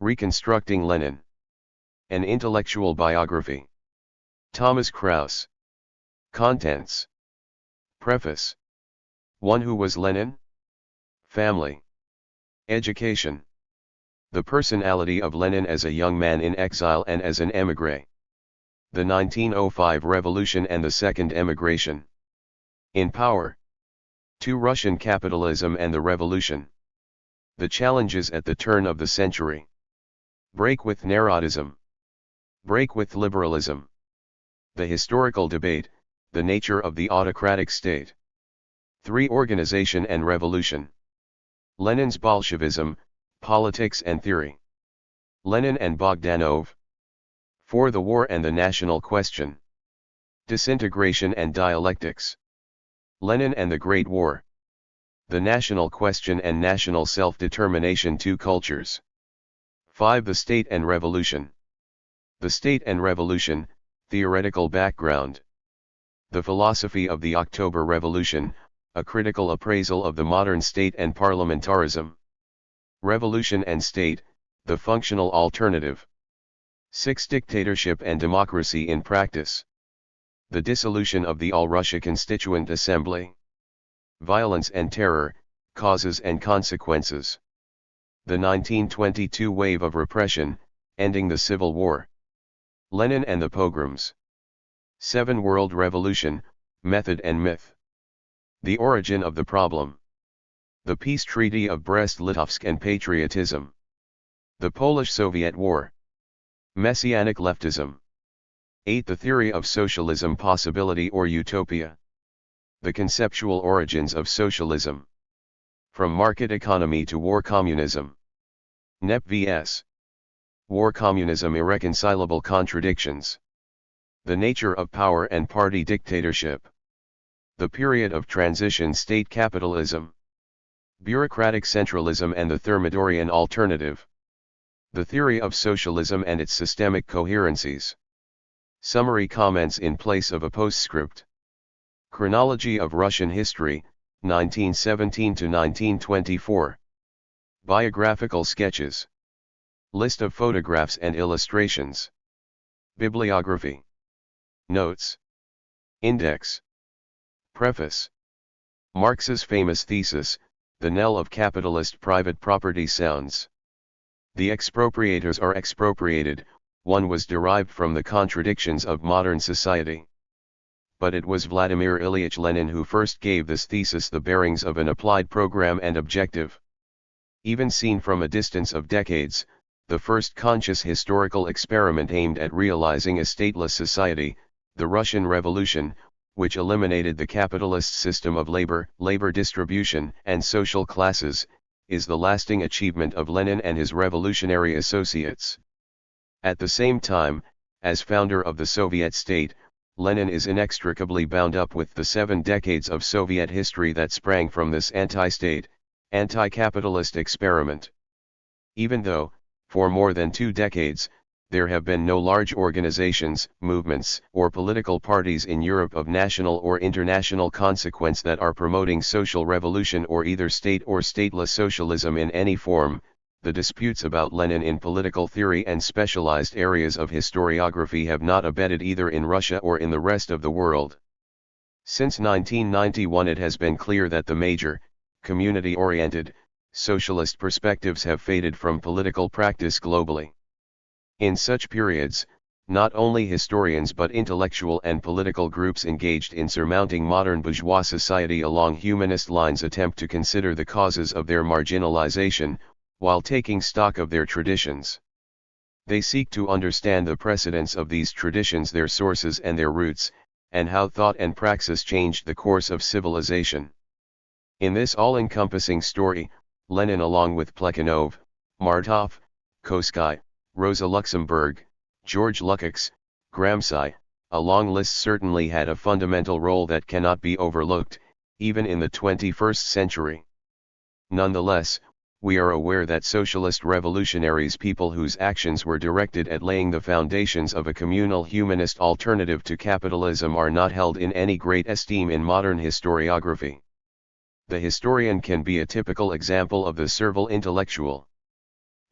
Reconstructing Lenin. An Intellectual Biography. Tamás Krausz. Contents. Preface. 1. Who was Lenin? Family. Education. The personality of Lenin as a young man in exile and as an émigré. The 1905 Revolution and the Second Emigration. In power. 2. Russian capitalism and the revolution. The challenges at the turn of the century. Break with Narodism. Break with liberalism. The historical debate, the nature of the autocratic state. 3. Organization and revolution. Lenin's Bolshevism, politics and theory. Lenin and Bogdanov. 4. The war and the national question. Disintegration and dialectics. Lenin and the Great War. The national question and national self-determination. 2 cultures. 5. The state and revolution. The state and revolution, theoretical background. The philosophy of the October Revolution, a critical appraisal of the modern state and parliamentarism. Revolution and state, the functional alternative. 6. Dictatorship and democracy in practice. The dissolution of the All-Russia Constituent Assembly. Violence and terror, causes and consequences. The 1922 wave of repression, ending the Civil War. Lenin and the pogroms. 7. World Revolution, method and myth. The origin of the problem. The Peace Treaty of Brest-Litovsk and patriotism. The Polish-Soviet War. Messianic leftism. 8. The theory of socialism, possibility or utopia. The conceptual origins of socialism. From market economy to war communism. NEP vs. War communism, irreconcilable contradictions. The nature of power and party dictatorship. The period of transition, state capitalism. Bureaucratic centralism and the Thermidorian alternative. The theory of socialism and its systemic coherencies. Summary comments in place of a postscript. Chronology of Russian history, 1917 to 1924. Biographical sketches. List of photographs and illustrations. Bibliography. Notes. Index. Preface. Marx's famous thesis, the knell of capitalist private property sounds. The expropriators are expropriated, one was derived from the contradictions of modern society. But it was Vladimir Ilyich Lenin who first gave this thesis the bearings of an applied program and objective. Even seen from a distance of decades, the first conscious historical experiment aimed at realizing a stateless society, the Russian Revolution, which eliminated the capitalist system of labor distribution, and social classes, is the lasting achievement of Lenin and his revolutionary associates. At the same time, as founder of the Soviet state, Lenin is inextricably bound up with the 7 decades of Soviet history that sprang from this anti-state, anti-capitalist experiment. Even though, for more than 2 decades, there have been no large organizations, movements, or political parties in Europe of national or international consequence that are promoting social revolution or either state or stateless socialism in any form, the disputes about Lenin in political theory and specialized areas of historiography have not abated either in Russia or in the rest of the world. Since 1991 it has been clear that the major, community-oriented, socialist perspectives have faded from political practice globally. In such periods, not only historians but intellectual and political groups engaged in surmounting modern bourgeois society along humanist lines attempt to consider the causes of their marginalization, while taking stock of their traditions. They seek to understand the precedents of these traditions, their sources and their roots, and how thought and praxis changed the course of civilization. In this all-encompassing story, Lenin along with Plekhanov, Martov, Koskay, Rosa Luxemburg, George Lukács, Gramsci, a long list, certainly had a fundamental role that cannot be overlooked, even in the 21st century. Nonetheless, we are aware that socialist revolutionaries, people whose actions were directed at laying the foundations of a communal humanist alternative to capitalism, are not held in any great esteem in modern historiography. The historian can be a typical example of the servile intellectual.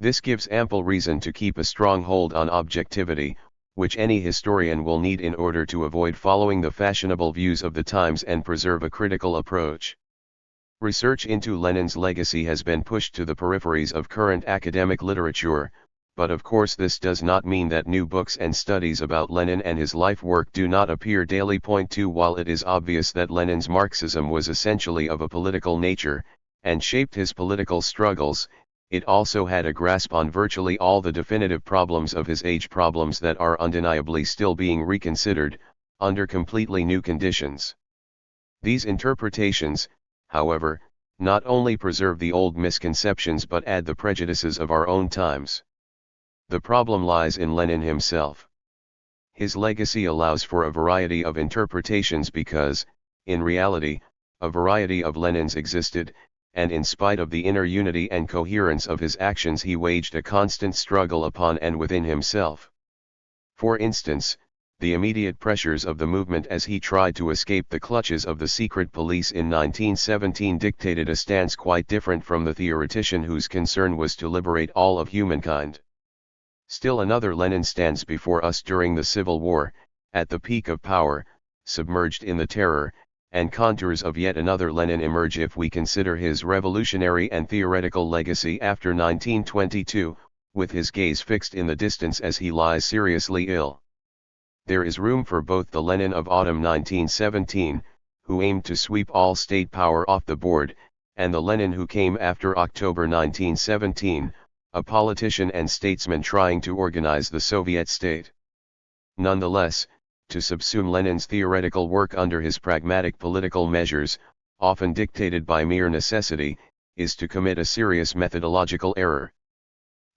This gives ample reason to keep a strong hold on objectivity, which any historian will need in order to avoid following the fashionable views of the times and preserve a critical approach. Research into Lenin's legacy has been pushed to the peripheries of current academic literature, but of course this does not mean that new books and studies about Lenin and his life work do not appear daily. Point 2. While it is obvious that Lenin's Marxism was essentially of a political nature, and shaped his political struggles, it also had a grasp on virtually all the definitive problems of his age, problems that are undeniably still being reconsidered, under completely new conditions. These interpretations, however, not only preserve the old misconceptions but add the prejudices of our own times. The problem lies in Lenin himself. His legacy allows for a variety of interpretations because, in reality, a variety of Lenins existed, and in spite of the inner unity and coherence of his actions he waged a constant struggle upon and within himself. For instance, the immediate pressures of the movement as he tried to escape the clutches of the secret police in 1917 dictated a stance quite different from the theoretician whose concern was to liberate all of humankind. Still another Lenin stands before us during the Civil War, at the peak of power, submerged in the terror, and contours of yet another Lenin emerge if we consider his revolutionary and theoretical legacy after 1922, with his gaze fixed in the distance as he lies seriously ill. There is room for both the Lenin of autumn 1917, who aimed to sweep all state power off the board, and the Lenin who came after October 1917, a politician and statesman trying to organize the Soviet state. Nonetheless, to subsume Lenin's theoretical work under his pragmatic political measures, often dictated by mere necessity, is to commit a serious methodological error.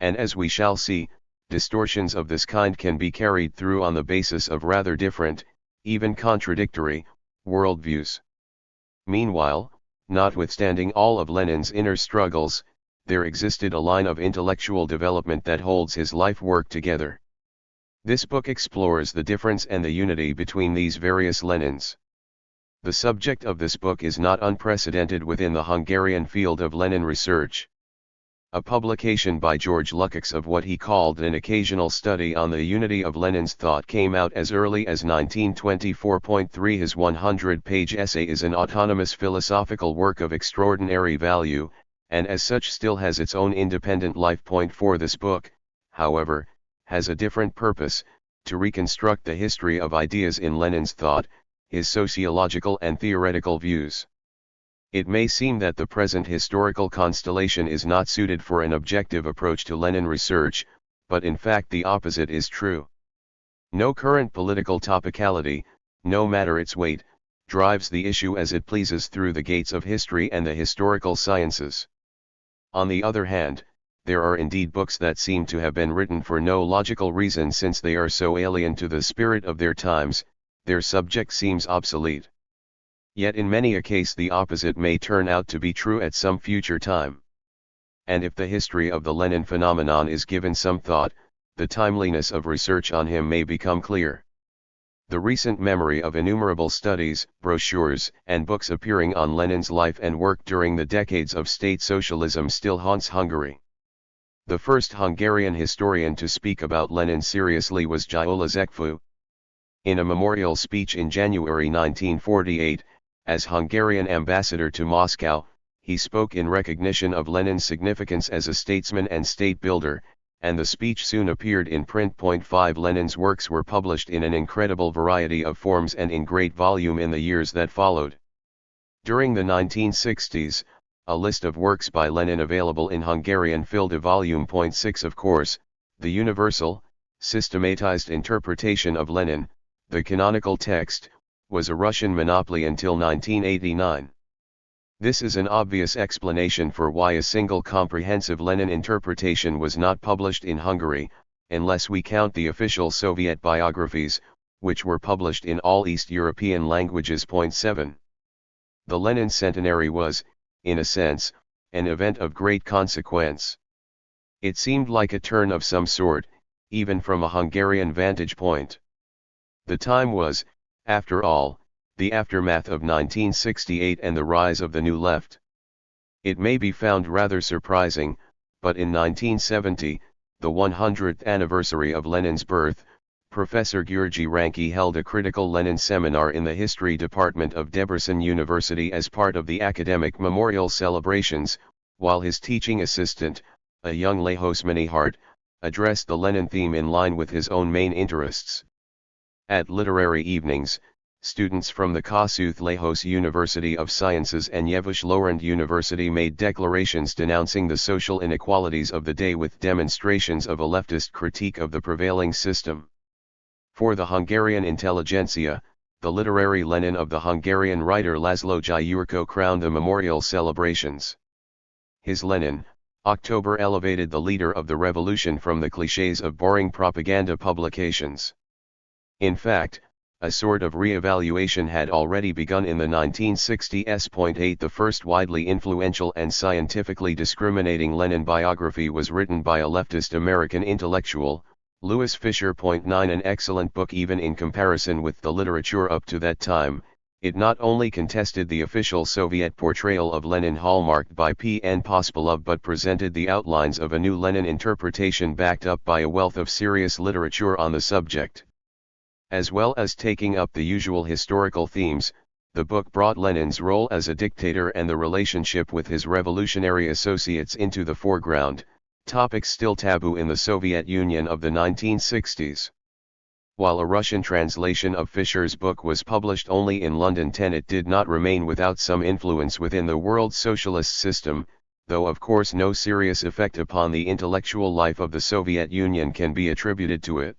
And as we shall see, distortions of this kind can be carried through on the basis of rather different, even contradictory, worldviews. Meanwhile, notwithstanding all of Lenin's inner struggles, there existed a line of intellectual development that holds his life work together. This book explores the difference and the unity between these various Lenins. The subject of this book is not unprecedented within the Hungarian field of Lenin research. A publication by George Lukács of what he called an occasional study on the unity of Lenin's thought came out as early as 1924.3. His 100-page essay is an autonomous philosophical work of extraordinary value, and as such still has its own independent life. Point 4. This book, however, has a different purpose, to reconstruct the history of ideas in Lenin's thought, his sociological and theoretical views. It may seem that the present historical constellation is not suited for an objective approach to Lenin research, but in fact the opposite is true. No current political topicality, no matter its weight, drives the issue as it pleases through the gates of history and the historical sciences. On the other hand, there are indeed books that seem to have been written for no logical reason since they are so alien to the spirit of their times, their subject seems obsolete. Yet in many a case the opposite may turn out to be true at some future time. And if the history of the Lenin phenomenon is given some thought, the timeliness of research on him may become clear. The recent memory of innumerable studies, brochures, and books appearing on Lenin's life and work during the decades of state socialism still haunts Hungary. The first Hungarian historian to speak about Lenin seriously was Gyula Zekfu. In a memorial speech in January 1948, as Hungarian ambassador to Moscow, he spoke in recognition of Lenin's significance as a statesman and state builder, and the speech soon appeared in print. 5 Lenin's works were published in an incredible variety of forms and in great volume in the years that followed. During the 1960s, a list of works by Lenin available in Hungarian filled a volume. 6 Of course, the universal, systematized interpretation of Lenin, the canonical text, was a Russian monopoly until 1989. This is an obvious explanation for why a single comprehensive Lenin interpretation was not published in Hungary, unless we count the official Soviet biographies, which were published in all East European languages. 7. The Lenin centenary was, in a sense, an event of great consequence. It seemed like a turn of some sort, even from a Hungarian vantage point. The time was, after all, the aftermath of 1968 and the rise of the New Left. It may be found rather surprising, but in 1970, the 100th anniversary of Lenin's birth, Professor Georgy Ranki held a critical Lenin seminar in the History Department of Debrecen University as part of the academic memorial celebrations, while his teaching assistant, a young Lehos Minihart, addressed the Lenin theme in line with his own main interests. At literary evenings, students from the Kossuth Lehos University of Sciences and Yevush Lorand University made declarations denouncing the social inequalities of the day with demonstrations of a leftist critique of the prevailing system. For the Hungarian intelligentsia, the literary Lenin of the Hungarian writer Laszlo Gyurcsány crowned the memorial celebrations. His Lenin, October elevated the leader of the revolution from the clichés of boring propaganda publications. In fact, a sort of re-evaluation had already begun in the 1960s. 8 The first widely influential and scientifically discriminating Lenin biography was written by a leftist American intellectual, Louis Fisher. 9 An excellent book even in comparison with the literature up to that time. It not only contested the official Soviet portrayal of Lenin hallmarked by P.N. Pospelov but presented the outlines of a new Lenin interpretation backed up by a wealth of serious literature on the subject. As well as taking up the usual historical themes, the book brought Lenin's role as a dictator and the relationship with his revolutionary associates into the foreground, topics still taboo in the Soviet Union of the 1960s. While a Russian translation of Fisher's book was published only in London, it did not remain without some influence within the world socialist system, though of course no serious effect upon the intellectual life of the Soviet Union can be attributed to it.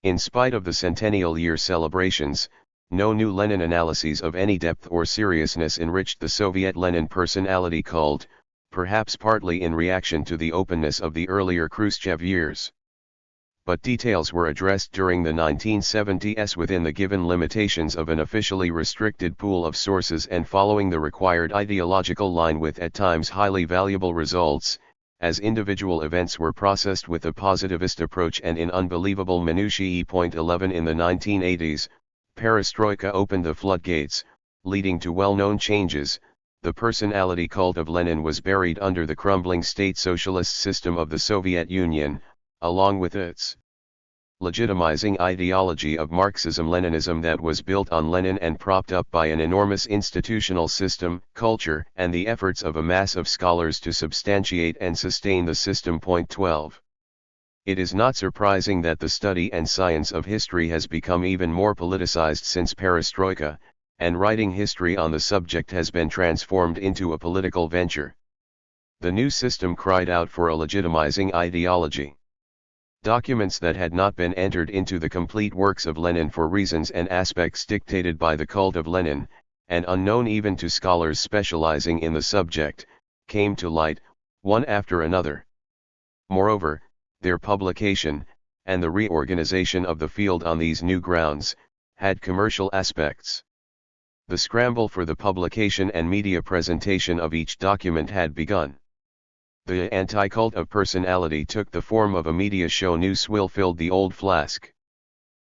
In spite of the centennial year celebrations, no new Lenin analyses of any depth or seriousness enriched the Soviet Lenin personality cult, perhaps partly in reaction to the openness of the earlier Khrushchev years. But details were addressed during the 1970s within the given limitations of an officially restricted pool of sources and following the required ideological line with at times highly valuable results, as individual events were processed with a positivist approach and in unbelievable minutiae. 11 In the 1980s, perestroika opened the floodgates, leading to well-known changes. The personality cult of Lenin was buried under the crumbling state socialist system of the Soviet Union, along with its legitimizing ideology of Marxism-Leninism that was built on Lenin and propped up by an enormous institutional system, culture, and the efforts of a mass of scholars to substantiate and sustain the system. 12. It is not surprising that the study and science of history has become even more politicized since perestroika, and writing history on the subject has been transformed into a political venture. The new system cried out for a legitimizing ideology. Documents that had not been entered into the complete works of Lenin for reasons and aspects dictated by the cult of Lenin, and unknown even to scholars specializing in the subject, came to light, one after another. Moreover, their publication, and the reorganization of the field on these new grounds, had commercial aspects. The scramble for the publication and media presentation of each document had begun. The anti-cult of personality took the form of a media show. New swill filled the old flask.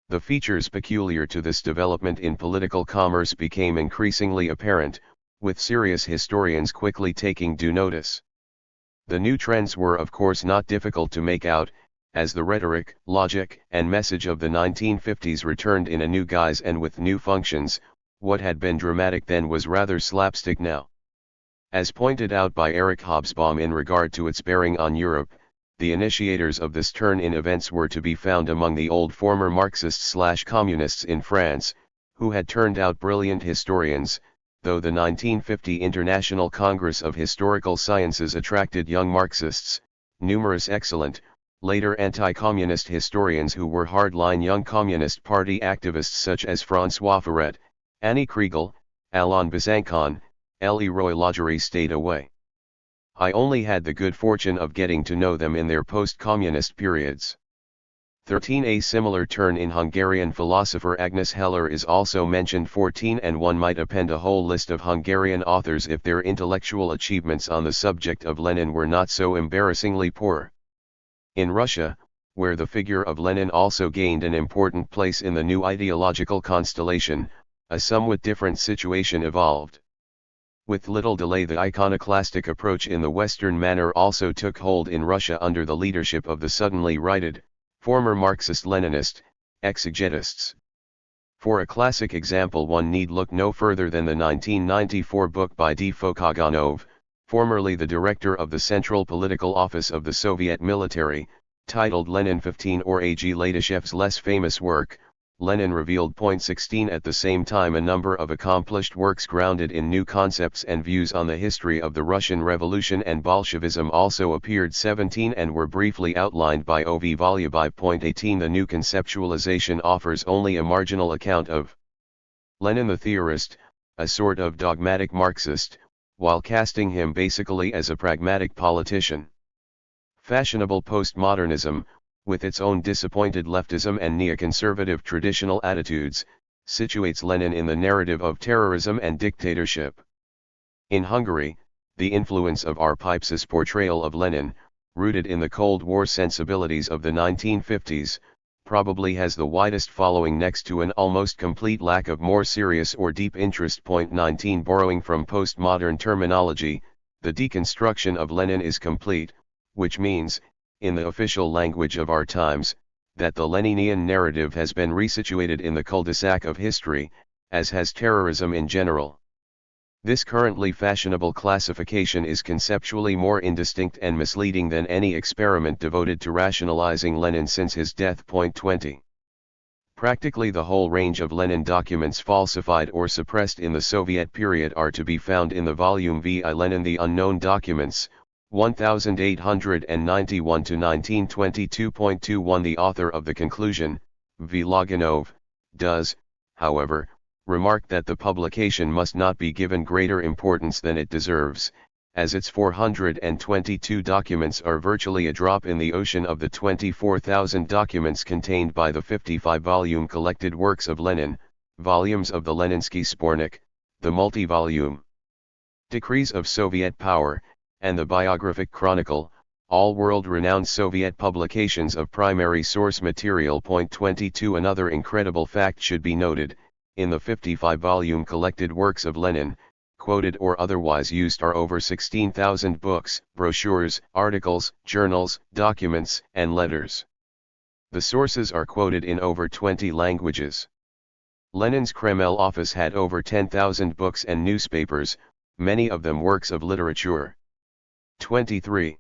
The features peculiar to this development in political commerce became increasingly apparent, with serious historians quickly taking due notice. The new trends were of course not difficult to make out, as the rhetoric, logic, and message of the 1950s returned in a new guise and with new functions. What had been dramatic then was rather slapstick now. As pointed out by Eric Hobsbawm in regard to its bearing on Europe, the initiators of this turn in events were to be found among the old former Marxists/communists in France, who had turned out brilliant historians, though the 1950 International Congress of Historical Sciences attracted young Marxists, numerous excellent, later anti-communist historians who were hardline young Communist Party activists such as François Furet, Annie Kriegel, Alain Besançon, Leroy Lagerie stayed away. I only had the good fortune of getting to know them in their post-communist periods. 13 A similar turn in Hungarian philosopher Agnes Heller is also mentioned. 14 And one might append a whole list of Hungarian authors if their intellectual achievements on the subject of Lenin were not so embarrassingly poor. In Russia, where the figure of Lenin also gained an important place in the new ideological constellation, a somewhat different situation evolved. With little delay, the iconoclastic approach in the Western manner also took hold in Russia under the leadership of the suddenly righted, former Marxist-Leninist, exegetists. For a classic example, one need look no further than the 1994 book by D. Fokoganov, formerly the director of the Central Political Office of the Soviet military, titled Lenin 15, or A.G. Ladishev's less famous work, Lenin Revealed. 16. At the same time, a number of accomplished works grounded in new concepts and views on the history of the Russian Revolution and Bolshevism also appeared. 17. And were briefly outlined by O.V. Volubai. 18. The new conceptualization offers only a marginal account of Lenin the theorist, a sort of dogmatic Marxist, while casting him basically as a pragmatic politician. Fashionable postmodernism, with its own disappointed leftism and neoconservative traditional attitudes, situates Lenin in the narrative of terrorism and dictatorship. In Hungary, the influence of R. Pipes's portrayal of Lenin, rooted in the Cold War sensibilities of the 1950s, probably has the widest following next to an almost complete lack of more serious or deep interest. 19. Borrowing from postmodern terminology, the deconstruction of Lenin is complete, which means, in the official language of our times, that the Leninian narrative has been resituated in the cul-de-sac of history, as has terrorism in general. This currently fashionable classification is conceptually more indistinct and misleading than any experiment devoted to rationalizing Lenin since his death. 20. Practically the whole range of Lenin documents falsified or suppressed in the Soviet period are to be found in the volume VI Lenin the Unknown Documents, 1891 to 1922.21. The author of the conclusion, V. Loganov, does, however, remark that the publication must not be given greater importance than it deserves, as its 422 documents are virtually a drop in the ocean of the 24,000 documents contained by the 55-volume collected works of Lenin, volumes of the Leninsky Spornik, the multi-volume Decrees of Soviet Power, and the Biographic Chronicle, all world-renowned Soviet publications of primary source material. 22. Another incredible fact should be noted: in the 55-volume collected works of Lenin, quoted or otherwise used are over 16,000 books, brochures, articles, journals, documents, and letters. The sources are quoted in over 20 languages. Lenin's Kreml office had over 10,000 books and newspapers, many of them works of literature. 23.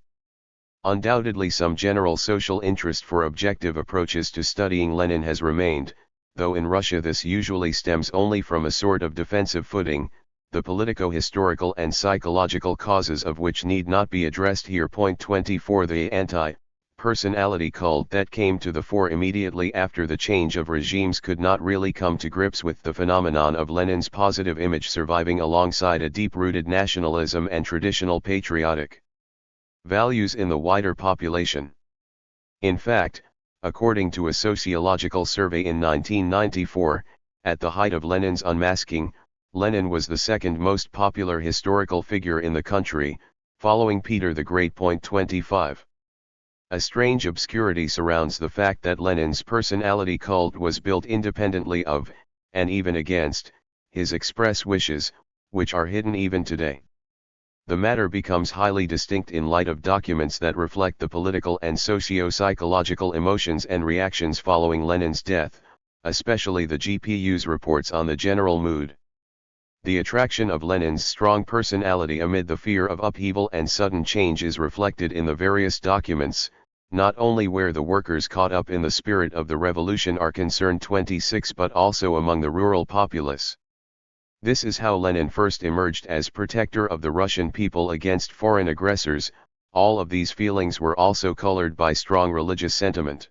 Undoubtedly some general social interest for objective approaches to studying Lenin has remained, though in Russia this usually stems only from a sort of defensive footing, the politico-historical and psychological causes of which need not be addressed here. 24. The anti-personality cult that came to the fore immediately after the change of regimes could not really come to grips with the phenomenon of Lenin's positive image surviving alongside a deep-rooted nationalism and traditional patriotic values in the wider population. In fact, according to a sociological survey in 1994, at the height of Lenin's unmasking, Lenin was the second most popular historical figure in the country, following Peter the Great. 25. A strange obscurity surrounds the fact that Lenin's personality cult was built independently of, and even against, his express wishes, which are hidden even today. The matter becomes highly distinct in light of documents that reflect the political and socio-psychological emotions and reactions following Lenin's death, especially the GPU's reports on the general mood. The attraction of Lenin's strong personality amid the fear of upheaval and sudden change is reflected in the various documents, not only where the workers caught up in the spirit of the revolution are concerned. 26. But also among the rural populace. This is how Lenin first emerged as protector of the Russian people against foreign aggressors. All of these feelings were also colored by strong religious sentiment.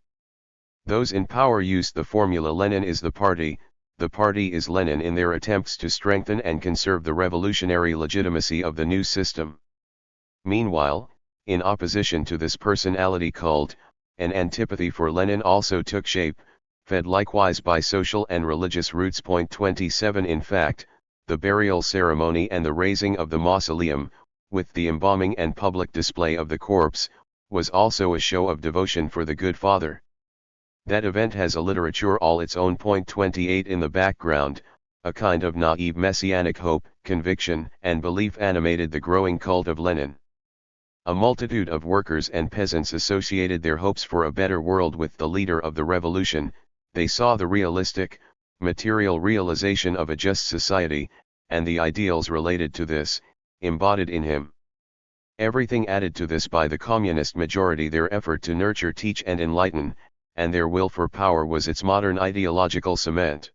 Those in power used the formula "Lenin is the party is Lenin" in their attempts to strengthen and conserve the revolutionary legitimacy of the new system. Meanwhile, in opposition to this personality cult, an antipathy for Lenin also took shape, fed likewise by social and religious roots. 27. In fact, the burial ceremony and the raising of the mausoleum, with the embalming and public display of the corpse, was also a show of devotion for the good father. That event has a literature all its own. 28. In the background, a kind of naive messianic hope, conviction, and belief animated the growing cult of Lenin. A multitude of workers and peasants associated their hopes for a better world with the leader of the revolution. They saw the realistic, material realization of a just society, and the ideals related to this, embodied in him. Everything added to this by the communist majority, their effort to nurture, teach and enlighten, and their will for power was its modern ideological cement.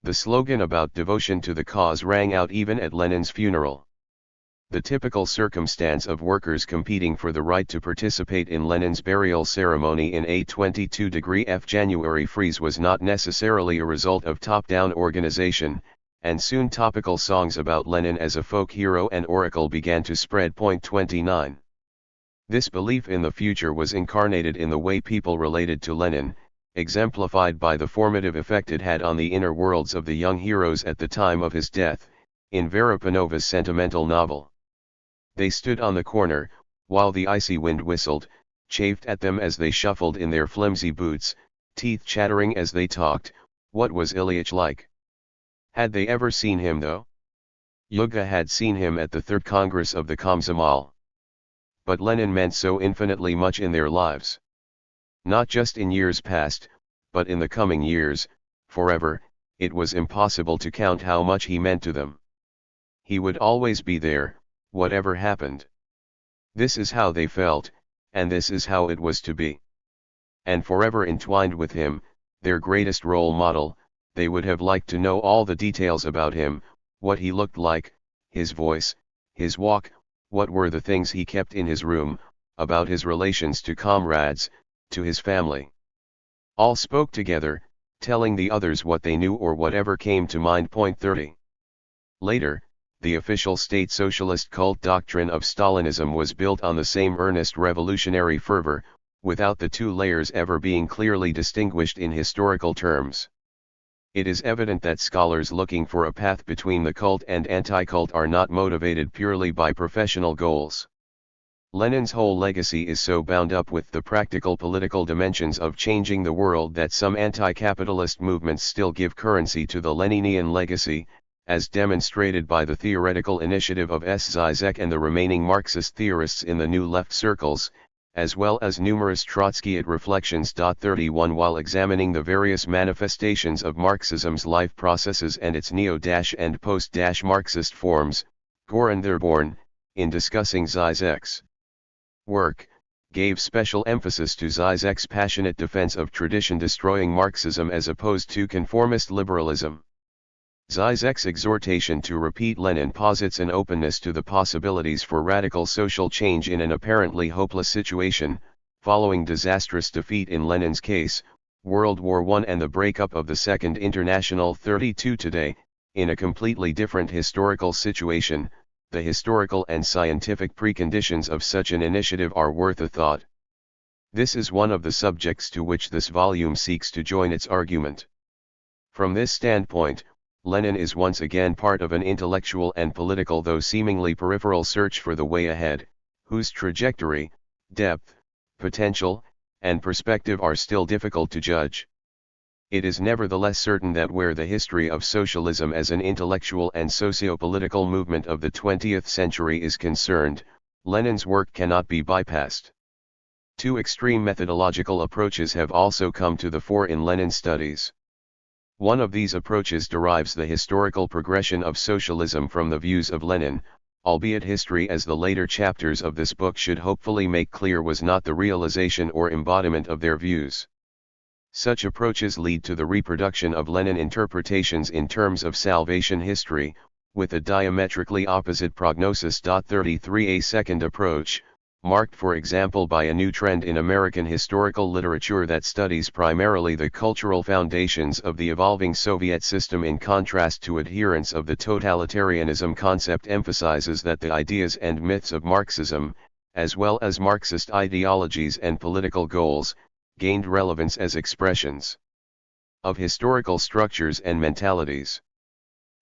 The slogan about devotion to the cause rang out even at Lenin's funeral. The typical circumstance of workers competing for the right to participate in Lenin's burial ceremony in a 22°F January freeze was not necessarily a result of top-down organization, and soon topical songs about Lenin as a folk hero and oracle began to spread. 29. This belief in the future was incarnated in the way people related to Lenin, exemplified by the formative effect it had on the inner worlds of the young heroes at the time of his death, in Vera Panova's sentimental novel. They stood on the corner, while the icy wind whistled, chafed at them as they shuffled in their flimsy boots, teeth chattering as they talked. What was Ilyich like? Had they ever seen him though? Yuga had seen him at the Third Congress of the Komsomol. But Lenin meant so infinitely much in their lives. Not just in years past, but in the coming years, forever. It was impossible to count how much he meant to them. He would always be there, whatever happened. This is how they felt, and this is how it was to be. And forever entwined with him, their greatest role model, they would have liked to know all the details about him, what he looked like, his voice, his walk, what were the things he kept in his room, about his relations to comrades, to his family. All spoke together, telling the others what they knew or whatever came to mind. 30. Later, the official state socialist cult doctrine of Stalinism was built on the same earnest revolutionary fervor, without the two layers ever being clearly distinguished in historical terms. It is evident that scholars looking for a path between the cult and anti-cult are not motivated purely by professional goals. Lenin's whole legacy is so bound up with the practical political dimensions of changing the world that some anti-capitalist movements still give currency to the Leninian legacy, as demonstrated by the theoretical initiative of S. Zizek and the remaining Marxist theorists in the New Left circles, as well as numerous Trotskyite reflections. 31 While examining the various manifestations of Marxism's life processes and its neo- and post-Marxist forms, Goran Thurborn, in discussing Zizek's work, gave special emphasis to Zizek's passionate defense of tradition-destroying Marxism as opposed to conformist liberalism. Zizek's exhortation to repeat Lenin posits an openness to the possibilities for radical social change in an apparently hopeless situation, following disastrous defeat in Lenin's case, World War I and the breakup of the Second International. 32 Today, in a completely different historical situation, the historical and scientific preconditions of such an initiative are worth a thought. This is one of the subjects to which this volume seeks to join its argument. From this standpoint, Lenin is once again part of an intellectual and political though seemingly peripheral search for the way ahead, whose trajectory, depth, potential, and perspective are still difficult to judge. It is nevertheless certain that where the history of socialism as an intellectual and socio-political movement of the 20th century is concerned, Lenin's work cannot be bypassed. Two extreme methodological approaches have also come to the fore in Lenin's studies. One of these approaches derives the historical progression of socialism from the views of Lenin, albeit history, as the later chapters of this book should hopefully make clear, was not the realization or embodiment of their views. Such approaches lead to the reproduction of Lenin interpretations in terms of salvation history, with a diametrically opposite prognosis. 33 A second approach, marked for example by a new trend in American historical literature that studies primarily the cultural foundations of the evolving Soviet system in contrast to adherents of the totalitarianism concept, emphasizes that the ideas and myths of Marxism, as well as Marxist ideologies and political goals, gained relevance as expressions of historical structures and mentalities.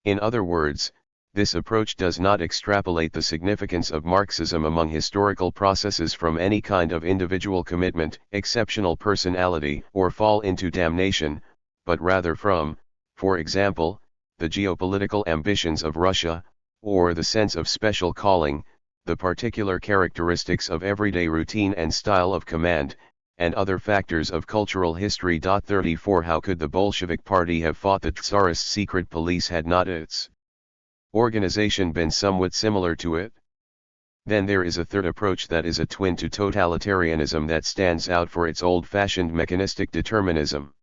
In other words, this approach does not extrapolate the significance of Marxism among historical processes from any kind of individual commitment, exceptional personality, or fall into damnation, but rather from, for example, the geopolitical ambitions of Russia, or the sense of special calling, the particular characteristics of everyday routine and style of command, and other factors of cultural history. 34 How could the Bolshevik Party have fought the Tsarist secret police had not its organization been somewhat similar to it? Then there is a third approach that is a twin to totalitarianism that stands out for its old-fashioned mechanistic determinism.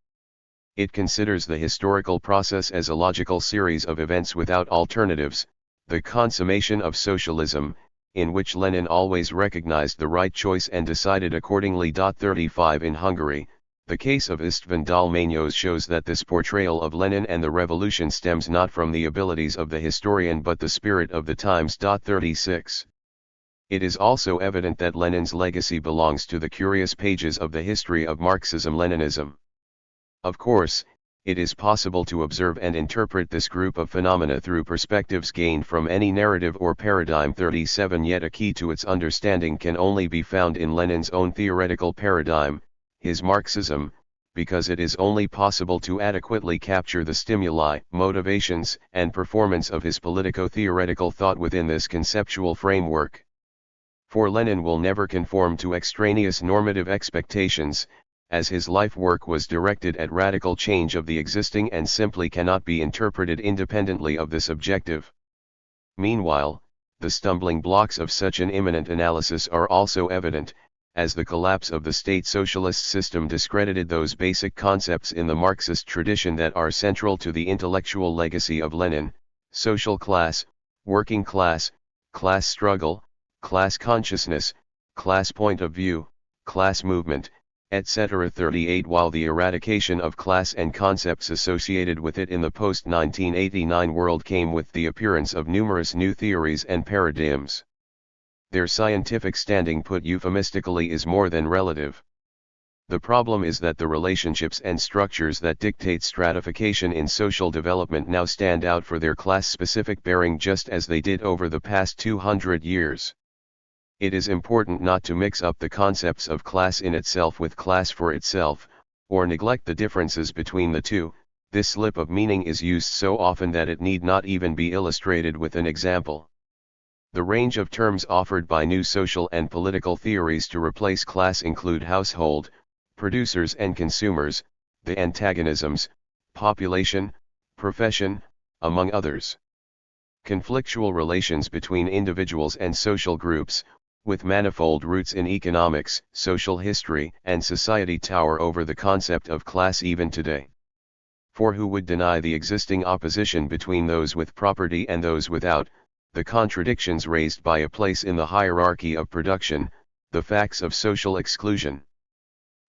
It considers the historical process as a logical series of events without alternatives, the consummation of socialism, in which Lenin always recognized the right choice and decided accordingly. 35 In Hungary, the case of István Dalmányos shows that this portrayal of Lenin and the revolution stems not from the abilities of the historian but the spirit of the times. 36 It is also evident that Lenin's legacy belongs to the curious pages of the history of Marxism-Leninism. Of course, it is possible to observe and interpret this group of phenomena through perspectives gained from any narrative or paradigm. 37 Yet a key to its understanding can only be found in Lenin's own theoretical paradigm, his Marxism, because it is only possible to adequately capture the stimuli, motivations, and performance of his politico-theoretical thought within this conceptual framework. For Lenin will never conform to extraneous normative expectations, as his life work was directed at radical change of the existing and simply cannot be interpreted independently of this objective. Meanwhile, the stumbling blocks of such an imminent analysis are also evident, as the collapse of the state socialist system discredited those basic concepts in the Marxist tradition that are central to the intellectual legacy of Lenin: social class, working class struggle, class consciousness, class point of view, class movement, etc. 38 While the eradication of class and concepts associated with it in the post-1989 world came with the appearance of numerous new theories and paradigms, their scientific standing, put euphemistically, is more than relative. The problem is that the relationships and structures that dictate stratification in social development now stand out for their class-specific bearing just as they did over the past 200 years. It is important not to mix up the concepts of class in itself with class for itself, or neglect the differences between the two. This slip of meaning is used so often that it need not even be illustrated with an example. The range of terms offered by new social and political theories to replace class include household, producers and consumers, the antagonisms, population, profession, among others. Conflictual relations between individuals and social groups, with manifold roots in economics, social history, and society, tower over the concept of class even today. For who would deny the existing opposition between those with property and those without, the contradictions raised by a place in the hierarchy of production, the facts of social exclusion?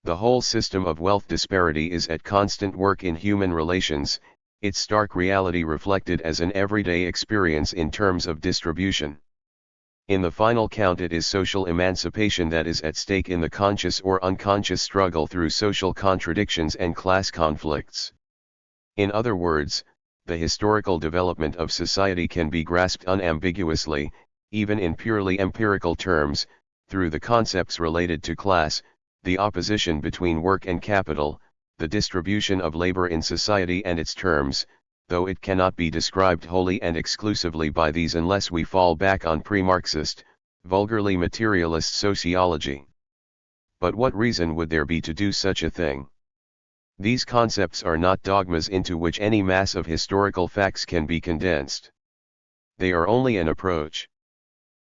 The whole system of wealth disparity is at constant work in human relations, its stark reality reflected as an everyday experience in terms of distribution. In the final count, it is social emancipation that is at stake in the conscious or unconscious struggle through social contradictions and class conflicts. In other words, the historical development of society can be grasped unambiguously, even in purely empirical terms, through the concepts related to class, the opposition between work and capital, the distribution of labor in society and its terms, though it cannot be described wholly and exclusively by these unless we fall back on pre-Marxist, vulgarly materialist sociology. But what reason would there be to do such a thing? These concepts are not dogmas into which any mass of historical facts can be condensed. They are only an approach.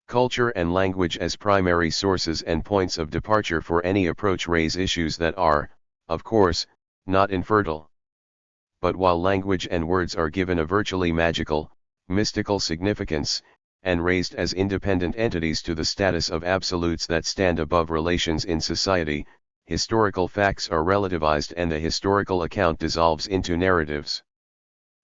Culture and language as primary sources and points of departure for any approach raise issues that are, of course, not infertile. But while language and words are given a virtually magical, mystical significance, and raised as independent entities to the status of absolutes that stand above relations in society, historical facts are relativized and the historical account dissolves into narratives.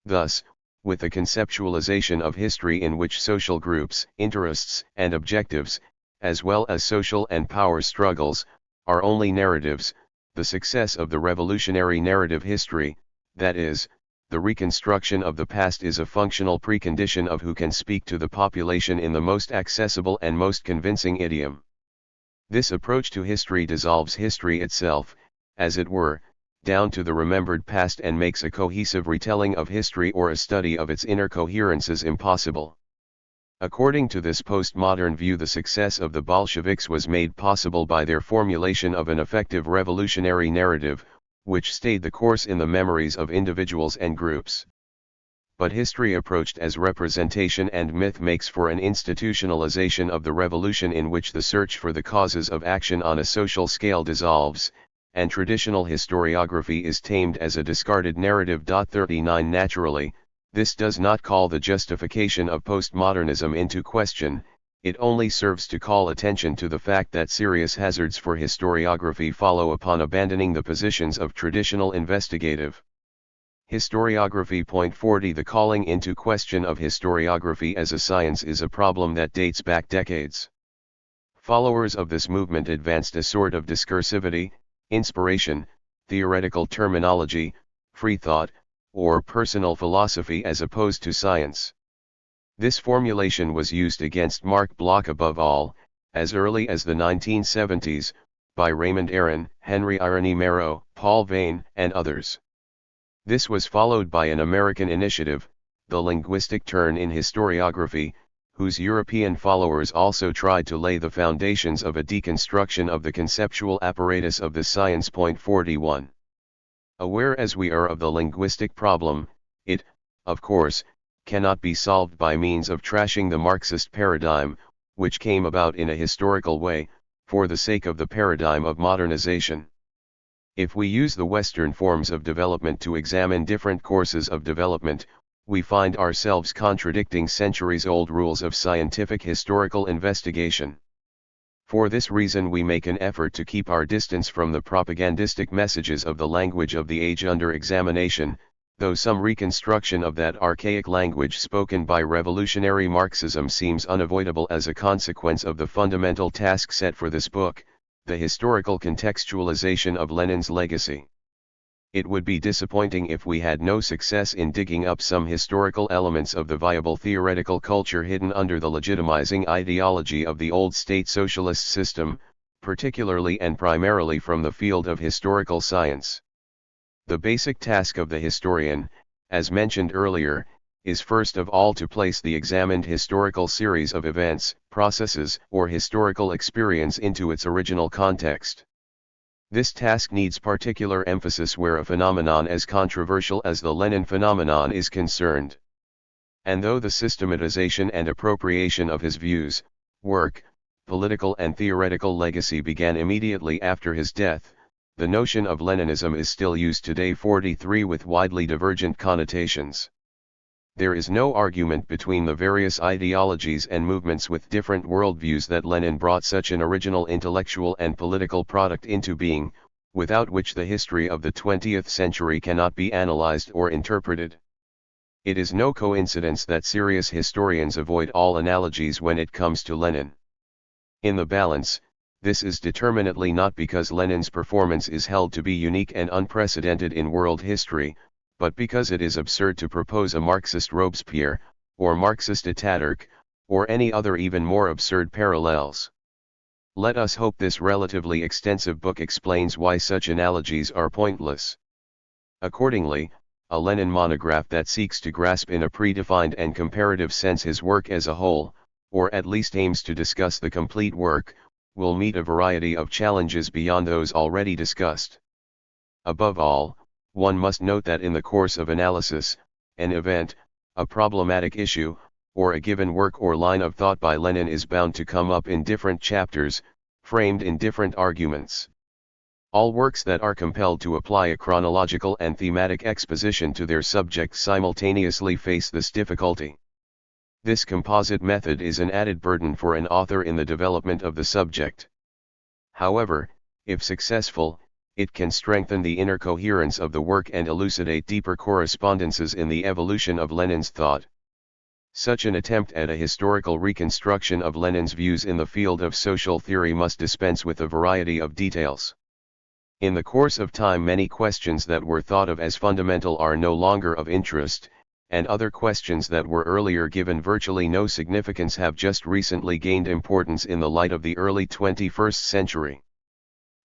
Thus, with the conceptualization of history in which social groups, interests, and objectives, as well as social and power struggles, are only narratives, the success of the revolutionary narrative history, that is, the reconstruction of the past, is a functional precondition of who can speak to the population in the most accessible and most convincing idiom. This approach to history dissolves history itself, as it were, down to the remembered past and makes a cohesive retelling of history or a study of its inner coherences impossible. According to this postmodern view, the success of the Bolsheviks was made possible by their formulation of an effective revolutionary narrative, which stayed the course in the memories of individuals and groups. But history approached as representation and myth makes for an institutionalization of the revolution in which the search for the causes of action on a social scale dissolves, and traditional historiography is tamed as a discarded narrative. 39 Naturally, this does not call the justification of postmodernism into question, it only serves to call attention to the fact that serious hazards for historiography follow upon abandoning the positions of traditional investigative historiography. Point 40 The calling into question of historiography as a science is a problem that dates back decades. Followers of this movement advanced a sort of discursivity, inspiration, theoretical terminology, free thought, or personal philosophy as opposed to science. This formulation was used against Marc Bloch above all, as early as the 1970s, by Raymond Aron, Henry Irene Marrow, Paul Vane, and others. This was followed by an American initiative, the linguistic turn in historiography, whose European followers also tried to lay the foundations of a deconstruction of the conceptual apparatus of the science. Point 41. Aware as we are of the linguistic problem, it, of course, cannot be solved by means of trashing the Marxist paradigm, which came about in a historical way, for the sake of the paradigm of modernization. If we use the Western forms of development to examine different courses of development, we find ourselves contradicting centuries-old rules of scientific historical investigation. For this reason we make an effort to keep our distance from the propagandistic messages of the language of the age under examination, though some reconstruction of that archaic language spoken by revolutionary Marxism seems unavoidable as a consequence of the fundamental task set for this book, the historical contextualization of Lenin's legacy. It would be disappointing if we had no success in digging up some historical elements of the viable theoretical culture hidden under the legitimizing ideology of the old state socialist system, particularly and primarily from the field of historical science. The basic task of the historian, as mentioned earlier, is first of all to place the examined historical series of events, processes, or historical experience into its original context. This task needs particular emphasis where a phenomenon as controversial as the Lenin phenomenon is concerned. And though the systematization and appropriation of his views, work, political and theoretical legacy began immediately after his death, the notion of Leninism is still used today 43 with widely divergent connotations. There is no argument between the various ideologies and movements with different worldviews that Lenin brought such an original intellectual and political product into being, without which the history of the 20th century cannot be analyzed or interpreted. It is no coincidence that serious historians avoid all analogies when it comes to Lenin. In the balance, this is determinately not because Lenin's performance is held to be unique and unprecedented in world history, but because it is absurd to propose a Marxist Robespierre, or Marxist Ataturk, or any other even more absurd parallels. Let us hope this relatively extensive book explains why such analogies are pointless. Accordingly, a Lenin monograph that seeks to grasp in a predefined and comparative sense his work as a whole, or at least aims to discuss the complete work, will meet a variety of challenges beyond those already discussed. Above all, one must note that in the course of analysis, an event, a problematic issue, or a given work or line of thought by Lenin is bound to come up in different chapters, framed in different arguments. All works that are compelled to apply a chronological and thematic exposition to their subject simultaneously face this difficulty. This composite method is an added burden for an author in the development of the subject. However, if successful, it can strengthen the inner coherence of the work and elucidate deeper correspondences in the evolution of Lenin's thought. Such an attempt at a historical reconstruction of Lenin's views in the field of social theory must dispense with a variety of details. In the course of time, many questions that were thought of as fundamental are no longer of interest, and other questions that were earlier given virtually no significance have just recently gained importance in the light of the early 21st century.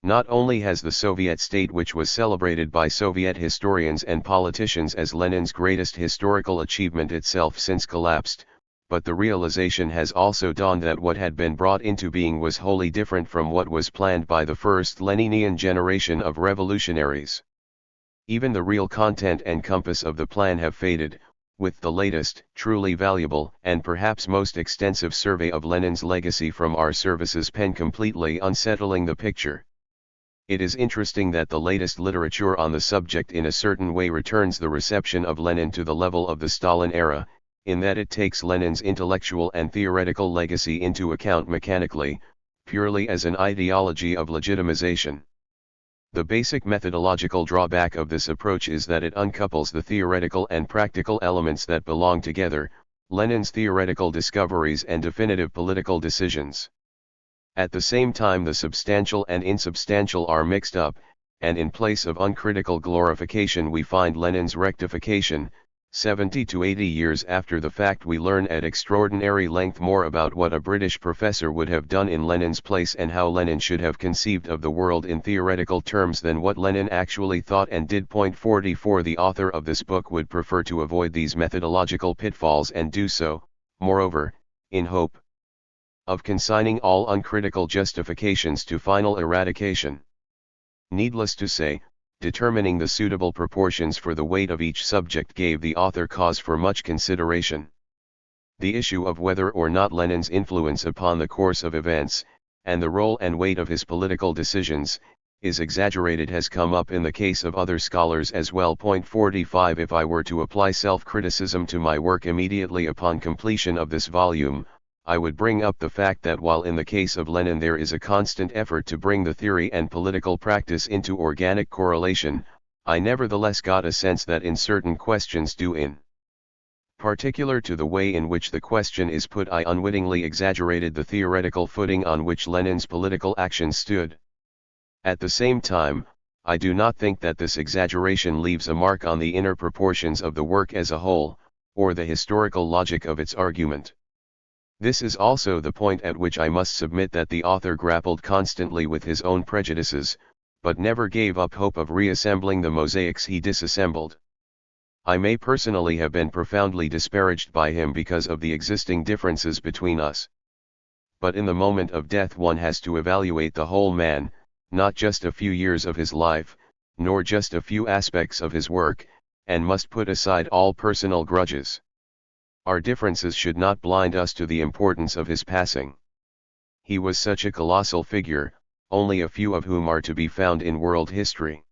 Not only has the Soviet state, which was celebrated by Soviet historians and politicians as Lenin's greatest historical achievement, itself since collapsed, but the realization has also dawned that what had been brought into being was wholly different from what was planned by the first Leninian generation of revolutionaries. Even the real content and compass of the plan have faded, with the latest, truly valuable, and perhaps most extensive survey of Lenin's legacy from our services pen completely unsettling the picture. It is interesting that the latest literature on the subject in a certain way returns the reception of Lenin to the level of the Stalin era, in that it takes Lenin's intellectual and theoretical legacy into account mechanically, purely as an ideology of legitimization. The basic methodological drawback of this approach is that it uncouples the theoretical and practical elements that belong together, Lenin's theoretical discoveries and definitive political decisions. At the same time, the substantial and insubstantial are mixed up, and in place of uncritical glorification we find Lenin's rectification. 70 to 80 years after the fact we learn at extraordinary length more about what a British professor would have done in Lenin's place and how Lenin should have conceived of the world in theoretical terms than what Lenin actually thought and did. 44 The author of this book would prefer to avoid these methodological pitfalls and do so, moreover, in hope of consigning all uncritical justifications to final eradication. Needless to say, determining the suitable proportions for the weight of each subject gave the author cause for much consideration. The issue of whether or not Lenin's influence upon the course of events, and the role and weight of his political decisions, is exaggerated has come up in the case of other scholars as well. 45 If I were to apply self-criticism to my work immediately upon completion of this volume, I would bring up the fact that while in the case of Lenin there is a constant effort to bring the theory and political practice into organic correlation, I nevertheless got a sense that in certain questions due in particular to the way in which the question is put, I unwittingly exaggerated the theoretical footing on which Lenin's political action stood. At the same time, I do not think that this exaggeration leaves a mark on the inner proportions of the work as a whole, or the historical logic of its argument. This is also the point at which I must submit that the author grappled constantly with his own prejudices, but never gave up hope of reassembling the mosaics he disassembled. I may personally have been profoundly disparaged by him because of the existing differences between us. But in the moment of death one has to evaluate the whole man, not just a few years of his life, nor just a few aspects of his work, and must put aside all personal grudges. Our differences should not blind us to the importance of his passing. He was such a colossal figure, only a few of whom are to be found in world history.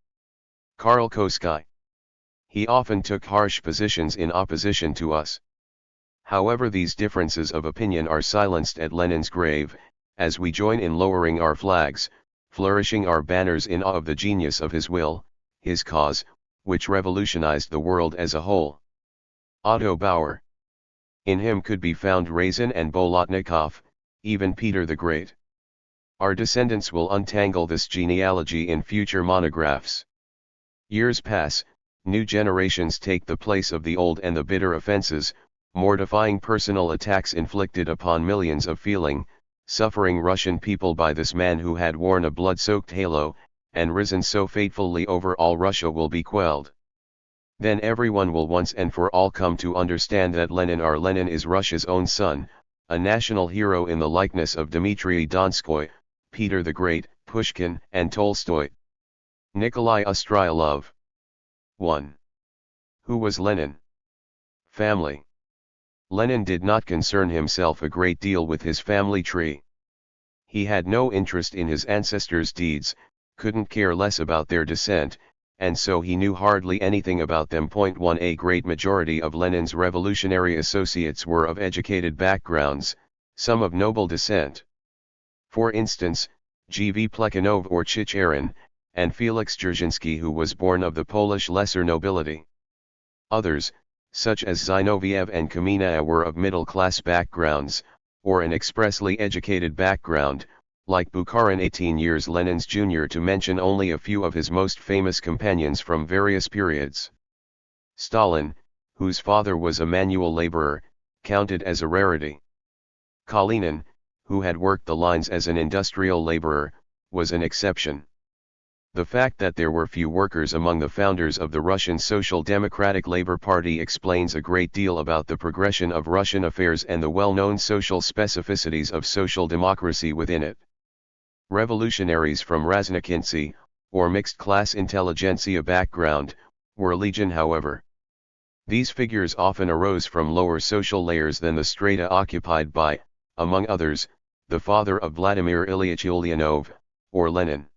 Karl Koski. He often took harsh positions in opposition to us. However, these differences of opinion are silenced at Lenin's grave, as we join in lowering our flags, flourishing our banners in awe of the genius of his will, his cause, which revolutionized the world as a whole. Otto Bauer. In him could be found Razin and Bolotnikov, even Peter the Great. Our descendants will untangle this genealogy in future monographs. Years pass, new generations take the place of the old, and the bitter offenses, mortifying personal attacks inflicted upon millions of suffering Russian people by this man who had worn a blood-soaked halo, and risen so fatefully over all Russia, will be quelled. Then everyone will once and for all come to understand that Lenin is Russia's own son, a national hero in the likeness of Dmitry Donskoy, Peter the Great, Pushkin, and Tolstoy. Nikolai Ostrylov. 1. Who was Lenin? Family. Lenin did not concern himself a great deal with his family tree. He had no interest in his ancestors' deeds, couldn't care less about their descent, and so he knew hardly anything about them. 1. A great majority of Lenin's revolutionary associates were of educated backgrounds, some of noble descent. For instance, G. V. Plekhanov or Chicherin, and Felix Dzerzhinsky, who was born of the Polish lesser nobility. Others, such as Zinoviev and Kamina, were of middle-class backgrounds, or an expressly educated background, like Bukharin, 18 years Lenin's junior, to mention only a few of his most famous companions from various periods. Stalin, whose father was a manual laborer, counted as a rarity. Kalinin, who had worked the lines as an industrial laborer, was an exception. The fact that there were few workers among the founders of the Russian Social Democratic Labour Party explains a great deal about the progression of Russian affairs and the well-known social specificities of social democracy within it. Revolutionaries from Raznikintsy, or mixed-class intelligentsia background, were legion however. These figures often arose from lower social layers than the strata occupied by, among others, the father of Vladimir Ilyich Ulyanov, or Lenin.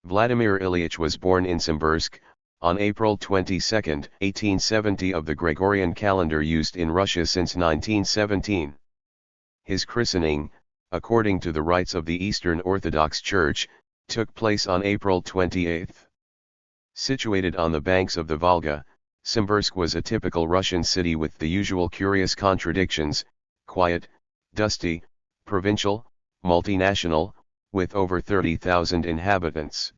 Vladimir Ilyich was born in Simbirsk, on April 22, 1870 of the Gregorian calendar used in Russia since 1917. His christening, according to the rites of the Eastern Orthodox Church, took place on April 28. Situated on the banks of the Volga, Simbirsk was a typical Russian city with the usual curious contradictions: quiet, dusty, provincial, multinational, with over 30,000 inhabitants.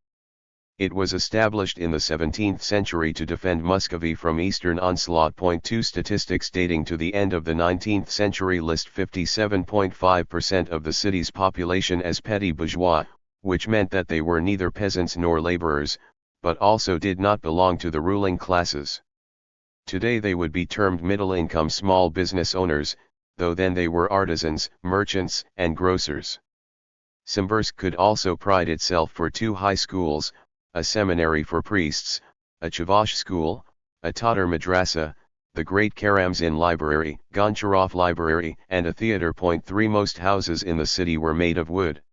It was established in the 17th century to defend Muscovy from eastern onslaught. 2 Statistics dating to the end of the 19th century list 57.5% of the city's population as petty bourgeois, which meant that they were neither peasants nor laborers, but also did not belong to the ruling classes. Today they would be termed middle-income small business owners, though then they were artisans, merchants, and grocers. Simbirsk could also pride itself for 2 high schools, a seminary for priests, a Chavash school, a Tatar madrasa, the Great Karamzin Library, Goncharov Library, and a theater. 3 Most houses in the city were made of wood.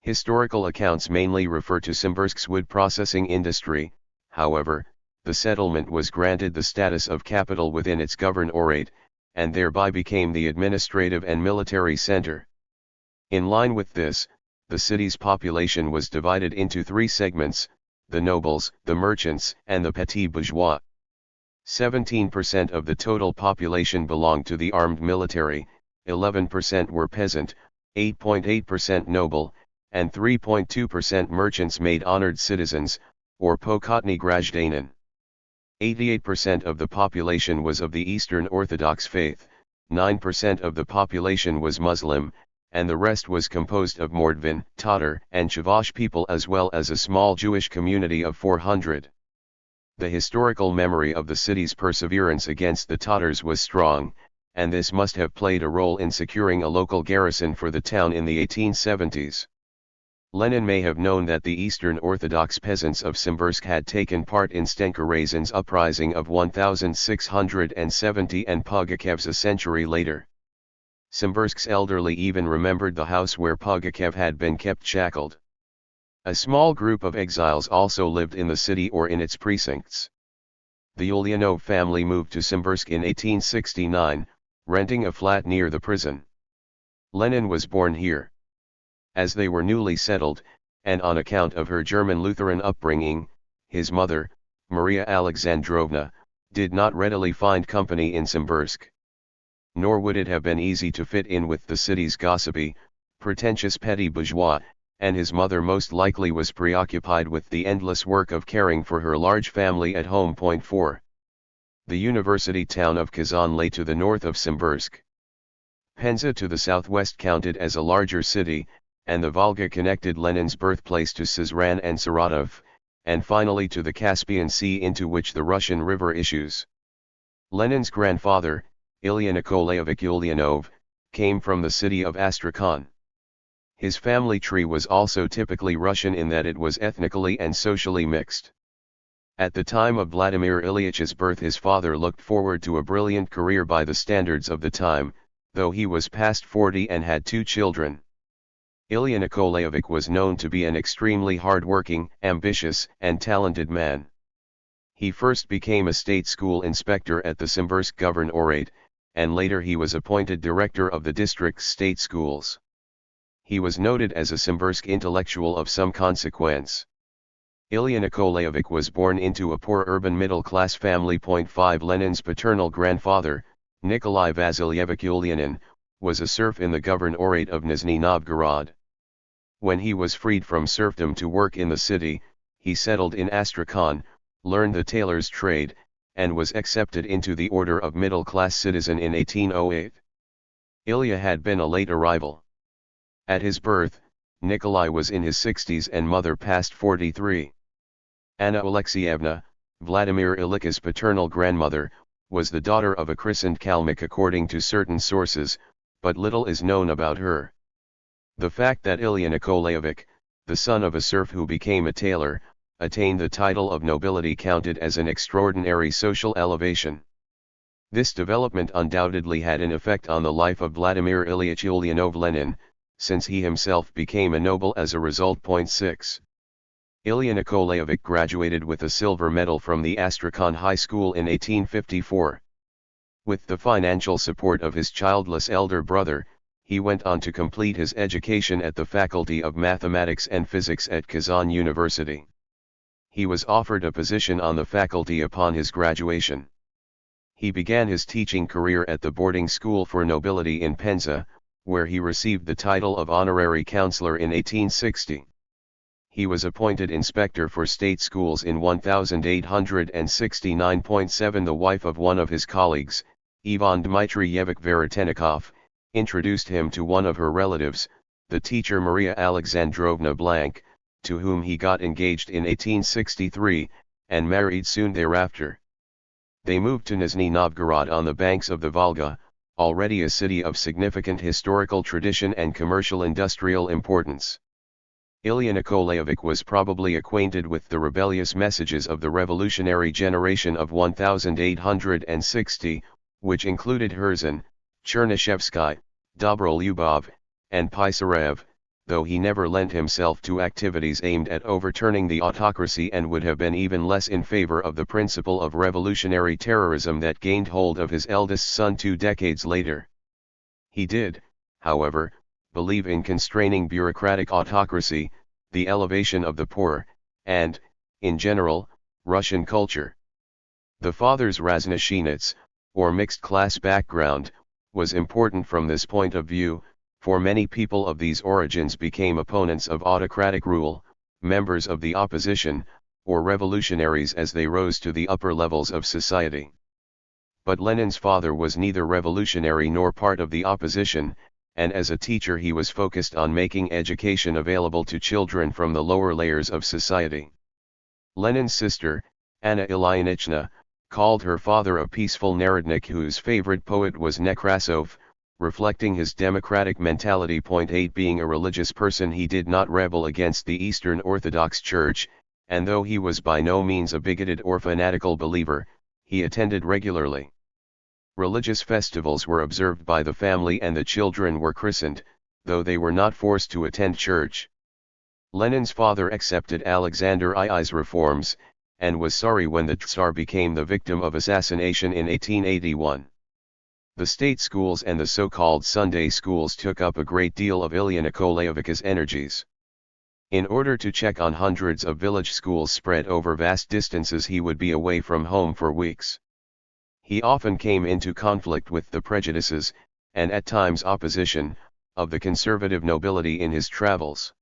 Historical accounts mainly refer to Simbirsk's wood processing industry. However, the settlement was granted the status of capital within its governorate, and thereby became the administrative and military center. In line with this, the city's population was divided into 3 segments: the nobles, the merchants, and the petits bourgeois. 17% of the total population belonged to the armed military, 11% were peasant, 8.8% noble, and 3.2% merchants made honored citizens, or pokatny grajdanin. 88% of the population was of the Eastern Orthodox faith, 9% of the population was Muslim, and the rest was composed of Mordvin, Tatar, and Chavash people, as well as a small Jewish community of 400. The historical memory of the city's perseverance against the Tatars was strong, and this must have played a role in securing a local garrison for the town in the 1870s. Lenin may have known that the Eastern Orthodox peasants of Simbirsk had taken part in Stenka-Razin's uprising of 1670 and Pugachev's a century later. Simbirsk's elderly even remembered the house where Pugachev had been kept shackled. A small group of exiles also lived in the city or in its precincts. The Ulyanov family moved to Simbirsk in 1869, renting a flat near the prison. Lenin was born here. As they were newly settled, and on account of her German Lutheran upbringing, his mother, Maria Alexandrovna, did not readily find company in Simbirsk. Nor would it have been easy to fit in with the city's gossipy, pretentious petty bourgeois, and his mother most likely was preoccupied with the endless work of caring for her large family at home. 4. The university town of Kazan lay to the north of Simbirsk. Penza to the southwest counted as a larger city, and the Volga connected Lenin's birthplace to Sызrань and Saratov, and finally to the Caspian Sea into which the Russian River issues. Lenin's grandfather, Ilya Nikolaevich Ulyanov, came from the city of Astrakhan. His family tree was also typically Russian in that it was ethnically and socially mixed. At the time of Vladimir Ilyich's birth, his father looked forward to a brilliant career by the standards of the time, though he was past 40 and had 2 children. Ilya Nikolaevich was known to be an extremely hard-working, ambitious, and talented man. He first became a state school inspector at the Simbirsk Governorate, and later he was appointed director of the district's state schools. He was noted as a Simbirsk intellectual of some consequence. Ilya Nikolaevich was born into a poor urban middle-class family. 5 Lenin's paternal grandfather, Nikolai Vasilyevich Ulyanin, was a serf in the governorate of Nizhny Novgorod. When he was freed from serfdom to work in the city, he settled in Astrakhan, learned the tailor's trade, and was accepted into the order of middle-class citizen in 1808. Ilya had been a late arrival. At his birth, Nikolai was in his 60s and mother past 43. Anna Alexievna, Vladimir Ilyitch's paternal grandmother, was the daughter of a christened Kalmyk according to certain sources, but little is known about her. The fact that Ilya Nikolaevich, the son of a serf who became a tailor, attained the title of nobility counted as an extraordinary social elevation. This development undoubtedly had an effect on the life of Vladimir Ilyich Ulyanov Lenin, since he himself became a noble as a result. 6. Ilya Nikolaevich graduated with a silver medal from the Astrakhan High School in 1854. With the financial support of his childless elder brother, he went on to complete his education at the Faculty of Mathematics and Physics at Kazan University. He was offered a position on the faculty upon his graduation. He began his teaching career at the boarding school for nobility in Penza, where he received the title of honorary counselor in 1860. He was appointed inspector for state schools in 1869.7. The wife of one of his colleagues, Ivan Dmitrievich Veretennikov, introduced him to one of her relatives, the teacher Maria Alexandrovna Blank, to whom he got engaged in 1863, and married soon thereafter. They moved to Nizhny Novgorod on the banks of the Volga, already a city of significant historical tradition and commercial industrial importance. Ilya Nikolaevich was probably acquainted with the rebellious messages of the revolutionary generation of 1860, which included Herzen, Chernyshevsky, Dobrolyubov, and Pisarev, though he never lent himself to activities aimed at overturning the autocracy and would have been even less in favor of the principle of revolutionary terrorism that gained hold of his eldest son 2 decades later. He did, however, believe in constraining bureaucratic autocracy, the elevation of the poor, and, in general, Russian culture. The father's Raznoshinets, or mixed-class background, was important from this point of view, for many people of these origins became opponents of autocratic rule, members of the opposition, or revolutionaries as they rose to the upper levels of society. But Lenin's father was neither revolutionary nor part of the opposition, and as a teacher he was focused on making education available to children from the lower layers of society. Lenin's sister, Anna Ilyinichna, called her father a peaceful narodnik whose favorite poet was Nekrasov, reflecting his democratic mentality. 8 Being a religious person, he did not rebel against the Eastern Orthodox Church, and though he was by no means a bigoted or fanatical believer, he attended regularly. Religious festivals were observed by the family and the children were christened, though they were not forced to attend church. Lenin's father accepted Alexander II's reforms, and was sorry when the Tsar became the victim of assassination in 1881. The state schools and the so-called Sunday schools took up a great deal of Ilya Nikolaevich's energies. In order to check on hundreds of village schools spread over vast distances, he would be away from home for weeks. He often came into conflict with the prejudices, and at times opposition, of the conservative nobility in his travels.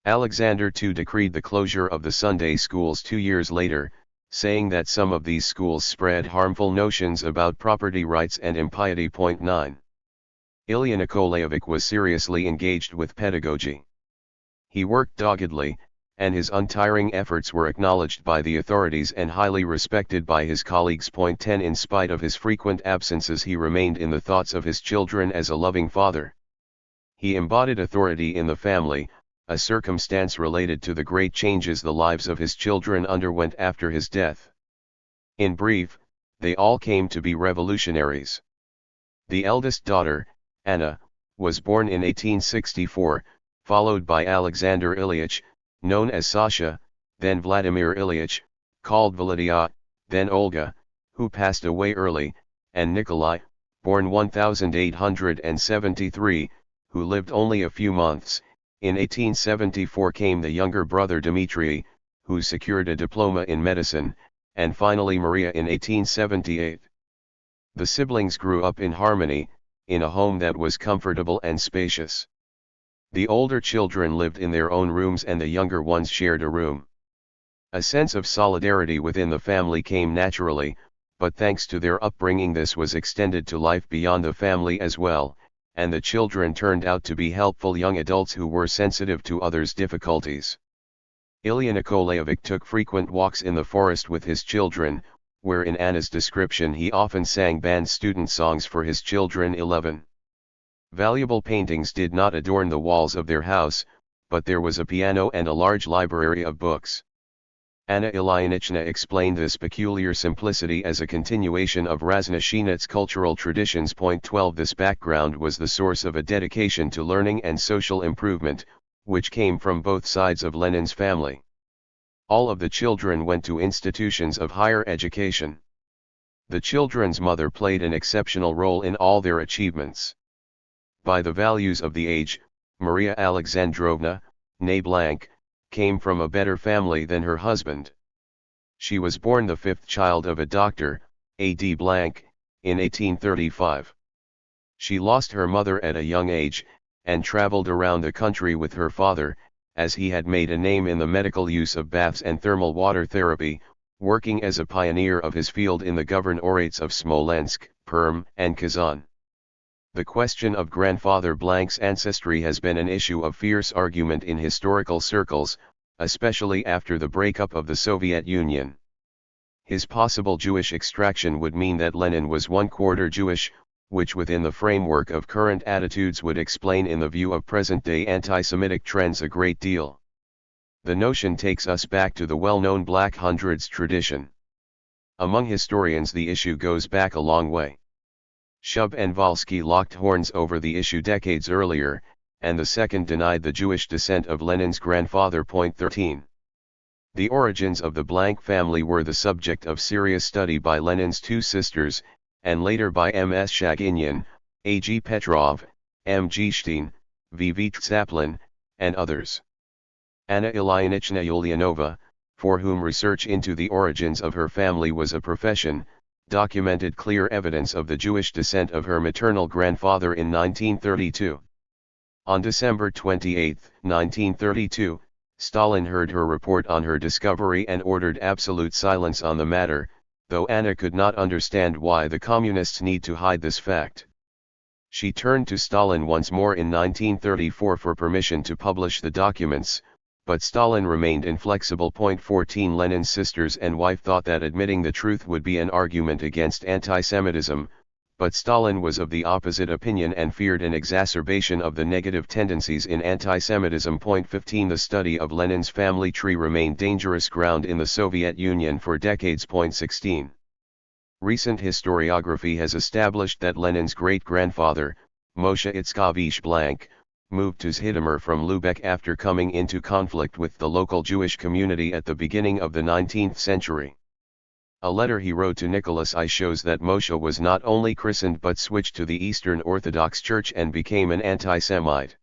Alexander II decreed the closure of the Sunday schools 2 years later, saying that some of these schools spread harmful notions about property rights and impiety. 9. Ilya Nikolaevich was seriously engaged with pedagogy. He worked doggedly, and his untiring efforts were acknowledged by the authorities and highly respected by his colleagues. 10 In spite of his frequent absences, he remained in the thoughts of his children as a loving father. He embodied authority in the family, a circumstance related to the great changes the lives of his children underwent after his death. In brief, they all came to be revolutionaries. The eldest daughter, Anna, was born in 1864, followed by Alexander Ilyich, known as Sasha, then Vladimir Ilyich, called Volodya, then Olga, who passed away early, and Nikolai, born 1873, who lived only a few months. In 1874 came the younger brother Dmitry, who secured a diploma in medicine, and finally Maria in 1878. The siblings grew up in harmony, in a home that was comfortable and spacious. The older children lived in their own rooms and the younger ones shared a room. A sense of solidarity within the family came naturally, but thanks to their upbringing this was extended to life beyond the family as well, and the children turned out to be helpful young adults who were sensitive to others' difficulties. Ilya Nikolaevich took frequent walks in the forest with his children, where in Anna's description he often sang band student songs for his children 11. Valuable paintings did not adorn the walls of their house, but there was a piano and a large library of books. Anna Ilyinichna explained this peculiar simplicity as a continuation of Raznoshinets' cultural traditions. 12 This background was the source of a dedication to learning and social improvement, which came from both sides of Lenin's family. All of the children went to institutions of higher education. The children's mother played an exceptional role in all their achievements. By the values of the age, Maria Alexandrovna, née Blank, came from a better family than her husband. She was born the fifth child of a doctor, A.D. Blank, in 1835. She lost her mother at a young age, and traveled around the country with her father, as he had made a name in the medical use of baths and thermal water therapy, working as a pioneer of his field in the governorates of Smolensk, Perm, and Kazan. The question of grandfather Blank's ancestry has been an issue of fierce argument in historical circles, especially after the breakup of the Soviet Union. His possible Jewish extraction would mean that Lenin was one-quarter Jewish, which within the framework of current attitudes would explain in the view of present-day anti-Semitic trends a great deal. The notion takes us back to the well-known Black Hundreds tradition. Among historians the issue goes back a long way. Shub and Volsky locked horns over the issue decades earlier, and the second denied the Jewish descent of Lenin's grandfather. 13. The origins of the Blank family were the subject of serious study by Lenin's two sisters, and later by M.S. Shaginian, A.G. Petrov, M. Gstein, V.V. Tsaplin, and others. Anna Ilyinichna Ulyanova, for whom research into the origins of her family was a profession, documented clear evidence of the Jewish descent of her maternal grandfather in 1932. On December 28, 1932, Stalin heard her report on her discovery and ordered absolute silence on the matter, though Anna could not understand why the communists need to hide this fact. She turned to Stalin once more in 1934 for permission to publish the documents, but Stalin remained inflexible. 14 Lenin's sisters and wife thought that admitting the truth would be an argument against anti-Semitism, but Stalin was of the opposite opinion and feared an exacerbation of the negative tendencies in anti-Semitism. 15 The study of Lenin's family tree remained dangerous ground in the Soviet Union for decades. 16 Recent historiography has established that Lenin's great-grandfather, Moshe Itzkovich Blank, moved to Zhytomyr from Lubeck after coming into conflict with the local Jewish community at the beginning of the 19th century. A letter he wrote to Nicholas I shows that Moshe was not only christened but switched to the Eastern Orthodox Church and became an anti-Semite.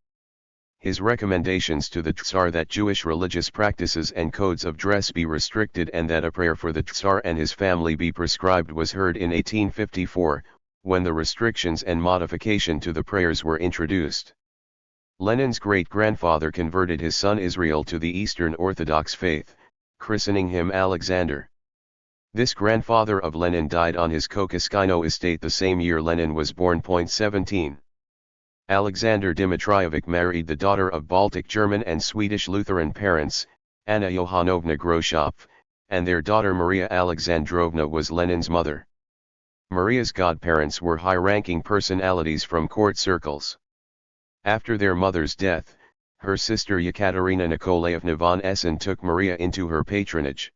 His recommendations to the Tsar that Jewish religious practices and codes of dress be restricted and that a prayer for the Tsar and his family be prescribed was heard in 1854, when the restrictions and modification to the prayers were introduced. Lenin's great-grandfather converted his son Israel to the Eastern Orthodox faith, christening him Alexander. This grandfather of Lenin died on his Kokoskino estate the same year Lenin was born. 17 Alexander Dmitrievich married the daughter of Baltic German and Swedish Lutheran parents, Anna Johanovna Groshopf, and their daughter Maria Alexandrovna was Lenin's mother. Maria's godparents were high-ranking personalities from court circles. After their mother's death, her sister Yekaterina Nikolaevna von Essen took Maria into her patronage.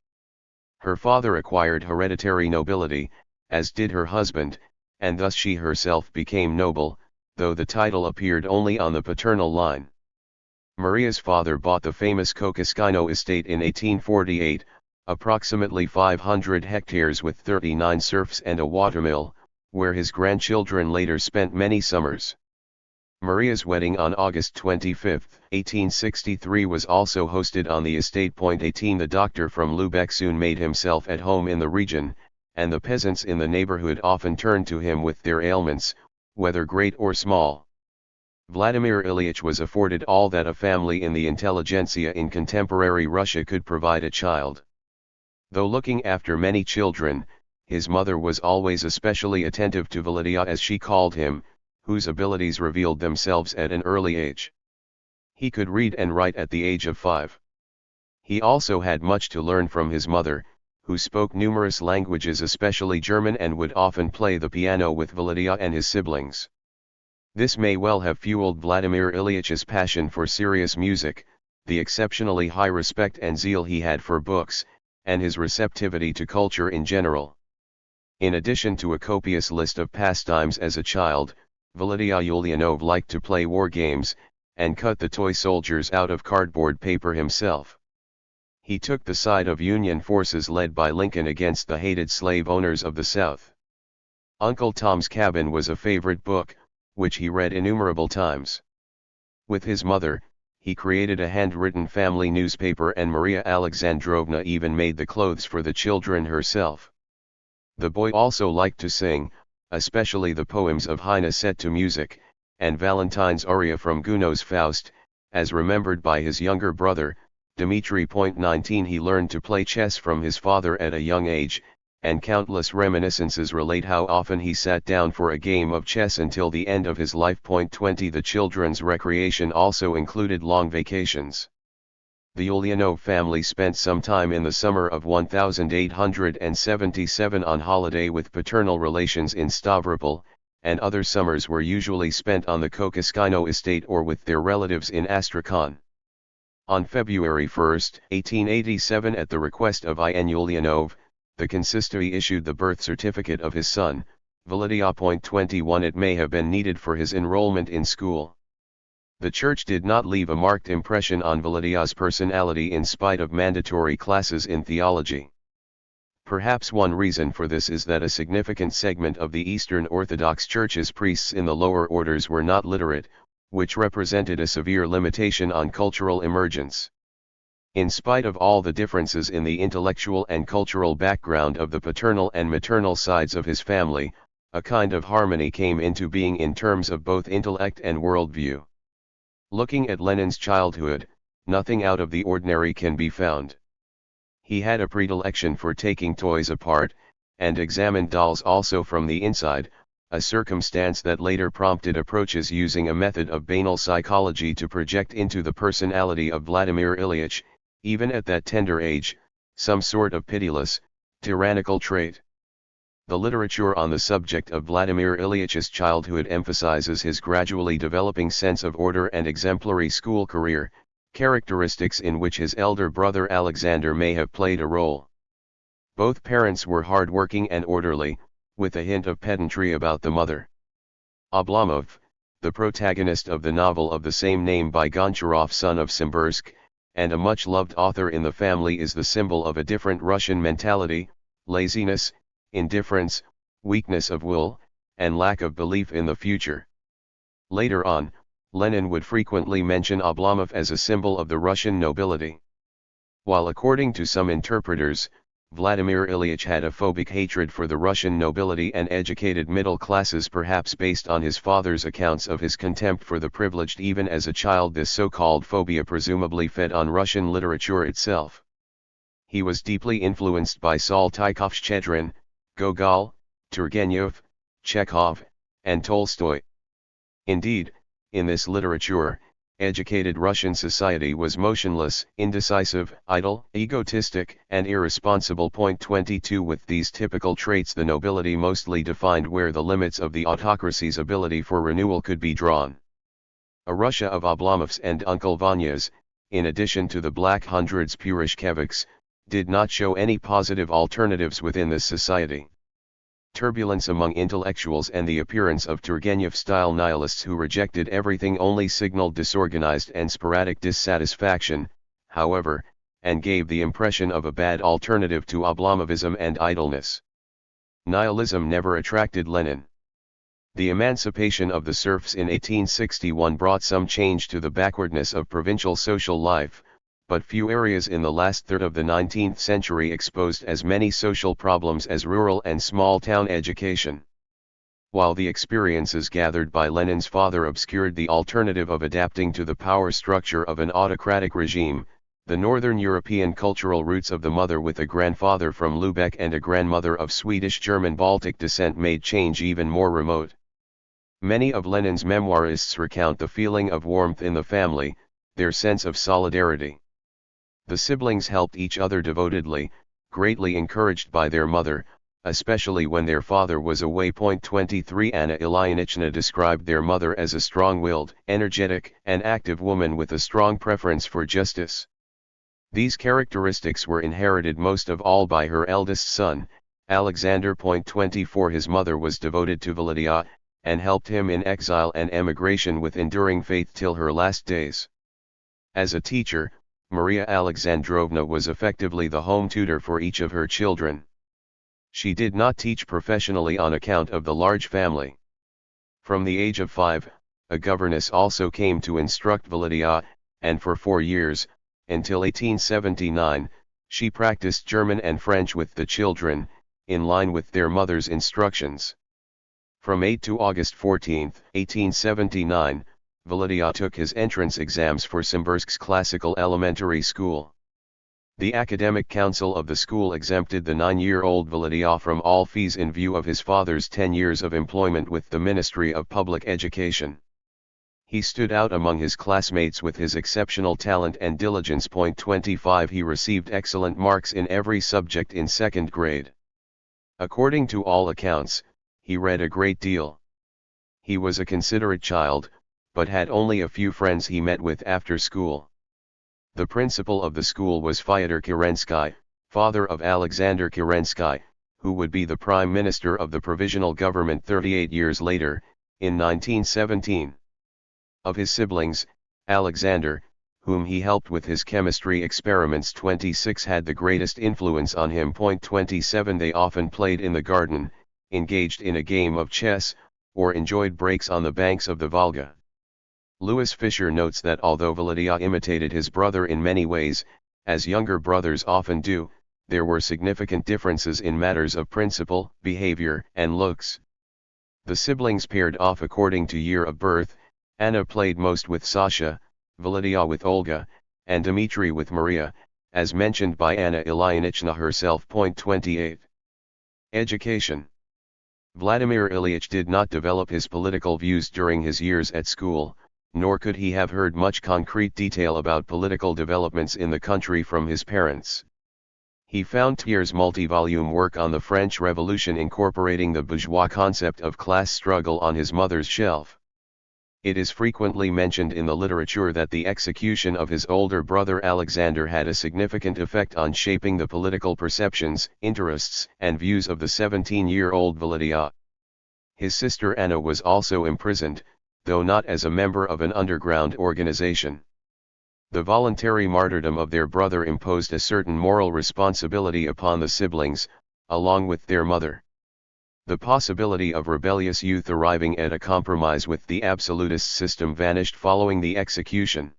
Her father acquired hereditary nobility, as did her husband, and thus she herself became noble, though the title appeared only on the paternal line. Maria's father bought the famous Kokoskino estate in 1848, approximately 500 hectares with 39 serfs and a watermill, where his grandchildren later spent many summers. Maria's wedding on August 25, 1863 was also hosted on the estate. 18 The doctor from Lubeck soon made himself at home in the region, and the peasants in the neighborhood often turned to him with their ailments, whether great or small. Vladimir Ilyich was afforded all that a family in the intelligentsia in contemporary Russia could provide a child. Though looking after many children, his mother was always especially attentive to Volodya as she called him, whose abilities revealed themselves at an early age. He could read and write at the age of 5. He also had much to learn from his mother, who spoke numerous languages, especially German, and would often play the piano with Volodya and his siblings. This may well have fueled Vladimir Ilyitch's passion for serious music, the exceptionally high respect and zeal he had for books, and his receptivity to culture in general. In addition to a copious list of pastimes as a child, Volodya Ulyanov liked to play war games, and cut the toy soldiers out of cardboard paper himself. He took the side of Union forces led by Lincoln against the hated slave owners of the South. Uncle Tom's Cabin was a favorite book, which he read innumerable times. With his mother, he created a handwritten family newspaper, and Maria Alexandrovna even made the clothes for the children herself. The boy also liked to sing, especially the poems of Heine set to music, and Valentine's aria from Gounod's Faust, as remembered by his younger brother, Dmitri. 19 He learned to play chess from his father at a young age, and countless reminiscences relate how often he sat down for a game of chess until the end of his life. 20 The children's recreation also included long vacations. The Ulyanov family spent some time in the summer of 1877 on holiday with paternal relations in Stavropol, and other summers were usually spent on the Kokoskino estate or with their relatives in Astrakhan. On February 1, 1887, at the request of I.N. Ulyanov, the consistory issued the birth certificate of his son, Volodya. 21 It may have been needed for his enrollment in school. The church did not leave a marked impression on Volodya's personality in spite of mandatory classes in theology. Perhaps one reason for this is that a significant segment of the Eastern Orthodox Church's priests in the lower orders were not literate, which represented a severe limitation on cultural emergence. In spite of all the differences in the intellectual and cultural background of the paternal and maternal sides of his family, a kind of harmony came into being in terms of both intellect and worldview. Looking at Lenin's childhood, nothing out of the ordinary can be found. He had a predilection for taking toys apart, and examined dolls also from the inside, a circumstance that later prompted approaches using a method of banal psychology to project into the personality of Vladimir Ilyich, even at that tender age, some sort of pitiless, tyrannical trait. The literature on the subject of Vladimir Ilyich's childhood emphasizes his gradually developing sense of order and exemplary school career, characteristics in which his elder brother Alexander may have played a role. Both parents were hard-working and orderly, with a hint of pedantry about the mother. Oblomov, the protagonist of the novel of the same name by Goncharov, son of Simbirsk, and a much-loved author in the family, is the symbol of a different Russian mentality: laziness, indifference, weakness of will, and lack of belief in the future. Later on, Lenin would frequently mention Oblomov as a symbol of the Russian nobility. While according to some interpreters, Vladimir Ilyich had a phobic hatred for the Russian nobility and educated middle classes, perhaps based on his father's accounts of his contempt for the privileged even as a child, this so-called phobia presumably fed on Russian literature itself. He was deeply influenced by Saltykov-Shchedrin, Gogol, Turgenev, Chekhov, and Tolstoy. Indeed, in this literature, educated Russian society was motionless, indecisive, idle, egotistic, and irresponsible. 22 With these typical traits, the nobility mostly defined where the limits of the autocracy's ability for renewal could be drawn. A Russia of Oblomovs and Uncle Vanyas, in addition to the Black Hundreds Purishkeviks, did not show any positive alternatives within this society. Turbulence among intellectuals and the appearance of Turgenev-style nihilists who rejected everything only signaled disorganized and sporadic dissatisfaction, however, and gave the impression of a bad alternative to Oblomovism and idleness. Nihilism never attracted Lenin. The emancipation of the serfs in 1861 brought some change to the backwardness of provincial social life, but few areas in the last third of the 19th century exposed as many social problems as rural and small-town education. While the experiences gathered by Lenin's father obscured the alternative of adapting to the power structure of an autocratic regime, the Northern European cultural roots of the mother with a grandfather from Lubeck and a grandmother of Swedish-German Baltic descent made change even more remote. Many of Lenin's memoirists recount the feeling of warmth in the family, their sense of solidarity. The siblings helped each other devotedly, greatly encouraged by their mother, especially when their father was away. 23 Anna Ilyinichna described their mother as a strong-willed, energetic, and active woman with a strong preference for justice. These characteristics were inherited most of all by her eldest son, Alexander. 24 His mother was devoted to Volodya, and helped him in exile and emigration with enduring faith till her last days. As a teacher, Maria Alexandrovna was effectively the home tutor for each of her children. She did not teach professionally on account of the large family. From the age of 5, a governess also came to instruct Volodya, and for 4 years, until 1879, she practiced German and French with the children, in line with their mother's instructions. From 8 to August 14, 1879, Volodya took his entrance exams for Simbirsk's Classical Elementary School. The academic council of the school exempted the 9-year-old Volodya from all fees in view of his father's 10 years of employment with the Ministry of Public Education. He stood out among his classmates with his exceptional talent and diligence. 25 He received excellent marks in every subject in 2nd grade. According to all accounts, he read a great deal. He was a considerate child, but had only a few friends he met with after school. The principal of the school was Fyodor Kerensky, father of Alexander Kerensky, who would be the prime minister of the provisional government 38 years later, in 1917. Of his siblings, Alexander, whom he helped with his chemistry experiments, 26 had the greatest influence on him. 27 They often played in the garden, engaged in a game of chess, or enjoyed breaks on the banks of the Volga. Louis Fisher notes that although Volodya imitated his brother in many ways, as younger brothers often do, there were significant differences in matters of principle, behavior, and looks. The siblings paired off according to year of birth. Anna played most with Sasha, Volodya with Olga, and Dmitry with Maria, as mentioned by Anna Ilyinichna herself. 28. Education. Vladimir Ilyich did not develop his political views during his years at school, nor could he have heard much concrete detail about political developments in the country from his parents. He found Thiers' multi-volume work on the French Revolution incorporating the bourgeois concept of class struggle on his mother's shelf. It is frequently mentioned in the literature that the execution of his older brother Alexander had a significant effect on shaping the political perceptions, interests, and views of the 17-year-old Volodya. His sister Anna was also imprisoned, though not as a member of an underground organization. The voluntary martyrdom of their brother imposed a certain moral responsibility upon the siblings, along with their mother. The possibility of rebellious youth arriving at a compromise with the absolutist system vanished following the execution.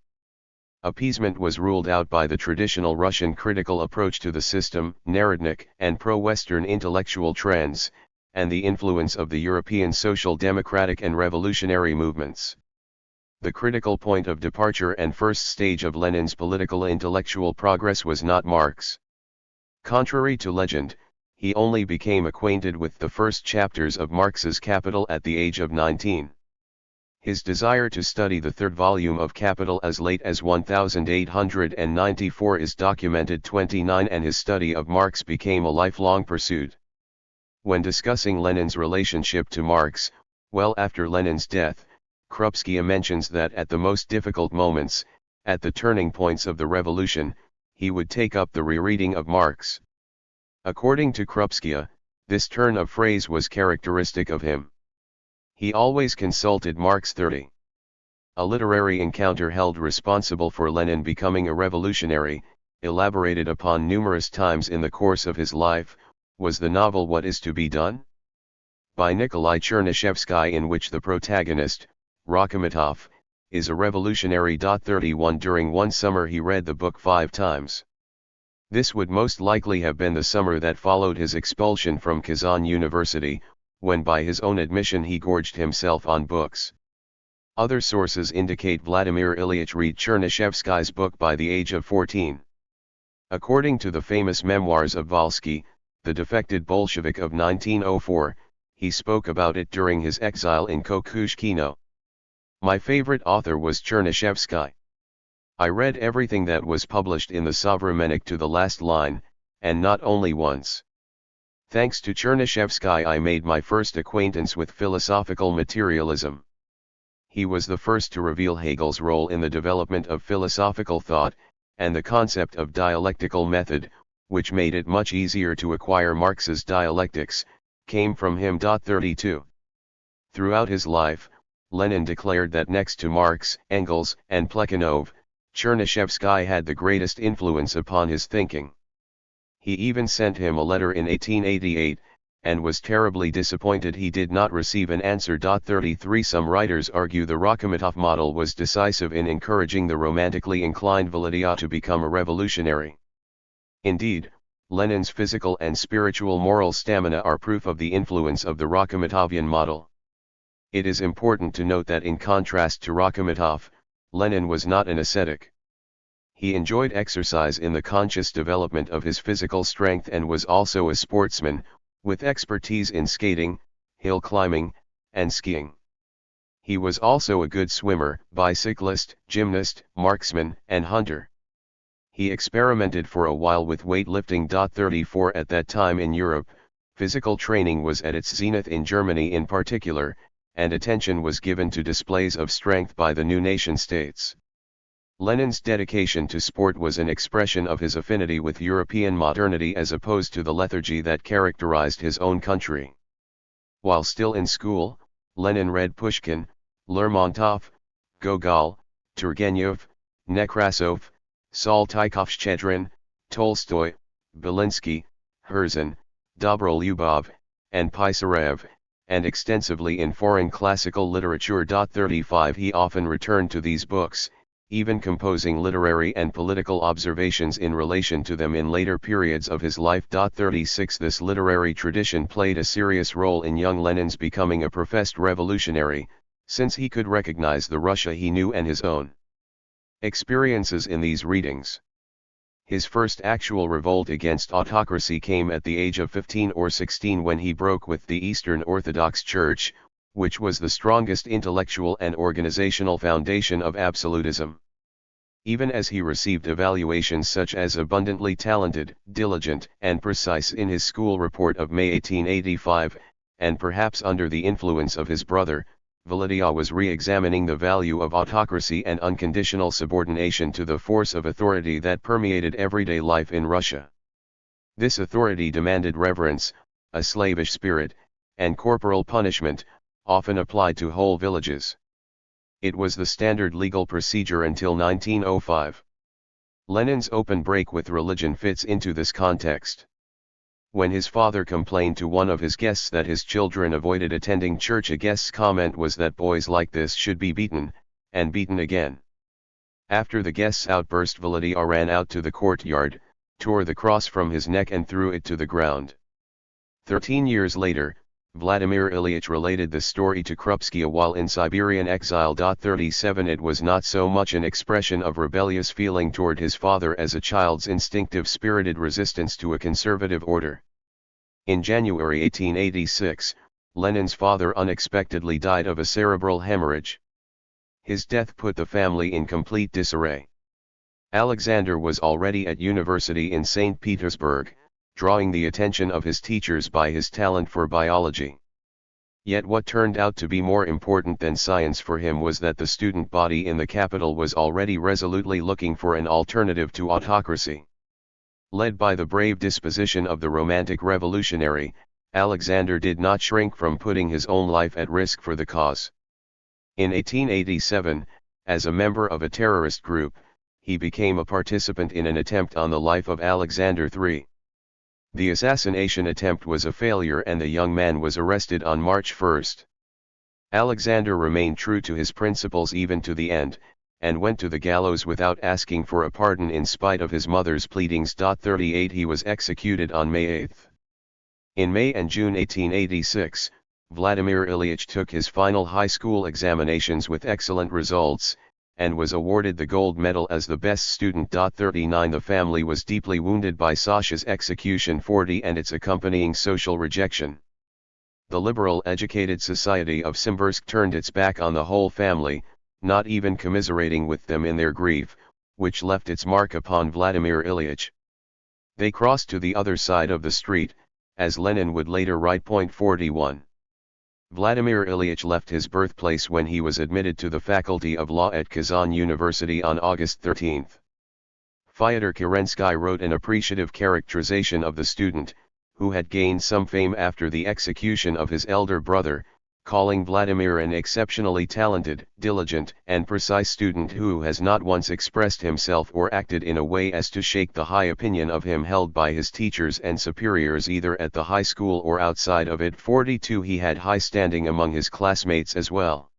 Appeasement was ruled out by the traditional Russian critical approach to the system, Narodnik, and pro-Western intellectual trends, and the influence of the European social democratic and revolutionary movements. The critical point of departure and first stage of Lenin's political intellectual progress was not Marx. Contrary to legend, he only became acquainted with the first chapters of Marx's Capital at the age of 19. His desire to study the third volume of Capital as late as 1894 is documented. 29 And his study of Marx became a lifelong pursuit. When discussing Lenin's relationship to Marx, well after Lenin's death, Krupskaya mentions that at the most difficult moments, at the turning points of the revolution, he would take up the rereading of Marx. According to Krupskaya, this turn of phrase was characteristic of him. He always consulted Marx. 30. A literary encounter held responsible for Lenin becoming a revolutionary, elaborated upon numerous times in the course of his life, was the novel What Is to Be Done? By Nikolai Chernyshevsky, in which the protagonist, Rakhimitov, is a revolutionary. 31 During one summer he read the book 5 times. This would most likely have been the summer that followed his expulsion from Kazan University, when by his own admission he gorged himself on books. Other sources indicate Vladimir Ilyich read Chernyshevsky's book by the age of 14. According to the famous memoirs of Volsky, the defected Bolshevik of 1904, he spoke about it during his exile in Kokushkino. My favorite author was Chernyshevsky. I read everything that was published in the Sovremennik to the last line, and not only once. Thanks to Chernyshevsky I made my first acquaintance with philosophical materialism. He was the first to reveal Hegel's role in the development of philosophical thought, and the concept of dialectical method, which made it much easier to acquire Marx's dialectics, came from him. 32. Throughout his life, Lenin declared that next to Marx, Engels, and Plekhanov, Chernyshevsky had the greatest influence upon his thinking. He even sent him a letter in 1888, and was terribly disappointed he did not receive an answer. 33 Some writers argue the Rakhimitov model was decisive in encouraging the romantically inclined Volodya to become a revolutionary. Indeed, Lenin's physical and spiritual moral stamina are proof of the influence of the Rakhimitovian model. It is important to note that in contrast to Rakhimitov, Lenin was not an ascetic. He enjoyed exercise in the conscious development of his physical strength and was also a sportsman, with expertise in skating, hill climbing, and skiing. He was also a good swimmer, bicyclist, gymnast, marksman, and hunter. He experimented for a while with weightlifting. 34 At that time in Europe, physical training was at its zenith in Germany in particular, and attention was given to displays of strength by the new nation-states. Lenin's dedication to sport was an expression of his affinity with European modernity as opposed to the lethargy that characterized his own country. While still in school, Lenin read Pushkin, Lermontov, Gogol, Turgenev, Nekrasov, Saltykov-Shchedrin, Tolstoy, Belinsky, Herzen, Dobrolyubov, and Pisarev, and extensively in foreign classical literature. 35 He often returned to these books, even composing literary and political observations in relation to them in later periods of his life. 36 This literary tradition played a serious role in young Lenin's becoming a professed revolutionary, since he could recognize the Russia he knew and his own experiences in these readings. His first actual revolt against autocracy came at the age of 15 or 16 when he broke with the Eastern Orthodox Church, which was the strongest intellectual and organizational foundation of absolutism. Even as he received evaluations such as abundantly talented, diligent, and precise in his school report of May 1885, and perhaps under the influence of his brother, Volodya was re-examining the value of autocracy and unconditional subordination to the force of authority that permeated everyday life in Russia. This authority demanded reverence, a slavish spirit, and corporal punishment, often applied to whole villages. It was the standard legal procedure until 1905. Lenin's open break with religion fits into this context. When his father complained to one of his guests that his children avoided attending church, a guest's comment was that boys like this should be beaten, and beaten again. After the guest's outburst, Volodya ran out to the courtyard, tore the cross from his neck and threw it to the ground. 13 years later, Vladimir Ilyich related the story to Krupskaya while in Siberian exile. 37 It was not so much an expression of rebellious feeling toward his father as a child's instinctive spirited resistance to a conservative order. In January 1886, Lenin's father unexpectedly died of a cerebral hemorrhage. His death put the family in complete disarray. Alexander was already at university in St. Petersburg, drawing the attention of his teachers by his talent for biology. Yet what turned out to be more important than science for him was that the student body in the capital was already resolutely looking for an alternative to autocracy. Led by the brave disposition of the romantic revolutionary, Alexander did not shrink from putting his own life at risk for the cause. In 1887, as a member of a terrorist group, he became a participant in an attempt on the life of Alexander III. The assassination attempt was a failure and the young man was arrested on March 1. Alexander remained true to his principles even to the end, and went to the gallows without asking for a pardon in spite of his mother's pleadings. 38 He was executed on May 8. In May and June 1886, Vladimir Ilyich took his final high school examinations with excellent results, and was awarded the gold medal as the best student. 39 The family was deeply wounded by Sasha's execution 40 and its accompanying social rejection. the liberal educated society of Simbirsk turned its back on the whole family, not even commiserating with them in their grief, which left its mark upon Vladimir Ilyich. They crossed to the other side of the street, as Lenin would later write. 41. Vladimir Ilyich left his birthplace when he was admitted to the Faculty of Law at Kazan University on August 13. Fyodor Kerensky wrote an appreciative characterization of the student, who had gained some fame after the execution of his elder brother, calling Vladimir an exceptionally talented, diligent, and precise student who has not once expressed himself or acted in a way as to shake the high opinion of him held by his teachers and superiors either at the high school or outside of it. 42. He had high standing among his classmates as well.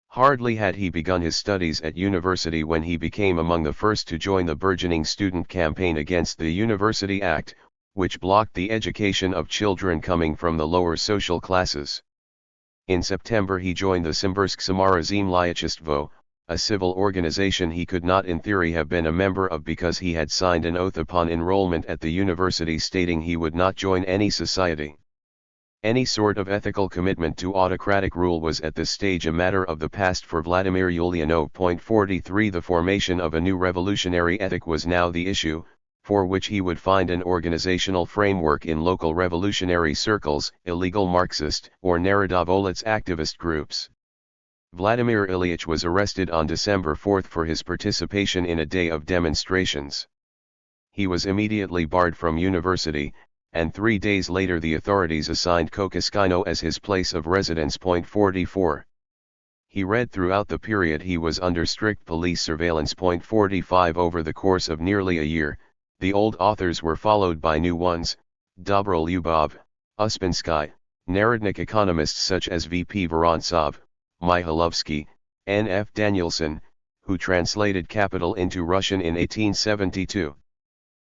Hardly had he begun his studies at university when he became among the first to join the burgeoning student campaign against the University Act, which blocked the education of children coming from the lower social classes. In September he joined the Simbirsk Samara Zemlyachistvo, a civil organization he could not in theory have been a member of because he had signed an oath upon enrollment at the university stating he would not join any society. Any sort of ethical commitment to autocratic rule was at this stage a matter of the past for Vladimir Ulyanov. 43. The formation of a new revolutionary ethic was now the issue, for which he would find an organizational framework in local revolutionary circles, illegal Marxist or Narodovolets activist groups. Vladimir Ilyich was arrested on December 4 for his participation in a day of demonstrations. He was immediately barred from university, and 3 days later the authorities assigned Kokoskino as his place of residence. 44. He read throughout the period he was under strict police surveillance. 45. Over the course of nearly a year, the old authors were followed by new ones, Dobro Lyubov, Uspensky, Narodnik economists such as V.P. Vorontsov, Mihailovsky, N.F. Danielson, who translated Capital into Russian in 1872.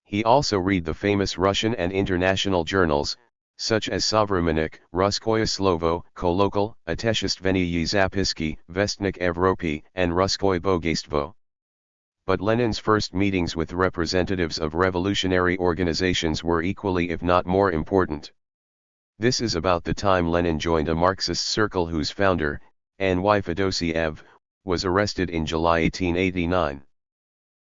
He also read the famous Russian and international journals, such as Savremennik, Russkoye Slovo, Kolokol, Otechestveniye Zapiski, Vestnik Evropy, and Russkoye Bogaystvo. But Lenin's first meetings with representatives of revolutionary organizations were equally if not more important. This is about the time Lenin joined a Marxist circle whose founder, N.Y. Fedosiev, was arrested in July 1889.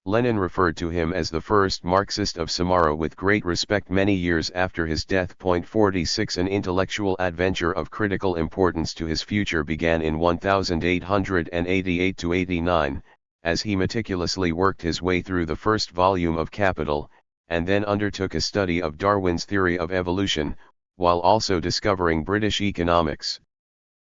Lenin referred to him as the first Marxist of Samara with great respect many years after his death. 46. An intellectual adventure of critical importance to his future began in 1888–89, as he meticulously worked his way through the first volume of Capital, and then undertook a study of Darwin's theory of evolution, while also discovering British economics.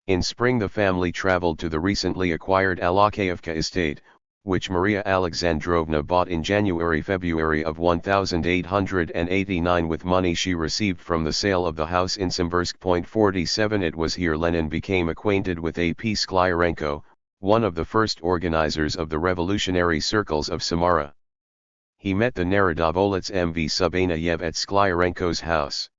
In spring the family traveled to the recently acquired Alakayevka estate, which Maria Alexandrovna bought in January–February of 1889 with money she received from the sale of the house in Simbirsk. 47. It was here Lenin became acquainted with A.P. Sklyarenko, one of the first organizers of the revolutionary circles of Samara. He met the Narodovolets M.V. Subanayev at Sklyarenko's house.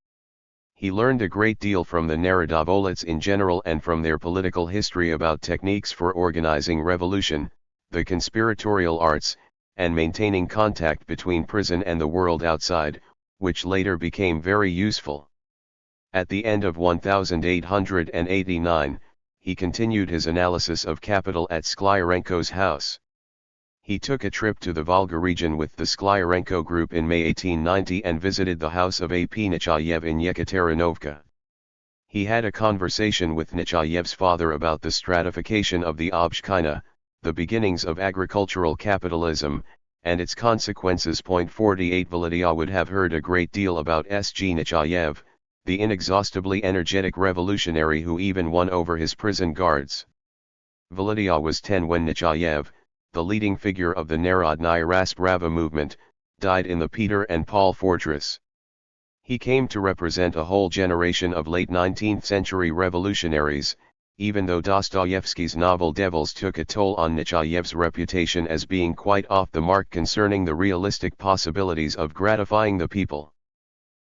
He learned a great deal from the Narodovolets in general and from their political history about techniques for organizing revolution, the conspiratorial arts, and maintaining contact between prison and the world outside, which later became very useful. At the end of 1889, he continued his analysis of Capital at Sklyarenko's house. He took a trip to the Volga region with the Sklyarenko group in May 1890 and visited the house of A.P. Nechayev in Yekaterinovka. He had a conversation with Nechayev's father about the stratification of the Obshchina, the beginnings of agricultural capitalism, and its consequences. 48. Volodya would have heard a great deal about S.G. Nechayev, the inexhaustibly energetic revolutionary who even won over his prison guards. Volodya was 10 when Nechayev, the leading figure of the Narodnaya Rasprava movement, died in the Peter and Paul fortress. He came to represent a whole generation of late 19th century revolutionaries, even though Dostoevsky's novel Devils took a toll on Nechayev's reputation as being quite off the mark concerning the realistic possibilities of gratifying the people.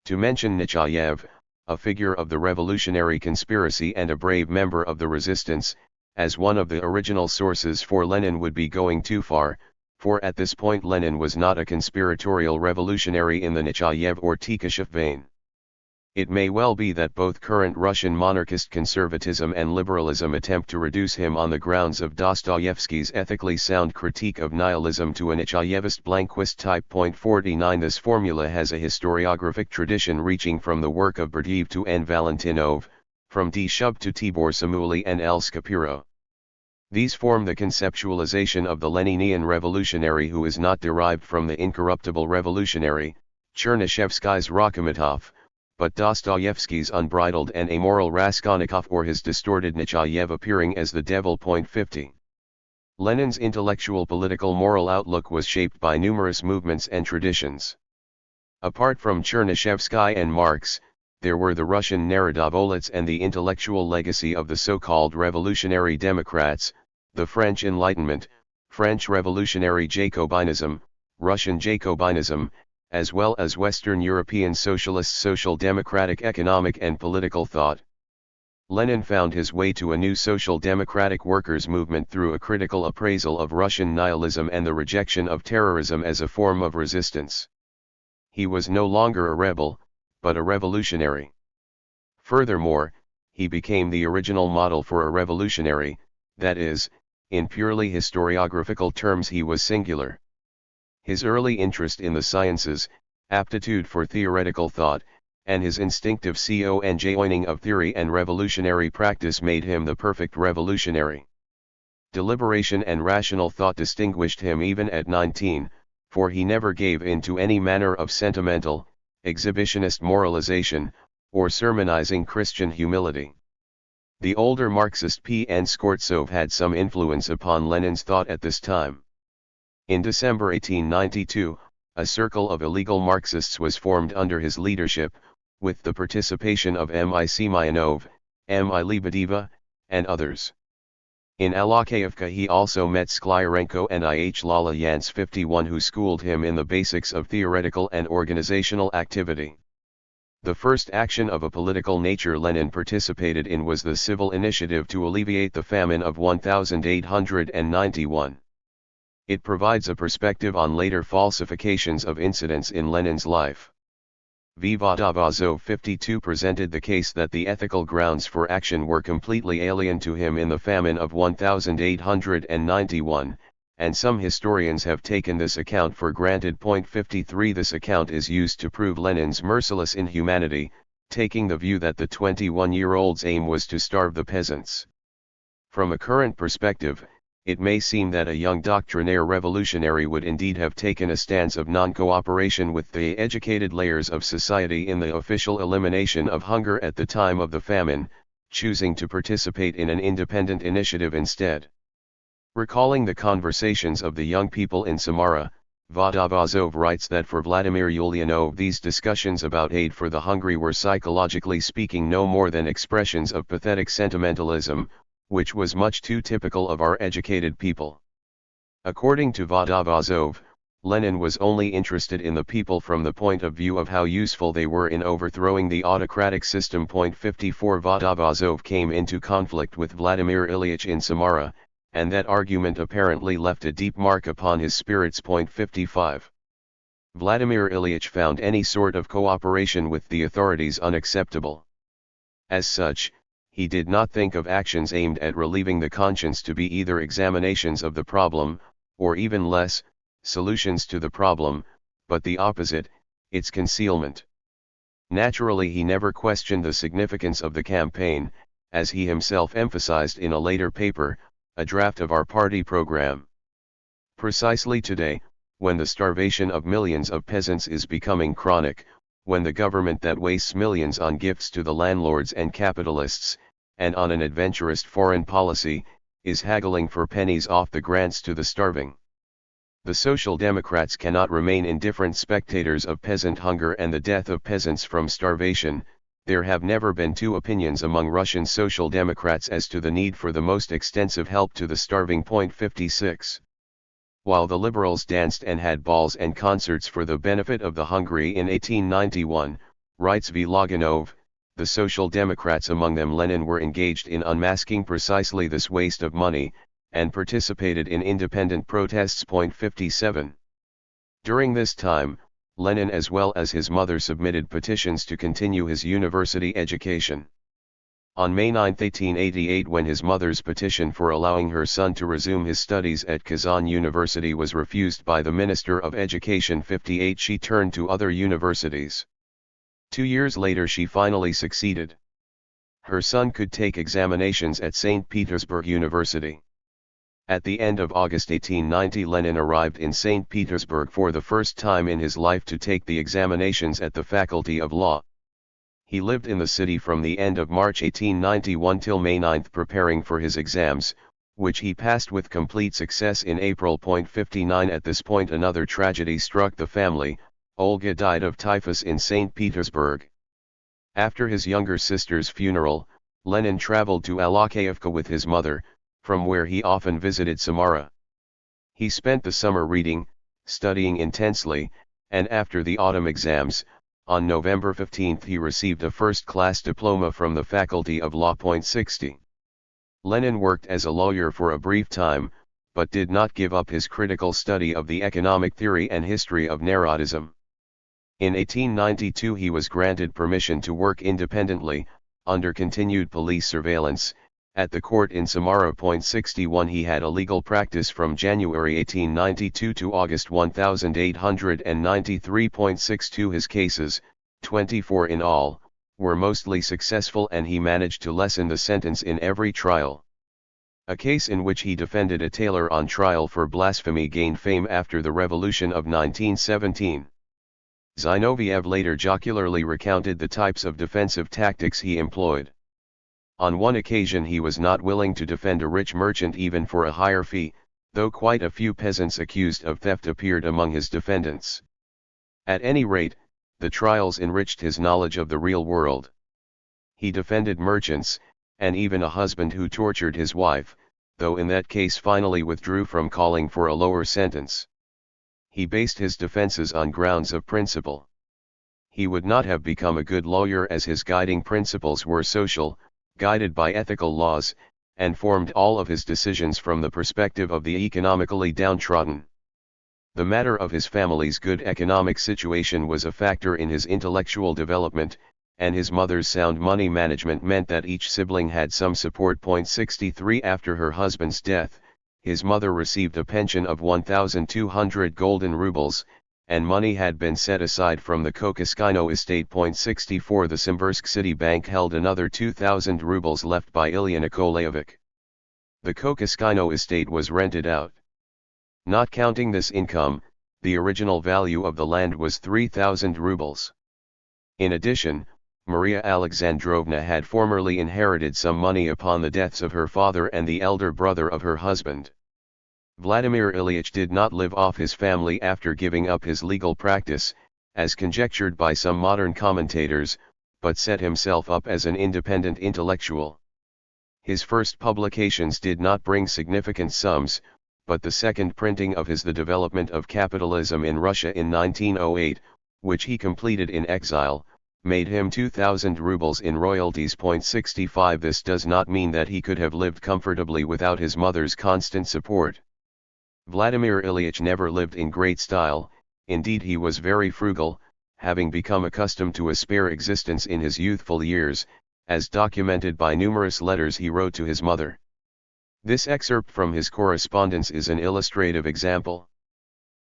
To mention Nechayev, a figure of the revolutionary conspiracy and a brave member of the resistance, as one of the original sources for Lenin would be going too far, for at this point Lenin was not a conspiratorial revolutionary in the Nechayev or Tikashev vein. It may well be that both current Russian monarchist conservatism and liberalism attempt to reduce him on the grounds of Dostoevsky's ethically sound critique of nihilism to a Nietzscheist Blanquist type. 49 This formula has a historiographic tradition reaching from the work of Berdiev to N. Valentinov, from D. Shub to Tibor Samuli and L. Shapiro. These form the conceptualization of the Leninian revolutionary who is not derived from the incorruptible revolutionary, Chernyshevsky's Rakhomitov, but Dostoevsky's unbridled and amoral Raskolnikov or his distorted Nechayev appearing as the devil. 50. Lenin's intellectual political moral outlook was shaped by numerous movements and traditions. Apart from Chernyshevsky and Marx, there were the Russian Narodovolets and the intellectual legacy of the so-called revolutionary Democrats, the French Enlightenment, French revolutionary Jacobinism, Russian Jacobinism, as well as Western European socialist social democratic economic and political thought. Lenin found his way to a new social democratic workers' movement through a critical appraisal of Russian nihilism and the rejection of terrorism as a form of resistance. He was no longer a rebel, but a revolutionary. Furthermore, he became the original model for a revolutionary, that is, in purely historiographical terms he was singular. His early interest in the sciences, aptitude for theoretical thought, and his instinctive conjoining of theory and revolutionary practice made him the perfect revolutionary. Deliberation and rational thought distinguished him even at 19, for he never gave in to any manner of sentimental, exhibitionist moralization, or sermonizing Christian humility. The older Marxist P. N. Skvortsov had some influence upon Lenin's thought at this time. In December 1892, a circle of illegal Marxists was formed under his leadership, with the participation of M. I. Semyonov, M. I. Lebedeva, and others. In Alexeyevka he also met Sklyarenko and I. H. Lala-Yance 51 who schooled him in the basics of theoretical and organizational activity. The first action of a political nature Lenin participated in was the civil initiative to alleviate the famine of 1891. It provides a perspective on later falsifications of incidents in Lenin's life. Vodopazov 52 presented the case that the ethical grounds for action were completely alien to him in the famine of 1891, and some historians have taken this account for granted. 53 This account is used to prove Lenin's merciless inhumanity, taking the view that the 21-year-old's aim was to starve the peasants. From a current perspective, it may seem that a young doctrinaire revolutionary would indeed have taken a stance of non-cooperation with the educated layers of society in the official elimination of hunger at the time of the famine, choosing to participate in an independent initiative instead. Recalling the conversations of the young people in Samara, Vodopazov writes that for Vladimir Ulyanov these discussions about aid for the hungry were psychologically speaking no more than expressions of pathetic sentimentalism, which was much too typical of our educated people. According to Vodopazov, Lenin was only interested in the people from the point of view of how useful they were in overthrowing the autocratic system. 54 Vodopazov came into conflict with Vladimir Ilyich in Samara, and that argument apparently left a deep mark upon his spirits. 55. Vladimir Ilyich found any sort of cooperation with the authorities unacceptable. As such, he did not think of actions aimed at relieving the conscience to be either examinations of the problem, or even less, solutions to the problem, but the opposite, its concealment. Naturally he never questioned the significance of the campaign, as he himself emphasized in a later paper, a draft of our party program. Precisely today, when the starvation of millions of peasants is becoming chronic, when the government that wastes millions on gifts to the landlords and capitalists, and on an adventurous foreign policy, is haggling for pennies off the grants to the starving. The Social Democrats cannot remain indifferent spectators of peasant hunger and the death of peasants from starvation. There have never been two opinions among Russian Social Democrats as to the need for the most extensive help to the starving. 56. While the liberals danced and had balls and concerts for the benefit of the hungry in 1891, writes V. Loganov, the Social Democrats, among them Lenin, were engaged in unmasking precisely this waste of money, and participated in independent protests. 57. During this time, Lenin as well as his mother submitted petitions to continue his university education. On May 9, 1888, when his mother's petition for allowing her son to resume his studies at Kazan University was refused by the Minister of Education 58, she turned to other universities. 2 years later she finally succeeded. Her son could take examinations at St. Petersburg University. At the end of August 1890, Lenin arrived in St. Petersburg for the first time in his life to take the examinations at the Faculty of Law. He lived in the city from the end of March 1891 till May 9, preparing for his exams, which he passed with complete success in April. 59 At this point another tragedy struck the family. Olga died of typhus in St. Petersburg. After his younger sister's funeral, Lenin traveled to Alexeyevka with his mother, from where he often visited Samara. He spent the summer reading, studying intensely, and after the autumn exams, on November 15 he received a first-class diploma from the Faculty of Law. 60. Lenin worked as a lawyer for a brief time, but did not give up his critical study of the economic theory and history of Narodism. In 1892 he was granted permission to work independently, under continued police surveillance, at the court in Samara. 61 He had a legal practice from January 1892 to August 1893. 62 His cases, 24 in all, were mostly successful and he managed to lessen the sentence in every trial. A case in which he defended a tailor on trial for blasphemy gained fame after the Revolution of 1917. Zinoviev later jocularly recounted the types of defensive tactics he employed. On one occasion he was not willing to defend a rich merchant even for a higher fee, though quite a few peasants accused of theft appeared among his defendants. At any rate, the trials enriched his knowledge of the real world. He defended merchants, and even a husband who tortured his wife, though in that case finally withdrew from calling for a lower sentence. He based his defenses on grounds of principle. He would not have become a good lawyer as his guiding principles were social, guided by ethical laws, and formed all of his decisions from the perspective of the economically downtrodden. The matter of his family's good economic situation was a factor in his intellectual development, and his mother's sound money management meant that each sibling had some support. 63 After her husband's death, his mother received a pension of 1,200 golden rubles, and money had been set aside from the Kokoskino estate. 64 The Simbirsk City Bank held another 2,000 rubles left by Ilya Nikolaevich. The Kokoskino estate was rented out. Not counting this income, the original value of the land was 3,000 rubles. In addition, Maria Alexandrovna had formerly inherited some money upon the deaths of her father and the elder brother of her husband. Vladimir Ilyich did not live off his family after giving up his legal practice, as conjectured by some modern commentators, but set himself up as an independent intellectual. His first publications did not bring significant sums, but the second printing of his The Development of Capitalism in Russia in 1908, which he completed in exile, made him 2,000 rubles in royalties. 65 This does not mean that he could have lived comfortably without his mother's constant support. Vladimir Ilyich never lived in great style, indeed he was very frugal, having become accustomed to a spare existence in his youthful years, as documented by numerous letters he wrote to his mother. This excerpt from his correspondence is an illustrative example.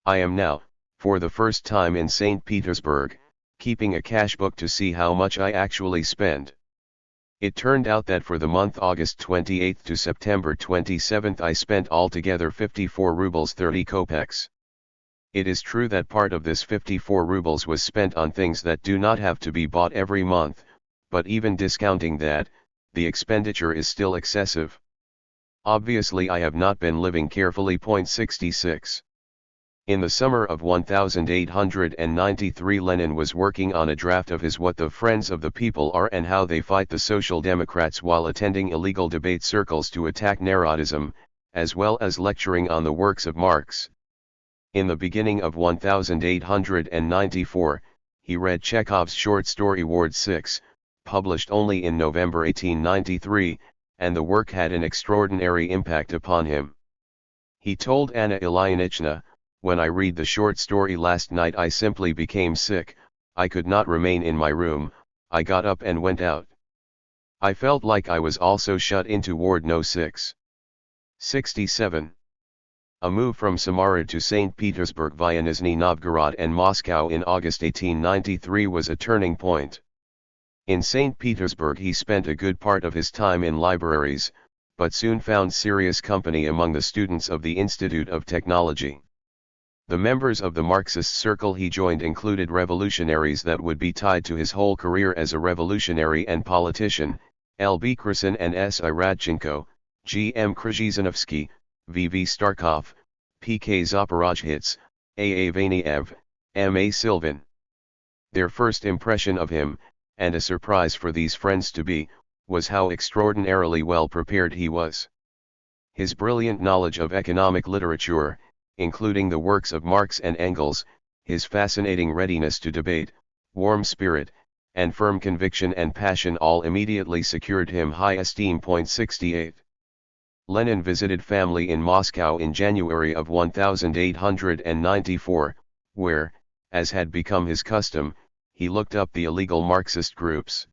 I am now, for the first time in St. Petersburg, keeping a cash book to see how much I actually spend. It turned out that for the month August 28 to September 27 I spent altogether 54 rubles 30 kopecks. It is true that part of this 54 rubles was spent on things that do not have to be bought every month, but even discounting that, the expenditure is still excessive. Obviously I have not been living carefully. 66. In the summer of 1893 Lenin was working on a draft of his What the Friends of the People Are and How They Fight the Social Democrats while attending illegal debate circles to attack Narodism, as well as lecturing on the works of Marx. In the beginning of 1894, he read Chekhov's short story Ward 6, published only in November 1893, and the work had an extraordinary impact upon him. He told Anna Ilyinichna, When I read the short story last night I simply became sick, I could not remain in my room, I got up and went out. I felt like I was also shut into Ward No. 6. 67. A move from Samara to St. Petersburg via Nizhny Novgorod and Moscow in August 1893 was a turning point. In St. Petersburg he spent a good part of his time in libraries, but soon found serious company among the students of the Institute of Technology. The members of the Marxist circle he joined included revolutionaries that would be tied to his whole career as a revolutionary and politician, L. B. Krasin and S. I. Radchenko, G. M. Krzyzanowski, V. V. Starkov, P. K. Zaporozhets, A. A. Vaniev, M. A. Sylvan. Their first impression of him, and a surprise for these friends to be, was how extraordinarily well prepared he was. His brilliant knowledge of economic literature, including the works of Marx and Engels, his fascinating readiness to debate, warm spirit, and firm conviction and passion all immediately secured him high esteem. 68. Lenin visited family in Moscow in January of 1894, where, as had become his custom, he looked up the illegal Marxist groups.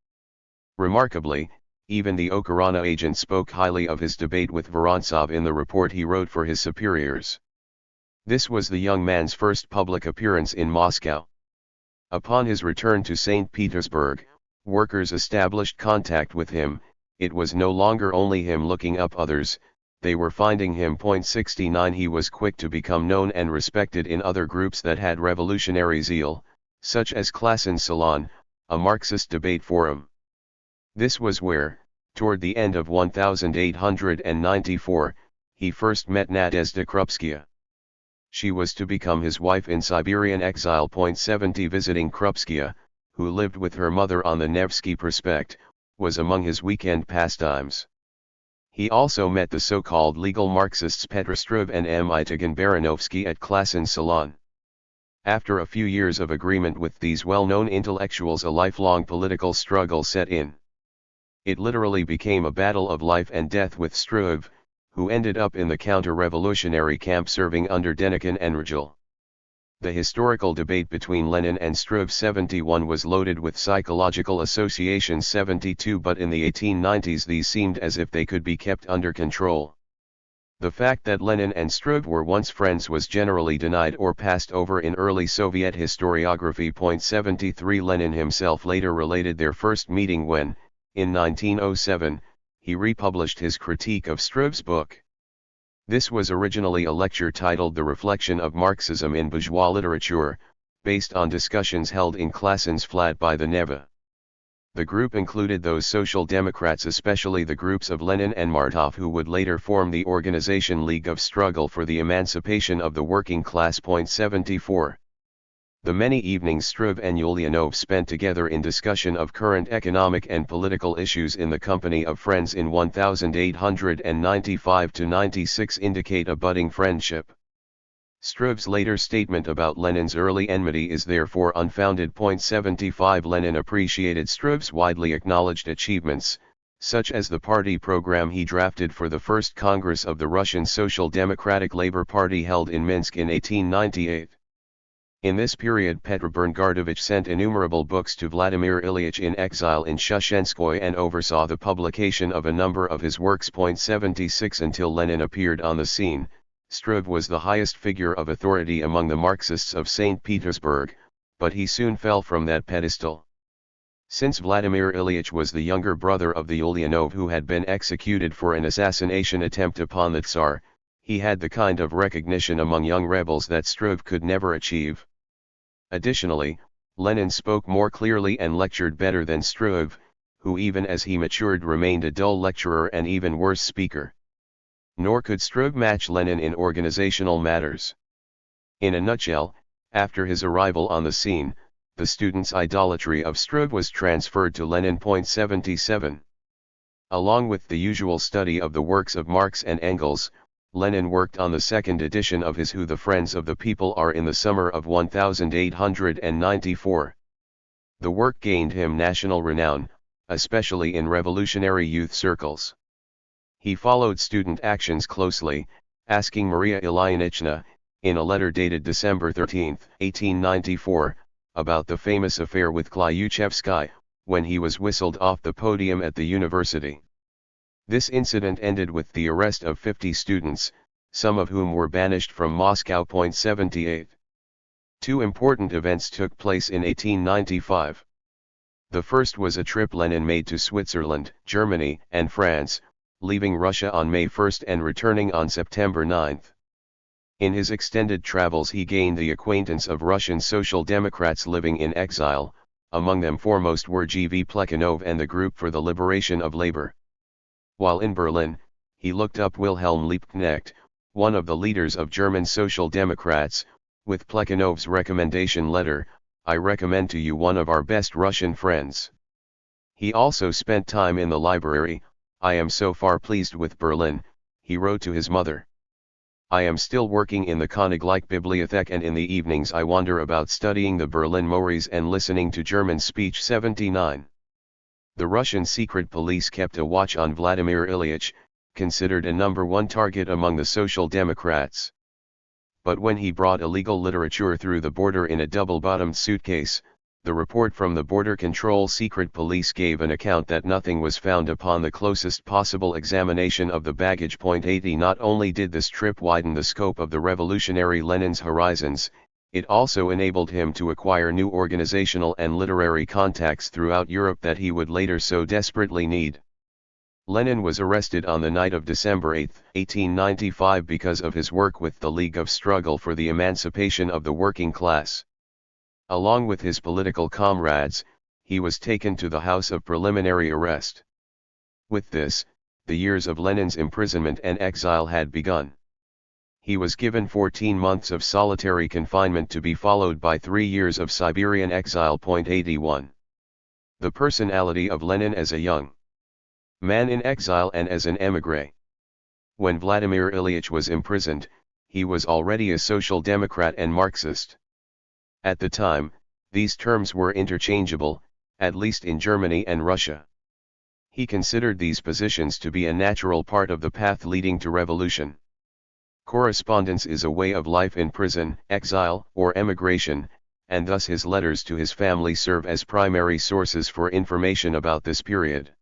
Remarkably, even the Okhrana agent spoke highly of his debate with Vorontsov in the report he wrote for his superiors. This was the young man's first public appearance in Moscow. Upon his return to St. Petersburg, workers established contact with him. It was no longer only him looking up others, they were finding him. 69. He was quick to become known and respected in other groups that had revolutionary zeal, such as Klassen's Salon, a Marxist debate forum. This was where, toward the end of 1894, he first met Nadezhda Krupskaya. She was to become his wife in Siberian exile. 70. Visiting Krupskaya, who lived with her mother on the Nevsky Prospect, was among his weekend pastimes. He also met the so-called legal Marxists Petr Struve and M. Itigan Baranovsky at Klassen's Salon. After a few years of agreement with these well-known intellectuals, a lifelong political struggle set in. It literally became a battle of life and death with Struve, who ended up in the counter-revolutionary camp serving under Denikin and Rajul. The historical debate between Lenin and Struve 71 was loaded with psychological associations 72, but in the 1890s these seemed as if they could be kept under control. The fact that Lenin and Struve were once friends was generally denied or passed over in early Soviet historiography. 73. Lenin himself later related their first meeting when, in 1907, he republished his critique of Struve's book. This was originally a lecture titled The Reflection of Marxism in Bourgeois Literature, based on discussions held in Klassen's flat by the Neva. The group included those social democrats, especially the groups of Lenin and Martov, who would later form the Organization League of Struggle for the Emancipation of the Working Class. 74. The many evenings Struve and Ulyanov spent together in discussion of current economic and political issues in the company of friends in 1895-96 indicate a budding friendship. Struve's later statement about Lenin's early enmity is therefore unfounded. 75. Lenin appreciated Struve's widely acknowledged achievements, such as the party program he drafted for the first Congress of the Russian Social Democratic Labor Party held in Minsk in 1898. In this period Petr Bernardovich sent innumerable books to Vladimir Ilyich in exile in Shushenskoye and oversaw the publication of a number of his works. 76. Until Lenin appeared on the scene, Struve was the highest figure of authority among the Marxists of St. Petersburg, but he soon fell from that pedestal. Since Vladimir Ilyich was the younger brother of the Ulyanov who had been executed for an assassination attempt upon the Tsar, he had the kind of recognition among young rebels that Struve could never achieve. Additionally, Lenin spoke more clearly and lectured better than Struve, who even as he matured remained a dull lecturer and even worse speaker. Nor could Struve match Lenin in organizational matters. In a nutshell, after his arrival on the scene, the students' idolatry of Struve was transferred to Lenin. 77. Along with the usual study of the works of Marx and Engels, Lenin worked on the second edition of his Who the Friends of the People Are in the summer of 1894. The work gained him national renown, especially in revolutionary youth circles. He followed student actions closely, asking Maria Ilyinichna, in a letter dated December 13, 1894, about the famous affair with Klyuchevsky, when he was whistled off the podium at the university. This incident ended with the arrest of 50 students, some of whom were banished from Moscow. 78. Two important events took place in 1895. The first was a trip Lenin made to Switzerland, Germany, and France, leaving Russia on May 1 and returning on September 9. In his extended travels he gained the acquaintance of Russian Social Democrats living in exile, among them foremost were G. V. Plekhanov and the Group for the Liberation of Labor. While in Berlin, he looked up Wilhelm Liebknecht, one of the leaders of German Social Democrats, with Plekhanov's recommendation letter, "I recommend to you one of our best Russian friends." He also spent time in the library. "I am so far pleased with Berlin," he wrote to his mother. "I am still working in the Königliche Bibliothek, and in the evenings I wander about studying the Berlin Mores and listening to German speech." 79. The Russian secret police kept a watch on Vladimir Ilyich, considered a number one target among the Social Democrats. But when he brought illegal literature through the border in a double-bottomed suitcase, the report from the Border Control Secret Police gave an account that nothing was found upon the closest possible examination of the baggage. 80. Not only did this trip widen the scope of the revolutionary Lenin's horizons, it also enabled him to acquire new organizational and literary contacts throughout Europe that he would later so desperately need. Lenin was arrested on the night of December 8, 1895 because of his work with the League of Struggle for the Emancipation of the Working Class. Along with his political comrades, he was taken to the house of preliminary arrest. With this, the years of Lenin's imprisonment and exile had begun. He was given 14 months of solitary confinement to be followed by 3 years of Siberian exile. 81. The personality of Lenin as a young man in exile and as an émigré. When Vladimir Ilyich was imprisoned, he was already a social democrat and Marxist. At the time, these terms were interchangeable, at least in Germany and Russia. He considered these positions to be a natural part of the path leading to revolution. Correspondence is a way of life in prison, exile, or emigration, and thus his letters to his family serve as primary sources for information about this period.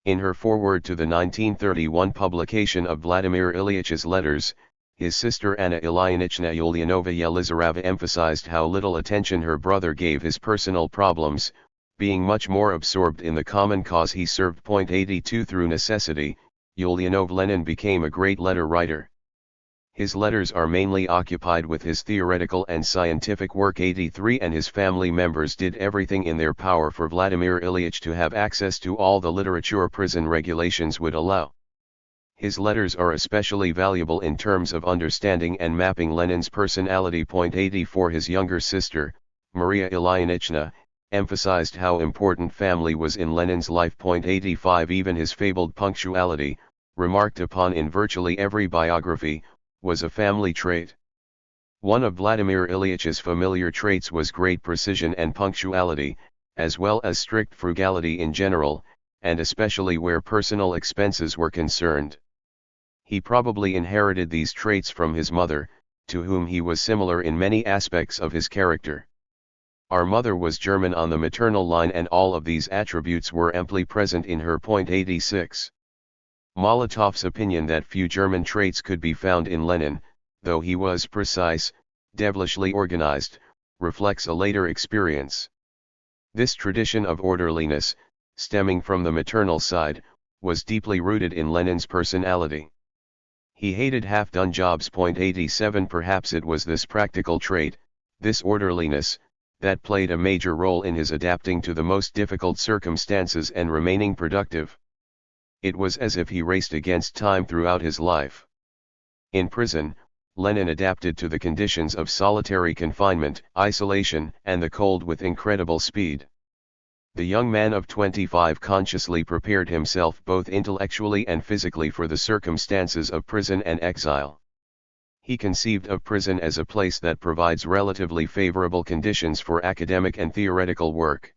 In her foreword to the 1931 publication of Vladimir Ilyich's letters, his sister Anna Ilyinichna Ulyanova Yelizarova emphasized how little attention her brother gave his personal problems, being much more absorbed in the common cause he served. 82. Through necessity, Ulyanov Lenin became a great letter writer. His letters are mainly occupied with his theoretical and scientific work. 83. And his family members did everything in their power for Vladimir Ilyich to have access to all the literature prison regulations would allow. His letters are especially valuable in terms of understanding and mapping Lenin's personality. 84. His younger sister, Maria Ilyinichna, emphasized how important family was in Lenin's life. 85. Even his fabled punctuality, remarked upon in virtually every biography, was a family trait. One of Vladimir Ilyich's familiar traits was great precision and punctuality, as well as strict frugality in general, and especially where personal expenses were concerned. He probably inherited these traits from his mother, to whom he was similar in many aspects of his character. Our mother was German on the maternal line, and all of these attributes were amply present in her. 86. Molotov's opinion that few German traits could be found in Lenin, though he was precise, devilishly organized, reflects a later experience. This tradition of orderliness, stemming from the maternal side, was deeply rooted in Lenin's personality. He hated half-done jobs. 87. Perhaps it was this practical trait, this orderliness, that played a major role in his adapting to the most difficult circumstances and remaining productive. It was as if he raced against time throughout his life. In prison, Lenin adapted to the conditions of solitary confinement, isolation, and the cold with incredible speed. The young man of 25 consciously prepared himself both intellectually and physically for the circumstances of prison and exile. He conceived of prison as a place that provides relatively favorable conditions for academic and theoretical work.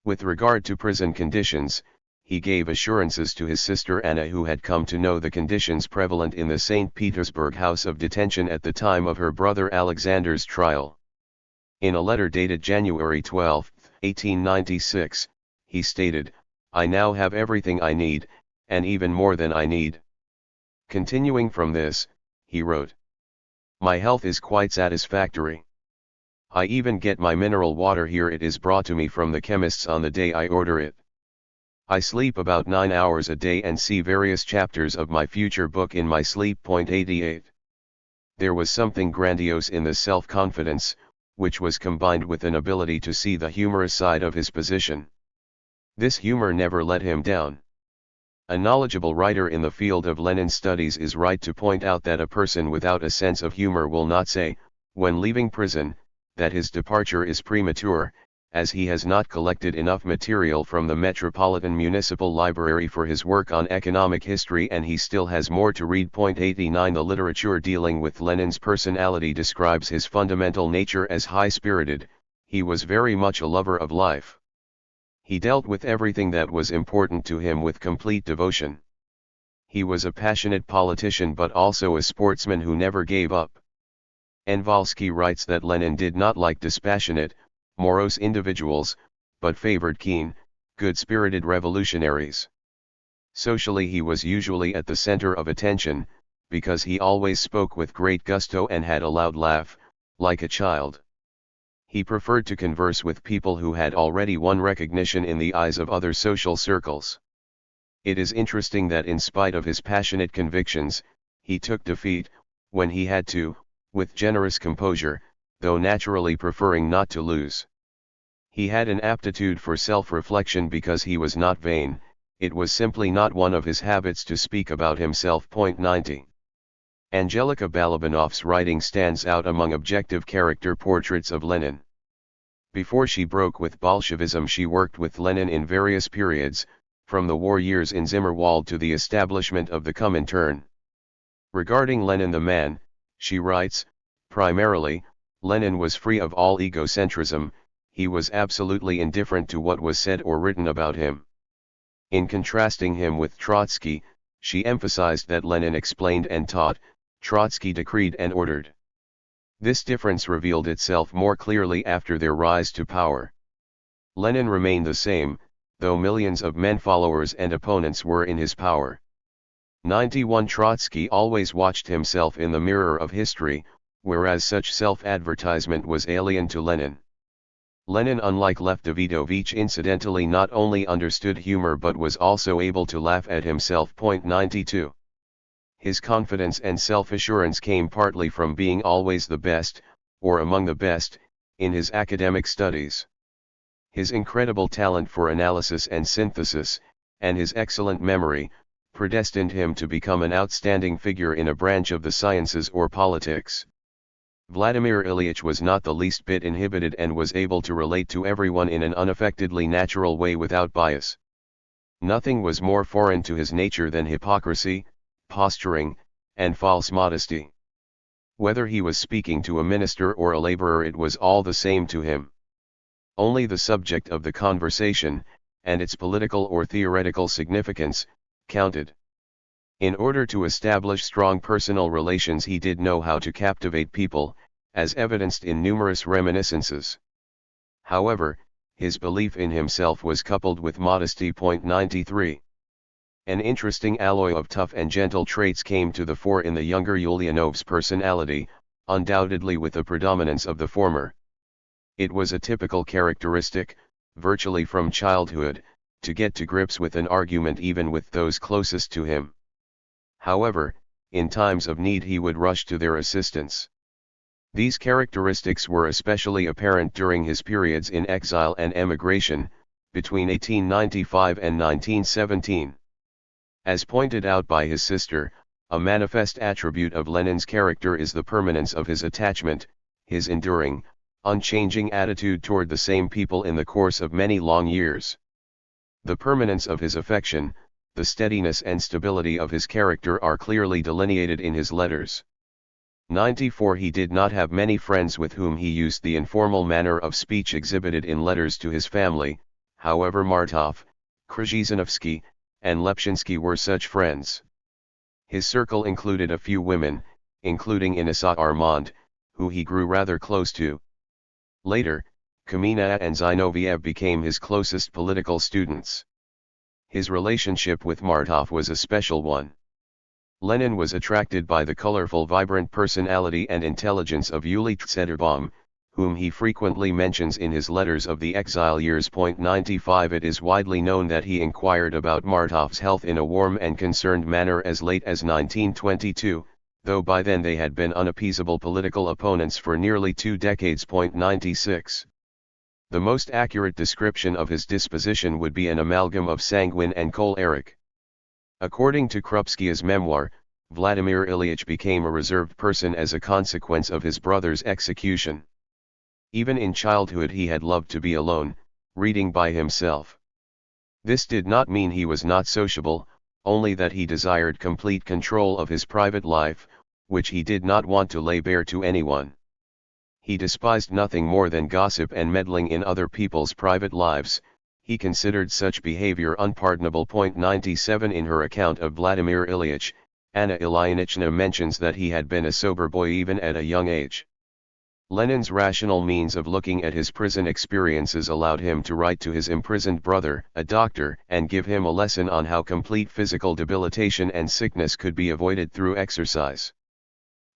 With regard to prison conditions, he gave assurances to his sister Anna, who had come to know the conditions prevalent in the St. Petersburg house of detention at the time of her brother Alexander's trial. In a letter dated January 12, 1896, he stated, "I now have everything I need, and even more than I need." Continuing from this, he wrote, "My health is quite satisfactory. I even get my mineral water here. It is brought to me from the chemist's on the day I order it. I sleep about 9 hours a day and see various chapters of my future book in my sleep. 88. There was something grandiose in this self-confidence, which was combined with an ability to see the humorous side of his position. This humor never let him down. A knowledgeable writer in the field of Lenin studies is right to point out that a person without a sense of humor will not say, when leaving prison, that his departure is premature, as he has not collected enough material from the Metropolitan Municipal Library for his work on economic history, and he still has more to read. 89 The literature dealing with Lenin's personality describes his fundamental nature as high-spirited. He was very much a lover of life. He dealt with everything that was important to him with complete devotion. He was a passionate politician but also a sportsman who never gave up. Envalsky writes that Lenin did not like dispassionate, morose individuals, but favored keen, good-spirited revolutionaries. Socially he was usually at the center of attention, because he always spoke with great gusto and had a loud laugh, like a child. He preferred to converse with people who had already won recognition in the eyes of other social circles. It is interesting that in spite of his passionate convictions, he took defeat, when he had to, with generous composure, though naturally preferring not to lose. He had an aptitude for self-reflection because he was not vain. It was simply not one of his habits to speak about himself. 90. Angelika Balabanov's writing stands out among objective character portraits of Lenin. Before she broke with Bolshevism, she worked with Lenin in various periods, from the war years in Zimmerwald to the establishment of the Comintern. Regarding Lenin the man, she writes, primarily, Lenin was free of all egocentrism. He was absolutely indifferent to what was said or written about him. In contrasting him with Trotsky, she emphasized that Lenin explained and taught, Trotsky decreed and ordered. This difference revealed itself more clearly after their rise to power. Lenin remained the same, though millions of men followers and opponents were in his power. 91 Trotsky always watched himself in the mirror of history, whereas such self-advertisement was alien to Lenin. Lenin, unlike Lev Davidovich, incidentally not only understood humor but was also able to laugh at himself. 92. His confidence and self-assurance came partly from being always the best, or among the best, in his academic studies. His incredible talent for analysis and synthesis, and his excellent memory, predestined him to become an outstanding figure in a branch of the sciences or politics. Vladimir Ilyich was not the least bit inhibited and was able to relate to everyone in an unaffectedly natural way without bias. Nothing was more foreign to his nature than hypocrisy, posturing, and false modesty. Whether he was speaking to a minister or a laborer, it was all the same to him. Only the subject of the conversation, and its political or theoretical significance, counted. In order to establish strong personal relations, he did know how to captivate people, as evidenced in numerous reminiscences. However, his belief in himself was coupled with modesty. 93. An interesting alloy of tough and gentle traits came to the fore in the younger Ulyanov's personality, undoubtedly with the predominance of the former. It was a typical characteristic, virtually from childhood, to get to grips with an argument even with those closest to him. However, in times of need he would rush to their assistance. These characteristics were especially apparent during his periods in exile and emigration, between 1895 and 1917. As pointed out by his sister, a manifest attribute of Lenin's character is the permanence of his attachment, his enduring, unchanging attitude toward the same people in the course of many long years. The permanence of his affection, the steadiness and stability of his character are clearly delineated in his letters. 94 He did not have many friends with whom he used the informal manner of speech exhibited in letters to his family. However, Martov, Krzyzanowski, and Lepshinsky were such friends. His circle included a few women, including Inessa Armand, who he grew rather close to. Later, Kamina and Zinoviev became his closest political students. His relationship with Martov was a special one. Lenin was attracted by the colorful, vibrant personality and intelligence of Yuli Tsedorbaum, whom he frequently mentions in his letters of the exile years. 95 It is widely known that he inquired about Martov's health in a warm and concerned manner as late as 1922, though by then they had been unappeasable political opponents for nearly 2 decades. 96 The most accurate description of his disposition would be an amalgam of sanguine and choleric. According to Krupskia's memoir, Vladimir Ilyich became a reserved person as a consequence of his brother's execution. Even in childhood he had loved to be alone, reading by himself. This did not mean he was not sociable, only that he desired complete control of his private life, which he did not want to lay bare to anyone. He despised nothing more than gossip and meddling in other people's private lives. He considered such behavior unpardonable. 97 In her account of Vladimir Ilyich, Anna Ilyinichna mentions that he had been a sober boy even at a young age. Lenin's rational means of looking at his prison experiences allowed him to write to his imprisoned brother, a doctor, and give him a lesson on how complete physical debilitation and sickness could be avoided through exercise.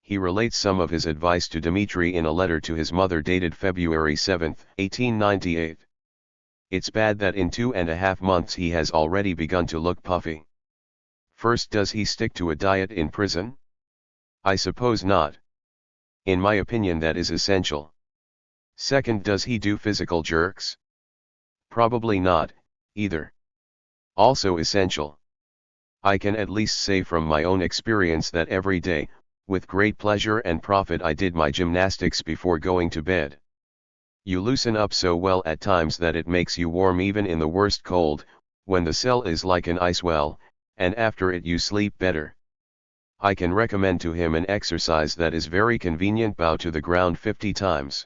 He relates some of his advice to Dmitry in a letter to his mother dated February 7, 1898. It's bad that in 2.5 months he has already begun to look puffy. First, does he stick to a diet in prison? I suppose not. In my opinion that is essential. Second, does he do physical jerks? Probably not, either. Also essential. I can at least say from my own experience that every day, with great pleasure and profit, I did my gymnastics before going to bed. You loosen up so well at times that it makes you warm even in the worst cold, when the cell is like an ice well, and after it you sleep better. I can recommend to him an exercise that is very convenient: bow to the ground 50 times.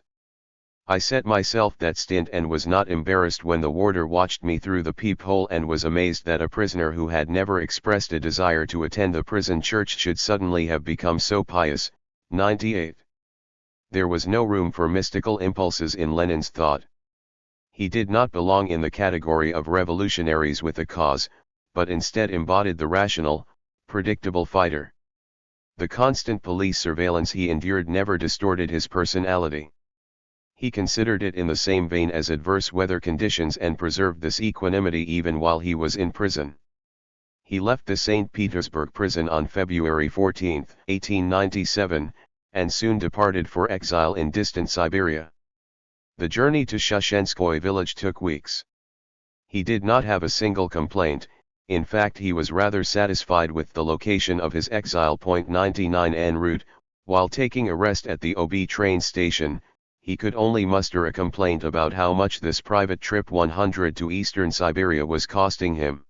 I set myself that stint and was not embarrassed when the warder watched me through the peephole and was amazed that a prisoner who had never expressed a desire to attend the prison church should suddenly have become so pious. 98. There was no room for mystical impulses in Lenin's thought. He did not belong in the category of revolutionaries with a cause, but instead embodied the rational, predictable fighter. The constant police surveillance he endured never distorted his personality. He considered it in the same vein as adverse weather conditions and preserved this equanimity even while he was in prison. He left the St. Petersburg prison on February 14, 1897, and soon departed for exile in distant Siberia. The journey to Shushenskoye village took weeks. He did not have a single complaint. In fact, he was rather satisfied with the location of his exile. 99 en route, while taking a rest at the OB train station, he could only muster a complaint about how much this private trip 100 to eastern Siberia was costing him.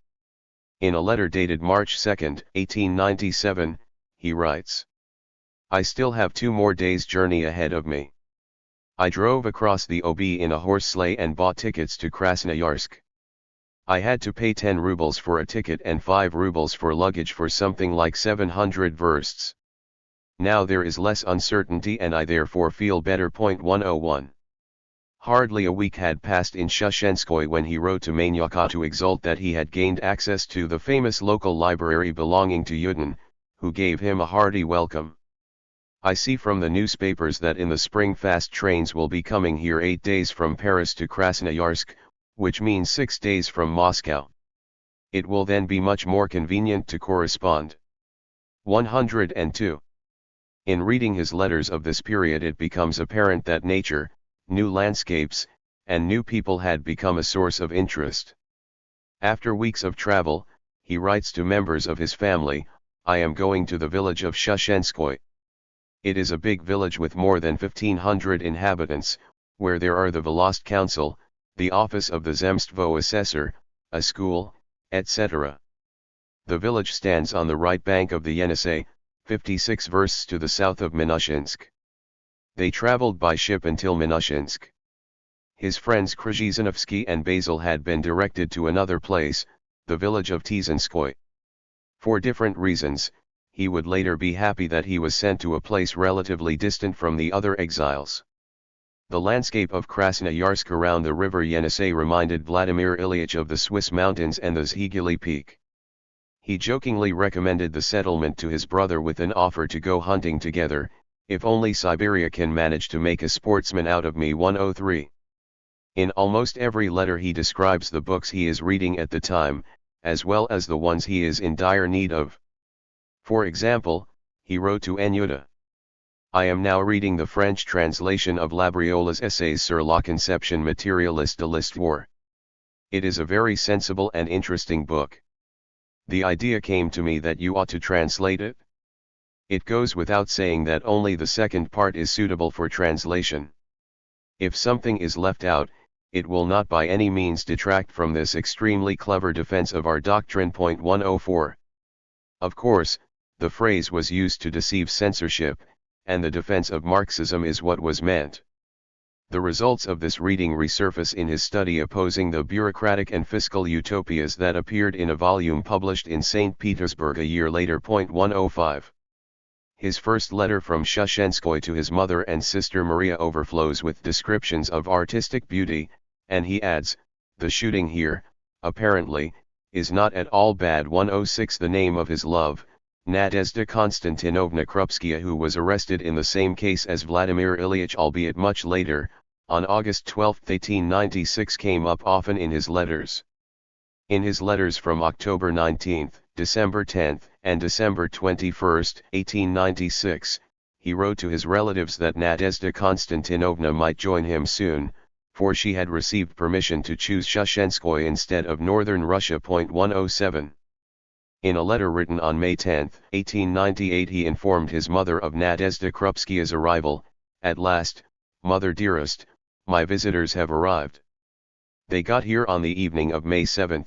In a letter dated March 2, 1897, he writes, "I still have 2 more days' journey ahead of me. I drove across the OB in a horse sleigh and bought tickets to Krasnoyarsk. I had to pay 10 rubles for a ticket and 5 rubles for luggage for something like 700 versts. Now there is less uncertainty and I therefore feel better." 101. Hardly a week had passed in Shushenskoye when he wrote to Manyaka to exult that he had gained access to the famous local library belonging to Yudin, who gave him a hearty welcome. "I see from the newspapers that in the spring fast trains will be coming here 8 days from Paris to Krasnoyarsk, which means 6 days from Moscow. It will then be much more convenient to correspond." 102. In reading his letters of this period it becomes apparent that nature, new landscapes, and new people had become a source of interest. After weeks of travel, he writes to members of his family, "I am going to the village of Shushenskoye. It is a big village with more than 1,500 inhabitants, where there are the Volost Council, the office of the Zemstvo assessor, a school, etc. The village stands on the right bank of the Yenisei, 56 versts to the south of Minushinsk." They traveled by ship until Minushinsk. His friends Krzyzanowski and Basil had been directed to another place, the village of Tizanskoye. For different reasons, he would later be happy that he was sent to a place relatively distant from the other exiles. The landscape of Krasnoyarsk around the river Yenisei reminded Vladimir Ilyich of the Swiss mountains and the Zhiguli Peak. He jokingly recommended the settlement to his brother with an offer to go hunting together, if only Siberia can manage to make a sportsman out of me. 103. In almost every letter he describes the books he is reading at the time, as well as the ones he is in dire need of. For example, he wrote to Anyuta, "I am now reading the French translation of Labriola's Essays sur la conception matérialiste de l'histoire. It is a very sensible and interesting book. The idea came to me that you ought to translate it. It goes without saying that only the second part is suitable for translation. If something is left out, it will not by any means detract from this extremely clever defense of our doctrine. 104. Of course, the phrase was used to deceive censorship, and the defense of Marxism is what was meant. The results of this reading resurface in his study opposing the bureaucratic and fiscal utopias that appeared in a volume published in St. Petersburg a year later. 105. His first letter from Shushenskoye to his mother and sister Maria overflows with descriptions of artistic beauty, and he adds, "The shooting here, apparently, is not at all bad." 106. The name of his love, Nadezhda Konstantinovna Krupskaya, who was arrested in the same case as Vladimir Ilyich albeit much later, on August 12, 1896, came up often in his letters. In his letters from October 19, December 10, and December 21, 1896, he wrote to his relatives that Nadezhda Konstantinovna might join him soon, for she had received permission to choose Shushenskoye instead of northern Russia. 107. In a letter written on May 10, 1898, he informed his mother of Nadezhda Krupskaya's arrival. "At last, mother dearest, my visitors have arrived. They got here on the evening of May 7,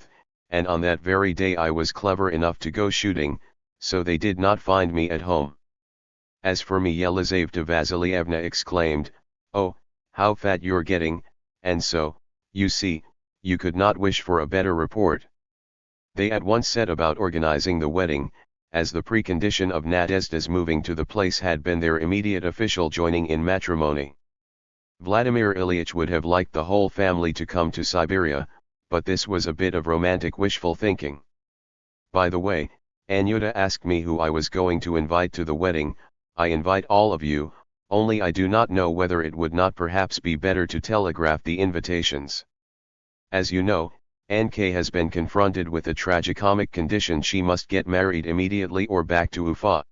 and on that very day I was clever enough to go shooting, so they did not find me at home." As for me, Yelizaveta Vasilievna exclaimed, "Oh, how fat you're getting," and so, you see, you could not wish for a better report. They at once set about organizing the wedding, as the precondition of Nadezhda's moving to the place had been their immediate official joining in matrimony. Vladimir Ilyich would have liked the whole family to come to Siberia, but this was a bit of romantic wishful thinking. "By the way, Anyuta asked me who I was going to invite to the wedding. I invite all of you, only I do not know whether it would not perhaps be better to telegraph the invitations. As you know, NK has been confronted with a tragicomic condition. She must get married immediately or back to Ufa.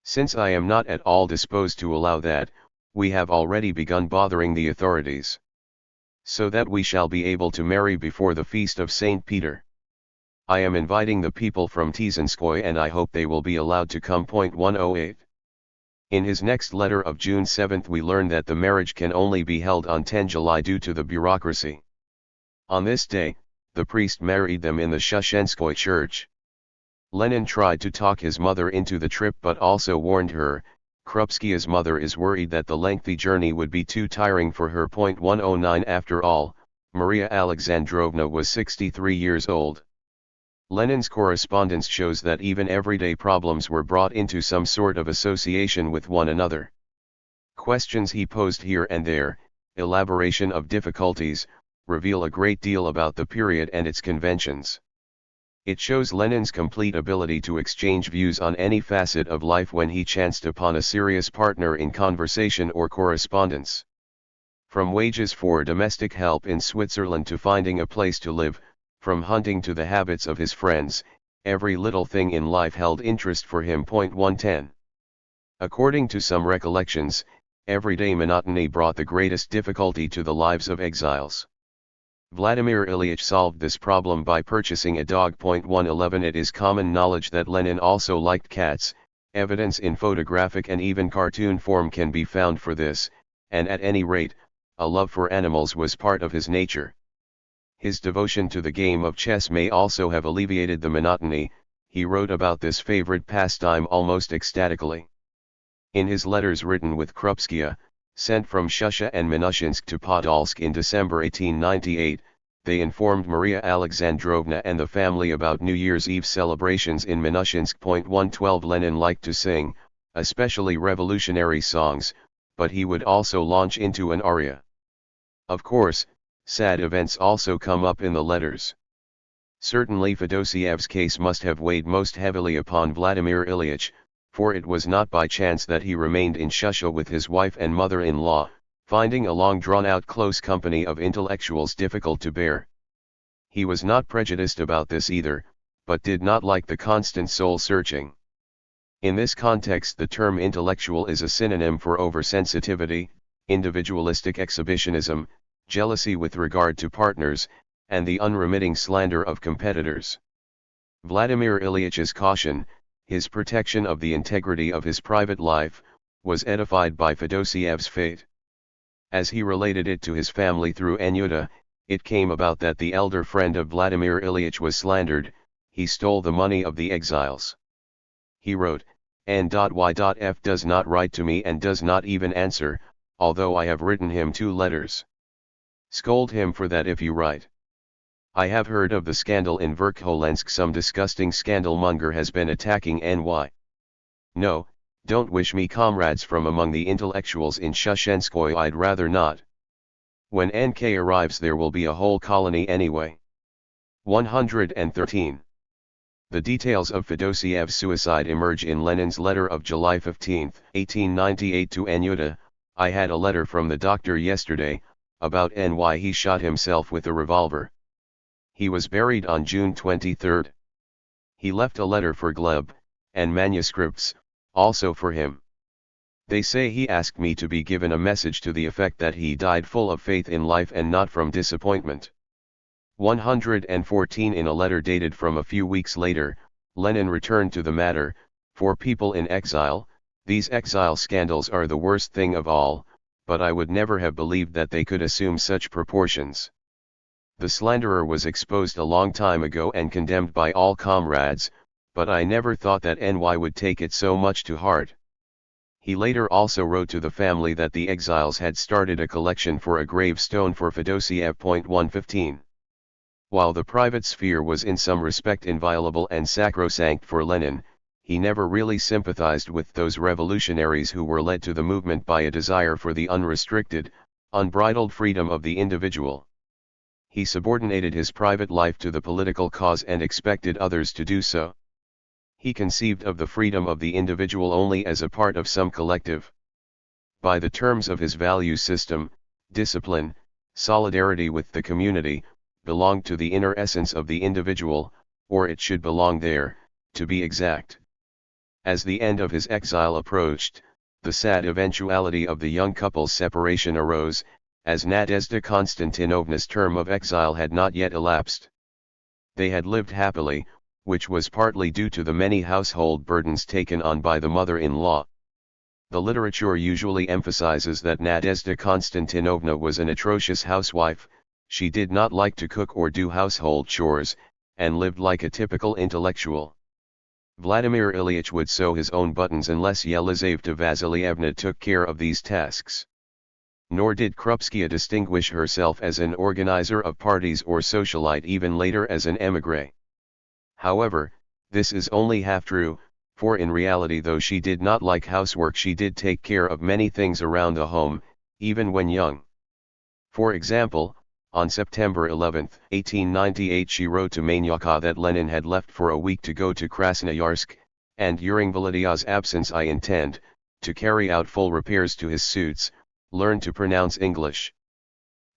Since I am not at all disposed to allow that, we have already begun bothering the authorities, so that we shall be able to marry before the feast of St. Peter. I am inviting the people from Tizanskoye and I hope they will be allowed to come." 108. In his next letter of June 7 we learn that the marriage can only be held on 10 July due to the bureaucracy. On this day, the priest married them in the Shushenskoye church. Lenin tried to talk his mother into the trip but also warned her, "Krupskaya's mother is worried that the lengthy journey would be too tiring for her." 109. After all, Maria Alexandrovna was 63 years old. Lenin's correspondence shows that even everyday problems were brought into some sort of association with one another. Questions he posed here and there, elaboration of difficulties, reveal a great deal about the period and its conventions. It shows Lenin's complete ability to exchange views on any facet of life when he chanced upon a serious partner in conversation or correspondence. From wages for domestic help in Switzerland to finding a place to live, from hunting to the habits of his friends, every little thing in life held interest for him. 110. According to some recollections, everyday monotony brought the greatest difficulty to the lives of exiles. Vladimir Ilyich solved this problem by purchasing a dog. 111. It is common knowledge that Lenin also liked cats. Evidence in photographic and even cartoon form can be found for this, and at any rate, a love for animals was part of his nature. His devotion to the game of chess may also have alleviated the monotony. He wrote about this favorite pastime almost ecstatically. In his letters written with Krupskaya, Sent from Shusha and Minushinsk to Podolsk in December 1898, they informed Maria Alexandrovna and the family about New Year's Eve celebrations in Minushinsk. 112 Lenin liked to sing, especially revolutionary songs, but he would also launch into an aria. Of course, sad events also come up in the letters. Certainly Fedosiev's case must have weighed most heavily upon Vladimir Ilyich, for it was not by chance that he remained in Shusha with his wife and mother-in-law, finding a long drawn-out close company of intellectuals difficult to bear. He was not prejudiced about this either, but did not like the constant soul-searching. In this context the term intellectual is a synonym for oversensitivity, individualistic exhibitionism, jealousy with regard to partners, and the unremitting slander of competitors. Vladimir Ilyich's caution, his protection of the integrity of his private life, was edified by Fedosiev's fate. As he related it to his family through Anyuta, it came about that the elder friend of Vladimir Ilyich was slandered, he stole the money of the exiles. He wrote, N.Y.F. does not write to me and does not even answer, although I have written him 2 letters. Scold him for that if you write. I have heard of the scandal in Verkholensk. Some disgusting scandalmonger has been attacking NY. No, don't wish me comrades from among the intellectuals in Shushenskoye. I'd rather not. When NK arrives there will be a whole colony anyway. 113. The details of Fedosiev's suicide emerge in Lenin's letter of July 15, 1898 to Anyuta. I had a letter from the doctor yesterday, about NY. He shot himself with a revolver. He was buried on June 23. He left a letter for Gleb, and manuscripts, also for him. They say he asked me to be given a message to the effect that he died full of faith in life and not from disappointment. 114. In a letter dated from a few weeks later, Lenin returned to the matter. For people in exile, these exile scandals are the worst thing of all, but I would never have believed that they could assume such proportions. The slanderer was exposed a long time ago and condemned by all comrades, but I never thought that NY would take it so much to heart. He later also wrote to the family that the exiles had started a collection for a gravestone for Fedosiev. 115. While the private sphere was in some respect inviolable and sacrosanct for Lenin, he never really sympathized with those revolutionaries who were led to the movement by a desire for the unrestricted, unbridled freedom of the individual. He subordinated his private life to the political cause and expected others to do so. He conceived of the freedom of the individual only as a part of some collective. By the terms of his value system, discipline, solidarity with the community, belonged to the inner essence of the individual, or it should belong there, to be exact. As the end of his exile approached, the sad eventuality of the young couple's separation arose, as Nadezhda Konstantinovna's term of exile had not yet elapsed. They had lived happily, which was partly due to the many household burdens taken on by the mother-in-law. The literature usually emphasizes that Nadezhda Konstantinovna was an atrocious housewife. She did not like to cook or do household chores, and lived like a typical intellectual. Vladimir Ilyich would sew his own buttons unless Yelizaveta Vasilievna took care of these tasks. Nor did Krupskaya distinguish herself as an organizer of parties or socialite even later as an émigré. However, this is only half true, for in reality though she did not like housework she did take care of many things around the home, even when young. For example, on September 11, 1898 she wrote to Manyaka that Lenin had left for a week to go to Krasnoyarsk, and during Volodya's absence I intend, to carry out full repairs to his suits, learn to pronounce English.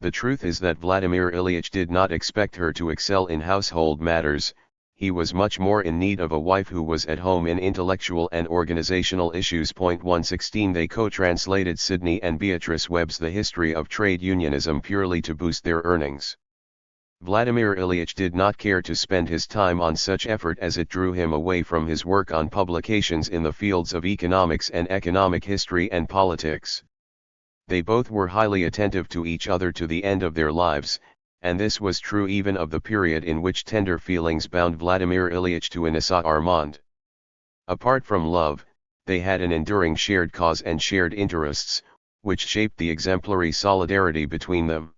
The truth is that Vladimir Ilyich did not expect her to excel in household matters. He was much more in need of a wife who was at home in intellectual and organizational issues. 116 They co-translated Sidney and Beatrice Webb's The History of Trade Unionism purely to boost their earnings. Vladimir Ilyich did not care to spend his time on such effort as it drew him away from his work on publications in the fields of economics and economic history and politics. They both were highly attentive to each other to the end of their lives, and this was true even of the period in which tender feelings bound Vladimir Ilyich to Inessa Armand. Apart from love, they had an enduring shared cause and shared interests, which shaped the exemplary solidarity between them.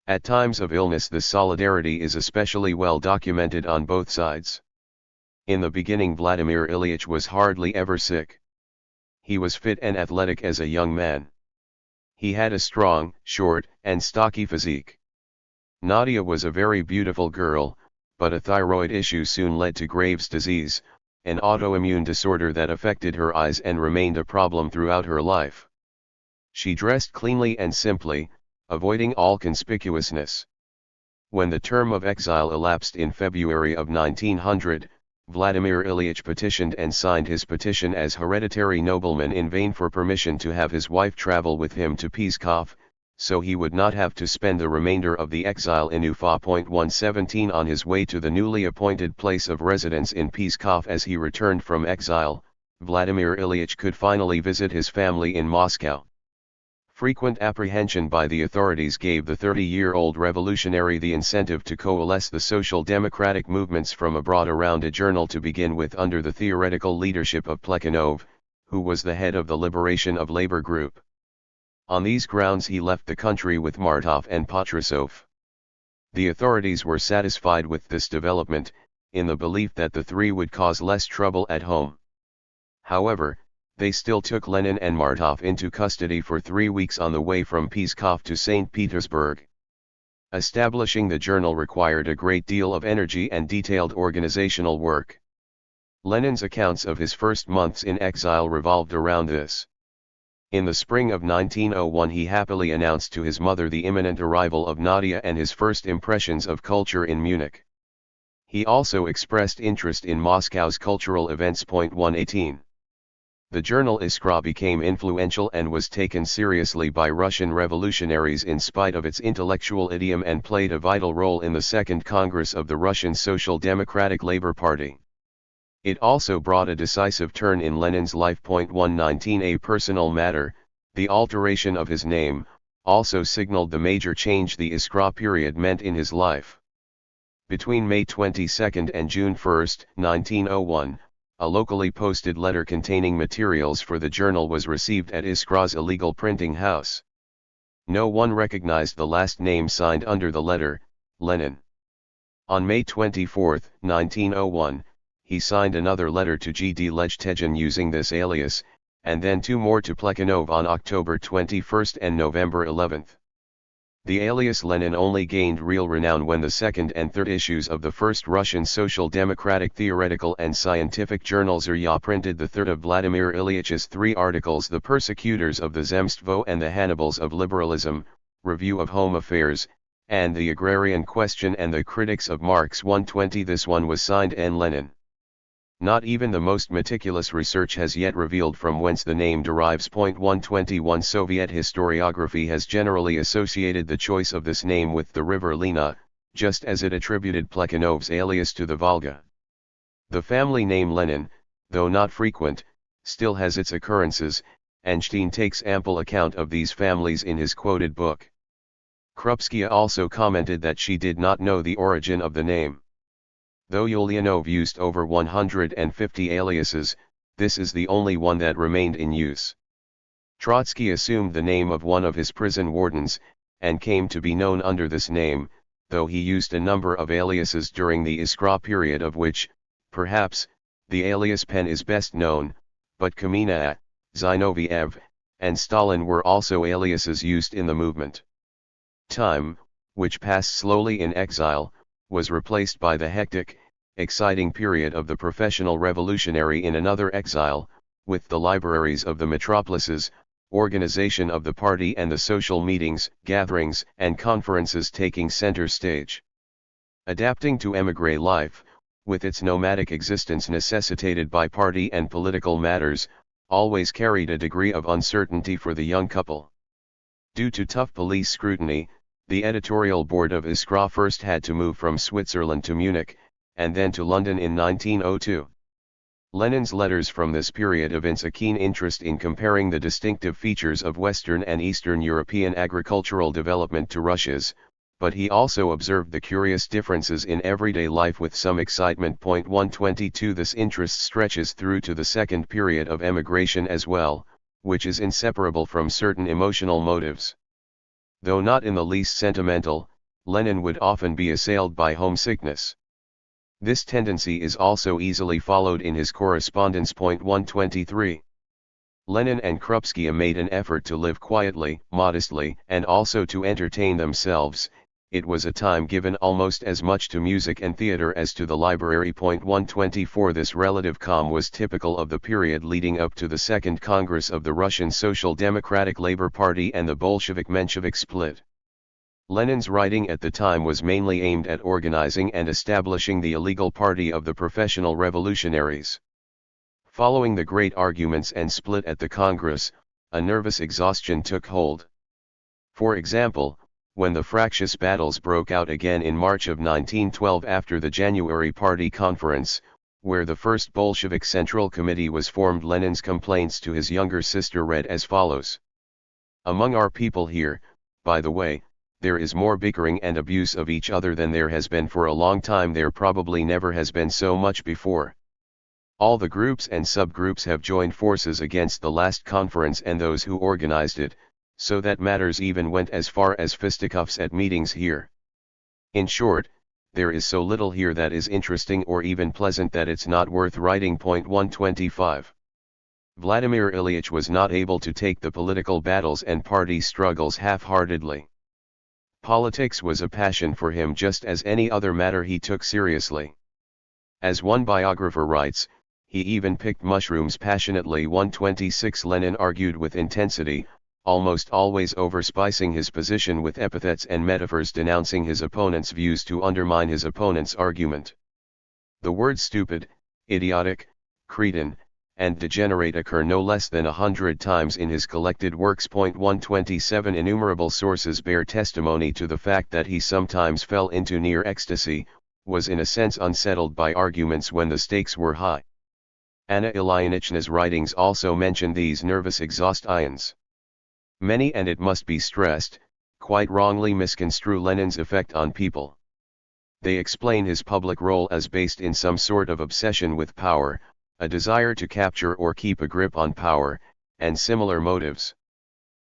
At times of illness this solidarity is especially well documented on both sides. In the beginning Vladimir Ilyich was hardly ever sick. He was fit and athletic as a young man. He had a strong, short, and stocky physique. Nadia was a very beautiful girl, but a thyroid issue soon led to Graves' disease, an autoimmune disorder that affected her eyes and remained a problem throughout her life. She dressed cleanly and simply, avoiding all conspicuousness. When the term of exile elapsed in February of 1900, Vladimir Ilyich petitioned and signed his petition as hereditary nobleman in vain for permission to have his wife travel with him to Pskov, so he would not have to spend the remainder of the exile in Ufa. 117 On his way to the newly appointed place of residence in Pskov as he returned from exile, Vladimir Ilyich could finally visit his family in Moscow. Frequent apprehension by the authorities gave the 30-year-old revolutionary the incentive to coalesce the social democratic movements from abroad around a journal to begin with under the theoretical leadership of Plekhanov, who was the head of the Liberation of Labor Group. On these grounds he left the country with Martov and Patrusov. The authorities were satisfied with this development, in the belief that the three would cause less trouble at home. However, they still took Lenin and Martov into custody for 3 weeks on the way from Pskov to St. Petersburg. Establishing the journal required a great deal of energy and detailed organizational work. Lenin's accounts of his first months in exile revolved around this. In the spring of 1901 he happily announced to his mother the imminent arrival of Nadia and his first impressions of culture in Munich. He also expressed interest in Moscow's cultural events. 118. The journal Iskra became influential and was taken seriously by Russian revolutionaries in spite of its intellectual idiom and played a vital role in the Second Congress of the Russian Social Democratic Labor Party. It also brought a decisive turn in Lenin's life. 119 A personal matter, the alteration of his name, also signaled the major change the Iskra period meant in his life. Between May 22 and June 1, 1901, a locally posted letter containing materials for the journal was received at Iskra's illegal printing house. No one recognized the last name signed under the letter, Lenin. On May 24, 1901, he signed another letter to G.D. Lejtejan using this alias, and then 2 more to Plekhanov on October 21 and November 11. The alias Lenin only gained real renown when the second and third issues of the first Russian Social Democratic Theoretical and Scientific Journal Zhirya printed the third of Vladimir Ilyich's 3 articles, The Persecutors of the Zemstvo and the Hannibals of Liberalism, Review of Home Affairs, and The Agrarian Question and the Critics of Marx. 120 This one was signed N. Lenin. Not even the most meticulous research has yet revealed from whence the name derives. 121 Soviet historiography has generally associated the choice of this name with the river Lena, just as it attributed Plekhanov's alias to the Volga. The family name Lenin, though not frequent, still has its occurrences, and Stein takes ample account of these families in his quoted book. Krupskaya also commented that she did not know the origin of the name. Though Ulyanov used over 150 aliases, this is the only one that remained in use. Trotsky assumed the name of one of his prison wardens, and came to be known under this name, though he used a number of aliases during the Iskra period, of which, perhaps, the alias Pen is best known, but Kamina, Zinoviev, and Stalin were also aliases used in the movement. Time, which passed slowly in exile, was replaced by the hectic, exciting period of the professional revolutionary in another exile, with the libraries of the metropolises, organization of the party and the social meetings, gatherings, and conferences taking center stage. Adapting to émigré life, with its nomadic existence necessitated by party and political matters, always carried a degree of uncertainty for the young couple. Due to tough police scrutiny, the editorial board of Iskra first had to move from Switzerland to Munich, and then to London in 1902. Lenin's letters from this period evince a keen interest in comparing the distinctive features of Western and Eastern European agricultural development to Russia's, but he also observed the curious differences in everyday life with some excitement. 122 This interest stretches through to the second period of emigration as well, which is inseparable from certain emotional motives. Though not in the least sentimental, Lenin would often be assailed by homesickness. This tendency is also easily followed in his correspondence. 123. Lenin and Krupskaya made an effort to live quietly, modestly, and also to entertain themselves. It was a time given almost as much to music and theater as to the library. 124. This relative calm was typical of the period leading up to the Second Congress of the Russian Social Democratic Labor Party and the Bolshevik-Menshevik split. Lenin's writing at the time was mainly aimed at organizing and establishing the illegal party of the professional revolutionaries. Following the great arguments and split at the Congress, a nervous exhaustion took hold. For example, when the fractious battles broke out again in March of 1912 after the January Party Conference, where the first Bolshevik Central Committee was formed, Lenin's complaints to his younger sister read as follows. Among our people here, by the way, there is more bickering and abuse of each other than there has been for a long time. There probably never has been so much before. All the groups and subgroups have joined forces against the last conference and those who organized it, so that matters even went as far as fisticuffs at meetings here. In short, there is so little here that is interesting or even pleasant that it's not worth writing. 125. Vladimir Ilyich was not able to take the political battles and party struggles half-heartedly. Politics was a passion for him just as any other matter he took seriously. As one biographer writes, he even picked mushrooms passionately. 126. Lenin argued with intensity, almost always overspicing his position with epithets and metaphors, denouncing his opponent's views to undermine his opponent's argument. The words stupid, idiotic, cretin, and degenerate occur no less than 100 times in his collected works. 127. Innumerable sources bear testimony to the fact that he sometimes fell into near ecstasy, was in a sense unsettled by arguments when the stakes were high. Anna Ilyinichna's writings also mention these nervous exhaustions. Many, and it must be stressed, quite wrongly misconstrue Lenin's effect on people. They explain his public role as based in some sort of obsession with power, a desire to capture or keep a grip on power, and similar motives.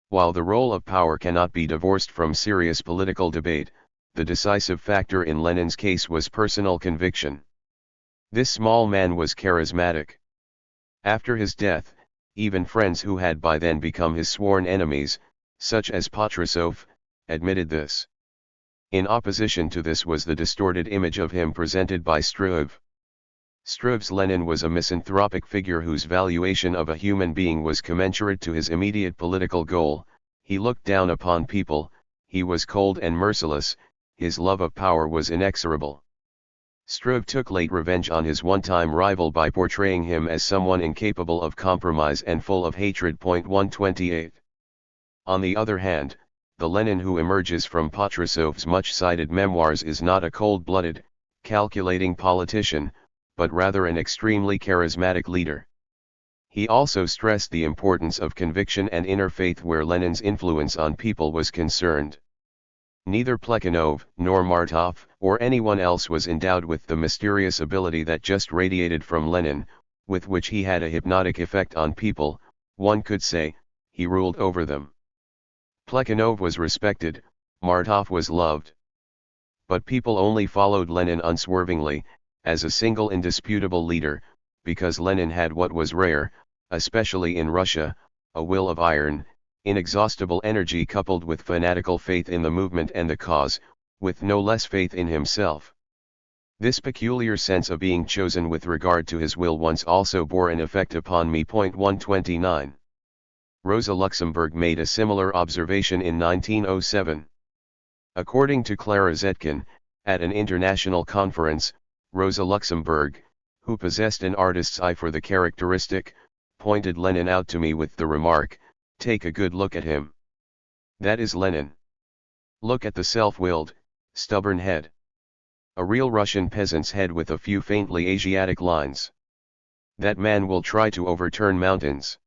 While the role of power cannot be divorced from serious political debate, the decisive factor in Lenin's case was personal conviction. This small man was charismatic. After his death, even friends who had by then become his sworn enemies, such as Patrusov, admitted this. In opposition to this was the distorted image of him presented by Struve. Struve's Lenin was a misanthropic figure whose valuation of a human being was commensurate to his immediate political goal. He looked down upon people, he was cold and merciless, his love of power was inexorable. Struve took late revenge on his one-time rival by portraying him as someone incapable of compromise and full of hatred. 128. On the other hand, the Lenin who emerges from Patrusov's much-cited memoirs is not a cold-blooded, calculating politician, but rather an extremely charismatic leader. He also stressed the importance of conviction and inner faith where Lenin's influence on people was concerned. Neither Plekhanov, nor Martov, or anyone else was endowed with the mysterious ability that just radiated from Lenin, with which he had a hypnotic effect on people. One could say, he ruled over them. Plekhanov was respected, Martov was loved. But people only followed Lenin unswervingly, as a single indisputable leader, because Lenin had what was rare, especially in Russia, a will of iron, inexhaustible energy coupled with fanatical faith in the movement and the cause, with no less faith in himself. This peculiar sense of being chosen with regard to his will once also bore an effect upon me. 129. Rosa Luxemburg made a similar observation in 1907. According to Clara Zetkin, at an international conference, Rosa Luxemburg, who possessed an artist's eye for the characteristic, pointed Lenin out to me with the remark, "Take a good look at him. That is Lenin. Look at the self-willed, stubborn head. A real Russian peasant's head with a few faintly Asiatic lines. That man will try to overturn mountains.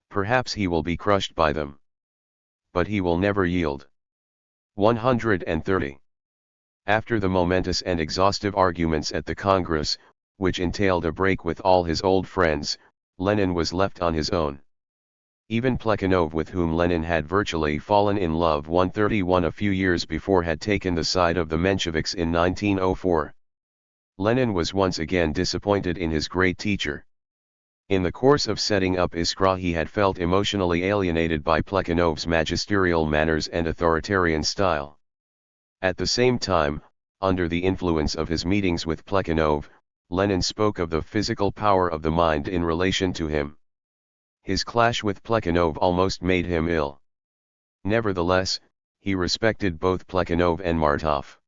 Perhaps he will be crushed by them. But he will never yield." 130. After the momentous and exhaustive arguments at the Congress, which entailed a break with all his old friends, Lenin was left on his own. Even Plekhanov, with whom Lenin had virtually fallen in love 131 a few years before, had taken the side of the Mensheviks in 1904. Lenin was once again disappointed in his great teacher. In the course of setting up Iskra, he had felt emotionally alienated by Plekhanov's magisterial manners and authoritarian style. At the same time, under the influence of his meetings with Plekhanov, Lenin spoke of the physical power of the mind in relation to him. His clash with Plekhanov almost made him ill. Nevertheless, he respected both Plekhanov and Martov.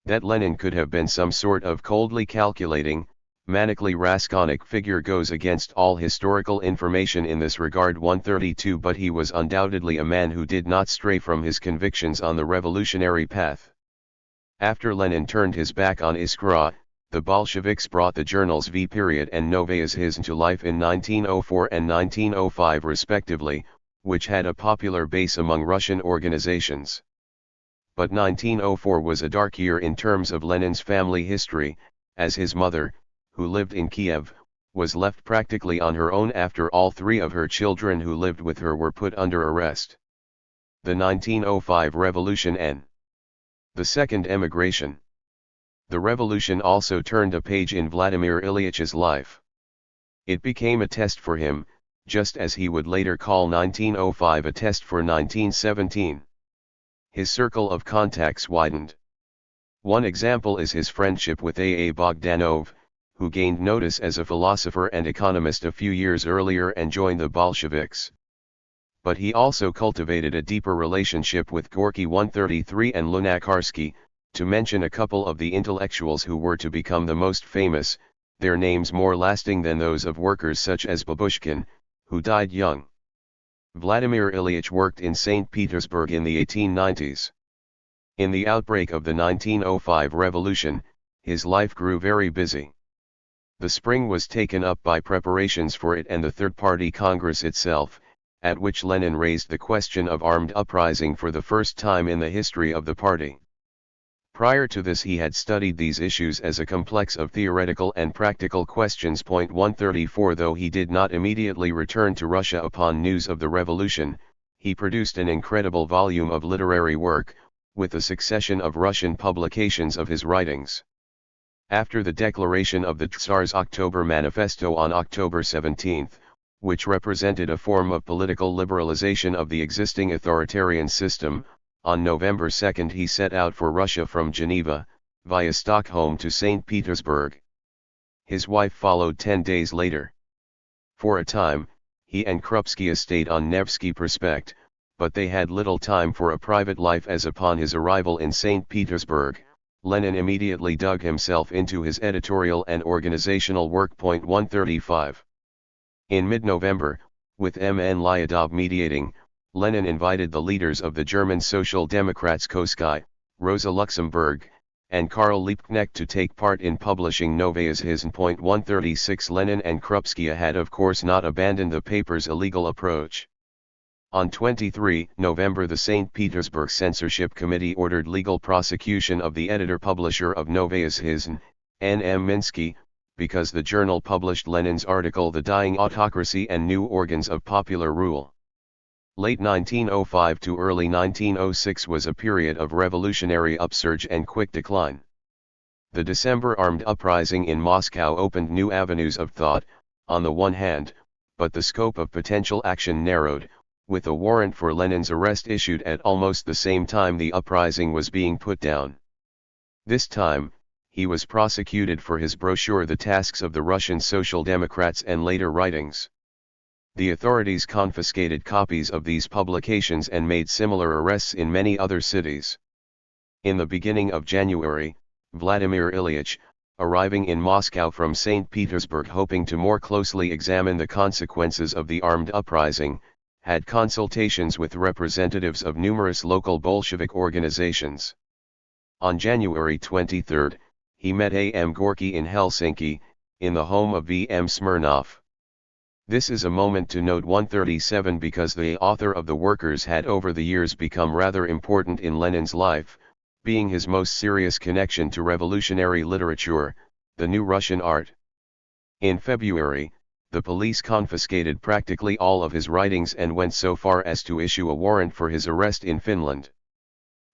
That Lenin could have been some sort of coldly calculating, manically Raskolnik figure goes against all historical information in this regard 132, but he was undoubtedly a man who did not stray from his convictions on the revolutionary path. After Lenin turned his back on Iskra, the Bolsheviks brought the journals V. and Novaya Zhizn to life in 1904 and 1905 respectively, which had a popular base among Russian organizations. But 1904 was a dark year in terms of Lenin's family history, as his mother, who lived in Kiev, was left practically on her own after all three of her children who lived with her were put under arrest. The 1905 revolution and the second emigration. The revolution also turned a page in Vladimir Ilyitch's life. It became a test for him, just as he would later call 1905 a test for 1917. His circle of contacts widened. One example is his friendship with A. Bogdanov, who gained notice as a philosopher and economist a few years earlier and joined the Bolsheviks. But he also cultivated a deeper relationship with Gorky 133 and Lunacharsky, to mention a couple of the intellectuals who were to become the most famous, their names more lasting than those of workers such as Babushkin, who died young. Vladimir Ilyich worked in St. Petersburg in the 1890s. In the outbreak of the 1905 revolution, his life grew very busy. The spring was taken up by preparations for it and the Third Party Congress itself, at which Lenin raised the question of armed uprising for the first time in the history of the party. Prior to this he had studied these issues as a complex of theoretical and practical questions. 134 Though he did not immediately return to Russia upon news of the revolution, he produced an incredible volume of literary work, with a succession of Russian publications of his writings. After the declaration of the Tsar's October Manifesto on October 17, which represented a form of political liberalization of the existing authoritarian system, on November 2 he set out for Russia from Geneva, via Stockholm to St. Petersburg. His wife followed 10 days later. For a time, he and Krupskaya stayed on Nevsky Prospect, but they had little time for a private life, as upon his arrival in St. Petersburg, Lenin immediately dug himself into his editorial and organizational work. 135. In mid-November, with M.N. Lyadov mediating, Lenin invited the leaders of the German Social Democrats Koskai, Rosa Luxemburg, and Karl Liebknecht to take part in publishing Novaya Zhizn. 136 Lenin and Krupskaya had of course not abandoned the paper's illegal approach. On 23 November the St. Petersburg Censorship Committee ordered legal prosecution of the editor-publisher of Novaya Zhizn, N.M. Minsky, because the journal published Lenin's article The Dying Autocracy and New Organs of Popular Rule. Late 1905 to early 1906 was a period of revolutionary upsurge and quick decline. The December armed uprising in Moscow opened new avenues of thought, on the one hand, but the scope of potential action narrowed, with a warrant for Lenin's arrest issued at almost the same time the uprising was being put down. This time, he was prosecuted for his brochure The Tasks of the Russian Social Democrats and later writings. The authorities confiscated copies of these publications and made similar arrests in many other cities. In the beginning of January, Vladimir Ilyich, arriving in Moscow from St. Petersburg hoping to more closely examine the consequences of the armed uprising, had consultations with representatives of numerous local Bolshevik organizations. On January 23, he met A. M. Gorky in Helsinki, in the home of V. M. Smirnov. This is a moment to note 137 because the author of the Workers had over the years become rather important in Lenin's life, being his most serious connection to revolutionary literature, the new Russian art. In February, the police confiscated practically all of his writings and went so far as to issue a warrant for his arrest in Finland.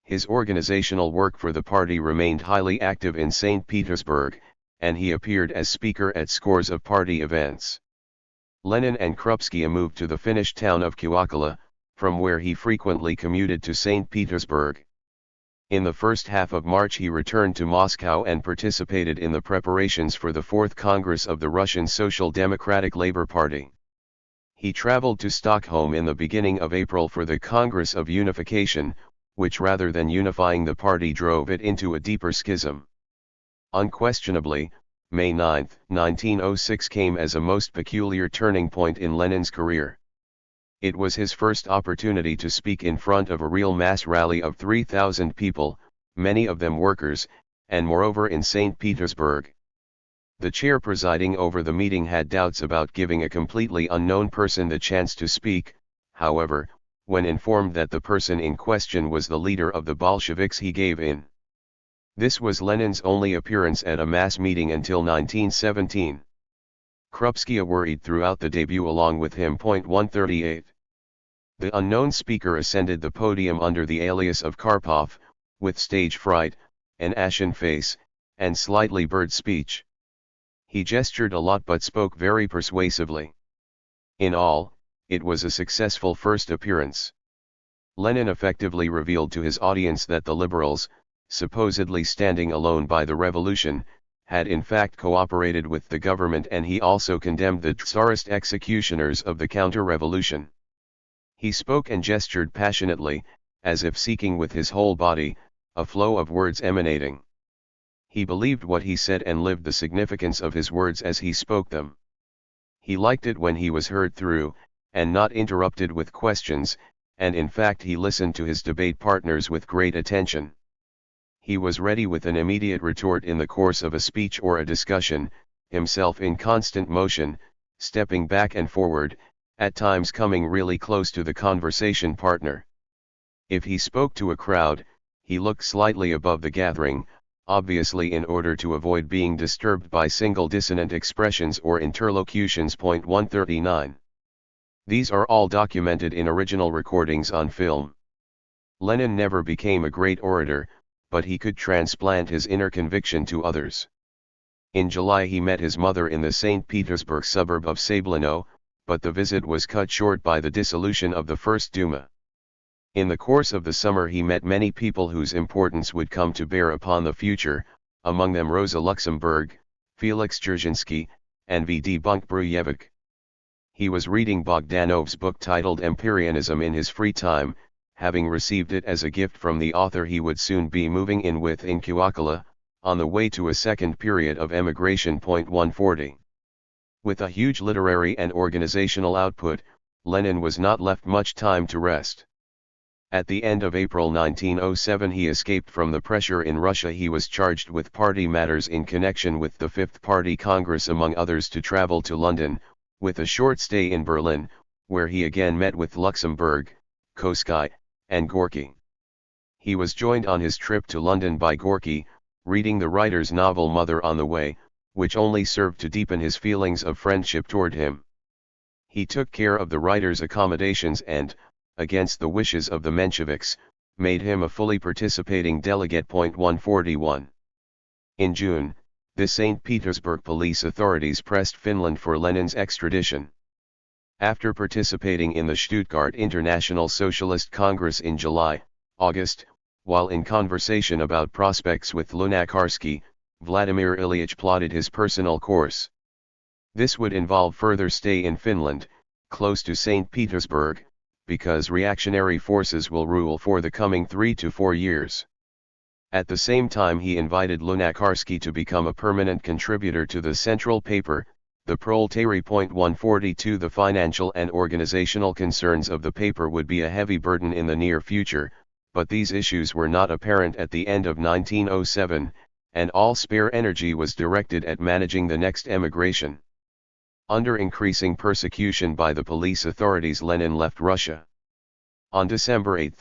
His organizational work for the party remained highly active in St. Petersburg, and he appeared as speaker at scores of party events. Lenin and Krupskaya moved to the Finnish town of Kaukola, from where he frequently commuted to St. Petersburg. In the first half of March he returned to Moscow and participated in the preparations for the Fourth Congress of the Russian Social Democratic Labour Party. He traveled to Stockholm in the beginning of April for the Congress of Unification, which rather than unifying the party drove it into a deeper schism. Unquestionably, May 9, 1906 came as a most peculiar turning point in Lenin's career. It was his first opportunity to speak in front of a real mass rally of 3,000 people, many of them workers, and moreover in St. Petersburg. The chair presiding over the meeting had doubts about giving a completely unknown person the chance to speak. However, when informed that the person in question was the leader of the Bolsheviks, he gave in. This was Lenin's only appearance at a mass meeting until 1917. Krupskaya worried throughout the debut along with him. 138. The unknown speaker ascended the podium under the alias of Karpov, with stage fright, an ashen face, and slightly bird speech. He gestured a lot but spoke very persuasively. In all, it was a successful first appearance. Lenin effectively revealed to his audience that the liberals, supposedly standing alone by the revolution, had in fact cooperated with the government, and he also condemned the Tsarist executioners of the counter-revolution. He spoke and gestured passionately, as if seeking with his whole body, a flow of words emanating. He believed what he said and lived the significance of his words as he spoke them. He liked it when he was heard through, and not interrupted with questions, and in fact he listened to his debate partners with great attention. He was ready with an immediate retort in the course of a speech or a discussion, himself in constant motion, stepping back and forward, at times coming really close to the conversation partner. If he spoke to a crowd, he looked slightly above the gathering, obviously in order to avoid being disturbed by single dissonant expressions or interlocutions. 139. These are all documented in original recordings on film. Lenin never became a great orator, but he could transplant his inner conviction to others. In July he met his mother in the St. Petersburg suburb of Sablino, but the visit was cut short by the dissolution of the First Duma. In the course of the summer he met many people whose importance would come to bear upon the future, among them Rosa Luxemburg, Felix Dzerzhinsky, and V. D. Bunkbruyevich. He was reading Bogdanov's book titled Empyreanism in his free time, having received it as a gift from the author he would soon be moving in with in Kaukola, on the way to a second period of emigration. 140. With a huge literary and organizational output, Lenin was not left much time to rest. At the end of April 1907 he escaped from the pressure in Russia. He was charged with party matters in connection with the Fifth Party Congress, among others, to travel to London, with a short stay in Berlin, where he again met with Luxemburg, Koskai, and Gorky. He was joined on his trip to London by Gorky, reading the writer's novel Mother on the way, which only served to deepen his feelings of friendship toward him. He took care of the writer's accommodations and, against the wishes of the Mensheviks, made him a fully participating delegate. 141. In June, the St. Petersburg police authorities pressed Finland for Lenin's extradition. After participating in the Stuttgart International Socialist Congress in July, August, while in conversation about prospects with Lunacharsky, Vladimir Ilyich plotted his personal course. This would involve further stay in Finland, close to St. Petersburg, because reactionary forces will rule for the coming 3 to 4 years. At the same time he invited Lunacharsky to become a permanent contributor to the central paper, the Proletary. 142. The financial and organizational concerns of the paper would be a heavy burden in the near future, but these issues were not apparent at the end of 1907, and all spare energy was directed at managing the next emigration. Under increasing persecution by the police authorities, Lenin left Russia. On December 8,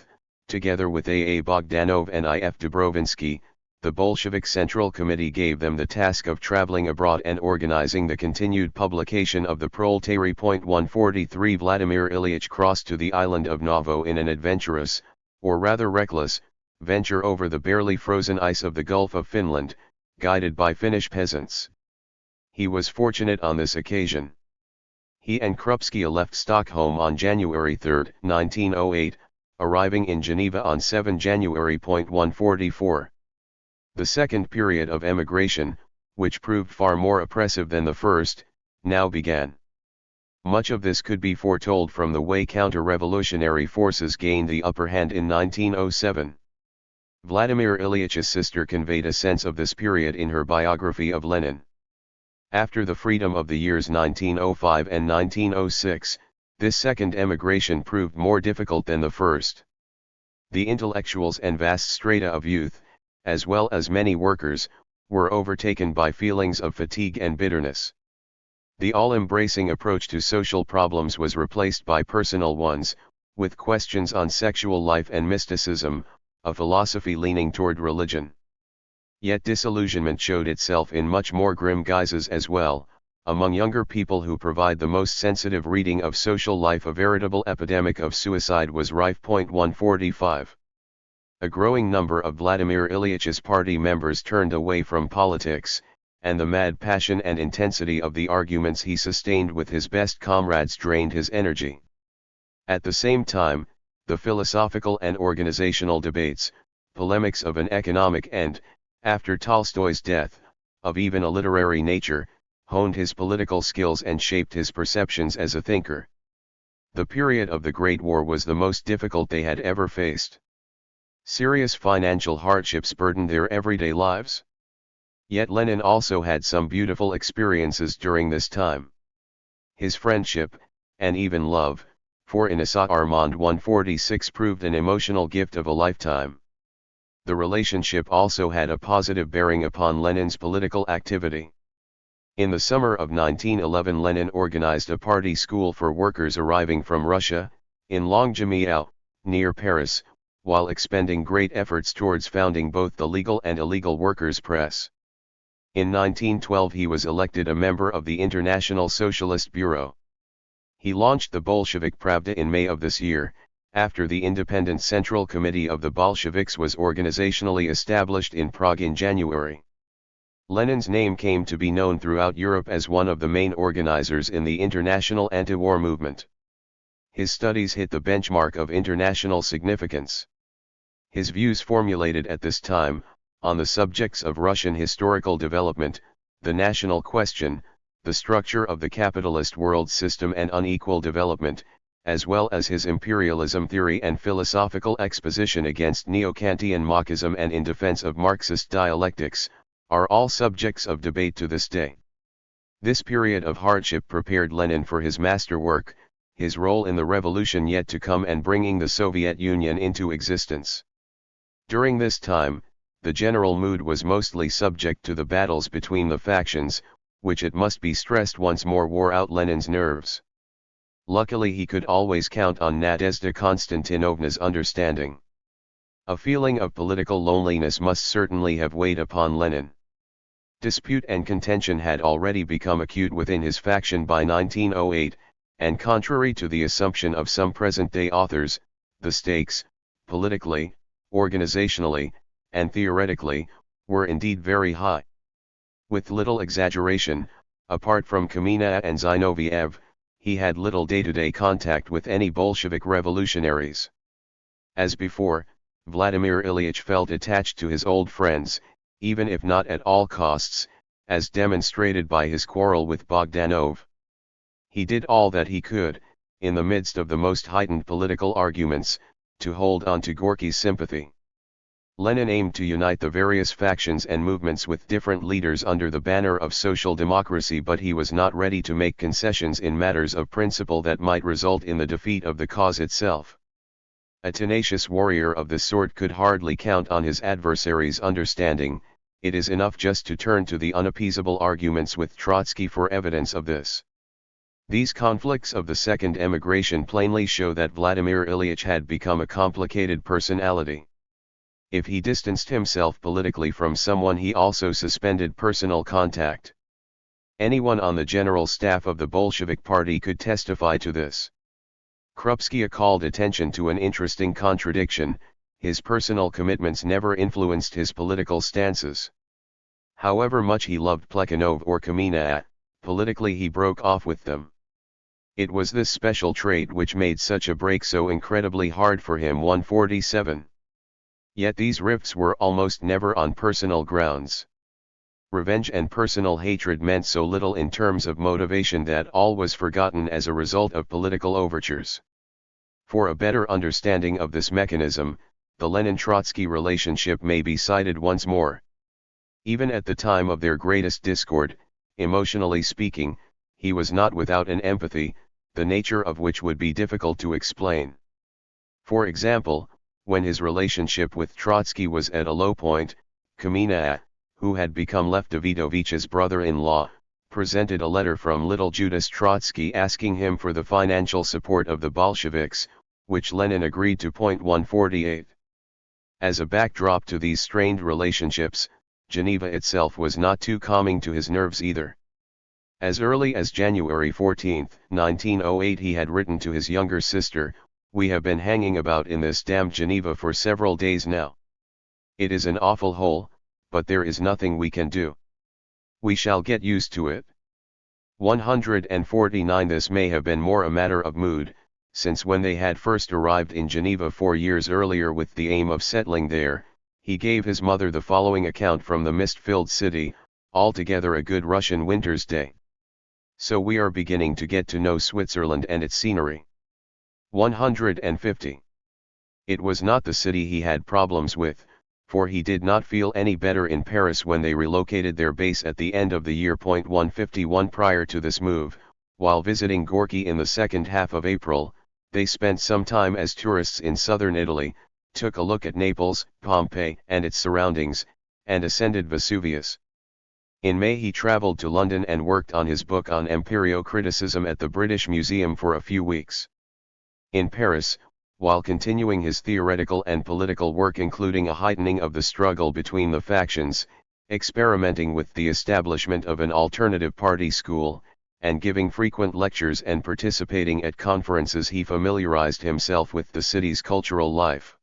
together with A. A. Bogdanov and I. F. Dubrovinsky, the Bolshevik Central Committee gave them the task of traveling abroad and organizing the continued publication of the Proletary. 143 Vladimir Ilyich crossed to the island of Novo in an adventurous, or rather reckless, venture over the barely frozen ice of the Gulf of Finland, guided by Finnish peasants. He was fortunate on this occasion. He and Krupskia left Stockholm on January 3, 1908, arriving in Geneva on 7 January. 144. The second period of emigration, which proved far more oppressive than the first, now began. Much of this could be foretold from the way counter-revolutionary forces gained the upper hand in 1907. Vladimir Ilyich's sister conveyed a sense of this period in her biography of Lenin. After the freedom of the years 1905 and 1906, this second emigration proved more difficult than the first. The intellectuals and vast strata of youth, as well as many workers, were overtaken by feelings of fatigue and bitterness. The all-embracing approach to social problems was replaced by personal ones, with questions on sexual life and mysticism, a philosophy leaning toward religion. Yet disillusionment showed itself in much more grim guises as well. Among younger people who provide the most sensitive reading of social life, a veritable epidemic of suicide was rife. 145. A growing number of Vladimir Ilyich's party members turned away from politics, and the mad passion and intensity of the arguments he sustained with his best comrades drained his energy. At the same time, the philosophical and organizational debates, polemics of an economic and, after Tolstoy's death, of even a literary nature, honed his political skills and shaped his perceptions as a thinker. The period of the Great War was the most difficult they had ever faced. Serious financial hardships burdened their everyday lives. Yet Lenin also had some beautiful experiences during this time. His friendship, and even love, for Inessa Armand 146 proved an emotional gift of a lifetime. The relationship also had a positive bearing upon Lenin's political activity. In the summer of 1911, Lenin organized a party school for workers arriving from Russia, in Longjumeau, near Paris, while expending great efforts towards founding both the legal and illegal workers' press. In 1912 he was elected a member of the International Socialist Bureau. He launched the Bolshevik Pravda in May of this year, after the Independent Central Committee of the Bolsheviks was organizationally established in Prague in January. Lenin's name came to be known throughout Europe as one of the main organizers in the international anti-war movement. His studies hit the benchmark of international significance. His views formulated at this time, on the subjects of Russian historical development, the national question, the structure of the capitalist world system and unequal development, as well as his imperialism theory and philosophical exposition against neo-Kantian Marxism and in defense of Marxist dialectics, are all subjects of debate to this day. This period of hardship prepared Lenin for his masterwork, his role in the revolution yet to come and bringing the Soviet Union into existence. During this time, the general mood was mostly subject to the battles between the factions, which it must be stressed once more wore out Lenin's nerves. Luckily he could always count on Nadezhda Konstantinovna's understanding. A feeling of political loneliness must certainly have weighed upon Lenin. Dispute and contention had already become acute within his faction by 1908, and contrary to the assumption of some present-day authors, the stakes, politically, organizationally, and theoretically, were indeed very high. With little exaggeration, apart from Kamina and Zinoviev, he had little day-to-day contact with any Bolshevik revolutionaries. As before, Vladimir Ilyich felt attached to his old friends, even if not at all costs, as demonstrated by his quarrel with Bogdanov. He did all that he could, in the midst of the most heightened political arguments, to hold on to Gorky's sympathy. Lenin aimed to unite the various factions and movements with different leaders under the banner of social democracy, but he was not ready to make concessions in matters of principle that might result in the defeat of the cause itself. A tenacious warrior of this sort could hardly count on his adversaries' understanding. It is enough just to turn to the unappeasable arguments with Trotsky for evidence of this. These conflicts of the second emigration plainly show that Vladimir Ilyich had become a complicated personality. If he distanced himself politically from someone, he also suspended personal contact. Anyone on the general staff of the Bolshevik Party could testify to this. Krupskaya called attention to an interesting contradiction: his personal commitments never influenced his political stances. However much he loved Plekhanov or Kamina, politically he broke off with them. It was this special trait which made such a break so incredibly hard for him. 147. Yet these rifts were almost never on personal grounds. Revenge and personal hatred meant so little in terms of motivation that all was forgotten as a result of political overtures. For a better understanding of this mechanism, the Lenin-Trotsky relationship may be cited once more. Even at the time of their greatest discord, emotionally speaking, he was not without an empathy, the nature of which would be difficult to explain. For example, when his relationship with Trotsky was at a low point, Kamina, who had become Lev Davidovich's brother-in-law, presented a letter from little Judas Trotsky asking him for the financial support of the Bolsheviks, which Lenin agreed to. 148. As a backdrop to these strained relationships, Geneva itself was not too calming to his nerves either. As early as January 14, 1908, he had written to his younger sister, "We have been hanging about in this damned Geneva for several days now. It is an awful hole, but there is nothing we can do. We shall get used to it." 149. This may have been more a matter of mood, since when they had first arrived in Geneva 4 years earlier with the aim of settling there, he gave his mother the following account from the mist-filled city: "Altogether a good Russian winter's day. So we are beginning to get to know Switzerland and its scenery." 150. It was not the city he had problems with, for he did not feel any better in Paris when they relocated their base at the end of the year. 151. Prior to this move, while visiting Gorky in the second half of April, they spent some time as tourists in southern Italy, took a look at Naples, Pompeii and its surroundings, and ascended Vesuvius. In May he traveled to London and worked on his book on empirio-criticism at the British Museum for a few weeks. In Paris, while continuing his theoretical and political work, including a heightening of the struggle between the factions, experimenting with the establishment of an alternative party school, and giving frequent lectures and participating at conferences, he familiarized himself with the city's cultural life.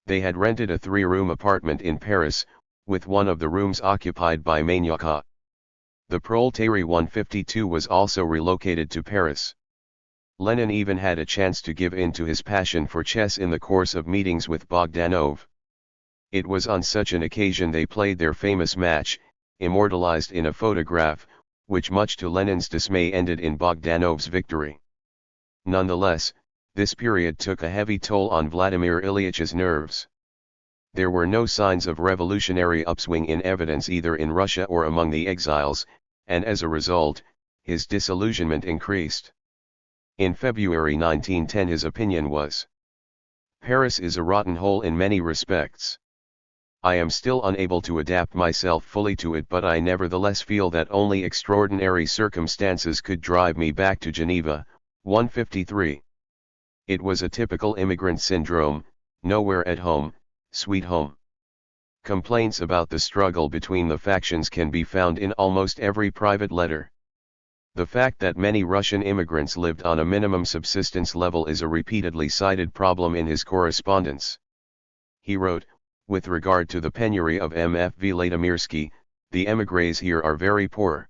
They had rented a 3-room apartment in Paris, with one of the rooms occupied by Magnaca. The proletary 152 was also relocated to Paris. Lenin even had a chance to give in to his passion for chess in the course of meetings with Bogdanov. It was on such an occasion they played their famous match, immortalized in a photograph, which much to Lenin's dismay ended in Bogdanov's victory. Nonetheless, this period took a heavy toll on Vladimir Ilyitch's nerves. There were no signs of revolutionary upswing in evidence either in Russia or among the exiles, and as a result, his disillusionment increased. In February 1910 his opinion was: "Paris is a rotten hole in many respects. I am still unable to adapt myself fully to it, but I nevertheless feel that only extraordinary circumstances could drive me back to Geneva." 153. It was a typical immigrant syndrome: nowhere at home, sweet home. Complaints about the struggle between the factions can be found in almost every private letter. The fact that many Russian immigrants lived on a minimum subsistence level is a repeatedly cited problem in his correspondence. He wrote, with regard to the penury of M.F. Vladimirsky, "The émigrés here are very poor.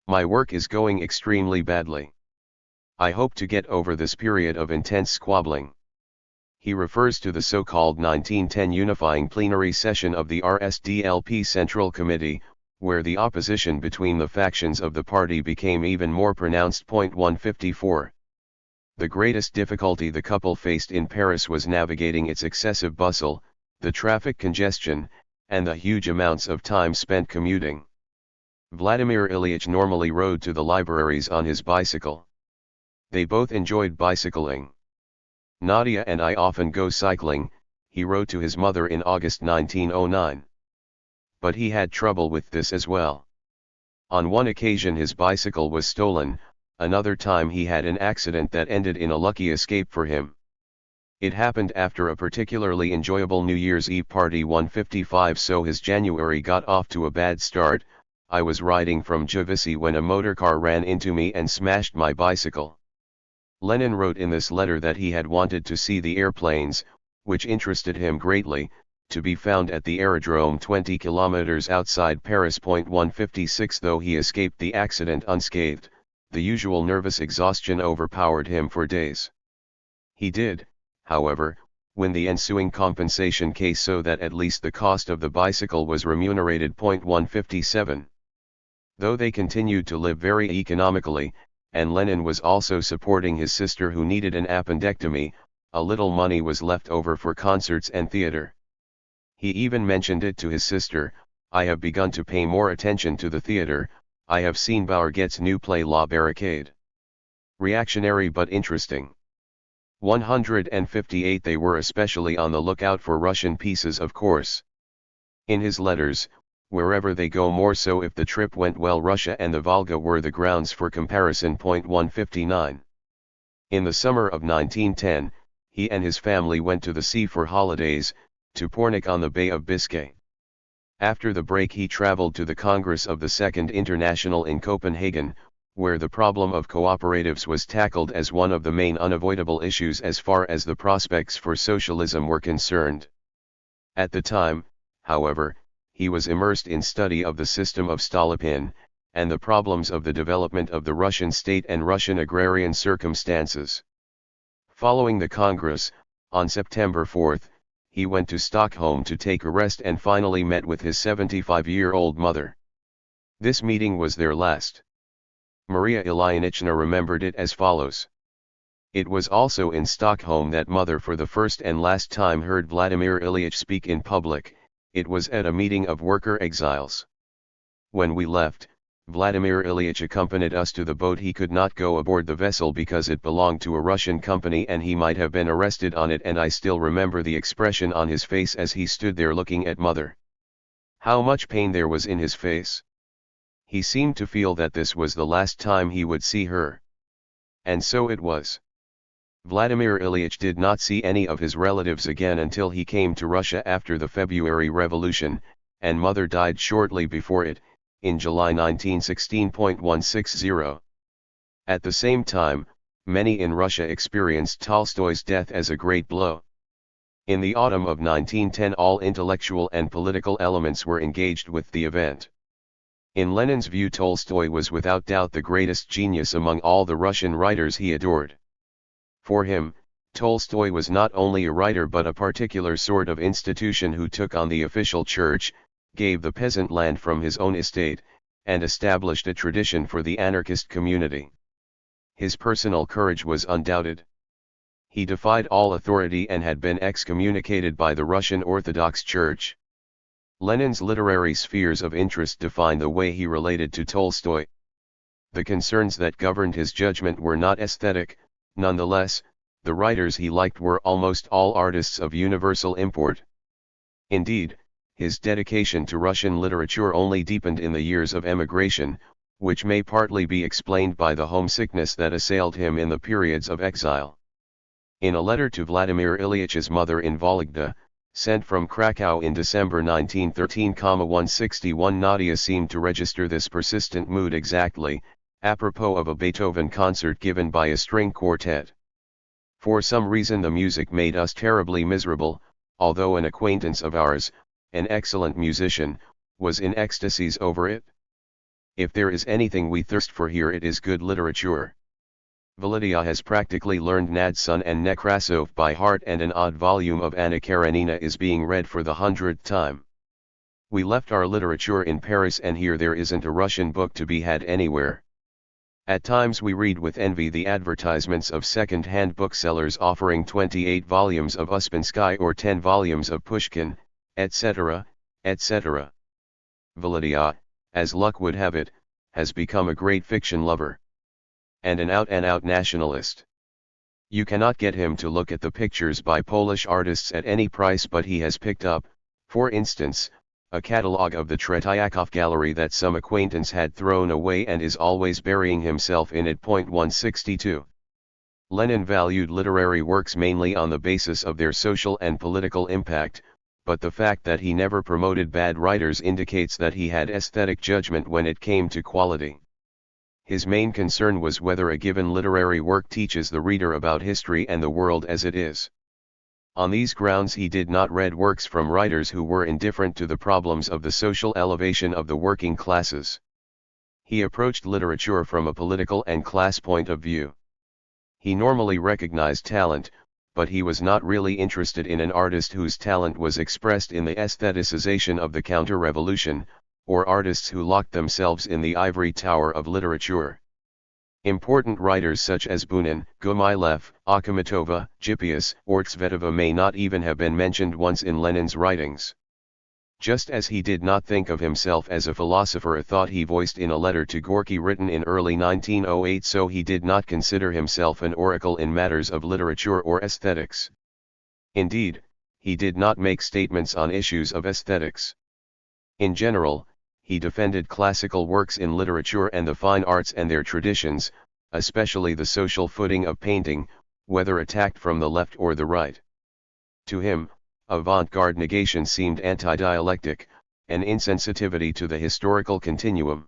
My work is going extremely badly. I hope to get over this period of intense squabbling." He refers to the so-called 1910 unifying plenary session of the RSDLP Central Committee, where the opposition between the factions of the party became even more pronounced. 154. The greatest difficulty the couple faced in Paris was navigating its excessive bustle, the traffic congestion, and the huge amounts of time spent commuting. Vladimir Ilyitch normally rode to the libraries on his bicycle. They both enjoyed bicycling. "Nadia and I often go cycling," he wrote to his mother in August 1909. But he had trouble with this as well. On one occasion his bicycle was stolen, another time he had an accident that ended in a lucky escape for him. It happened after a particularly enjoyable New Year's Eve party 155, so his January got off to a bad start. I was riding from Javissi when a motorcar ran into me and smashed my bicycle. Lenin wrote in this letter that he had wanted to see the airplanes, which interested him greatly, to be found at the aerodrome 20 kilometers outside Paris. 156 Though he escaped the accident unscathed, the usual nervous exhaustion overpowered him for days. He did, however, win the ensuing compensation case so that at least the cost of the bicycle was remunerated. 157 Though they continued to live very economically, and Lenin was also supporting his sister who needed an appendectomy, a little money was left over for concerts and theater. He even mentioned it to his sister, "I have begun to pay more attention to the theater. I have seen Bourget's new play La Barricade. Reactionary but interesting." 158 They were especially on the lookout for Russian pieces, of course. In his letters, wherever they go, more so if the trip went well, Russia and the Volga were the grounds for comparison. 159 In the summer of 1910, he and his family went to the sea for holidays, to Pornic on the Bay of Biscay. After the break he traveled to the Congress of the Second International in Copenhagen, where the problem of cooperatives was tackled as one of the main unavoidable issues as far as the prospects for socialism were concerned. At the time, however, he was immersed in study of the system of Stolypin, and the problems of the development of the Russian state and Russian agrarian circumstances. Following the Congress, on September 4, he went to Stockholm to take a rest and finally met with his 75-year-old mother. This meeting was their last. Maria Ilyinichna remembered it as follows. It was also in Stockholm that mother for the first and last time heard Vladimir Ilyich speak in public. It was at a meeting of worker exiles. When we left, Vladimir Ilyich accompanied us to the boat. He could not go aboard the vessel because it belonged to a Russian company and he might have been arrested on it, and I still remember the expression on his face as he stood there looking at mother. How much pain there was in his face. He seemed to feel that this was the last time he would see her. And so it was. Vladimir Ilyich did not see any of his relatives again until he came to Russia after the February Revolution, and mother died shortly before it, in July 1916. 160 At the same time, many in Russia experienced Tolstoy's death as a great blow. In the autumn of 1910 all intellectual and political elements were engaged with the event. In Lenin's view, Tolstoy was without doubt the greatest genius among all the Russian writers he adored. For him, Tolstoy was not only a writer but a particular sort of institution who took on the official church, gave the peasant land from his own estate, and established a tradition for the anarchist community. His personal courage was undoubted. He defied all authority and had been excommunicated by the Russian Orthodox Church. Lenin's literary spheres of interest define the way he related to Tolstoy. The concerns that governed his judgment were not aesthetic. Nonetheless, the writers he liked were almost all artists of universal import. Indeed, his dedication to Russian literature only deepened in the years of emigration, which may partly be explained by the homesickness that assailed him in the periods of exile. In a letter to Vladimir Ilyich's mother in Vologda, sent from Krakow in December 1913, 161, Nadia seemed to register this persistent mood exactly, apropos of a Beethoven concert given by a string quartet. For some reason the music made us terribly miserable, although an acquaintance of ours, an excellent musician, was in ecstasies over it. If there is anything we thirst for here, it is good literature. Validia has practically learned Nadson and Nekrasov by heart, and an odd volume of Anna Karenina is being read for the 100th time. We left our literature in Paris, and here there isn't a Russian book to be had anywhere. At times we read with envy the advertisements of second-hand booksellers offering 28 volumes of Uspensky or 10 volumes of Pushkin, etc., etc. Validia, as luck would have it, has become a great fiction lover. And an out-and-out nationalist. You cannot get him to look at the pictures by Polish artists at any price, but he has picked up, for instance, a catalogue of the Tretiakov Gallery that some acquaintance had thrown away and is always burying himself in it. 162. Lenin valued literary works mainly on the basis of their social and political impact, but the fact that he never promoted bad writers indicates that he had aesthetic judgment when it came to quality. His main concern was whether a given literary work teaches the reader about history and the world as it is. On these grounds he did not read works from writers who were indifferent to the problems of the social elevation of the working classes. He approached literature from a political and class point of view. He normally recognized talent, but he was not really interested in an artist whose talent was expressed in the aestheticization of the counter-revolution, or artists who locked themselves in the ivory tower of literature. Important writers such as Bunin, Gumilev, Akhmatova, Gypius, or Tsvetova may not even have been mentioned once in Lenin's writings. Just as he did not think of himself as a philosopher, a thought he voiced in a letter to Gorky written in early 1908, so he did not consider himself an oracle in matters of literature or aesthetics. Indeed, he did not make statements on issues of aesthetics. In general, he defended classical works in literature and the fine arts and their traditions, especially the social footing of painting, whether attacked from the left or the right. To him, avant-garde negation seemed anti-dialectic, an insensitivity to the historical continuum.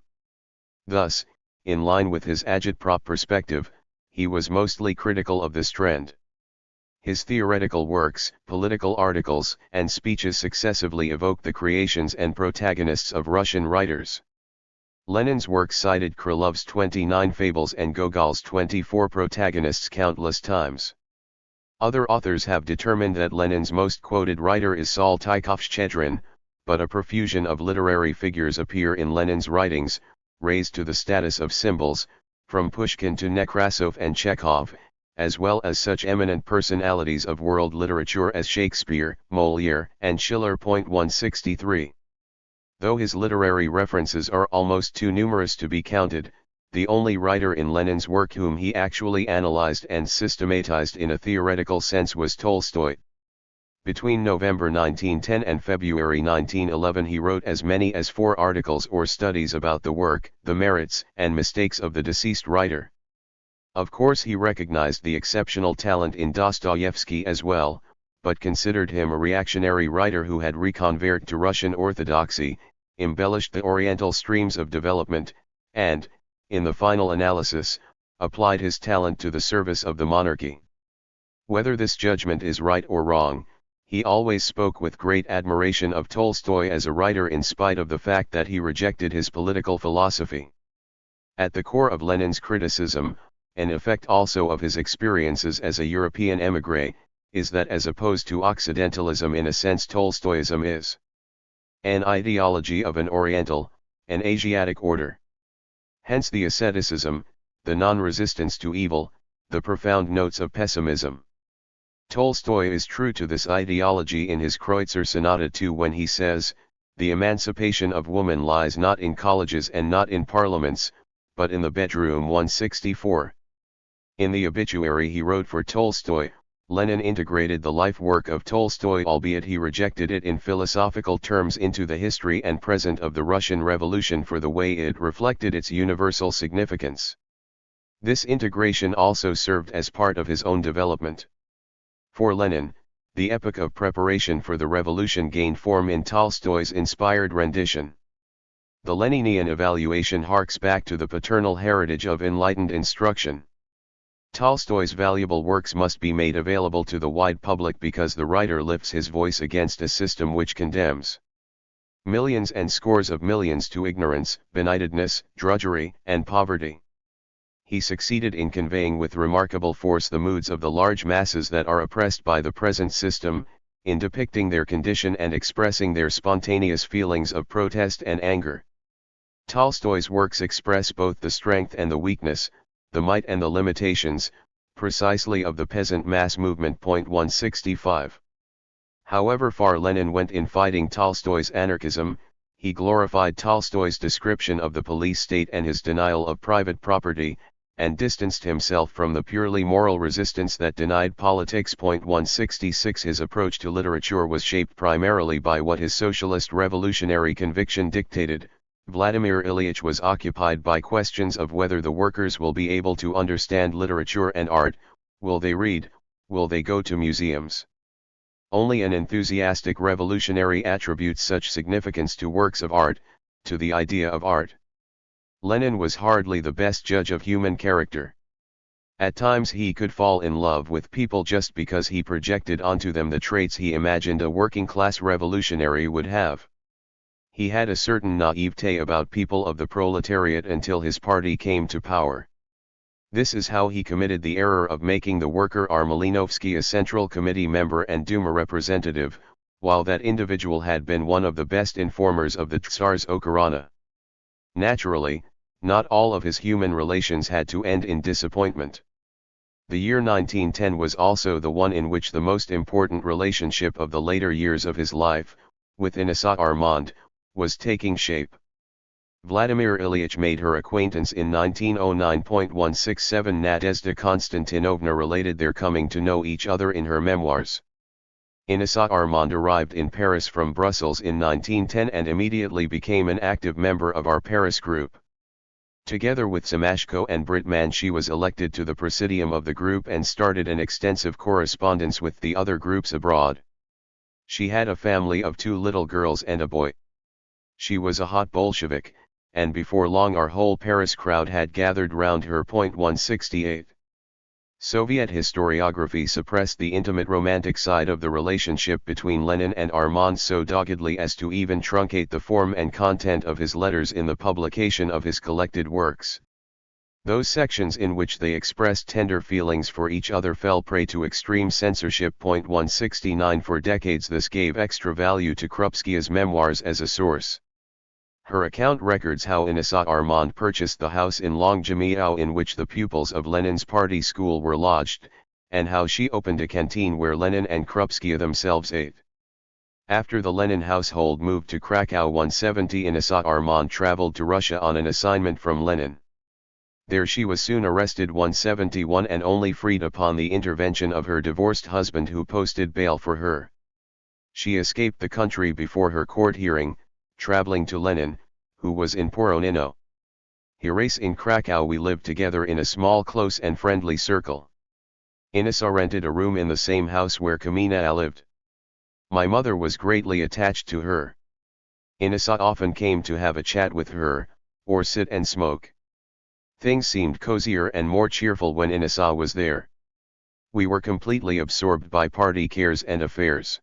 Thus, in line with his agitprop perspective, he was mostly critical of this trend. His theoretical works, political articles, and speeches successively evoked the creations and protagonists of Russian writers. Lenin's works cited Krylov's 29 fables and Gogol's 24 protagonists countless times. Other authors have determined that Lenin's most quoted writer is Saltykov-Shchedrin, but a profusion of literary figures appear in Lenin's writings, raised to the status of symbols, from Pushkin to Nekrasov and Chekhov, as well as such eminent personalities of world literature as Shakespeare, Molière, and Schiller. 163. Though his literary references are almost too numerous to be counted, the only writer in Lenin's work whom he actually analyzed and systematized in a theoretical sense was Tolstoy. Between November 1910 and February 1911 he wrote as many as 4 articles or studies about the work, the merits and mistakes of the deceased writer. Of course he recognized the exceptional talent in Dostoevsky as well, but considered him a reactionary writer who had reconverted to Russian orthodoxy, embellished the Oriental streams of development, and, in the final analysis, applied his talent to the service of the monarchy. Whether this judgment is right or wrong, he always spoke with great admiration of Tolstoy as a writer in spite of the fact that he rejected his political philosophy. At the core of Lenin's criticism, an effect also of his experiences as a European émigré, is that as opposed to Occidentalism in a sense Tolstoyism is an ideology of an Oriental, an Asiatic order. Hence the asceticism, the non-resistance to evil, the profound notes of pessimism. Tolstoy is true to this ideology in his Kreutzer Sonata II when he says, "The emancipation of woman lies not in colleges and not in parliaments, but in the bedroom." 164. In the obituary he wrote for Tolstoy, Lenin integrated the life work of Tolstoy, albeit he rejected it in philosophical terms, into the history and present of the Russian Revolution for the way it reflected its universal significance. This integration also served as part of his own development. For Lenin, the epoch of preparation for the revolution gained form in Tolstoy's inspired rendition. The Leninian evaluation harks back to the paternal heritage of enlightened instruction. Tolstoy's valuable works must be made available to the wide public because the writer lifts his voice against a system which condemns millions and scores of millions to ignorance, benightedness, drudgery, and poverty. He succeeded in conveying with remarkable force the moods of the large masses that are oppressed by the present system, in depicting their condition and expressing their spontaneous feelings of protest and anger. Tolstoy's works express both the strength and the weakness, the might and the limitations, precisely of the peasant mass movement. 165. However far Lenin went in fighting Tolstoy's anarchism, he glorified Tolstoy's description of the police state and his denial of private property, and distanced himself from the purely moral resistance that denied politics. 166. His approach to literature was shaped primarily by what his socialist revolutionary conviction dictated. Vladimir Ilyich was occupied by questions of whether the workers will be able to understand literature and art, Will they read? Will they go to museums? Only an enthusiastic revolutionary attributes such significance to works of art, to the idea of art. Lenin was hardly the best judge of human character. At times he could fall in love with people just because he projected onto them the traits he imagined a working-class revolutionary would have. He had a certain naivete about people of the proletariat until his party came to power. This is how he committed the error of making the worker Armelinovsky a Central Committee member and Duma representative, while that individual had been one of the best informers of the Tsar's Okhrana. Naturally, not all of his human relations had to end in disappointment. The year 1910 was also the one in which the most important relationship of the later years of his life, with Inessa Armand, was taking shape. Vladimir Ilyich made her acquaintance in 1909. 167 Nadezhda Konstantinovna related their coming to know each other in her memoirs. Inessa Armand arrived in Paris from Brussels in 1910 and immediately became an active member of our Paris group. Together with Semashko and Britman she was elected to the presidium of the group and started an extensive correspondence with the other groups abroad. She had a family of 2 little girls and a boy. She was a hot Bolshevik, and before long our whole Paris crowd had gathered round her. 168. Soviet historiography suppressed the intimate romantic side of the relationship between Lenin and Armand so doggedly as to even truncate the form and content of his letters in the publication of his collected works. Those sections in which they expressed tender feelings for each other fell prey to extreme censorship. 169 For decades this gave extra value to Krupskia's memoirs as a source. Her account records how Inessa Armand purchased the house in Longzhimiao in which the pupils of Lenin's party school were lodged, and how she opened a canteen where Lenin and Krupskia themselves ate. After the Lenin household moved to Krakow 170 Inessa Armand traveled to Russia on an assignment from Lenin. There she was soon arrested 171 and only freed upon the intervention of her divorced husband who posted bail for her. She escaped the country before her court hearing, traveling to Lenin, who was in Poronino. Here in Krakow we lived together in a small close and friendly circle. Inessa rented a room in the same house where Kamina lived. My mother was greatly attached to her. Inessa often came to have a chat with her, or sit and smoke. Things seemed cozier and more cheerful when Inessa was there. We were completely absorbed by party cares and affairs.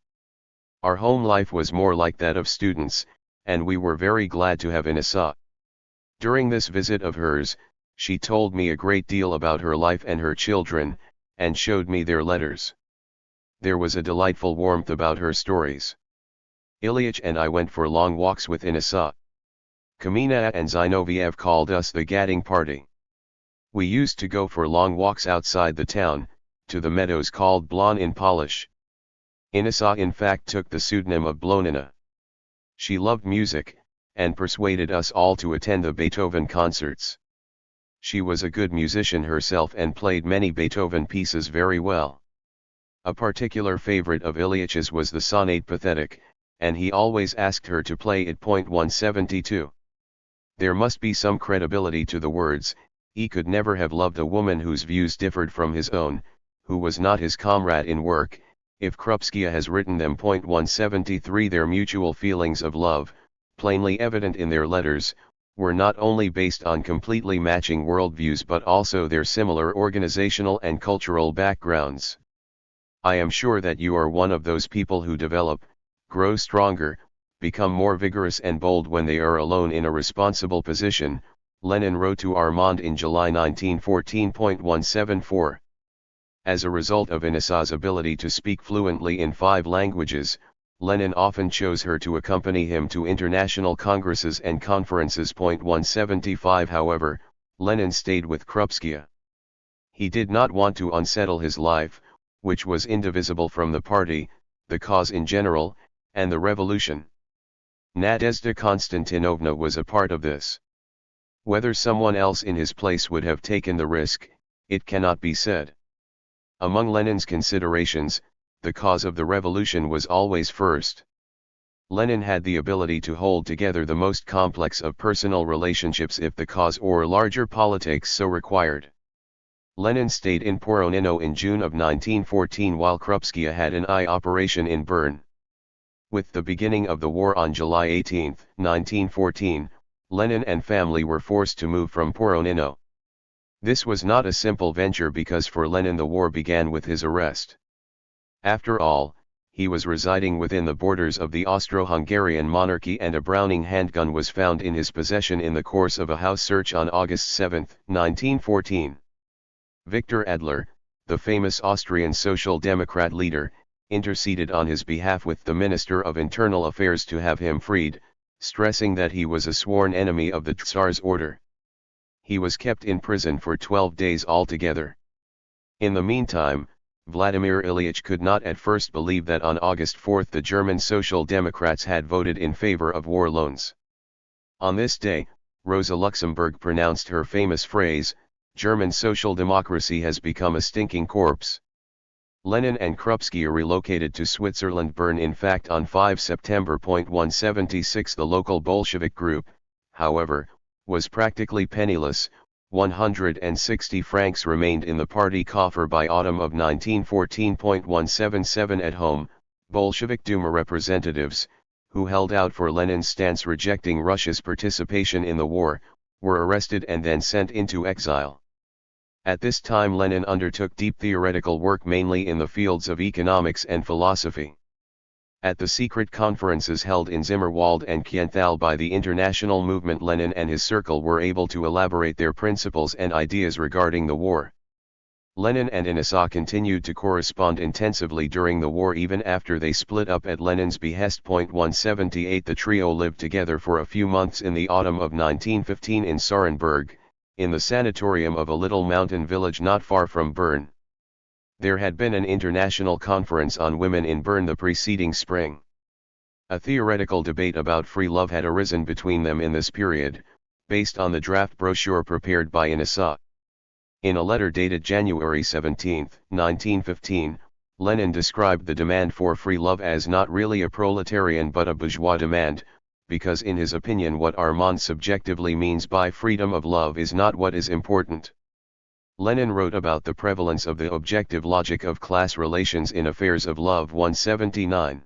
Our home life was more like that of students, and we were very glad to have Inessa. During this visit of hers, she told me a great deal about her life and her children, and showed me their letters. There was a delightful warmth about her stories. Ilyich and I went for long walks with Inessa. Kamina and Zinoviev called us the gadding party. We used to go for long walks outside the town, to the meadows called Blon in Polish. Inessa in fact took the pseudonym of Blonina. She loved music, and persuaded us all to attend the Beethoven concerts. She was a good musician herself and played many Beethoven pieces very well. A particular favorite of Ilyich's was the Sonate Pathetic, and he always asked her to play it. 172. There must be some credibility to the words, he could never have loved a woman whose views differed from his own, who was not his comrade in work, if Krupskia has written them. 173 Their mutual feelings of love, plainly evident in their letters, were not only based on completely matching worldviews but also their similar organizational and cultural backgrounds. I am sure that you are one of those people who develop, grow stronger, become more vigorous and bold when they are alone in a responsible position, Lenin wrote to Armand in July 1914. 174. As a result of Inessa's ability to speak fluently in 5 languages, Lenin often chose her to accompany him to international congresses and conferences. 175 However, Lenin stayed with Krupskia. He did not want to unsettle his life, which was indivisible from the party, the cause in general, and the revolution. Nadezhda Konstantinovna was a part of this. Whether someone else in his place would have taken the risk, it cannot be said. Among Lenin's considerations, the cause of the revolution was always first. Lenin had the ability to hold together the most complex of personal relationships if the cause or larger politics so required. Lenin stayed in Poronino in June of 1914 while Krupskaya had an eye operation in Bern. With the beginning of the war on July 18, 1914, Lenin and family were forced to move from Poronino. This was not a simple venture because for Lenin the war began with his arrest. After all, he was residing within the borders of the Austro-Hungarian monarchy and a Browning handgun was found in his possession in the course of a house search on August 7, 1914. Victor Adler, the famous Austrian Social Democrat leader, interceded on his behalf with the Minister of Internal Affairs to have him freed, stressing that he was a sworn enemy of the Tsar's order. He was kept in prison for 12 days altogether. In the meantime, Vladimir Ilyich could not at first believe that on August 4 the German Social Democrats had voted in favor of war loans. On this day, Rosa Luxemburg pronounced her famous phrase, "German social democracy has become a stinking corpse." Lenin and Krupskaya relocated to Switzerland. Bern. In fact, on 5 September 176 the local Bolshevik group, however, was practically penniless. 160 francs remained in the party coffer by autumn of 1914. 177 At home, Bolshevik Duma representatives, who held out for Lenin's stance rejecting Russia's participation in the war, were arrested and then sent into exile. At this time Lenin undertook deep theoretical work mainly in the fields of economics and philosophy. At the secret conferences held in Zimmerwald and Kienthal by the international movement, Lenin and his circle were able to elaborate their principles and ideas regarding the war. Lenin and Inasa continued to correspond intensively during the war even after they split up at Lenin's behest. 178 The trio lived together for a few months in the autumn of 1915 in Sarenburg, in the sanatorium of a little mountain village not far from Bern. There had been an international conference on women in Bern the preceding spring. A theoretical debate about free love had arisen between them in this period, based on the draft brochure prepared by Inasa. In a letter dated January 17, 1915, Lenin described the demand for free love as not really a proletarian but a bourgeois demand, because in his opinion what Armand subjectively means by freedom of love is not what is important. Lenin wrote about the prevalence of the objective logic of class relations in affairs of love. 179.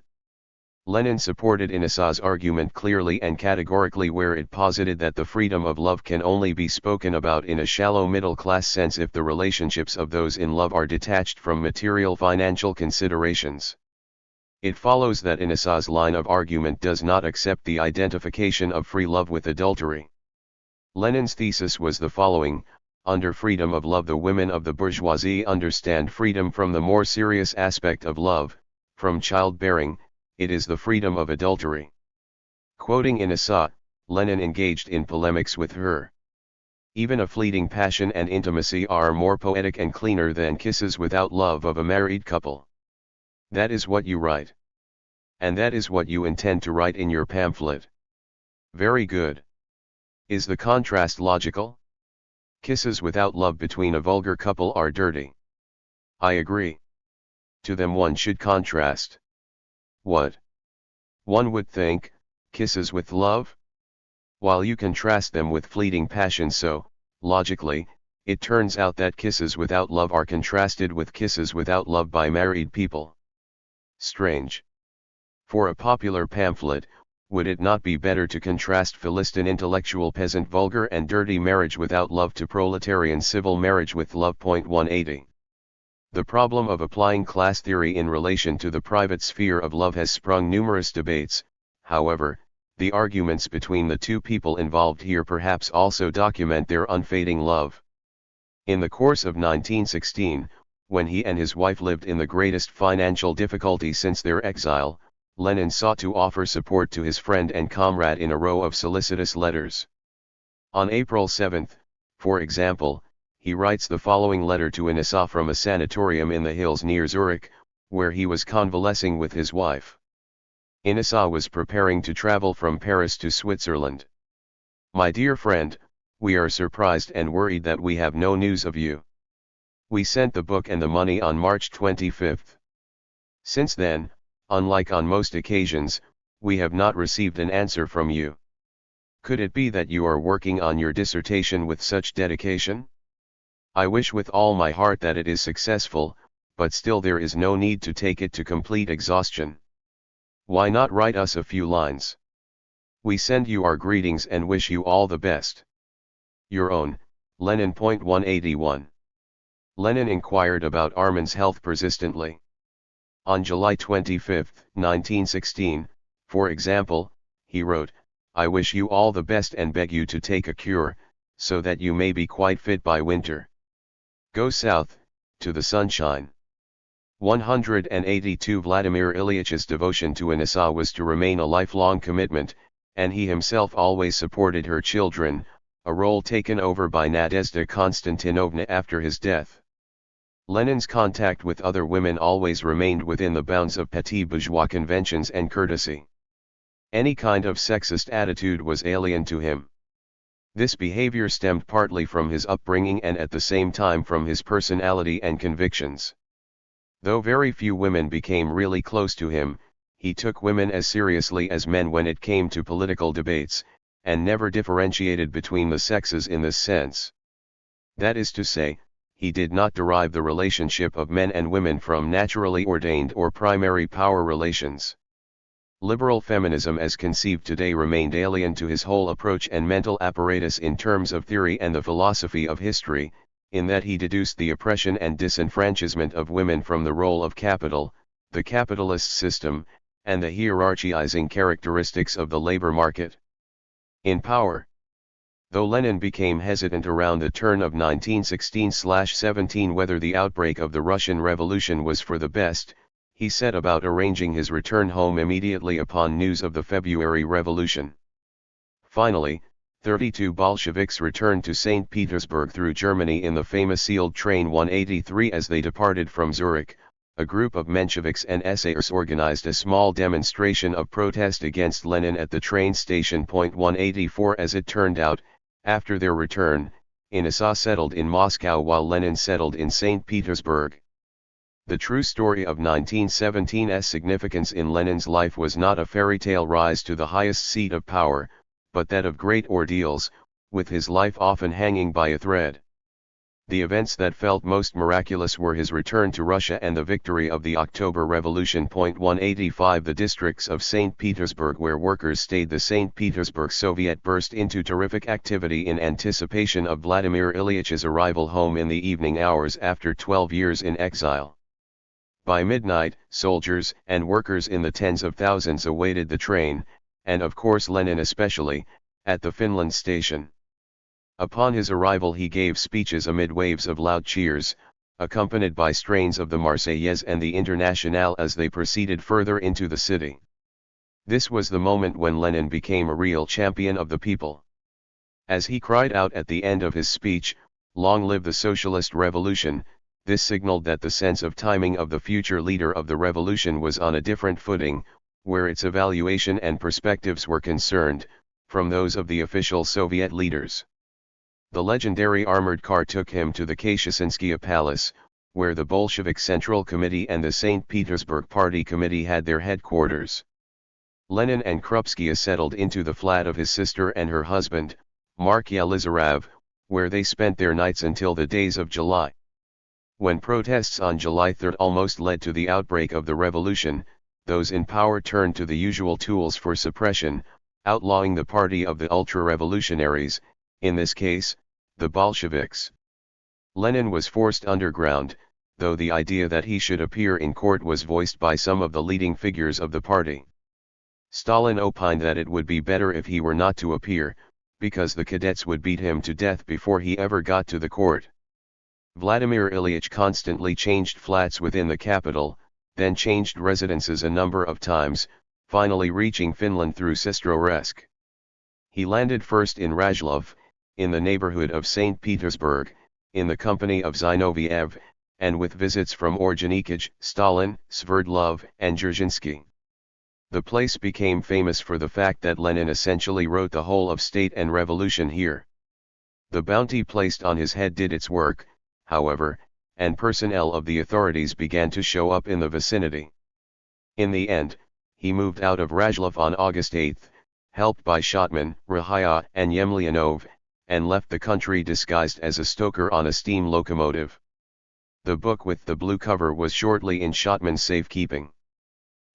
Lenin supported Inasa's argument clearly and categorically where it posited that the freedom of love can only be spoken about in a shallow middle-class sense if the relationships of those in love are detached from material financial considerations. It follows that Inasa's line of argument does not accept the identification of free love with adultery. Lenin's thesis was the following: under freedom of love the women of the bourgeoisie understand freedom from the more serious aspect of love, from childbearing. It is the freedom of adultery. Quoting Inasa, Lenin engaged in polemics with her. Even a fleeting passion and intimacy are more poetic and cleaner than kisses without love of a married couple. That is what you write. And that is what you intend to write in your pamphlet. Very good. Is the contrast logical? Kisses without love between a vulgar couple are dirty. I agree. To them one should contrast. What? One would think, kisses with love? While you contrast them with fleeting passion, so, logically, it turns out that kisses without love are contrasted with kisses without love by married people. Strange. For a popular pamphlet, would it not be better to contrast Philistine intellectual peasant vulgar and dirty marriage without love to proletarian civil marriage with love? 180. The problem of applying class theory in relation to the private sphere of love has sprung numerous debates. However, the arguments between the two people involved here perhaps also document their unfading love. In the course of 1916, when he and his wife lived in the greatest financial difficulty since their exile, Lenin sought to offer support to his friend and comrade in a row of solicitous letters. On April 7, for example, he writes the following letter to Inasa from a sanatorium in the hills near Zurich, where he was convalescing with his wife. Inasa was preparing to travel from Paris to Switzerland. My dear friend, we are surprised and worried that we have no news of you. We sent the book and the money on March 25. Since then, unlike on most occasions, we have not received an answer from you. Could it be that you are working on your dissertation with such dedication? I wish with all my heart that it is successful, but still there is no need to take it to complete exhaustion. Why not write us a few lines? We send you our greetings and wish you all the best. Your own, Lenin. 181. Lenin inquired about Armin's health persistently. On July 25, 1916, for example, he wrote, "I wish you all the best and beg you to take a cure, so that you may be quite fit by winter. Go south, to the sunshine." 182. Vladimir Ilyitch's devotion to Anissa was to remain a lifelong commitment, and he himself always supported her children, a role taken over by Nadezhda Konstantinovna after his death. Lenin's contact with other women always remained within the bounds of petit bourgeois conventions and courtesy. Any kind of sexist attitude was alien to him. This behavior stemmed partly from his upbringing and at the same time from his personality and convictions. Though very few women became really close to him, he took women as seriously as men when it came to political debates, and never differentiated between the sexes in this sense. That is to say, he did not derive the relationship of men and women from naturally ordained or primary power relations. Liberal feminism as conceived today remained alien to his whole approach and mental apparatus in terms of theory and the philosophy of history, in that he deduced the oppression and disenfranchisement of women from the role of capital, the capitalist system, and the hierarchizing characteristics of the labor market. In power. Though Lenin became hesitant around the turn of 1916-17 whether the outbreak of the Russian Revolution was for the best, he set about arranging his return home immediately upon news of the February Revolution. Finally, 32 Bolsheviks returned to St. Petersburg through Germany in the famous sealed train 183. As they departed from Zurich, a group of Mensheviks and SAers organized a small demonstration of protest against Lenin at the train station. 184. As it turned out, after their return, Anissa settled in Moscow while Lenin settled in St. Petersburg. The true story of 1917's significance in Lenin's life was not a fairy tale rise to the highest seat of power, but that of great ordeals, with his life often hanging by a thread. The events that felt most miraculous were his return to Russia and the victory of the October Revolution. 185. The districts of St. Petersburg where workers stayed. The St. Petersburg Soviet burst into terrific activity in anticipation of Vladimir Ilyitch's arrival home in the evening hours after 12 years in exile. By midnight, soldiers and workers in the tens of thousands awaited the train, and of course Lenin especially, at the Finland station. Upon his arrival he gave speeches amid waves of loud cheers, accompanied by strains of the Marseillaise and the Internationale as they proceeded further into the city. This was the moment when Lenin became a real champion of the people. As he cried out at the end of his speech, "Long live the Socialist Revolution," this signaled that the sense of timing of the future leader of the revolution was on a different footing, where its evaluation and perspectives were concerned, from those of the official Soviet leaders. The legendary armored car took him to the Kashysinskaya Palace, where the Bolshevik Central Committee and the St. Petersburg Party Committee had their headquarters. Lenin and Krupskaya settled into the flat of his sister and her husband, Mark Yelizarov, where they spent their nights until the days of July. When protests on July 3 almost led to the outbreak of the revolution, those in power turned to the usual tools for suppression, outlawing the party of the ultra-revolutionaries, in this case, the Bolsheviks. Lenin was forced underground, though the idea that he should appear in court was voiced by some of the leading figures of the party. Stalin opined that it would be better if he were not to appear, because the cadets would beat him to death before he ever got to the court. Vladimir Ilyitch constantly changed flats within the capital, then changed residences a number of times, finally reaching Finland through Sestroresk. He landed first in Razlov, in the neighborhood of St. Petersburg, in the company of Zinoviev, and with visits from Orджonikidze, Stalin, Sverdlov, and Dzerzhinsky. The place became famous for the fact that Lenin essentially wrote the whole of state and revolution here. The bounty placed on his head did its work, however, and personnel of the authorities began to show up in the vicinity. In the end, he moved out of Razlov on August 8, helped by Shotman, Rahaya and Yemlianov, and left the country disguised as a stoker on a steam locomotive. The book with the blue cover was shortly in Shotman's safekeeping.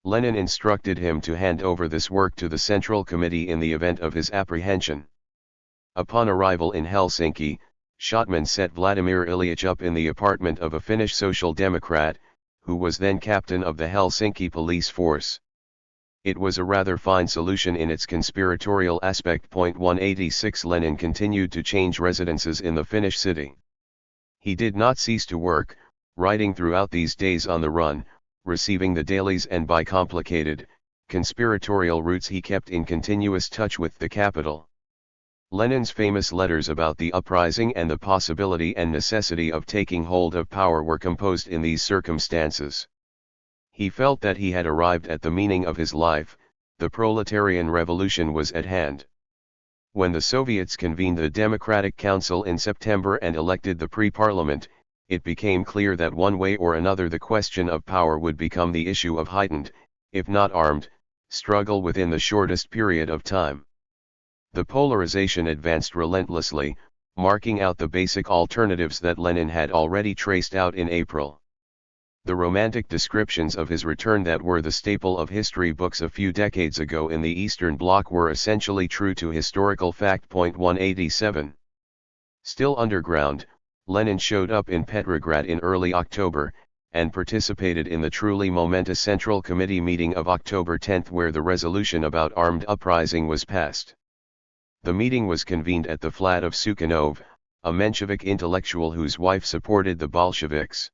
Lenin instructed him to hand over this work to the Central Committee in the event of his apprehension. Upon arrival in Helsinki, Shotman set Vladimir Ilyich up in the apartment of a Finnish Social Democrat, who was then captain of the Helsinki police force. It was a rather fine solution in its conspiratorial aspect. 186 Lenin continued to change residences in the Finnish city. He did not cease to work, writing throughout these days on the run, receiving the dailies, and by complicated, conspiratorial routes he kept in continuous touch with the capital. Lenin's famous letters about the uprising and the possibility and necessity of taking hold of power were composed in these circumstances. He felt that he had arrived at the meaning of his life. The proletarian revolution was at hand. When the Soviets convened the Democratic Council in September and elected the pre-parliament, it became clear that one way or another the question of power would become the issue of heightened, if not armed, struggle within the shortest period of time. The polarization advanced relentlessly, marking out the basic alternatives that Lenin had already traced out in April. The romantic descriptions of his return that were the staple of history books a few decades ago in the Eastern Bloc were essentially true to historical fact. 187. Still underground, Lenin showed up in Petrograd in early October, and participated in the truly momentous Central Committee meeting of October 10, where the resolution about armed uprising was passed. The meeting was convened at the flat of Sukhanov, a Menshevik intellectual whose wife supported the Bolsheviks.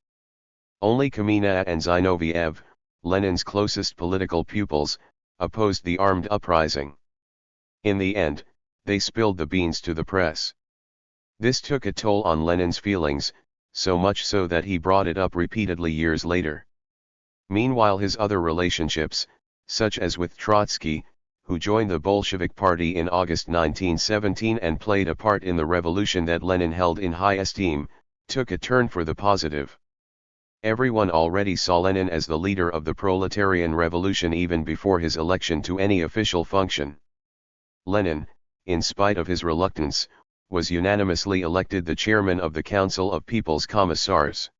Only Kamina and Zinoviev, Lenin's closest political pupils, opposed the armed uprising. In the end, they spilled the beans to the press. This took a toll on Lenin's feelings, so much so that he brought it up repeatedly years later. Meanwhile, his other relationships, such as with Trotsky, who joined the Bolshevik Party in August 1917 and played a part in the revolution that Lenin held in high esteem, took a turn for the positive. Everyone already saw Lenin as the leader of the proletarian revolution even before his election to any official function. Lenin, in spite of his reluctance, was unanimously elected the chairman of the Council of People's Commissars.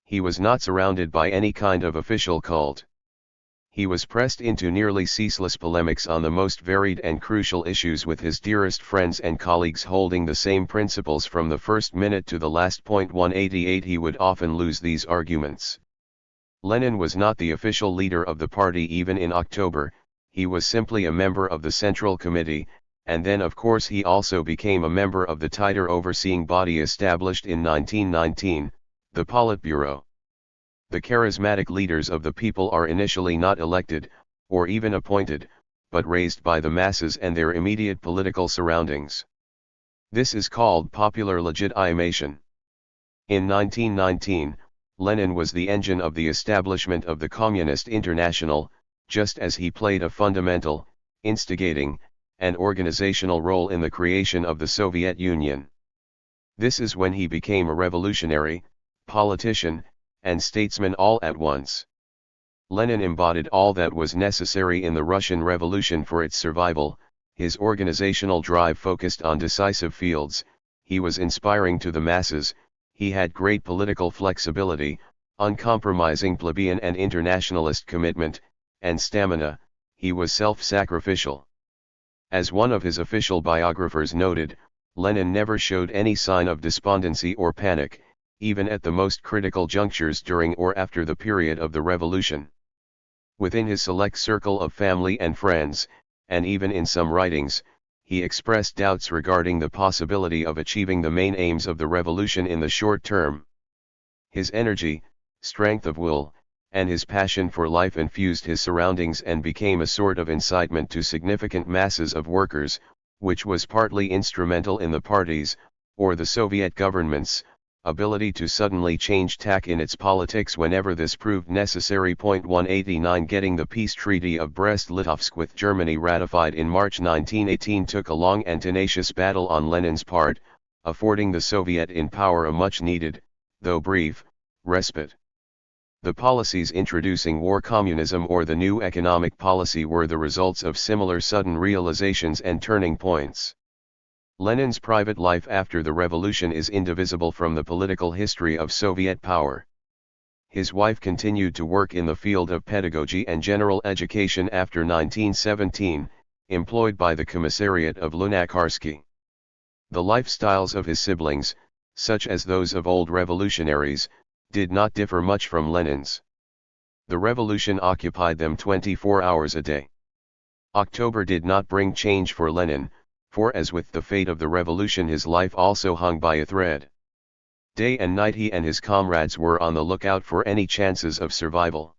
He was not surrounded by any kind of official cult. He was pressed into nearly ceaseless polemics on the most varied and crucial issues with his dearest friends and colleagues holding the same principles from the first minute to the last. 188 He would often lose these arguments. Lenin was not the official leader of the party even in October. He was simply a member of the Central Committee, and then of course he also became a member of the tighter overseeing body established in 1919, the Politburo. The charismatic leaders of the people are initially not elected, or even appointed, but raised by the masses and their immediate political surroundings. This is called popular legitimation. In 1919, Lenin was the engine of the establishment of the Communist International, just as he played a fundamental, instigating, and organizational role in the creation of the Soviet Union. This is when he became a revolutionary, politician, and statesman all at once. Lenin embodied all that was necessary in the Russian Revolution for its survival. His organizational drive focused on decisive fields, he was inspiring to the masses, he had great political flexibility, uncompromising plebeian and internationalist commitment, and stamina. He was self-sacrificial. As one of his official biographers noted, Lenin never showed any sign of despondency or panic, even at the most critical junctures during or after the period of the revolution. Within his select circle of family and friends, and even in some writings, he expressed doubts regarding the possibility of achieving the main aims of the revolution in the short term. His energy, strength of will, and his passion for life infused his surroundings and became a sort of incitement to significant masses of workers, which was partly instrumental in the party's, or the Soviet government's, ability to suddenly change tack in its politics whenever this proved necessary. 189 Getting the peace treaty of Brest-Litovsk with Germany ratified in March 1918 took a long and tenacious battle on Lenin's part, affording the Soviet in power a much-needed, though brief, respite. The policies introducing war communism or the new economic policy were the results of similar sudden realizations and turning points. Lenin's private life after the revolution is indivisible from the political history of Soviet power. His wife continued to work in the field of pedagogy and general education after 1917, employed by the Commissariat of Lunakarsky. The lifestyles of his siblings, such as those of old revolutionaries, did not differ much from Lenin's. The revolution occupied them 24 hours a day. October did not bring change for Lenin, for as with the fate of the revolution his life also hung by a thread. Day and night he and his comrades were on the lookout for any chances of survival.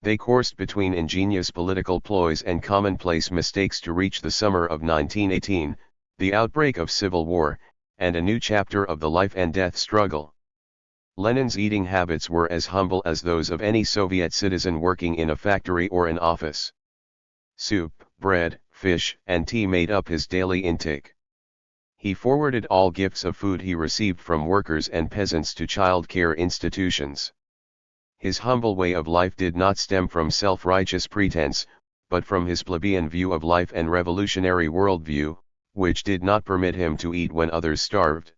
They coursed between ingenious political ploys and commonplace mistakes to reach the summer of 1918, the outbreak of civil war, and a new chapter of the life and death struggle. Lenin's eating habits were as humble as those of any Soviet citizen working in a factory or an office. Soup, bread, fish, and tea made up his daily intake. He forwarded all gifts of food he received from workers and peasants to child care institutions. His humble way of life did not stem from self-righteous pretense, but from his plebeian view of life and revolutionary worldview, which did not permit him to eat when others starved.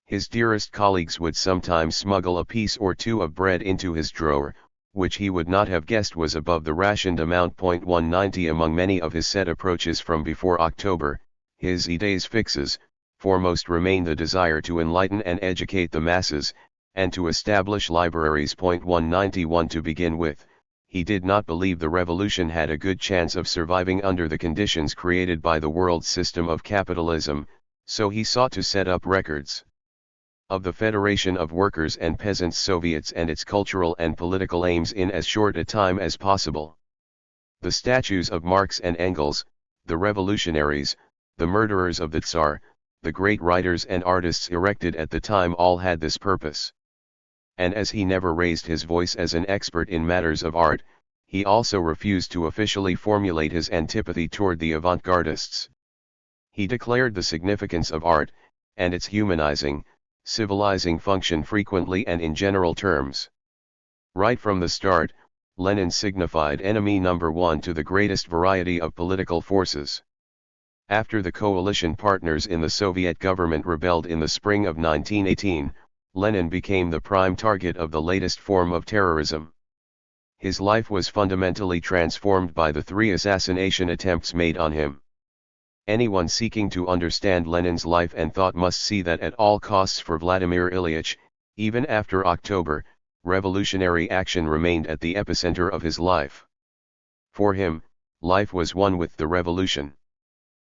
His dearest colleagues would sometimes smuggle a piece or two of bread into his drawer, which he would not have guessed was above the rationed amount. 190 Among many of his set approaches from before October, his idées fixes, foremost remain the desire to enlighten and educate the masses, and to establish libraries. 191 To begin with, he did not believe the revolution had a good chance of surviving under the conditions created by the world system of capitalism, so he sought to set up records of the Federation of Workers and Peasants Soviets and its cultural and political aims in as short a time as possible. The statues of Marx and Engels, the revolutionaries, the murderers of the Tsar, the great writers and artists erected at the time all had this purpose. And as he never raised his voice as an expert in matters of art, he also refused to officially formulate his antipathy toward the avant-gardists. He declared the significance of art, and its humanizing, civilizing function frequently and in general terms. Right from the start, Lenin signified enemy number one to the greatest variety of political forces. After the coalition partners in the Soviet government rebelled in the spring of 1918, Lenin became the prime target of the latest form of terrorism. His life was fundamentally transformed by the 3 assassination attempts made on him. Anyone seeking to understand Lenin's life and thought must see that at all costs for Vladimir Ilyich, even after October, revolutionary action remained at the epicenter of his life. For him, life was one with the revolution.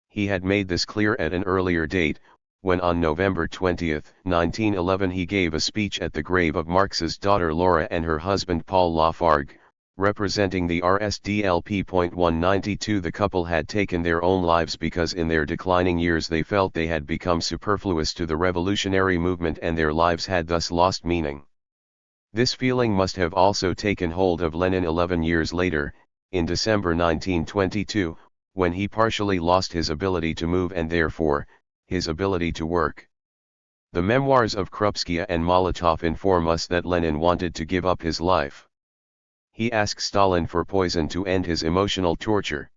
He had made this clear at an earlier date, when on November 20, 1911 he gave a speech at the grave of Marx's daughter Laura and her husband Paul Lafargue, representing the RSDLP. 192 The couple had taken their own lives because in their declining years they felt they had become superfluous to the revolutionary movement and their lives had thus lost meaning. This feeling must have also taken hold of Lenin 11 years later, in December 1922, when he partially lost his ability to move and therefore, his ability to work. The memoirs of Krupskaya and Molotov inform us that Lenin wanted to give up his life. He asked Stalin for poison to end his emotional torture.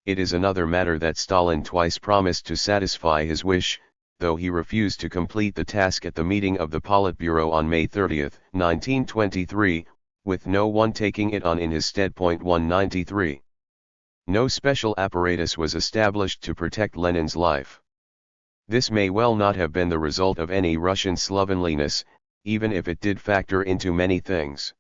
It is another matter that Stalin twice promised to satisfy his wish, though he refused to complete the task at the meeting of the Politburo on May 30, 1923, with no one taking it on in his stead. 193. No special apparatus was established to protect Lenin's life. This may well not have been the result of any Russian slovenliness, even if it did factor into many things.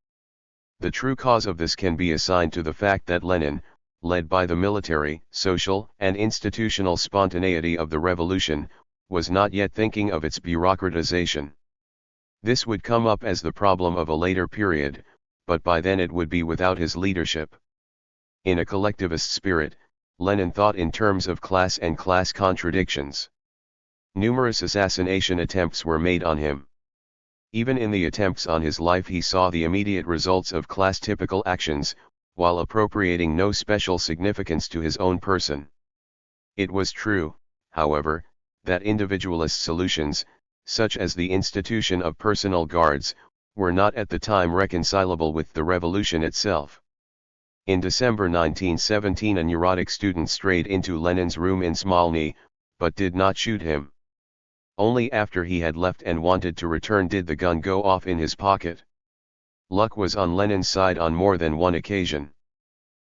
The true cause of this can be assigned to the fact that Lenin, led by the military, social, and institutional spontaneity of the revolution, was not yet thinking of its bureaucratization. This would come up as the problem of a later period, but by then it would be without his leadership. In a collectivist spirit, Lenin thought in terms of class and class contradictions. Numerous assassination attempts were made on him. Even in the attempts on his life he saw the immediate results of class-typical actions, while appropriating no special significance to his own person. It was true, however, that individualist solutions, such as the institution of personal guards, were not at the time reconcilable with the revolution itself. In December 1917 a neurotic student strayed into Lenin's room in Smolny, but did not shoot him. Only after he had left and wanted to return did the gun go off in his pocket. Luck was on Lenin's side on more than one occasion.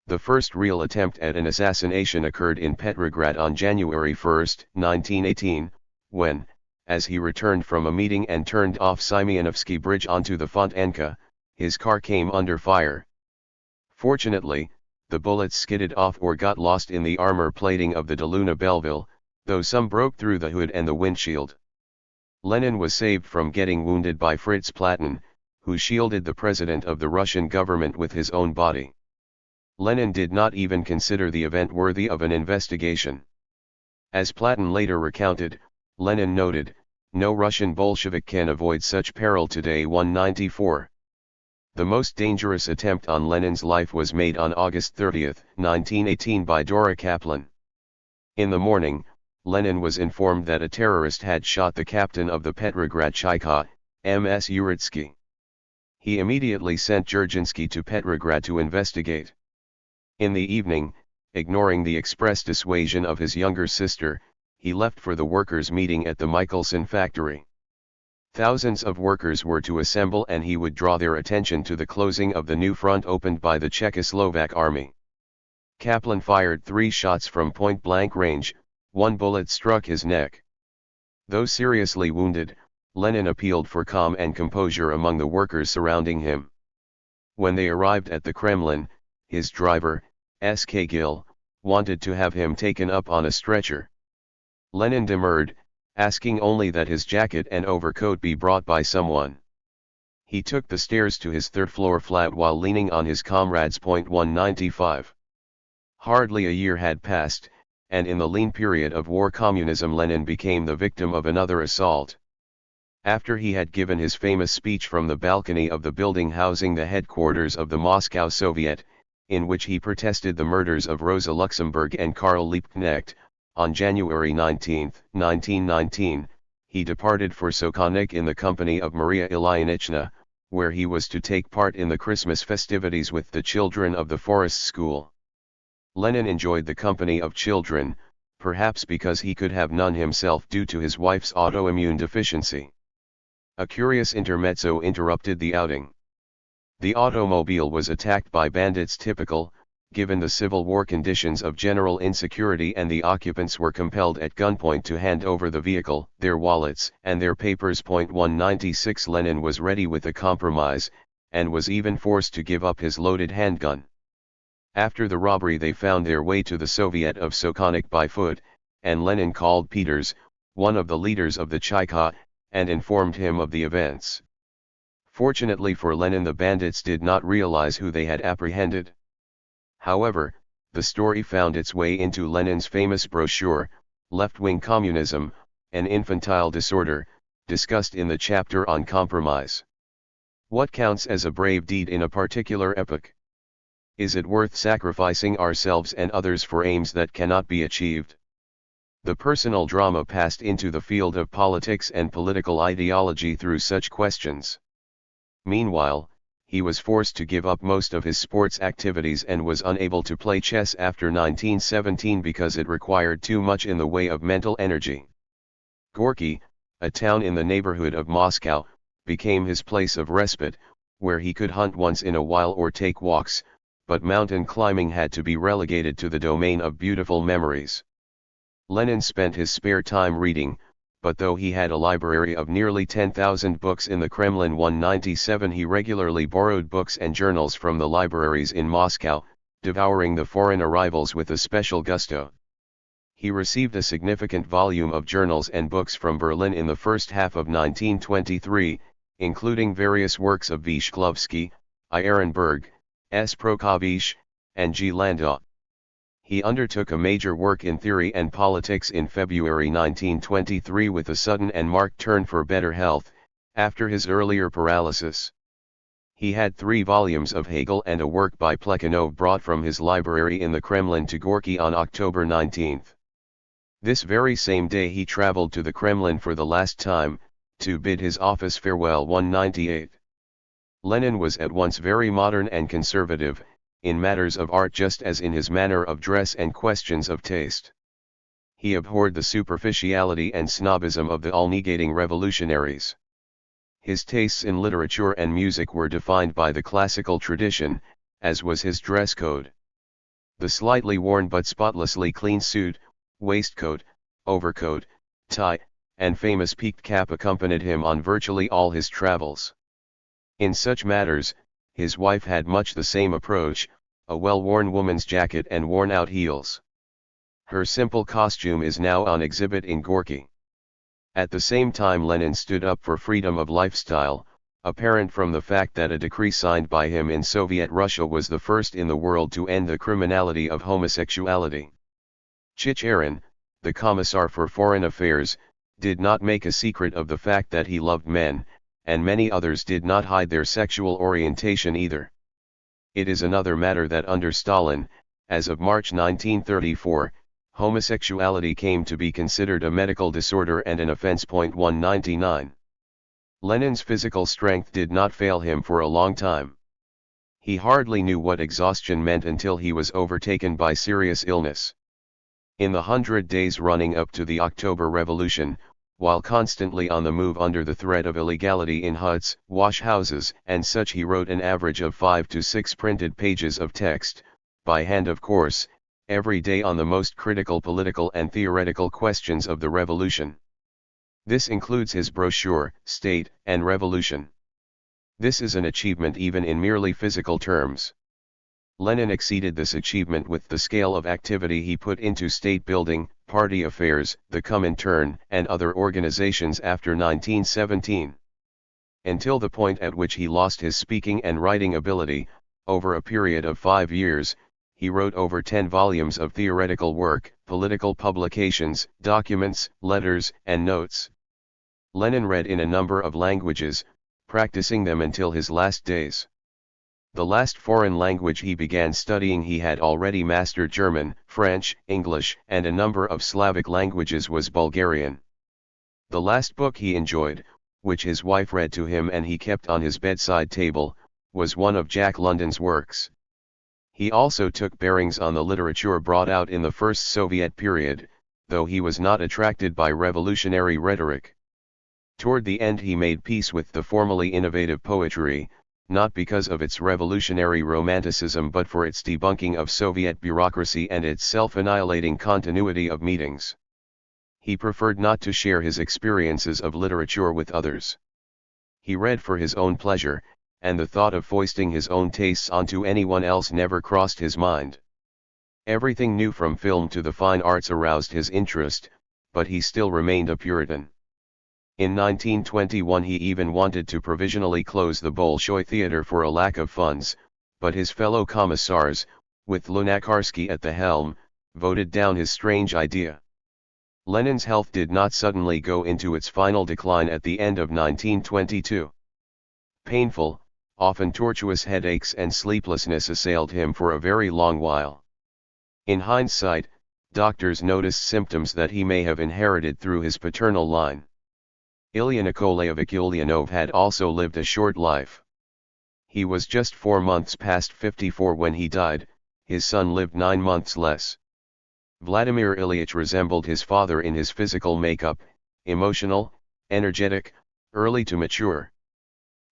The first real attempt at an assassination occurred in Petrograd on January 1, 1918, when, as he returned from a meeting and turned off Simeonovsky Bridge onto the Fontanka, his car came under fire. Fortunately, the bullets skidded off or got lost in the armor plating of the Deluna Belleville, though some broke through the hood and the windshield. Lenin was saved from getting wounded by Fritz Platen, who shielded the president of the Russian government with his own body. Lenin did not even consider the event worthy of an investigation. As Platen later recounted, Lenin noted, "No Russian Bolshevik can avoid such peril today." 194. The most dangerous attempt on Lenin's life was made on August 30, 1918 by Dora Kaplan. In the morning, Lenin was informed that a terrorist had shot the captain of the Petrograd Chaika, M.S. Uritsky. He immediately sent Dzerzhinsky to Petrograd to investigate. In the evening, ignoring the express dissuasion of his younger sister, he left for the workers' meeting at the Michelson factory. Thousands of workers were to assemble and he would draw their attention to the closing of the new front opened by the Czechoslovak army. Kaplan fired 3 shots from point-blank range. 1 bullet struck his neck. Though seriously wounded, Lenin appealed for calm and composure among the workers surrounding him. When they arrived at the Kremlin, his driver, S.K. Gill, wanted to have him taken up on a stretcher. Lenin demurred, asking only that his jacket and overcoat be brought by someone. He took the stairs to his third-floor flat while leaning on his comrade's .195. Hardly a year had passed, and in the lean period of war communism Lenin became the victim of another assault. After he had given his famous speech from the balcony of the building housing the headquarters of the Moscow Soviet, in which he protested the murders of Rosa Luxemburg and Karl Liebknecht, on January 19, 1919, he departed for Sokhonik in the company of Maria Ilyinichna, where he was to take part in the Christmas festivities with the children of the Forest School. Lenin enjoyed the company of children, perhaps because he could have none himself due to his wife's autoimmune deficiency. A curious intermezzo interrupted the outing. The automobile was attacked by bandits typical, given the Civil War conditions of general insecurity, and the occupants were compelled at gunpoint to hand over the vehicle, their wallets, and their papers. 196 Lenin was ready with a compromise, and was even forced to give up his loaded handgun. After the robbery they found their way to the Soviet of Sokhonik by foot, and Lenin called Peters, one of the leaders of the Chaika, and informed him of the events. Fortunately for Lenin, the bandits did not realize who they had apprehended. However, the story found its way into Lenin's famous brochure, Left-Wing Communism, an Infantile Disorder, discussed in the chapter on compromise. What counts as a brave deed in a particular epoch? Is it worth sacrificing ourselves and others for aims that cannot be achieved? The personal drama passed into the field of politics and political ideology through such questions. Meanwhile, he was forced to give up most of his sports activities and was unable to play chess after 1917 because it required too much in the way of mental energy. Gorky, a town in the neighborhood of Moscow, became his place of respite, where he could hunt once in a while or take walks, but mountain climbing had to be relegated to the domain of beautiful memories. Lenin spent his spare time reading, but though he had a library of nearly 10,000 books in the Kremlin 197, he regularly borrowed books and journals from the libraries in Moscow, devouring the foreign arrivals with a special gusto. He received a significant volume of journals and books from Berlin in the first half of 1923, including various works of V. Shklovsky, I. Ehrenberg, S. Prokofiev, and G. Landau. He undertook a major work in theory and politics in February 1923 with a sudden and marked turn for better health, after his earlier paralysis. He had 3 volumes of Hegel and a work by Plekhanov brought from his library in the Kremlin to Gorky on October 19. This very same day he traveled to the Kremlin for the last time, to bid his office farewell. 198. Lenin was at once very modern and conservative, in matters of art just as in his manner of dress and questions of taste. He abhorred the superficiality and snobism of the all-negating revolutionaries. His tastes in literature and music were defined by the classical tradition, as was his dress code. The slightly worn but spotlessly clean suit, waistcoat, overcoat, tie, and famous peaked cap accompanied him on virtually all his travels. In such matters, his wife had much the same approach, a well-worn woman's jacket and worn-out heels. Her simple costume is now on exhibit in Gorky. At the same time Lenin stood up for freedom of lifestyle, apparent from the fact that a decree signed by him in Soviet Russia was the first in the world to end the criminality of homosexuality. Chicherin, the Commissar for Foreign Affairs, did not make a secret of the fact that he loved men, and many others did not hide their sexual orientation either. It is another matter that under Stalin, as of March 1934, homosexuality came to be considered a medical disorder and an offense. 199. Lenin's physical strength did not fail him for a long time. He hardly knew what exhaustion meant until he was overtaken by serious illness. In the 100 days running up to the October Revolution, while constantly on the move under the threat of illegality in huts, wash-houses, and such, he wrote an average of 5 to 6 printed pages of text, by hand of course, every day on the most critical political and theoretical questions of the revolution. This includes his brochure, State and Revolution. This is an achievement even in merely physical terms. Lenin exceeded this achievement with the scale of activity he put into state building, party affairs, the Comintern, and other organizations after 1917. Until the point at which he lost his speaking and writing ability, over a period of 5 years, he wrote over 10 volumes of theoretical work, political publications, documents, letters, and notes. Lenin read in a number of languages, practicing them until his last days. The last foreign language he began studying, he had already mastered German, French, English, and a number of Slavic languages, was Bulgarian. The last book he enjoyed, which his wife read to him and he kept on his bedside table, was one of Jack London's works. He also took bearings on the literature brought out in the first Soviet period, though he was not attracted by revolutionary rhetoric. Toward the end he made peace with the formally innovative poetry, not because of its revolutionary romanticism but for its debunking of Soviet bureaucracy and its self-annihilating continuity of meetings. He preferred not to share his experiences of literature with others. He read for his own pleasure, and the thought of foisting his own tastes onto anyone else never crossed his mind. Everything new from film to the fine arts aroused his interest, but he still remained a Puritan. In 1921 he even wanted to provisionally close the Bolshoi Theater for a lack of funds, but his fellow commissars, with Lunacharsky at the helm, voted down his strange idea. Lenin's health did not suddenly go into its final decline at the end of 1922. Painful, often tortuous headaches and sleeplessness assailed him for a very long while. In hindsight, doctors noticed symptoms that he may have inherited through his paternal line. Ilya Nikolaevich Ulyanov had also lived a short life. He was just 4 months past 54 when he died. His son lived 9 months less. Vladimir Ilyich resembled his father in his physical makeup, emotional, energetic, early to mature.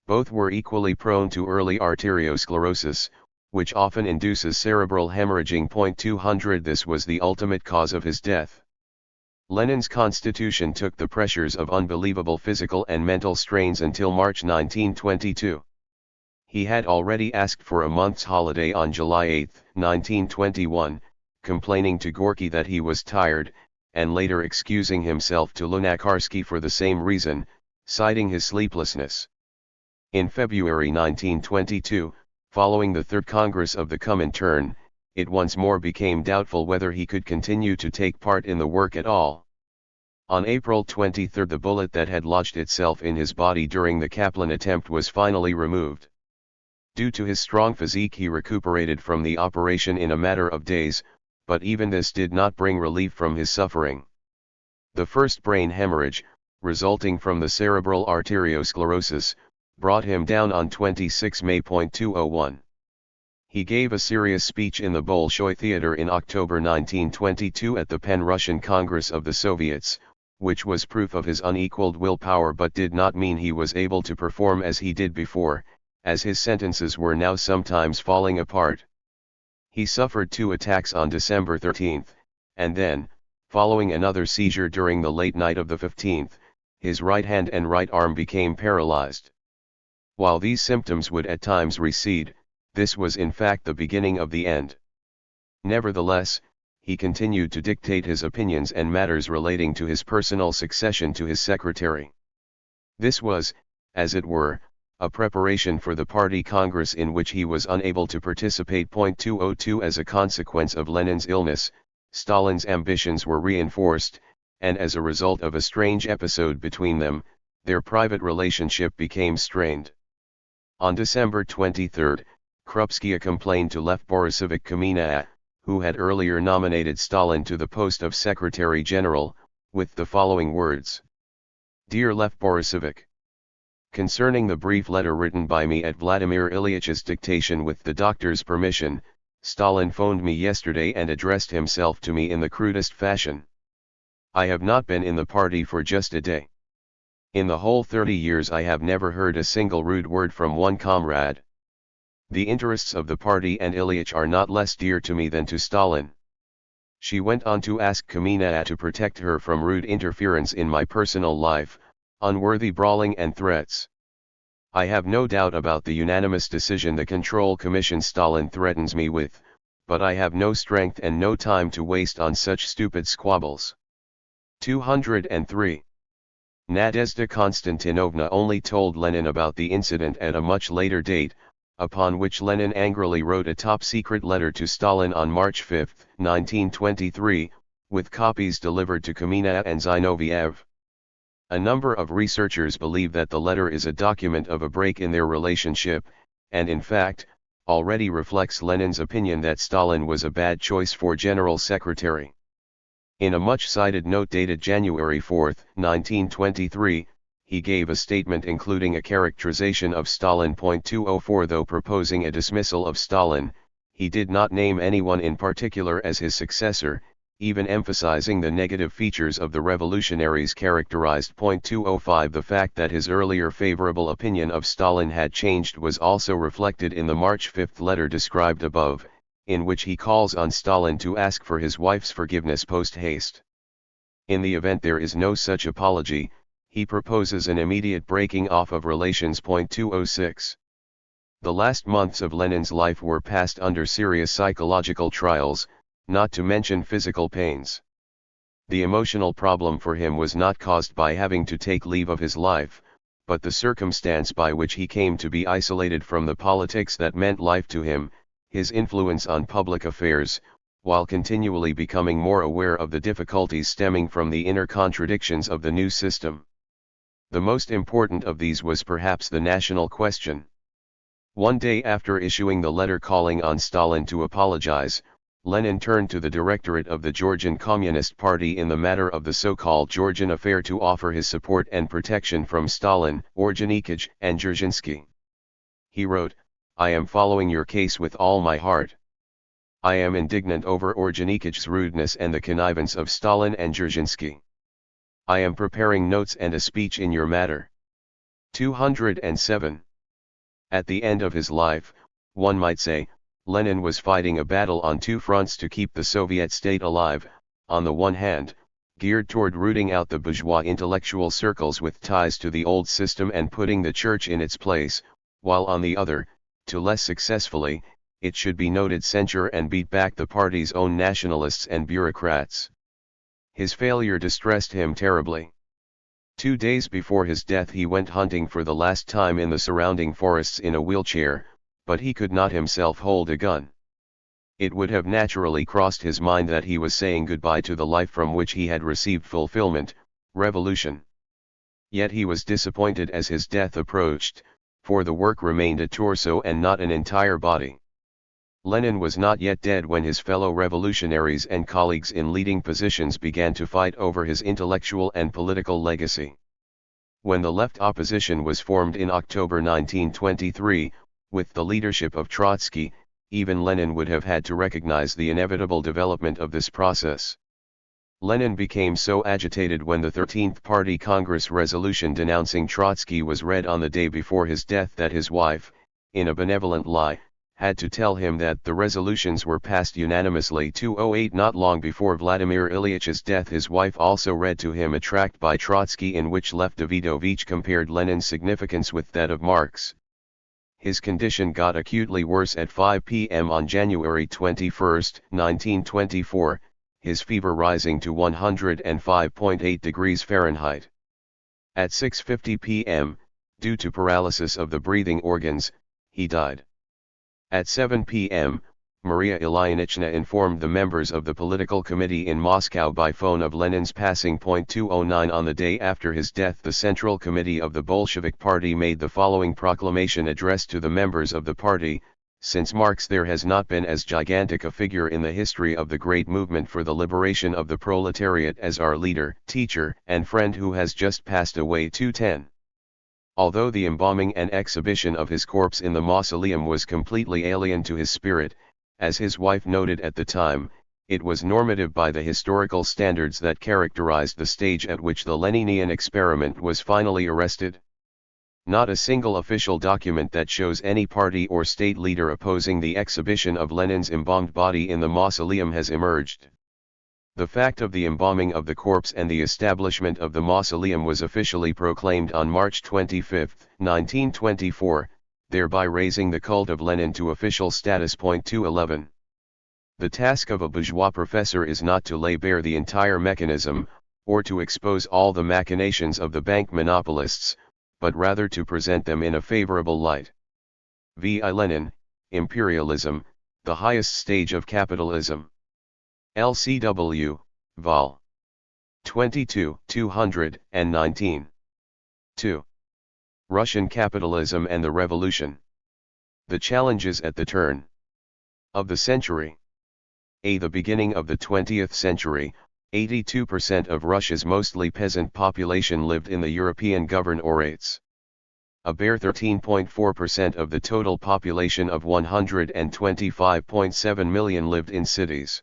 Both were equally prone to early arteriosclerosis, which often induces cerebral hemorrhaging. 200 This was the ultimate cause of his death. Lenin's constitution took the pressures of unbelievable physical and mental strains until March 1922. He had already asked for a month's holiday on July 8, 1921, complaining to Gorky that he was tired, and later excusing himself to Lunacharsky for the same reason, citing his sleeplessness. In February 1922, following the Third Congress of the Comintern, it once more became doubtful whether he could continue to take part in the work at all. On April 23 the bullet that had lodged itself in his body during the Kaplan attempt was finally removed. Due to his strong physique he recuperated from the operation in a matter of days, but even this did not bring relief from his suffering. The first brain hemorrhage, resulting from the cerebral arteriosclerosis, brought him down on 26 May. 201. He gave a serious speech in the Bolshoi Theater in October 1922 at the Pan-Russian Congress of the Soviets, which was proof of his unequaled willpower but did not mean he was able to perform as he did before, as his sentences were now sometimes falling apart. He suffered 2 attacks on December 13, and then, following another seizure during the late night of the 15th, his right hand and right arm became paralyzed. While these symptoms would at times recede, this was in fact the beginning of the end. Nevertheless, he continued to dictate his opinions and matters relating to his personal succession to his secretary. This was, as it were, a preparation for the party congress in which he was unable to participate. 202 As a consequence of Lenin's illness, Stalin's ambitions were reinforced, and as a result of a strange episode between them, their private relationship became strained. On December 23, Krupskaya complained to Lev Borisovich Kamina, who had earlier nominated Stalin to the post of Secretary General, with the following words. Dear Lev Borisovich, concerning the brief letter written by me at Vladimir Ilyitch's dictation with the doctor's permission, Stalin phoned me yesterday and addressed himself to me in the crudest fashion. I have not been in the party for just a day. In the whole 30 years I have never heard a single rude word from one comrade. The interests of the party and Ilyich are not less dear to me than to Stalin. She went on to ask Kamina to protect her from rude interference in my personal life, unworthy brawling and threats. I have no doubt about the unanimous decision the Control Commission Stalin threatens me with, but I have no strength and no time to waste on such stupid squabbles. 203. Nadezhda Konstantinovna only told Lenin about the incident at a much later date, upon which Lenin angrily wrote a top-secret letter to Stalin on March 5, 1923, with copies delivered to Kamina and Zinoviev. A number of researchers believe that the letter is a document of a break in their relationship, and in fact, already reflects Lenin's opinion that Stalin was a bad choice for General Secretary. In a much-cited note dated January 4, 1923, he gave a statement including a characterization of Stalin. 204 Though proposing a dismissal of Stalin, he did not name anyone in particular as his successor, even emphasizing the negative features of the revolutionaries characterized. 205 The fact that his earlier favorable opinion of Stalin had changed was also reflected in the March 5 letter described above, in which he calls on Stalin to ask for his wife's forgiveness post haste. In the event there is no such apology, he proposes an immediate breaking off of relations. 206. The last months of Lenin's life were passed under serious psychological trials, not to mention physical pains. The emotional problem for him was not caused by having to take leave of his life, but the circumstance by which he came to be isolated from the politics that meant life to him, his influence on public affairs, while continually becoming more aware of the difficulties stemming from the inner contradictions of the new system. The most important of these was perhaps the national question. One day after issuing the letter calling on Stalin to apologize, Lenin turned to the directorate of the Georgian Communist Party in the matter of the so-called Georgian affair to offer his support and protection from Stalin, Ordzhonikidze, and Dzerzhinsky. He wrote, I am following your case with all my heart. I am indignant over Ordzhonikidze's rudeness and the connivance of Stalin and Dzerzhinsky. I am preparing notes and a speech in your matter. 207. At the end of his life, one might say, Lenin was fighting a battle on two fronts to keep the Soviet state alive, on the one hand, geared toward rooting out the bourgeois intellectual circles with ties to the old system and putting the church in its place, while on the other, to less successfully, it should be noted, censure and beat back the party's own nationalists and bureaucrats. His failure distressed him terribly. 2 days before his death he went hunting for the last time in the surrounding forests in a wheelchair, but he could not himself hold a gun. It would have naturally crossed his mind that he was saying goodbye to the life from which he had received fulfillment, revolution. Yet he was disappointed as his death approached, for the work remained a torso and not an entire body. Lenin was not yet dead when his fellow revolutionaries and colleagues in leading positions began to fight over his intellectual and political legacy. When the left opposition was formed in October 1923, with the leadership of Trotsky, even Lenin would have had to recognize the inevitable development of this process. Lenin became so agitated when the 13th Party Congress resolution denouncing Trotsky was read on the day before his death that his wife, in a benevolent lie, had to tell him that the resolutions were passed unanimously. 208 Not long before Vladimir Ilyitch's death, his wife also read to him a tract by Trotsky in which Lev Davidovich compared Lenin's significance with that of Marx. His condition got acutely worse at 5 p.m. on January 21, 1924, his fever rising to 105.8 degrees Fahrenheit. At 6:50 p.m., due to paralysis of the breathing organs, he died. At 7 p.m., Maria Ilyinichna informed the members of the political committee in Moscow by phone of Lenin's passing. 209 On the day after his death, the Central Committee of the Bolshevik Party made the following proclamation addressed to the members of the party: Since Marx, there has not been as gigantic a figure in the history of the great movement for the liberation of the proletariat as our leader, teacher, and friend who has just passed away. 210. Although the embalming and exhibition of his corpse in the mausoleum was completely alien to his spirit, as his wife noted at the time, it was normative by the historical standards that characterized the stage at which the Leninian experiment was finally arrested. Not a single official document that shows any party or state leader opposing the exhibition of Lenin's embalmed body in the mausoleum has emerged. The fact of the embalming of the corpse and the establishment of the mausoleum was officially proclaimed on March 25, 1924, thereby raising the cult of Lenin to official status. 211. The task of a bourgeois professor is not to lay bare the entire mechanism, or to expose all the machinations of the bank monopolists, but rather to present them in a favorable light. V. I. Lenin, Imperialism, the Highest Stage of Capitalism. LCW, Vol. 22, 219. 2. Russian Capitalism and the Revolution. The Challenges at the Turn of the Century. The beginning of the 20th century, 82% of Russia's mostly peasant population lived in the European governorates. A bare 13.4% of the total population of 125.7 million lived in cities.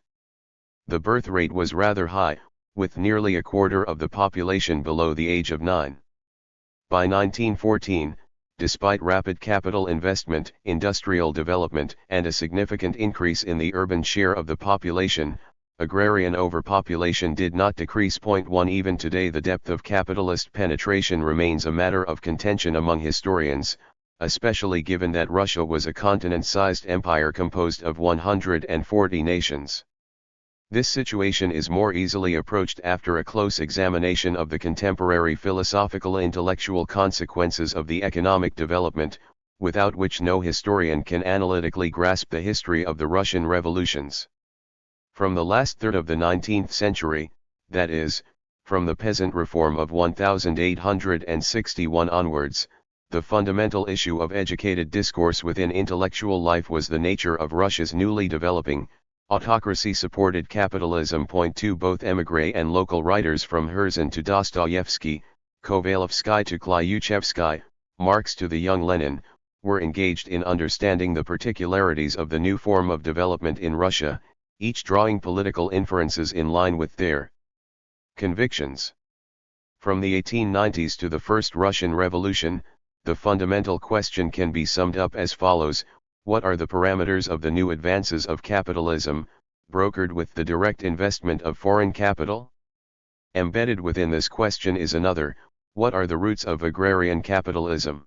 The birth rate was rather high, with nearly a quarter of the population below the age of 9. By 1914, despite rapid capital investment, industrial development, and a significant increase in the urban share of the population, agrarian overpopulation did not decrease. 1 Even today, the depth of capitalist penetration remains a matter of contention among historians, especially given that Russia was a continent-sized empire composed of 140 nations. This situation is more easily approached after a close examination of the contemporary philosophical-intellectual consequences of the economic development, without which no historian can analytically grasp the history of the Russian revolutions. From the last third of the 19th century, that is, from the peasant reform of 1861 onwards, the fundamental issue of educated discourse within intellectual life was the nature of Russia's newly developing, autocracy-supported capitalism. 2 Both émigré and local writers from Herzen to Dostoevsky, Kovalevsky to Klyuchevsky, Marx to the young Lenin, were engaged in understanding the particularities of the new form of development in Russia, each drawing political inferences in line with their convictions. From the 1890s to the First Russian Revolution, the fundamental question can be summed up as follows: what are the parameters of the new advances of capitalism, brokered with the direct investment of foreign capital? Embedded within this question is another: what are the roots of agrarian capitalism?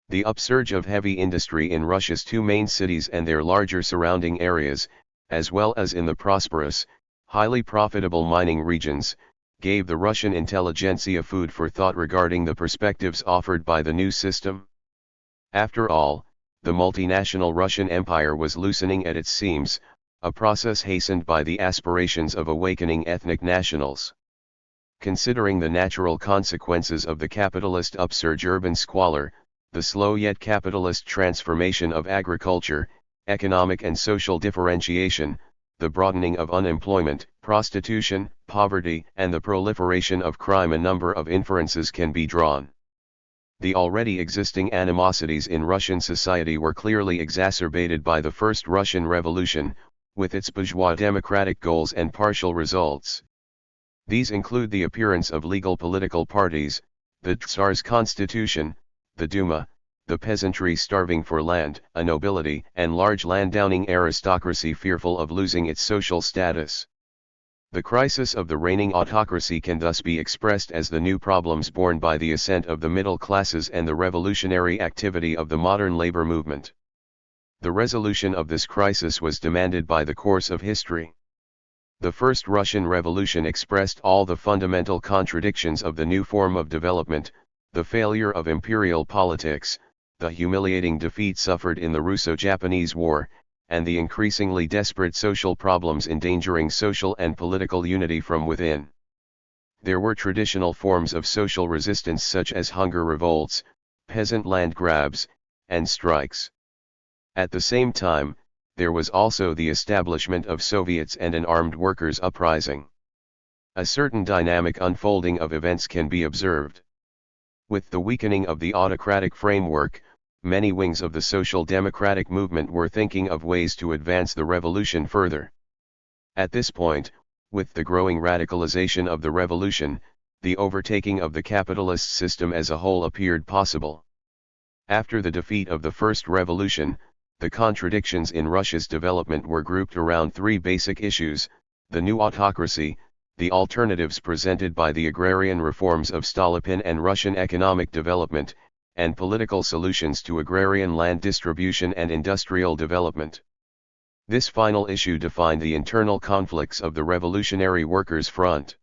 The upsurge of heavy industry in Russia's two main cities and their larger surrounding areas, as well as in the prosperous, highly profitable mining regions, gave the Russian intelligentsia food for thought regarding the perspectives offered by the new system. After all, the multinational Russian Empire was loosening at its seams, a process hastened by the aspirations of awakening ethnic nationals. Considering the natural consequences of the capitalist upsurge, urban squalor, the slow yet capitalist transformation of agriculture, economic and social differentiation, the broadening of unemployment, prostitution, poverty, and the proliferation of crime, a number of inferences can be drawn. the already existing animosities in Russian society were clearly exacerbated by the First Russian Revolution, with its bourgeois democratic goals and partial results. These include the appearance of legal political parties, the Tsar's constitution, the Duma, the peasantry starving for land, a nobility and large landowning aristocracy fearful of losing its social status. The crisis of the reigning autocracy can thus be expressed as the new problems borne by the ascent of the middle classes and the revolutionary activity of the modern labor movement. The resolution of this crisis was demanded by the course of history. The First Russian Revolution expressed all the fundamental contradictions of the new form of development, the failure of imperial politics, the humiliating defeat suffered in the Russo-Japanese War, and the increasingly desperate social problems endangering social and political unity from within. There were traditional forms of social resistance such as hunger revolts, peasant land grabs, and strikes. At the same time, there was also the establishment of Soviets and an armed workers' uprising. A certain dynamic unfolding of events can be observed. With the weakening of the autocratic framework, many wings of the social democratic movement were thinking of ways to advance the revolution further. At this point, with the growing radicalization of the revolution, the overtaking of the capitalist system as a whole appeared possible. After the defeat of the First Revolution, the contradictions in Russia's development were grouped around three basic issues: the new autocracy, the alternatives presented by the agrarian reforms of Stolypin and Russian economic development, and political solutions to agrarian land distribution and industrial development. This final issue defined the internal conflicts of the Revolutionary Workers' Front.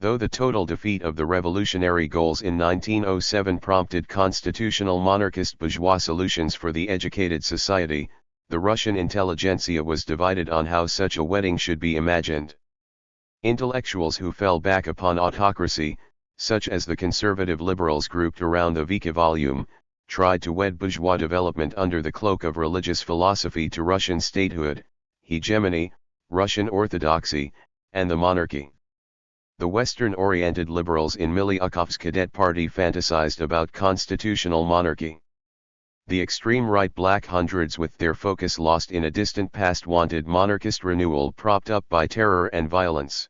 Though the total defeat of the revolutionary goals in 1907 prompted constitutional monarchist bourgeois solutions for the educated society, the Russian intelligentsia was divided on how such a wedding should be imagined. Intellectuals who fell back upon autocracy, such as the conservative liberals grouped around the Vika volume, tried to wed bourgeois development under the cloak of religious philosophy to Russian statehood, hegemony, Russian orthodoxy, and the monarchy. The Western-oriented liberals in Miliukov's cadet party fantasized about constitutional monarchy. The extreme right Black Hundreds with their focus lost in a distant past wanted monarchist renewal propped up by terror and violence.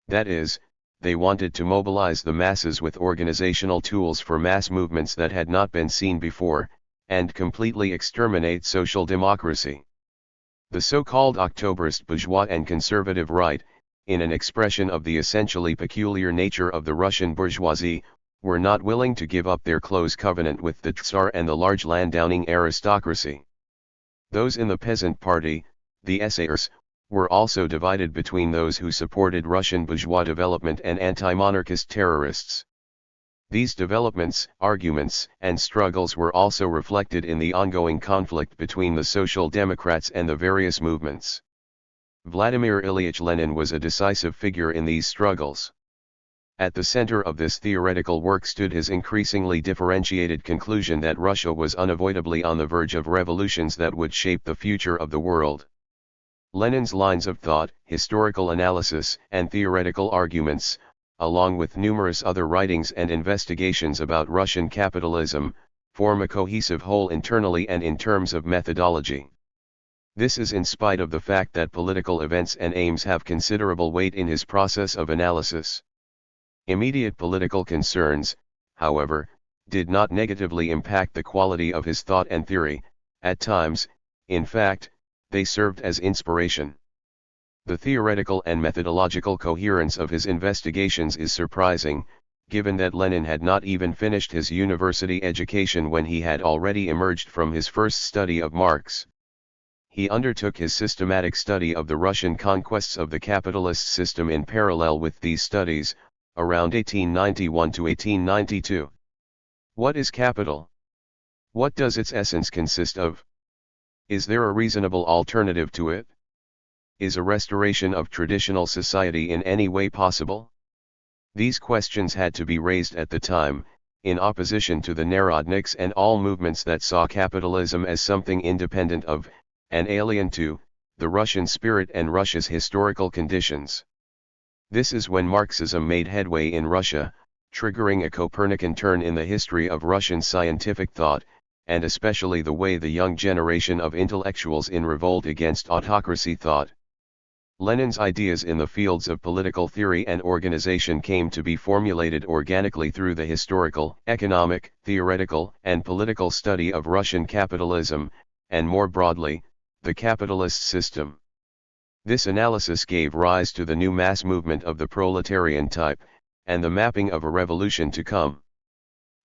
That is, they wanted to mobilize the masses with organizational tools for mass movements that had not been seen before, and completely exterminate social democracy. The so-called Octoberist bourgeois and conservative right, in an expression of the essentially peculiar nature of the Russian bourgeoisie, were not willing to give up their close covenant with the Tsar and the large landowning aristocracy. Those in the peasant party, the SAers, were also divided between those who supported Russian bourgeois development and anti-monarchist terrorists. These developments, arguments, and struggles were also reflected in the ongoing conflict between the Social Democrats and the various movements. Vladimir Ilyich Lenin was a decisive figure in these struggles. At the center of this theoretical work stood his increasingly differentiated conclusion that Russia was unavoidably on the verge of revolutions that would shape the future of the world. Lenin's lines of thought, historical analysis, and theoretical arguments, along with numerous other writings and investigations about Russian capitalism, form a cohesive whole internally and in terms of methodology. This is in spite of the fact that political events and aims have considerable weight in his process of analysis. Immediate political concerns, however, did not negatively impact the quality of his thought and theory. At times, in fact, they served as inspiration. The theoretical and methodological coherence of his investigations is surprising, given that Lenin had not even finished his university education when he had already emerged from his first study of Marx. He undertook his systematic study of the Russian conquests of the capitalist system in parallel with these studies, around 1891 to 1892. What is capital? What does its essence consist of? Is there a reasonable alternative to it? Is a restoration of traditional society in any way possible? These questions had to be raised at the time, in opposition to the Narodniks and all movements that saw capitalism as something independent of, and alien to, the Russian spirit and Russia's historical conditions. This is when Marxism made headway in Russia, triggering a Copernican turn in the history of Russian scientific thought, and especially the way the young generation of intellectuals in revolt against autocracy thought. Lenin's ideas in the fields of political theory and organization came to be formulated organically through the historical, economic, theoretical, and political study of Russian capitalism, and more broadly, the capitalist system. This analysis gave rise to the new mass movement of the proletarian type, and the mapping of a revolution to come.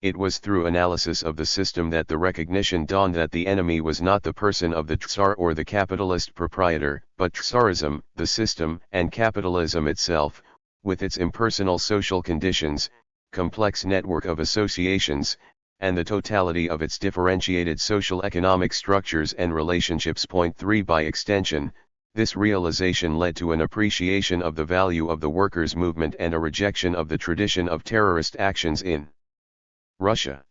It was through analysis of the system that the recognition dawned that the enemy was not the person of the Tsar or the capitalist proprietor, but Tsarism, the system, and capitalism itself, with its impersonal social conditions, complex network of associations, and the totality of its differentiated social economic structures and relationships. Point 3. By extension, this realization led to an appreciation of the value of the workers' movement and a rejection of the tradition of terrorist actions in Russia.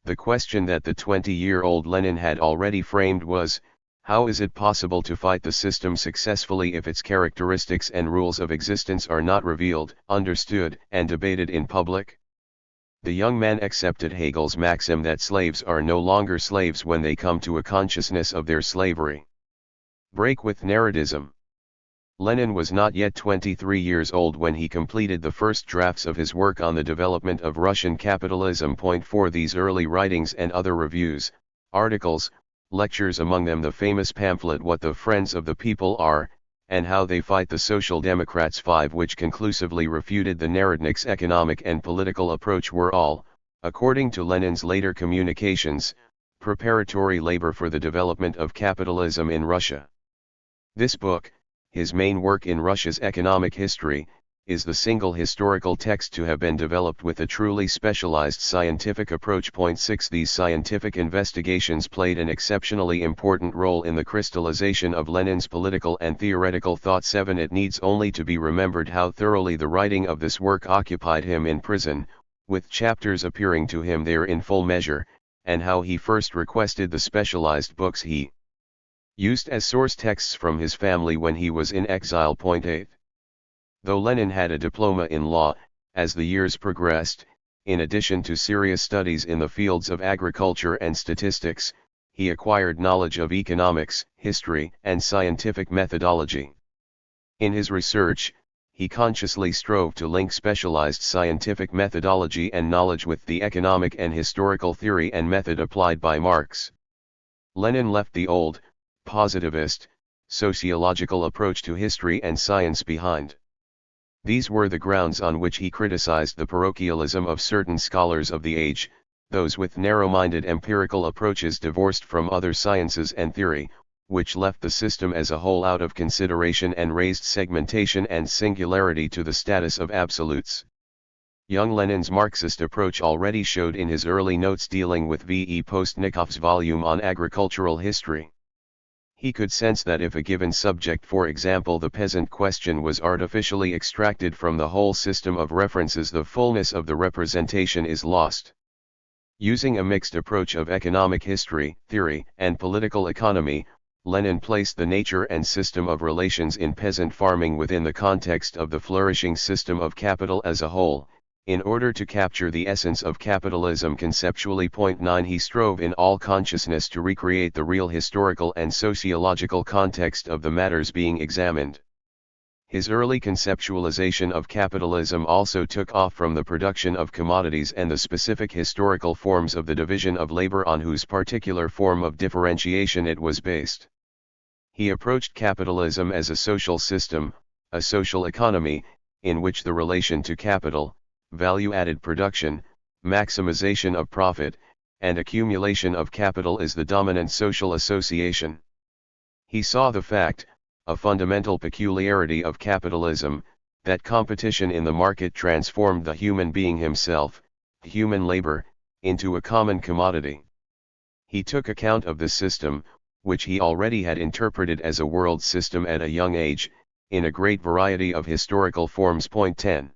The question that the 20-year-old Lenin had already framed was, how is it possible to fight the system successfully if its characteristics and rules of existence are not revealed, understood, and debated in public? The young man accepted Hegel's maxim that slaves are no longer slaves when they come to a consciousness of their slavery. Break with narratism. Lenin was not yet 23 years old when he completed the first drafts of his work on the development of Russian capitalism. Point 4. These early writings and other reviews, articles, lectures, among them the famous pamphlet What the Friends of the People Are, and How They Fight the Social Democrats, 5, which conclusively refuted the Narodnik's economic and political approach, were all, according to Lenin's later communications, preparatory labor for the development of capitalism in Russia. This book, his main work in Russia's economic history, is the single historical text to have been developed with a truly specialized scientific approach. Point 6. These scientific investigations played an exceptionally important role in the crystallization of Lenin's political and theoretical thought. 7. It needs only to be remembered how thoroughly the writing of this work occupied him in prison, with chapters appearing to him there in full measure, and how he first requested the specialized books he used as source texts from his family when he was in exile. Point 8. Though Lenin had a diploma in law, as the years progressed, in addition to serious studies in the fields of agriculture and statistics, he acquired knowledge of economics, history, and scientific methodology. In his research, he consciously strove to link specialized scientific methodology and knowledge with the economic and historical theory and method applied by Marx. Lenin left the old, positivist, sociological approach to history and science behind. These were the grounds on which he criticized the parochialism of certain scholars of the age, those with narrow-minded empirical approaches divorced from other sciences and theory, which left the system as a whole out of consideration and raised segmentation and singularity to the status of absolutes. Young Lenin's Marxist approach already showed in his early notes dealing with V. E. Postnikov's volume on agricultural history. He could sense that if a given subject, for example the peasant question, was artificially extracted from the whole system of references, the fullness of the representation is lost. Using a mixed approach of economic history, theory, and political economy, Lenin placed the nature and system of relations in peasant farming within the context of the flourishing system of capital as a whole, in order to capture the essence of capitalism conceptually. Point 9. He strove in all consciousness to recreate the real historical and sociological context of the matters being examined. His early conceptualization of capitalism also took off from the production of commodities and the specific historical forms of the division of labor on whose particular form of differentiation it was based. He approached capitalism as a social system, a social economy, in which the relation to capital, value-added production, maximization of profit, and accumulation of capital is the dominant social association. He saw the fact, a fundamental peculiarity of capitalism, that competition in the market transformed the human being himself, human labor, into a common commodity. He took account of this system, which he already had interpreted as a world system at a young age, in a great variety of historical forms. Point 10.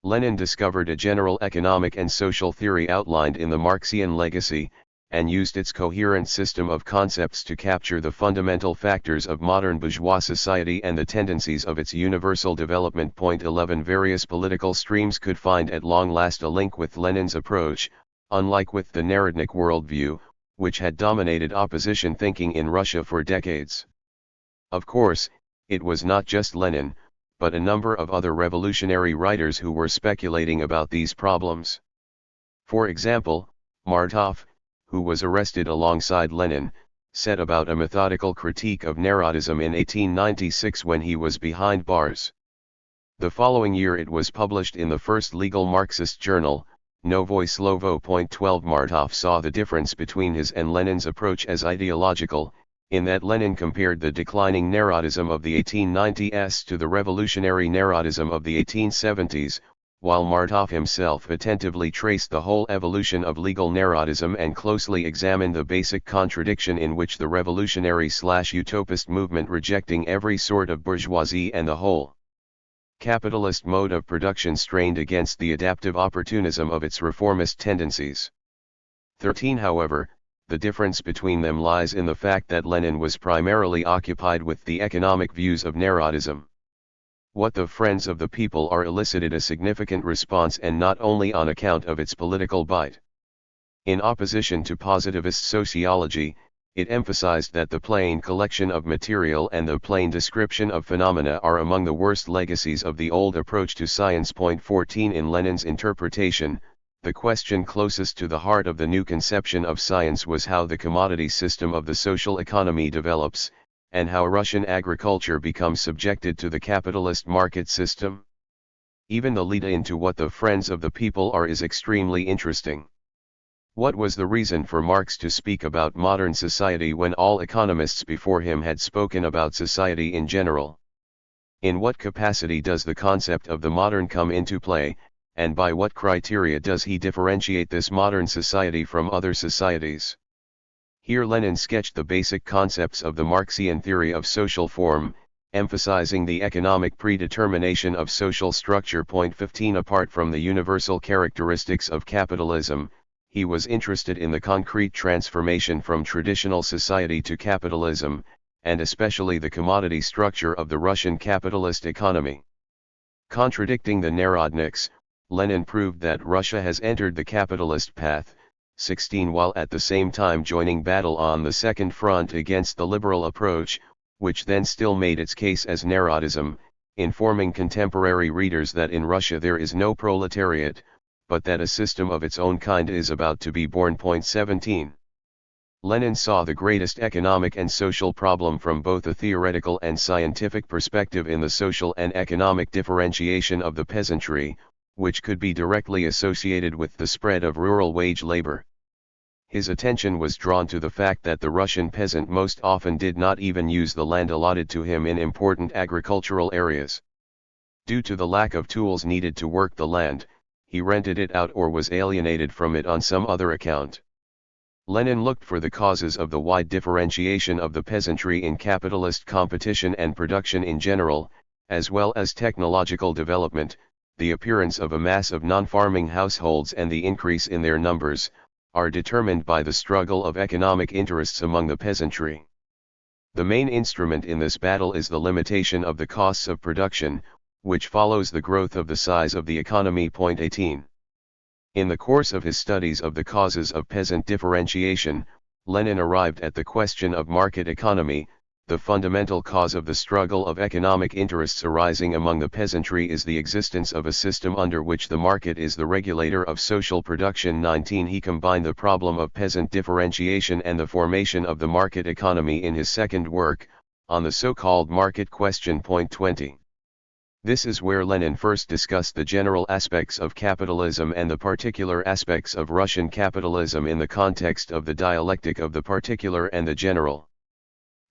Lenin discovered a general economic and social theory outlined in the Marxian legacy, and used its coherent system of concepts to capture the fundamental factors of modern bourgeois society and the tendencies of its universal development. 11 Various political streams could find at long last a link with Lenin's approach, unlike with the Narodnik worldview, which had dominated opposition thinking in Russia for decades. Of course, it was not just Lenin, but a number of other revolutionary writers who were speculating about these problems. For example, Martov, who was arrested alongside Lenin, set about a methodical critique of Narodism in 1896 when he was behind bars. The following year it was published in the first legal Marxist journal, Novoye Slovo. 12 Martov saw the difference between his and Lenin's approach as ideological, in that Lenin compared the declining Narodism of the 1890s to the revolutionary Narodism of the 1870s, while Martov himself attentively traced the whole evolution of legal Narodism and closely examined the basic contradiction in which the revolutionary/utopist movement rejecting every sort of bourgeoisie and the whole capitalist mode of production strained against the adaptive opportunism of its reformist tendencies. 13 However, the difference between them lies in the fact that Lenin was primarily occupied with the economic views of Narodism. What the Friends of the People are elicited a significant response, and not only on account of its political bite. In opposition to positivist sociology, it emphasized that the plain collection of material and the plain description of phenomena are among the worst legacies of the old approach to science. 14 In Lenin's interpretation, the question closest to the heart of the new conception of science was how the commodity system of the social economy develops, and how Russian agriculture becomes subjected to the capitalist market system. Even the lead into what the Friends of the People are is extremely interesting. What was the reason for Marx to speak about modern society when all economists before him had spoken about society in general? In what capacity does the concept of the modern come into play, and by what criteria does he differentiate this modern society from other societies? Here Lenin sketched the basic concepts of the Marxian theory of social form, emphasizing the economic predetermination of social structure. 15 Apart from the universal characteristics of capitalism, he was interested in the concrete transformation from traditional society to capitalism, and especially the commodity structure of the Russian capitalist economy. Contradicting the Narodniks, Lenin proved that Russia has entered the capitalist path. 16 While at the same time joining battle on the second front against the liberal approach, which then still made its case as Narodism, informing contemporary readers that in Russia there is no proletariat, but that a system of its own kind is about to be born. 17 Lenin saw the greatest economic and social problem from both a theoretical and scientific perspective in the social and economic differentiation of the peasantry, which could be directly associated with the spread of rural wage labor. His attention was drawn to the fact that the Russian peasant most often did not even use the land allotted to him in important agricultural areas. Due to the lack of tools needed to work the land, he rented it out or was alienated from it on some other account. Lenin looked for the causes of the wide differentiation of the peasantry in capitalist competition and production in general, as well as technological development. The appearance of a mass of non-farming households and the increase in their numbers, are determined by the struggle of economic interests among the peasantry. The main instrument in this battle is the limitation of the costs of production, which follows the growth of the size of the economy. 18 In the course of his studies of the causes of peasant differentiation, Lenin arrived at the question of market economy. The fundamental cause of the struggle of economic interests arising among the peasantry is the existence of a system under which the market is the regulator of social production. 19 He combined the problem of peasant differentiation and the formation of the market economy in his second work, on the so-called market question. 20 This is where Lenin first discussed the general aspects of capitalism and the particular aspects of Russian capitalism in the context of the dialectic of the particular and the general.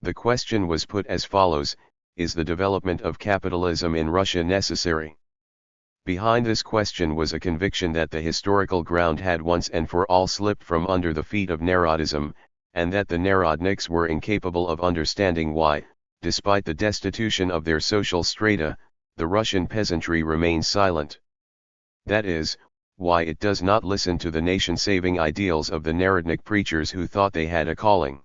The question was put as follows: is the development of capitalism in Russia necessary? Behind this question was a conviction that the historical ground had once and for all slipped from under the feet of Narodism, and that the Narodniks were incapable of understanding why, despite the destitution of their social strata, the Russian peasantry remained silent. That is, why it does not listen to the nation-saving ideals of the Narodnik preachers who thought they had a calling.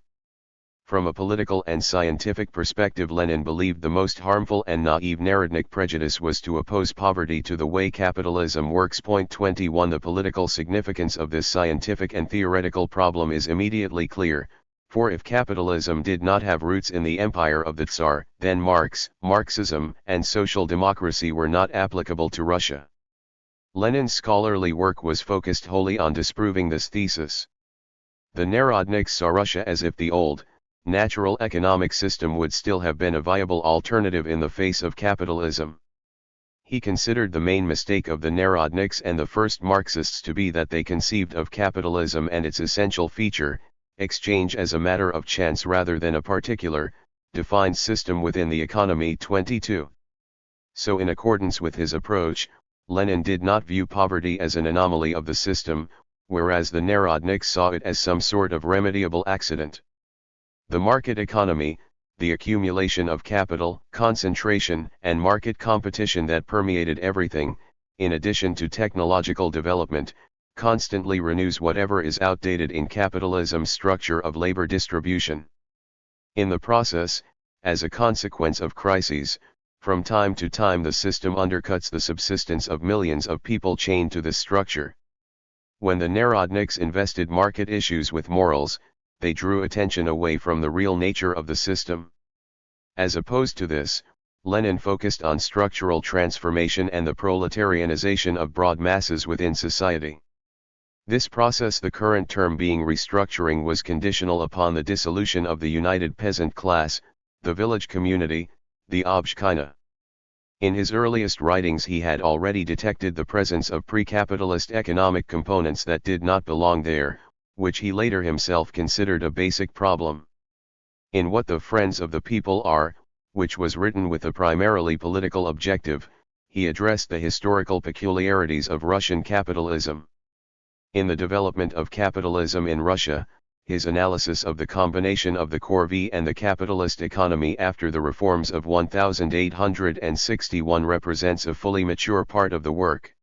From a political and scientific perspective, Lenin believed the most harmful and naive Narodnik prejudice was to oppose poverty to the way capitalism works. Point 21. The political significance of this scientific and theoretical problem is immediately clear, for if capitalism did not have roots in the empire of the Tsar, then Marxism, and social democracy were not applicable to Russia. Lenin's scholarly work was focused wholly on disproving this thesis. The Narodniks saw Russia as if the old, natural economic system would still have been a viable alternative in the face of capitalism. He considered the main mistake of the Narodniks and the first Marxists to be that they conceived of capitalism and its essential feature, exchange, as a matter of chance rather than a particular, defined system within the economy. 22. So in accordance with his approach, Lenin did not view poverty as an anomaly of the system, whereas the Narodniks saw it as some sort of remediable accident. The market economy, the accumulation of capital, concentration, and market competition that permeated everything, in addition to technological development, constantly renews whatever is outdated in capitalism's structure of labor distribution. In the process, as a consequence of crises, from time to time the system undercuts the subsistence of millions of people chained to this structure. When the Narodniks invested market issues with morals, they drew attention away from the real nature of the system. As opposed to this, Lenin focused on structural transformation and the proletarianization of broad masses within society. This process, the current term being restructuring, was conditional upon the dissolution of the united peasant class, the village community, the Obshchina. In his earliest writings he had already detected the presence of pre-capitalist economic components that did not belong there, which he later himself considered a basic problem. In What the Friends of the People Are, which was written with a primarily political objective, he addressed the historical peculiarities of Russian capitalism. In The Development of Capitalism in Russia, his analysis of the combination of the corvée and the capitalist economy after the reforms of 1861 represents a fully mature part of the work.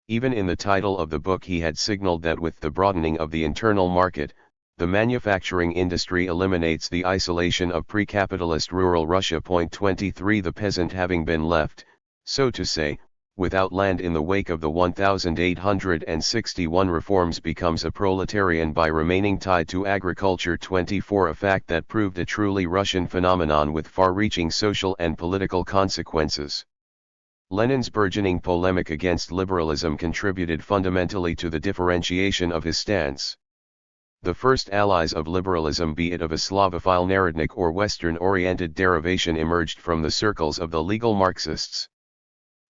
Even in the title of the book he had signaled that with the broadening of the internal market, the manufacturing industry eliminates the isolation of pre-capitalist rural Russia. Point 23. The peasant, having been left, so to say, without land in the wake of the 1861 reforms, becomes a proletarian by remaining tied to agriculture. 24. A fact that proved a truly Russian phenomenon with far-reaching social and political consequences. Lenin's burgeoning polemic against liberalism contributed fundamentally to the differentiation of his stance. The first allies of liberalism, be it of a Slavophile Narodnik or Western-oriented derivation, emerged from the circles of the legal Marxists.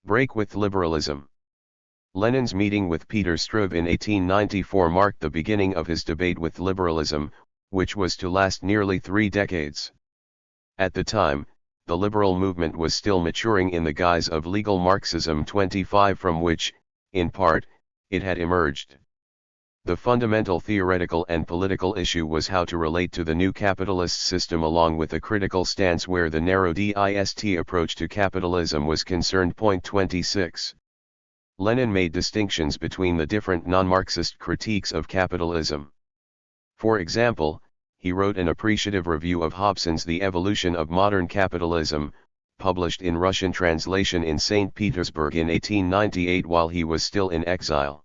Break with liberalism. Lenin's meeting with Peter Struve in 1894 marked the beginning of his debate with liberalism, which was to last nearly 3 decades. At the time, the liberal movement was still maturing in the guise of legal Marxism. 25. From which, in part, it had emerged. The fundamental theoretical and political issue was how to relate to the new capitalist system, along with a critical stance where the narrow dist approach to capitalism was concerned. Point 26. Lenin made distinctions between the different non-Marxist critiques of capitalism. For example, he wrote an appreciative review of Hobson's The Evolution of Modern Capitalism, published in Russian translation in St. Petersburg in 1898 while he was still in exile.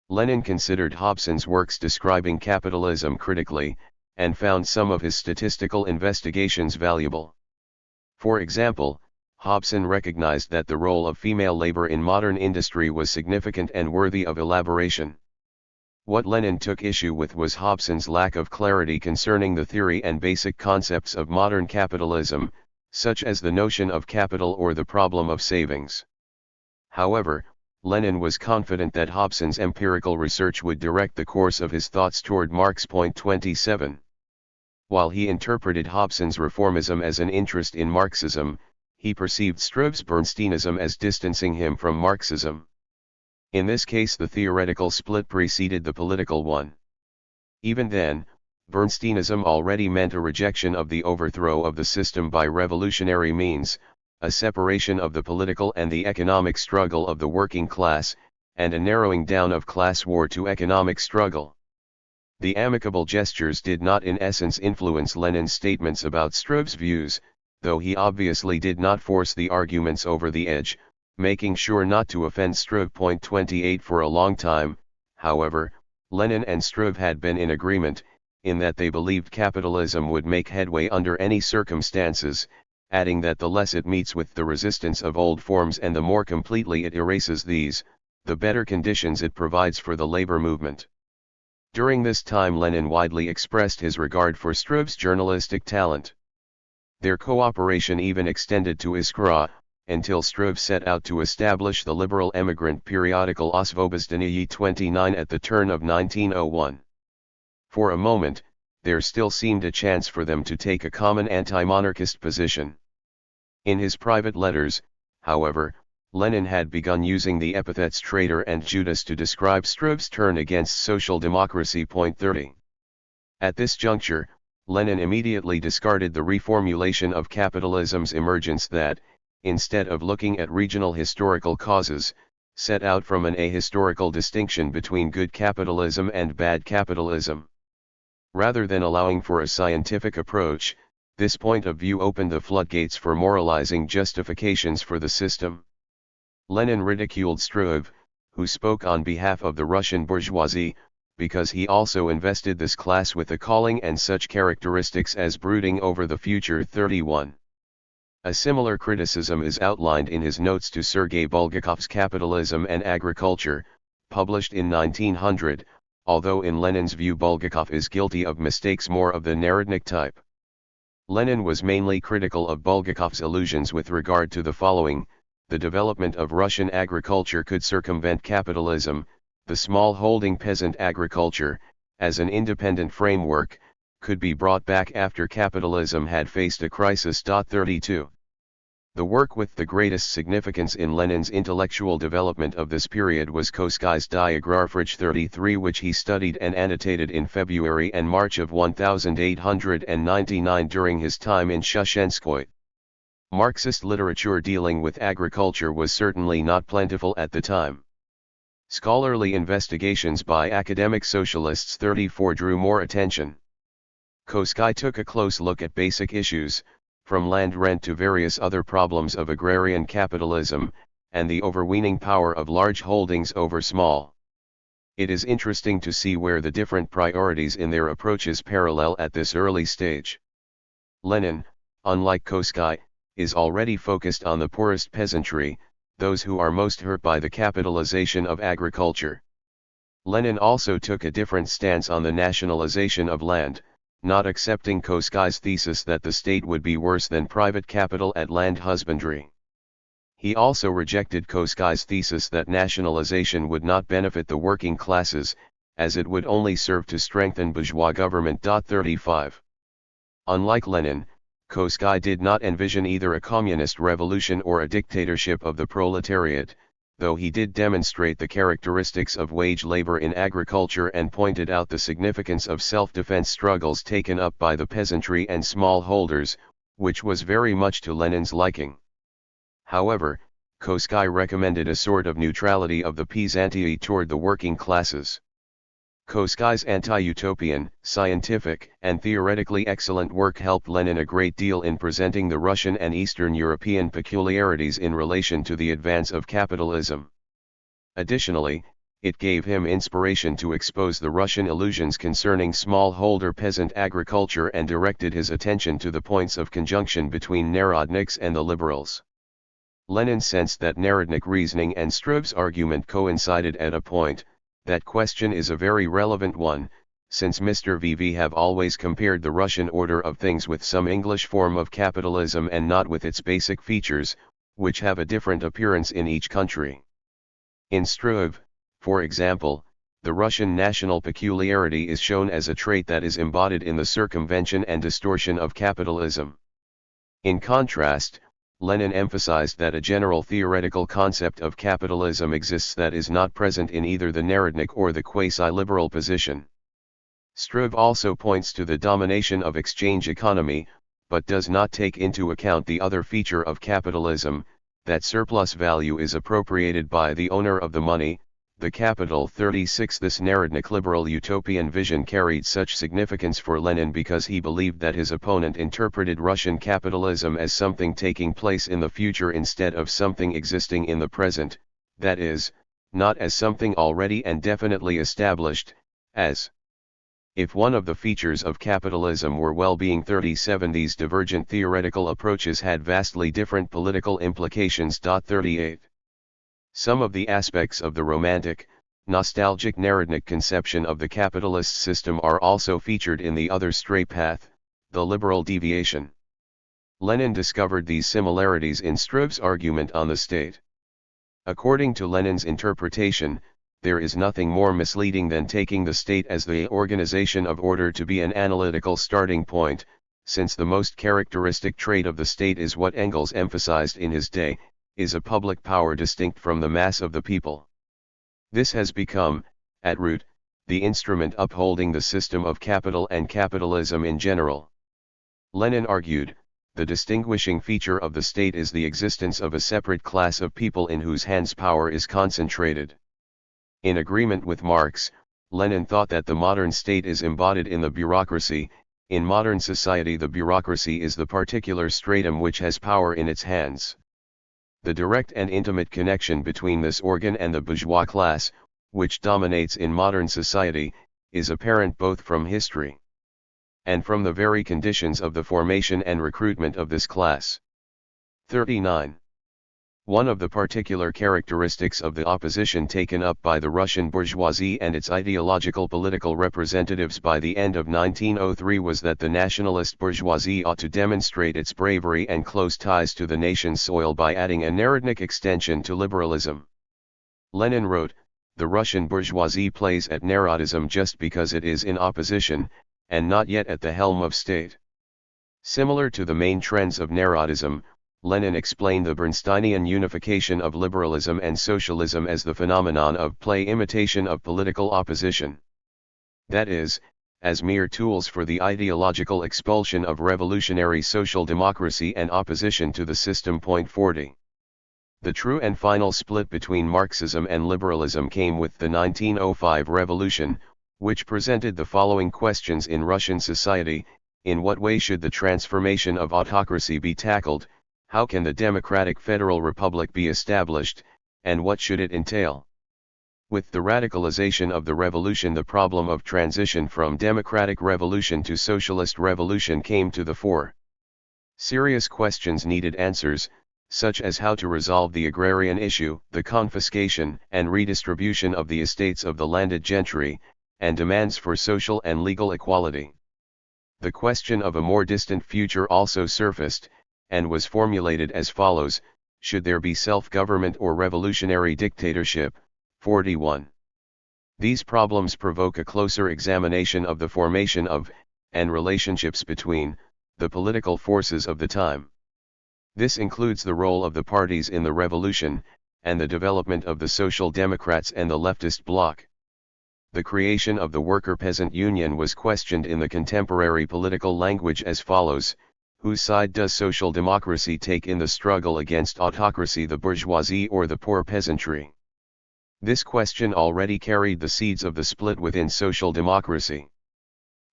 Lenin considered Hobson's works describing capitalism critically, and found some of his statistical investigations valuable. For example, Hobson recognized that the role of female labor in modern industry was significant and worthy of elaboration. What Lenin took issue with was Hobson's lack of clarity concerning the theory and basic concepts of modern capitalism, such as the notion of capital or the problem of savings. However, Lenin was confident that Hobson's empirical research would direct the course of his thoughts toward Marx. Point 27. While he interpreted Hobson's reformism as an interest in Marxism, he perceived Struve's Bernsteinism as distancing him from Marxism. In this case, the theoretical split preceded the political one. Even then, Bernsteinism already meant a rejection of the overthrow of the system by revolutionary means, a separation of the political and the economic struggle of the working class, and a narrowing down of class war to economic struggle. The amicable gestures did not in essence influence Lenin's statements about Struve's views, though he obviously did not force the arguments over the edge, making sure not to offend Struve. 28 For a long time, however, Lenin and Struve had been in agreement, in that they believed capitalism would make headway under any circumstances, adding that the less it meets with the resistance of old forms and the more completely it erases these, the better conditions it provides for the labor movement. During this time Lenin widely expressed his regard for Struve's journalistic talent. Their cooperation even extended to Iskra, until Struve set out to establish the liberal emigrant periodical Osvobozdenie 29 at the turn of 1901. For a moment, there still seemed a chance for them to take a common anti-monarchist position. In his private letters, however, Lenin had begun using the epithets traitor and Judas to describe Struve's turn against social democracy. 30. At this juncture, Lenin immediately discarded the reformulation of capitalism's emergence that, instead of looking at regional historical causes, set out from an ahistorical distinction between good capitalism and bad capitalism. Rather than allowing for a scientific approach, this point of view opened the floodgates for moralizing justifications for the system. Lenin ridiculed Struve, who spoke on behalf of the Russian bourgeoisie, because he also invested this class with a calling and such characteristics as brooding over the future. 31. A similar criticism is outlined in his notes to Sergei Bulgakov's Capitalism and Agriculture, published in 1900, although in Lenin's view Bulgakov is guilty of mistakes more of the Narodnik type. Lenin was mainly critical of Bulgakov's allusions with regard to the following: the development of Russian agriculture could circumvent capitalism, the small-holding peasant agriculture, as an independent framework, could be brought back after capitalism had faced a crisis. 32. The work with the greatest significance in Lenin's intellectual development of this period was Koskai's Biography 33, which he studied and annotated in February and March of 1899 during his time in Shushenskoye. Marxist literature dealing with agriculture was certainly not plentiful at the time. Scholarly investigations by academic socialists 34 drew more attention. Koskai took a close look at basic issues, from land rent to various other problems of agrarian capitalism, and the overweening power of large holdings over small. It is interesting to see where the different priorities in their approaches parallel at this early stage. Lenin, unlike Koskai, is already focused on the poorest peasantry, those who are most hurt by the capitalization of agriculture. Lenin also took a different stance on the nationalization of land, not accepting Koskai's thesis that the state would be worse than private capital at land husbandry. He also rejected Koskai's thesis that nationalization would not benefit the working classes, as it would only serve to strengthen bourgeois government. 35. Unlike Lenin, Koskai did not envision either a communist revolution or a dictatorship of the proletariat, though he did demonstrate the characteristics of wage labor in agriculture and pointed out the significance of self-defense struggles taken up by the peasantry and smallholders, which was very much to Lenin's liking. However, Koskai recommended a sort of neutrality of the peasantii toward the working classes. Koskai's anti-utopian, scientific, and theoretically excellent work helped Lenin a great deal in presenting the Russian and Eastern European peculiarities in relation to the advance of capitalism. Additionally, it gave him inspiration to expose the Russian illusions concerning smallholder peasant agriculture and directed his attention to the points of conjunction between Narodniks and the liberals. Lenin sensed that Narodnik reasoning and Struve's argument coincided at a point. That question is a very relevant one, since Mr. VV have always compared the Russian order of things with some English form of capitalism and not with its basic features, which have a different appearance in each country. In Struve, for example, the Russian national peculiarity is shown as a trait that is embodied in the circumvention and distortion of capitalism. In contrast, Lenin emphasized that a general theoretical concept of capitalism exists that is not present in either the Narodnik or the quasi-liberal position. Struve also points to the domination of exchange economy, but does not take into account the other feature of capitalism, that surplus value is appropriated by the owner of the money, The Capital 36. This Narodnik liberal utopian vision carried such significance for Lenin because he believed that his opponent interpreted Russian capitalism as something taking place in the future instead of something existing in the present, that is, not as something already and definitely established, as if one of the features of capitalism were well-being. 37. These divergent theoretical approaches had vastly different political implications. 38. Some of the aspects of the romantic, nostalgic Narodnik conception of the capitalist system are also featured in the other stray path, the liberal deviation. Lenin discovered these similarities in Struve's argument on the state. According to Lenin's interpretation, there is nothing more misleading than taking the state as the organization of order to be an analytical starting point, since the most characteristic trait of the state is what Engels emphasized in his day, is a public power distinct from the mass of the people. This has become, at root, the instrument upholding the system of capital and capitalism in general. Lenin argued, the distinguishing feature of the state is the existence of a separate class of people in whose hands power is concentrated. In agreement with Marx, Lenin thought that the modern state is embodied in the bureaucracy. In modern society, the bureaucracy is the particular stratum which has power in its hands. The direct and intimate connection between this organ and the bourgeois class, which dominates in modern society, is apparent both from history and from the very conditions of the formation and recruitment of this class. 39. One of the particular characteristics of the opposition taken up by the Russian bourgeoisie and its ideological political representatives by the end of 1903 was that the nationalist bourgeoisie ought to demonstrate its bravery and close ties to the nation's soil by adding a Narodnik extension to liberalism. Lenin wrote, "The Russian bourgeoisie plays at Narodism just because it is in opposition, and not yet at the helm of state." Similar to the main trends of Narodism, Lenin explained the Bernsteinian unification of liberalism and socialism as the phenomenon of play imitation of political opposition. That is, as mere tools for the ideological expulsion of revolutionary social democracy and opposition to the system. 40. The true and final split between Marxism and liberalism came with the 1905 revolution, which presented the following questions in Russian society: in what way should the transformation of autocracy be tackled? How can the democratic federal republic be established, and what should it entail? With the radicalization of the revolution, the problem of transition from democratic revolution to socialist revolution came to the fore. Serious questions needed answers, such as how to resolve the agrarian issue, the confiscation and redistribution of the estates of the landed gentry, and demands for social and legal equality. The question of a more distant future also surfaced, and was formulated as follows: should there be self-government or revolutionary dictatorship? 41. These problems provoke a closer examination of the formation of, and relationships between, the political forces of the time. This includes the role of the parties in the revolution, and the development of the Social Democrats and the leftist bloc. The creation of the Worker-Peasant Union was questioned in the contemporary political language as follows: whose side does social democracy take in the struggle against autocracy, the bourgeoisie or the poor peasantry? This question already carried the seeds of the split within social democracy.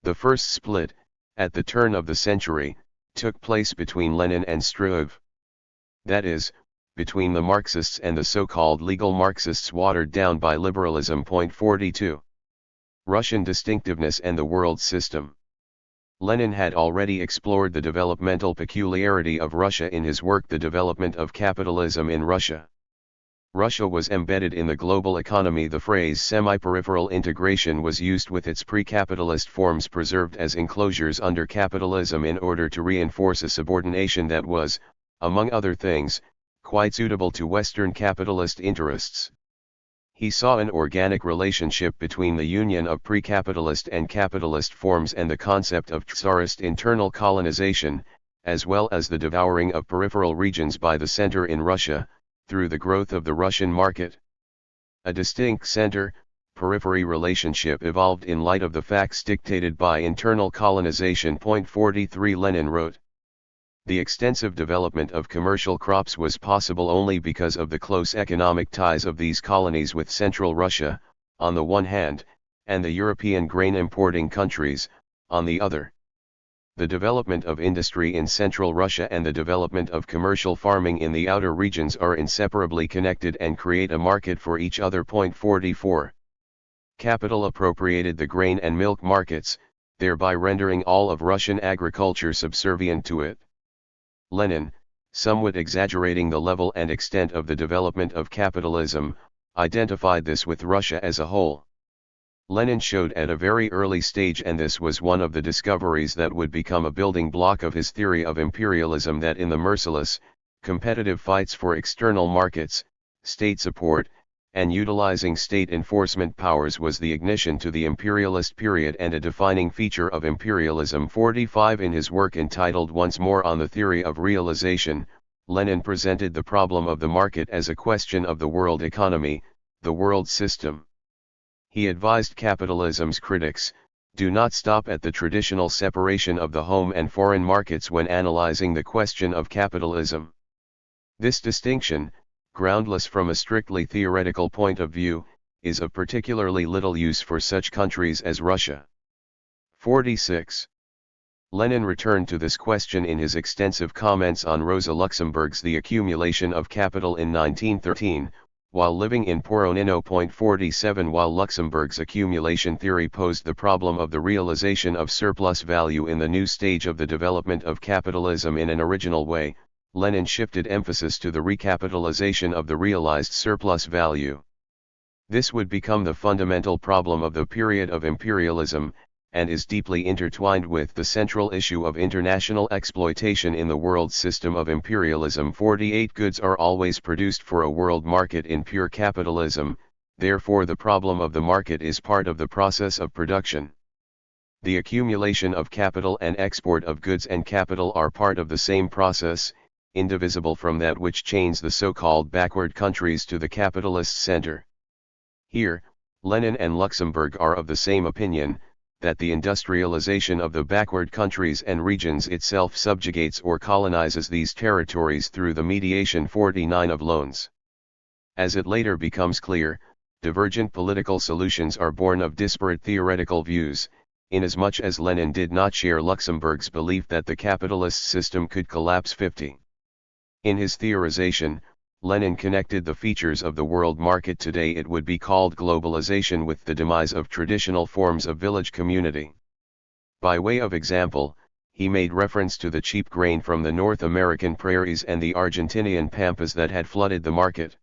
The first split, at the turn of the century, took place between Lenin and Struve. That is, between the Marxists and the so-called legal Marxists watered down by liberalism. 42. Russian distinctiveness and the world system. Lenin had already explored the developmental peculiarity of Russia in his work The Development of Capitalism in Russia. Russia was embedded in the global economy. The phrase semi-peripheral integration was used with its pre-capitalist forms preserved as enclosures under capitalism in order to reinforce a subordination that was, among other things, quite suitable to Western capitalist interests. He saw an organic relationship between the union of pre-capitalist and capitalist forms and the concept of Tsarist internal colonization, as well as the devouring of peripheral regions by the center in Russia, through the growth of the Russian market. A distinct center-periphery relationship evolved in light of the facts dictated by internal colonization. 43. Lenin wrote, The extensive development of commercial crops was possible only because of the close economic ties of these colonies with Central Russia, on the one hand, and the European grain-importing countries, on the other. The development of industry in Central Russia and the development of commercial farming in the outer regions are inseparably connected and create a market for each other. 44. Capital appropriated the grain and milk markets, thereby rendering all of Russian agriculture subservient to it. Lenin, somewhat exaggerating the level and extent of the development of capitalism, identified this with Russia as a whole. Lenin showed at a very early stage, and this was one of the discoveries that would become a building block of his theory of imperialism, that in the merciless, competitive fights for external markets, state support, and utilizing state enforcement powers was the ignition to the imperialist period and a defining feature of imperialism. 45. In his work entitled Once More on the Theory of Realization, Lenin presented the problem of the market as a question of the world economy, the world system. He advised capitalism's critics, do not stop at the traditional separation of the home and foreign markets when analyzing the question of capitalism. This distinction, groundless from a strictly theoretical point of view, is of particularly little use for such countries as Russia. 46. Lenin returned to this question in his extensive comments on Rosa Luxemburg's The Accumulation of Capital in 1913, while living in Poronino. 47. While Luxemburg's accumulation theory posed the problem of the realization of surplus value in the new stage of the development of capitalism in an original way, Lenin shifted emphasis to the recapitalization of the realized surplus value. This would become the fundamental problem of the period of imperialism, and is deeply intertwined with the central issue of international exploitation in the world system of imperialism. 48. Goods are always produced for a world market in pure capitalism, therefore the problem of the market is part of the process of production. The accumulation of capital and export of goods and capital are part of the same process, indivisible from that which chains the so-called backward countries to the capitalist center. Here, Lenin and Luxemburg are of the same opinion, that the industrialization of the backward countries and regions itself subjugates or colonizes these territories through the mediation 49 of loans. As it later becomes clear, divergent political solutions are born of disparate theoretical views, inasmuch as Lenin did not share Luxemburg's belief that the capitalist system could collapse. 50. In his theorization, Lenin connected the features of the world market today, it would be called globalization, with the demise of traditional forms of village community. By way of example, he made reference to the cheap grain from the North American prairies and the Argentinian pampas that had flooded the market.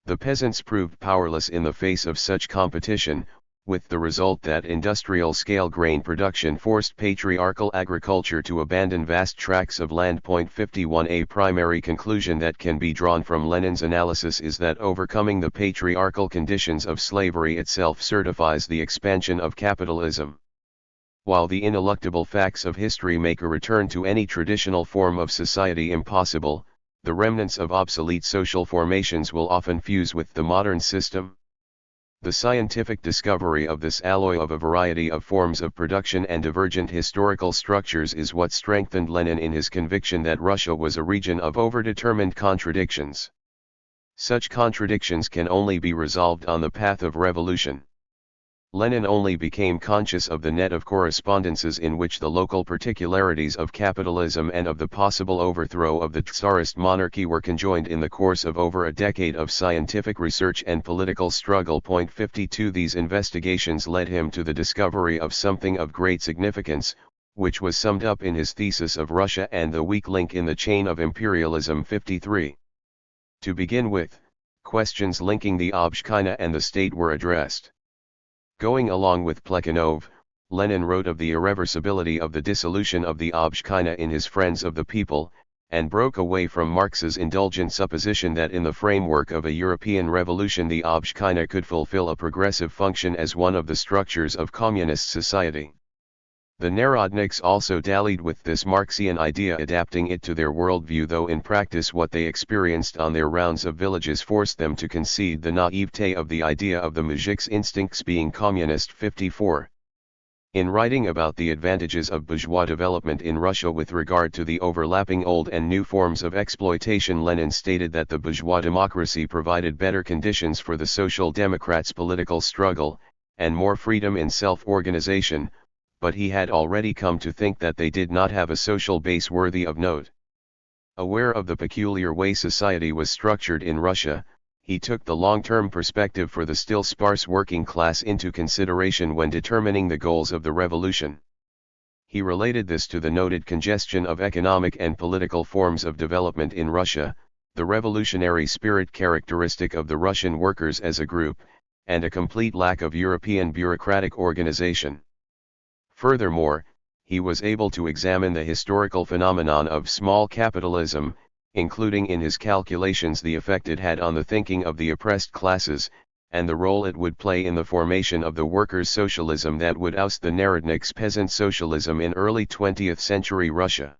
The peasants proved powerless in the face of such competition, with the result that industrial-scale grain production forced patriarchal agriculture to abandon vast tracts of land. 51. A primary conclusion that can be drawn from Lenin's analysis is that overcoming the patriarchal conditions of slavery itself certifies the expansion of capitalism. While the ineluctable facts of history make a return to any traditional form of society impossible, the remnants of obsolete social formations will often fuse with the modern system. The scientific discovery of this alloy of a variety of forms of production and divergent historical structures is what strengthened Lenin in his conviction that Russia was a region of overdetermined contradictions. Such contradictions can only be resolved on the path of revolution. Lenin only became conscious of the net of correspondences in which the local particularities of capitalism and of the possible overthrow of the Tsarist monarchy were conjoined in the course of over a decade of scientific research and political struggle. 52. These investigations led him to the discovery of something of great significance, which was summed up in his thesis of Russia and the weak link in the chain of imperialism. 53. To begin with, questions linking the Obshchina and the state were addressed. Going along with Plekhanov, Lenin wrote of the irreversibility of the dissolution of the Obshchina in his Friends of the People, and broke away from Marx's indulgent supposition that in the framework of a European revolution the Obshchina could fulfill a progressive function as one of the structures of communist society. The Narodniks also dallied with this Marxian idea, adapting it to their worldview, though in practice what they experienced on their rounds of villages forced them to concede the naivete of the idea of the muzhik's instincts being communist. 54. In writing about the advantages of bourgeois development in Russia with regard to the overlapping old and new forms of exploitation, Lenin stated that the bourgeois democracy provided better conditions for the Social Democrats' political struggle, and more freedom in self-organization, but he had already come to think that they did not have a social base worthy of note. Aware of the peculiar way society was structured in Russia, he took the long-term perspective for the still sparse working class into consideration when determining the goals of the revolution. He related this to the noted congestion of economic and political forms of development in Russia, the revolutionary spirit characteristic of the Russian workers as a group, and a complete lack of European bureaucratic organization. Furthermore, he was able to examine the historical phenomenon of small capitalism, including in his calculations the effect it had on the thinking of the oppressed classes, and the role it would play in the formation of the workers' socialism that would oust the Narodnik's peasant socialism in early 20th century Russia.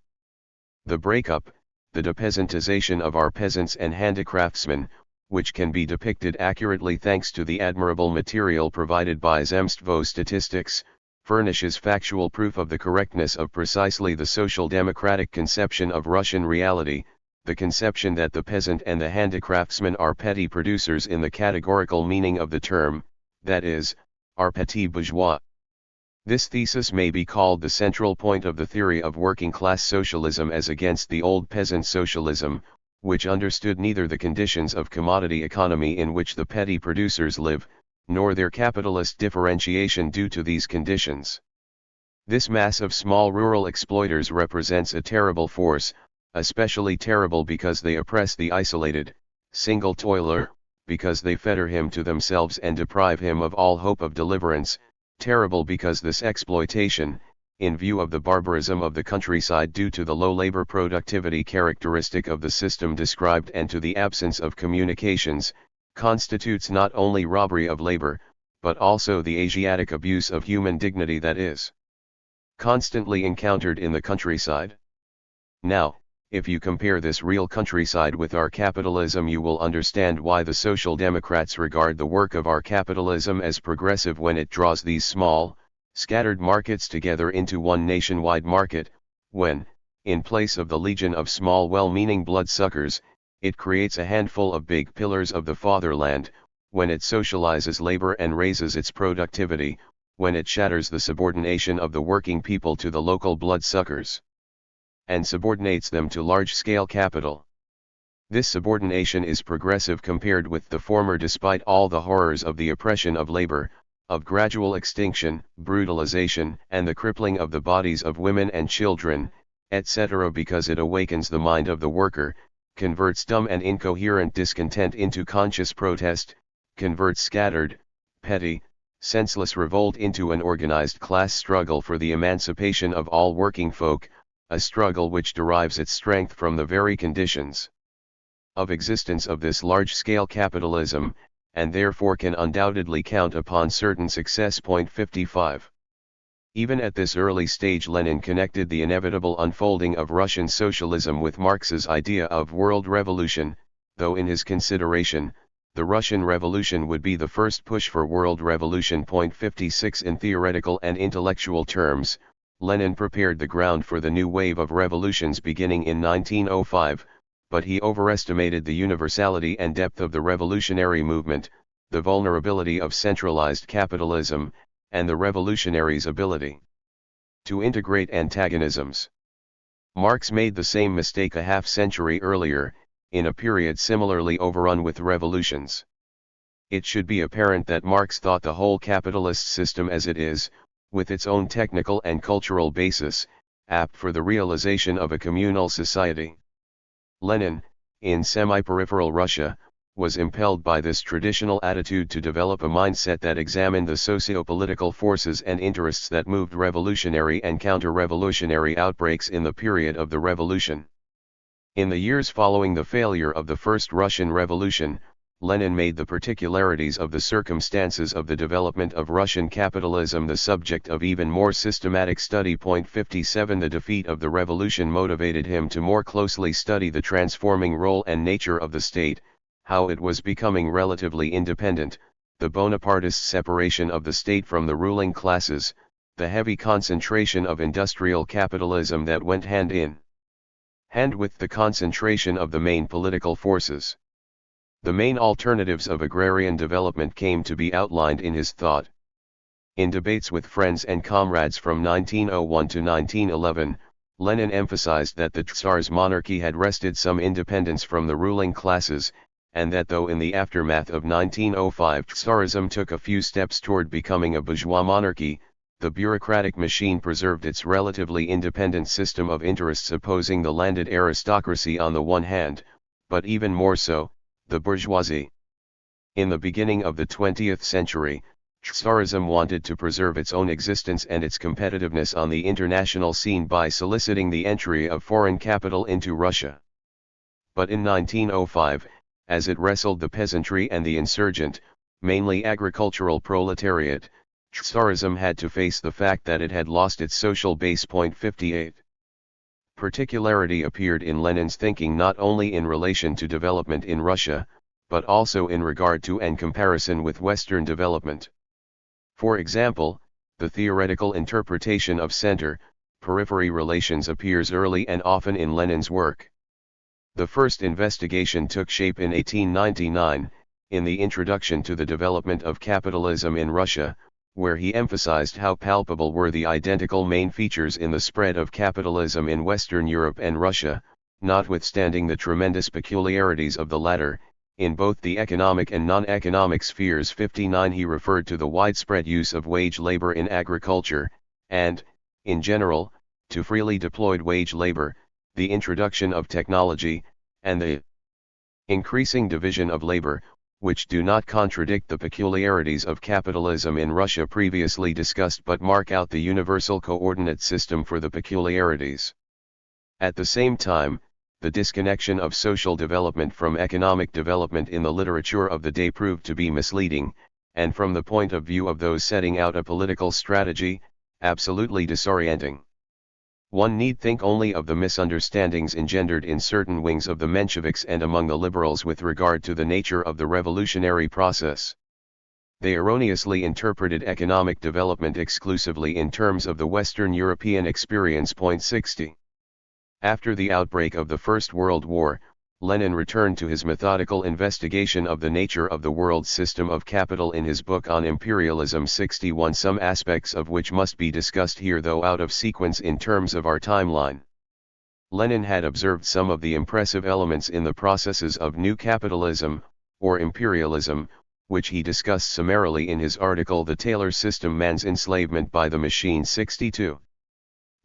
The breakup, the depeasantization of our peasants and handicraftsmen, which can be depicted accurately thanks to the admirable material provided by Zemstvo statistics, furnishes factual proof of the correctness of precisely the social democratic conception of Russian reality, the conception that the peasant and the handicraftsman are petty producers in the categorical meaning of the term, that is, are petits bourgeois. This thesis may be called the central point of the theory of working-class socialism as against the old peasant socialism, which understood neither the conditions of commodity economy in which the petty producers live, nor their capitalist differentiation due to these conditions. This mass of small rural exploiters represents a terrible force, especially terrible because they oppress the isolated, single toiler, because they fetter him to themselves and deprive him of all hope of deliverance, terrible because this exploitation, in view of the barbarism of the countryside due to the low labor productivity characteristic of the system described and to the absence of communications, constitutes not only robbery of labor, but also the Asiatic abuse of human dignity that is constantly encountered in the countryside. Now, if you compare this real countryside with our capitalism, you will understand why the Social Democrats regard the work of our capitalism as progressive when it draws these small, scattered markets together into one nationwide market, when, in place of the legion of small well-meaning bloodsuckers, it creates a handful of big pillars of the fatherland, when it socializes labor and raises its productivity, when it shatters the subordination of the working people to the local bloodsuckers, and subordinates them to large-scale capital. This subordination is progressive compared with the former despite all the horrors of the oppression of labor, of gradual extinction, brutalization, and the crippling of the bodies of women and children, etc., because it awakens the mind of the worker, converts dumb and incoherent discontent into conscious protest, converts scattered, petty, senseless revolt into an organized class struggle for the emancipation of all working folk, a struggle which derives its strength from the very conditions of existence of this large-scale capitalism, and therefore can undoubtedly count upon certain success. 55. Even at this early stage, Lenin connected the inevitable unfolding of Russian socialism with Marx's idea of world revolution, though in his consideration, the Russian Revolution would be the first push for world revolution. 56. In theoretical and intellectual terms, Lenin prepared the ground for the new wave of revolutions beginning in 1905, but he overestimated the universality and depth of the revolutionary movement, the vulnerability of centralized capitalism, and the revolutionaries' ability to integrate antagonisms. Marx made the same mistake a half-century earlier, in a period similarly overrun with revolutions. It should be apparent that Marx thought the whole capitalist system as it is, with its own technical and cultural basis, apt for the realization of a communal society. Lenin, in semi-peripheral Russia, was impelled by this traditional attitude to develop a mindset that examined the socio-political forces and interests that moved revolutionary and counter-revolutionary outbreaks in the period of the revolution. In the years following the failure of the First Russian Revolution, Lenin made the particularities of the circumstances of the development of Russian capitalism the subject of even more systematic study. 57. The defeat of the revolution motivated him to more closely study the transforming role and nature of the state, how it was becoming relatively independent, the Bonapartist separation of the state from the ruling classes, the heavy concentration of industrial capitalism that went hand in hand with the concentration of the main political forces. The main alternatives of agrarian development came to be outlined in his thought. In debates with friends and comrades from 1901 to 1911, Lenin emphasized that the Tsar's monarchy had wrested some independence from the ruling classes, and that though in the aftermath of 1905 Tsarism took a few steps toward becoming a bourgeois monarchy, the bureaucratic machine preserved its relatively independent system of interests opposing the landed aristocracy on the one hand, but even more so, the bourgeoisie. In the beginning of the 20th century, Tsarism wanted to preserve its own existence and its competitiveness on the international scene by soliciting the entry of foreign capital into Russia. But in 1905, as it wrestled the peasantry and the insurgent, mainly agricultural proletariat, Tsarism had to face the fact that it had lost its social base. 58. Particularity appeared in Lenin's thinking not only in relation to development in Russia, but also in regard to and comparison with Western development. For example, the theoretical interpretation of center-periphery relations appears early and often in Lenin's work. The first investigation took shape in 1899, in the Introduction to the Development of Capitalism in Russia, where he emphasized how palpable were the identical main features in the spread of capitalism in Western Europe and Russia, notwithstanding the tremendous peculiarities of the latter. In both the economic and non-economic spheres. 59 He referred to the widespread use of wage labor in agriculture, and, in general, to freely deployed wage labor, the introduction of technology, and the increasing division of labor, which do not contradict the peculiarities of capitalism in Russia previously discussed but mark out the universal coordinate system for the peculiarities. At the same time, the disconnection of social development from economic development in the literature of the day proved to be misleading, and from the point of view of those setting out a political strategy, absolutely disorienting. One need think only of the misunderstandings engendered in certain wings of the Mensheviks and among the liberals with regard to the nature of the revolutionary process. They erroneously interpreted economic development exclusively in terms of the Western European experience. 60. After the outbreak of the First World War, Lenin returned to his methodical investigation of the nature of the world system of capital in his book on imperialism. 61 Some aspects of which must be discussed here though out of sequence in terms of our timeline. Lenin had observed some of the impressive elements in the processes of new capitalism, or imperialism, which he discussed summarily in his article The Taylor System Man's Enslavement by the Machine. 62.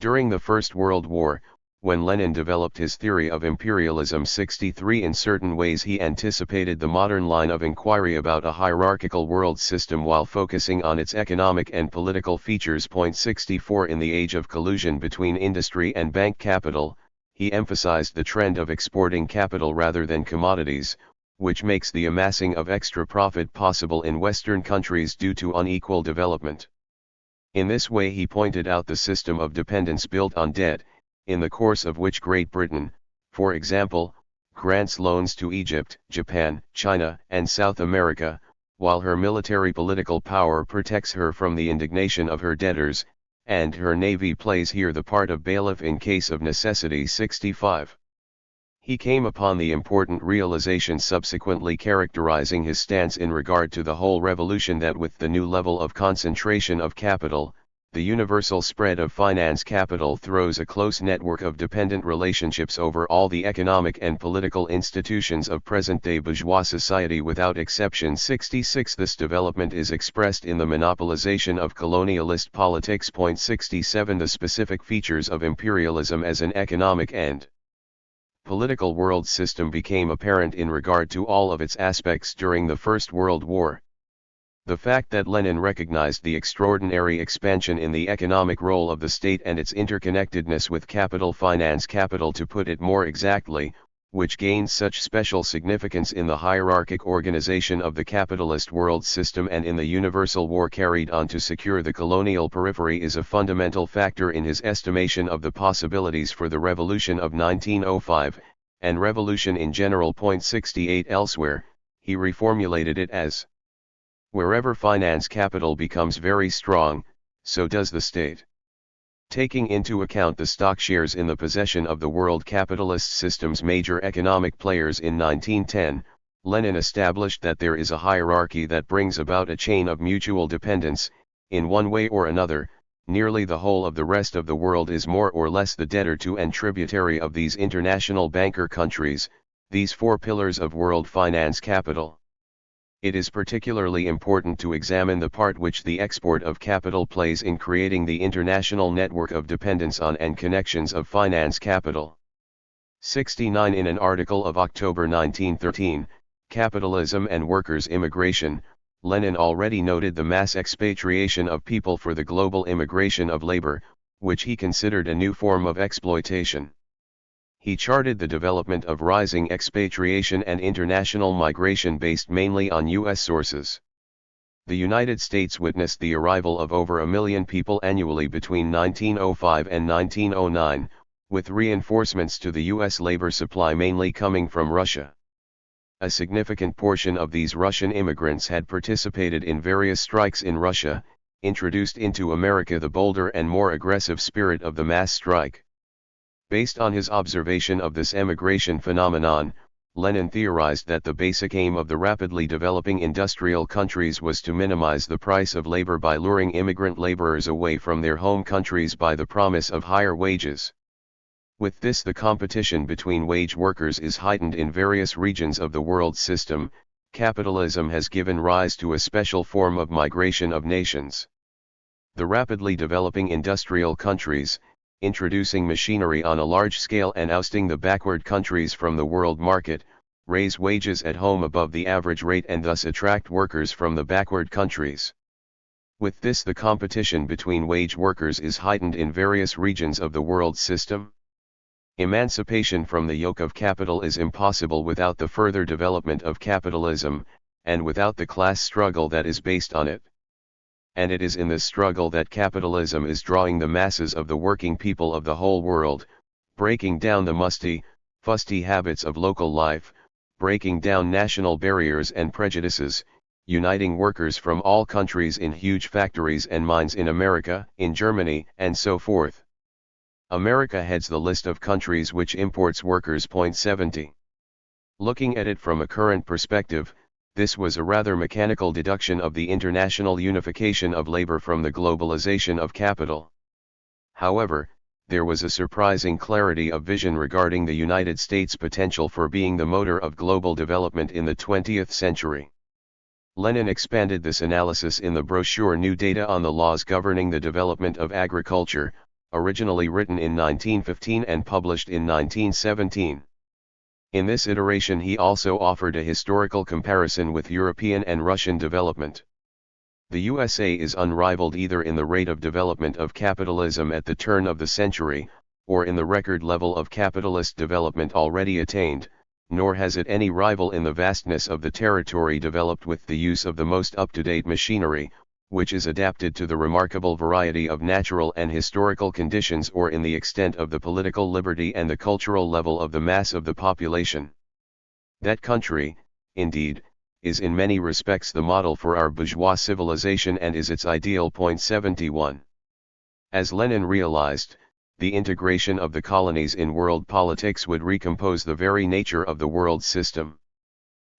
During the First World War, when Lenin developed his theory of imperialism. 63 In certain ways he anticipated the modern line of inquiry about a hierarchical world system while focusing on its economic and political features. 64 In the age of collusion between industry and bank capital, he emphasized the trend of exporting capital rather than commodities, which makes the amassing of extra profit possible in Western countries due to unequal development. In this way he pointed out the system of dependence built on debt, in the course of which Great Britain, for example, grants loans to Egypt, Japan, China, and South America, while her military political power protects her from the indignation of her debtors, and her navy plays here the part of bailiff in case of necessity. 65. He came upon the important realization subsequently characterizing his stance in regard to the whole revolution that with the new level of concentration of capital, the universal spread of finance capital throws a close network of dependent relationships over all the economic and political institutions of present-day bourgeois society without exception. 66 This development is expressed in the monopolization of colonialist politics. 67 The specific features of imperialism as an economic and political world system became apparent in regard to all of its aspects during the First World War. The fact that Lenin recognized the extraordinary expansion in the economic role of the state and its interconnectedness with capital finance capital to put it more exactly, which gains such special significance in the hierarchic organization of the capitalist world system and in the universal war carried on to secure the colonial periphery is a fundamental factor in his estimation of the possibilities for the revolution of 1905, and revolution in general. 68 Elsewhere, he reformulated it as: wherever finance capital becomes very strong, So does the state. Taking into account the stock shares in the possession of the world capitalist system's major economic players in 1910, Lenin established that there is a hierarchy that brings about a chain of mutual dependence. In one way or another, nearly the whole of the rest of the world is more or less the debtor to and tributary of these international banker countries, these four pillars of world finance capital. It is particularly important to examine the part which the export of capital plays in creating the international network of dependence on and connections of finance capital. 69 In an article of October 1913, Capitalism and Workers' Immigration, Lenin already noted the mass expatriation of people for the global immigration of labor, which he considered a new form of exploitation. He charted the development of rising expatriation and international migration based mainly on U.S. sources. The United States witnessed the arrival of over 1 million people annually between 1905 and 1909, with reinforcements to the U.S. labor supply mainly coming from Russia. A significant portion of these Russian immigrants had participated in various strikes in Russia, introduced into America the bolder and more aggressive spirit of the mass strike. Based on his observation of this emigration phenomenon, Lenin theorized that the basic aim of the rapidly developing industrial countries was to minimize the price of labor by luring immigrant laborers away from their home countries by the promise of higher wages. With this, the competition between wage workers is heightened in various regions of the world system. Capitalism has given rise to a special form of migration of nations. The rapidly developing industrial countries, introducing machinery on a large scale and ousting the backward countries from the world market, raise wages at home above the average rate and thus attract workers from the backward countries. With this, the competition between wage workers is heightened in various regions of the world system. Emancipation from the yoke of capital is impossible without the further development of capitalism, and without the class struggle that is based on it. And it is in this struggle that capitalism is drawing the masses of the working people of the whole world, breaking down the musty, fusty habits of local life, breaking down national barriers and prejudices, uniting workers from all countries in huge factories and mines in America, in Germany, and so forth. America heads the list of countries which imports workers. 70. Looking at it from a current perspective, this was a rather mechanical deduction of the international unification of labor from the globalization of capital. However, there was a surprising clarity of vision regarding the United States' potential for being the motor of global development in the 20th century. Lenin expanded this analysis in the brochure New Data on the Laws Governing the Development of Agriculture, originally written in 1915 and published in 1917. In this iteration he also offered a historical comparison with European and Russian development. The USA is unrivaled either in the rate of development of capitalism at the turn of the century, or in the record level of capitalist development already attained, nor has it any rival in the vastness of the territory developed with the use of the most up-to-date machinery, which is adapted to the remarkable variety of natural and historical conditions, or in the extent of the political liberty and the cultural level of the mass of the population. That country, indeed, is in many respects the model for our bourgeois civilization and is its ideal. 71. As Lenin realized, the integration of the colonies in world politics would recompose the very nature of the world system.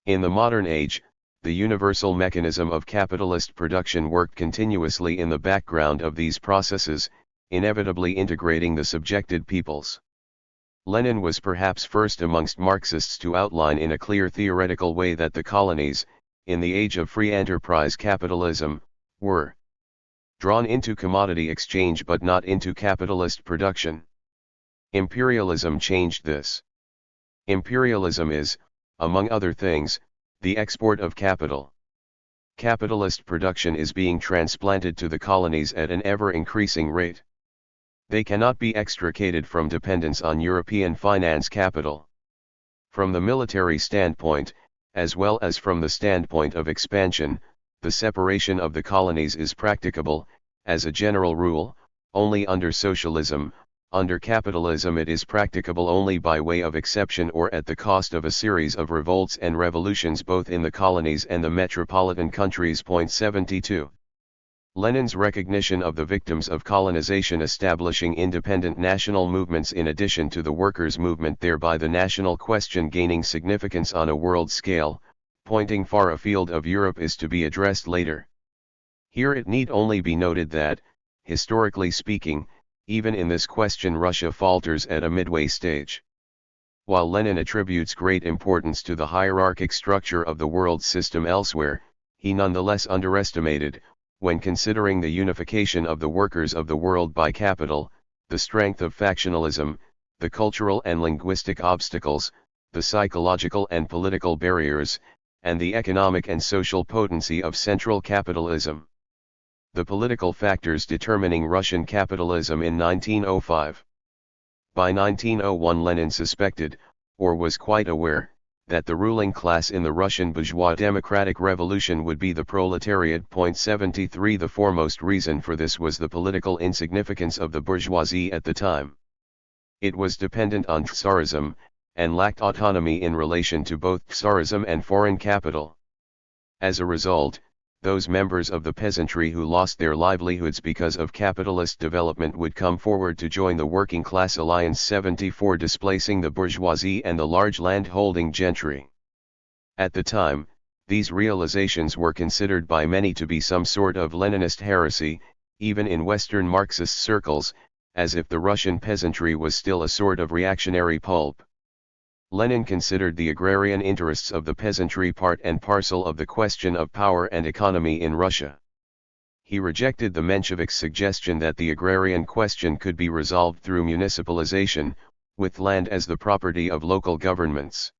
In the modern age, the universal mechanism of capitalist production worked continuously in the background of these processes, inevitably integrating the subjected peoples. Lenin was perhaps first amongst Marxists to outline in a clear theoretical way that the colonies, in the age of free enterprise capitalism, were drawn into commodity exchange but not into capitalist production. Imperialism changed this. Imperialism is, among other things, the export of capital. Capitalist production is being transplanted to the colonies at an ever-increasing rate. They cannot be extricated from dependence on European finance capital. From the military standpoint, as well as from the standpoint of expansion, the separation of the colonies is practicable, as a general rule, only under socialism. Under capitalism it is practicable only by way of exception or at the cost of a series of revolts and revolutions both in the colonies and the metropolitan countries. 72. Lenin's recognition of the victims of colonization, establishing independent national movements in addition to the workers' movement, thereby the national question gaining significance on a world scale, pointing far afield of Europe, is to be addressed later. Here it need only be noted that, historically speaking, even in this question Russia falters at a midway stage. While Lenin attributes great importance to the hierarchic structure of the world system elsewhere, he nonetheless underestimated, when considering the unification of the workers of the world by capital, the strength of factionalism, the cultural and linguistic obstacles, the psychological and political barriers, and the economic and social potency of central capitalism. The political factors determining Russian capitalism in 1905. By 1901 Lenin suspected, or was quite aware, that the ruling class in the Russian bourgeois democratic revolution would be the proletariat. 73 The foremost reason for this was the political insignificance of the bourgeoisie at the time. It was dependent on Tsarism, and lacked autonomy in relation to both Tsarism and foreign capital. As a result, those members of the peasantry who lost their livelihoods because of capitalist development would come forward to join the working class alliance. 74 Displacing the bourgeoisie and the large land-holding gentry. At the time, these realizations were considered by many to be some sort of Leninist heresy, even in Western Marxist circles, as if the Russian peasantry was still a sort of reactionary pulp. Lenin considered the agrarian interests of the peasantry part and parcel of the question of power and economy in Russia. He rejected the Menshevik's suggestion that the agrarian question could be resolved through municipalization, with land as the property of local governments.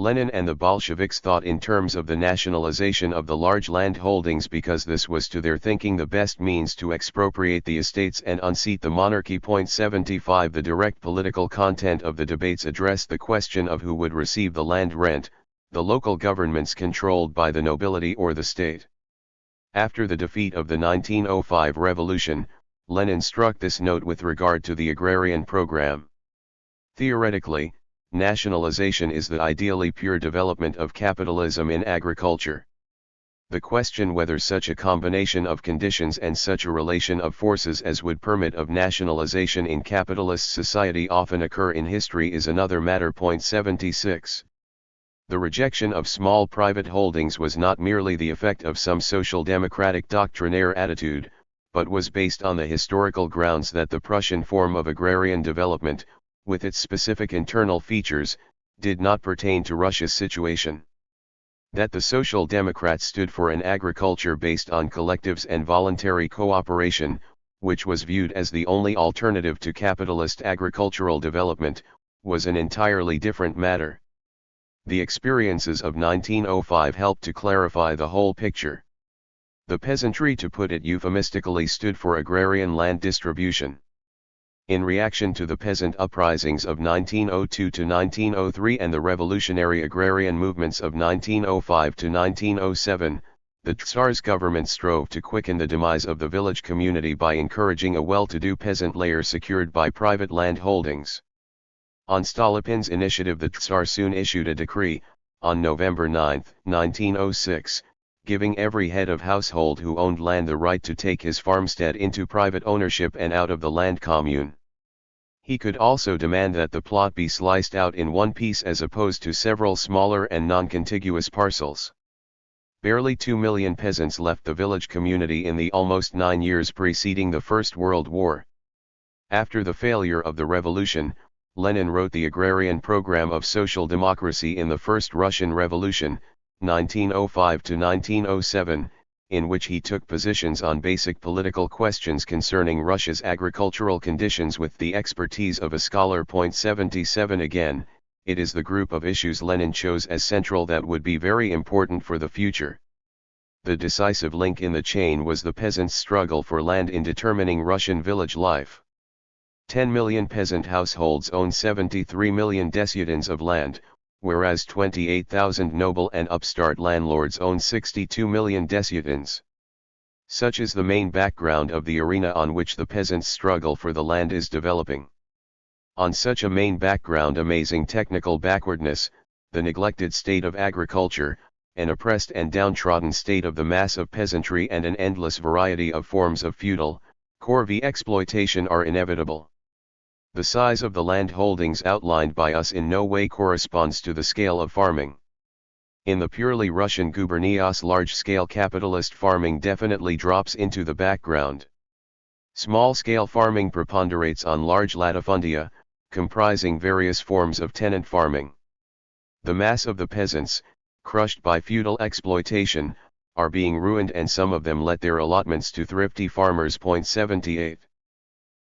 Lenin and the Bolsheviks thought in terms of the nationalization of the large land holdings because this was to their thinking the best means to expropriate the estates and unseat the monarchy. 75 The direct political content of the debates addressed the question of who would receive the land rent, the local governments controlled by the nobility or the state. After the defeat of the 1905 revolution, Lenin struck this note with regard to the agrarian program. Theoretically, nationalization is the ideally pure development of capitalism in agriculture. The question whether such a combination of conditions and such a relation of forces as would permit of nationalization in capitalist society often occur in history is another matter. 76. The rejection of small private holdings was not merely the effect of some social democratic doctrinaire attitude, but was based on the historical grounds that the Prussian form of agrarian development, with its specific internal features, did not pertain to Russia's situation. That the Social Democrats stood for an agriculture based on collectives and voluntary cooperation, which was viewed as the only alternative to capitalist agricultural development, was an entirely different matter. The experiences of 1905 helped to clarify the whole picture. The peasantry, to put it euphemistically, stood for agrarian land distribution. In reaction to the peasant uprisings of 1902 to 1903 and the revolutionary agrarian movements of 1905 to 1907, the Tsar's government strove to quicken the demise of the village community by encouraging a well-to-do peasant layer secured by private land holdings. On Stolypin's initiative, the Tsar soon issued a decree, on November 9, 1906, giving every head of household who owned land the right to take his farmstead into private ownership and out of the land commune. He could also demand that the plot be sliced out in one piece as opposed to several smaller and non-contiguous parcels. Barely 2 million peasants left the village community in the almost 9 years preceding the First World War. After the failure of the revolution, Lenin wrote the agrarian program of social democracy in the First Russian Revolution, 1905 to 1907, in which he took positions on basic political questions concerning Russia's agricultural conditions with the expertise of a scholar. 77 Again, it is the group of issues Lenin chose as central that would be very important for the future. The decisive link in the chain was the peasants' struggle for land in determining Russian village life. 10 million peasant households own 73 million desiatins of land, whereas 28,000 noble and upstart landlords own 62 million desiatins. Such is the main background of the arena on which the peasants' struggle for the land is developing. On such a main background, amazing technical backwardness, the neglected state of agriculture, an oppressed and downtrodden state of the mass of peasantry and an endless variety of forms of feudal, corvée exploitation are inevitable. The size of the land holdings outlined by us in no way corresponds to the scale of farming. In the purely Russian gubernias, large-scale capitalist farming definitely drops into the background. Small-scale farming preponderates on large latifundia, comprising various forms of tenant farming. The mass of the peasants, crushed by feudal exploitation, are being ruined, and some of them let their allotments to thrifty farmers. 78.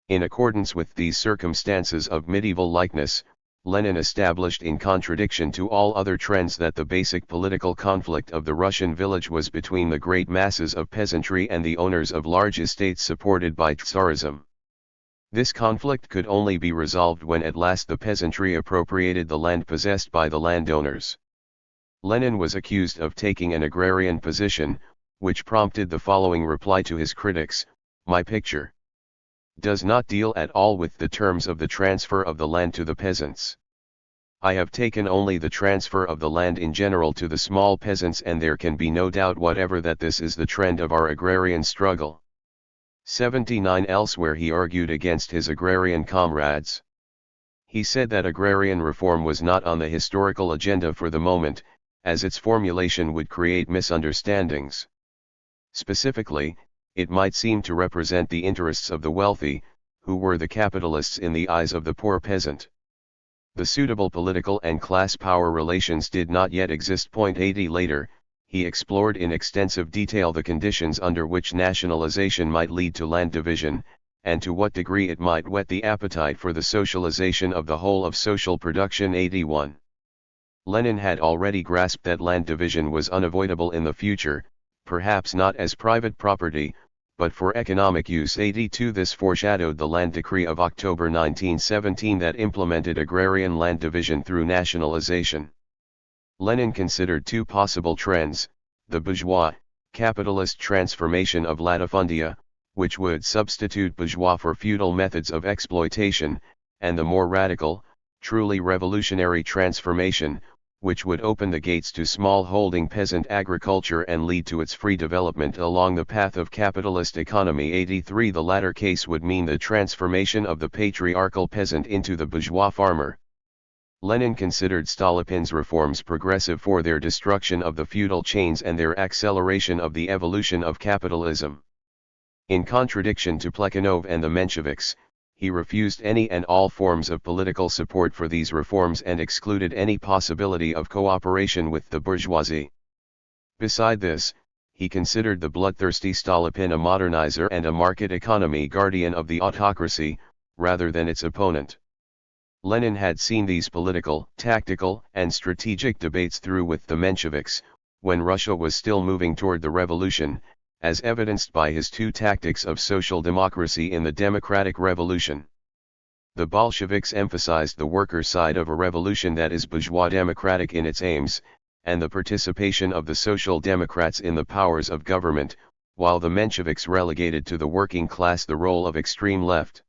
In accordance with these circumstances of medieval likeness, Lenin established, in contradiction to all other trends, that the basic political conflict of the Russian village was between the great masses of peasantry and the owners of large estates supported by Tsarism. This conflict could only be resolved when at last the peasantry appropriated the land possessed by the landowners. Lenin was accused of taking an agrarian position, which prompted the following reply to his critics: "My picture does not deal at all with the terms of the transfer of the land to the peasants. I have taken only the transfer of the land in general to the small peasants, and there can be no doubt whatever that this is the trend of our agrarian struggle." 79. Elsewhere he argued against his agrarian comrades. He said that agrarian reform was not on the historical agenda for the moment, as its formulation would create misunderstandings. Specifically, it might seem to represent the interests of the wealthy, who were the capitalists in the eyes of the poor peasant. The suitable political and class power relations did not yet exist. 80. Later, he explored in extensive detail the conditions under which nationalization might lead to land division, and to what degree it might whet the appetite for the socialization of the whole of social production. 81. Lenin had already grasped that land division was unavoidable in the future, perhaps not as private property, but for economic use. 82. This foreshadowed the Land Decree of October 1917 that implemented agrarian land division through nationalization. Lenin considered two possible trends: the bourgeois, capitalist transformation of latifundia, which would substitute bourgeois for feudal methods of exploitation, and the more radical, truly revolutionary transformation, which would open the gates to small-holding peasant agriculture and lead to its free development along the path of capitalist economy. 83. The latter case would mean the transformation of the patriarchal peasant into the bourgeois farmer. Lenin considered Stolypin's reforms progressive for their destruction of the feudal chains and their acceleration of the evolution of capitalism. In contradiction to Plekhanov and the Mensheviks, he refused any and all forms of political support for these reforms and excluded any possibility of cooperation with the bourgeoisie. Beside this, he considered the bloodthirsty Stolypin a modernizer and a market economy guardian of the autocracy, rather than its opponent. Lenin had seen these political, tactical, and strategic debates through with the Mensheviks, when Russia was still moving toward the revolution, as evidenced by his two tactics of social democracy in the democratic revolution. The Bolsheviks emphasized the worker side of a revolution that is bourgeois democratic in its aims, and the participation of the social democrats in the powers of government, while the Mensheviks relegated to the working class the role of extreme left.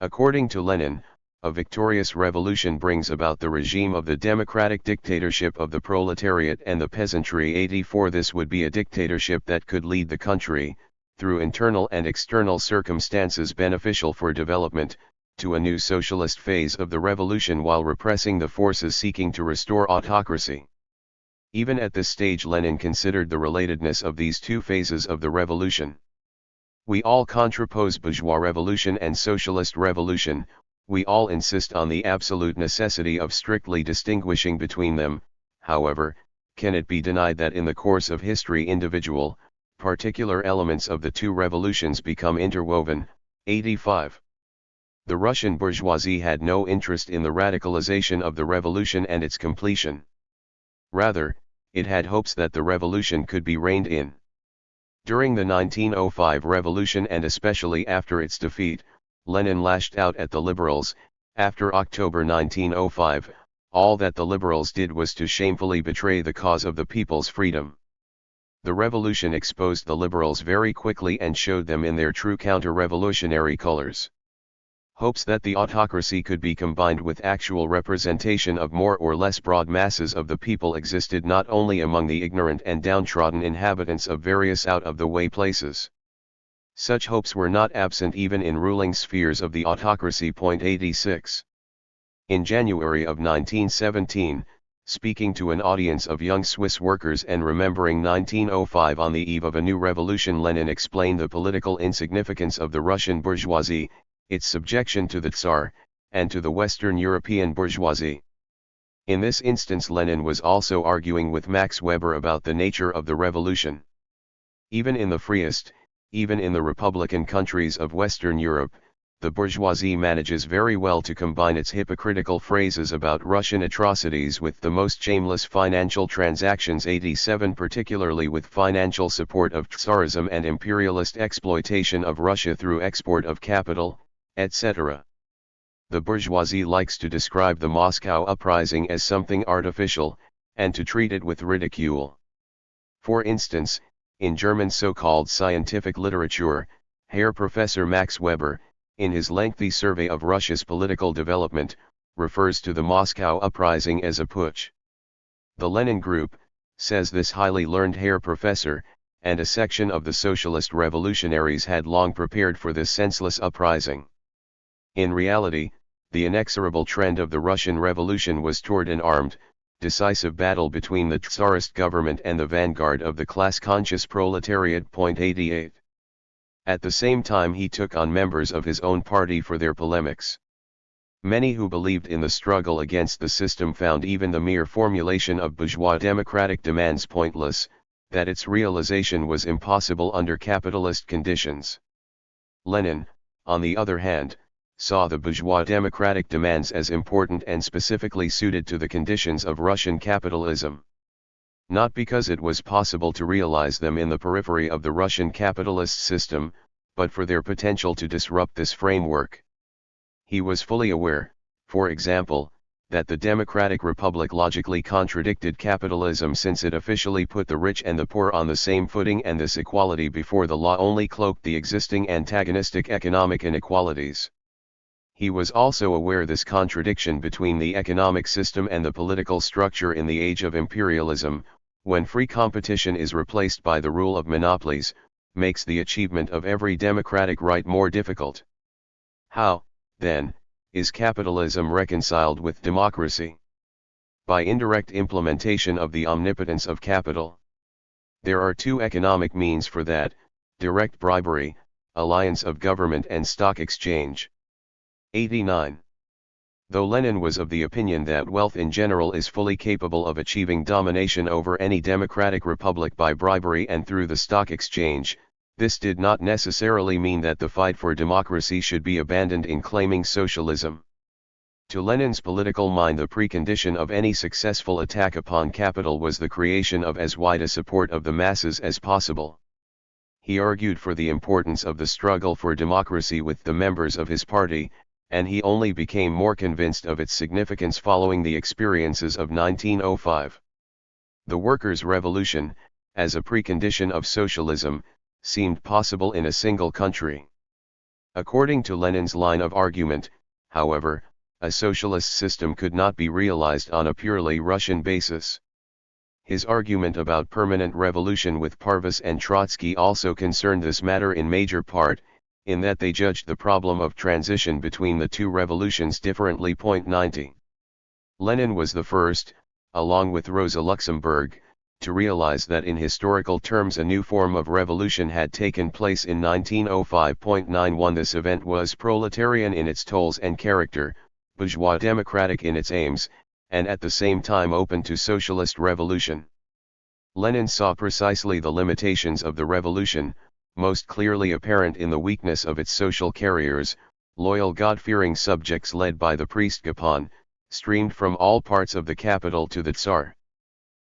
According to Lenin, a victorious revolution brings about the regime of the democratic dictatorship of the proletariat and the peasantry. 84. This would be a dictatorship that could lead the country, through internal and external circumstances beneficial for development, to a new socialist phase of the revolution while repressing the forces seeking to restore autocracy. Even at this stage, Lenin considered the relatedness of these two phases of the revolution. We all contrapose bourgeois revolution and socialist revolution. We all insist on the absolute necessity of strictly distinguishing between them. However, can it be denied that in the course of history individual, particular elements of the two revolutions become interwoven? 85. The Russian bourgeoisie had no interest in the radicalization of the revolution and its completion. Rather, it had hopes that the revolution could be reined in. During the 1905 revolution and especially after its defeat, Lenin lashed out at the liberals. After October 1905, all that the liberals did was to shamefully betray the cause of the people's freedom. The revolution exposed the liberals very quickly and showed them in their true counter-revolutionary colors. Hopes that the autocracy could be combined with actual representation of more or less broad masses of the people existed not only among the ignorant and downtrodden inhabitants of various out-of-the-way places. Such hopes were not absent even in ruling spheres of the autocracy. 86. In January of 1917, speaking to an audience of young Swiss workers and remembering 1905 on the eve of a new revolution, Lenin explained the political insignificance of the Russian bourgeoisie, its subjection to the Tsar, and to the Western European bourgeoisie. In this instance, Lenin was also arguing with Max Weber about the nature of the revolution. Even in the freest, even in the republican countries of Western Europe, the bourgeoisie manages very well to combine its hypocritical phrases about Russian atrocities with the most shameless financial transactions. 87 Particularly with financial support of Tsarism and imperialist exploitation of Russia through export of capital, etc. The bourgeoisie likes to describe the Moscow uprising as something artificial, and to treat it with ridicule. For instance, in German so-called scientific literature, Herr Professor Max Weber, in his lengthy survey of Russia's political development, refers to the Moscow uprising as a putsch. The Lenin Group, says this highly learned Herr Professor, and a section of the socialist revolutionaries had long prepared for this senseless uprising. In reality, the inexorable trend of the Russian Revolution was toward an armed, decisive battle between the Tsarist government and the vanguard of the class-conscious proletariat. 88. At the same time, he took on members of his own party for their polemics. Many who believed in the struggle against the system found even the mere formulation of bourgeois democratic demands pointless, that its realization was impossible under capitalist conditions. Lenin, on the other hand, saw the bourgeois democratic demands as important and specifically suited to the conditions of Russian capitalism. Not because it was possible to realize them in the periphery of the Russian capitalist system, but for their potential to disrupt this framework. He was fully aware, for example, that the democratic republic logically contradicted capitalism since it officially put the rich and the poor on the same footing, and this equality before the law only cloaked the existing antagonistic economic inequalities. He was also aware this contradiction between the economic system and the political structure in the age of imperialism, when free competition is replaced by the rule of monopolies, makes the achievement of every democratic right more difficult. How, then, is capitalism reconciled with democracy? By indirect implementation of the omnipotence of capital. There are two economic means for that: direct bribery, alliance of government and stock exchange. 89. Though Lenin was of the opinion that wealth in general is fully capable of achieving domination over any democratic republic by bribery and through the stock exchange, this did not necessarily mean that the fight for democracy should be abandoned in claiming socialism. To Lenin's political mind, the precondition of any successful attack upon capital was the creation of as wide a support of the masses as possible. He argued for the importance of the struggle for democracy with the members of his party, and he only became more convinced of its significance following the experiences of 1905. The workers' revolution, as a precondition of socialism, seemed possible in a single country. According to Lenin's line of argument, however, a socialist system could not be realized on a purely Russian basis. His argument about permanent revolution with Parvus and Trotsky also concerned this matter in major part, in that they judged the problem of transition between the two revolutions differently. 90. Lenin was the first, along with Rosa Luxemburg, to realize that in historical terms a new form of revolution had taken place in 1905. 91. This event was proletarian in its tolls and character, bourgeois democratic in its aims, and at the same time open to socialist revolution. Lenin saw precisely the limitations of the revolution, most clearly apparent in the weakness of its social carriers, loyal God-fearing subjects led by the priest Gapon, streamed from all parts of the capital to the Tsar.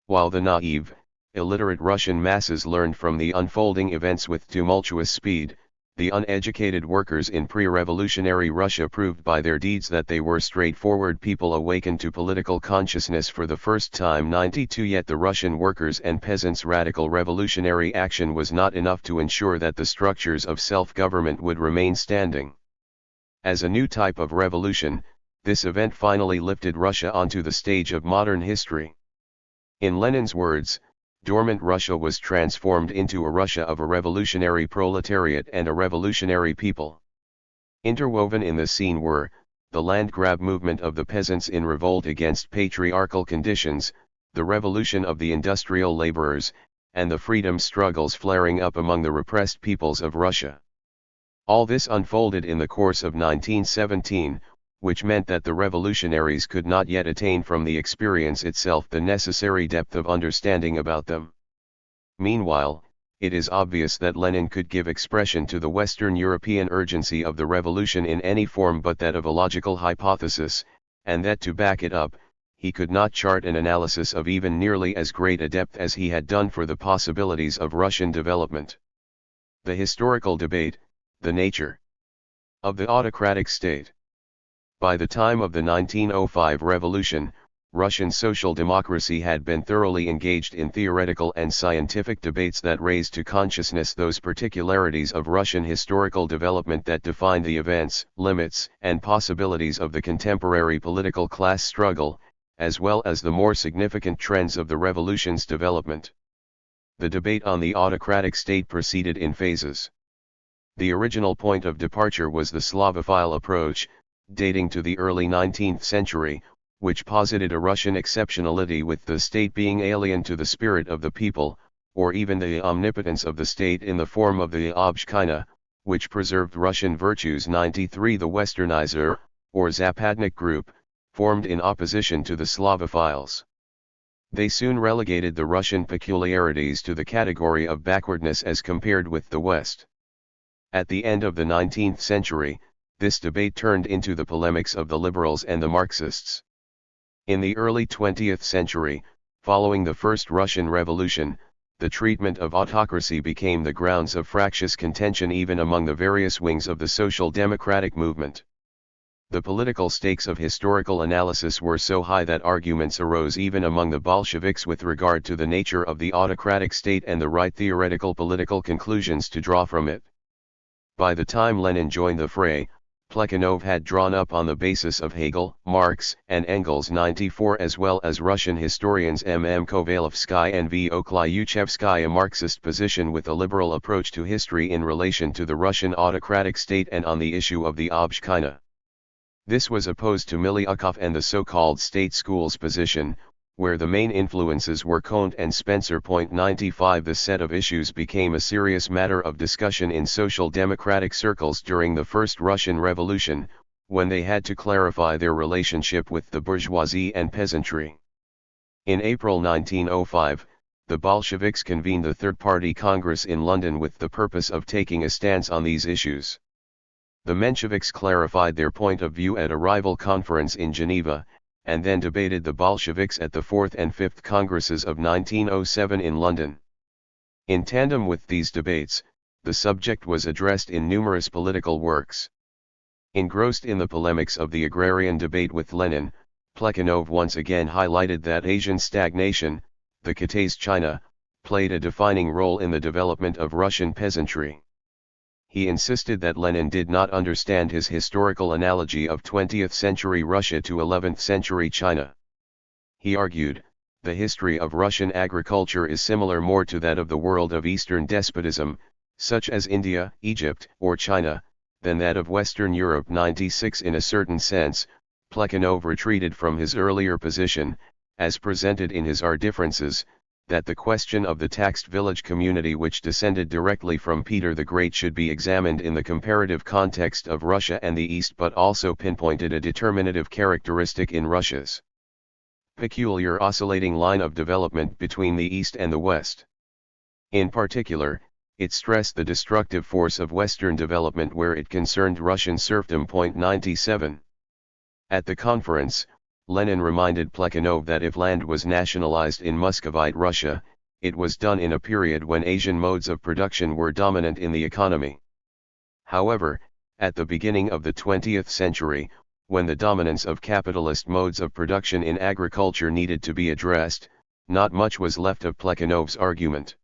While the naive, illiterate Russian masses learned from the unfolding events with tumultuous speed, the uneducated workers in pre-revolutionary Russia proved by their deeds that they were straightforward people awakened to political consciousness for the first time. 92. Yet the Russian workers' and peasants' radical revolutionary action was not enough to ensure that the structures of self-government would remain standing. As a new type of revolution, this event finally lifted Russia onto the stage of modern history. In Lenin's words, dormant Russia was transformed into a Russia of a revolutionary proletariat and a revolutionary people. Interwoven in the scene were, the land grab movement of the peasants in revolt against patriarchal conditions, the revolution of the industrial laborers, and the freedom struggles flaring up among the repressed peoples of Russia. All this unfolded in the course of 1917, which meant that the revolutionaries could not yet attain from the experience itself the necessary depth of understanding about them. Meanwhile, it is obvious that Lenin could give expression to the Western European urgency of the revolution in any form but that of a logical hypothesis, and that to back it up, he could not chart an analysis of even nearly as great a depth as he had done for the possibilities of Russian development. The historical debate, the nature of the autocratic state. By the time of the 1905 revolution, Russian social democracy had been thoroughly engaged in theoretical and scientific debates that raised to consciousness those particularities of Russian historical development that defined the events, limits, and possibilities of the contemporary political class struggle, as well as the more significant trends of the revolution's development. The debate on the autocratic state proceeded in phases. The original point of departure was the Slavophile approach, dating to the early 19th century, which posited a Russian exceptionality with the state being alien to the spirit of the people, or even the omnipotence of the state in the form of the Obshchina, which preserved Russian virtues. 93 The Westernizer, or Zapadnik group, formed in opposition to the Slavophiles. They soon relegated the Russian peculiarities to the category of backwardness as compared with the West. At the end of the 19th century, this debate turned into the polemics of the liberals and the Marxists. In the early 20th century, following the First Russian Revolution, the treatment of autocracy became the grounds of fractious contention even among the various wings of the social democratic movement. The political stakes of historical analysis were so high that arguments arose even among the Bolsheviks with regard to the nature of the autocratic state and the right theoretical political conclusions to draw from it. By the time Lenin joined the fray, Plekhanov had drawn up on the basis of Hegel, Marx, and Engels 94 as well as Russian historians M. Kovalevsky and V. Oklyuchevsky a Marxist position with a liberal approach to history in relation to the Russian autocratic state and on the issue of the Obshchina. This was opposed to Miliukov and the so-called state schools position, where the main influences were Comte and Spencer. 95 The set of issues became a serious matter of discussion in social democratic circles during the First Russian Revolution, when they had to clarify their relationship with the bourgeoisie and peasantry. In April 1905, the Bolsheviks convened the Third Party Congress in London with the purpose of taking a stance on these issues. The Mensheviks clarified their point of view at a rival conference in Geneva, and then debated the Bolsheviks at the Fourth and Fifth Congresses of 1907 in London. In tandem with these debates, the subject was addressed in numerous political works. Engrossed in the polemics of the agrarian debate with Lenin, Plekhanov once again highlighted that Asian stagnation, the Kitay's China, played a defining role in the development of Russian peasantry. He insisted that Lenin did not understand his historical analogy of 20th century Russia to 11th century China. He argued, the history of Russian agriculture is similar more to that of the world of Eastern despotism, such as India, Egypt, or China, than that of Western Europe. 96 In a certain sense, Plekhanov retreated from his earlier position, as presented in his Our Differences, that the question of the taxed village community which descended directly from Peter the Great should be examined in the comparative context of Russia and the East, but also pinpointed a determinative characteristic in Russia's peculiar oscillating line of development between the East and the West. In particular, it stressed the destructive force of Western development where it concerned Russian serfdom. 97. At the conference, Lenin reminded Plekhanov that if land was nationalized in Muscovite Russia, it was done in a period when Asian modes of production were dominant in the economy. However, at the beginning of the 20th century, when the dominance of capitalist modes of production in agriculture needed to be addressed, not much was left of Plekhanov's argument.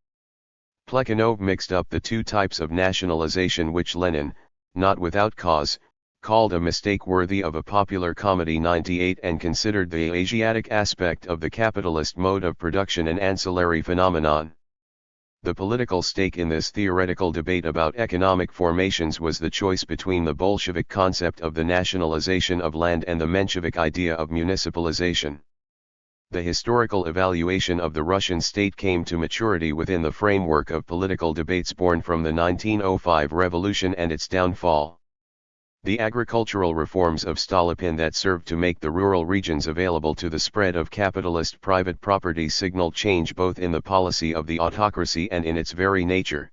Plekhanov mixed up the two types of nationalization which Lenin, not without cause, called a mistake worthy of a popular comedy 98 and considered the Asiatic aspect of the capitalist mode of production an ancillary phenomenon. The political stake in this theoretical debate about economic formations was the choice between the Bolshevik concept of the nationalization of land and the Menshevik idea of municipalization. The historical evaluation of the Russian state came to maturity within the framework of political debates born from the 1905 revolution and its downfall. The agricultural reforms of Stolypin that served to make the rural regions available to the spread of capitalist private property signaled change both in the policy of the autocracy and in its very nature.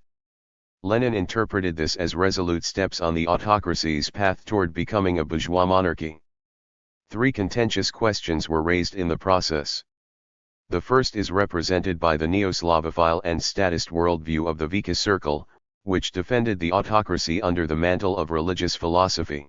Lenin interpreted this as resolute steps on the autocracy's path toward becoming a bourgeois monarchy. Three contentious questions were raised in the process. The first is represented by the neo-Slavophile and statist worldview of the Vika Circle, which defended the autocracy under the mantle of religious philosophy.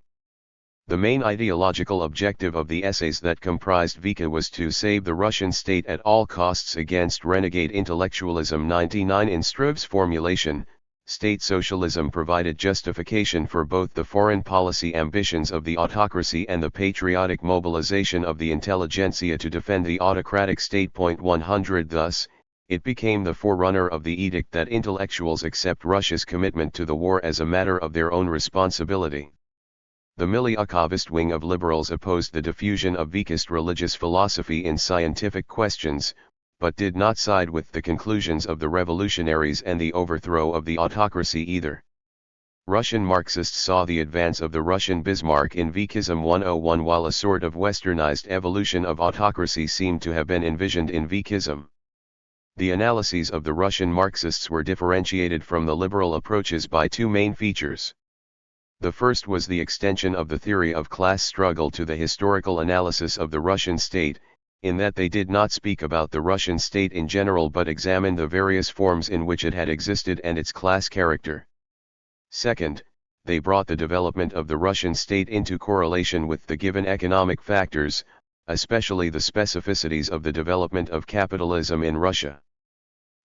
The main ideological objective of the essays that comprised Vika was to save the Russian state at all costs against renegade intellectualism. 99 In Struve's formulation, state socialism provided justification for both the foreign policy ambitions of the autocracy and the patriotic mobilization of the intelligentsia to defend the autocratic state. 100 Thus, it became the forerunner of the edict that intellectuals accept Russia's commitment to the war as a matter of their own responsibility. The Miliukavist wing of liberals opposed the diffusion of Vikist religious philosophy in scientific questions, but did not side with the conclusions of the revolutionaries and the overthrow of the autocracy either. Russian Marxists saw the advance of the Russian Bismarck in Vikism 101 while a sort of westernized evolution of autocracy seemed to have been envisioned in Vikism. The analyses of the Russian Marxists were differentiated from the liberal approaches by two main features. The first was the extension of the theory of class struggle to the historical analysis of the Russian state, in that they did not speak about the Russian state in general but examined the various forms in which it had existed and its class character. Second, they brought the development of the Russian state into correlation with the given economic factors, especially the specificities of the development of capitalism in Russia.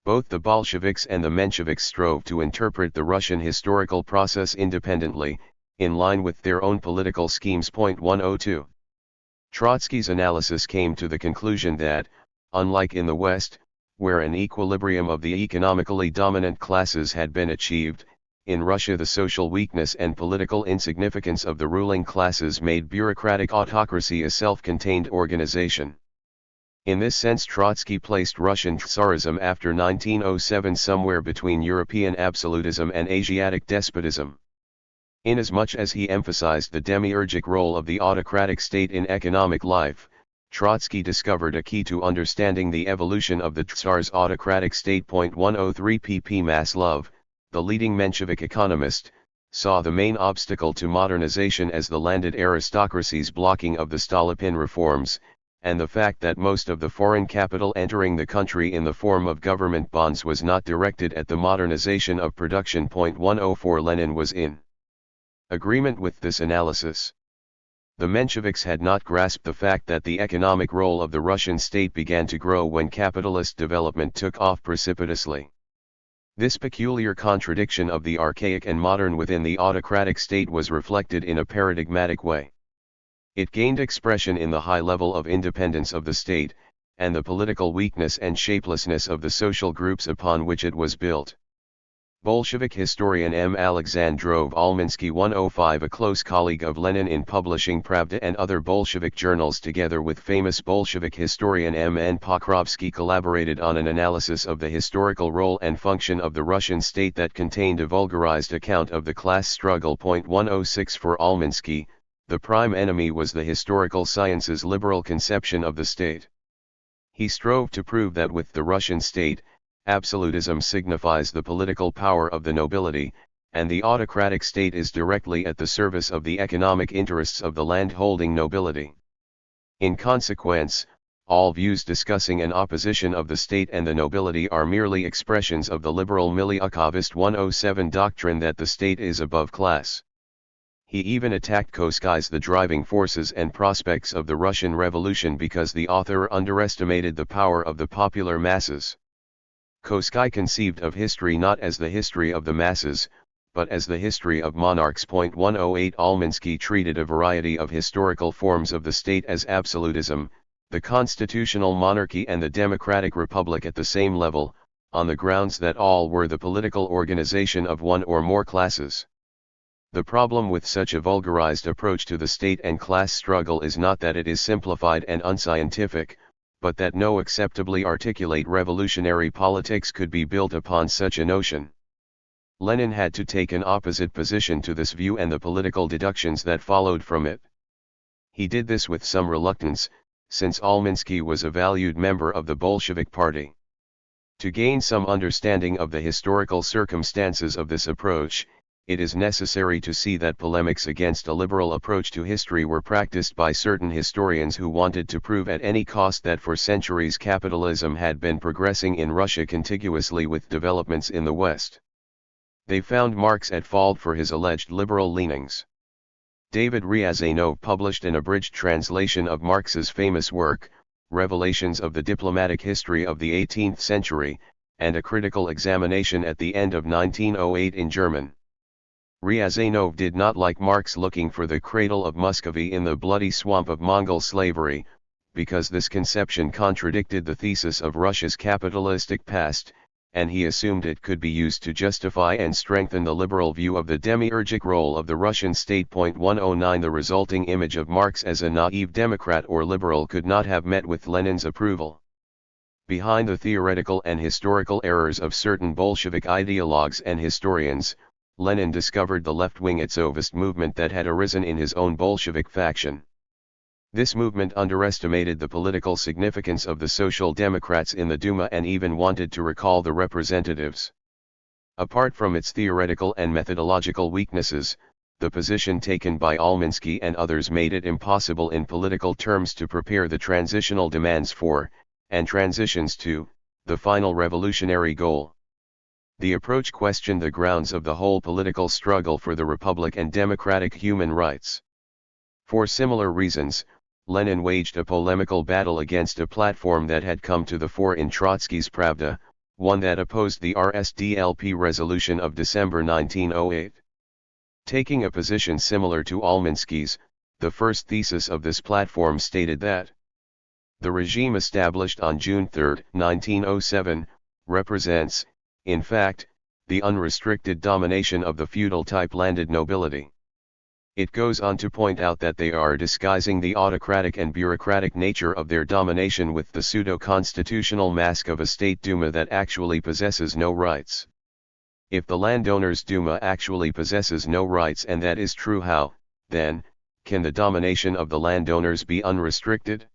Both the Bolsheviks and the Mensheviks strove to interpret the Russian historical process independently, in line with their own political schemes. 102. Trotsky's analysis came to the conclusion that, unlike in the West, where an equilibrium of the economically dominant classes had been achieved, in Russia the social weakness and political insignificance of the ruling classes made bureaucratic autocracy a self-contained organization. In this sense Trotsky placed Russian Tsarism after 1907 somewhere between European absolutism and Asiatic despotism. Inasmuch as he emphasized the demiurgic role of the autocratic state in economic life, Trotsky discovered a key to understanding the evolution of the Tsar's autocratic state. 103 P.P. Maslov, the leading Menshevik economist, saw the main obstacle to modernization as the landed aristocracy's blocking of the Stolypin reforms, and the fact that most of the foreign capital entering the country in the form of government bonds was not directed at the modernization of production. 104 Lenin was in agreement with this analysis. The Mensheviks had not grasped the fact that the economic role of the Russian state began to grow when capitalist development took off precipitously. This peculiar contradiction of the archaic and modern within the autocratic state was reflected in a paradigmatic way. It gained expression in the high level of independence of the state, and the political weakness and shapelessness of the social groups upon which it was built. Bolshevik historian M. Alexandrov Almansky 105, a close colleague of Lenin in publishing Pravda and other Bolshevik journals, together with famous Bolshevik historian M. N. Pokrovsky, collaborated on an analysis of the historical role and function of the Russian state that contained a vulgarized account of the class struggle. 106 For Almansky, the prime enemy was the historical science's liberal conception of the state. He strove to prove that with the Russian state, absolutism signifies the political power of the nobility, and the autocratic state is directly at the service of the economic interests of the land-holding nobility. In consequence, all views discussing an opposition of the state and the nobility are merely expressions of the liberal Miliukavist 107 doctrine that the state is above class. He even attacked Krausz, the driving forces and prospects of the Russian Revolution, because the author underestimated the power of the popular masses. Krausz conceived of history not as the history of the masses, but as the history of monarchs. 108 Almansky treated a variety of historical forms of the state as absolutism, the constitutional monarchy and the democratic republic at the same level, on the grounds that all were the political organization of one or more classes. The problem with such a vulgarized approach to the state and class struggle is not that it is simplified and unscientific, but that no acceptably articulate revolutionary politics could be built upon such a notion. Lenin had to take an opposite position to this view and the political deductions that followed from it. He did this with some reluctance, since Almansky was a valued member of the Bolshevik Party. To gain some understanding of the historical circumstances of this approach, it is necessary to see that polemics against a liberal approach to history were practiced by certain historians who wanted to prove at any cost that for centuries capitalism had been progressing in Russia contiguously with developments in the West. They found Marx at fault for his alleged liberal leanings. David Ryazanov published an abridged translation of Marx's famous work, Revelations of the Diplomatic History of the 18th Century, and a critical examination at the end of 1908 in German. Ryazanov did not like Marx looking for the cradle of Muscovy in the bloody swamp of Mongol slavery, because this conception contradicted the thesis of Russia's capitalistic past, and he assumed it could be used to justify and strengthen the liberal view of the demiurgic role of the Russian state. 109 The resulting image of Marx as a naive democrat or liberal could not have met with Lenin's approval. Behind the theoretical and historical errors of certain Bolshevik ideologues and historians, Lenin discovered the left-wing Itzovist movement that had arisen in his own Bolshevik faction. This movement underestimated the political significance of the Social Democrats in the Duma and even wanted to recall the representatives. Apart from its theoretical and methodological weaknesses, the position taken by Almansky and others made it impossible in political terms to prepare the transitional demands for, and transitions to, the final revolutionary goal. The approach questioned the grounds of the whole political struggle for the republic and democratic human rights. For similar reasons, Lenin waged a polemical battle against a platform that had come to the fore in Trotsky's Pravda, one that opposed the RSDLP resolution of December 1908. Taking a position similar to Almansky's, the first thesis of this platform stated that the regime established on June 3, 1907, represents, in fact, the unrestricted domination of the feudal-type landed nobility. It goes on to point out that they are disguising the autocratic and bureaucratic nature of their domination with the pseudo-constitutional mask of a state Duma that actually possesses no rights. If the landowners' Duma actually possesses no rights, and that is true, how, then, can the domination of the landowners be unrestricted?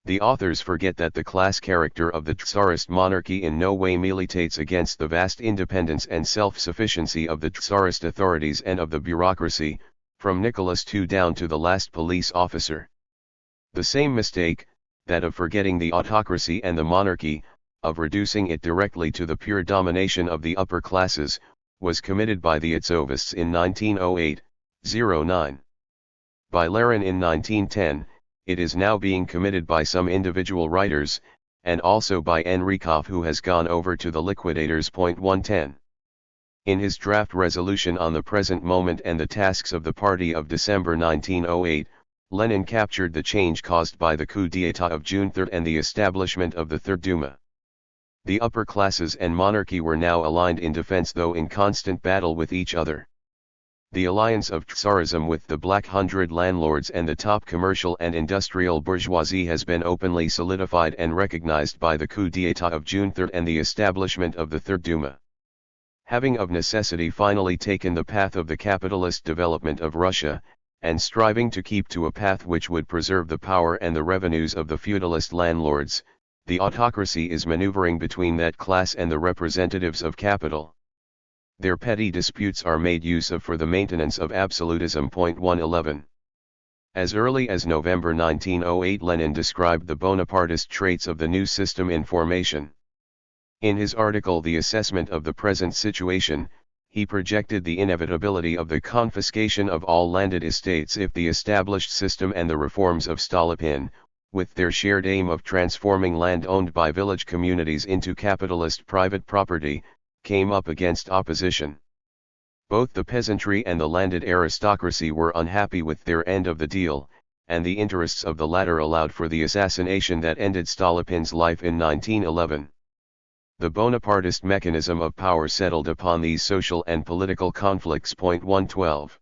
The authors forget that the class character of the Tsarist monarchy in no way militates against the vast independence and self-sufficiency of the Tsarist authorities and of the bureaucracy, from Nicholas II down to the last police officer. The same mistake, that of forgetting the autocracy and the monarchy, of reducing it directly to the pure domination of the upper classes, was committed by the Itzovists in 1908-09. By Lenin in 1910, it is now being committed by some individual writers, and also by Enrikov, who has gone over to the liquidators. 110. In his draft resolution on the present moment and the tasks of the party of December 1908, Lenin captured the change caused by the coup d'état of June 3 and the establishment of the Third Duma. The upper classes and monarchy were now aligned in defense, though in constant battle with each other. The alliance of Tsarism with the Black Hundred landlords and the top commercial and industrial bourgeoisie has been openly solidified and recognized by the coup d'état of June 3 and the establishment of the Third Duma. Having of necessity finally taken the path of the capitalist development of Russia, and striving to keep to a path which would preserve the power and the revenues of the feudalist landlords, the autocracy is maneuvering between that class and the representatives of capital. Their petty disputes are made use of for the maintenance of absolutism. 111. As early as November 1908, Lenin described the Bonapartist traits of the new system in formation. In his article The Assessment of the Present Situation, he projected the inevitability of the confiscation of all landed estates if the established system and the reforms of Stolypin, with their shared aim of transforming land owned by village communities into capitalist private property, came up against opposition. Both the peasantry and the landed aristocracy were unhappy with their end of the deal, and the interests of the latter allowed for the assassination that ended Stolypin's life in 1911. The Bonapartist mechanism of power settled upon these social and political conflicts. 112.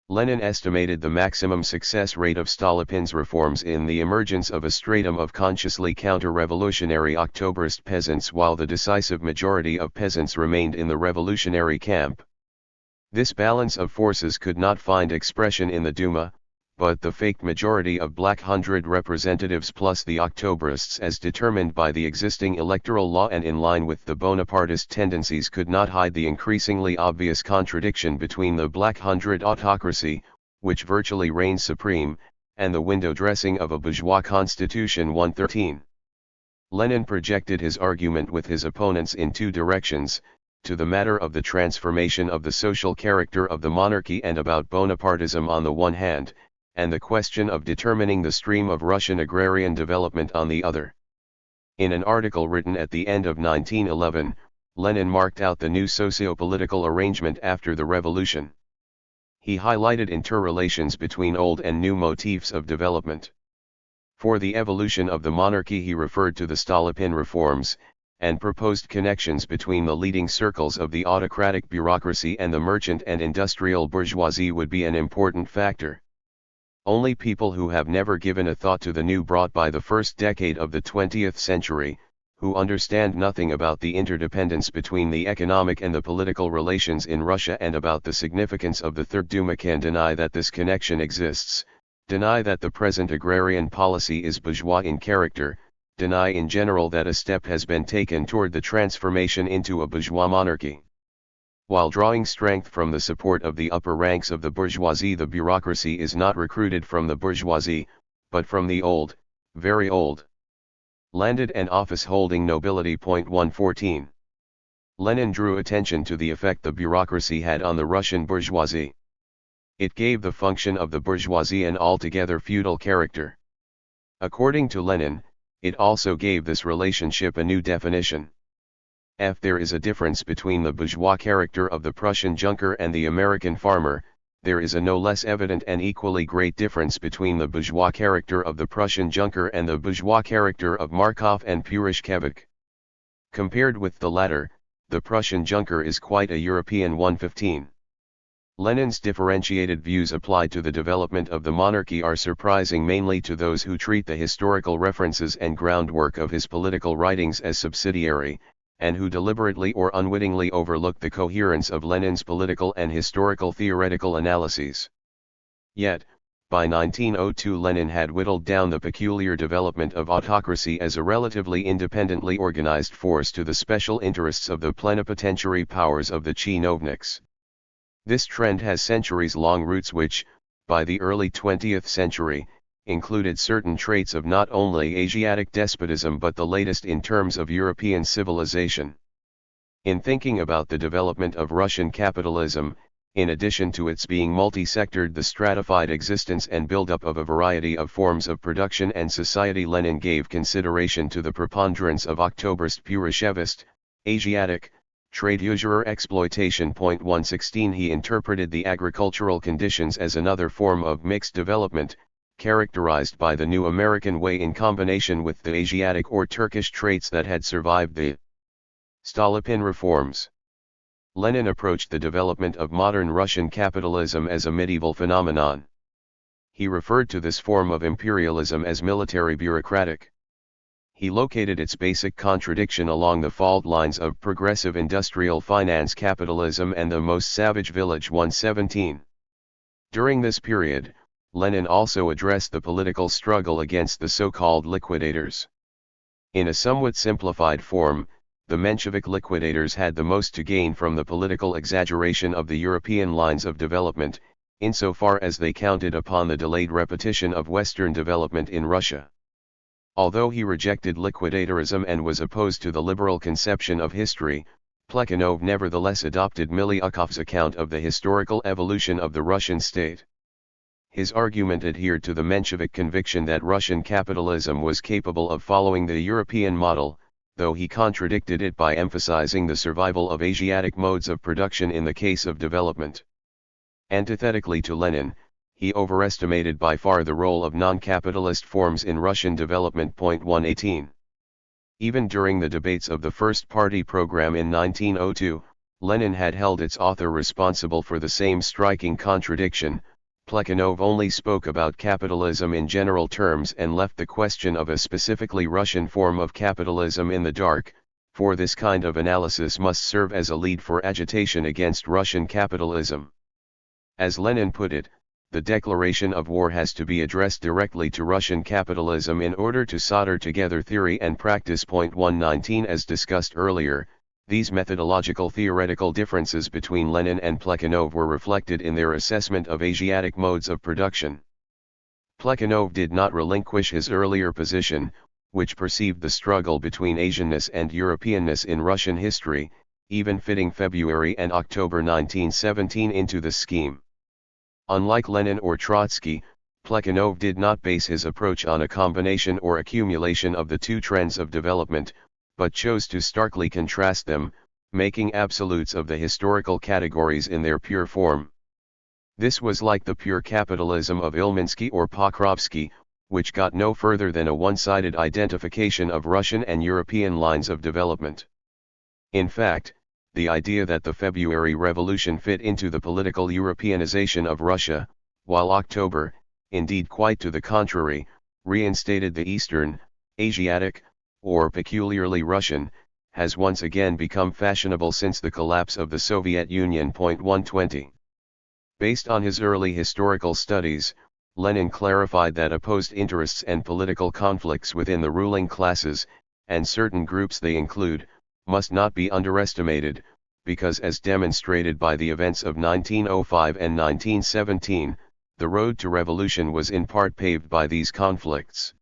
Lenin estimated the maximum success rate of Stolypin's reforms in the emergence of a stratum of consciously counter-revolutionary Octoberist peasants, while the decisive majority of peasants remained in the revolutionary camp. This balance of forces could not find expression in the Duma, but the faked majority of Black Hundred representatives plus the Octoberists, as determined by the existing electoral law and in line with the Bonapartist tendencies, could not hide the increasingly obvious contradiction between the Black Hundred autocracy, which virtually reigned supreme, and the window dressing of a bourgeois constitution. 113. Lenin projected his argument with his opponents in two directions: to the matter of the transformation of the social character of the monarchy and about Bonapartism on the one hand, and the question of determining the stream of Russian agrarian development on the other. In an article written at the end of 1911, Lenin marked out the new socio-political arrangement after the revolution. He highlighted interrelations between old and new motifs of development. For the evolution of the monarchy he referred to the Stolypin reforms, and proposed connections between the leading circles of the autocratic bureaucracy and the merchant and industrial bourgeoisie would be an important factor. Only people who have never given a thought to the new brought by the first decade of the 20th century, who understand nothing about the interdependence between the economic and the political relations in Russia and about the significance of the Third Duma, can deny that this connection exists, deny that the present agrarian policy is bourgeois in character, deny in general that a step has been taken toward the transformation into a bourgeois monarchy. While drawing strength from the support of the upper ranks of the bourgeoisie, the bureaucracy is not recruited from the bourgeoisie, but from the old, very old, landed and office-holding nobility. 114. Lenin drew attention to the effect the bureaucracy had on the Russian bourgeoisie. It gave the function of the bourgeoisie an altogether feudal character. According to Lenin, it also gave this relationship a new definition. There is a difference between the bourgeois character of the Prussian junker and the American farmer, there is a no less evident and equally great difference between the bourgeois character of the Prussian junker and the bourgeois character of Markov and Purishkevich. Compared with the latter, the Prussian junker is quite a European. 115. Lenin's differentiated views applied to the development of the monarchy are surprising mainly to those who treat the historical references and groundwork of his political writings as subsidiary, and who deliberately or unwittingly overlook the coherence of Lenin's political and historical theoretical analyses. Yet, by 1902 Lenin had whittled down the peculiar development of autocracy as a relatively independently organized force to the special interests of the plenipotentiary powers of the chinovniks. This trend has centuries-long roots which, by the early 20th century, included certain traits of not only Asiatic despotism but the latest in terms of European civilization. In thinking about the development of Russian capitalism, in addition to its being multi-sectored, the stratified existence and build-up of a variety of forms of production and society, Lenin gave consideration to the preponderance of Octoberist Purishevist, Asiatic, trade usurer exploitation. 116. He interpreted the agricultural conditions as another form of mixed development, characterized by the new American way in combination with the Asiatic or Turkish traits that had survived the Stolypin reforms. Lenin approached the development of modern Russian capitalism as a medieval phenomenon. He referred to this form of imperialism as military bureaucratic. He located its basic contradiction along the fault lines of progressive industrial finance capitalism and the most savage village. 117. During this period, Lenin also addressed the political struggle against the so-called liquidators. In a somewhat simplified form, the Menshevik liquidators had the most to gain from the political exaggeration of the European lines of development, insofar as they counted upon the delayed repetition of Western development in Russia. Although he rejected liquidatorism and was opposed to the liberal conception of history, Plekhanov nevertheless adopted Miliukov's account of the historical evolution of the Russian state. His argument adhered to the Menshevik conviction that Russian capitalism was capable of following the European model, though he contradicted it by emphasizing the survival of Asiatic modes of production in the case of development. Antithetically to Lenin, he overestimated by far the role of non-capitalist forms in Russian development. 118. Even during the debates of the First Party program in 1902, Lenin had held its author responsible for the same striking contradiction. Plekhanov only spoke about capitalism in general terms and left the question of a specifically Russian form of capitalism in the dark, for this kind of analysis must serve as a lead for agitation against Russian capitalism. As Lenin put it, the declaration of war has to be addressed directly to Russian capitalism in order to solder together theory and practice. 119. As discussed earlier, these methodological theoretical differences between Lenin and Plekhanov were reflected in their assessment of Asiatic modes of production. Plekhanov did not relinquish his earlier position, which perceived the struggle between Asianness and Europeanness in Russian history, even fitting February and October 1917 into the scheme. Unlike Lenin or Trotsky, Plekhanov did not base his approach on a combination or accumulation of the two trends of development, but chose to starkly contrast them, making absolutes of the historical categories in their pure form. This was like the pure capitalism of Ilminsky or Pokrovsky, which got no further than a one-sided identification of Russian and European lines of development. In fact, the idea that the February Revolution fit into the political Europeanization of Russia, while October, indeed quite to the contrary, reinstated the Eastern, Asiatic, or peculiarly Russian, has once again become fashionable since the collapse of the Soviet Union. 120. Based on his early historical studies, Lenin clarified that opposed interests and political conflicts within the ruling classes, and certain groups they include, must not be underestimated, because as demonstrated by the events of 1905 and 1917, the road to revolution was in part paved by these conflicts.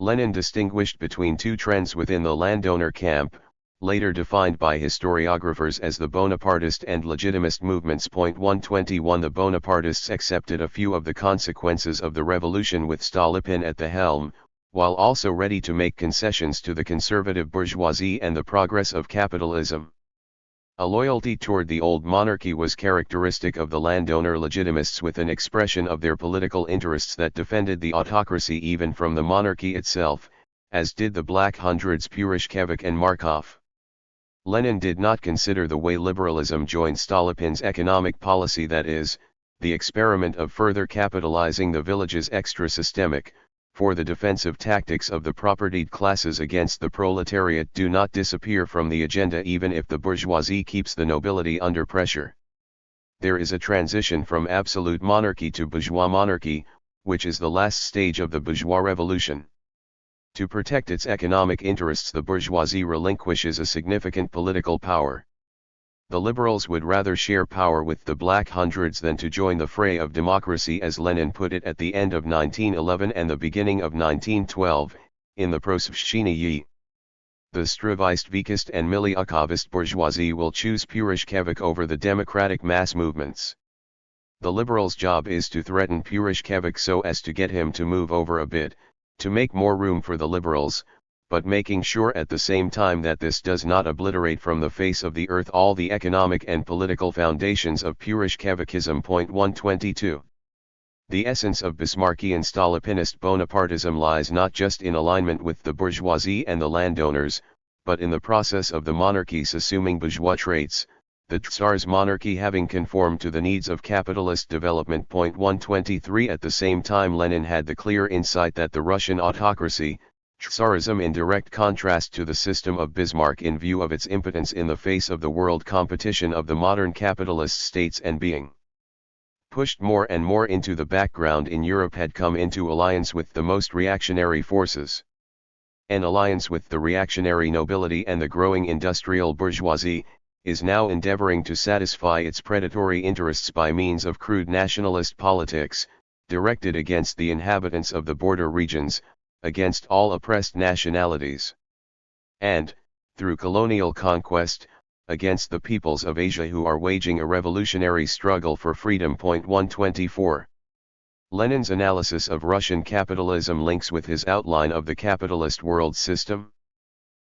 Lenin distinguished between two trends within the landowner camp, later defined by historiographers as the Bonapartist and Legitimist movements. 121. The Bonapartists accepted a few of the consequences of the revolution with Stolypin at the helm, while also ready to make concessions to the conservative bourgeoisie and the progress of capitalism. A loyalty toward the old monarchy was characteristic of the landowner Legitimists, with an expression of their political interests that defended the autocracy even from the monarchy itself, as did the Black Hundreds Purishkevich and Markov. Lenin did not consider the way liberalism joined Stolypin's economic policy, that is, the experiment of further capitalizing the villages, extra-systemic, for the defensive tactics of the propertied classes against the proletariat do not disappear from the agenda even if the bourgeoisie keeps the nobility under pressure. There is a transition from absolute monarchy to bourgeois monarchy, which is the last stage of the bourgeois revolution. To protect its economic interests, the bourgeoisie relinquishes a significant political power. The liberals would rather share power with the Black Hundreds than to join the fray of democracy, as Lenin put it at the end of 1911 and the beginning of 1912, in the Prosvshchenie. The Strivist and Miliukovist bourgeoisie will choose Purishkevich over the democratic mass movements. The liberals' job is to threaten Purishkevich so as to get him to move over a bit, to make more room for the liberals, but making sure at the same time that this does not obliterate from the face of the earth all the economic and political foundations of Purishkevichism. 122. The essence of Bismarckian Stolypinist Bonapartism lies not just in alignment with the bourgeoisie and the landowners, but in the process of the monarchies assuming bourgeois traits, the Tsar's monarchy having conformed to the needs of capitalist development. 123. At the same time, Lenin had the clear insight that the Russian autocracy, Tsarism, in direct contrast to the system of Bismarck in view of its impotence in the face of the world competition of the modern capitalist states and being pushed more and more into the background in Europe, had come into alliance with the most reactionary forces. An alliance with the reactionary nobility and the growing industrial bourgeoisie, is now endeavoring to satisfy its predatory interests by means of crude nationalist politics, directed against the inhabitants of the border regions, against all oppressed nationalities, and, through colonial conquest, against the peoples of Asia who are waging a revolutionary struggle for freedom. 124. Lenin's analysis of Russian capitalism links with his outline of the capitalist world system.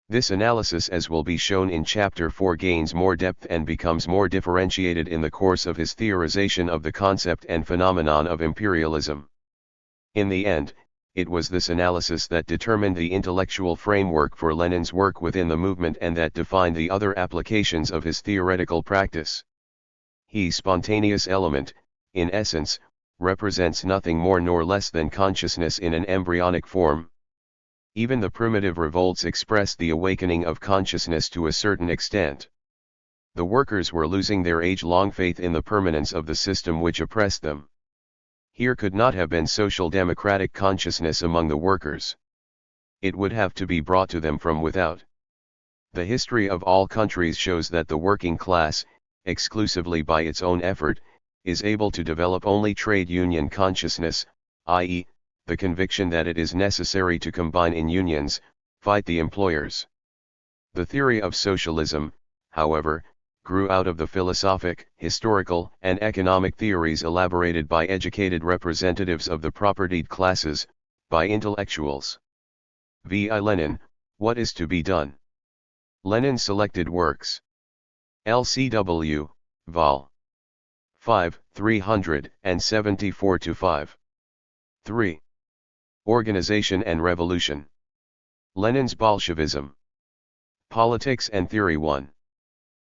This analysis, as will be shown in Chapter 4, gains more depth and becomes more differentiated in the course of his theorization of the concept and phenomenon of imperialism. In the end, it was this analysis that determined the intellectual framework for Lenin's work within the movement and that defined the other applications of his theoretical practice. His spontaneous element, in essence, represents nothing more nor less than consciousness in an embryonic form. Even the primitive revolts expressed the awakening of consciousness to a certain extent. The workers were losing their age-long faith in the permanence of the system which oppressed them. Here could not have been social democratic consciousness among the workers. It would have to be brought to them from without. The history of all countries shows that the working class, exclusively by its own effort, is able to develop only trade union consciousness, i.e., the conviction that it is necessary to combine in unions, fight the employers. The theory of socialism, however, grew out of the philosophic, historical, and economic theories elaborated by educated representatives of the propertied classes, by intellectuals. V.I. Lenin, What is to be done? Lenin Selected Works. LCW, Vol. 5, 374-5. 3. Organization and Revolution. Lenin's Bolshevism. Politics and Theory 1.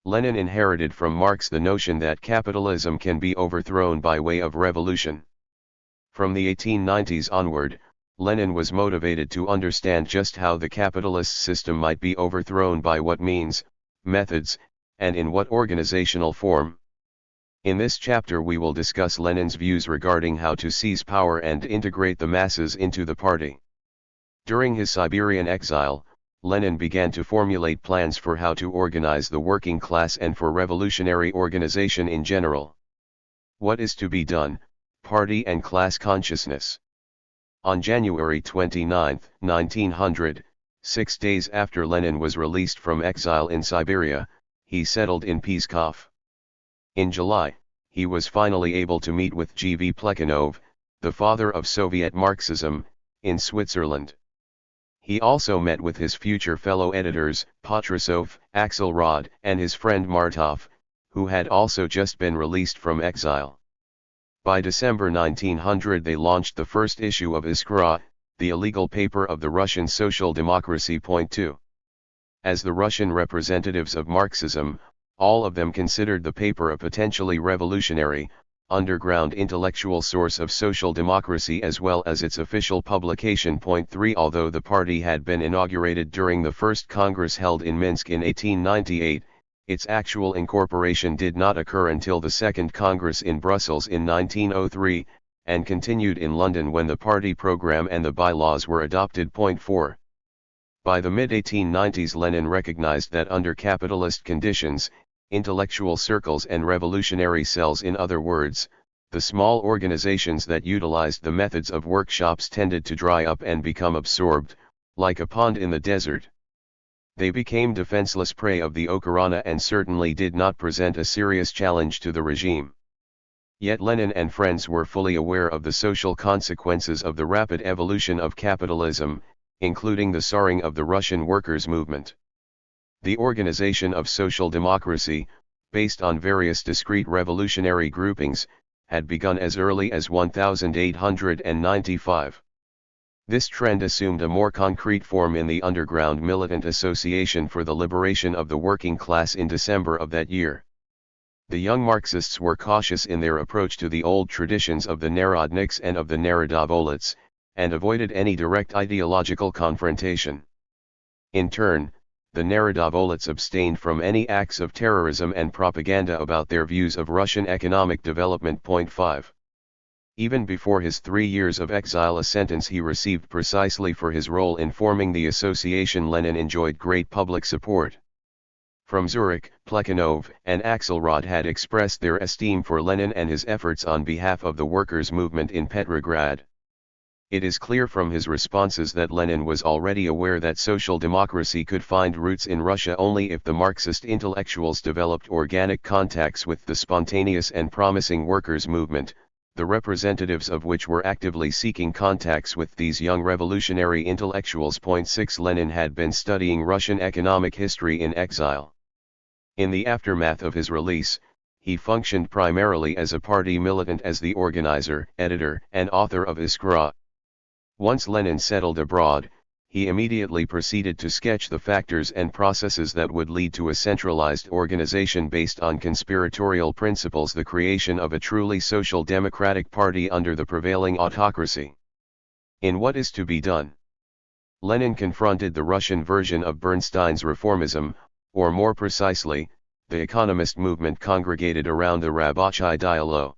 Lenin inherited from Marx the notion that capitalism can be overthrown by way of revolution. From the 1890s onward, Lenin was motivated to understand just how the capitalist system might be overthrown, by what means, methods, and in what organizational form. In this chapter we will discuss Lenin's views regarding how to seize power and integrate the masses into the party. During his Siberian exile, Lenin began to formulate plans for how to organize the working class and for revolutionary organization in general. What is to be done? Party and Class Consciousness. On January 29, 1900, 6 days after Lenin was released from exile in Siberia, he settled in Pskov. In July, he was finally able to meet with G. V. Plekhanov, the father of Soviet Marxism, in Switzerland. He also met with his future fellow editors, Patrusov, Axelrod, and his friend Martov, who had also just been released from exile. By December 1900 they launched the first issue of Iskra, the illegal paper of the Russian Social Democracy. 2. As the Russian representatives of Marxism, all of them considered the paper a potentially revolutionary, underground intellectual source of social democracy as well as its official publication. 3. Although the party had been inaugurated during the first Congress held in Minsk in 1898, its actual incorporation did not occur until the Second Congress in Brussels in 1903, and continued in London when the party program and the bylaws were adopted. 4. By the mid-1890s Lenin recognized that under capitalist conditions, intellectual circles and revolutionary cells, in other words, the small organizations that utilized the methods of workshops, tended to dry up and become absorbed, like a pond in the desert. They became defenseless prey of the Okhrana and certainly did not present a serious challenge to the regime. Yet Lenin and friends were fully aware of the social consequences of the rapid evolution of capitalism, including the soaring of the Russian workers' movement. The organization of social democracy, based on various discrete revolutionary groupings, had begun as early as 1895. This trend assumed a more concrete form in the underground Militant Association for the Liberation of the Working Class in December of that year. The young Marxists were cautious in their approach to the old traditions of the Narodniks and of the Narodovolets, and avoided any direct ideological confrontation. In turn, the Narodovolets abstained from any acts of terrorism and propaganda about their views of Russian economic development. 5. Even before his 3 years of exile, a sentence he received precisely for his role in forming the association, Lenin enjoyed great public support. From Zurich, Plekhanov and Axelrod had expressed their esteem for Lenin and his efforts on behalf of the workers' movement in Petrograd. It is clear from his responses that Lenin was already aware that social democracy could find roots in Russia only if the Marxist intellectuals developed organic contacts with the spontaneous and promising workers' movement, the representatives of which were actively seeking contacts with these young revolutionary intellectuals. 6 Lenin had been studying Russian economic history in exile. In the aftermath of his release, he functioned primarily as a party militant, as the organizer, editor, and author of Iskra. Once Lenin settled abroad, he immediately proceeded to sketch the factors and processes that would lead to a centralized organization based on conspiratorial principles, the creation of a truly social democratic party under the prevailing autocracy. In What is to be Done? Lenin confronted the Russian version of Bernstein's reformism, or more precisely, the economist movement congregated around the Rabochai Dialog.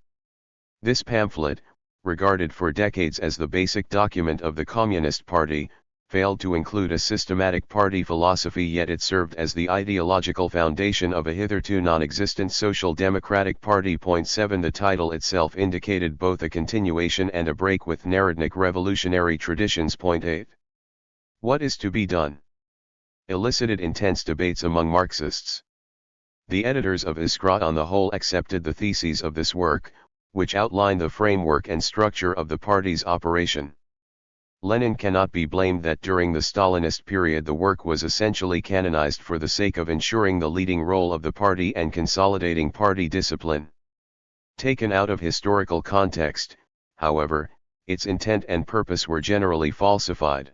This pamphlet, regarded for decades as the basic document of the Communist Party, failed to include a systematic party philosophy, yet it served as the ideological foundation of a hitherto non-existent social democratic party. 7 The title itself indicated both a continuation and a break with Narodnik revolutionary traditions. 8 What is to be done? Elicited intense debates among Marxists. The editors of Iskra on the whole accepted the theses of this work, which outline the framework and structure of the party's operation. Lenin cannot be blamed that during the Stalinist period the work was essentially canonized for the sake of ensuring the leading role of the party and consolidating party discipline. Taken out of historical context, however, its intent and purpose were generally falsified.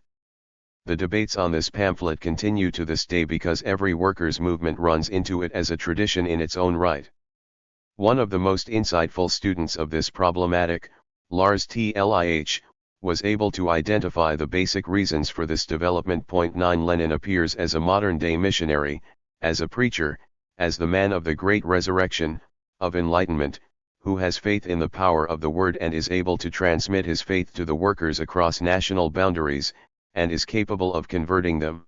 The debates on this pamphlet continue to this day because every workers' movement runs into it as a tradition in its own right. One of the most insightful students of this problematic, Lars Tlich, was able to identify the basic reasons for this development. 9 Lenin appears as a modern-day missionary, as a preacher, as the man of the great resurrection, of enlightenment, who has faith in the power of the word and is able to transmit his faith to the workers across national boundaries, and is capable of converting them.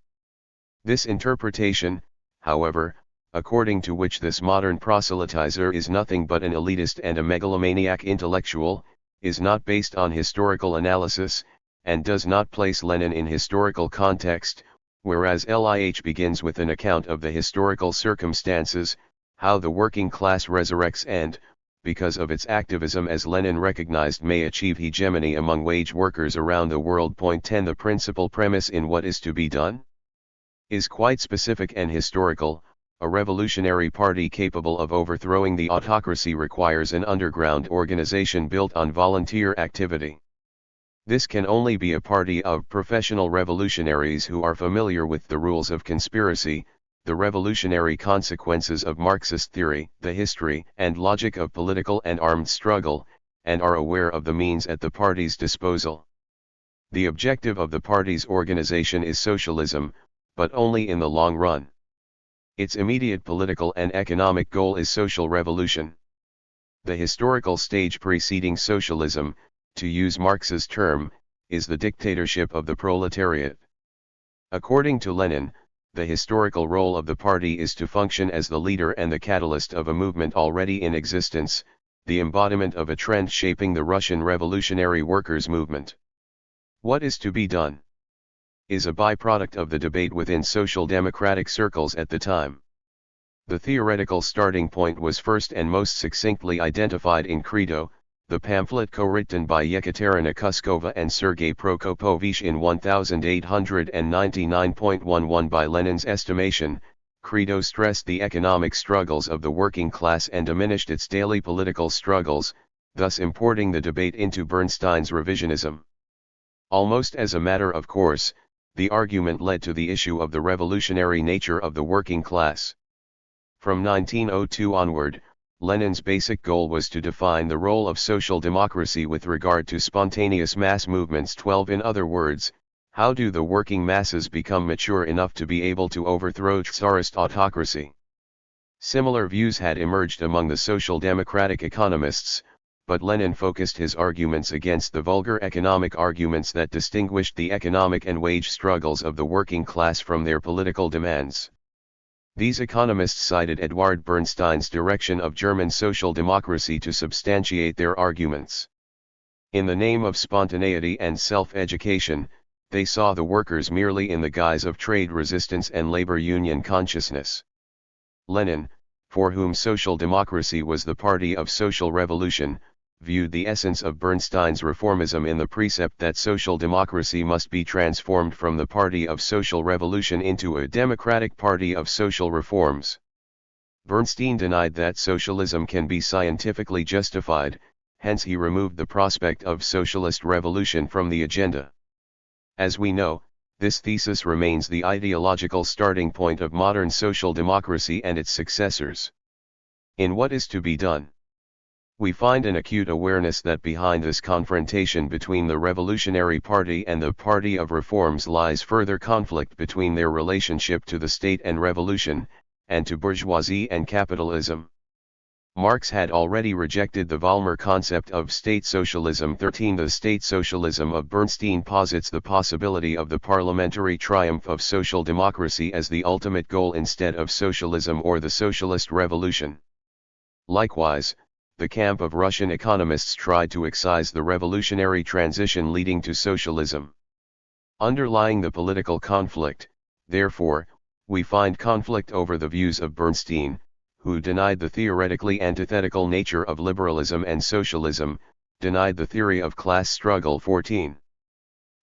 This interpretation, however, according to which this modern proselytizer is nothing but an elitist and a megalomaniac intellectual, is not based on historical analysis, and does not place Lenin in historical context, whereas Lih begins with an account of the historical circumstances, how the working class resurrects and, because of its activism as Lenin recognized, may achieve hegemony among wage workers around the world. 10 The principal premise in What is to be Done? Is quite specific and historical. A revolutionary party capable of overthrowing the autocracy requires an underground organization built on volunteer activity. This can only be a party of professional revolutionaries who are familiar with the rules of conspiracy, the revolutionary consequences of Marxist theory, the history and logic of political and armed struggle, and are aware of the means at the party's disposal. The objective of the party's organization is socialism, but only in the long run. Its immediate political and economic goal is social revolution. The historical stage preceding socialism, to use Marx's term, is the dictatorship of the proletariat. According to Lenin, the historical role of the party is to function as the leader and the catalyst of a movement already in existence, the embodiment of a trend shaping the Russian revolutionary workers' movement. What is to be done? Is a byproduct of the debate within social democratic circles at the time. The theoretical starting point was first and most succinctly identified in Credo, the pamphlet co-written by Yekaterina Kuskova and Sergei Prokopovich in 1899.11. By Lenin's estimation, Credo stressed the economic struggles of the working class and diminished its daily political struggles, thus importing the debate into Bernstein's revisionism. Almost as a matter of course, the argument led to the issue of the revolutionary nature of the working class. From 1902 onward, Lenin's basic goal was to define the role of social democracy with regard to spontaneous mass movements. 12 In other words, how do the working masses become mature enough to be able to overthrow Tsarist autocracy? Similar views had emerged among the social democratic economists, but Lenin focused his arguments against the vulgar economic arguments that distinguished the economic and wage struggles of the working class from their political demands. These economists cited Eduard Bernstein's direction of German social democracy to substantiate their arguments. In the name of spontaneity and self-education, they saw the workers merely in the guise of trade resistance and labor union consciousness. Lenin, for whom social democracy was the party of social revolution, viewed the essence of Bernstein's reformism in the precept that social democracy must be transformed from the party of social revolution into a democratic party of social reforms. Bernstein denied that socialism can be scientifically justified, hence he removed the prospect of socialist revolution from the agenda. As we know, this thesis remains the ideological starting point of modern social democracy and its successors. In What is to be Done? We find an acute awareness that behind this confrontation between the Revolutionary Party and the Party of Reforms lies further conflict between their relationship to the state and revolution, and to bourgeoisie and capitalism. Marx had already rejected the Vollmer concept of state socialism. 13 The state socialism of Bernstein posits the possibility of the parliamentary triumph of social democracy as the ultimate goal instead of socialism or the socialist revolution. Likewise, the camp of Russian economists tried to excise the revolutionary transition leading to socialism. Underlying the political conflict, therefore, we find conflict over the views of Bernstein, who denied the theoretically antithetical nature of liberalism and socialism, denied the theory of class struggle. 14.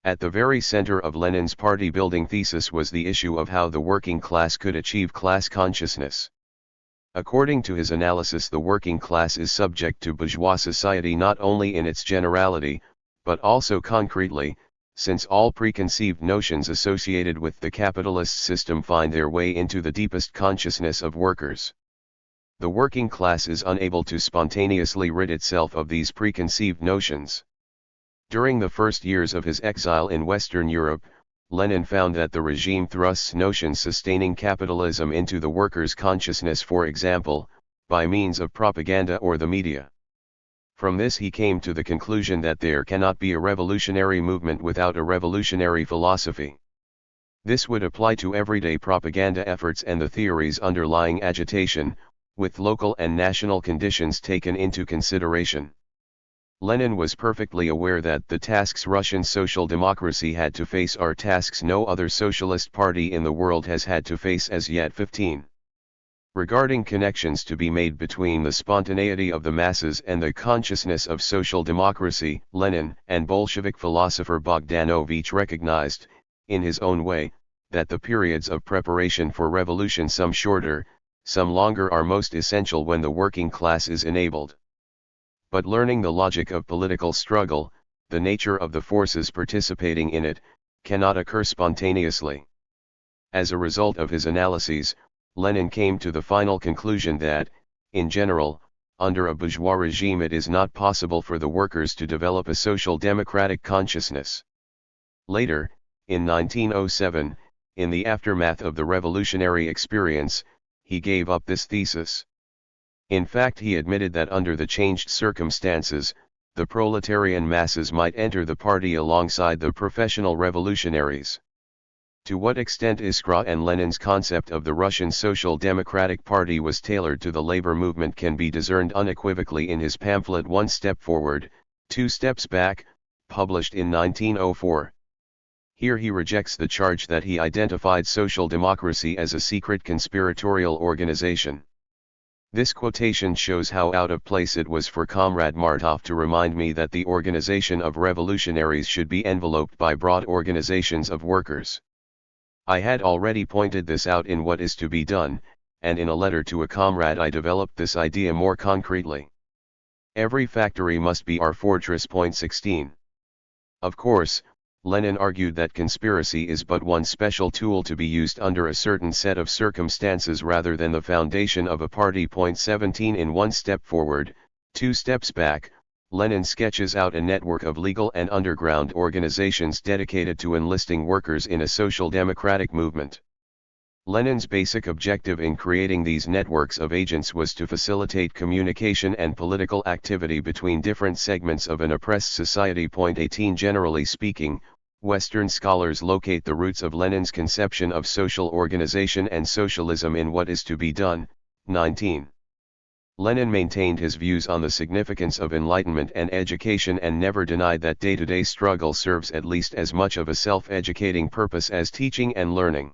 At the very center of Lenin's party-building thesis was the issue of how the working class could achieve class consciousness. According to his analysis, the working class is subject to bourgeois society not only in its generality, but also concretely, since all preconceived notions associated with the capitalist system find their way into the deepest consciousness of workers. The working class is unable to spontaneously rid itself of these preconceived notions. During the first years of his exile in Western Europe, Lenin found that the regime thrusts notions sustaining capitalism into the workers' consciousness, for example, by means of propaganda or the media. From this he came to the conclusion that there cannot be a revolutionary movement without a revolutionary philosophy. This would apply to everyday propaganda efforts and the theories underlying agitation, with local and national conditions taken into consideration. Lenin was perfectly aware that the tasks Russian social democracy had to face are tasks no other socialist party in the world has had to face as yet. 15. Regarding connections to be made between the spontaneity of the masses and the consciousness of social democracy, Lenin and Bolshevik philosopher Bogdanovich recognized, in his own way, that the periods of preparation for revolution, some shorter, some longer, are most essential when the working class is enabled. But learning the logic of political struggle, the nature of the forces participating in it, cannot occur spontaneously. As a result of his analyses, Lenin came to the final conclusion that, in general, under a bourgeois regime it is not possible for the workers to develop a social democratic consciousness. Later, in 1907, in the aftermath of the revolutionary experience, he gave up this thesis. In fact, he admitted that under the changed circumstances, the proletarian masses might enter the party alongside the professional revolutionaries. To what extent Iskra and Lenin's concept of the Russian Social Democratic Party was tailored to the labor movement can be discerned unequivocally in his pamphlet One Step Forward, Two Steps Back, published in 1904. Here he rejects the charge that he identified social democracy as a secret conspiratorial organization. This quotation shows how out of place it was for Comrade Martov to remind me that the organization of revolutionaries should be enveloped by broad organizations of workers. I had already pointed this out in What is to be Done, and in a letter to a comrade I developed this idea more concretely. Every factory must be our fortress. 16. Of course, Lenin argued that conspiracy is but one special tool to be used under a certain set of circumstances rather than the foundation of a party. 17 In One Step Forward, Two Steps Back, Lenin sketches out a network of legal and underground organizations dedicated to enlisting workers in a social democratic movement. Lenin's basic objective in creating these networks of agents was to facilitate communication and political activity between different segments of an oppressed society. 18 Generally speaking, Western scholars locate the roots of Lenin's conception of social organization and socialism in What is to be Done. 19. Lenin maintained his views on the significance of enlightenment and education and never denied that day-to-day struggle serves at least as much of a self-educating purpose as teaching and learning.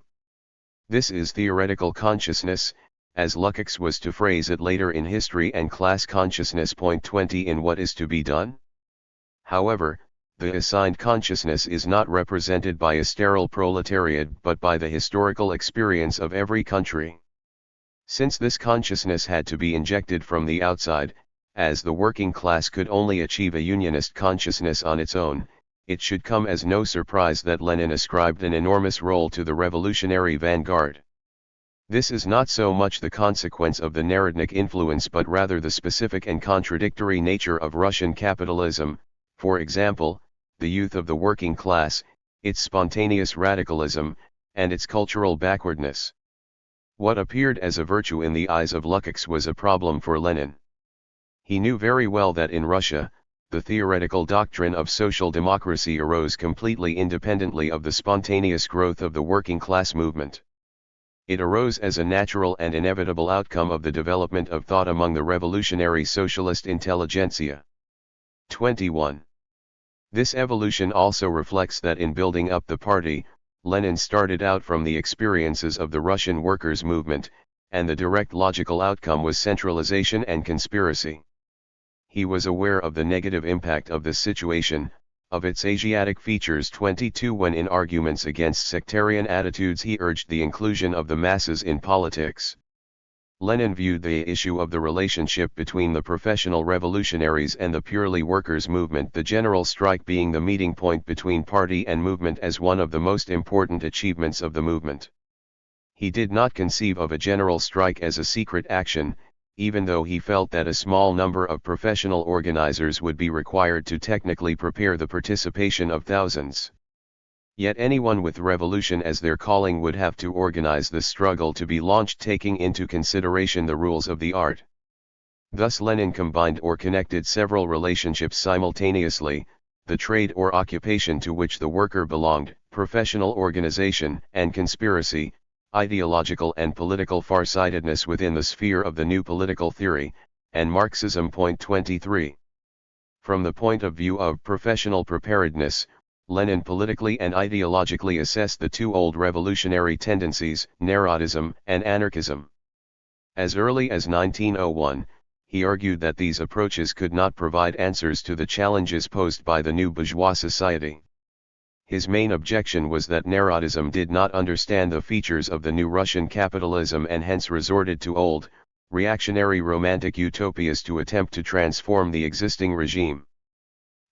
This is theoretical consciousness, as Lukács was to phrase it later in History and Class Consciousness. Point 20 in What is to be done? However, the assigned consciousness is not represented by a sterile proletariat but by the historical experience of every country. Since this consciousness had to be injected from the outside, as the working class could only achieve a unionist consciousness on its own, it should come as no surprise that Lenin ascribed an enormous role to the revolutionary vanguard. This is not so much the consequence of the Narodnik influence but rather the specific and contradictory nature of Russian capitalism, for example, the youth of the working class, its spontaneous radicalism, and its cultural backwardness. What appeared as a virtue in the eyes of Lukács was a problem for Lenin. He knew very well that in Russia, the theoretical doctrine of social democracy arose completely independently of the spontaneous growth of the working class movement. It arose as a natural and inevitable outcome of the development of thought among the revolutionary socialist intelligentsia. 21. This evolution also reflects that in building up the party, Lenin started out from the experiences of the Russian workers' movement, and the direct logical outcome was centralization and conspiracy. He was aware of the negative impact of this situation, of its Asiatic features. 22 When in arguments against sectarian attitudes he urged the inclusion of the masses in politics. Lenin viewed the issue of the relationship between the professional revolutionaries and the purely workers' movement, the general strike being the meeting point between party and movement, as one of the most important achievements of the movement. He did not conceive of a general strike as a secret action, even though he felt that a small number of professional organizers would be required to technically prepare the participation of thousands. Yet anyone with revolution as their calling would have to organize the struggle to be launched, taking into consideration the rules of the art. Thus Lenin combined or connected several relationships simultaneously: the trade or occupation to which the worker belonged, professional organization and conspiracy, ideological and political farsightedness within the sphere of the new political theory, and Marxism. Point 23. From the point of view of professional preparedness, Lenin politically and ideologically assessed the two old revolutionary tendencies, Narodism and anarchism. As early as 1901, he argued that these approaches could not provide answers to the challenges posed by the new bourgeois society. His main objection was that Narodism did not understand the features of the new Russian capitalism and hence resorted to old, reactionary romantic utopias to attempt to transform the existing regime.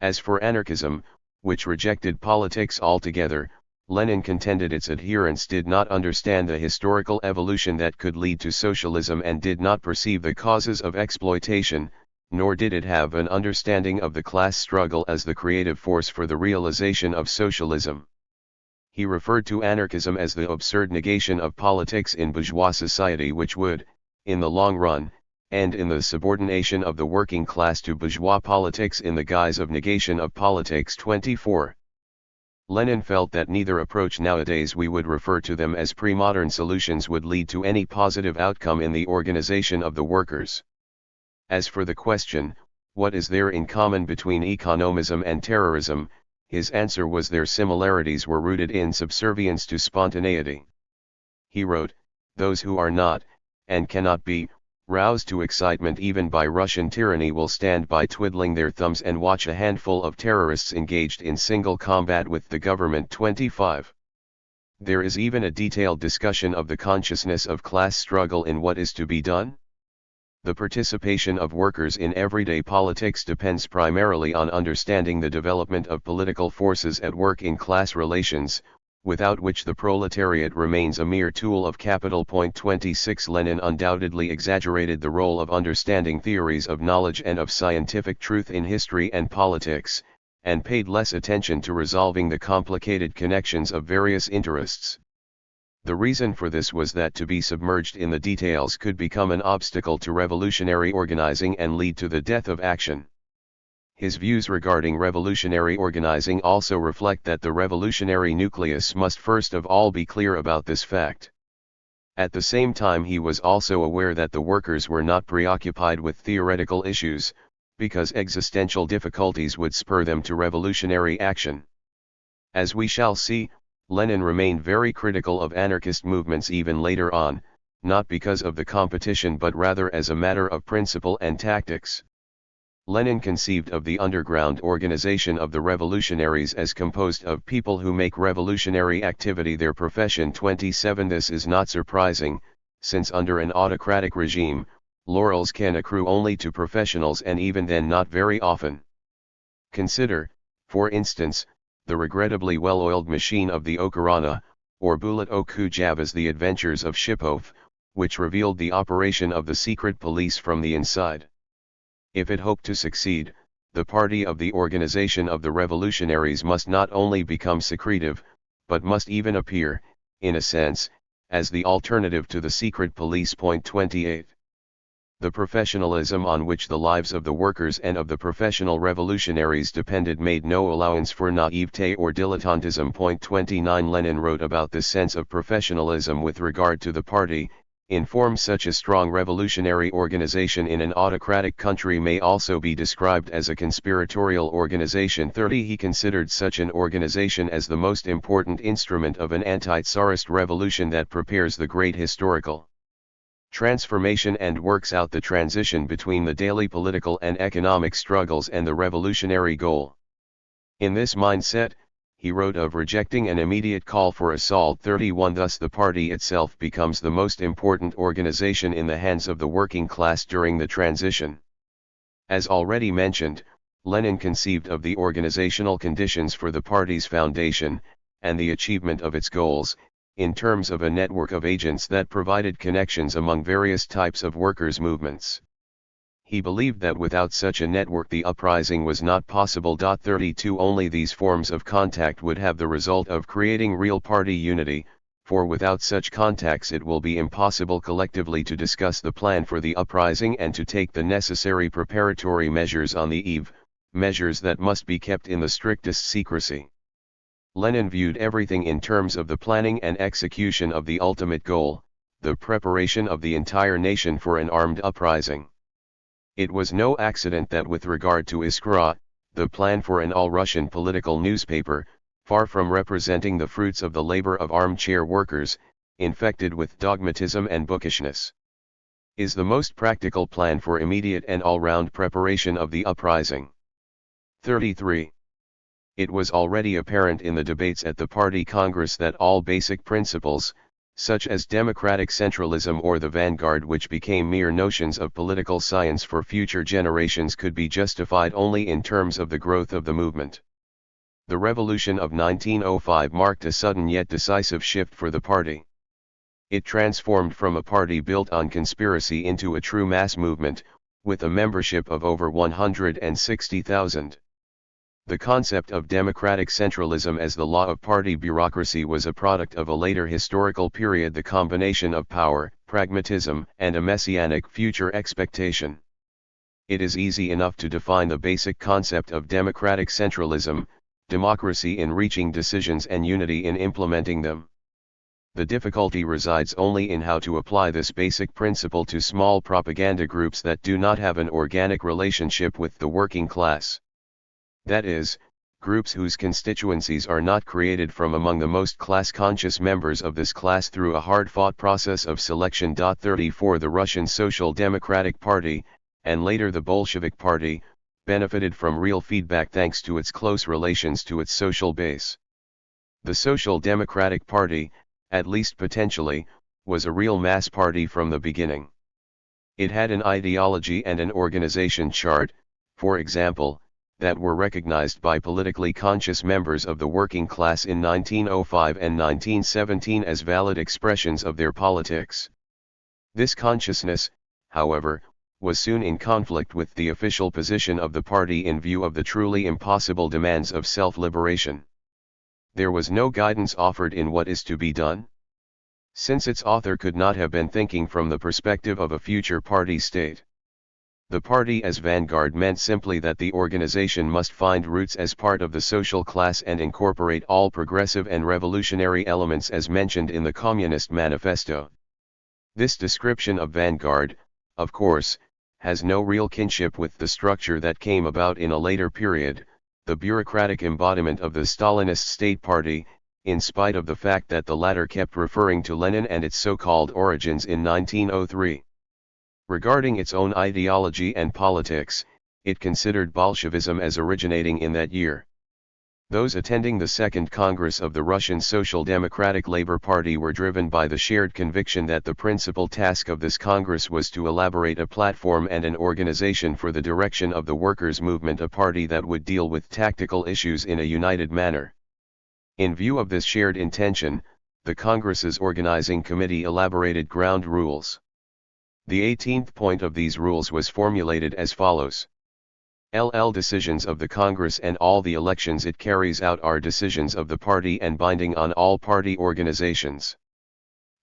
As for anarchism, which rejected politics altogether, Lenin contended its adherents did not understand the historical evolution that could lead to socialism and did not perceive the causes of exploitation, nor did it have an understanding of the class struggle as the creative force for the realization of socialism. He referred to anarchism as the absurd negation of politics in bourgeois society, which would, in the long run, end in the subordination of the working class to bourgeois politics in the guise of negation of politics. 24. Lenin felt that neither approach, nowadays we would refer to them as pre-modern solutions, would lead to any positive outcome in the organization of the workers. As for the question, what is there in common between economism and terrorism, his answer was their similarities were rooted in subservience to spontaneity. He wrote, "Those who are not, and cannot be, roused to excitement even by Russian tyranny will stand by twiddling their thumbs and watch a handful of terrorists engaged in single combat with the government." 25. There is even a detailed discussion of the consciousness of class struggle in What is to be Done? The participation of workers in everyday politics depends primarily on understanding the development of political forces at work in class relations, without which the proletariat remains a mere tool of capital. 26. Lenin undoubtedly exaggerated the role of understanding theories of knowledge and of scientific truth in history and politics, and paid less attention to resolving the complicated connections of various interests. The reason for this was that to be submerged in the details could become an obstacle to revolutionary organizing and lead to the death of action. His views regarding revolutionary organizing also reflect that the revolutionary nucleus must first of all be clear about this fact. At the same time, he was also aware that the workers were not preoccupied with theoretical issues, because existential difficulties would spur them to revolutionary action. As we shall see, Lenin remained very critical of anarchist movements even later on, not because of the competition but rather as a matter of principle and tactics. Lenin conceived of the underground organization of the revolutionaries as composed of people who make revolutionary activity their profession. 27 This is not surprising, since under an autocratic regime, laurels can accrue only to professionals and even then not very often. Consider, for instance, the regrettably well-oiled machine of the Okarana, or Bulat Okujavas The Adventures of Shipov, which revealed the operation of the secret police from the inside. If it hoped to succeed, the party of the organization of the revolutionaries must not only become secretive, but must even appear, in a sense, as the alternative to the secret police. 28. The professionalism on which the lives of the workers and of the professional revolutionaries depended made no allowance for naivete or dilettantism. 29 Lenin wrote about the sense of professionalism with regard to the party. In form such a strong revolutionary organization in an autocratic country may also be described as a conspiratorial organization. 30 He considered such an organization as the most important instrument of an anti-Tsarist revolution that prepares the great historical transformation and works out the transition between the daily political and economic struggles and the revolutionary goal. In this mindset, he wrote of rejecting an immediate call for assault. 31 Thus the party itself becomes the most important organization in the hands of the working class during the transition. As already mentioned, Lenin conceived of the organizational conditions for the party's foundation, and the achievement of its goals, in terms of a network of agents that provided connections among various types of workers' movements. He believed that without such a network the uprising was not possible. 32 Only these forms of contact would have the result of creating real party unity, for without such contacts it will be impossible collectively to discuss the plan for the uprising and to take the necessary preparatory measures on the eve, measures that must be kept in the strictest secrecy. Lenin viewed everything in terms of the planning and execution of the ultimate goal, the preparation of the entire nation for an armed uprising. It was no accident that with regard to Iskra, the plan for an all-Russian political newspaper, far from representing the fruits of the labor of armchair workers, infected with dogmatism and bookishness, is the most practical plan for immediate and all-round preparation of the uprising. 33. It was already apparent in the debates at the party congress that all basic principles, such as democratic centralism or the vanguard, which became mere notions of political science for future generations, could be justified only in terms of the growth of the movement. The revolution of 1905 marked a sudden yet decisive shift for the party. It transformed from a party built on conspiracy into a true mass movement, with a membership of over 160,000. The concept of democratic centralism as the law of party bureaucracy was a product of a later historical period, the combination of power, pragmatism, and a messianic future expectation. It is easy enough to define the basic concept of democratic centralism, democracy in reaching decisions and unity in implementing them. The difficulty resides only in how to apply this basic principle to small propaganda groups that do not have an organic relationship with the working class. That is, groups whose constituencies are not created from among the most class-conscious members of this class through a hard-fought process of selection. 34 The Russian Social Democratic Party, and later the Bolshevik Party, benefited from real feedback thanks to its close relations to its social base. The Social Democratic Party, at least potentially, was a real mass party from the beginning. It had an ideology and an organization chart, for example, that were recognized by politically conscious members of the working class in 1905 and 1917 as valid expressions of their politics. This consciousness, however, was soon in conflict with the official position of the party in view of the truly impossible demands of self-liberation. There was no guidance offered in what is to be done, since its author could not have been thinking from the perspective of a future party state. The party as vanguard meant simply that the organization must find roots as part of the social class and incorporate all progressive and revolutionary elements as mentioned in the Communist Manifesto. This description of vanguard, of course, has no real kinship with the structure that came about in a later period, the bureaucratic embodiment of the Stalinist state party, in spite of the fact that the latter kept referring to Lenin and its so-called origins in 1903. Regarding its own ideology and politics, it considered Bolshevism as originating in that year. Those attending the Second Congress of the Russian Social Democratic Labour Party were driven by the shared conviction that the principal task of this Congress was to elaborate a platform and an organization for the direction of the workers' movement, a party that would deal with tactical issues in a united manner. In view of this shared intention, the Congress's organizing committee elaborated ground rules. The 18th point of these rules was formulated as follows. Decisions of the Congress and all the elections it carries out are decisions of the party and binding on all party organizations.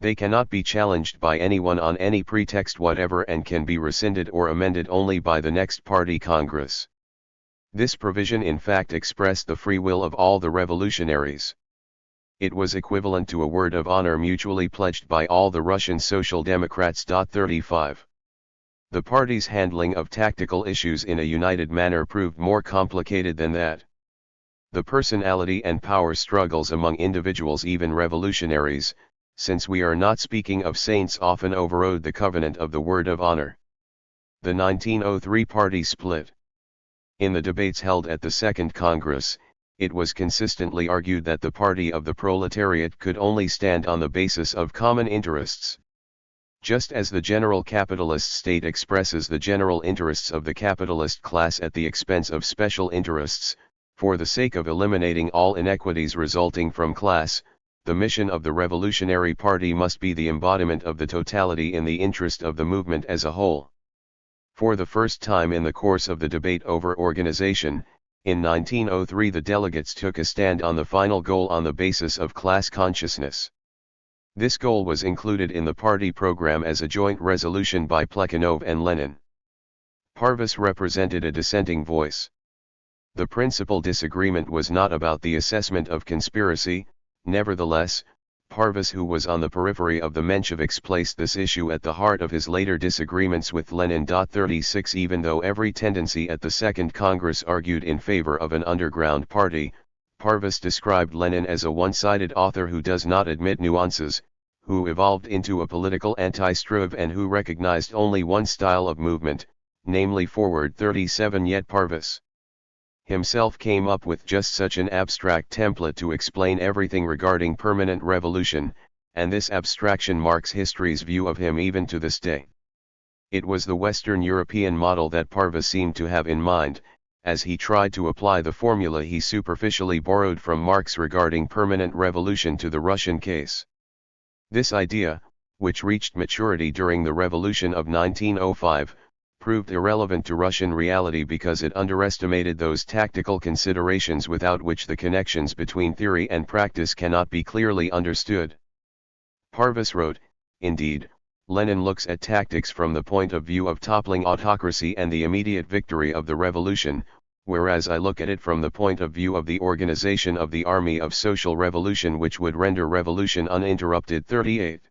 They cannot be challenged by anyone on any pretext whatever and can be rescinded or amended only by the next party Congress. This provision in fact expressed the free will of all the revolutionaries. It was equivalent to a word of honor mutually pledged by all the Russian Social Democrats. 35. The party's handling of tactical issues in a united manner proved more complicated than that. The personality and power struggles among individuals, even revolutionaries, since we are not speaking of saints, often overrode the covenant of the word of honor. The 1903 party split. In the debates held at the Second Congress, it was consistently argued that the party of the proletariat could only stand on the basis of common interests. Just as the general capitalist state expresses the general interests of the capitalist class at the expense of special interests, for the sake of eliminating all inequities resulting from class, the mission of the Revolutionary Party must be the embodiment of the totality in the interest of the movement as a whole. For the first time in the course of the debate over organization, in 1903 the delegates took a stand on the final goal on the basis of class consciousness. This goal was included in the party program as a joint resolution by Plekhanov and Lenin. Parvus represented a dissenting voice. The principal disagreement was not about the assessment of conspiracy. Nevertheless, Parvus, who was on the periphery of the Mensheviks, placed this issue at the heart of his later disagreements with Lenin. 36 Even though every tendency at the Second Congress argued in favor of an underground party, Parvus described Lenin as a one-sided author who does not admit nuances, who evolved into a political anti-Struve and who recognized only one style of movement, namely forward. 37 Yet Parvus himself came up with just such an abstract template to explain everything regarding permanent revolution, and this abstraction marks history's view of him even to this day. It was the Western European model that Parvus seemed to have in mind, as he tried to apply the formula he superficially borrowed from Marx regarding permanent revolution to the Russian case. This idea, which reached maturity during the revolution of 1905, proved irrelevant to Russian reality because it underestimated those tactical considerations without which the connections between theory and practice cannot be clearly understood. Parvus wrote, indeed, Lenin looks at tactics from the point of view of toppling autocracy and the immediate victory of the revolution, whereas I look at it from the point of view of the organization of the army of social revolution which would render revolution uninterrupted. 38.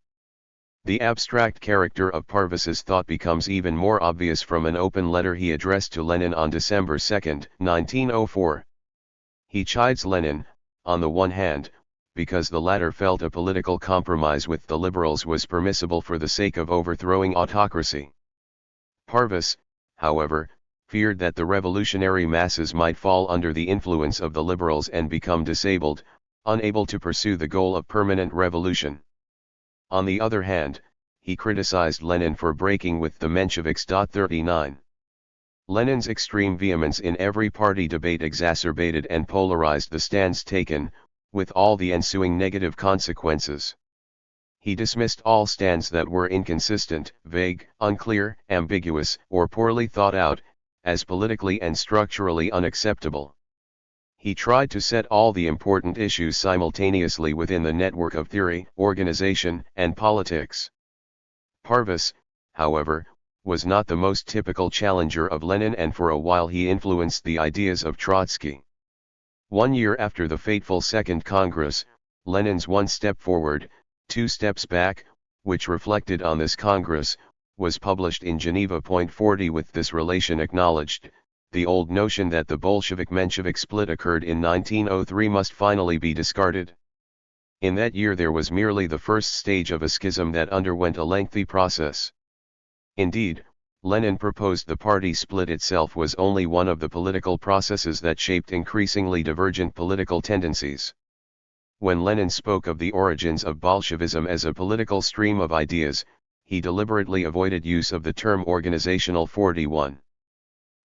The abstract character of Parvus's thought becomes even more obvious from an open letter he addressed to Lenin on December 2, 1904. He chides Lenin, on the one hand, because the latter felt a political compromise with the liberals was permissible for the sake of overthrowing autocracy. Parvus, however, feared that the revolutionary masses might fall under the influence of the liberals and become disabled, unable to pursue the goal of permanent revolution. On the other hand, he criticized Lenin for breaking with the Mensheviks. 39. Lenin's extreme vehemence in every party debate exacerbated and polarized the stands taken, with all the ensuing negative consequences. He dismissed all stands that were inconsistent, vague, unclear, ambiguous, or poorly thought out, as politically and structurally unacceptable. He tried to set all the important issues simultaneously within the network of theory, organization, and politics. Parvus, however, was not the most typical challenger of Lenin, and for a while he influenced the ideas of Trotsky. 1 year after the fateful Second Congress, Lenin's One Step Forward, Two Steps Back, which reflected on this Congress, was published in Geneva. 40 With this relation acknowledged, the old notion that the Bolshevik-Menshevik split occurred in 1903 must finally be discarded. In that year there was merely the first stage of a schism that underwent a lengthy process. Indeed, Lenin proposed the party split itself was only one of the political processes that shaped increasingly divergent political tendencies. When Lenin spoke of the origins of Bolshevism as a political stream of ideas, he deliberately avoided use of the term organizational 41.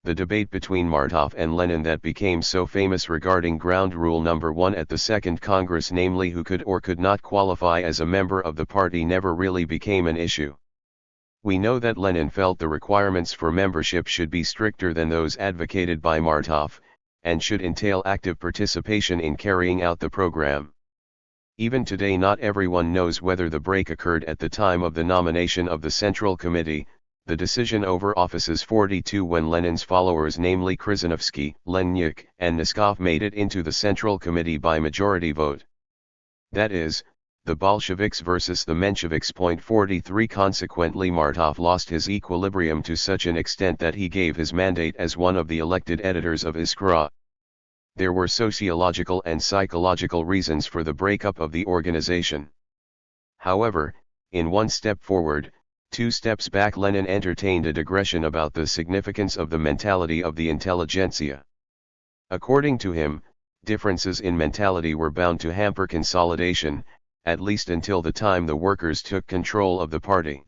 The debate between Martov and Lenin that became so famous regarding ground rule number 1 at the Second Congress, namely who could or could not qualify as a member of the party, never really became an issue. We know that Lenin felt the requirements for membership should be stricter than those advocated by Martov, and should entail active participation in carrying out the program. Even today not everyone knows whether the break occurred at the time of the nomination of the Central Committee, the decision over offices 42, when Lenin's followers, namely Krzyzanowski, Lenyuk, and Noskov, made it into the Central Committee by majority vote. That is, the Bolsheviks versus the Mensheviks. 43 Consequently, Martov lost his equilibrium to such an extent that he gave his mandate as one of the elected editors of Iskra. There were sociological and psychological reasons for the breakup of the organization. However, in one step forward, 2 steps back, Lenin entertained a digression about the significance of the mentality of the intelligentsia. According to him, differences in mentality were bound to hamper consolidation, at least until the time the workers took control of the party.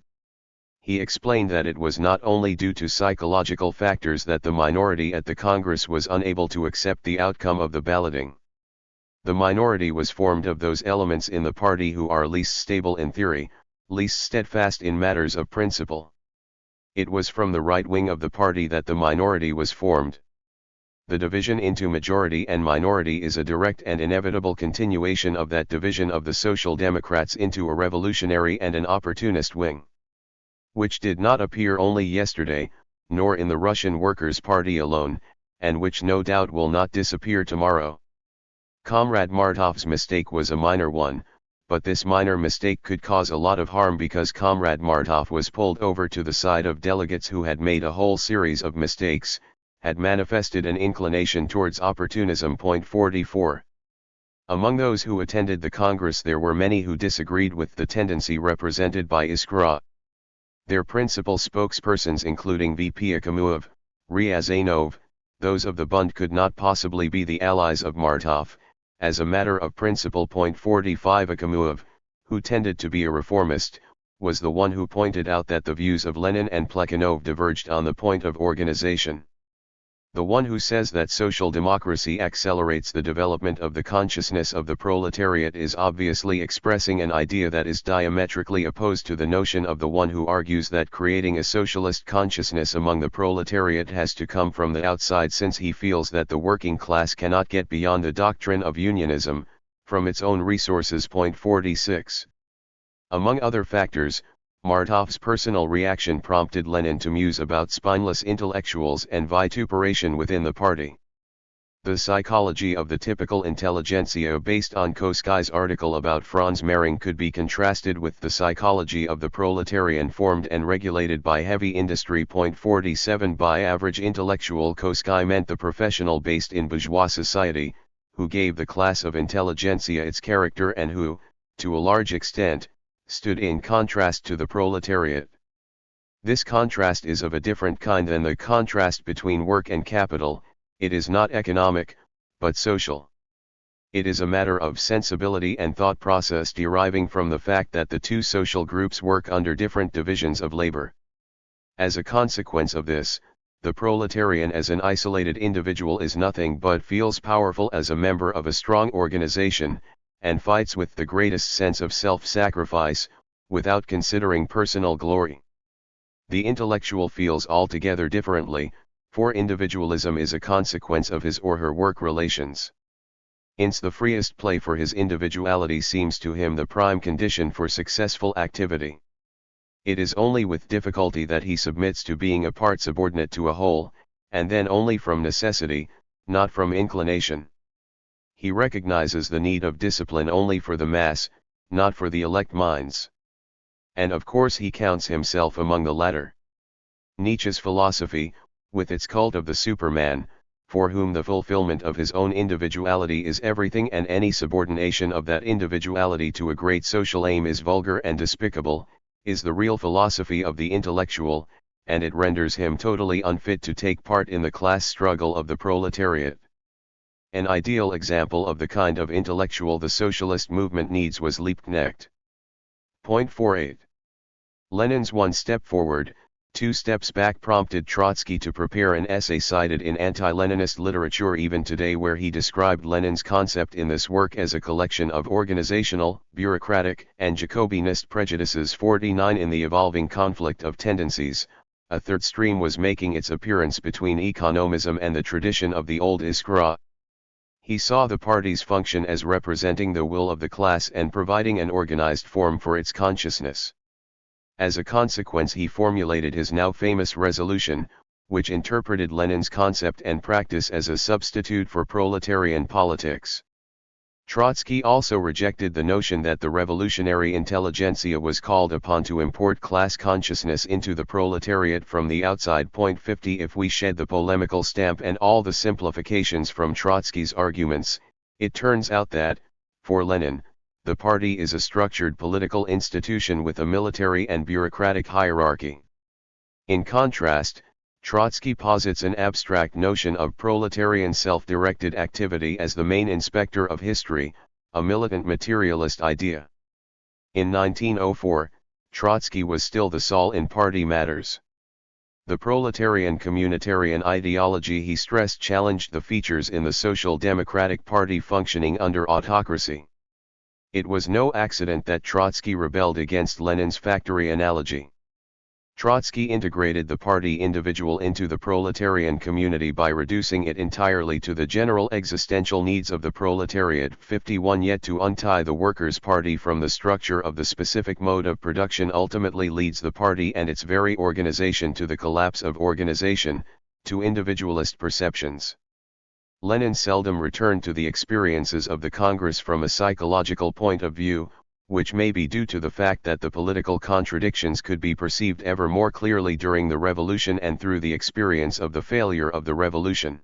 He explained that it was not only due to psychological factors that the minority at the Congress was unable to accept the outcome of the balloting. The minority was formed of those elements in the party who are least stable in theory, least steadfast in matters of principle. It was from the right wing of the party that the minority was formed. The division into majority and minority is a direct and inevitable continuation of that division of the Social Democrats into a revolutionary and an opportunist wing, which did not appear only yesterday, nor in the Russian Workers' Party alone, and which no doubt will not disappear tomorrow. Comrade Martov's mistake was a minor one, but this minor mistake could cause a lot of harm because Comrade Martov was pulled over to the side of delegates who had made a whole series of mistakes, had manifested an inclination towards opportunism. 44. Among those who attended the Congress there were many who disagreed with the tendency represented by Iskra. Their principal spokespersons, including VP Akamov, Ryazanov, those of the Bund, could not possibly be the allies of Martov, as a matter of principle. 45 Akamov, who tended to be a reformist, was the one who pointed out that the views of Lenin and Plekhanov diverged on the point of organization. The one who says that social democracy accelerates the development of the consciousness of the proletariat is obviously expressing an idea that is diametrically opposed to the notion of the one who argues that creating a socialist consciousness among the proletariat has to come from the outside, since he feels that the working class cannot get beyond the doctrine of unionism, from its own resources. 46. Among other factors, Martov's personal reaction prompted Lenin to muse about spineless intellectuals and vituperation within the party. The psychology of the typical intelligentsia based on Koskai's article about Franz Mehring could be contrasted with the psychology of the proletarian formed and regulated by heavy industry. 47 By average intellectual, Koskai meant the professional based in bourgeois society, who gave the class of intelligentsia its character and who, to a large extent, stood in contrast to the proletariat. This contrast is of a different kind than the contrast between work and capital. It is not economic, but social. It is a matter of sensibility and thought process deriving from the fact that the two social groups work under different divisions of labor. As a consequence of this, the proletarian as an isolated individual is nothing but feels powerful as a member of a strong organization, and fights with the greatest sense of self-sacrifice, without considering personal glory. The intellectual feels altogether differently, for individualism is a consequence of his or her work relations. Hence the freest play for his individuality seems to him the prime condition for successful activity. It is only with difficulty that he submits to being a part subordinate to a whole, and then only from necessity, not from inclination. He recognizes the need of discipline only for the mass, not for the elect minds. And of course he counts himself among the latter. Nietzsche's philosophy, with its cult of the Superman, for whom the fulfillment of his own individuality is everything and any subordination of that individuality to a great social aim is vulgar and despicable, is the real philosophy of the intellectual, and it renders him totally unfit to take part in the class struggle of the proletariat. An ideal example of the kind of intellectual the socialist movement needs was Liebknecht. Point 48. Lenin's one step forward, two steps back prompted Trotsky to prepare an essay cited in anti-Leninist literature even today, where he described Lenin's concept in this work as a collection of organizational, bureaucratic, and Jacobinist prejudices. 49. In the evolving conflict of tendencies, a third stream was making its appearance between economism and the tradition of the old Iskra. He saw the party's function as representing the will of the class and providing an organized form for its consciousness. As a consequence, he formulated his now famous resolution, which interpreted Lenin's concept and practice as a substitute for proletarian politics. Trotsky also rejected the notion that the revolutionary intelligentsia was called upon to import class consciousness into the proletariat from the outside. Point 50. If we shed the polemical stamp and all the simplifications from Trotsky's arguments, it turns out that, for Lenin, the party is a structured political institution with a military and bureaucratic hierarchy. In contrast, Trotsky posits an abstract notion of proletarian self-directed activity as the main inspector of history, a militant materialist idea. In 1904, Trotsky was still the Sol in party matters. The proletarian communitarian ideology he stressed challenged the features in the Social Democratic Party functioning under autocracy. It was no accident that Trotsky rebelled against Lenin's factory analogy. Trotsky integrated the party individual into the proletarian community by reducing it entirely to the general existential needs of the proletariat. 51. Yet to untie the Workers' Party from the structure of the specific mode of production ultimately leads the party and its very organization to the collapse of organization, to individualist perceptions. Lenin seldom returned to the experiences of the Congress from a psychological point of view, which may be due to the fact that the political contradictions could be perceived ever more clearly during the revolution and through the experience of the failure of the revolution.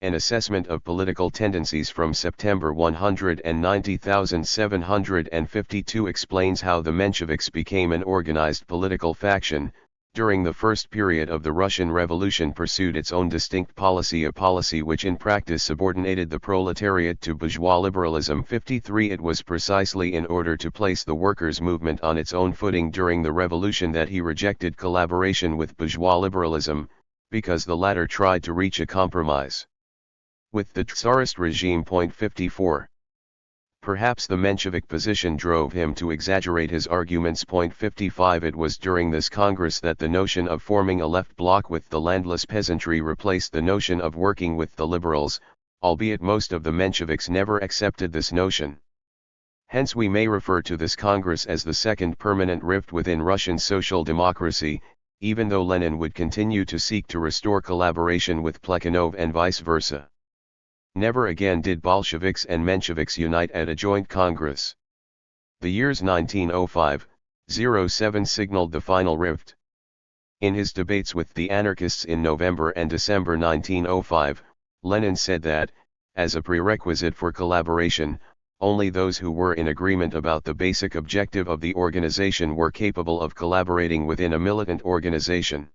An assessment of political tendencies from September 190,752 explains how the Mensheviks became an organized political faction. During the first period of the Russian Revolution pursued its own distinct policy, a policy which in practice subordinated the proletariat to bourgeois liberalism. 53. It was precisely in order to place the workers' movement on its own footing during the revolution that he rejected collaboration with bourgeois liberalism, because the latter tried to reach a compromise with the Tsarist regime. 54. Perhaps the Menshevik position drove him to exaggerate his arguments. 55. It was during this Congress that the notion of forming a left bloc with the landless peasantry replaced the notion of working with the liberals, albeit most of the Mensheviks never accepted this notion. Hence we may refer to this Congress as the second permanent rift within Russian social democracy, even though Lenin would continue to seek to restore collaboration with Plekhanov and vice versa. Never again did Bolsheviks and Mensheviks unite at a joint Congress. The years 1905-07 signaled the final rift. In his debates with the anarchists in November and December 1905, Lenin said that, as a prerequisite for collaboration, only those who were in agreement about the basic objective of the organization were capable of collaborating within a militant organization.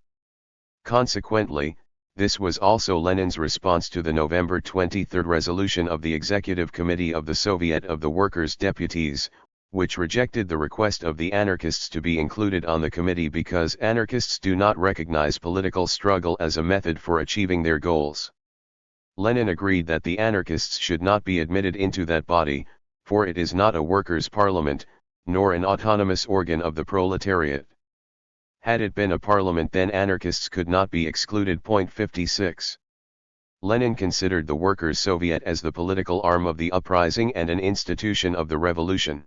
Consequently, this was also Lenin's response to the November 23 resolution of the Executive Committee of the Soviet of the Workers' Deputies, which rejected the request of the anarchists to be included on the committee because anarchists do not recognize political struggle as a method for achieving their goals. Lenin agreed that the anarchists should not be admitted into that body, for it is not a workers' parliament, nor an autonomous organ of the proletariat. Had it been a parliament, then anarchists could not be excluded. 56. Lenin considered the Workers' Soviet as the political arm of the uprising and an institution of the revolution.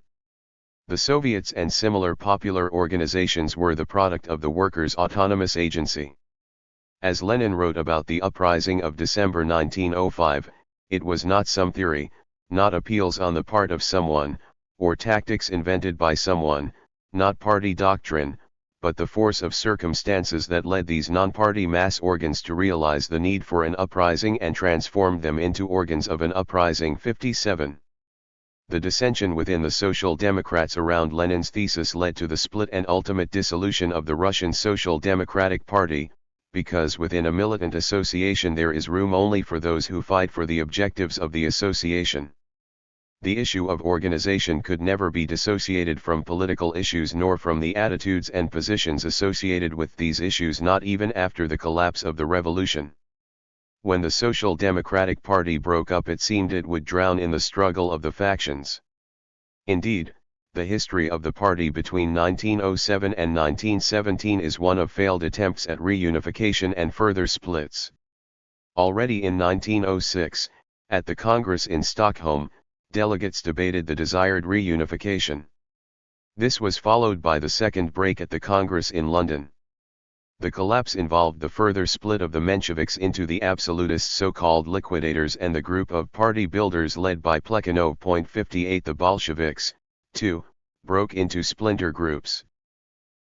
The Soviets and similar popular organizations were the product of the Workers' Autonomous Agency. As Lenin wrote about the uprising of December 1905, it was not some theory, not appeals on the part of someone, or tactics invented by someone, not party doctrine, but the force of circumstances that led these non-party mass organs to realize the need for an uprising and transformed them into organs of an uprising. 57. The dissension within the Social Democrats around Lenin's thesis led to the split and ultimate dissolution of the Russian Social Democratic Party, because within a militant association there is room only for those who fight for the objectives of the association. The issue of organization could never be dissociated from political issues nor from the attitudes and positions associated with these issues, not even after the collapse of the revolution. When the Social Democratic Party broke up, it seemed it would drown in the struggle of the factions. Indeed, the history of the party between 1907 and 1917 is one of failed attempts at reunification and further splits. Already in 1906, at the Congress in Stockholm, delegates debated the desired reunification. This was followed by the second break at the Congress in London. The collapse involved the further split of the Mensheviks into the absolutist so-called liquidators and the group of party builders led by Plekhanov. 58 The Bolsheviks, too, broke into splinter groups.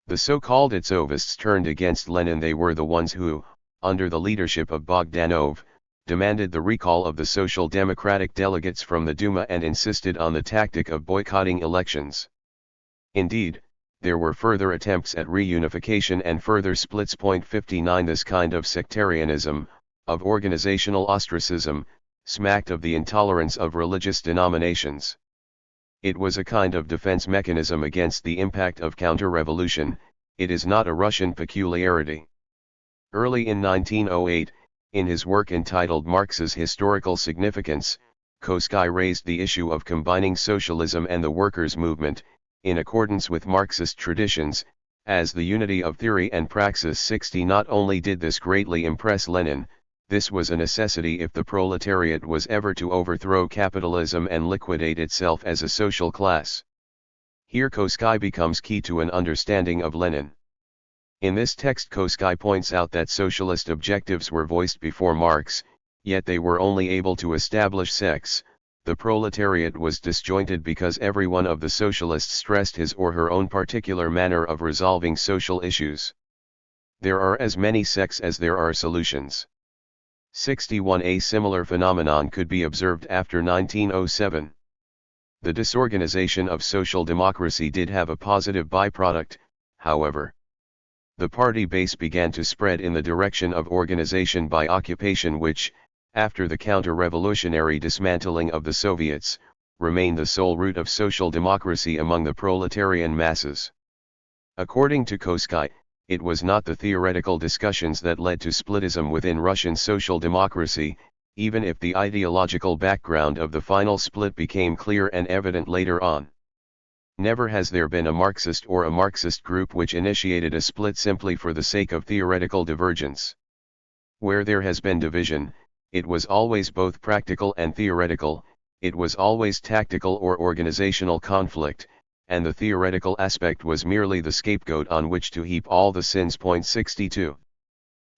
The so-called Itzovists turned against Lenin. They were the ones who, under the leadership of Bogdanov, demanded the recall of the Social Democratic delegates from the Duma and insisted on the tactic of boycotting elections. Indeed, there were further attempts at reunification and further splits. 59 This kind of sectarianism, of organizational ostracism, smacked of the intolerance of religious denominations. It was a kind of defense mechanism against the impact of counter-revolution. It is not a Russian peculiarity. Early in 1908, in his work entitled Marx's Historical Significance, Krausz raised the issue of combining socialism and the workers' movement, in accordance with Marxist traditions, as the unity of theory and praxis. 60 Not only did this greatly impress Lenin, this was a necessity if the proletariat was ever to overthrow capitalism and liquidate itself as a social class. Here Krausz becomes key to an understanding of Lenin. In this text Krausz points out that socialist objectives were voiced before Marx, yet they were only able to establish sects. The proletariat was disjointed because every one of the socialists stressed his or her own particular manner of resolving social issues. There are as many sects as there are solutions. 61 A similar phenomenon could be observed after 1907. The disorganization of social democracy did have a positive byproduct, however. The party base began to spread in the direction of organization by occupation, which, after the counter-revolutionary dismantling of the Soviets, remained the sole route of social democracy among the proletarian masses. According to Krausz, it was not the theoretical discussions that led to splitism within Russian social democracy, even if the ideological background of the final split became clear and evident later on. Never has there been a Marxist or a Marxist group which initiated a split simply for the sake of theoretical divergence. Where there has been division, it was always both practical and theoretical, it was always tactical or organizational conflict, and the theoretical aspect was merely the scapegoat on which to heap all the sins. 62.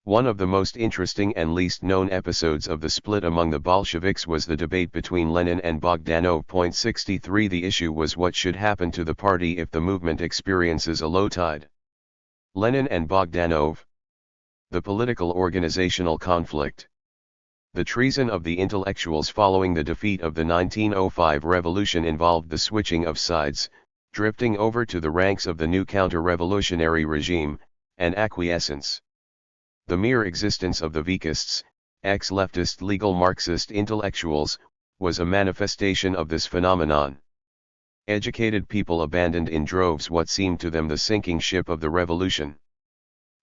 One of the most interesting and least known episodes of the split among the Bolsheviks was the debate between Lenin and Bogdanov. 63 The issue was what should happen to the party if the movement experiences a low tide. Lenin and Bogdanov. The political organizational conflict. The treason of the intellectuals following the defeat of the 1905 revolution involved the switching of sides, drifting over to the ranks of the new counter-revolutionary regime, and acquiescence. The mere existence of the Vikists, ex-leftist legal Marxist intellectuals, was a manifestation of this phenomenon. Educated people abandoned in droves what seemed to them the sinking ship of the revolution.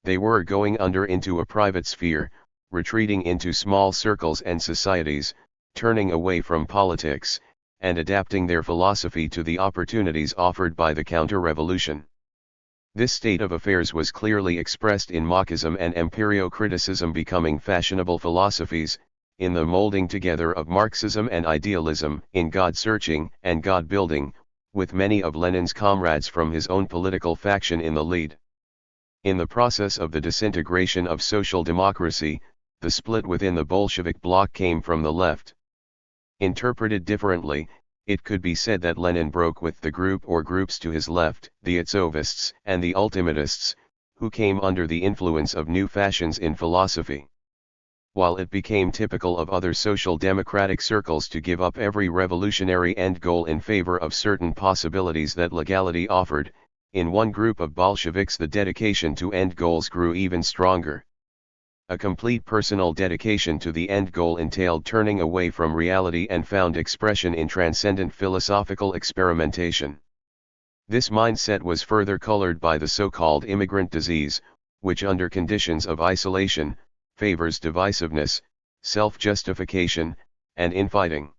They were going under into a private sphere, retreating into small circles and societies, turning away from politics, and adapting their philosophy to the opportunities offered by the counter-revolution. This state of affairs was clearly expressed in Marxism and empirio-criticism becoming fashionable philosophies, in the molding together of Marxism and idealism, in God-searching and God-building, with many of Lenin's comrades from his own political faction in the lead. In the process of the disintegration of social democracy, the split within the Bolshevik bloc came from the left. Interpreted differently, it could be said that Lenin broke with the group or groups to his left, the Itzovists and the Ultimatists, who came under the influence of new fashions in philosophy. While it became typical of other social democratic circles to give up every revolutionary end goal in favor of certain possibilities that legality offered, in one group of Bolsheviks the dedication to end goals grew even stronger. A complete personal dedication to the end goal entailed turning away from reality and found expression in transcendent philosophical experimentation. This mindset was further colored by the so-called immigrant disease, which under conditions of isolation, favors divisiveness, self-justification, and infighting.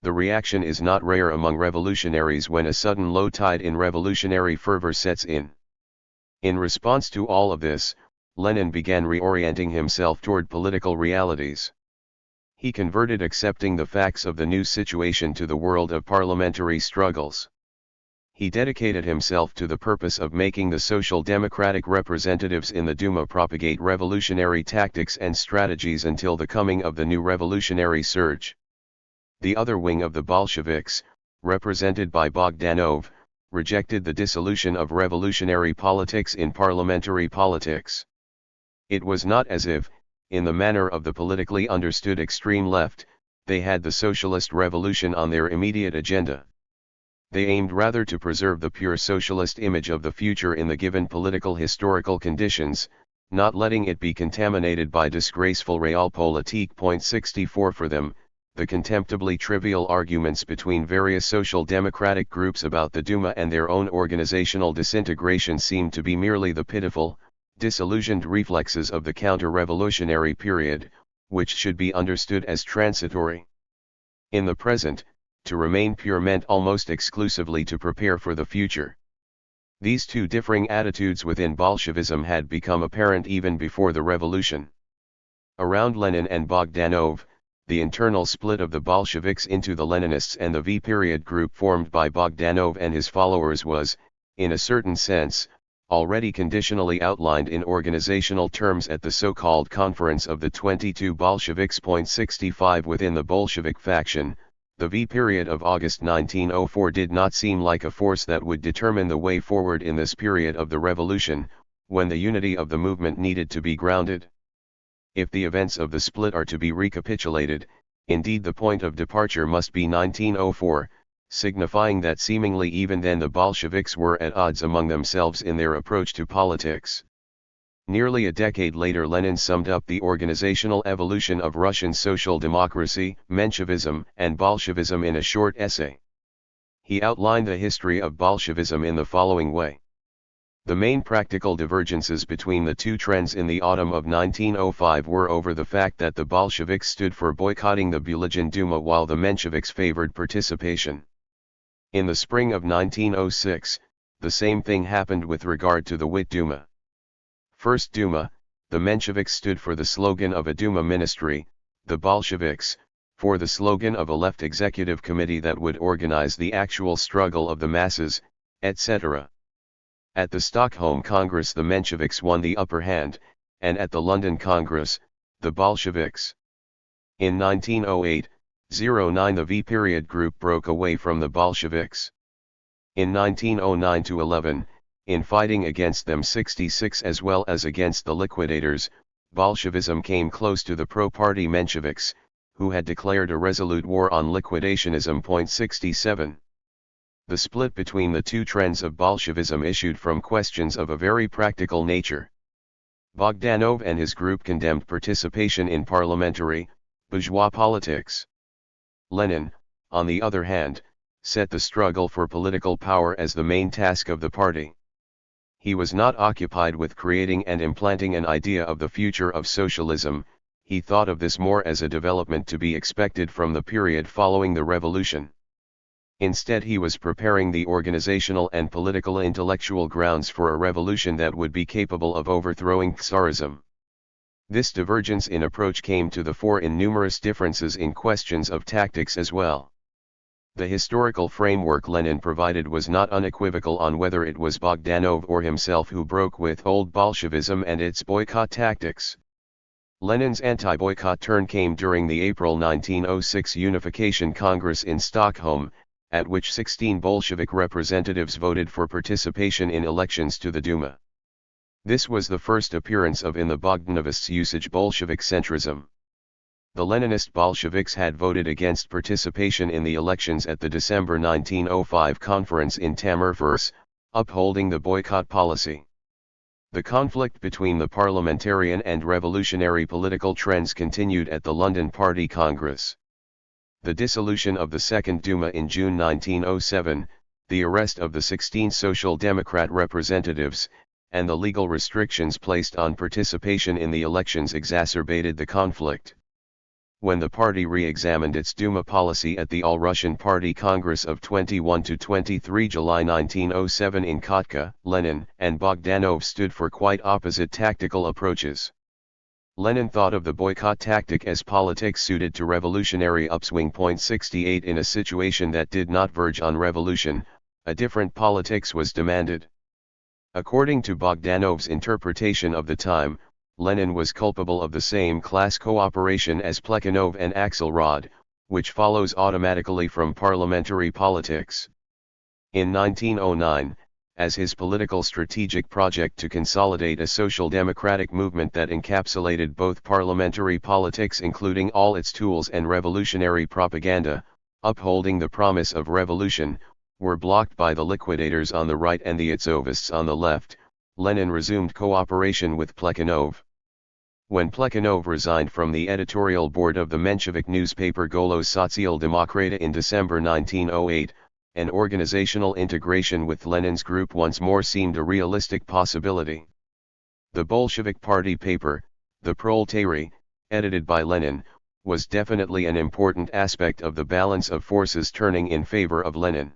The reaction is not rare among revolutionaries when a sudden low tide in revolutionary fervor sets in. In response to all of this, Lenin began reorienting himself toward political realities. He converted accepting the facts of the new situation to the world of parliamentary struggles. He dedicated himself to the purpose of making the social democratic representatives in the Duma propagate revolutionary tactics and strategies until the coming of the new revolutionary surge. The other wing of the Bolsheviks, represented by Bogdanov, rejected the dissolution of revolutionary politics in parliamentary politics. It was not as if, in the manner of the politically understood extreme left, they had the socialist revolution on their immediate agenda. They aimed rather to preserve the pure socialist image of the future in the given political historical conditions, not letting it be contaminated by disgraceful realpolitik. 64 For them, the contemptibly trivial arguments between various social democratic groups about the Duma and their own organizational disintegration seemed to be merely the pitiful, disillusioned reflexes of the counter-revolutionary period, which should be understood as transitory. In the present, to remain pure meant almost exclusively to prepare for the future. These two differing attitudes within Bolshevism had become apparent even before the revolution. Around Lenin and Bogdanov, the internal split of the Bolsheviks into the Leninists and the V-period group formed by Bogdanov and his followers was, in a certain sense, already conditionally outlined in organizational terms at the so-called Conference of the 22 Bolsheviks. 65 Within the Bolshevik faction, the V-period of August 1904 did not seem like a force that would determine the way forward in this period of the revolution, when the unity of the movement needed to be grounded. If the events of the split are to be recapitulated, indeed the point of departure must be 1904, signifying that seemingly even then the Bolsheviks were at odds among themselves in their approach to politics. Nearly a decade later Lenin summed up the organizational evolution of Russian social democracy, Menshevism, and Bolshevism in a short essay. He outlined the history of Bolshevism in the following way. The main practical divergences between the two trends in the autumn of 1905 were over the fact that the Bolsheviks stood for boycotting the Bulygin Duma while the Mensheviks favored participation. In the spring of 1906, the same thing happened with regard to the Wit Duma. First Duma, the Mensheviks stood for the slogan of a Duma ministry, the Bolsheviks, for the slogan of a left executive committee that would organize the actual struggle of the masses, etc. At the Stockholm Congress the Mensheviks won the upper hand, and at the London Congress, the Bolsheviks. In 1908-09 the V-period group broke away from the Bolsheviks. In 1909-11, in fighting against them 66 as well as against the liquidators, Bolshevism came close to the pro-party Mensheviks, who had declared a resolute war on liquidationism. 67. The split between the two trends of Bolshevism issued from questions of a very practical nature. Bogdanov and his group condemned participation in parliamentary, bourgeois politics. Lenin, on the other hand, set the struggle for political power as the main task of the party. He was not occupied with creating and implanting an idea of the future of socialism, he thought of this more as a development to be expected from the period following the revolution. Instead he was preparing the organizational and political intellectual grounds for a revolution that would be capable of overthrowing Tsarism. This divergence in approach came to the fore in numerous differences in questions of tactics as well. The historical framework Lenin provided was not unequivocal on whether it was Bogdanov or himself who broke with old Bolshevism and its boycott tactics. Lenin's anti-boycott turn came during the April 1906 Unification Congress in Stockholm, at which 16 Bolshevik representatives voted for participation in elections to the Duma. This was the first appearance of in the Bogdanovists' usage Bolshevik centrism. The Leninist Bolsheviks had voted against participation in the elections at the December 1905 conference in Tammerfors, upholding the boycott policy. The conflict between the parliamentarian and revolutionary political trends continued at the London Party Congress. The dissolution of the Second Duma in June 1907, the arrest of the 16 Social Democrat representatives, and the legal restrictions placed on participation in the elections exacerbated the conflict. When the party re-examined its Duma policy at the All-Russian Party Congress of 21–23 July 1907 in Kotka, Lenin and Bogdanov stood for quite opposite tactical approaches. Lenin thought of the boycott tactic as politics suited to revolutionary upswing. 68 In a situation that did not verge on revolution, a different politics was demanded. According to Bogdanov's interpretation of the time, Lenin was culpable of the same class cooperation as Plekhanov and Axelrod, which follows automatically from parliamentary politics. In 1909, as his political strategic project to consolidate a social democratic movement that encapsulated both parliamentary politics including all its tools and revolutionary propaganda, upholding the promise of revolution, were blocked by the liquidators on the right and the Itzovists on the left, Lenin resumed cooperation with Plekhanov. When Plekhanov resigned from the editorial board of the Menshevik newspaper Golos Sotsial-Demokrata in December 1908, an organizational integration with Lenin's group once more seemed a realistic possibility. The Bolshevik party paper, the Proletary, edited by Lenin, was definitely an important aspect of the balance of forces turning in favor of Lenin.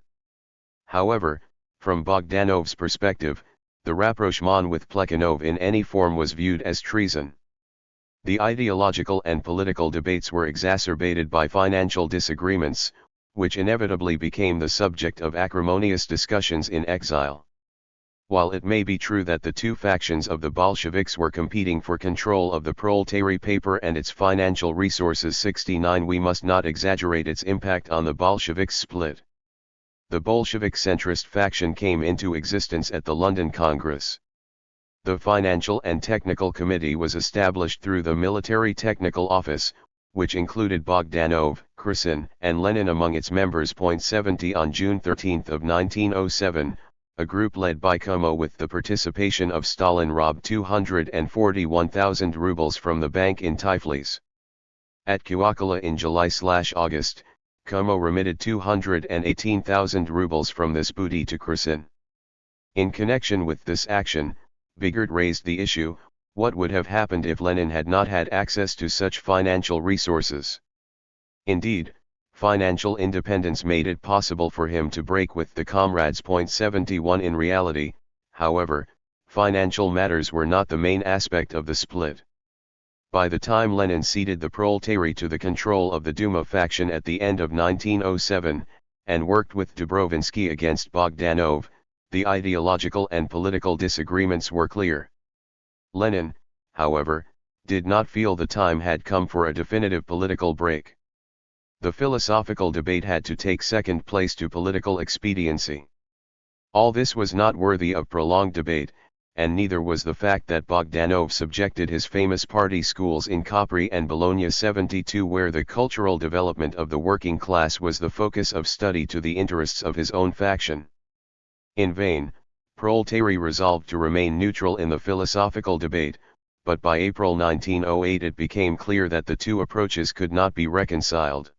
However, from Bogdanov's perspective, the rapprochement with Plekhanov in any form was viewed as treason. The ideological and political debates were exacerbated by financial disagreements, which inevitably became the subject of acrimonious discussions in exile. While it may be true that the two factions of the Bolsheviks were competing for control of the Proletary paper and its financial resources, 69 we must not exaggerate its impact on the Bolshevik split. The Bolshevik centrist faction came into existence at the London Congress. The Financial and Technical Committee was established through the Military Technical Office, which included Bogdanov, Krausz, and Lenin among its members. 70 On June 13 of 1907, a group led by Kumo with the participation of Stalin robbed 241,000 rubles from the bank in Tiflis. At Kuakala in July/August, Kumo remitted 218,000 rubles from this booty to Krausz. In connection with this action, Bigert raised the issue, what would have happened if Lenin had not had access to such financial resources? Indeed, financial independence made it possible for him to break with the comrades. 71 In reality, however, financial matters were not the main aspect of the split. By the time Lenin ceded the Proletary to the control of the Duma faction at the end of 1907, and worked with Dubrovinsky against Bogdanov, the ideological and political disagreements were clear. Lenin, however, did not feel the time had come for a definitive political break. The philosophical debate had to take second place to political expediency. All this was not worthy of prolonged debate, and neither was the fact that Bogdanov subjected his famous party schools in Capri and Bologna 72, where the cultural development of the working class was the focus of study, to the interests of his own faction. In vain, Proletary resolved to remain neutral in the philosophical debate, but by April 1908 it became clear that the two approaches could not be reconciled.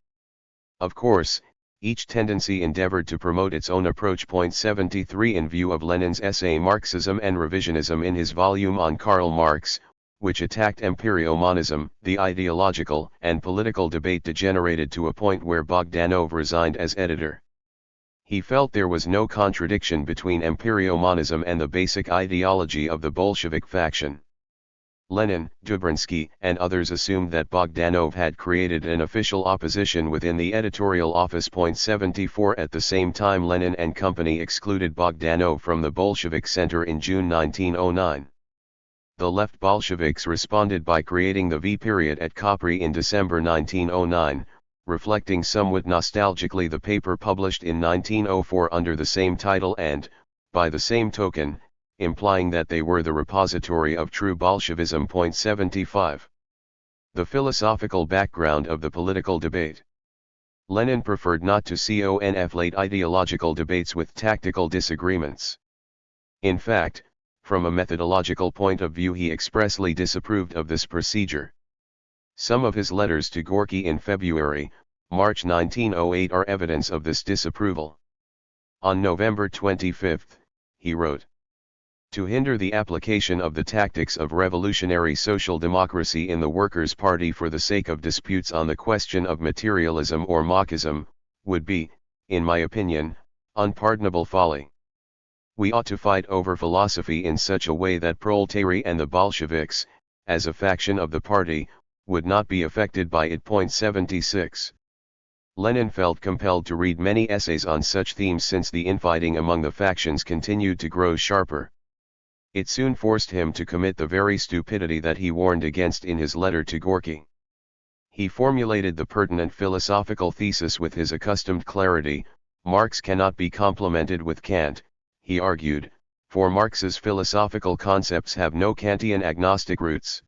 Of course, each tendency endeavored to promote its own approach. 73 In view of Lenin's essay Marxism and Revisionism in his volume on Karl Marx, which attacked empirio-monism, the ideological and political debate degenerated to a point where Bogdanov resigned as editor. He felt there was no contradiction between empirio-monism and the basic ideology of the Bolshevik faction. Lenin, Dubrinsky, and others assumed that Bogdanov had created an official opposition within the editorial office. 74 At the same time, Lenin and company excluded Bogdanov from the Bolshevik Center in June 1909. The left Bolsheviks responded by creating the V period at Capri in December 1909, reflecting somewhat nostalgically the paper published in 1904 under the same title and, by the same token, implying that they were the repository of true Bolshevism. 75. The philosophical background of the political debate. Lenin preferred not to conflate ideological debates with tactical disagreements. In fact, from a methodological point of view, he expressly disapproved of this procedure. Some of his letters to Gorky in February, March 1908 are evidence of this disapproval. On November 25, he wrote, "To hinder the application of the tactics of revolutionary social democracy in the Workers' Party for the sake of disputes on the question of materialism or Marxism, would be, in my opinion, unpardonable folly. We ought to fight over philosophy in such a way that proletariat and the Bolsheviks, as a faction of the party, would not be affected by it." 76. Lenin felt compelled to read many essays on such themes since the infighting among the factions continued to grow sharper. It soon forced him to commit the very stupidity that he warned against in his letter to Gorky. He formulated the pertinent philosophical thesis with his accustomed clarity: Marx cannot be complemented with Kant, he argued, for Marx's philosophical concepts have no Kantian agnostic roots.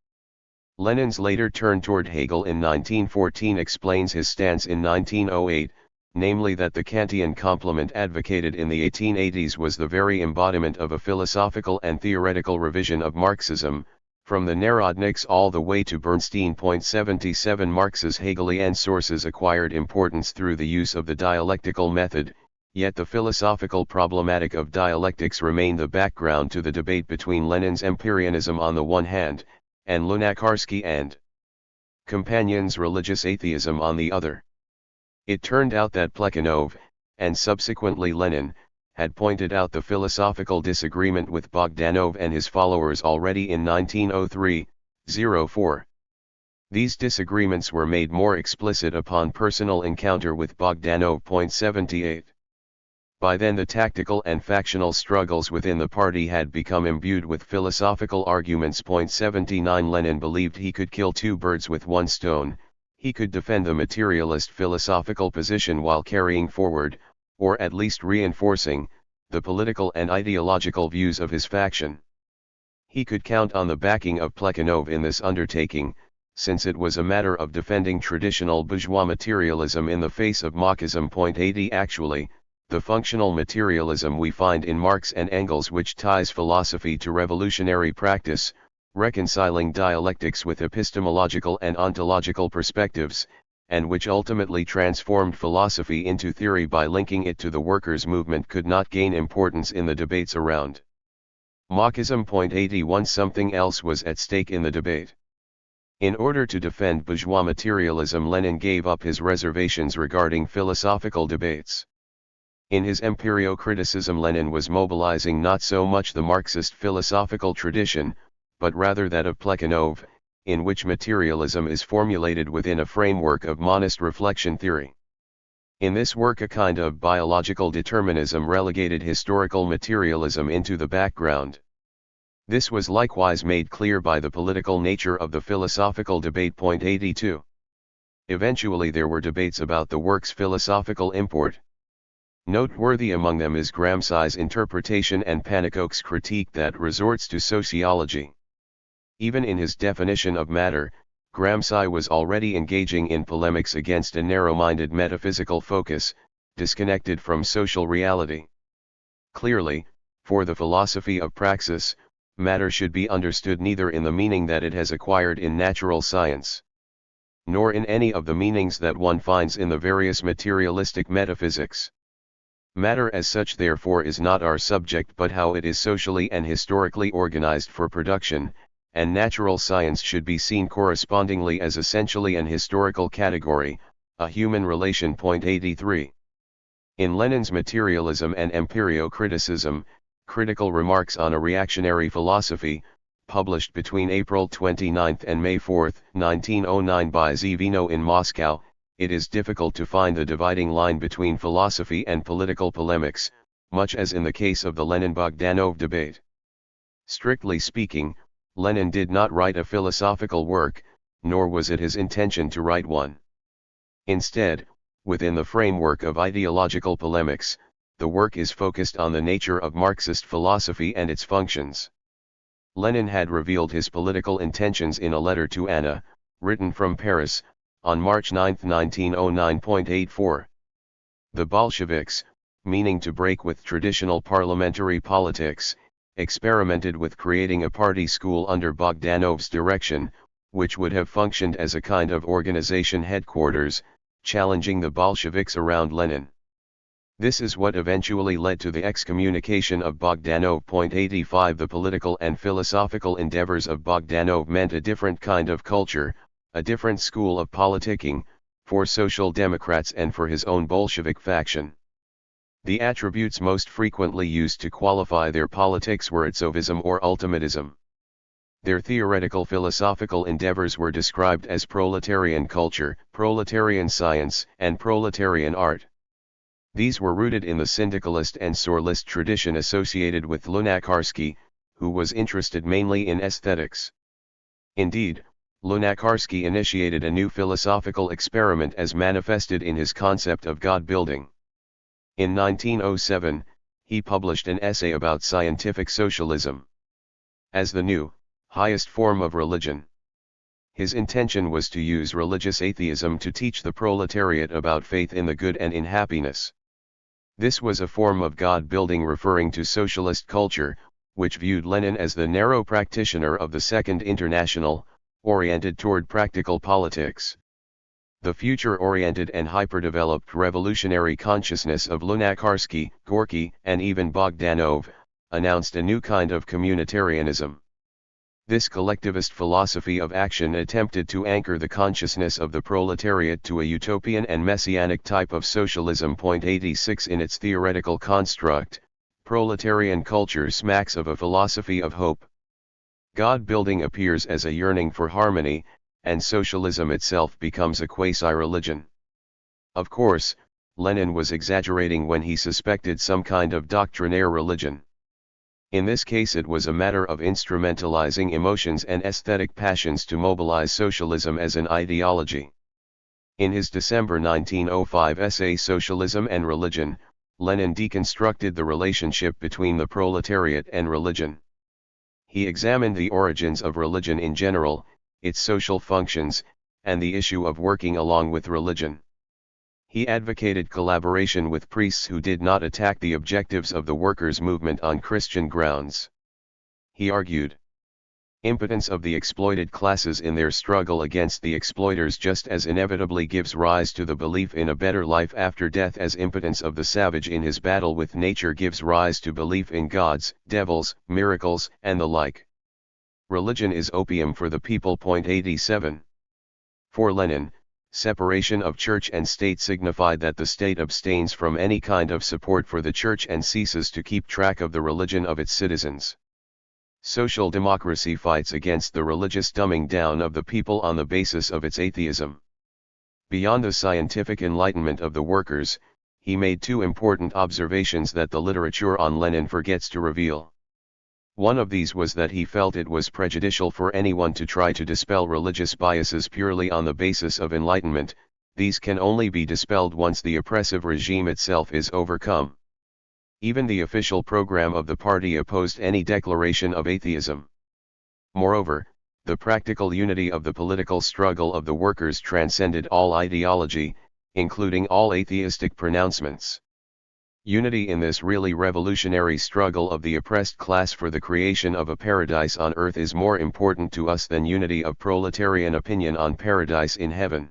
Lenin's later turn toward Hegel in 1914 explains his stance in 1908, namely that the Kantian complement advocated in the 1880s was the very embodiment of a philosophical and theoretical revision of Marxism, from the Narodniks all the way to Bernstein. 77 Marx's Hegelian sources acquired importance through the use of the dialectical method, yet the philosophical problematic of dialectics remained the background to the debate between Lenin's Empyrianism on the one hand, and Lunacharsky and companions' religious atheism on the other. It turned out that Plekhanov, and subsequently Lenin, had pointed out the philosophical disagreement with Bogdanov and his followers already in 1903-04. These disagreements were made more explicit upon personal encounter with Bogdanov. 78. By then the tactical and factional struggles within the party had become imbued with philosophical arguments. 79 Lenin believed he could kill two birds with one stone. He could defend the materialist philosophical position while carrying forward, or at least reinforcing, the political and ideological views of his faction. He could count on the backing of Plekhanov in this undertaking, since it was a matter of defending traditional bourgeois materialism in the face of Marxism. 80 Actually, the functional materialism we find in Marx and Engels, which ties philosophy to revolutionary practice, reconciling dialectics with epistemological and ontological perspectives, and which ultimately transformed philosophy into theory by linking it to the workers' movement, could not gain importance in the debates around Marxism. 81 Something else was at stake in the debate. In order to defend bourgeois materialism, Lenin gave up his reservations regarding philosophical debates. In his empirio-criticism, Lenin was mobilizing not so much the Marxist philosophical tradition, but rather that of Plekhanov, in which materialism is formulated within a framework of monist reflection theory. In this work, a kind of biological determinism relegated historical materialism into the background. This was likewise made clear by the political nature of the philosophical debate. 82. Eventually there were debates about the work's philosophical import. Noteworthy among them is Gramsci's interpretation and Pannekoek's critique that resorts to sociology. Even in his definition of matter, Gramsci was already engaging in polemics against a narrow-minded metaphysical focus, disconnected from social reality. Clearly, for the philosophy of praxis, matter should be understood neither in the meaning that it has acquired in natural science, nor in any of the meanings that one finds in the various materialistic metaphysics. Matter as such therefore is not our subject, but how it is socially and historically organized for production, and natural science should be seen correspondingly as essentially an historical category, a human relation. 83. In Lenin's Materialism and Empirio-Criticism, Critical Remarks on a Reactionary Philosophy, published between April 29 and May 4, 1909 by Zivino in Moscow, it is difficult to find the dividing line between philosophy and political polemics, much as in the case of the Lenin-Bogdanov debate. Strictly speaking, Lenin did not write a philosophical work, nor was it his intention to write one. Instead, within the framework of ideological polemics, the work is focused on the nature of Marxist philosophy and its functions. Lenin had revealed his political intentions in a letter to Anna, written from Paris, on March 9, 1909.84. The Bolsheviks, meaning to break with traditional parliamentary politics, experimented with creating a party school under Bogdanov's direction, which would have functioned as a kind of organization headquarters, challenging the Bolsheviks around Lenin. This is what eventually led to the excommunication of Bogdanov. 85 The political and philosophical endeavors of Bogdanov meant a different kind of culture, a different school of politicking, for Social Democrats and for his own Bolshevik faction. The attributes most frequently used to qualify their politics were itsovism or ultimatism. Their theoretical philosophical endeavors were described as proletarian culture, proletarian science, and proletarian art. These were rooted in the syndicalist and Sorlist tradition associated with Lunacharsky, who was interested mainly in aesthetics. Indeed, Lunacharsky initiated a new philosophical experiment as manifested in his concept of God-building. In 1907, he published an essay about scientific socialism as the new, highest form of religion. His intention was to use religious atheism to teach the proletariat about faith in the good and in happiness. This was a form of God-building referring to socialist culture, which viewed Lenin as the narrow practitioner of the Second International, oriented toward practical politics. The future-oriented and hyper-developed revolutionary consciousness of Lunacharsky, Gorky, and even Bogdanov, announced a new kind of communitarianism. This collectivist philosophy of action attempted to anchor the consciousness of the proletariat to a utopian and messianic type of socialism. 86 In its theoretical construct, proletarian culture smacks of a philosophy of hope. God-building appears as a yearning for harmony, and socialism itself becomes a quasi-religion. Of course, Lenin was exaggerating when he suspected some kind of doctrinaire religion. In this case it was a matter of instrumentalizing emotions and aesthetic passions to mobilize socialism as an ideology. In his December 1905 essay Socialism and Religion, Lenin deconstructed the relationship between the proletariat and religion. He examined the origins of religion in general, its social functions, and the issue of working along with religion. He advocated collaboration with priests who did not attack the objectives of the workers' movement on Christian grounds. He argued impotence of the exploited classes in their struggle against the exploiters just as inevitably gives rise to the belief in a better life after death as impotence of the savage in his battle with nature gives rise to belief in gods, devils, miracles, and the like. Religion is opium for the people. 87. For Lenin, separation of church and state signified that the state abstains from any kind of support for the church and ceases to keep track of the religion of its citizens. Social democracy fights against the religious dumbing down of the people on the basis of its atheism. Beyond the scientific enlightenment of the workers, he made two important observations that the literature on Lenin forgets to reveal. One of these was that he felt it was prejudicial for anyone to try to dispel religious biases purely on the basis of enlightenment. These can only be dispelled once the oppressive regime itself is overcome. Even the official program of the party opposed any declaration of atheism. Moreover, the practical unity of the political struggle of the workers transcended all ideology, including all atheistic pronouncements. Unity in this really revolutionary struggle of the oppressed class for the creation of a paradise on earth is more important to us than unity of proletarian opinion on paradise in heaven.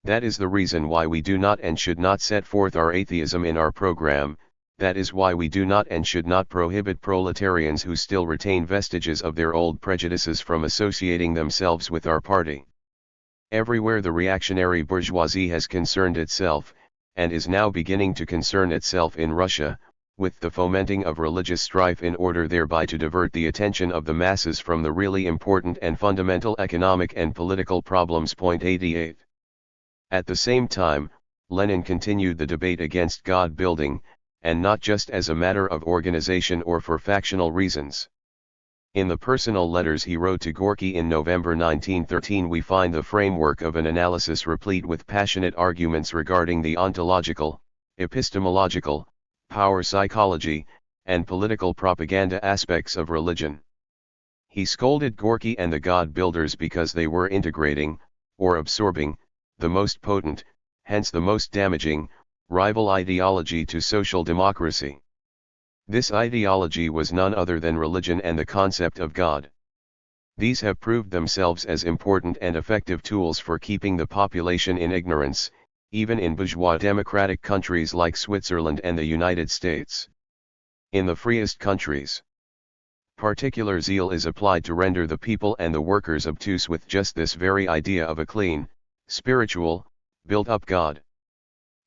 That is the reason why we do not and should not set forth our atheism in our program. That is why we do not and should not prohibit proletarians who still retain vestiges of their old prejudices from associating themselves with our party. Everywhere the reactionary bourgeoisie has concerned itself, and is now beginning to concern itself in Russia, with the fomenting of religious strife in order thereby to divert the attention of the masses from the really important and fundamental economic and political problems. 88. At the same time, Lenin continued the debate against God-building, and not just as a matter of organization or for factional reasons. In the personal letters he wrote to Gorky in November 1913 we find the framework of an analysis replete with passionate arguments regarding the ontological, epistemological, power psychology, and political propaganda aspects of religion. He scolded Gorky and the God builders because they were integrating, or absorbing, the most potent, hence the most damaging, rival ideology to social democracy. This ideology was none other than religion and the concept of God. These have proved themselves as important and effective tools for keeping the population in ignorance, even in bourgeois democratic countries like Switzerland and the United States. In the freest countries, particular zeal is applied to render the people and the workers obtuse with just this very idea of a clean, spiritual, built-up God.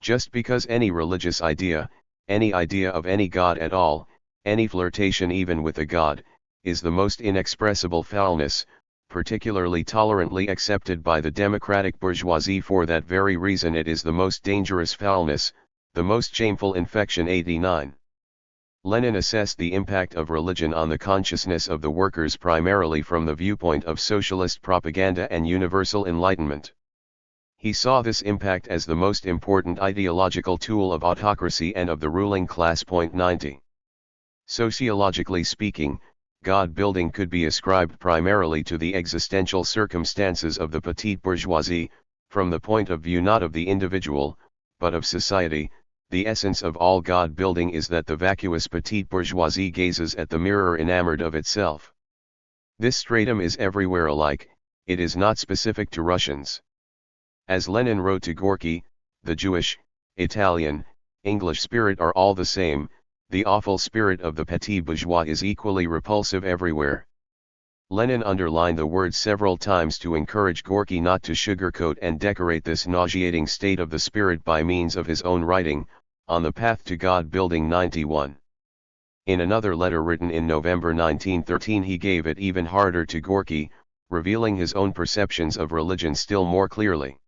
Just because any religious idea, any idea of any God at all, any flirtation even with a God, is the most inexpressible foulness, particularly tolerantly accepted by the democratic bourgeoisie. For that very reason it is the most dangerous foulness, the most shameful infection. 89. Lenin assessed the impact of religion on the consciousness of the workers primarily from the viewpoint of socialist propaganda and universal enlightenment. He saw this impact as the most important ideological tool of autocracy and of the ruling class. 90. Sociologically speaking, God-building could be ascribed primarily to the existential circumstances of the petite bourgeoisie, from the point of view not of the individual, but of society. The essence of all God-building is that the vacuous petite bourgeoisie gazes at the mirror enamored of itself. This stratum is everywhere alike, it is not specific to Russians. As Lenin wrote to Gorky, the Jewish, Italian, English spirit are all the same, the awful spirit of the petit bourgeois is equally repulsive everywhere. Lenin underlined the word several times to encourage Gorky not to sugarcoat and decorate this nauseating state of the spirit by means of his own writing, On the Path to God Building. 91. In another letter written in November 1913 he gave it even harder to Gorky, revealing his own perceptions of religion still more clearly.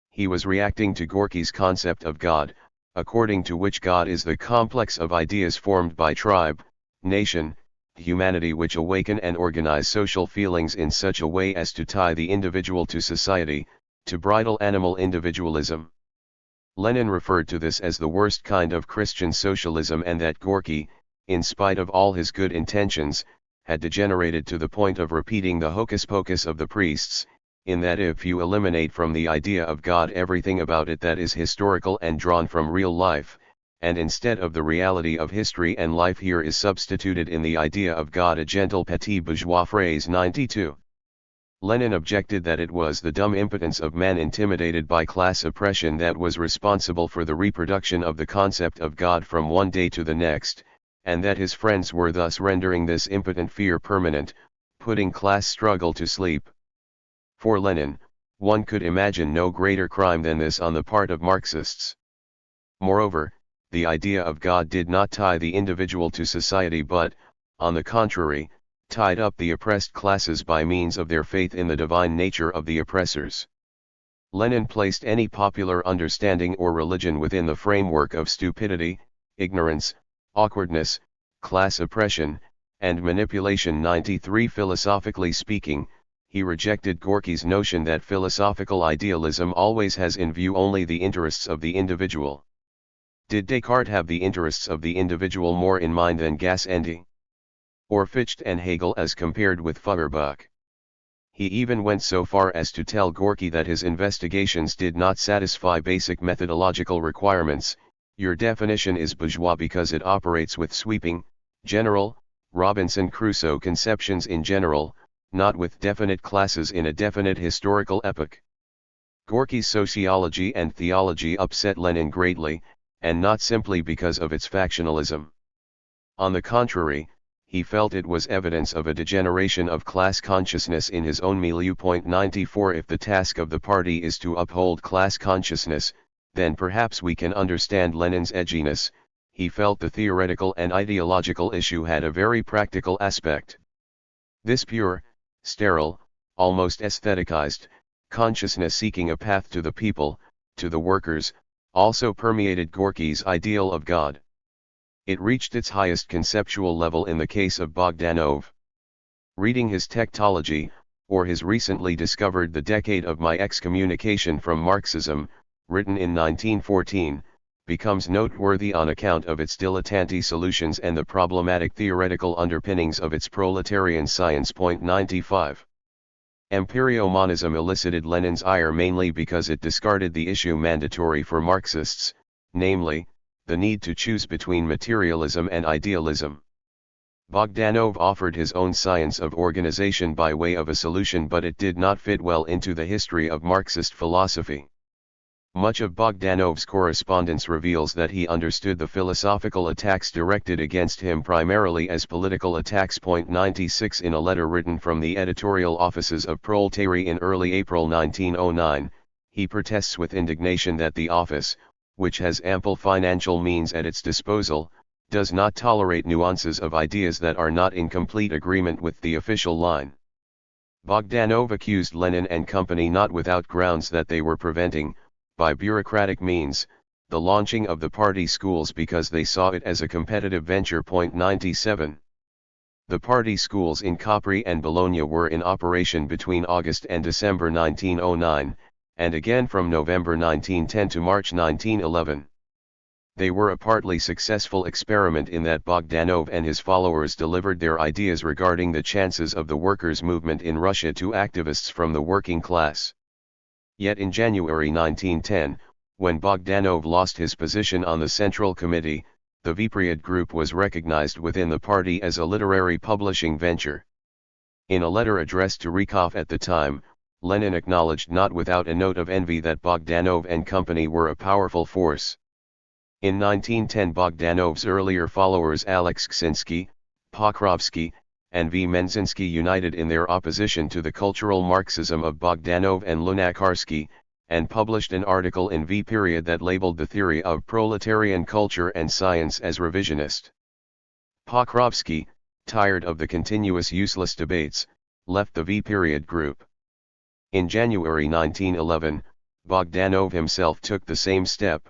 He was reacting to Gorky's concept of God, according to which God is the complex of ideas formed by tribe, nation, humanity which awaken and organize social feelings in such a way as to tie the individual to society, to bridle animal individualism. Lenin referred to this as the worst kind of Christian socialism, and that Gorky, in spite of all his good intentions, had degenerated to the point of repeating the hocus-pocus of the priests, in that if you eliminate from the idea of God everything about it that is historical and drawn from real life, and instead of the reality of history and life here is substituted in the idea of God a gentle petit bourgeois phrase. 92. Lenin objected that it was the dumb impotence of man intimidated by class oppression that was responsible for the reproduction of the concept of God from one day to the next, and that his friends were thus rendering this impotent fear permanent, putting class struggle to sleep. For Lenin, one could imagine no greater crime than this on the part of Marxists. Moreover, the idea of God did not tie the individual to society but, on the contrary, tied up the oppressed classes by means of their faith in the divine nature of the oppressors. Lenin placed any popular understanding or religion within the framework of stupidity, ignorance, awkwardness, class oppression, and manipulation. 93. Philosophically speaking, he rejected Gorky's notion that philosophical idealism always has in view only the interests of the individual. Did Descartes have the interests of the individual more in mind than Gassendi? Or Fichte and Hegel as compared with Feuerbach? He even went so far as to tell Gorky that his investigations did not satisfy basic methodological requirements. Your definition is bourgeois because it operates with sweeping, general, Robinson Crusoe conceptions in general, not with definite classes in a definite historical epoch. Gorky's sociology and theology upset Lenin greatly, and not simply because of its factionalism. On the contrary, he felt it was evidence of a degeneration of class consciousness in his own milieu. 94. If the task of the party is to uphold class consciousness, then perhaps we can understand Lenin's edginess. He felt the theoretical and ideological issue had a very practical aspect. This pure, sterile, almost aestheticized, consciousness seeking a path to the people, to the workers, also permeated Gorky's ideal of God. It reached its highest conceptual level in the case of Bogdanov. Reading his Techtology, or his recently discovered The Decade of My Excommunication from Marxism, written in 1914, becomes noteworthy on account of its dilettante solutions and the problematic theoretical underpinnings of its proletarian science. 95. Empirio-monism elicited Lenin's ire mainly because it discarded the issue mandatory for Marxists, namely, the need to choose between materialism and idealism. Bogdanov offered his own science of organization by way of a solution, but it did not fit well into the history of Marxist philosophy. Much of Bogdanov's correspondence reveals that he understood the philosophical attacks directed against him primarily as political attacks. 96. In a letter written from the editorial offices of Proletary in early April 1909, he protests with indignation that the office, which has ample financial means at its disposal, does not tolerate nuances of ideas that are not in complete agreement with the official line. Bogdanov accused Lenin and company not without grounds that they were preventing, by bureaucratic means, the launching of the party schools because they saw it as a competitive venture. 97. The party schools in Capri and Bologna were in operation between August and December 1909, and again from November 1910 to March 1911. They were a partly successful experiment in that Bogdanov and his followers delivered their ideas regarding the chances of the workers' movement in Russia to activists from the working class. Yet in January 1910, when Bogdanov lost his position on the Central Committee, the V-Period group was recognized within the party as a literary publishing venture. In a letter addressed to Rykov at the time, Lenin acknowledged not without a note of envy that Bogdanov and company were a powerful force. In 1910, Bogdanov's earlier followers Alex Ksinsky, Pokrovsky, and V. Menzinsky united in their opposition to the cultural Marxism of Bogdanov and Lunacharsky, and published an article in V-Period that labeled the theory of proletarian culture and science as revisionist. Pokrovsky, tired of the continuous useless debates, left the V-Period group. In January 1911, Bogdanov himself took the same step.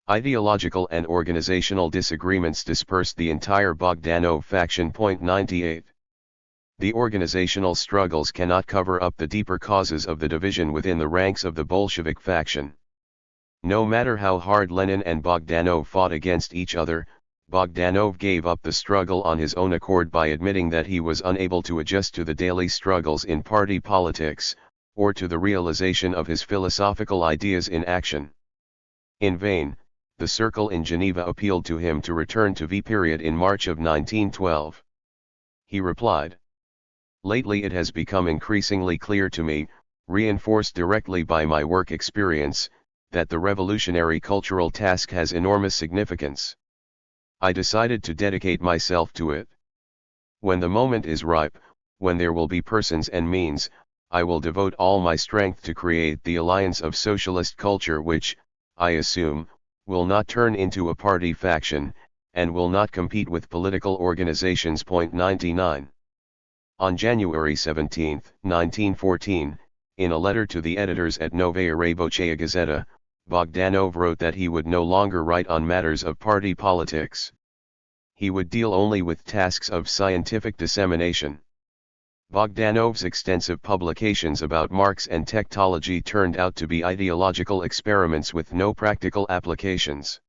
Ideological and organizational disagreements dispersed the entire Bogdanov faction. 98. The organizational struggles cannot cover up the deeper causes of the division within the ranks of the Bolshevik faction. No matter how hard Lenin and Bogdanov fought against each other, Bogdanov gave up the struggle on his own accord by admitting that he was unable to adjust to the daily struggles in party politics, or to the realization of his philosophical ideas in action. In vain, the circle in Geneva appealed to him to return to V-Period in March of 1912. He replied, "Lately it has become increasingly clear to me, reinforced directly by my work experience, that the revolutionary cultural task has enormous significance. I decided to dedicate myself to it. When the moment is ripe, when there will be persons and means, I will devote all my strength to create the alliance of socialist culture which, I assume, will not turn into a party faction, and will not compete with political organizations." 99. On January 17, 1914, in a letter to the editors at Novaya Rabochaya Gazeta, Bogdanov wrote that he would no longer write on matters of party politics. He would deal only with tasks of scientific dissemination. Bogdanov's extensive publications about Marx and techtology turned out to be ideological experiments with no practical applications.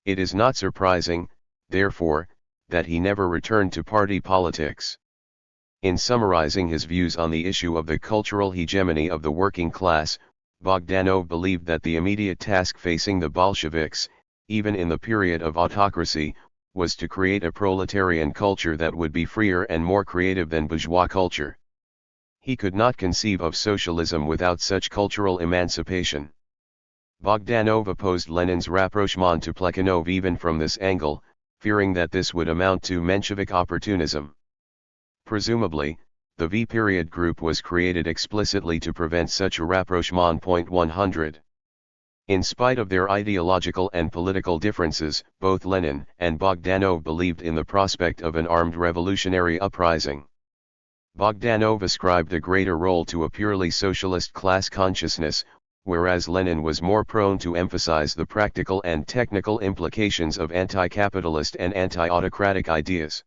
It is not surprising, therefore, that he never returned to party politics. In summarizing his views on the issue of the cultural hegemony of the working class, Bogdanov believed that the immediate task facing the Bolsheviks, even in the period of autocracy, was to create a proletarian culture that would be freer and more creative than bourgeois culture. He could not conceive of socialism without such cultural emancipation. Bogdanov opposed Lenin's rapprochement to Plekhanov even from this angle, fearing that this would amount to Menshevik opportunism. Presumably, the V-Period group was created explicitly to prevent such a rapprochement. 100. In spite of their ideological and political differences, both Lenin and Bogdanov believed in the prospect of an armed revolutionary uprising. Bogdanov ascribed a greater role to a purely socialist class consciousness, whereas Lenin was more prone to emphasize the practical and technical implications of anti-capitalist and anti-autocratic ideas.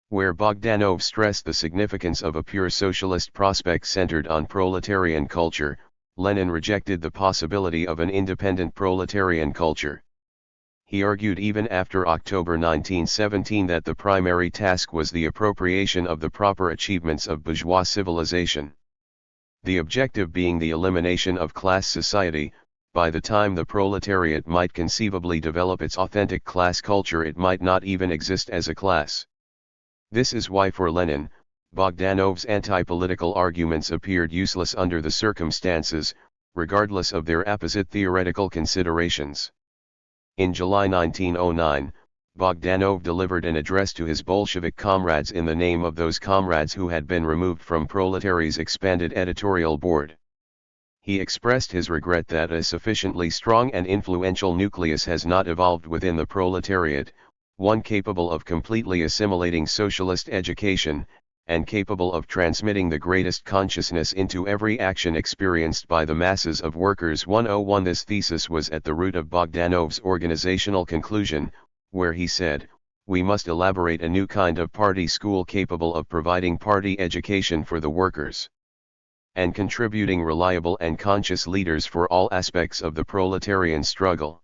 Where Bogdanov stressed the significance of a pure socialist prospect centered on proletarian culture, Lenin rejected the possibility of an independent proletarian culture. He argued even after October 1917 that the primary task was the appropriation of the proper achievements of bourgeois civilization. The objective being the elimination of class society. By the time the proletariat might conceivably develop its authentic class culture, it might not even exist as a class. This is why for Lenin, Bogdanov's anti-political arguments appeared useless under the circumstances, regardless of their apposite theoretical considerations. In July 1909, Bogdanov delivered an address to his Bolshevik comrades in the name of those comrades who had been removed from Proletary's expanded editorial board. He expressed his regret that a sufficiently strong and influential nucleus has not evolved within the proletariat, one capable of completely assimilating socialist education, and capable of transmitting the greatest consciousness into every action experienced by the masses of workers. 101 This thesis was at the root of Bogdanov's organizational conclusion, where he said, "We must elaborate a new kind of party school capable of providing party education for the workers, and contributing reliable and conscious leaders for all aspects of the proletarian struggle."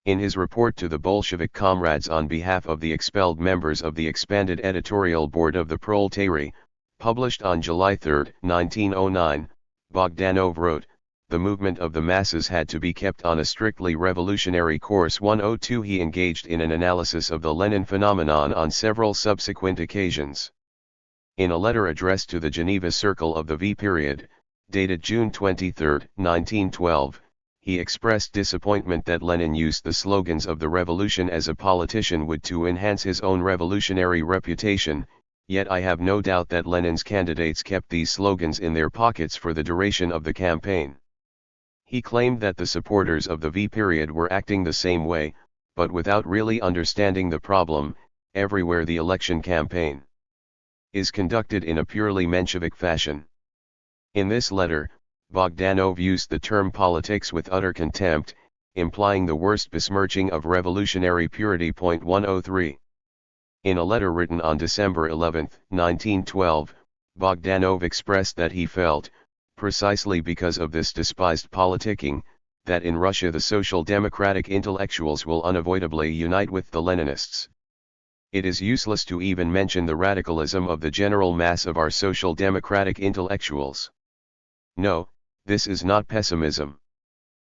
In his report to the Bolshevik comrades on behalf of the expelled members of the expanded editorial board of the Proletary, published on July 3, 1909, Bogdanov wrote, "The movement of the masses had to be kept on a strictly revolutionary course." 102 He engaged in an analysis of the Lenin phenomenon on several subsequent occasions. In a letter addressed to the Geneva Circle of the V period, dated June 23, 1912, he expressed disappointment that Lenin used the slogans of the revolution as a politician would to enhance his own revolutionary reputation, yet I have no doubt that Lenin's candidates kept these slogans in their pockets for the duration of the campaign. He claimed that the supporters of the V period were acting the same way, but without really understanding the problem. Everywhere the election campaign is conducted in a purely Menshevik fashion. In this letter, Bogdanov used the term politics with utter contempt, implying the worst besmirching of revolutionary purity. 103. In a letter written on December 11, 1912, Bogdanov expressed that he felt, precisely because of this despised politicking, that in Russia the social democratic intellectuals will unavoidably unite with the Leninists. It is useless to even mention the radicalism of the general mass of our social democratic intellectuals. No, this is not pessimism.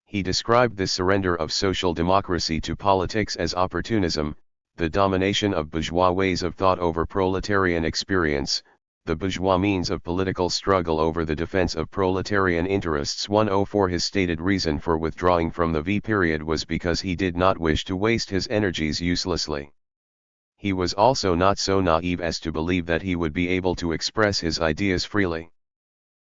He described the surrender of social democracy to politics as opportunism, the domination of bourgeois ways of thought over proletarian experience, the bourgeois means of political struggle over the defense of proletarian interests. 104 His stated reason for withdrawing from the V period was because he did not wish to waste his energies uselessly. He was also not so naive as to believe that he would be able to express his ideas freely.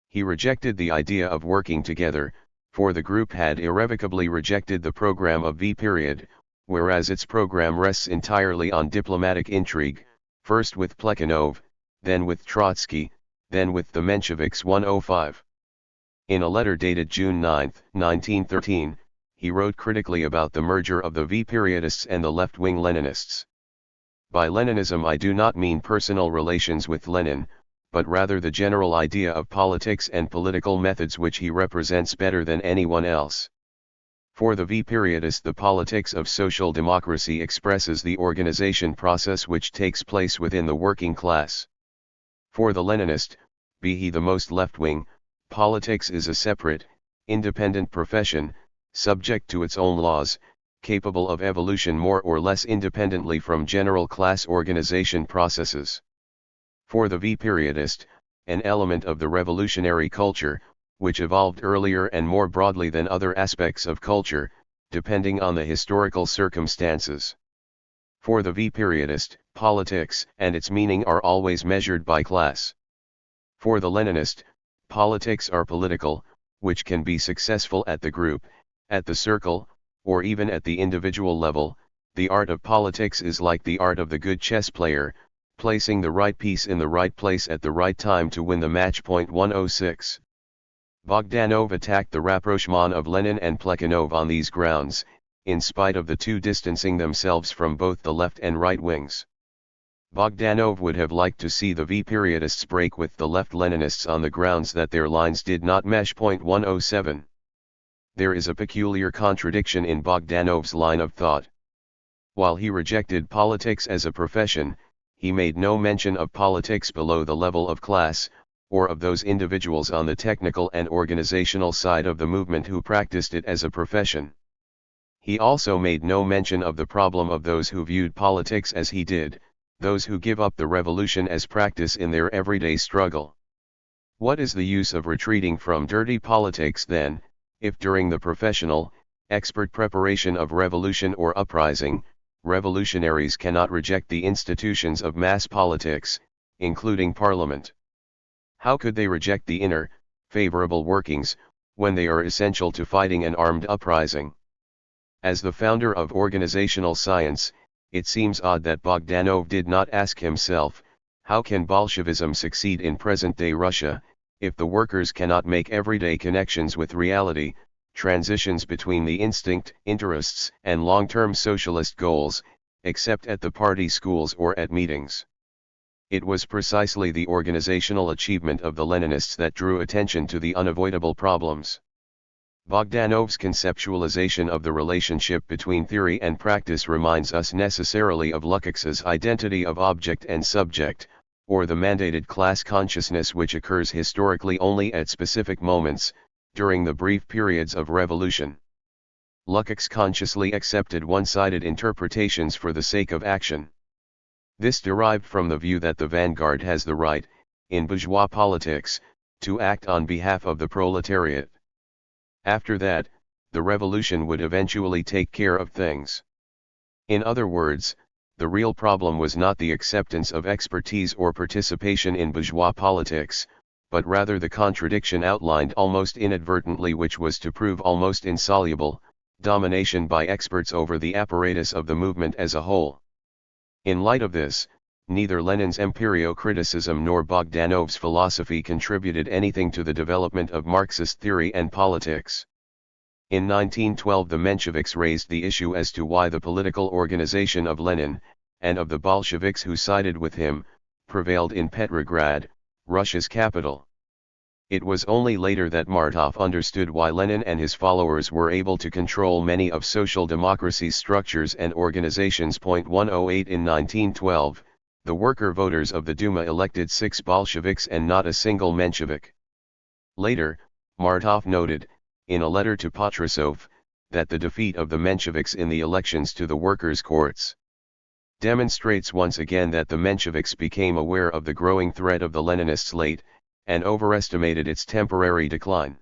He rejected the idea of working together, for the group had irrevocably rejected the program of V period, whereas its program rests entirely on diplomatic intrigue, first with Plekhanov, then with Trotsky, then with the Mensheviks. 105. In a letter dated June 9, 1913, he wrote critically about the merger of the V periodists and the left-wing Leninists. By Leninism I do not mean personal relations with Lenin, but rather the general idea of politics and political methods which he represents better than anyone else. For the V periodist, the politics of social democracy expresses the organization process which takes place within the working class. For the Leninist, be he the most left-wing, politics is a separate, independent profession, subject to its own laws, capable of evolution more or less independently from general class organization processes. For the V periodist, an element of the revolutionary culture, which evolved earlier and more broadly than other aspects of culture, depending on the historical circumstances. For the V periodist, politics and its meaning are always measured by class. For the Leninist, politics are political, which can be successful at the group, at the circle, or even at the individual level. The art of politics is like the art of the good chess player, placing the right piece in the right place at the right time to win the match. 106. Bogdanov attacked the rapprochement of Lenin and Plekhanov on these grounds, in spite of the two distancing themselves from both the left and right wings. Bogdanov would have liked to see the V-periodists break with the left-Leninists on the grounds that their lines did not mesh. 107. There is a peculiar contradiction in Bogdanov's line of thought. While he rejected politics as a profession, he made no mention of politics below the level of class, or of those individuals on the technical and organizational side of the movement who practiced it as a profession. He also made no mention of the problem of those who viewed politics as he did, those who give up the revolution as practice in their everyday struggle. What is the use of retreating from dirty politics then, if during the professional, expert preparation of revolution or uprising, revolutionaries cannot reject the institutions of mass politics, including parliament? How could they reject the inner, favorable workings, when they are essential to fighting an armed uprising? As the founder of organizational science, it seems odd that Bogdanov did not ask himself, how can Bolshevism succeed in present-day Russia, if the workers cannot make everyday connections with reality, transitions between the instinct, interests, and long-term socialist goals, except at the party schools or at meetings? It was precisely the organizational achievement of the Leninists that drew attention to the unavoidable problems. Bogdanov's conceptualization of the relationship between theory and practice reminds us necessarily of Lukács's identity of object and subject, or the mandated class consciousness which occurs historically only at specific moments, during the brief periods of revolution. Lukács consciously accepted one-sided interpretations for the sake of action. This derived from the view that the vanguard has the right, in bourgeois politics, to act on behalf of the proletariat. After that, the revolution would eventually take care of things. In other words, the real problem was not the acceptance of expertise or participation in bourgeois politics, but rather the contradiction outlined almost inadvertently, which was to prove almost insoluble, domination by experts over the apparatus of the movement as a whole. In light of this, neither Lenin's empirio-criticism nor Bogdanov's philosophy contributed anything to the development of Marxist theory and politics. In 1912 the Mensheviks raised the issue as to why the political organization of Lenin, and of the Bolsheviks who sided with him, prevailed in Petrograd, Russia's capital. It was only later that Martov understood why Lenin and his followers were able to control many of social democracy's structures and organizations. 108 In 1912, the worker voters of the Duma elected 6 Bolsheviks and not a single Menshevik. Later, Martov noted, in a letter to Patrusov, that the defeat of the Mensheviks in the elections to the workers' courts demonstrates once again that the Mensheviks became aware of the growing threat of the Leninists late, and overestimated its temporary decline.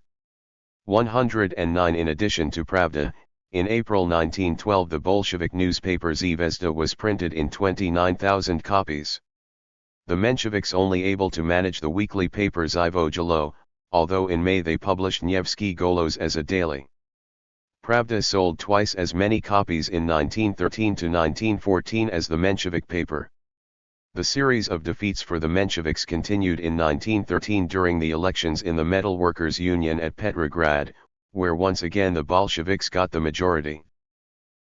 109 In addition to Pravda, in April 1912 the Bolshevik newspaper Zvezda was printed in 29,000 copies. The Mensheviks only able to manage the weekly paper Zivojalo, although in May they published Nevsky Golos as a daily. Pravda sold twice as many copies in 1913 to 1914 as the Menshevik paper. The series of defeats for the Mensheviks continued in 1913 during the elections in the Metal Workers' Union at Petrograd, where once again the Bolsheviks got the majority.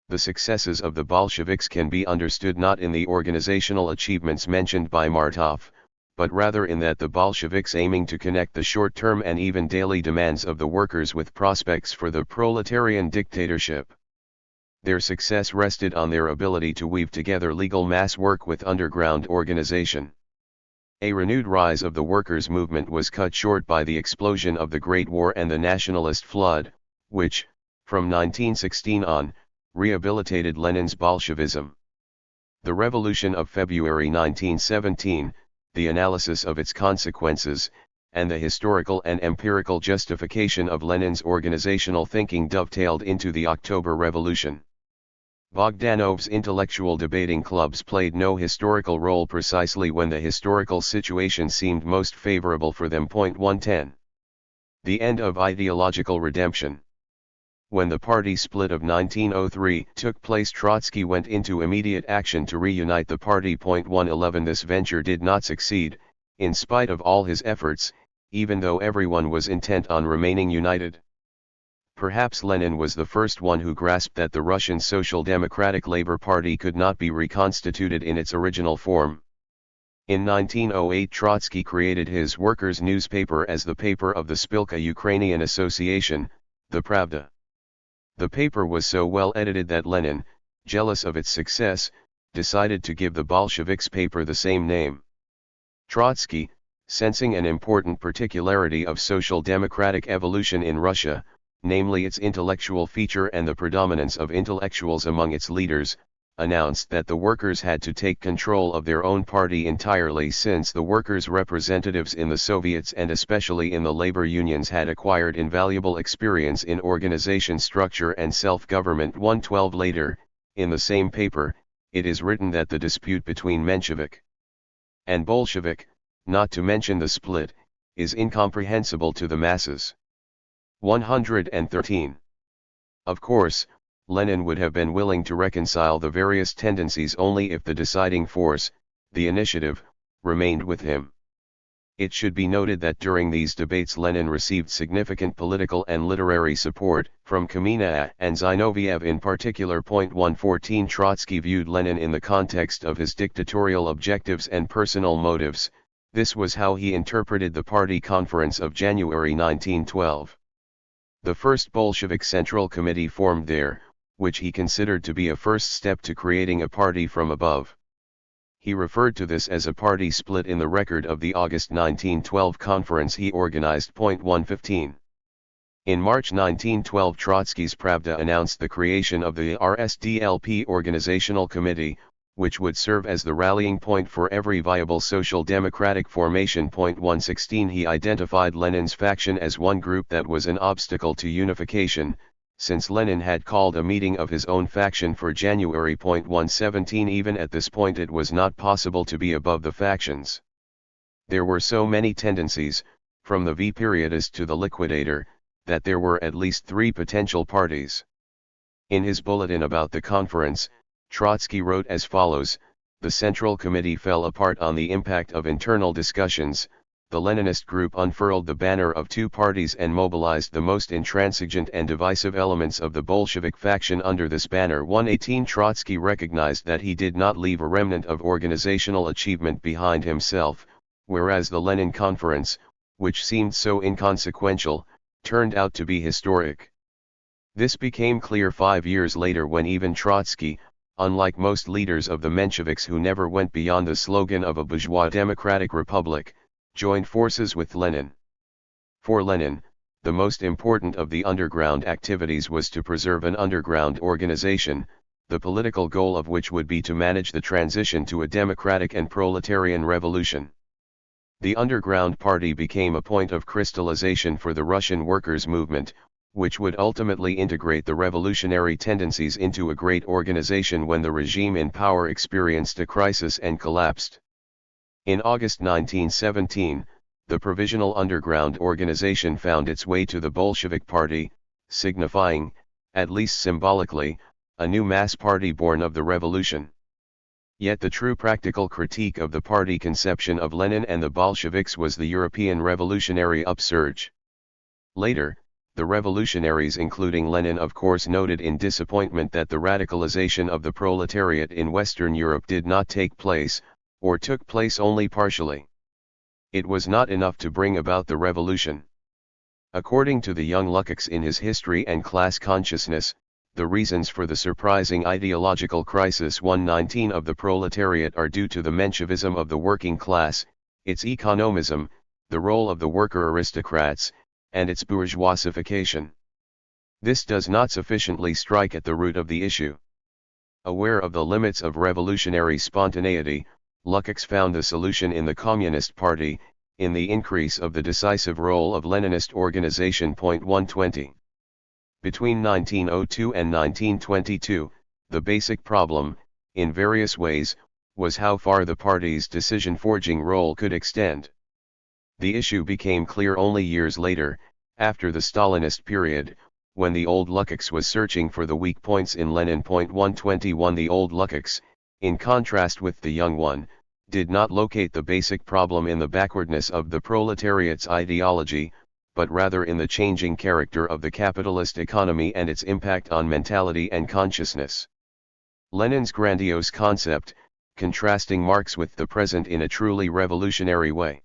The successes of the Bolsheviks can be understood not in the organizational achievements mentioned by Martov, but rather in that the Bolsheviks aiming to connect the short-term and even daily demands of the workers with prospects for the proletarian dictatorship. Their success rested on their ability to weave together legal mass work with underground organization. A renewed rise of the workers' movement was cut short by the explosion of the Great War and the nationalist flood, which, from 1916 on, rehabilitated Lenin's Bolshevism. The Revolution of February 1917, the analysis of its consequences, and the historical and empirical justification of Lenin's organizational thinking dovetailed into the October Revolution. Bogdanov's intellectual debating clubs played no historical role precisely when the historical situation seemed most favorable for them. 110. The end of ideological redemption. When the party split of 1903 took place, Trotsky went into immediate action to reunite the party. 111 This venture did not succeed, in spite of all his efforts, even though everyone was intent on remaining united. Perhaps Lenin was the first one who grasped that the Russian Social Democratic Labor Party could not be reconstituted in its original form. In 1908 Trotsky created his workers' newspaper as the paper of the Spilka Ukrainian Association, the Pravda. The paper was so well edited that Lenin, jealous of its success, decided to give the Bolsheviks' paper the same name. Trotsky, sensing an important particularity of social democratic evolution in Russia, namely its intellectual feature and the predominance of intellectuals among its leaders, announced that the workers had to take control of their own party entirely, since the workers' representatives in the Soviets and especially in the labor unions had acquired invaluable experience in organization structure and self-government. 112 later, in the same paper, it is written that the dispute between Menshevik and Bolshevik, not to mention the split, is incomprehensible to the masses. 113. Of course, Lenin would have been willing to reconcile the various tendencies only if the deciding force, the initiative, remained with him. It should be noted that during these debates Lenin received significant political and literary support from Kamina and Zinoviev in particular. 114 Trotsky viewed Lenin in the context of his dictatorial objectives and personal motives. This was how he interpreted the party conference of January 1912. The first Bolshevik Central Committee formed there, which he considered to be a first step to creating a party from above. He referred to this as a party split in the record of the August 1912 conference he organized. 115. In March 1912 Trotsky's Pravda announced the creation of the RSDLP Organizational Committee, which would serve as the rallying point for every viable social democratic formation. 116 He identified Lenin's faction as one group that was an obstacle to unification, since Lenin had called a meeting of his own faction for January. 117 Even at this point it was not possible to be above the factions. There were so many tendencies, from the V-periodist to the liquidator, that there were at least 3 potential parties. In his bulletin about the conference, Trotsky wrote as follows: "The Central Committee fell apart on the impact of internal discussions. The Leninist group unfurled the banner of 2 parties and mobilized the most intransigent and divisive elements of the Bolshevik faction under this banner." 118 Trotsky recognized that he did not leave a remnant of organizational achievement behind himself, whereas the Lenin Conference, which seemed so inconsequential, turned out to be historic. This became clear 5 years later when even Trotsky, unlike most leaders of the Mensheviks who never went beyond the slogan of a bourgeois democratic republic, joined forces with Lenin. For Lenin, the most important of the underground activities was to preserve an underground organization, the political goal of which would be to manage the transition to a democratic and proletarian revolution. The underground party became a point of crystallization for the Russian workers' movement, which would ultimately integrate the revolutionary tendencies into a great organization when the regime in power experienced a crisis and collapsed. In August 1917, the Provisional Underground Organization found its way to the Bolshevik Party, signifying, at least symbolically, a new mass party born of the revolution. Yet the true practical critique of the party conception of Lenin and the Bolsheviks was the European revolutionary upsurge. Later, the revolutionaries including Lenin of course noted in disappointment that the radicalization of the proletariat in Western Europe did not take place, or took place only partially. It was not enough to bring about the revolution. According to the young Lukács in his History and Class Consciousness, the reasons for the surprising ideological crisis 119 of the proletariat are due to the Menshevism of the working class, its economism, the role of the worker aristocrats, and its bourgeoisification. This does not sufficiently strike at the root of the issue. Aware of the limits of revolutionary spontaneity, Lukács found the solution in the Communist Party, in the increase of the decisive role of Leninist organization. 120. Between 1902 and 1922, the basic problem, in various ways, was how far the party's decision-forging role could extend. The issue became clear only years later, after the Stalinist period, when the old Lukács was searching for the weak points in Lenin. 121 The old Lukács, in contrast with the young one, did not locate the basic problem in the backwardness of the proletariat's ideology, but rather in the changing character of the capitalist economy and its impact on mentality and consciousness. Lenin's grandiose concept, contrasting Marx with the present in a truly revolutionary way.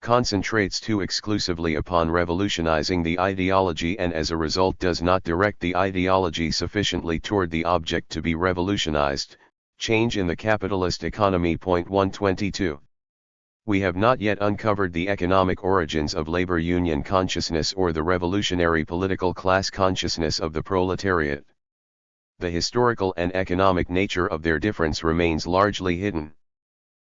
Concentrates too exclusively upon revolutionizing the ideology and as a result does not direct the ideology sufficiently toward the object to be revolutionized. Change in the capitalist economy. 122. We have not yet uncovered the economic origins of labor union consciousness or the revolutionary political class consciousness of the proletariat. The historical and economic nature of their difference remains largely hidden.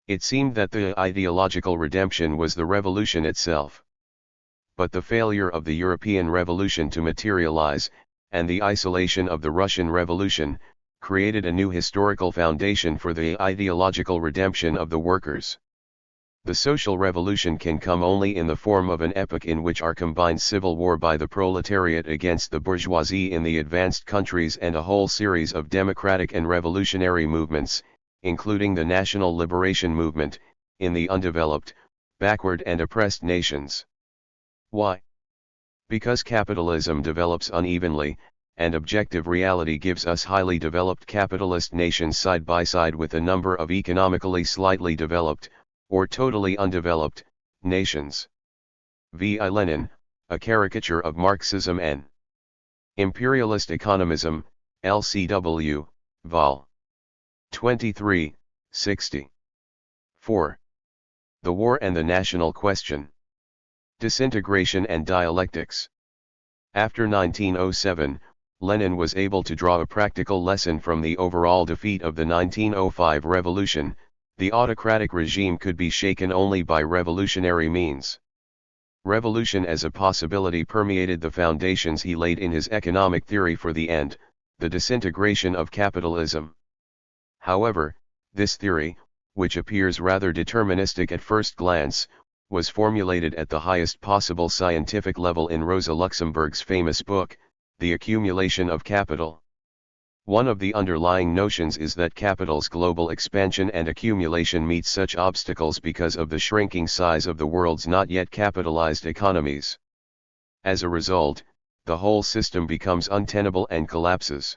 It seemed that the ideological redemption was the revolution itself. But the failure of the European Revolution to materialize, and the isolation of the Russian Revolution, created a new historical foundation for the ideological redemption of the workers. The social revolution can come only in the form of an epoch in which are combined civil war by the proletariat against the bourgeoisie in the advanced countries and a whole series of democratic and revolutionary movements, including the national liberation movement, in the undeveloped, backward and oppressed nations. Why? Because capitalism develops unevenly, and objective reality gives us highly developed capitalist nations side by side with a number of economically slightly developed, or totally undeveloped, nations. V.I. Lenin, A Caricature of Marxism N. Imperialist Economism, LCW, Vol. 23, 60. 4. The War and the National Question. Disintegration and Dialectics. After 1907, Lenin was able to draw a practical lesson from the overall defeat of the 1905 revolution. The autocratic regime could be shaken only by revolutionary means. Revolution as a possibility permeated the foundations he laid in his economic theory for the end, the disintegration of capitalism. However, this theory, which appears rather deterministic at first glance, was formulated at the highest possible scientific level in Rosa Luxemburg's famous book, The Accumulation of Capital. One of the underlying notions is that capital's global expansion and accumulation meets such obstacles because of the shrinking size of the world's not yet capitalized economies. As a result, the whole system becomes untenable and collapses.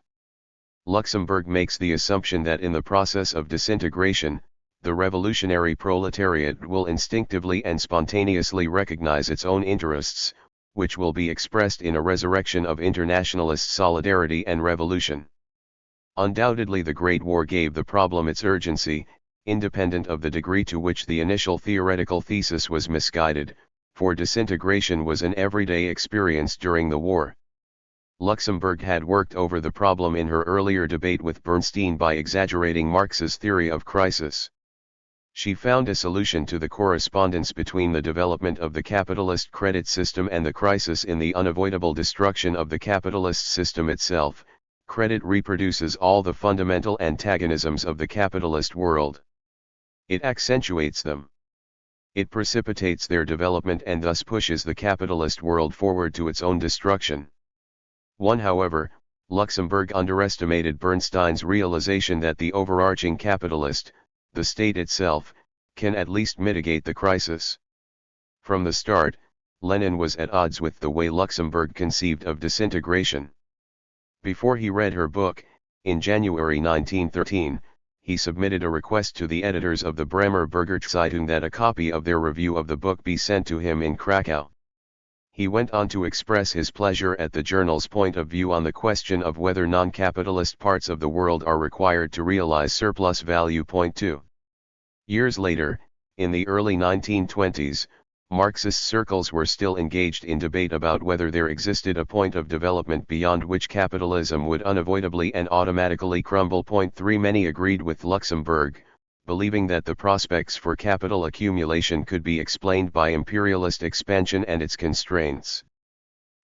Luxemburg makes the assumption that in the process of disintegration, the revolutionary proletariat will instinctively and spontaneously recognize its own interests, which will be expressed in a resurrection of internationalist solidarity and revolution. Undoubtedly the Great War gave the problem its urgency, independent of the degree to which the initial theoretical thesis was misguided, for disintegration was an everyday experience during the war. Luxemburg had worked over the problem in her earlier debate with Bernstein by exaggerating Marx's theory of crisis. She found a solution to the correspondence between the development of the capitalist credit system and the crisis in the unavoidable destruction of the capitalist system itself. Credit reproduces all the fundamental antagonisms of the capitalist world. It accentuates them. It precipitates their development and thus pushes the capitalist world forward to its own destruction. However, Luxemburg underestimated Bernstein's realization that the overarching capitalist, the state itself, can at least mitigate the crisis. From the start, Lenin was at odds with the way Luxemburg conceived of disintegration. Before he read her book, in January 1913, he submitted a request to the editors of the Bremer Bürgerzeitung that a copy of their review of the book be sent to him in Krakow. He went on to express his pleasure at the journal's point of view on the question of whether non-capitalist parts of the world are required to realize surplus value. 2. Years later, in the early 1920s, Marxist circles were still engaged in debate about whether there existed a point of development beyond which capitalism would unavoidably and automatically crumble. 3 Many agreed with Luxemburg, believing that the prospects for capital accumulation could be explained by imperialist expansion and its constraints.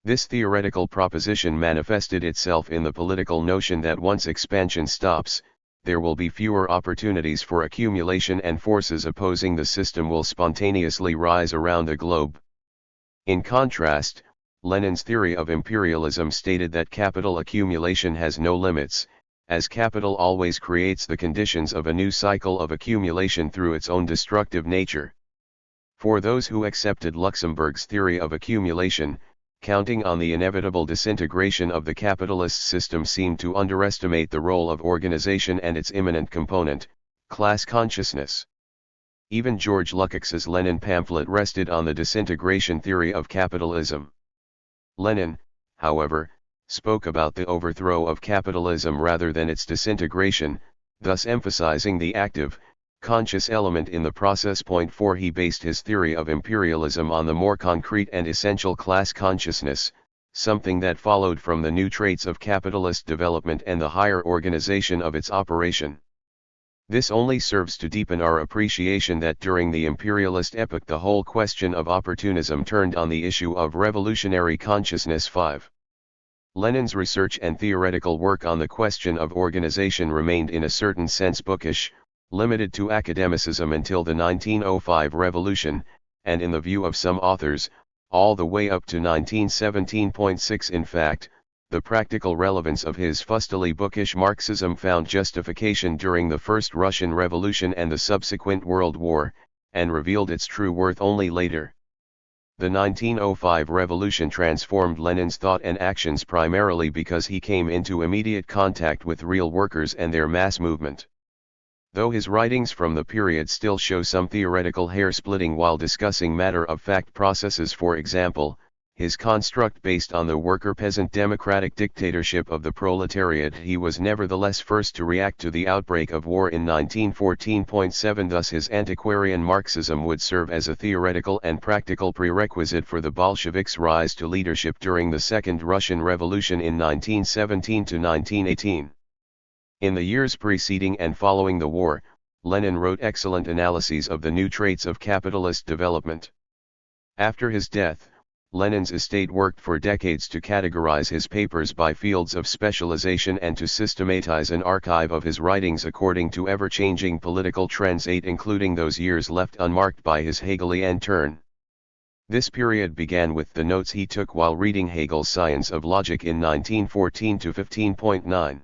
This theoretical proposition manifested itself in the political notion that once expansion stops, there will be fewer opportunities for accumulation and forces opposing the system will spontaneously rise around the globe. In contrast, Lenin's theory of imperialism stated that capital accumulation has no limits, as capital always creates the conditions of a new cycle of accumulation through its own destructive nature. For those who accepted Luxemburg's theory of accumulation, counting on the inevitable disintegration of the capitalist system seemed to underestimate the role of organization and its immanent component, Class consciousness. Even George Lukács's Lenin pamphlet rested on the disintegration theory of capitalism. Lenin, however, spoke about the overthrow of capitalism rather than its disintegration, thus emphasizing the active, conscious element in the process. Point 4 He based his theory of imperialism on the more concrete and essential class consciousness, something that followed from the new traits of capitalist development and the higher organization of its operation. This only serves to deepen our appreciation that during the imperialist epoch the whole question of opportunism turned on the issue of revolutionary consciousness. 5. Lenin's research and theoretical work on the question of organization remained in a certain sense bookish, limited to academicism until the 1905 revolution, and in the view of some authors, all the way up to 1917.6. In fact, the practical relevance of his fustily bookish Marxism found justification during the First Russian Revolution and the subsequent World War, and revealed its true worth only later. The 1905 revolution transformed Lenin's thought and actions primarily because he came into immediate contact with real workers and their mass movement. Though his writings from the period still show some theoretical hair-splitting while discussing matter-of-fact processes, for example, his construct based on the worker-peasant democratic dictatorship of the proletariat, he was nevertheless first to react to the outbreak of war in 1914.7. Thus his antiquarian Marxism would serve as a theoretical and practical prerequisite for the Bolsheviks' rise to leadership during the Second Russian Revolution in 1917 to 1918. In the years preceding and following the war, Lenin wrote excellent analyses of the new traits of capitalist development. After his death, Lenin's estate worked for decades to categorize his papers by fields of specialization and to systematize an archive of his writings according to ever-changing political trends, 8 including those years left unmarked by his Hegelian turn. This period began with the notes he took while reading Hegel's Science of Logic in 1914 to 15.9.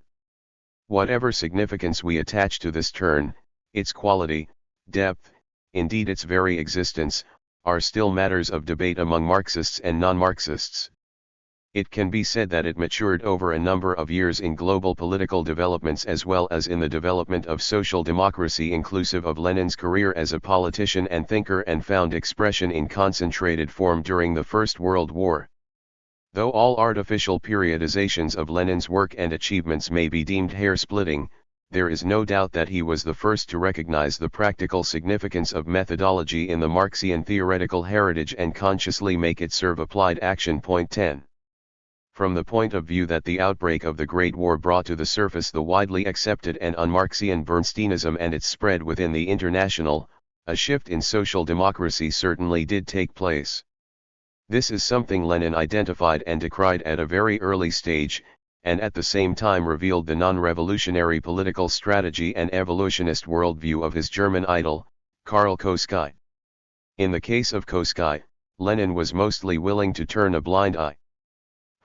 Whatever significance we attach to this turn, its quality, depth, indeed its very existence, are still matters of debate among Marxists and non-Marxists. It can be said that it matured over a number of years in global political developments as well as in the development of social democracy, inclusive of Lenin's career as a politician and thinker, and found expression in concentrated form during the First World War. Though all artificial periodizations of Lenin's work and achievements may be deemed hair-splitting, there is no doubt that he was the first to recognize the practical significance of methodology in the Marxian theoretical heritage and consciously make it serve applied action. Point 10. From the point of view that the outbreak of the Great War brought to the surface the widely accepted and un-Marxian Bernsteinism and its spread within the International, a shift in social democracy certainly did take place. This is something Lenin identified and decried at a very early stage, and at the same time revealed the non-revolutionary political strategy and evolutionist worldview of his German idol, Karl Kautsky. In the case of Kautsky, Lenin was mostly willing to turn a blind eye.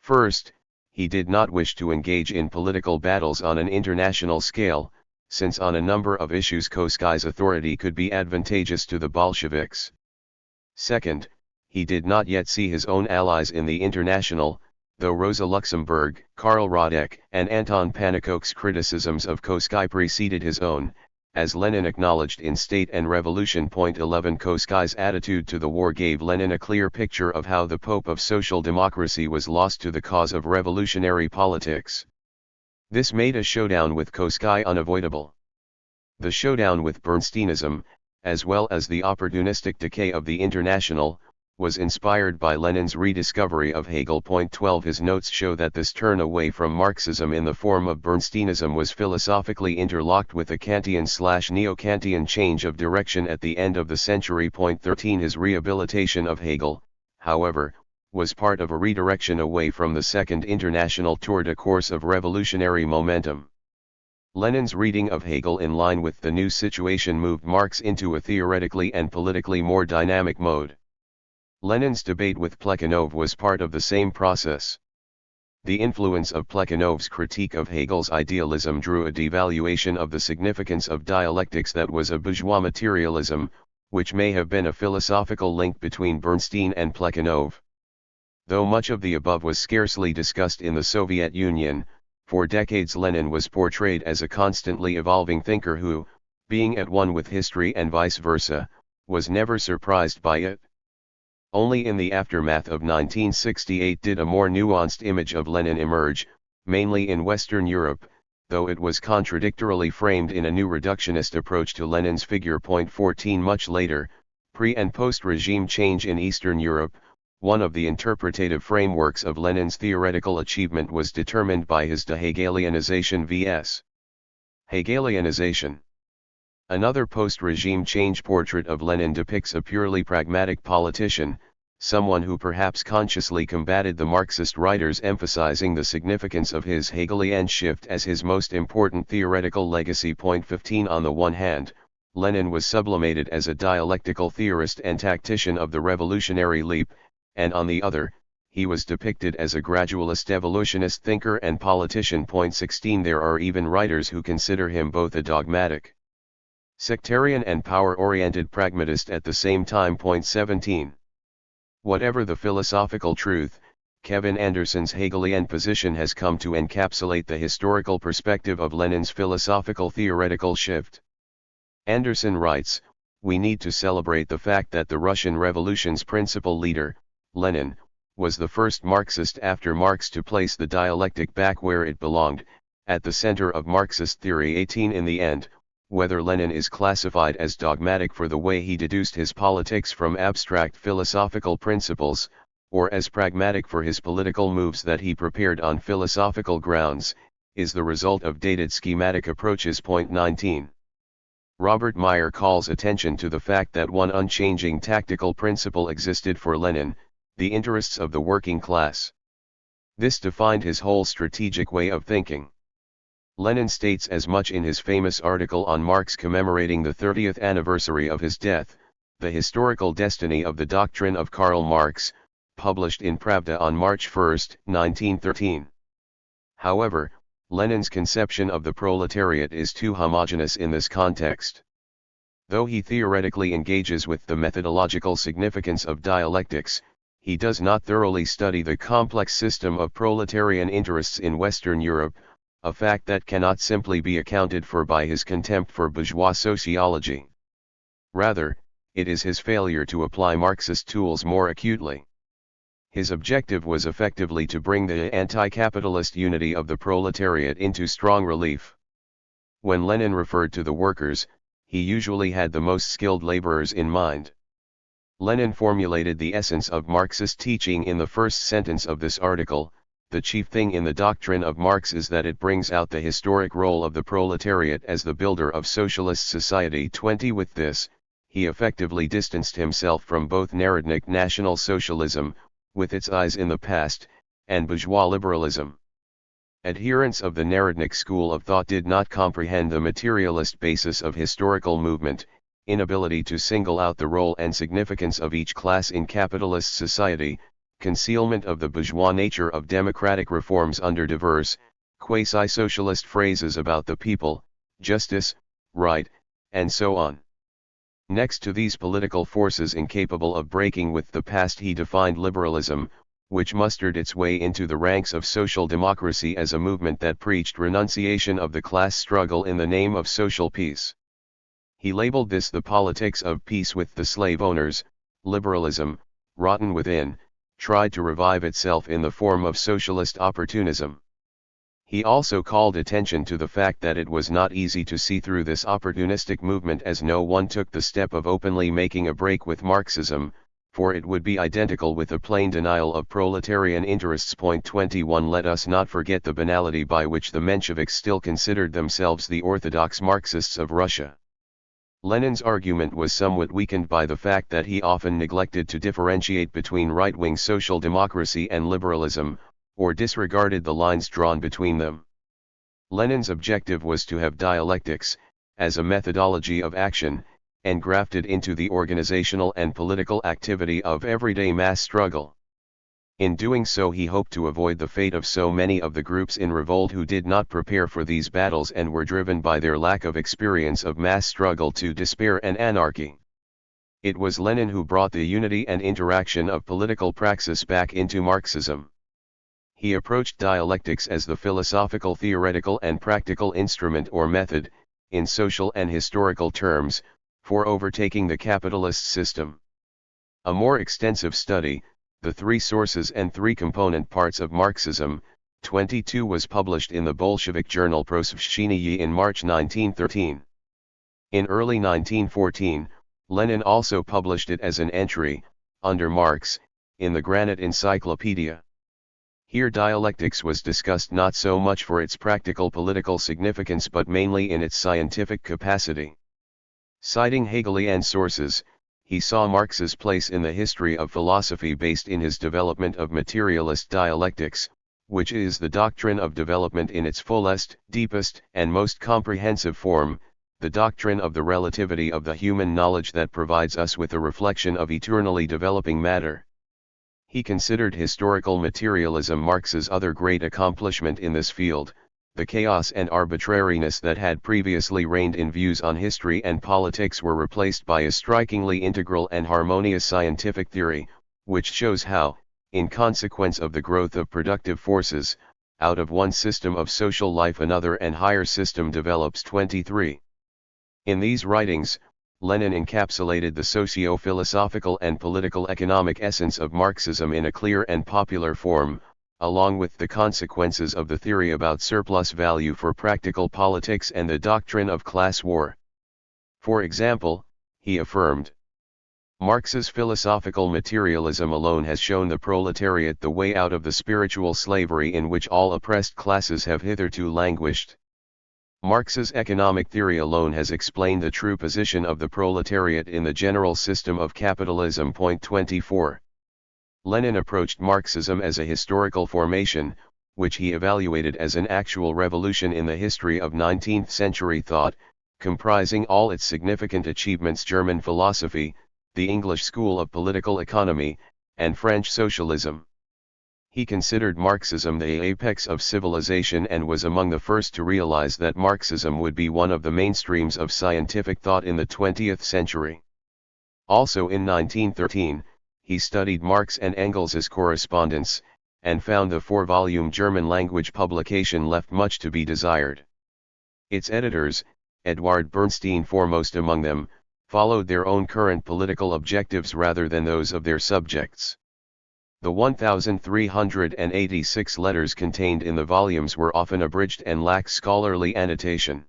First, he did not wish to engage in political battles on an international scale, since on a number of issues Kautsky's authority could be advantageous to the Bolsheviks. Second, he did not yet see his own allies in the International, though Rosa Luxemburg, Karl Radek, and Anton Pannekoek's criticisms of Kautsky preceded his own, as Lenin acknowledged in State and Revolution. 11 Kautsky's attitude to the war gave Lenin a clear picture of how the Pope of social democracy was lost to the cause of revolutionary politics. This made a showdown with Kautsky unavoidable. The showdown with Bernsteinism, as well as the opportunistic decay of the International, was inspired by Lenin's rediscovery of Hegel. 12 His notes show that this turn away from Marxism in the form of Bernsteinism was philosophically interlocked with a Kantian/neo-Kantian change of direction at the end of the century. 13 His rehabilitation of Hegel, however, was part of a redirection away from the Second International toward a course of revolutionary momentum. Lenin's reading of Hegel in line with the new situation moved Marx into a theoretically and politically more dynamic mode. Lenin's debate with Plekhanov was part of the same process. The influence of Plekhanov's critique of Hegel's idealism drew a devaluation of the significance of dialectics that was a bourgeois materialism, which may have been a philosophical link between Bernstein and Plekhanov. Though much of the above was scarcely discussed in the Soviet Union, for decades Lenin was portrayed as a constantly evolving thinker who, being at one with history and vice versa, was never surprised by it. Only in the aftermath of 1968 did a more nuanced image of Lenin emerge, mainly in Western Europe, though it was contradictorily framed in a new reductionist approach to Lenin's figure. 14 Much later, pre- and post-regime change in Eastern Europe, one of the interpretative frameworks of Lenin's theoretical achievement was determined by his de-Hegelianization vs. Hegelianization. Another post-regime change portrait of Lenin depicts a purely pragmatic politician, someone who perhaps consciously combated the Marxist writers emphasizing the significance of his Hegelian shift as his most important theoretical legacy. 15 On the one hand, Lenin was sublimated as a dialectical theorist and tactician of the revolutionary leap, and on the other, he was depicted as a gradualist evolutionist thinker and politician. 16 There are even writers who consider him both a dogmatic, sectarian and power-oriented pragmatist at the same time. 17 Whatever the philosophical truth, Kevin Anderson's Hegelian position has come to encapsulate the historical perspective of Lenin's philosophical theoretical shift. Anderson writes, "We need to celebrate the fact that the Russian Revolution's principal leader, Lenin, was the first Marxist after Marx to place the dialectic back where it belonged, at the center of Marxist theory." 18 In the end, whether Lenin is classified as dogmatic for the way he deduced his politics from abstract philosophical principles, or as pragmatic for his political moves that he prepared on philosophical grounds, is the result of dated schematic approaches. 19 Robert Meyer calls attention to the fact that one unchanging tactical principle existed for Lenin: the interests of the working class. This defined his whole strategic way of thinking. Lenin states as much in his famous article on Marx commemorating the 30th anniversary of his death, The Historical Destiny of the Doctrine of Karl Marx, published in Pravda on March 1, 1913. However, Lenin's conception of the proletariat is too homogeneous in this context. Though he theoretically engages with the methodological significance of dialectics, he does not thoroughly study the complex system of proletarian interests in Western Europe, a fact that cannot simply be accounted for by his contempt for bourgeois sociology. Rather, it is his failure to apply Marxist tools more acutely. His objective was effectively to bring the anti-capitalist unity of the proletariat into strong relief. When Lenin referred to the workers, he usually had the most skilled laborers in mind. Lenin formulated the essence of Marxist teaching in the first sentence of this article: "The chief thing in the doctrine of Marx is that it brings out the historic role of the proletariat as the builder of socialist society." 20 With this, he effectively distanced himself from both Narodnik National Socialism, with its eyes in the past, and bourgeois liberalism. Adherents of the Narodnik school of thought did not comprehend the materialist basis of historical movement, inability to single out the role and significance of each class in capitalist society, concealment of the bourgeois nature of democratic reforms under diverse, quasi-socialist phrases about the people, justice, right, and so on. Next to these political forces incapable of breaking with the past, he defined liberalism, which mustered its way into the ranks of social democracy, as a movement that preached renunciation of the class struggle in the name of social peace. He labeled this the politics of peace with the slave owners. Liberalism, rotten within, tried to revive itself in the form of socialist opportunism. He also called attention to the fact that it was not easy to see through this opportunistic movement, as no one took the step of openly making a break with Marxism, for it would be identical with a plain denial of proletarian interests. 21 Let us not forget the banality by which the Mensheviks still considered themselves the orthodox Marxists of Russia. Lenin's argument was somewhat weakened by the fact that he often neglected to differentiate between right-wing social democracy and liberalism, or disregarded the lines drawn between them. Lenin's objective was to have dialectics, as a methodology of action, engrafted into the organizational and political activity of everyday mass struggle. In doing so, he hoped to avoid the fate of so many of the groups in revolt who did not prepare for these battles and were driven by their lack of experience of mass struggle to despair and anarchy. It was Lenin who brought the unity and interaction of political praxis back into Marxism. He approached dialectics as the philosophical, theoretical and practical instrument or method, in social and historical terms, for overtaking the capitalist system. A more extensive study, The Three Sources and Three Component Parts of Marxism, 22, was published in the Bolshevik journal Prosveshchenie in March 1913. In early 1914, Lenin also published it as an entry, under Marx, in the Granite Encyclopedia. Here dialectics was discussed not so much for its practical political significance but mainly in its scientific capacity. Citing Hegelian sources, he saw Marx's place in the history of philosophy based in his development of materialist dialectics, which is the doctrine of development in its fullest, deepest, and most comprehensive form, the doctrine of the relativity of the human knowledge that provides us with a reflection of eternally developing matter. He considered historical materialism Marx's other great accomplishment in this field. The chaos and arbitrariness that had previously reigned in views on history and politics were replaced by a strikingly integral and harmonious scientific theory, which shows how, in consequence of the growth of productive forces, out of one system of social life another and higher system develops. 23. In these writings, Lenin encapsulated the socio-philosophical and political economic essence of Marxism in a clear and popular form, along with the consequences of the theory about surplus value for practical politics and the doctrine of class war. For example, he affirmed, Marx's philosophical materialism alone has shown the proletariat the way out of the spiritual slavery in which all oppressed classes have hitherto languished. Marx's economic theory alone has explained the true position of the proletariat in the general system of capitalism. 24. Lenin approached Marxism as a historical formation, which he evaluated as an actual revolution in the history of 19th-century thought, comprising all its significant achievements: German philosophy, the English school of political economy, and French socialism. He considered Marxism the apex of civilization and was among the first to realize that Marxism would be one of the mainstreams of scientific thought in the 20th century. Also in 1913, he studied Marx and Engels's correspondence, and found the 4-volume German-language publication left much to be desired. Its editors, Eduard Bernstein foremost among them, followed their own current political objectives rather than those of their subjects. The 1,386 letters contained in the volumes were often abridged and lacked scholarly annotation.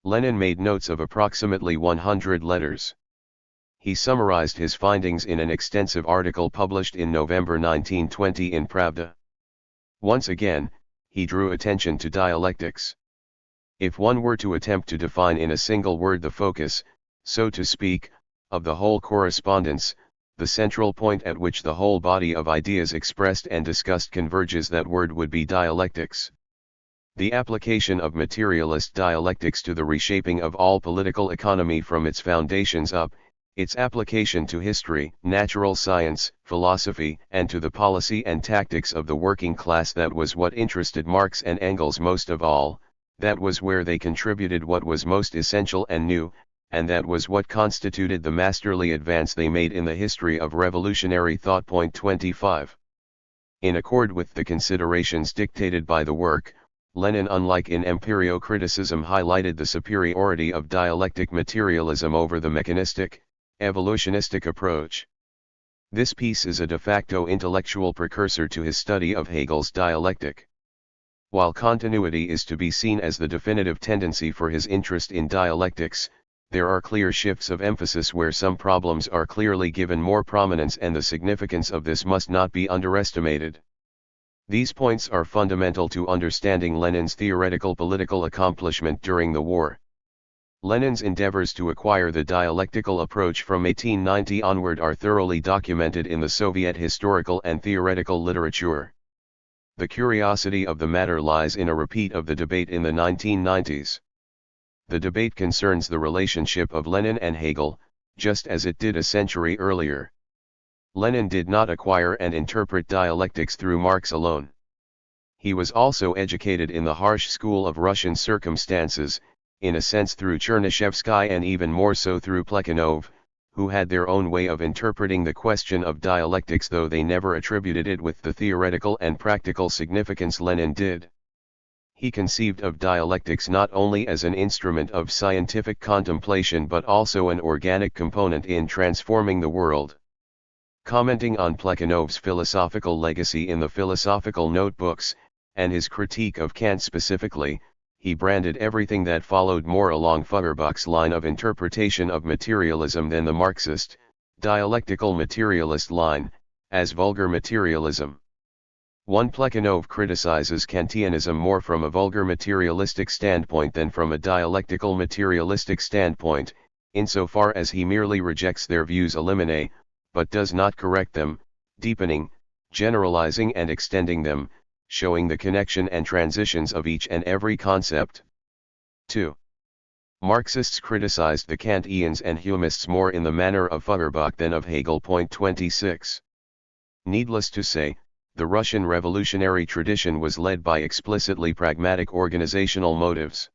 Lenin made notes of approximately 100 letters. He summarized his findings in an extensive article published in November 1920 in Pravda. Once again, he drew attention to dialectics. If one were to attempt to define in a single word the focus, so to speak, of the whole correspondence, the central point at which the whole body of ideas expressed and discussed converges, that word would be dialectics. The application of materialist dialectics to the reshaping of all political economy from its foundations up, its application to history, natural science, philosophy, and to the policy and tactics of the working class, that was what interested Marx and Engels most of all, that was where they contributed what was most essential and new, and that was what constituted the masterly advance they made in the history of revolutionary thought. 25. In accord with the considerations dictated by the work, Lenin, unlike in empirio-criticism, highlighted the superiority of dialectic materialism over the mechanistic, evolutionistic approach. This piece is a de facto intellectual precursor to his study of Hegel's dialectic. While continuity is to be seen as the definitive tendency for his interest in dialectics, there are clear shifts of emphasis where some problems are clearly given more prominence, and the significance of this must not be underestimated. These points are fundamental to understanding Lenin's theoretical political accomplishment during the war. Lenin's endeavors to acquire the dialectical approach from 1890 onward are thoroughly documented in the Soviet historical and theoretical literature. The curiosity of the matter lies in a repeat of the debate in the 1990s. The debate concerns the relationship of Lenin and Hegel, just as it did a century earlier. Lenin did not acquire and interpret dialectics through Marx alone. He was also educated in the harsh school of Russian circumstances, in a sense through Chernyshevsky and even more so through Plekhanov, who had their own way of interpreting the question of dialectics, though they never attributed it with the theoretical and practical significance Lenin did. He conceived of dialectics not only as an instrument of scientific contemplation but also an organic component in transforming the world. Commenting on Plekhanov's philosophical legacy in the Philosophical Notebooks, and his critique of Kant specifically, he branded everything that followed more along Feuerbach's line of interpretation of materialism than the Marxist, dialectical materialist line, as vulgar materialism. One Plekhanov criticizes Kantianism more from a vulgar materialistic standpoint than from a dialectical materialistic standpoint, insofar as he merely rejects their views elimine, but does not correct them, deepening, generalizing and extending them, showing the connection and transitions of each and every concept. 2. Marxists criticized the Kantians and Humists more in the manner of Feuerbach than of Hegel. 26. Needless to say, the Russian revolutionary tradition was led by explicitly pragmatic organizational motives.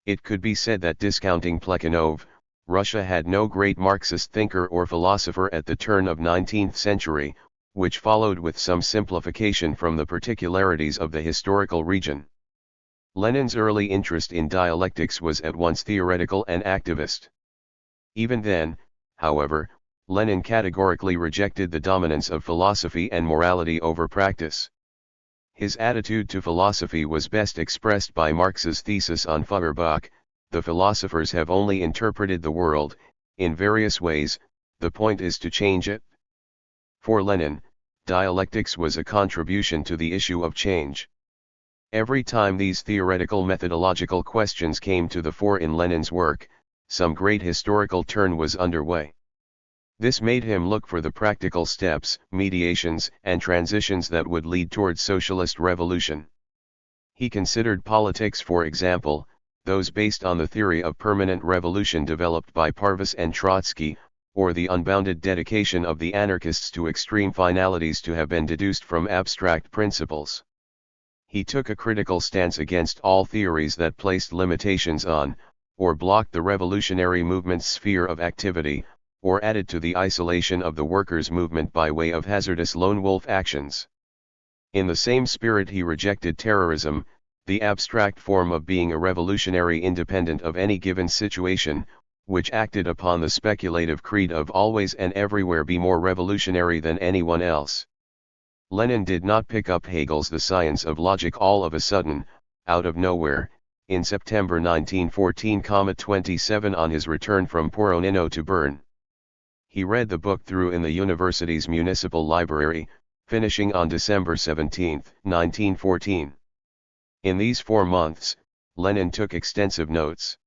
It could be said that, discounting Plekhanov, Russia had no great Marxist thinker or philosopher at the turn of 19th century, which followed with some simplification from the particularities of the historical region. Lenin's early interest in dialectics was at once theoretical and activist. Even then, however, Lenin categorically rejected the dominance of philosophy and morality over practice. His attitude to philosophy was best expressed by Marx's thesis on Feuerbach: the philosophers have only interpreted the world, in various ways, the point is to change it. For Lenin, dialectics was a contribution to the issue of change. Every time these theoretical methodological questions came to the fore in Lenin's work, some great historical turn was underway. This made him look for the practical steps, mediations, and transitions that would lead towards socialist revolution. He considered politics, for example, those based on the theory of permanent revolution developed by Parvus and Trotsky, or the unbounded dedication of the anarchists to extreme finalities, to have been deduced from abstract principles. He took a critical stance against all theories that placed limitations on, or blocked the revolutionary movement's sphere of activity, or added to the isolation of the workers' movement by way of hazardous lone wolf actions. In the same spirit he rejected terrorism, the abstract form of being a revolutionary independent of any given situation, which acted upon the speculative creed of always and everywhere be more revolutionary than anyone else. Lenin did not pick up Hegel's The Science of Logic all of a sudden, out of nowhere, in September 1914-27 on his return from Poronino to Bern. He read the book through in the university's municipal library, finishing on December 17, 1914. In these 4 months, Lenin took extensive notes.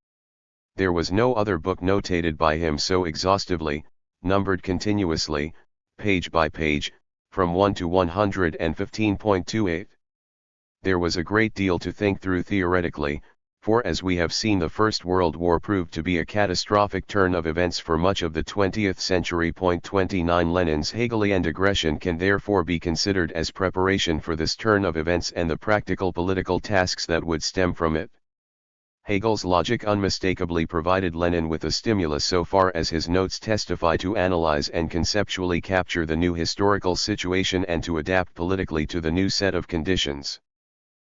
There was no other book notated by him so exhaustively, numbered continuously, page by page, from 1 to 115.28. There was a great deal to think through theoretically, for as we have seen, the First World War proved to be a catastrophic turn of events for much of the 20th century. 29 Lenin's Hegelian digression can therefore be considered as preparation for this turn of events and the practical political tasks that would stem from it. Hegel's logic unmistakably provided Lenin with a stimulus so far as his notes testify to analyze and conceptually capture the new historical situation and to adapt politically to the new set of conditions.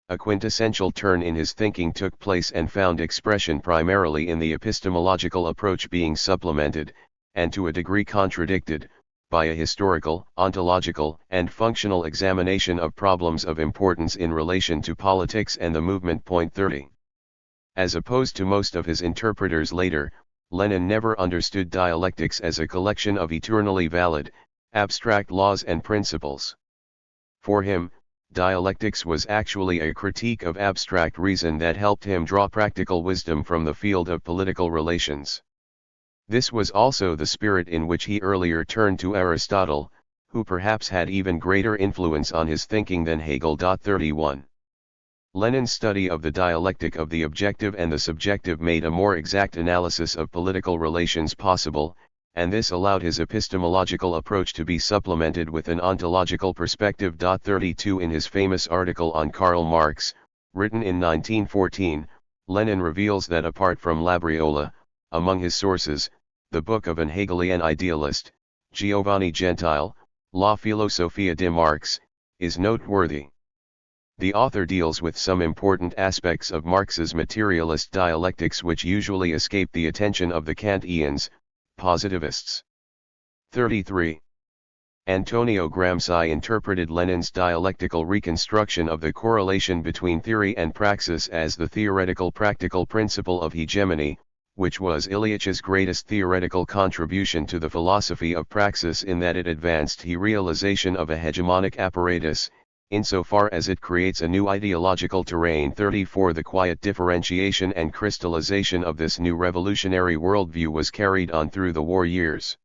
A quintessential turn in his thinking took place and found expression primarily in the epistemological approach being supplemented, and to a degree contradicted, by a historical, ontological, and functional examination of problems of importance in relation to politics and the movement. 30. As opposed to most of his interpreters later, Lenin never understood dialectics as a collection of eternally valid, abstract laws and principles. For him, dialectics was actually a critique of abstract reason that helped him draw practical wisdom from the field of political relations. This was also the spirit in which he earlier turned to Aristotle, who perhaps had even greater influence on his thinking than Hegel. 31. Lenin's study of the dialectic of the objective and the subjective made a more exact analysis of political relations possible, and this allowed his epistemological approach to be supplemented with an ontological perspective. 32 In his famous article on Karl Marx, written in 1914, Lenin reveals that apart from Labriola, among his sources, the book of an Hegelian idealist, Giovanni Gentile, La Filosofia de Marx, is noteworthy. The author deals with some important aspects of Marx's materialist dialectics which usually escape the attention of the Kantians, positivists. 33. Antonio Gramsci interpreted Lenin's dialectical reconstruction of the correlation between theory and praxis as the theoretical practical principle of hegemony, which was Ilyich's greatest theoretical contribution to the philosophy of praxis in that it advanced the realization of a hegemonic apparatus, insofar as it creates a new ideological terrain. 34. The quiet differentiation and crystallization of this new revolutionary worldview was carried on through the war years.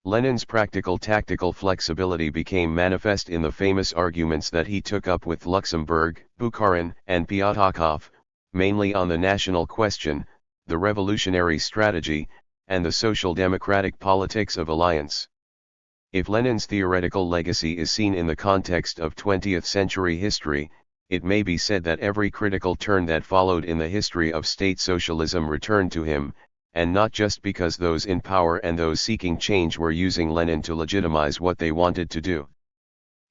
Lenin's practical tactical flexibility became manifest in the famous arguments that he took up with Luxemburg, Bukharin, and Pyatakov, mainly on the national question, the revolutionary strategy, and the social democratic politics of alliance. If Lenin's theoretical legacy is seen in the context of 20th century history, it may be said that every critical turn that followed in the history of state socialism returned to him, and not just because those in power and those seeking change were using Lenin to legitimize what they wanted to do.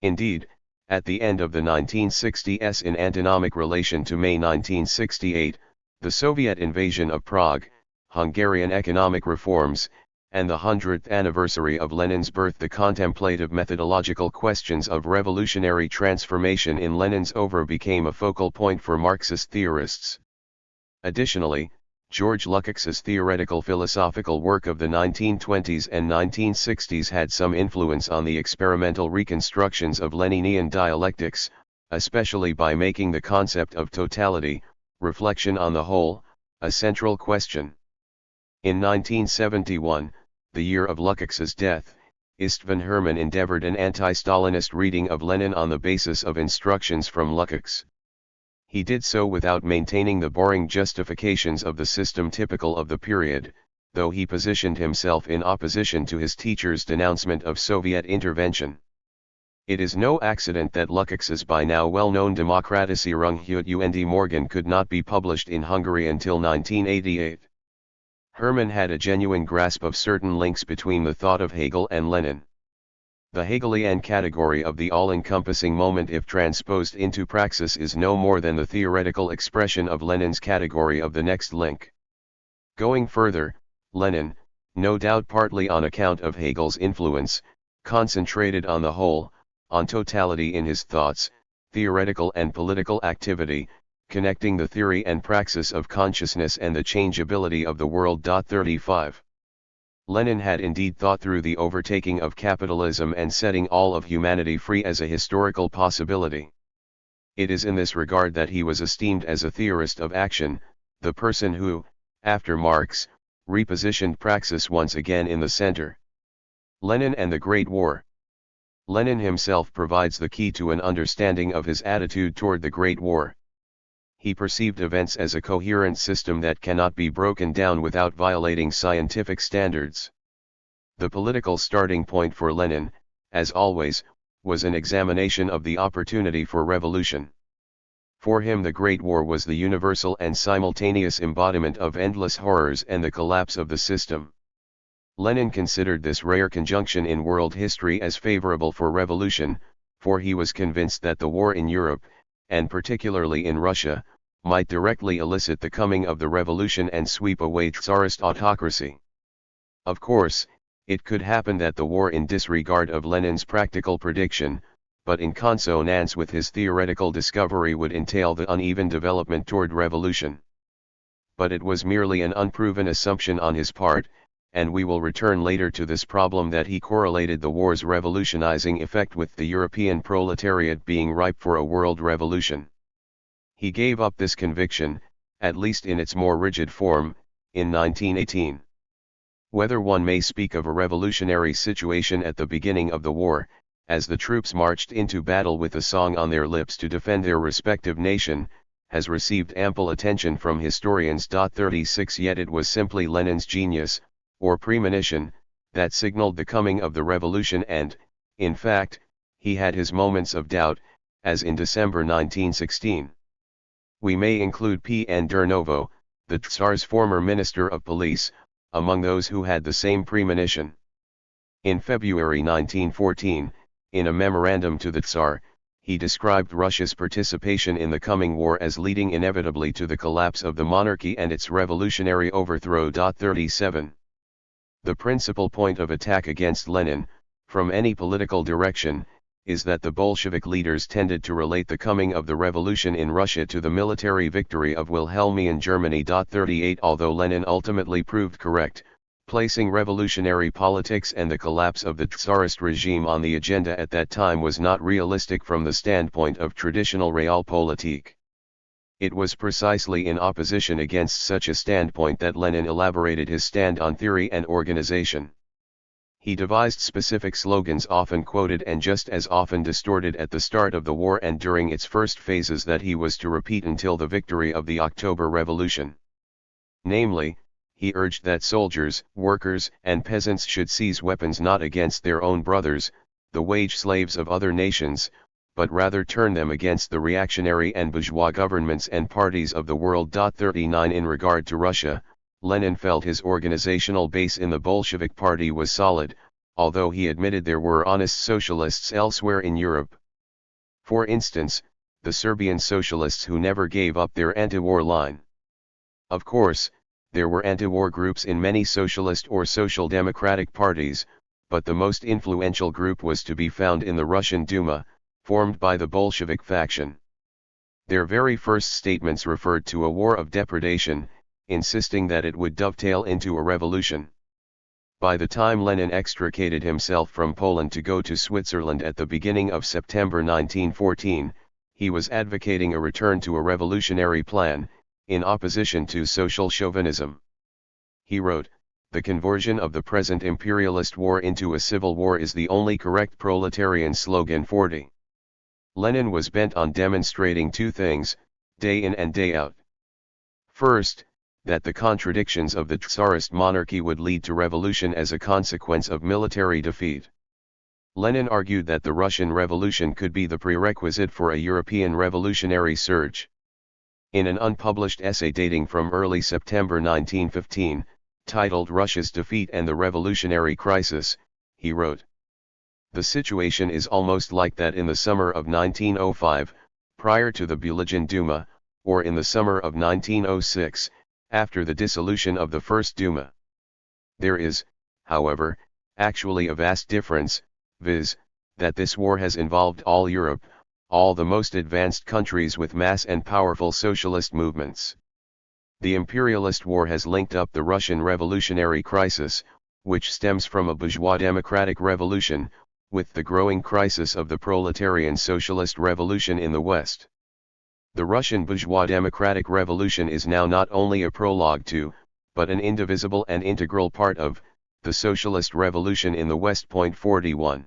Indeed, at the end of the 1960s, in antinomic relation to May 1968, the Soviet invasion of Prague, Hungarian economic reforms, and the 100th anniversary of Lenin's birth, the contemplative methodological questions of revolutionary transformation in Lenin's oeuvre became a focal point for Marxist theorists. Additionally, George Lukács's theoretical philosophical work of the 1920s and 1960s had some influence on the experimental reconstructions of Leninian dialectics, especially by making the concept of totality, reflection on the whole, a central question. In 1971, the year of Lukács's death, Istvan Hermann endeavored an anti-Stalinist reading of Lenin on the basis of instructions from Lukács. He did so without maintaining the boring justifications of the system typical of the period, though he positioned himself in opposition to his teacher's denouncement of Soviet intervention. It is no accident that Lukács's by now well-known Demokratisierung und Morgen could not be published in Hungary until 1988. Hermann had a genuine grasp of certain links between the thought of Hegel and Lenin. The Hegelian category of the all-encompassing moment, if transposed into praxis, is no more than the theoretical expression of Lenin's category of the next link. Going further, Lenin, no doubt partly on account of Hegel's influence, concentrated on the whole, on totality in his thoughts, theoretical and political activity, connecting the theory and praxis of consciousness and the changeability of the world. 35. Lenin had indeed thought through the overtaking of capitalism and setting all of humanity free as a historical possibility. It is in this regard that he was esteemed as a theorist of action, the person who, after Marx, repositioned praxis once again in the center. Lenin and the Great War. Lenin himself provides the key to an understanding of his attitude toward the Great War. He perceived events as a coherent system that cannot be broken down without violating scientific standards. The political starting point for Lenin, as always, was an examination of the opportunity for revolution. For him, the Great War was the universal and simultaneous embodiment of endless horrors and the collapse of the system. Lenin considered this rare conjunction in world history as favorable for revolution, for he was convinced that the war in Europe, and particularly in Russia, might directly elicit the coming of the revolution and sweep away Tsarist autocracy. Of course, it could happen that the war, in disregard of Lenin's practical prediction, but in consonance with his theoretical discovery, would entail the uneven development toward revolution. But it was merely an unproven assumption on his part, and we will return later to this problem, that he correlated the war's revolutionizing effect with the European proletariat being ripe for a world revolution. He gave up this conviction, at least in its more rigid form, in 1918. Whether one may speak of a revolutionary situation at the beginning of the war, as the troops marched into battle with a song on their lips to defend their respective nation, has received ample attention from historians. 36 Yet it was simply Lenin's genius, or premonition, that signaled the coming of the revolution, and, in fact, he had his moments of doubt, as in December 1916. We may include P. N. Durnovo, the Tsar's former Minister of Police, among those who had the same premonition. In February 1914, in a memorandum to the Tsar, he described Russia's participation in the coming war as leading inevitably to the collapse of the monarchy and its revolutionary overthrow. 37. The principal point of attack against Lenin, from any political direction, is that the Bolshevik leaders tended to relate the coming of the revolution in Russia to the military victory of Wilhelmian Germany. 38. Although Lenin ultimately proved correct, placing revolutionary politics and the collapse of the Tsarist regime on the agenda at that time was not realistic from the standpoint of traditional realpolitik. It was precisely in opposition against such a standpoint that Lenin elaborated his stand on theory and organization. He devised specific slogans often quoted and just as often distorted at the start of the war and during its first phases that he was to repeat until the victory of the October Revolution. Namely, he urged that soldiers, workers, and peasants should seize weapons not against their own brothers, the wage slaves of other nations, but rather turn them against the reactionary and bourgeois governments and parties of the world. 39. In regard to Russia, Lenin felt his organizational base in the Bolshevik Party was solid, although he admitted there were honest socialists elsewhere in Europe. For instance, the Serbian socialists who never gave up their anti-war line. Of course, there were anti-war groups in many socialist or social democratic parties, but the most influential group was to be found in the Russian Duma, formed by the Bolshevik faction. Their very first statements referred to a war of depredation, insisting that it would dovetail into a revolution. By the time Lenin extricated himself from Poland to go to Switzerland at the beginning of September 1914, he was advocating a return to a revolutionary plan, in opposition to social chauvinism. He wrote, "The conversion of the present imperialist war into a civil war is the only correct proletarian slogan." 40. Lenin was bent on demonstrating two things, day in and day out. First, that the contradictions of the Tsarist monarchy would lead to revolution as a consequence of military defeat. Lenin argued that the Russian Revolution could be the prerequisite for a European revolutionary surge. In an unpublished essay dating from early September 1915, titled Russia's Defeat and the Revolutionary Crisis, he wrote, "The situation is almost like that in the summer of 1905, prior to the Bulgarian Duma, or in the summer of 1906, after the dissolution of the First Duma. There is, however, actually a vast difference, viz., that this war has involved all Europe, all the most advanced countries with mass and powerful socialist movements. The imperialist war has linked up the Russian revolutionary crisis, which stems from a bourgeois democratic revolution, with the growing crisis of the proletarian socialist revolution in the West. The Russian bourgeois democratic revolution is now not only a prologue to, but an indivisible and integral part of, the socialist revolution in the West. 41.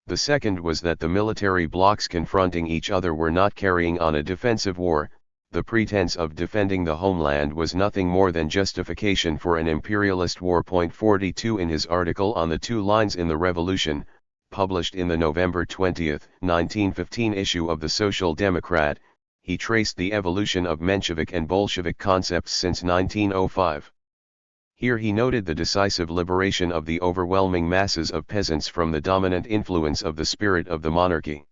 The second was that the military blocs confronting each other were not carrying on a defensive war. The pretense of defending the homeland was nothing more than justification for an imperialist war. 42. In his article on the two lines in the revolution, published in the November 20, 1915 issue of the Social Democrat, he traced the evolution of Menshevik and Bolshevik concepts since 1905. Here he noted the decisive liberation of the overwhelming masses of peasants from the dominant influence of the spirit of the monarchy.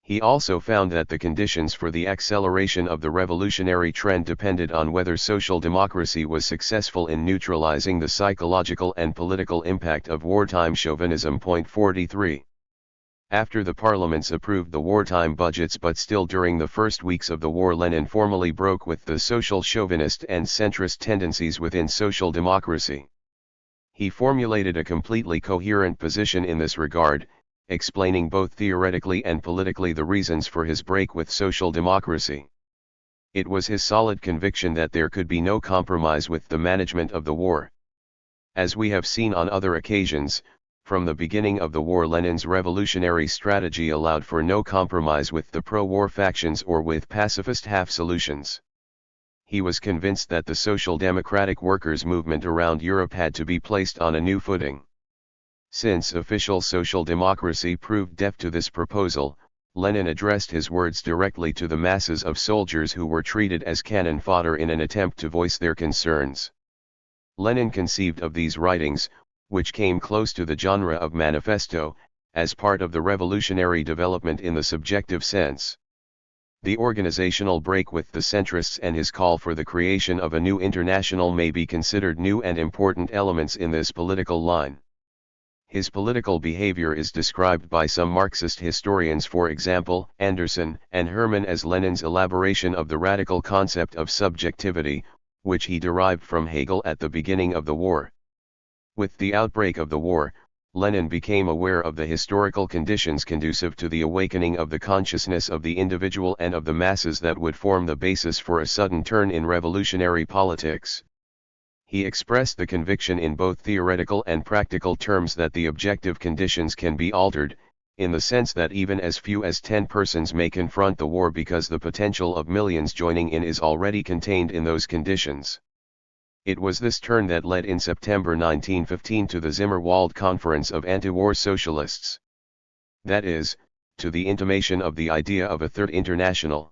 He also found that the conditions for the acceleration of the revolutionary trend depended on whether social democracy was successful in neutralizing the psychological and political impact of wartime chauvinism. 43. After the parliaments approved the wartime budgets, but still during the first weeks of the war, Lenin formally broke with the social chauvinist and centrist tendencies within social democracy. He formulated a completely coherent position in this regard, explaining both theoretically and politically the reasons for his break with social democracy. It was his solid conviction that there could be no compromise with the management of the war. As we have seen on other occasions, from the beginning of the war, Lenin's revolutionary strategy allowed for no compromise with the pro-war factions or with pacifist half-solutions. He was convinced that the social democratic workers' movement around Europe had to be placed on a new footing. Since official social democracy proved deaf to this proposal, Lenin addressed his words directly to the masses of soldiers who were treated as cannon fodder in an attempt to voice their concerns. Lenin conceived of these writings, which came close to the genre of manifesto, as part of the revolutionary development in the subjective sense. The organizational break with the centrists and his call for the creation of a new international may be considered new and important elements in this political line. His political behavior is described by some Marxist historians, for example, Anderson and Herman, as Lenin's elaboration of the radical concept of subjectivity, which he derived from Hegel at the beginning of the war. With the outbreak of the war, Lenin became aware of the historical conditions conducive to the awakening of the consciousness of the individual and of the masses that would form the basis for a sudden turn in revolutionary politics. He expressed the conviction in both theoretical and practical terms that the objective conditions can be altered, in the sense that even as few as 10 persons may confront the war because the potential of millions joining in is already contained in those conditions. It was this turn that led in September 1915 to the Zimmerwald Conference of Anti-War Socialists. That is, to the intimation of the idea of a Third International.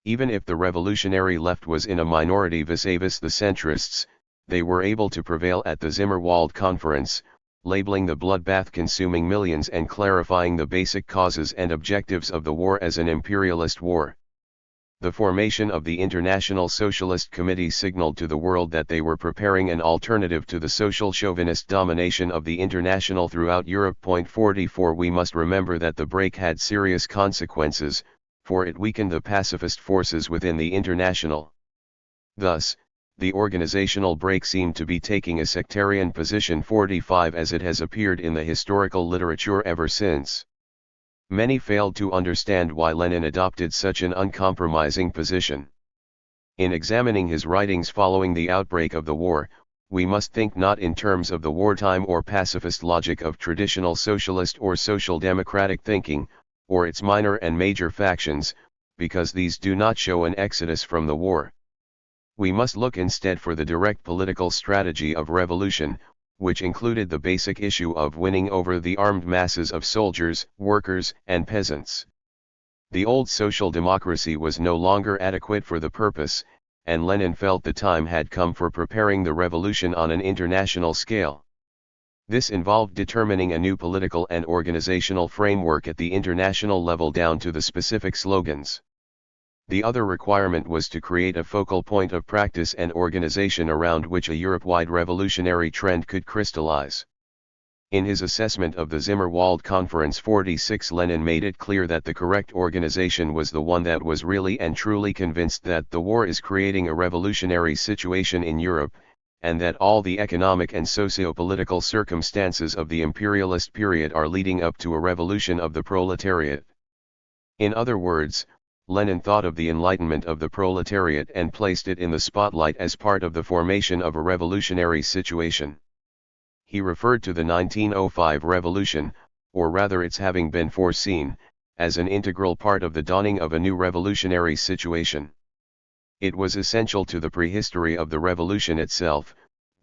Even if the revolutionary left was in a minority vis-a-vis the centrists, they were able to prevail at the Zimmerwald Conference, labeling the bloodbath consuming millions and clarifying the basic causes and objectives of the war as an imperialist war. The formation of the International Socialist Committee signaled to the world that they were preparing an alternative to the social chauvinist domination of the International throughout Europe. 44 We must remember that the break had serious consequences, for it weakened the pacifist forces within the International. Thus, the organizational break seemed to be taking a sectarian position. 45 As it has appeared in the historical literature ever since. Many failed to understand why Lenin adopted such an uncompromising position. In examining his writings following the outbreak of the war, we must think not in terms of the wartime or pacifist logic of traditional socialist or social democratic thinking, or its minor and major factions, because these do not show an exodus from the war. We must look instead for the direct political strategy of revolution, which included the basic issue of winning over the armed masses of soldiers, workers, and peasants. The old social democracy was no longer adequate for the purpose, and Lenin felt the time had come for preparing the revolution on an international scale. This involved determining a new political and organizational framework at the international level down to the specific slogans. The other requirement was to create a focal point of practice and organization around which a Europe-wide revolutionary trend could crystallize. In his assessment of the Zimmerwald Conference 46, Lenin made it clear that the correct organization was the one that was really and truly convinced that the war is creating a revolutionary situation in Europe, and that all the economic and socio-political circumstances of the imperialist period are leading up to a revolution of the proletariat. In other words, Lenin thought of the enlightenment of the proletariat and placed it in the spotlight as part of the formation of a revolutionary situation. He referred to the 1905 revolution, or rather its having been foreseen, as an integral part of the dawning of a new revolutionary situation. It was essential to the prehistory of the revolution itself.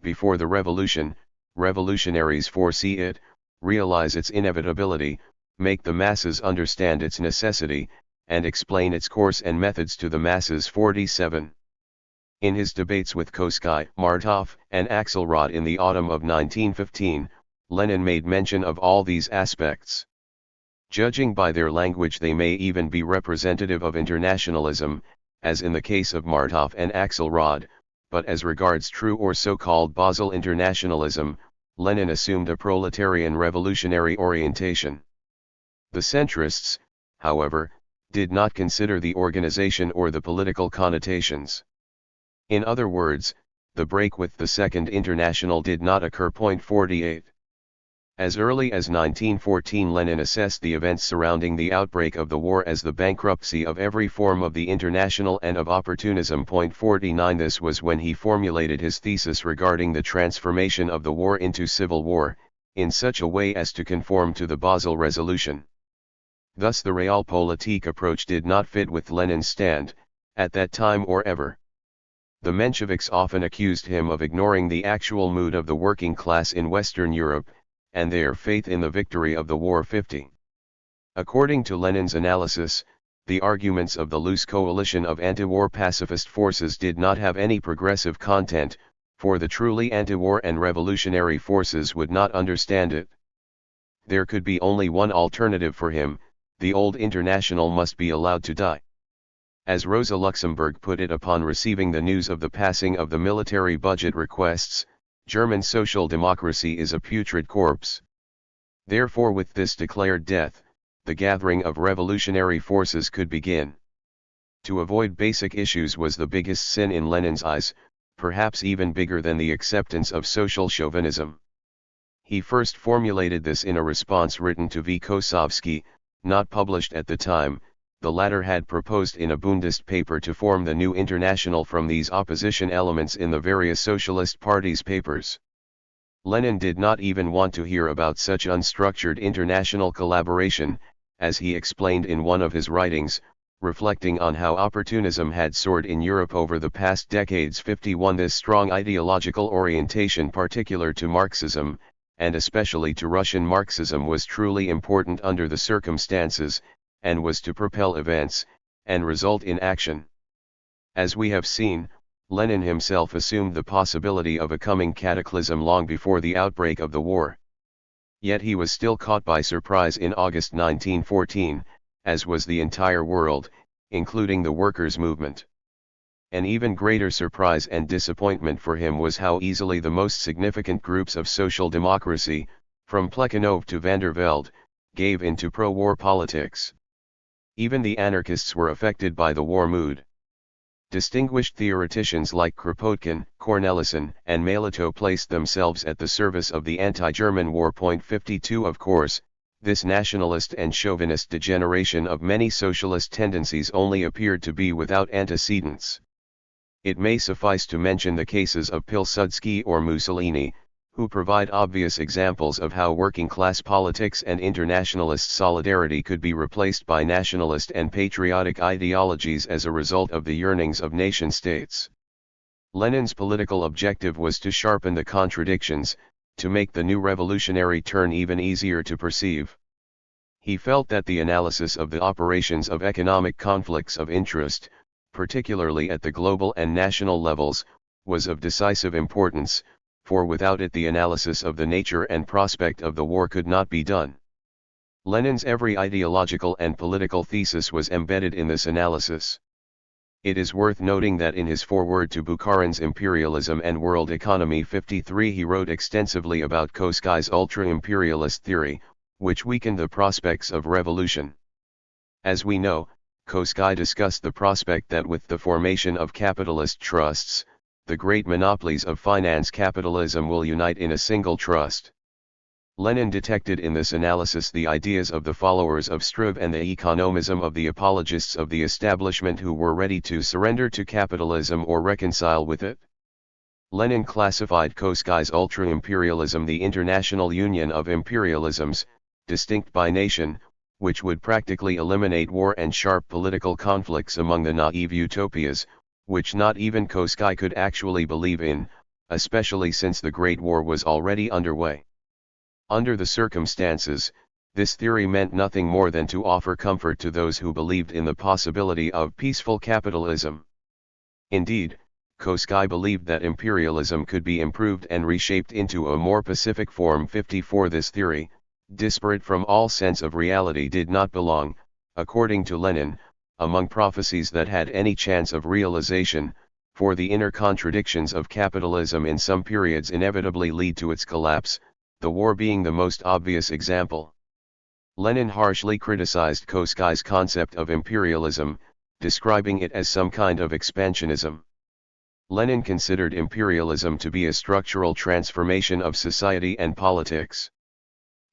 Before the revolution, revolutionaries foresee it, realize its inevitability, make the masses understand its necessity, and explain its course and methods to the masses. 47. In his debates with Koski, Martov, and Axelrod in the autumn of 1915, Lenin made mention of all these aspects. Judging by their language, they may even be representative of internationalism, as in the case of Martov and Axelrod, but as regards true or so-called Basel internationalism, Lenin assumed a proletarian revolutionary orientation. The centrists, however, did not consider the organization or the political connotations. In other words, the break with the Second International did not occur. 48. As early as 1914, Lenin assessed the events surrounding the outbreak of the war as the bankruptcy of every form of the international and of opportunism. 49. This was when he formulated his thesis regarding the transformation of the war into civil war, in such a way as to conform to the Basel Resolution. Thus the realpolitik approach did not fit with Lenin's stand, at that time or ever. The Mensheviks often accused him of ignoring the actual mood of the working class in Western Europe, and their faith in the victory of the war. 50. According to Lenin's analysis, the arguments of the loose coalition of anti-war pacifist forces did not have any progressive content, for the truly anti-war and revolutionary forces would not understand it. There could be only one alternative for him: the old international must be allowed to die. As Rosa Luxemburg put it upon receiving the news of the passing of the military budget requests, German social democracy is a putrid corpse. Therefore, with this declared death, the gathering of revolutionary forces could begin. To avoid basic issues was the biggest sin in Lenin's eyes, perhaps even bigger than the acceptance of social chauvinism. He first formulated this in a response written to V. Kossovsky, not published at the time. The latter had proposed in a Bundist paper to form the new international from these opposition elements in the various socialist parties' papers. Lenin did not even want to hear about such unstructured international collaboration, as he explained in one of his writings, reflecting on how opportunism had soared in Europe over the past decades. 51 This strong ideological orientation particular to Marxism, and especially to Russian Marxism, was truly important under the circumstances, and was to propel events, and result in action. As we have seen, Lenin himself assumed the possibility of a coming cataclysm long before the outbreak of the war. Yet he was still caught by surprise in August 1914, as was the entire world, including the workers' movement. An even greater surprise and disappointment for him was how easily the most significant groups of social democracy, from Plekhanov to van der Velde, gave in to pro-war politics. Even the anarchists were affected by the war mood. Distinguished theoreticians like Kropotkin, Cornelissen, and Mailato placed themselves at the service of the anti-German war. 52 Of course, this nationalist and chauvinist degeneration of many socialist tendencies only appeared to be without antecedents. It may suffice to mention the cases of Pilsudski or Mussolini, who provide obvious examples of how working-class politics and internationalist solidarity could be replaced by nationalist and patriotic ideologies as a result of the yearnings of nation-states. Lenin's political objective was to sharpen the contradictions, to make the new revolutionary turn even easier to perceive. He felt that the analysis of the operations of economic conflicts of interest, particularly at the global and national levels, was of decisive importance, for without it the analysis of the nature and prospect of the war could not be done. Lenin's every ideological and political thesis was embedded in this analysis. It is worth noting that in his foreword to Bukharin's Imperialism and World Economy 53 he wrote extensively about Koskai's ultra-imperialist theory, which weakened the prospects of revolution. As we know, Koskai discussed the prospect that with the formation of capitalist trusts, the great monopolies of finance capitalism will unite in a single trust. Lenin detected in this analysis the ideas of the followers of Struve and the economism of the apologists of the establishment who were ready to surrender to capitalism or reconcile with it. Lenin classified Koskai's ultra-imperialism the international union of imperialisms, distinct by nation, which would practically eliminate war and sharp political conflicts among the naive utopias, which not even Koskai could actually believe in, especially since the Great War was already underway. Under the circumstances, this theory meant nothing more than to offer comfort to those who believed in the possibility of peaceful capitalism. Indeed, Koskai believed that imperialism could be improved and reshaped into a more pacific form. 54 This theory, disparate from all sense of reality, did not belong, according to Lenin, among prophecies that had any chance of realization, for the inner contradictions of capitalism in some periods inevitably lead to its collapse, the war being the most obvious example. Lenin harshly criticized Koskai's concept of imperialism, describing it as some kind of expansionism. Lenin considered imperialism to be a structural transformation of society and politics.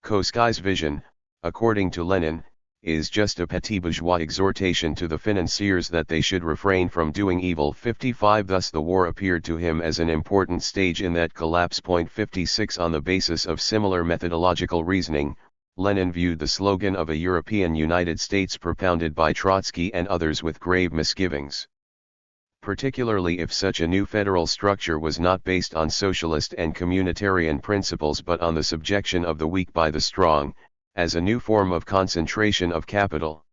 Koskai's vision, according to Lenin, is just a petit bourgeois exhortation to the financiers that they should refrain from doing evil. 55 Thus the war appeared to him as an important stage in that collapse. 56 On the basis of similar methodological reasoning, Lenin viewed the slogan of a European United States propounded by Trotsky and others with grave misgivings. Particularly if such a new federal structure was not based on socialist and communitarian principles but on the subjection of the weak by the strong, as a new form of concentration of capital.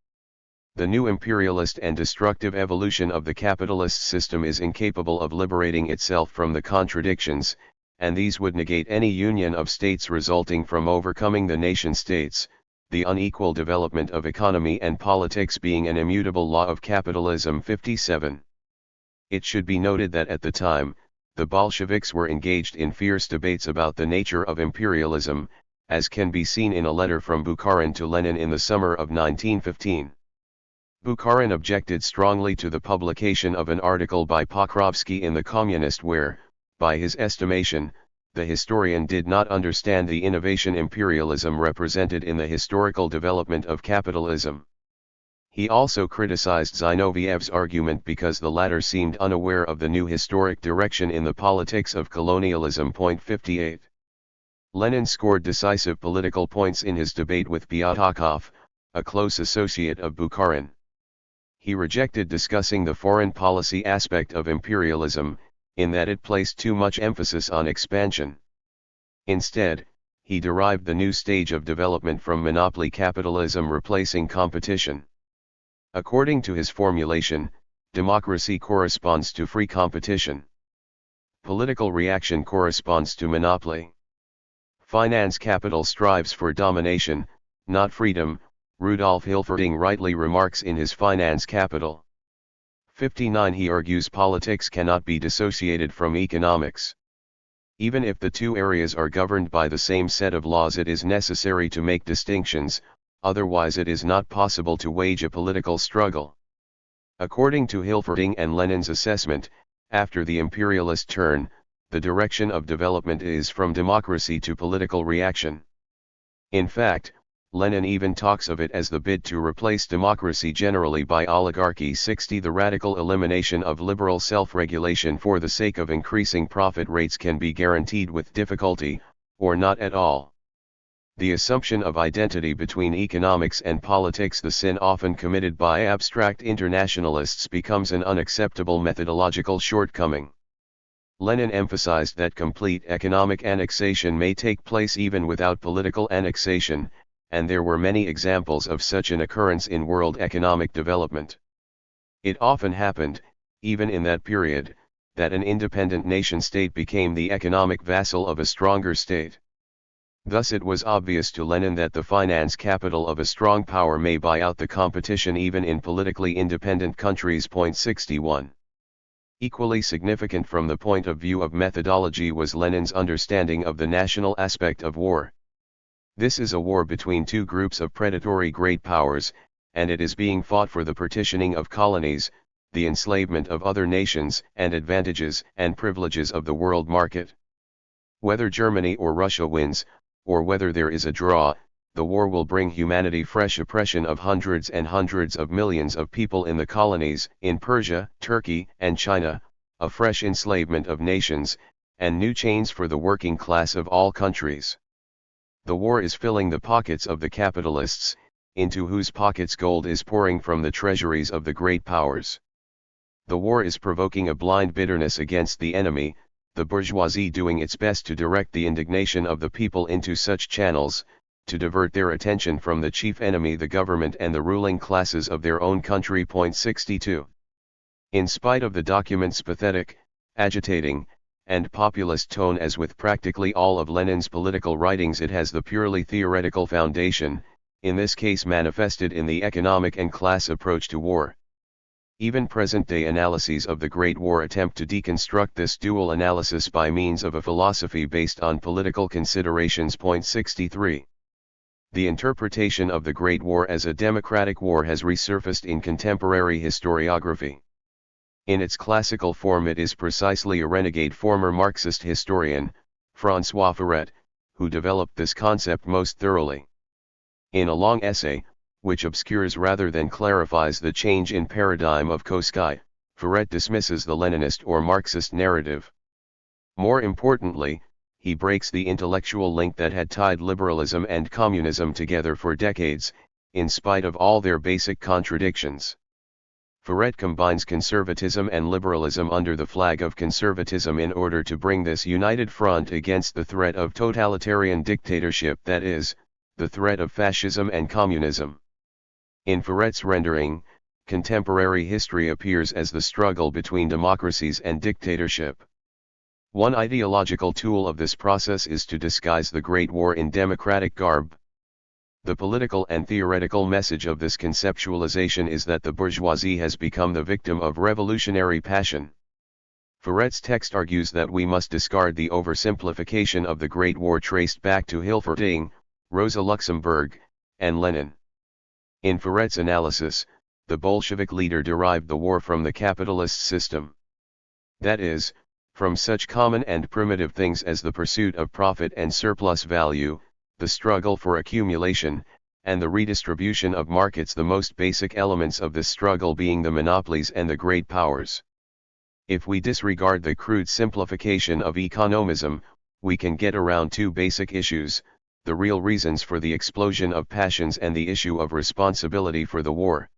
The new imperialist and destructive evolution of the capitalist system is incapable of liberating itself from the contradictions, and these would negate any union of states resulting from overcoming the nation-states, the unequal development of economy and politics being an immutable law of capitalism. 57. It should be noted that at the time, the Bolsheviks were engaged in fierce debates about the nature of imperialism, as can be seen in a letter from Bukharin to Lenin in the summer of 1915. Bukharin objected strongly to the publication of an article by Pokrovsky in the Communist where, by his estimation, the historian did not understand the innovation imperialism represented in the historical development of capitalism. He also criticized Zinoviev's argument because the latter seemed unaware of the new historic direction in the politics of colonialism. 58. Lenin scored decisive political points in his debate with Pyatakov, a close associate of Bukharin. He rejected discussing the foreign policy aspect of imperialism, in that it placed too much emphasis on expansion. Instead, he derived the new stage of development from monopoly capitalism replacing competition. According to his formulation, democracy corresponds to free competition. Political reaction corresponds to monopoly. Finance capital strives for domination, not freedom, Rudolf Hilferding rightly remarks in his Finance Capital. 59. He argues politics cannot be dissociated from economics. Even if the two areas are governed by the same set of laws, it is necessary to make distinctions, otherwise it is not possible to wage a political struggle. According to Hilferding and Lenin's assessment, after the imperialist turn, the direction of development is from democracy to political reaction. In fact, Lenin even talks of it as the bid to replace democracy generally by oligarchy. 60. The radical elimination of liberal self-regulation for the sake of increasing profit rates can be guaranteed with difficulty, or not at all. The assumption of identity between economics and politics, the sin often committed by abstract internationalists, becomes an unacceptable methodological shortcoming. Lenin emphasized that complete economic annexation may take place even without political annexation, and there were many examples of such an occurrence in world economic development. It often happened, even in that period, that an independent nation-state became the economic vassal of a stronger state. Thus it was obvious to Lenin that the finance capital of a strong power may buy out the competition even in politically independent countries. 61. Equally significant from the point of view of methodology was Lenin's understanding of the national aspect of war. This is a war between two groups of predatory great powers, and it is being fought for the partitioning of colonies, the enslavement of other nations, and advantages and privileges of the world market. Whether Germany or Russia wins, or whether there is a draw, the war will bring humanity fresh oppression of hundreds and hundreds of millions of people in the colonies, in Persia, Turkey, and China, a fresh enslavement of nations, and new chains for the working class of all countries. The war is filling the pockets of the capitalists, into whose pockets gold is pouring from the treasuries of the great powers. The war is provoking a blind bitterness against the enemy, the bourgeoisie doing its best to direct the indignation of the people into such channels, to divert their attention from the chief enemy, the government and the ruling classes of their own country. 62. In spite of the document's pathetic, agitating, and populist tone, as with practically all of Lenin's political writings, it has the purely theoretical foundation, in this case manifested in the economic and class approach to war. Even present-day analyses of the Great War attempt to deconstruct this dual analysis by means of a philosophy based on political considerations. 63. The interpretation of the Great War as a democratic war has resurfaced in contemporary historiography. In its classical form, it is precisely a renegade former Marxist historian, François Furet, who developed this concept most thoroughly. In a long essay, which obscures rather than clarifies the change in paradigm of Koskay, Furet dismisses the Leninist or Marxist narrative. More importantly, he breaks the intellectual link that had tied liberalism and communism together for decades, in spite of all their basic contradictions. Furet combines conservatism and liberalism under the flag of conservatism in order to bring this united front against the threat of totalitarian dictatorship, that is, the threat of fascism and communism. In Furet's rendering, contemporary history appears as the struggle between democracies and dictatorship. One ideological tool of this process is to disguise the Great War in democratic garb. The political and theoretical message of this conceptualization is that the bourgeoisie has become the victim of revolutionary passion. Ferret's text argues that we must discard the oversimplification of the Great War traced back to Hilferding, Rosa Luxemburg, and Lenin. In Ferret's analysis, the Bolshevik leader derived the war from the capitalist system. That is, from such common and primitive things as the pursuit of profit and surplus value, the struggle for accumulation, and the redistribution of markets, the most basic elements of this struggle being the monopolies and the great powers. If we disregard the crude simplification of economism, we can get around two basic issues: the real reasons for the explosion of passions and the issue of responsibility for the war.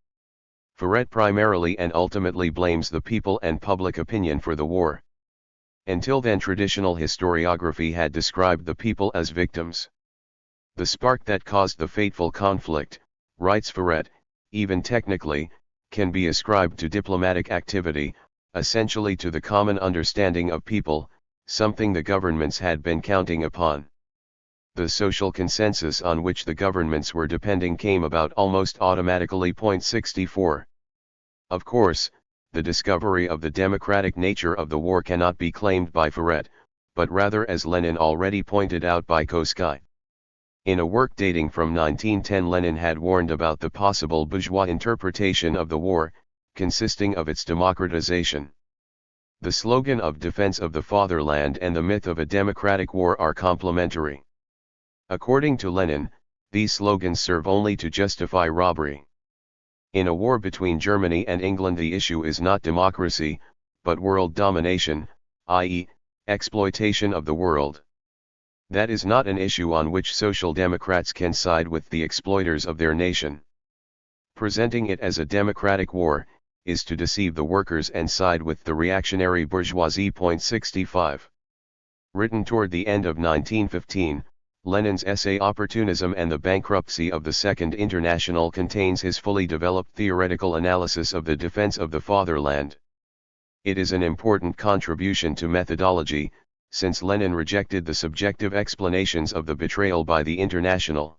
Ferret primarily and ultimately blames the people and public opinion for the war. Until then, traditional historiography had described the people as victims. The spark that caused the fateful conflict, writes Ferret, even technically, can be ascribed to diplomatic activity, essentially to the common understanding of people, something the governments had been counting upon. The social consensus on which the governments were depending came about almost automatically. 64. Of course, the discovery of the democratic nature of the war cannot be claimed by Ferret, but rather, as Lenin already pointed out, by Krausz. In a work dating from 1910, Lenin had warned about the possible bourgeois interpretation of the war, consisting of its democratization. The slogan of defense of the fatherland and the myth of a democratic war are complementary. According to Lenin, these slogans serve only to justify robbery. In a war between Germany and England, the issue is not democracy, but world domination, i.e., exploitation of the world. That is not an issue on which social democrats can side with the exploiters of their nation. Presenting it as a democratic war is to deceive the workers and side with the reactionary bourgeoisie. 65. Written toward the end of 1915, Lenin's essay Opportunism and the Bankruptcy of the Second International contains his fully developed theoretical analysis of the defense of the fatherland. It is an important contribution to methodology, since Lenin rejected the subjective explanations of the betrayal by the International.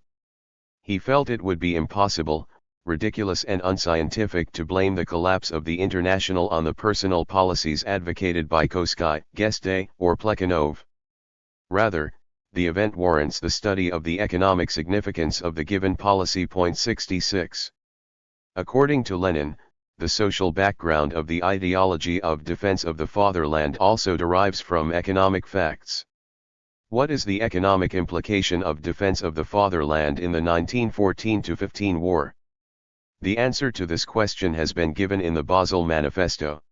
He felt it would be impossible, ridiculous and unscientific to blame the collapse of the International on the personal policies advocated by Krausz, Geste, or Plekhanov. Rather, the event warrants the study of the economic significance of the given policy. 66. According to Lenin, the social background of the ideology of defense of the fatherland also derives from economic facts. What is the economic implication of defense of the fatherland in the 1914-15 war? The answer to this question has been given in the Basel Manifesto.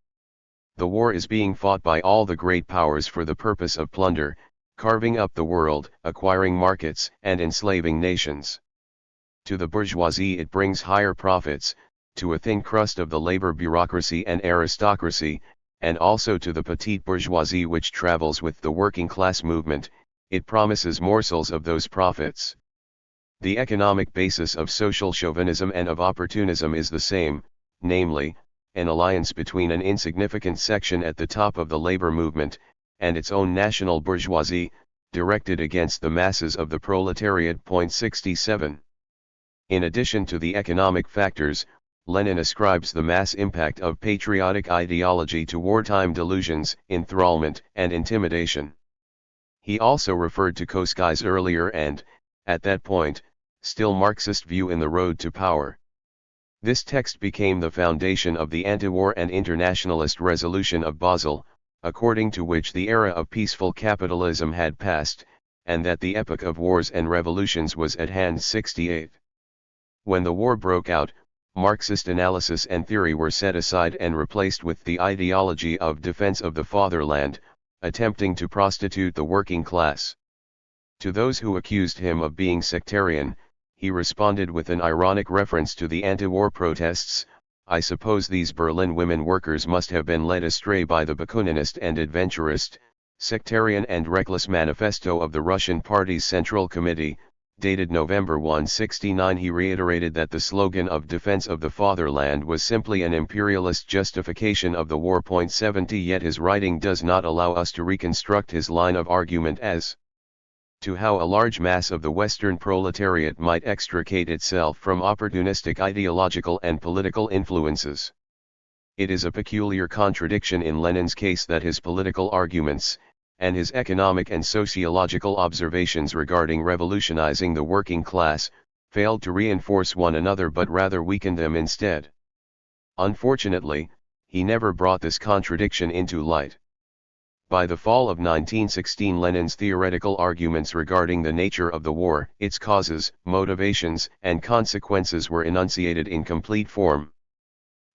The war is being fought by all the great powers for the purpose of plunder, carving up the world, acquiring markets, and enslaving nations. To the bourgeoisie it brings higher profits, to a thin crust of the labor bureaucracy and aristocracy, and also to the petite bourgeoisie which travels with the working class movement, it promises morsels of those profits. The economic basis of social chauvinism and of opportunism is the same, namely, an alliance between an insignificant section at the top of the labor movement, and its own national bourgeoisie, directed against the masses of the proletariat. 67. In addition to the economic factors, Lenin ascribes the mass impact of patriotic ideology to wartime delusions, enthrallment, and intimidation. He also referred to Krausz's earlier and, at that point, still Marxist view in The Road to Power. This text became the foundation of the anti-war and internationalist resolution of Basel, according to which the era of peaceful capitalism had passed, and that the epoch of wars and revolutions was at hand. 68. When the war broke out, Marxist analysis and theory were set aside and replaced with the ideology of defense of the fatherland, attempting to prostitute the working class. To those who accused him of being sectarian, he responded with an ironic reference to the anti-war protests: "I suppose these Berlin women workers must have been led astray by the Bakuninist and adventurist, sectarian and reckless manifesto of the Russian Party's Central Committee, dated November 169, he reiterated that the slogan of defense of the fatherland was simply an imperialist justification of the war. 70 Yet his writing does not allow us to reconstruct his line of argument as to how a large mass of the Western proletariat might extricate itself from opportunistic ideological and political influences. It is a peculiar contradiction in Lenin's case that his political arguments, and his economic and sociological observations regarding revolutionizing the working class, failed to reinforce one another but rather weakened them instead. Unfortunately, he never brought this contradiction into light. By the fall of 1916, Lenin's theoretical arguments regarding the nature of the war, its causes, motivations, and consequences were enunciated in complete form.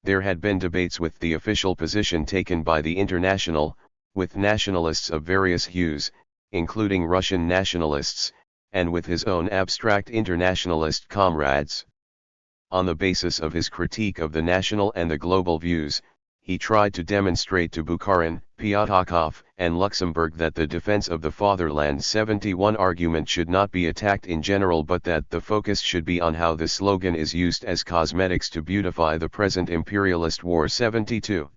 There had been debates with the official position taken by the International, with nationalists of various hues, including Russian nationalists, and with his own abstract internationalist comrades. On the basis of his critique of the national and the global views, he tried to demonstrate to Bukharin, Pyatakov, and Luxemburg that the defense of the fatherland 71 argument should not be attacked in general but that the focus should be on how the slogan is used as cosmetics to beautify the present imperialist war. 72.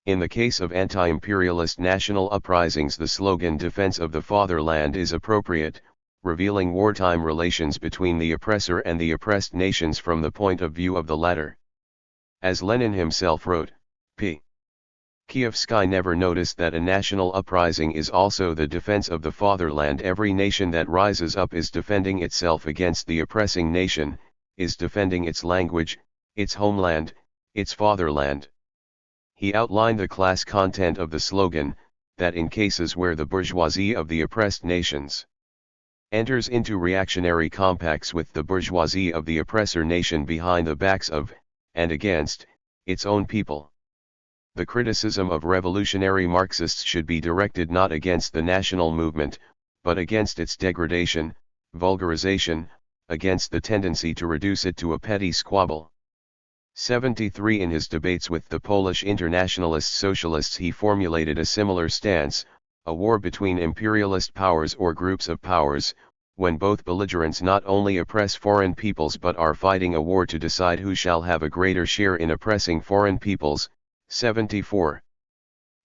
In the case of anti-imperialist national uprisings, the slogan defense of the fatherland is appropriate, revealing wartime relations between the oppressor and the oppressed nations from the point of view of the latter. As Lenin himself wrote, P. Kievsky never noticed that a national uprising is also the defense of the fatherland. Every nation that rises up is defending itself against the oppressing nation, is defending its language, its homeland, its fatherland. He outlined the class content of the slogan, that in cases where the bourgeoisie of the oppressed nations enters into reactionary compacts with the bourgeoisie of the oppressor nation behind the backs of, and against, its own people. The criticism of revolutionary Marxists should be directed not against the national movement, but against its degradation, vulgarization, against the tendency to reduce it to a petty squabble. 73 In his debates with the Polish internationalist socialists he formulated a similar stance, a war between imperialist powers or groups of powers, when both belligerents not only oppress foreign peoples but are fighting a war to decide who shall have a greater share in oppressing foreign peoples. 74.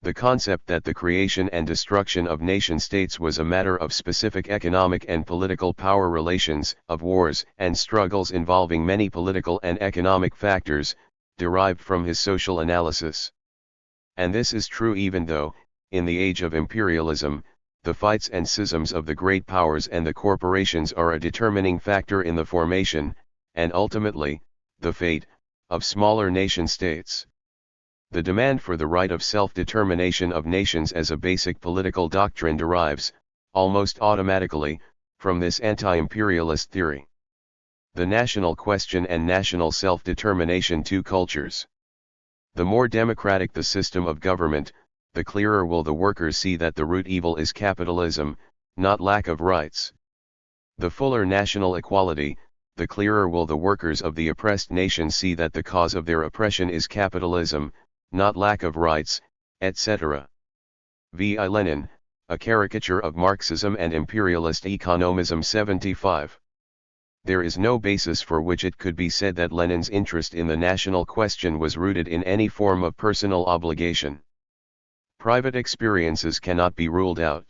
The concept that the creation and destruction of nation-states was a matter of specific economic and political power relations, of wars and struggles involving many political and economic factors, derived from his social analysis. And this is true even though, in the age of imperialism, the fights and schisms of the great powers and the corporations are a determining factor in the formation, and ultimately, the fate, of smaller nation-states. The demand for the right of self-determination of nations as a basic political doctrine derives, almost automatically, from this anti-imperialist theory. The national question and national self-determination, two cultures. The more democratic the system of government, the clearer will the workers see that the root evil is capitalism, not lack of rights. The fuller national equality, the clearer will the workers of the oppressed nations see that the cause of their oppression is capitalism, not lack of rights, etc. V. I. Lenin, A Caricature of Marxism and Imperialist Economism. 75. There is no basis for which it could be said that Lenin's interest in the national question was rooted in any form of personal obligation. Private experiences cannot be ruled out.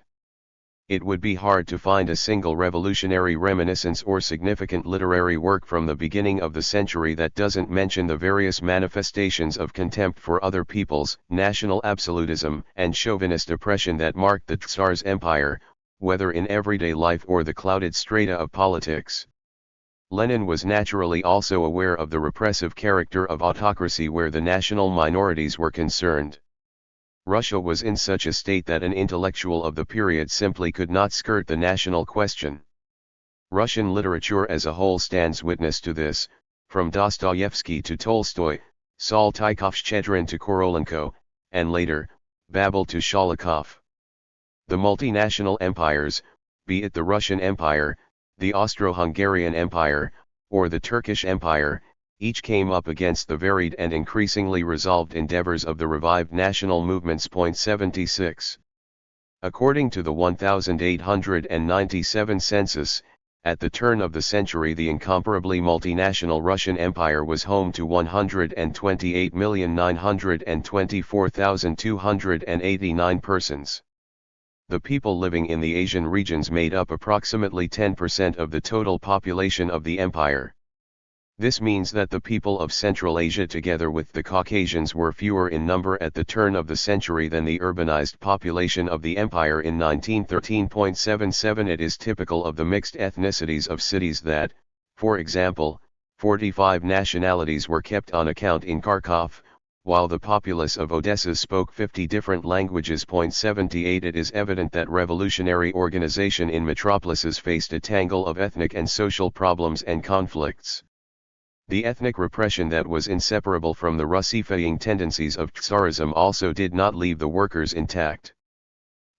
It would be hard to find a single revolutionary reminiscence or significant literary work from the beginning of the century that doesn't mention the various manifestations of contempt for other peoples, national absolutism, and chauvinist oppression that marked the Tsar's empire, whether in everyday life or the clouded strata of politics. Lenin was naturally also aware of the repressive character of autocracy where the national minorities were concerned. Russia was in such a state that an intellectual of the period simply could not skirt the national question. Russian literature as a whole stands witness to this, from Dostoevsky to Tolstoy, Saltykov-Shchedrin to Korolenko, and later, Babel to Sholokhov. The multinational empires, be it the Russian Empire, the Austro-Hungarian Empire, or the Turkish Empire, each came up against the varied and increasingly resolved endeavors of the revived national movements. 76. According to the 1897 census, At the turn of the century, the incomparably multinational Russian Empire was home to 128,924,289 persons. The people living in the Asian regions made up approximately 10% of the total population of the empire. This means that the people of Central Asia together with the Caucasians were fewer in number at the turn of the century than the urbanized population of the empire in 1913.77. It is typical of the mixed ethnicities of cities that, for example, 45 nationalities were kept on account in Kharkov, while the populace of Odessa spoke 50 different languages. 78 It is evident that revolutionary organization in metropolises faced a tangle of ethnic and social problems and conflicts. The ethnic repression that was inseparable from the Russifying tendencies of Tsarism also did not leave the workers intact.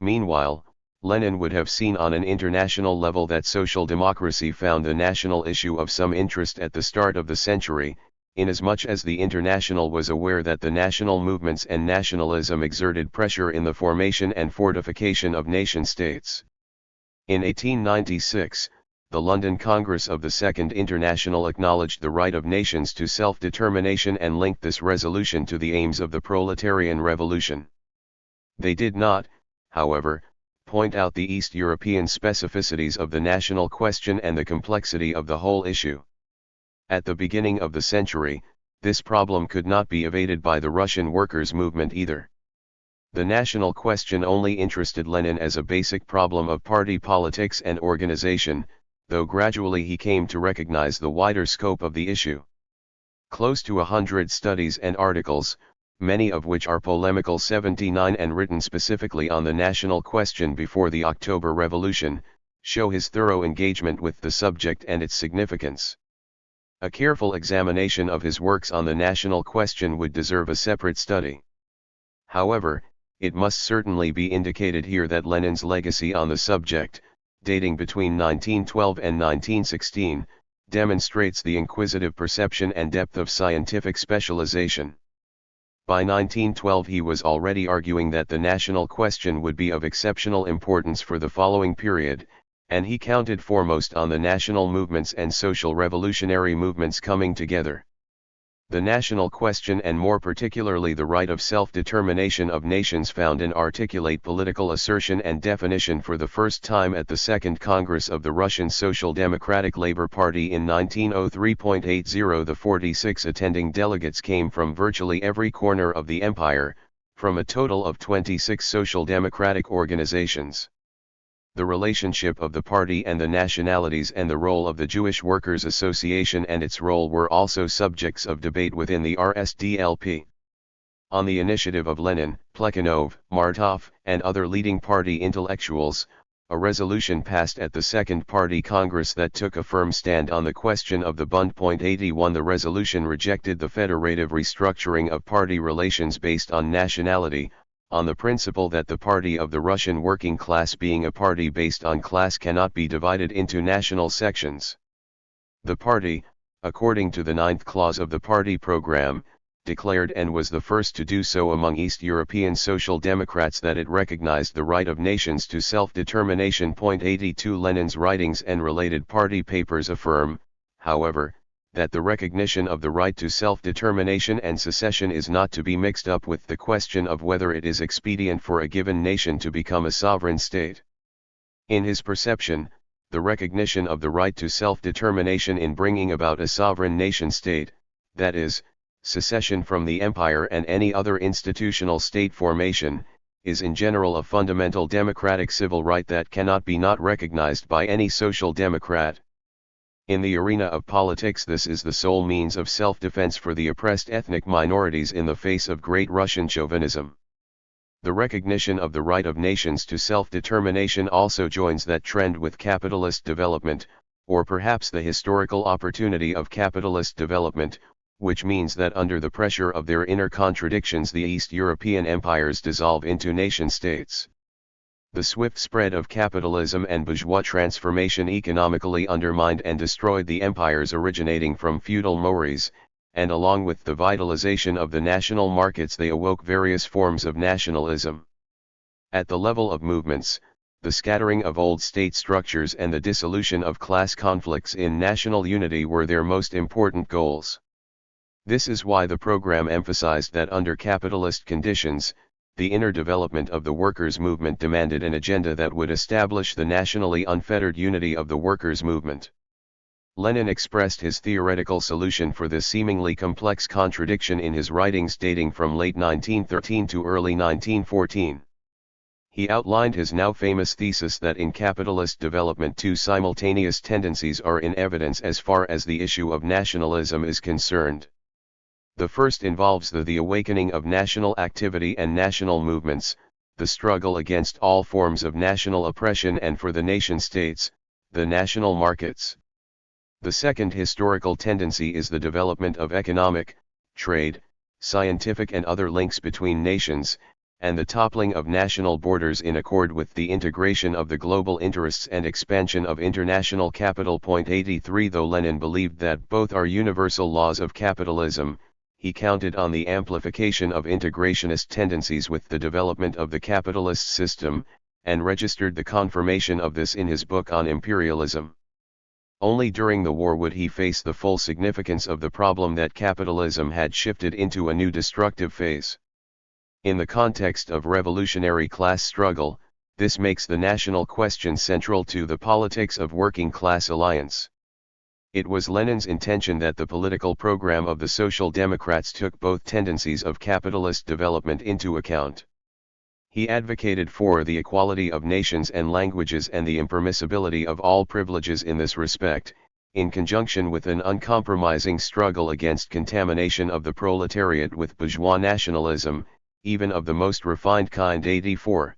Meanwhile, Lenin would have seen on an international level that social democracy found the national issue of some interest at the start of the century, inasmuch as the International was aware that the national movements and nationalism exerted pressure in the formation and fortification of nation-states. In 1896, the London Congress of the Second International acknowledged the right of nations to self-determination and linked this resolution to the aims of the proletarian revolution. They did not, however, point out the East European specificities of the national question and the complexity of the whole issue. At the beginning of the century, this problem could not be evaded by the Russian workers' movement either. The national question only interested Lenin as a basic problem of party politics and organization, though gradually he came to recognize the wider scope of the issue. Close to 100 studies and articles, many of which are polemical 79 and written specifically on the national question before the October Revolution, show his thorough engagement with the subject and its significance. A careful examination of his works on the national question would deserve a separate study. However, it must certainly be indicated here that Lenin's legacy on the subject, dating between 1912 and 1916, demonstrates the inquisitive perception and depth of scientific specialization. By 1912 he was already arguing that the national question would be of exceptional importance for the following period, and he counted foremost on the national movements and social revolutionary movements coming together. The national question, and more particularly the right of self-determination of nations, found an articulate political assertion and definition for the first time at the Second Congress of the Russian Social Democratic Labour Party in 1903.80. The 46 attending delegates came from virtually every corner of the empire, from a total of 26 social democratic organizations. The relationship of the party and the nationalities and the role of the Jewish Workers' Association and its role were also subjects of debate within the RSDLP. On the initiative of Lenin, Plekhanov, Martov, and other leading party intellectuals, a resolution passed at the Second Party Congress that took a firm stand on the question of the Bund. 81 The resolution rejected the federative restructuring of party relations based on nationality, on the principle that the party of the Russian working class, being a party based on class, cannot be divided into national sections. The party, according to the 9th clause of the party program, declared, and was the first to do so among East European social democrats, that it recognized the right of nations to self-determination. 82 Lenin's writings and related party papers affirm, however, that the recognition of the right to self-determination and secession is not to be mixed up with the question of whether it is expedient for a given nation to become a sovereign state. In his perception, the recognition of the right to self-determination in bringing about a sovereign nation-state, that is, secession from the empire and any other institutional state formation, is in general a fundamental democratic civil right that cannot be not recognized by any social democrat. In the arena of politics, this is the sole means of self-defense for the oppressed ethnic minorities in the face of great Russian chauvinism. The recognition of the right of nations to self-determination also joins that trend with capitalist development, or perhaps the historical opportunity of capitalist development, which means that under the pressure of their inner contradictions the East European empires dissolve into nation-states. The swift spread of capitalism and bourgeois transformation economically undermined and destroyed the empires originating from feudal mores, and along with the vitalization of the national markets they awoke various forms of nationalism. At the level of movements, the scattering of old state structures and the dissolution of class conflicts in national unity were their most important goals. This is why the program emphasized that under capitalist conditions, the inner development of the workers' movement demanded an agenda that would establish the nationally unfettered unity of the workers' movement. Lenin expressed his theoretical solution for this seemingly complex contradiction in his writings dating from late 1913 to early 1914. He outlined his now famous thesis that in capitalist development two simultaneous tendencies are in evidence as far as the issue of nationalism is concerned. The first involves the awakening of national activity and national movements, the struggle against all forms of national oppression and for the nation-states, the national markets. The second historical tendency is the development of economic, trade, scientific and other links between nations, and the toppling of national borders in accord with the integration of the global interests and expansion of international capital. 83 Though Lenin believed that both are universal laws of capitalism, he counted on the amplification of integrationist tendencies with the development of the capitalist system, and registered the confirmation of this in his book on imperialism. Only during the war would he face the full significance of the problem that capitalism had shifted into a new destructive phase. In the context of revolutionary class struggle, this makes the national question central to the politics of working class alliance. It was Lenin's intention that the political program of the Social Democrats took both tendencies of capitalist development into account. He advocated for the equality of nations and languages and the impermissibility of all privileges in this respect, in conjunction with an uncompromising struggle against contamination of the proletariat with bourgeois nationalism, even of the most refined kind. 84.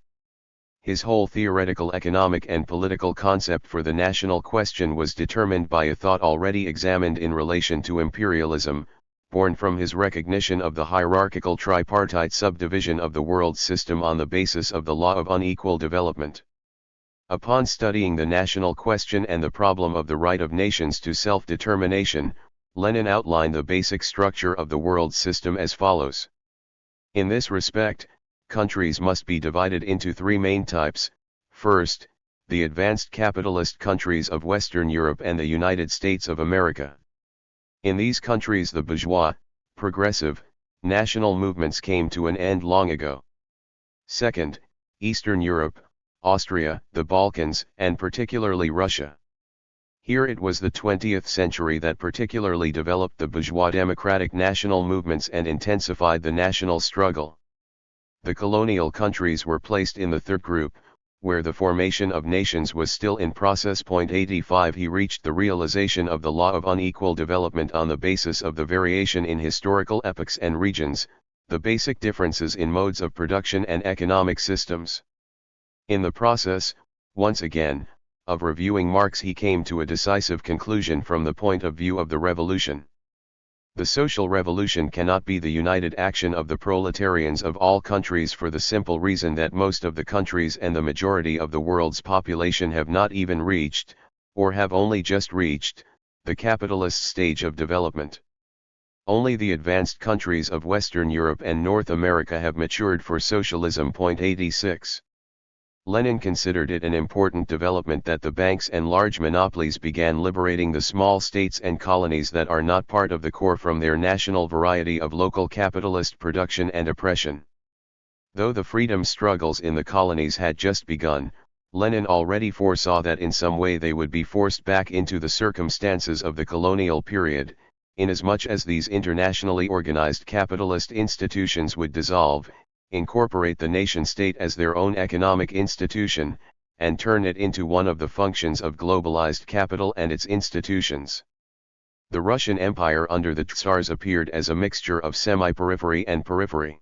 His whole theoretical economic and political concept for the national question was determined by a thought already examined in relation to imperialism, born from his recognition of the hierarchical tripartite subdivision of the world system on the basis of the law of unequal development. Upon studying the national question and the problem of the right of nations to self-determination, Lenin outlined the basic structure of the world system as follows. In this respect, countries must be divided into three main types. First, the advanced capitalist countries of Western Europe and the United States of America. In these countries the bourgeois, progressive, national movements came to an end long ago. Second, Eastern Europe, Austria, the Balkans, and particularly Russia. Here it was the 20th century that particularly developed the bourgeois democratic national movements and intensified the national struggle. The colonial countries were placed in the third group, where the formation of nations was still in process. 85 He reached the realization of the law of unequal development on the basis of the variation in historical epochs and regions, the basic differences in modes of production and economic systems. In the process, once again, of reviewing Marx he came to a decisive conclusion from the point of view of the revolution. The social revolution cannot be the united action of the proletarians of all countries for the simple reason that most of the countries and the majority of the world's population have not even reached, or have only just reached, the capitalist stage of development. Only the advanced countries of Western Europe and North America have matured for socialism. 86. Lenin considered it an important development that the banks and large monopolies began liberating the small states and colonies that are not part of the core from their national variety of local capitalist production and oppression. Though the freedom struggles in the colonies had just begun, Lenin already foresaw that in some way they would be forced back into the circumstances of the colonial period, inasmuch as these internationally organized capitalist institutions would dissolve, incorporate the nation-state as their own economic institution, and turn it into one of the functions of globalized capital and its institutions. The Russian Empire under the Tsars appeared as a mixture of semi-periphery and periphery.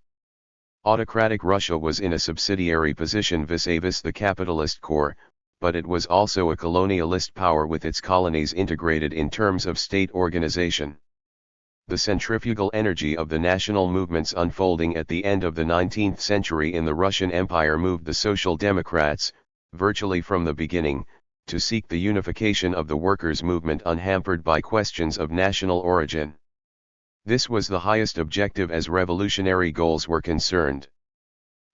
Autocratic Russia was in a subsidiary position vis-a-vis the capitalist core, but it was also a colonialist power with its colonies integrated in terms of state organization. The centrifugal energy of the national movements unfolding at the end of the 19th century in the Russian Empire moved the Social Democrats, virtually from the beginning, to seek the unification of the workers' movement unhampered by questions of national origin. This was the highest objective as revolutionary goals were concerned.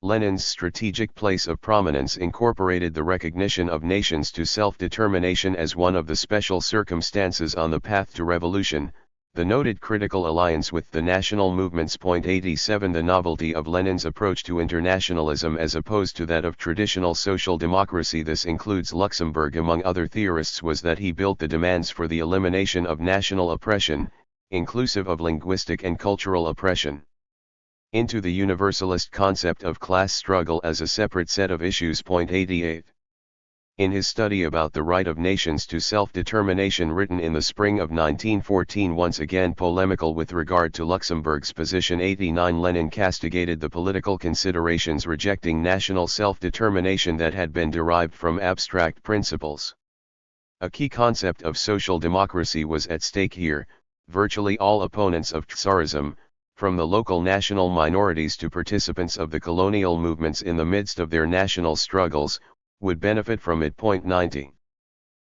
Lenin's strategic place of prominence incorporated the recognition of nations to self-determination as one of the special circumstances on the path to revolution, the noted critical alliance with the national movements. 87 The novelty of Lenin's approach to internationalism as opposed to that of traditional social democracy, this includes Luxemburg among other theorists, was that he built the demands for the elimination of national oppression, inclusive of linguistic and cultural oppression, into the universalist concept of class struggle as a separate set of issues. 88. In his study about the right of nations to self-determination written in the spring of 1914, once again polemical with regard to Luxemburg's position, 89, Lenin castigated the political considerations rejecting national self-determination that had been derived from abstract principles. A key concept of social democracy was at stake here. Virtually all opponents of Tsarism, from the local national minorities to participants of the colonial movements in the midst of their national struggles, would benefit from it. 90.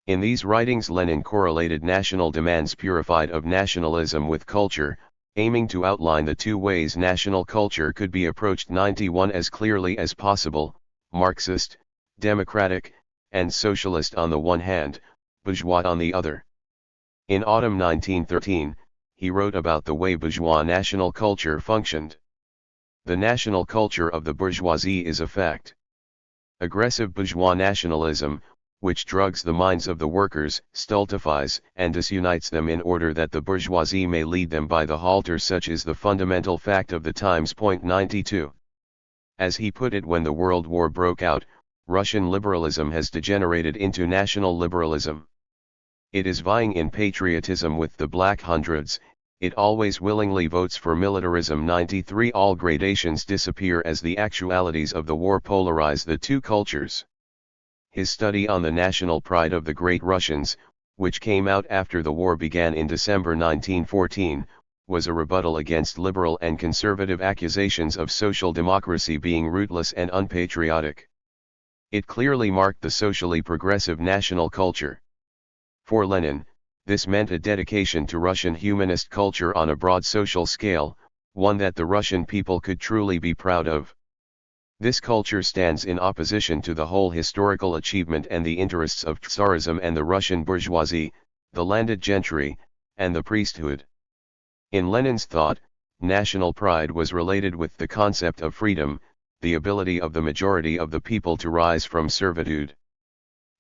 In these writings Lenin correlated national demands purified of nationalism with culture, aiming to outline the two ways national culture could be approached. 91 As clearly as possible, Marxist, democratic, and socialist on the one hand, bourgeois on the other. In autumn 1913, he wrote about the way bourgeois national culture functioned. The national culture of the bourgeoisie is a fact. Aggressive bourgeois nationalism, which drugs the minds of the workers, stultifies and disunites them in order that the bourgeoisie may lead them by the halter, such is the fundamental fact of the times. 92. As he put it, when the World War broke out, Russian liberalism has degenerated into national liberalism. It is vying in patriotism with the Black Hundreds, it always willingly votes for militarism. 93 All gradations disappear as the actualities of the war polarize the two cultures. His study on the national pride of the Great Russians, which came out after the war began in December 1914, was a rebuttal against liberal and conservative accusations of social democracy being rootless and unpatriotic. It clearly marked the socially progressive national culture. For Lenin, this meant a dedication to Russian humanist culture on a broad social scale, one that the Russian people could truly be proud of. This culture stands in opposition to the whole historical achievement and the interests of Tsarism and the Russian bourgeoisie, the landed gentry, and the priesthood. In Lenin's thought, national pride was related with the concept of freedom, the ability of the majority of the people to rise from servitude.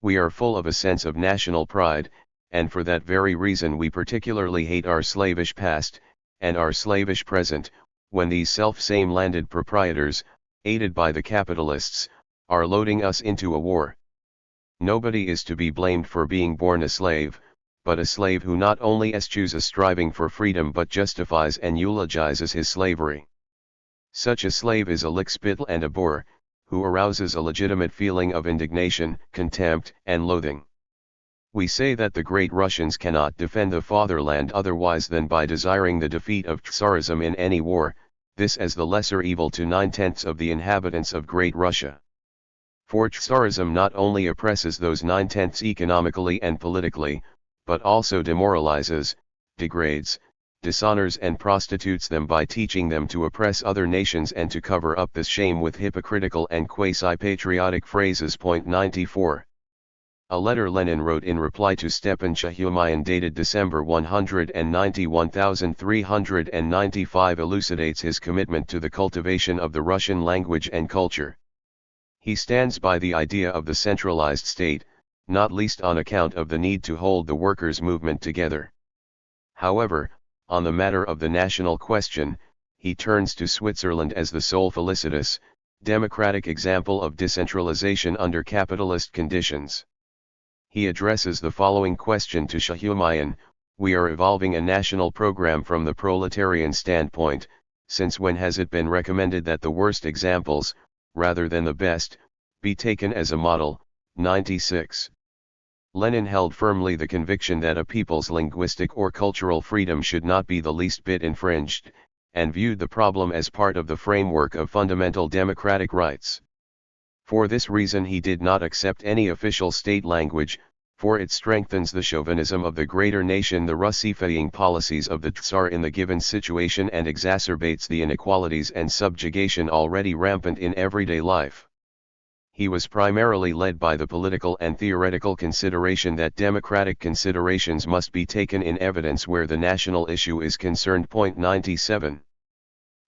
We are full of a sense of national pride, and for that very reason we particularly hate our slavish past, and our slavish present, when these self-same landed proprietors, aided by the capitalists, are loading us into a war. Nobody is to be blamed for being born a slave, but a slave who not only eschews a striving for freedom but justifies and eulogizes his slavery. Such a slave is a lickspittle and a boor, who arouses a legitimate feeling of indignation, contempt, and loathing. We say that the great Russians cannot defend the fatherland otherwise than by desiring the defeat of Tsarism in any war, this as the lesser evil to 9/10 of the inhabitants of Great Russia. For Tsarism not only oppresses those 9/10 economically and politically, but also demoralizes, degrades, dishonors and prostitutes them by teaching them to oppress other nations and to cover up this shame with hypocritical and quasi-patriotic phrases. 94. A letter Lenin wrote in reply to Stepan Shahyumayan dated December 191,395 elucidates his commitment to the cultivation of the Russian language and culture. He stands by the idea of the centralized state, not least on account of the need to hold the workers' movement together. However, on the matter of the national question, he turns to Switzerland as the sole felicitous, democratic example of decentralization under capitalist conditions. He addresses the following question to Shahyumayan: we are evolving a national program from the proletarian standpoint, since when has it been recommended that the worst examples, rather than the best, be taken as a model? 96. Lenin held firmly the conviction that a people's linguistic or cultural freedom should not be the least bit infringed, and viewed the problem as part of the framework of fundamental democratic rights. For this reason he did not accept any official state language, for it strengthens the chauvinism of the greater nation, the Russifying policies of the Tsar in the given situation, and exacerbates the inequalities and subjugation already rampant in everyday life. He was primarily led by the political and theoretical consideration that democratic considerations must be taken in evidence where the national issue is concerned. Point 97.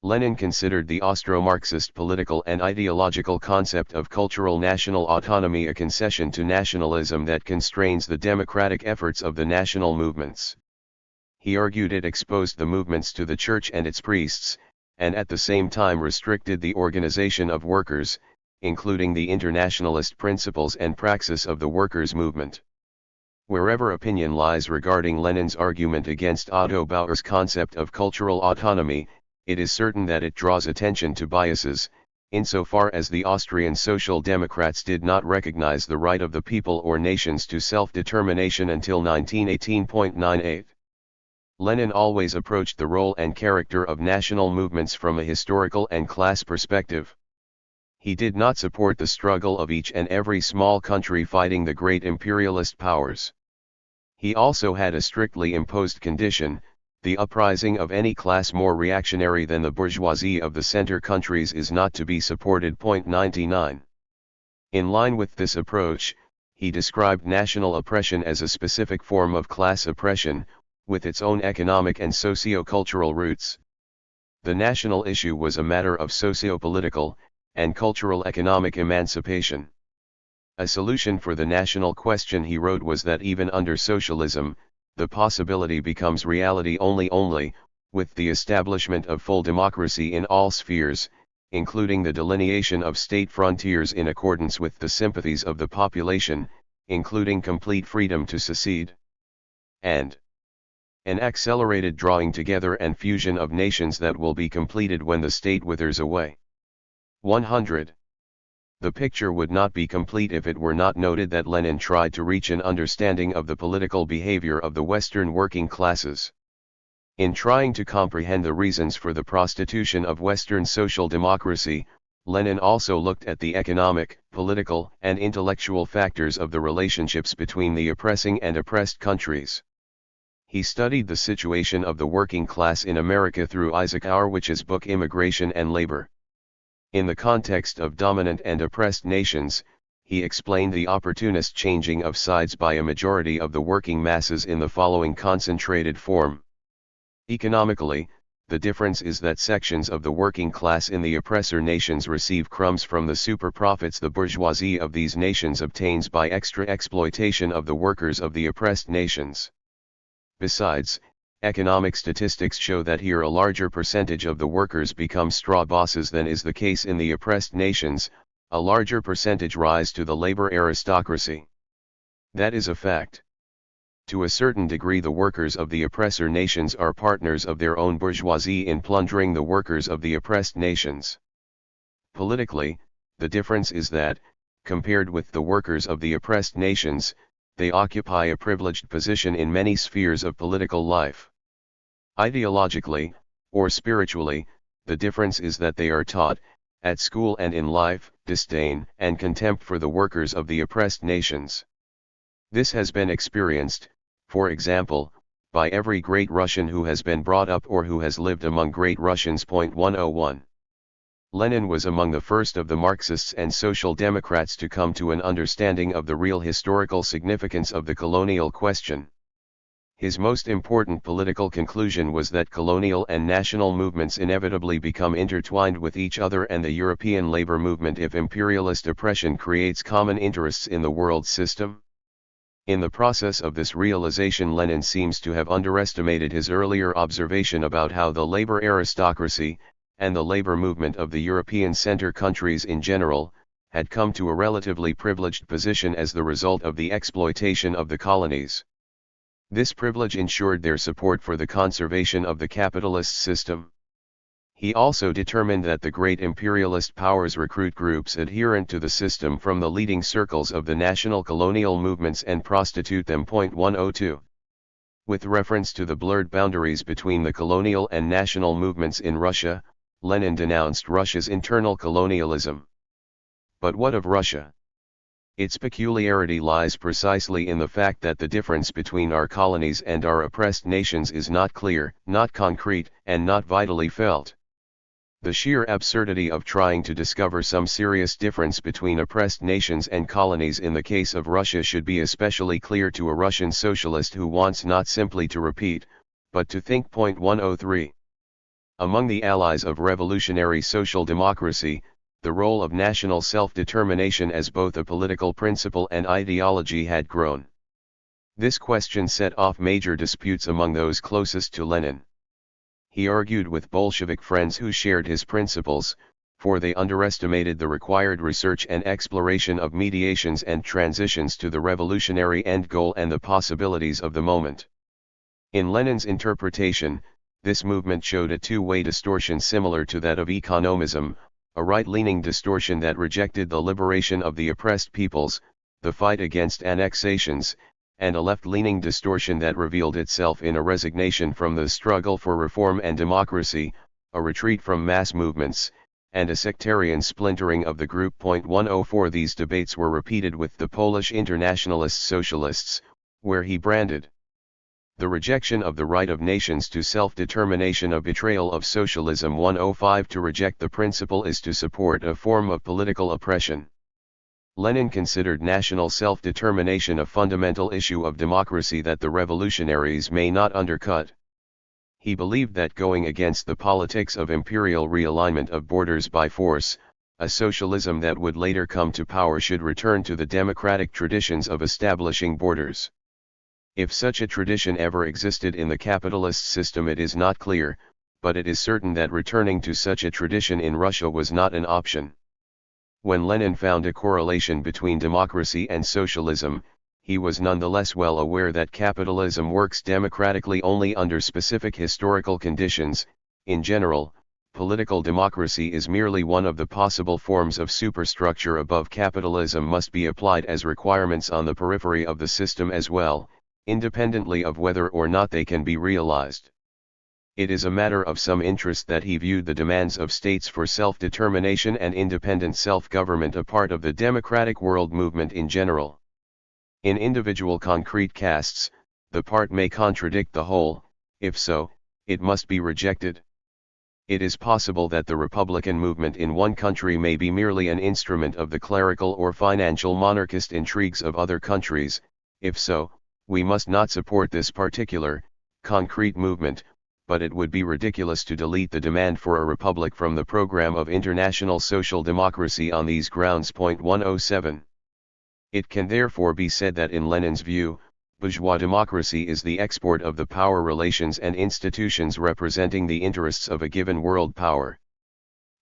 Lenin considered the Austro-Marxist political and ideological concept of cultural national autonomy a concession to nationalism that constrains the democratic efforts of the national movements. He argued it exposed the movements to the church and its priests, and at the same time restricted the organization of workers, including the internationalist principles and praxis of the workers' movement. Wherever opinion lies regarding Lenin's argument against Otto Bauer's concept of cultural autonomy, it is certain that it draws attention to biases, insofar as the Austrian Social Democrats did not recognize the right of the people or nations to self-determination until 1918.98. Lenin always approached the role and character of national movements from a historical and class perspective. He did not support the struggle of each and every small country fighting the great imperialist powers. He also had a strictly imposed condition: the uprising of any class more reactionary than the bourgeoisie of the center countries is not to be supported. Point 99. In line with this approach, he described national oppression as a specific form of class oppression, with its own economic and socio-cultural roots. The national issue was a matter of socio-political and cultural economic emancipation. A solution for the national question, he wrote, was that even under socialism, the possibility becomes reality only with the establishment of full democracy in all spheres, including the delineation of state frontiers in accordance with the sympathies of the population, including complete freedom to secede, and an accelerated drawing together and fusion of nations that will be completed when the state withers away. 100. The picture would not be complete if it were not noted that Lenin tried to reach an understanding of the political behavior of the Western working classes. In trying to comprehend the reasons for the prostitution of Western social democracy, Lenin also looked at the economic, political, and intellectual factors of the relationships between the oppressing and oppressed countries. He studied the situation of the working class in America through Isaac Auerwitz's book Immigration and Labor. In the context of dominant and oppressed nations, he explained the opportunist changing of sides by a majority of the working masses in the following concentrated form. Economically, the difference is that sections of the working class in the oppressor nations receive crumbs from the super profits the bourgeoisie of these nations obtains by extra exploitation of the workers of the oppressed nations. Besides, economic statistics show that here a larger percentage of the workers become straw bosses than is the case in the oppressed nations, a larger percentage rise to the labor aristocracy. That is a fact. To a certain degree, the workers of the oppressor nations are partners of their own bourgeoisie in plundering the workers of the oppressed nations. Politically, the difference is that, compared with the workers of the oppressed nations, they occupy a privileged position in many spheres of political life. Ideologically, or spiritually, the difference is that they are taught, at school and in life, disdain and contempt for the workers of the oppressed nations. This has been experienced, for example, by every great Russian who has been brought up or who has lived among great Russians. 101. Lenin was among the first of the Marxists and Social Democrats to come to an understanding of the real historical significance of the colonial question. His most important political conclusion was that colonial and national movements inevitably become intertwined with each other, and the European labor movement, if imperialist oppression creates common interests in the world system. In the process of this realization, Lenin seems to have underestimated his earlier observation about how the labor aristocracy, and the labor movement of the European center countries in general, had come to a relatively privileged position as the result of the exploitation of the colonies. This privilege ensured their support for the conservation of the capitalist system. He also determined that the great imperialist powers recruit groups adherent to the system from the leading circles of the national colonial movements and prostitute them. 102. With reference to the blurred boundaries between the colonial and national movements in Russia, Lenin denounced Russia's internal colonialism. But what of Russia? Its peculiarity lies precisely in the fact that the difference between our colonies and our oppressed nations is not clear, not concrete, and not vitally felt. The sheer absurdity of trying to discover some serious difference between oppressed nations and colonies in the case of Russia should be especially clear to a Russian socialist who wants not simply to repeat, but to think. 103. Among the allies of revolutionary social democracy, the role of national self-determination as both a political principle and ideology had grown. This question set off major disputes among those closest to Lenin. He argued with Bolshevik friends who shared his principles, for they underestimated the required research and exploration of mediations and transitions to the revolutionary end goal and the possibilities of the moment. In Lenin's interpretation, this movement showed a two-way distortion similar to that of economism, a right-leaning distortion that rejected the liberation of the oppressed peoples, the fight against annexations, and a left-leaning distortion that revealed itself in a resignation from the struggle for reform and democracy, a retreat from mass movements, and a sectarian splintering of the group. 104. These debates were repeated with the Polish internationalist socialists, where he branded the rejection of the right of nations to self-determination a betrayal of socialism. 105. To reject the principle is to support a form of political oppression. Lenin considered national self-determination a fundamental issue of democracy that the revolutionaries may not undercut. He believed that going against the politics of imperial realignment of borders by force, a socialism that would later come to power should return to the democratic traditions of establishing borders. If such a tradition ever existed in the capitalist system it is not clear, but it is certain that returning to such a tradition in Russia was not an option. When Lenin found a correlation between democracy and socialism, he was nonetheless well aware that capitalism works democratically only under specific historical conditions. In general, political democracy is merely one of the possible forms of superstructure above capitalism must be applied as requirements on the periphery of the system as well, independently of whether or not they can be realized. It is a matter of some interest that he viewed the demands of states for self-determination and independent self-government a part of the democratic world movement in general. In individual concrete casts, the part may contradict the whole; if so, it must be rejected. It is possible that the republican movement in one country may be merely an instrument of the clerical or financial monarchist intrigues of other countries; if so, we must not support this particular, concrete movement, but it would be ridiculous to delete the demand for a republic from the program of international social democracy on these grounds. 107. It can therefore be said that in Lenin's view, bourgeois democracy is the export of the power relations and institutions representing the interests of a given world power.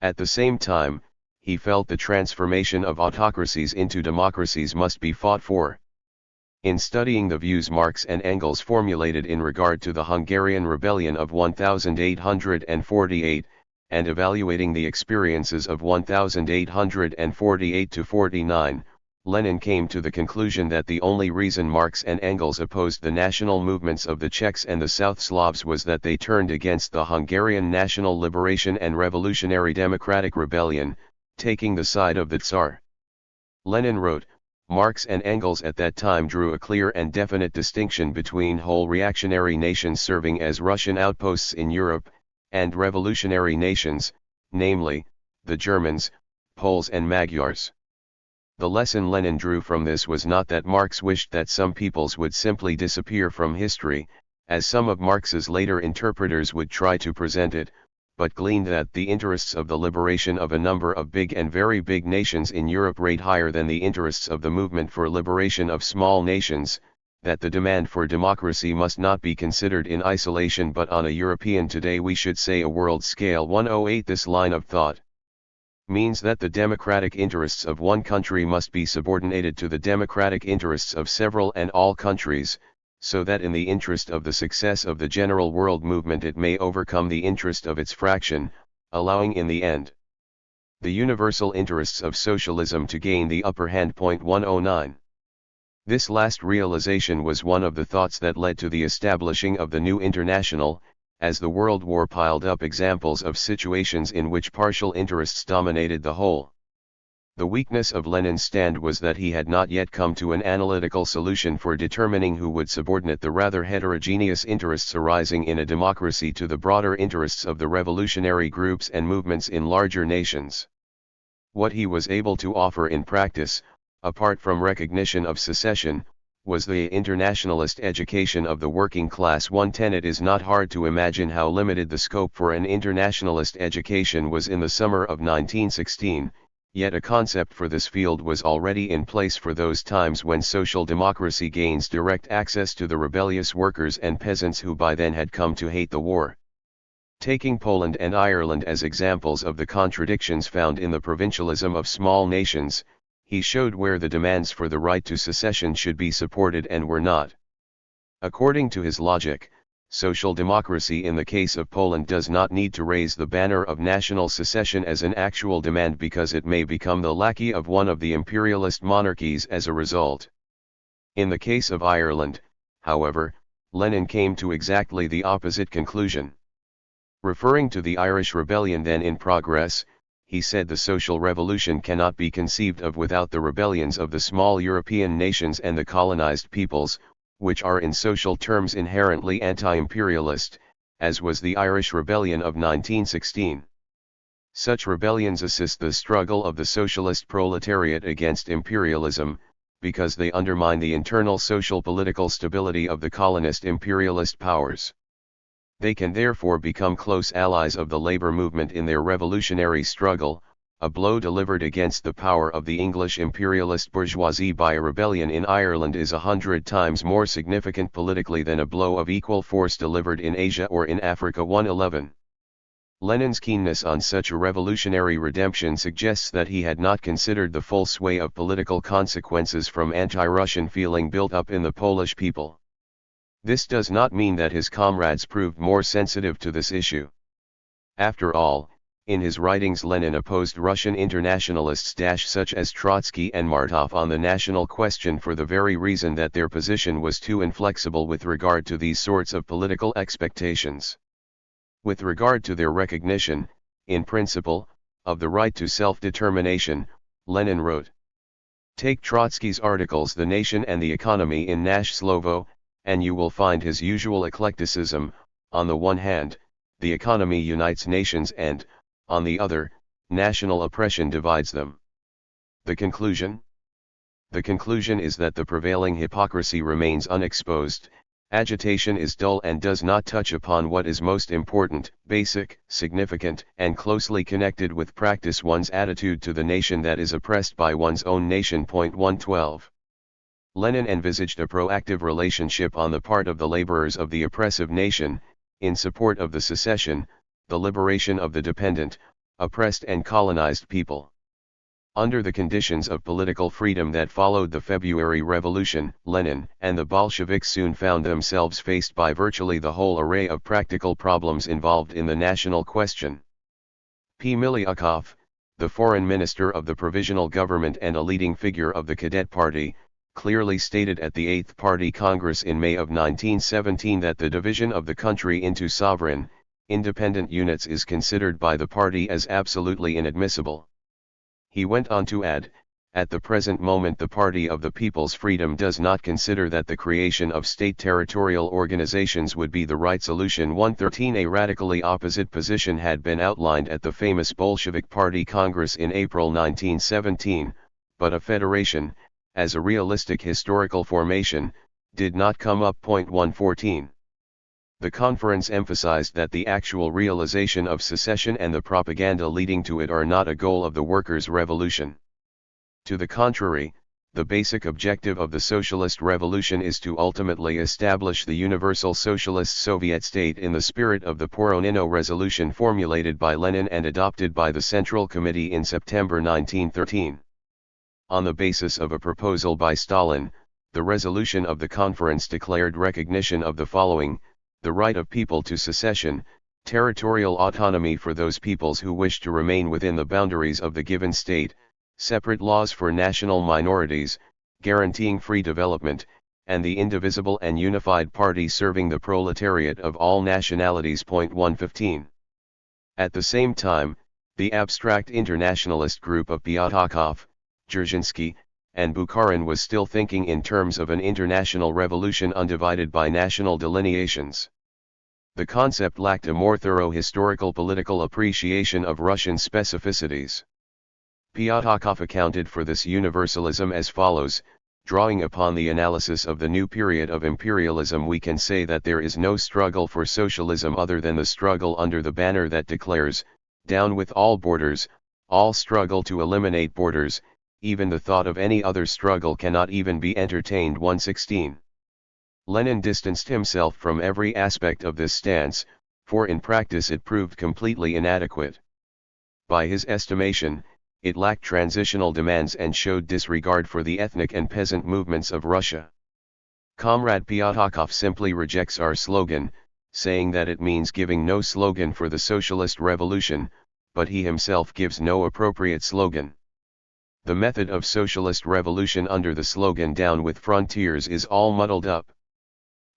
At the same time, he felt the transformation of autocracies into democracies must be fought for. In studying the views Marx and Engels formulated in regard to the Hungarian Rebellion of 1848, and evaluating the experiences of 1848–49, Lenin came to the conclusion that the only reason Marx and Engels opposed the national movements of the Czechs and the South Slavs was that they turned against the Hungarian National Liberation and Revolutionary Democratic Rebellion, taking the side of the Tsar. Lenin wrote, Marx and Engels at that time drew a clear and definite distinction between whole reactionary nations serving as Russian outposts in Europe, and revolutionary nations, namely, the Germans, Poles and Magyars. The lesson Lenin drew from this was not that Marx wished that some peoples would simply disappear from history, as some of Marx's later interpreters would try to present it, but gleaned that the interests of the liberation of a number of big and very big nations in Europe rate higher than the interests of the movement for liberation of small nations, that the demand for democracy must not be considered in isolation but on a European, today we should say a world scale. 108. This line of thought means that the democratic interests of one country must be subordinated to the democratic interests of several and all countries, so that in the interest of the success of the general world movement it may overcome the interest of its fraction, allowing in the end the universal interests of socialism to gain the upper hand. 109. This last realization was one of the thoughts that led to the establishing of the new international, as the World War piled up examples of situations in which partial interests dominated the whole. The weakness of Lenin's stand was that he had not yet come to an analytical solution for determining who would subordinate the rather heterogeneous interests arising in a democracy to the broader interests of the revolutionary groups and movements in larger nations. What he was able to offer in practice, apart from recognition of secession, was the internationalist education of the working class. One tenet is not hard to imagine how limited the scope for an internationalist education was in the summer of 1916. Yet a concept for this field was already in place for those times when social democracy gains direct access to the rebellious workers and peasants who by then had come to hate the war. Taking Poland and Ireland as examples of the contradictions found in the provincialism of small nations, he showed where the demands for the right to secession should be supported and were not. According to his logic, social democracy in the case of Poland does not need to raise the banner of national secession as an actual demand because it may become the lackey of one of the imperialist monarchies as a result. In the case of Ireland, however, Lenin came to exactly the opposite conclusion. Referring to the Irish rebellion then in progress, he said the social revolution cannot be conceived of without the rebellions of the small European nations and the colonized peoples, which are in social terms inherently anti-imperialist, as was the Irish Rebellion of 1916. Such rebellions assist the struggle of the socialist proletariat against imperialism, because they undermine the internal social-political stability of the colonist imperialist powers. They can therefore become close allies of the labor movement in their revolutionary struggle. A blow delivered against the power of the English imperialist bourgeoisie by a rebellion in Ireland is 100 times more significant politically than a blow of equal force delivered in Asia or in Africa. 111. Lenin's keenness on such a revolutionary redemption suggests that he had not considered the full sway of political consequences from anti-Russian feeling built up in the Polish people. This does not mean that his comrades proved more sensitive to this issue. After all, in his writings Lenin opposed Russian internationalists such as Trotsky and Martov on the national question for the very reason that their position was too inflexible with regard to these sorts of political expectations. With regard to their recognition, in principle, of the right to self-determination, Lenin wrote: "Take Trotsky's articles The Nation and the Economy in Nash Slovo, and you will find his usual eclecticism. On the one hand, the economy unites nations and, on the other, national oppression divides them. The conclusion? The conclusion is that the prevailing hypocrisy remains unexposed, agitation is dull and does not touch upon what is most important, basic, significant, and closely connected with practice one's attitude to the nation that is oppressed by one's own nation." 112. Lenin envisaged a proactive relationship on the part of the laborers of the oppressive nation, in support of the secession, the liberation of the dependent, oppressed and colonized people. Under the conditions of political freedom that followed the February Revolution, Lenin and the Bolsheviks soon found themselves faced by virtually the whole array of practical problems involved in the national question. P. Miliukov, the foreign minister of the Provisional Government and a leading figure of the Cadet Party, clearly stated at the 8th Party Congress in May of 1917 that the division of the country into sovereign, independent units is considered by the party as absolutely inadmissible. He went on to add, "At the present moment the Party of the People's Freedom does not consider that the creation of state territorial organizations would be the right solution." 113. A radically opposite position had been outlined at the famous Bolshevik Party Congress in April 1917, but a federation, as a realistic historical formation, did not come up. 114. The conference emphasized that the actual realization of secession and the propaganda leading to it are not a goal of the workers' revolution. To the contrary, the basic objective of the socialist revolution is to ultimately establish the universal socialist Soviet state in the spirit of the Poronino resolution formulated by Lenin and adopted by the Central Committee in September 1913. On the basis of a proposal by Stalin, the resolution of the conference declared recognition of the following: the right of people to secession, territorial autonomy for those peoples who wish to remain within the boundaries of the given state, separate laws for national minorities, guaranteeing free development, and the indivisible and unified party serving the proletariat of all nationalities. 115. At the same time, The abstract internationalist group of Pyatakov, Dzerzhinsky, and Bukharin was still thinking in terms of an international revolution undivided by national delineations. The concept lacked a more thorough historical political appreciation of Russian specificities. Pyatakov accounted for this universalism as follows: drawing upon the analysis of the new period of imperialism, we can say that there is no struggle for socialism other than the struggle under the banner that declares, "Down with all borders, all struggle to eliminate borders, even the thought of any other struggle cannot even be entertained." 116. Lenin distanced himself from every aspect of this stance, for in practice it proved completely inadequate. By his estimation, it lacked transitional demands and showed disregard for the ethnic and peasant movements of Russia. Comrade Pyatakov simply rejects our slogan, saying that it means giving no slogan for the socialist revolution, but he himself gives no appropriate slogan. The method of socialist revolution under the slogan "Down with Frontiers" is all muddled up.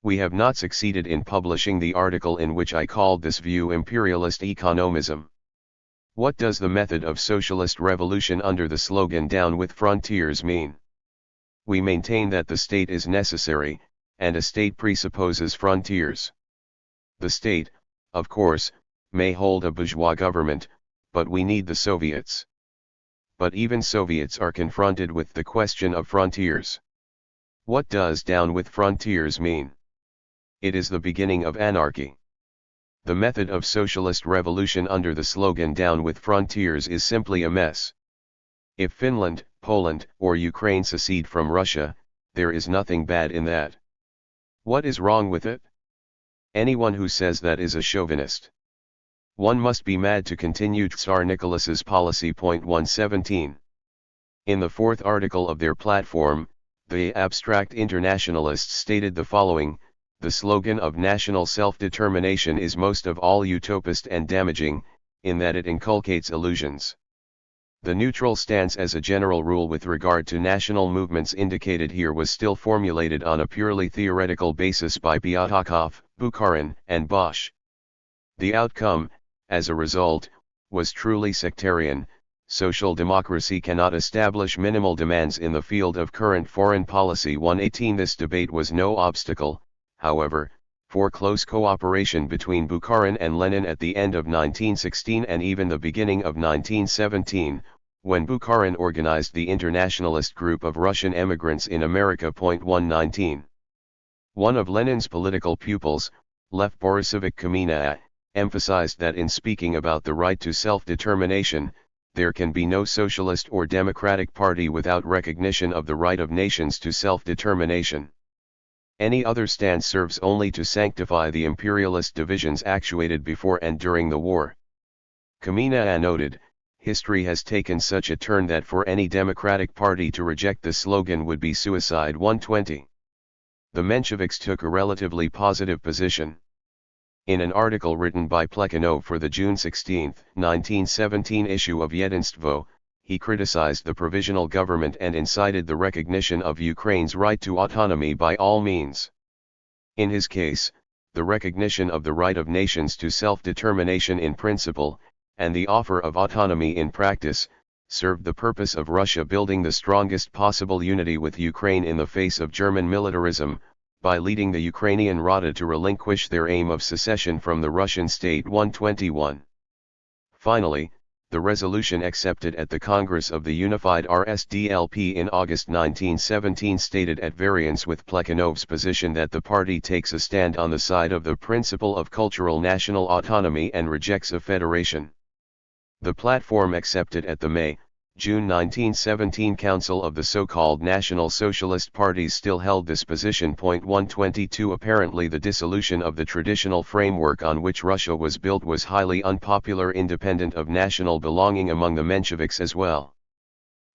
We have not succeeded in publishing the article in which I called this view imperialist economism. What does the method of socialist revolution under the slogan "Down with Frontiers" mean? We maintain that the state is necessary, and a state presupposes frontiers. The state, of course, may hold a bourgeois government, but we need the Soviets. But even Soviets are confronted with the question of frontiers. What does "down with frontiers" mean? It is the beginning of anarchy. The method of socialist revolution under the slogan "Down with Frontiers" is simply a mess. If Finland, Poland, or Ukraine secede from Russia, there is nothing bad in that. What is wrong with it? Anyone who says that is a chauvinist. One must be mad to continue Tsar Nicholas's policy. 117. In the fourth article of their platform, the abstract internationalists stated the following: the slogan of national self-determination is most of all utopist and damaging, in that it inculcates illusions. The neutral stance as a general rule with regard to national movements indicated here was still formulated on a purely theoretical basis by Pyatakov, Bukharin, and Bosch. The outcome, as a result, was truly sectarian. Social democracy cannot establish minimal demands in the field of current foreign policy. 118. This debate was no obstacle, however, for close cooperation between Bukharin and Lenin at the end of 1916 and even the beginning of 1917, when Bukharin organized the internationalist group of Russian emigrants in America. 119. One of Lenin's political pupils, Lev Borisovich Kamina, emphasized that in speaking about the right to self-determination, there can be no socialist or democratic party without recognition of the right of nations to self-determination. Any other stance serves only to sanctify the imperialist divisions actuated before and during the war. Kamina noted, history has taken such a turn that for any democratic party to reject the slogan would be suicide. 120. The Mensheviks took a relatively positive position. In an article written by Plekhanov for the June 16, 1917 issue of Yedinstvo, he criticized the provisional government and incited the recognition of Ukraine's right to autonomy by all means. In his case, the recognition of the right of nations to self-determination in principle, and the offer of autonomy in practice, served the purpose of Russia building the strongest possible unity with Ukraine in the face of German militarism, by leading the Ukrainian Rada to relinquish their aim of secession from the Russian state. 121. Finally, the resolution accepted at the Congress of the Unified RSDLP in August 1917 stated at variance with Plekhanov's position that the party takes a stand on the side of the principle of cultural national autonomy and rejects a federation. The platform accepted at the May-June 1917 Council of the so-called National Socialist Parties still held this position. 122. Apparently the dissolution of the traditional framework on which Russia was built was highly unpopular, independent of national belonging among the Mensheviks as well.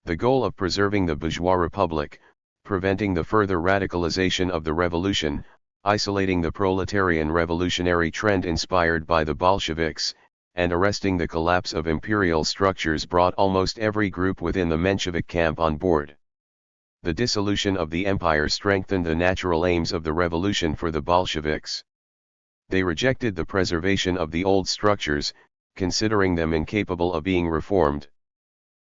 The goal of preserving the bourgeois republic, preventing the further radicalization of the revolution, isolating the proletarian revolutionary trend inspired by the Bolsheviks, and arresting the collapse of imperial structures brought almost every group within the Menshevik camp on board. The dissolution of the empire strengthened the natural aims of the revolution for the Bolsheviks. They rejected the preservation of the old structures, considering them incapable of being reformed.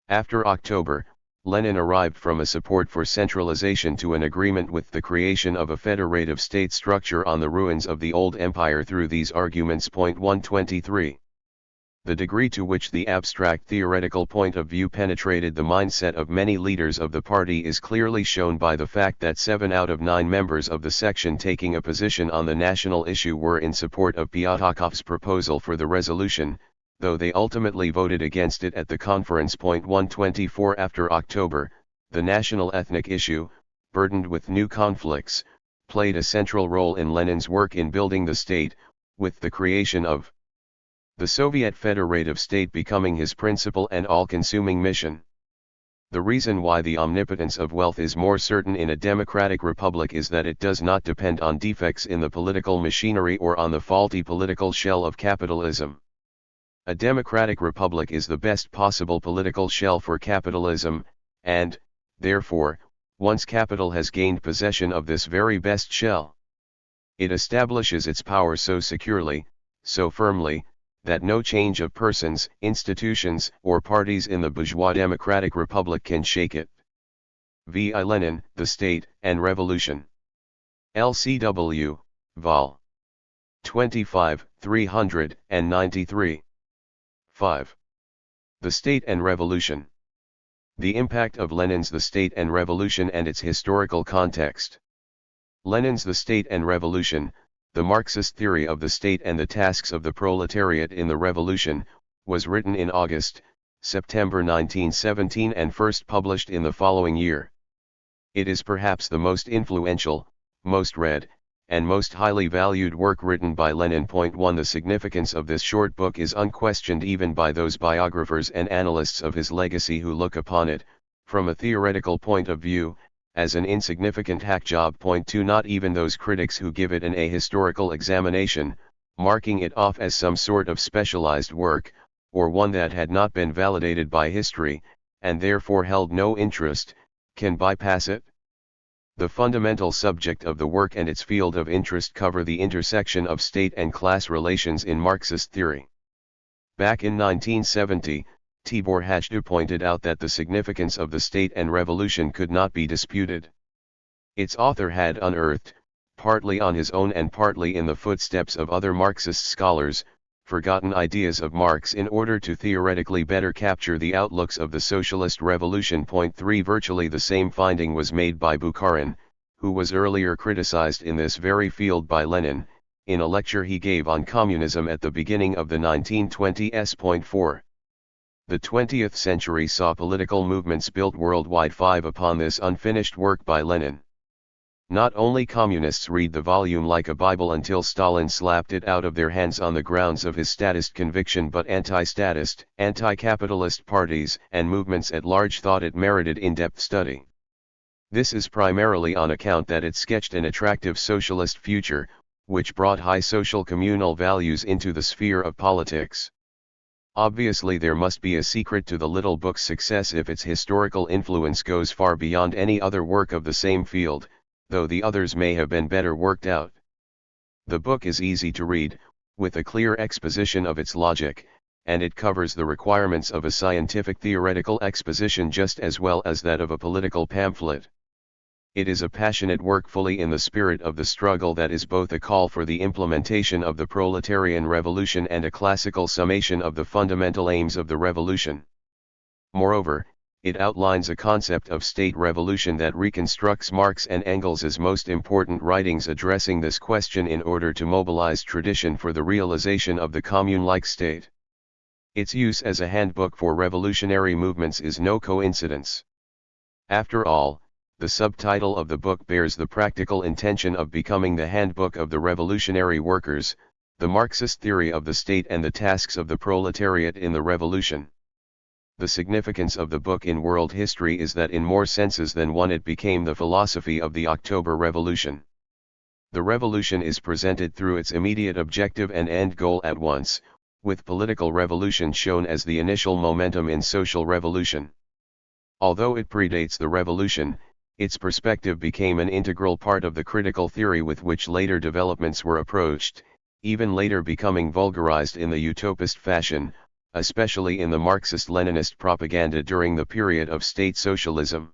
After October, Lenin arrived from a support for centralization to an agreement with the creation of a federative state structure on the ruins of the old empire through these arguments. 123. The degree to which the abstract theoretical point of view penetrated the mindset of many leaders of the party is clearly shown by the fact that 7 out of 9 members of the section taking a position on the national issue were in support of Pyatakhov's proposal for the resolution, though they ultimately voted against it at the conference. 124. After October, the national ethnic issue, burdened with new conflicts, played a central role in Lenin's work in building the state, with the creation of the Soviet federative state becoming his principal and all-consuming mission. The reason why the omnipotence of wealth is more certain in a democratic republic is that it does not depend on defects in the political machinery or on the faulty political shell of capitalism. A democratic republic is the best possible political shell for capitalism, and, therefore, once capital has gained possession of this very best shell, it establishes its power so securely, so firmly, that no change of persons, institutions, or parties in the bourgeois democratic republic can shake it. V. I. Lenin, The State and Revolution. LCW, Vol. 25, 393. 5. The State and Revolution. The impact of Lenin's The State and Revolution and its historical context. Lenin's The State and Revolution, The Marxist Theory of the State and the Tasks of the Proletariat in the Revolution, was written in September 1917 and first published in the following year. It is perhaps the most influential, most read, and most highly valued work written by Lenin. 1. The significance of this short book is unquestioned even by those biographers and analysts of his legacy who look upon it, from a theoretical point of view, as an insignificant hack job. 2. Not even those critics who give it an ahistorical examination, marking it off as some sort of specialized work, or one that had not been validated by history, and therefore held no interest, can bypass it. The fundamental subject of the work and its field of interest cover the intersection of state and class relations in Marxist theory. Back in 1970, Tibor Hajdu pointed out that the significance of the state and revolution could not be disputed. Its author had unearthed, partly on his own and partly in the footsteps of other Marxist scholars, forgotten ideas of Marx in order to theoretically better capture the outlooks of the socialist revolution. 3. Virtually the same finding was made by Bukharin, who was earlier criticized in this very field by Lenin, in a lecture he gave on communism at the beginning of the 1920s. 4. The 20th century saw political movements built worldwide. 5. Upon this unfinished work by Lenin, not only communists read the volume like a Bible until Stalin slapped it out of their hands on the grounds of his statist conviction, but anti-statist, anti-capitalist parties and movements at large thought it merited in-depth study. This is primarily on account that it sketched an attractive socialist future, which brought high social communal values into the sphere of politics. Obviously there must be a secret to the little book's success if its historical influence goes far beyond any other work of the same field, though the others may have been better worked out. The book is easy to read, with a clear exposition of its logic, and it covers the requirements of a scientific theoretical exposition just as well as that of a political pamphlet. It is a passionate work fully in the spirit of the struggle that is both a call for the implementation of the proletarian revolution and a classical summation of the fundamental aims of the revolution. Moreover, it outlines a concept of state revolution that reconstructs Marx and Engels' most important writings addressing this question in order to mobilize tradition for the realization of the commune-like state. Its use as a handbook for revolutionary movements is no coincidence. After all, the subtitle of the book bears the practical intention of becoming the handbook of the revolutionary workers, the Marxist theory of the state and the tasks of the proletariat in the revolution. The significance of the book in world history is that in more senses than one it became the philosophy of the October Revolution. The revolution is presented through its immediate objective and end goal at once, with political revolution shown as the initial momentum in social revolution. Although it predates the revolution, its perspective became an integral part of the critical theory with which later developments were approached, even later becoming vulgarized in the utopist fashion, especially in the Marxist-Leninist propaganda during the period of state socialism.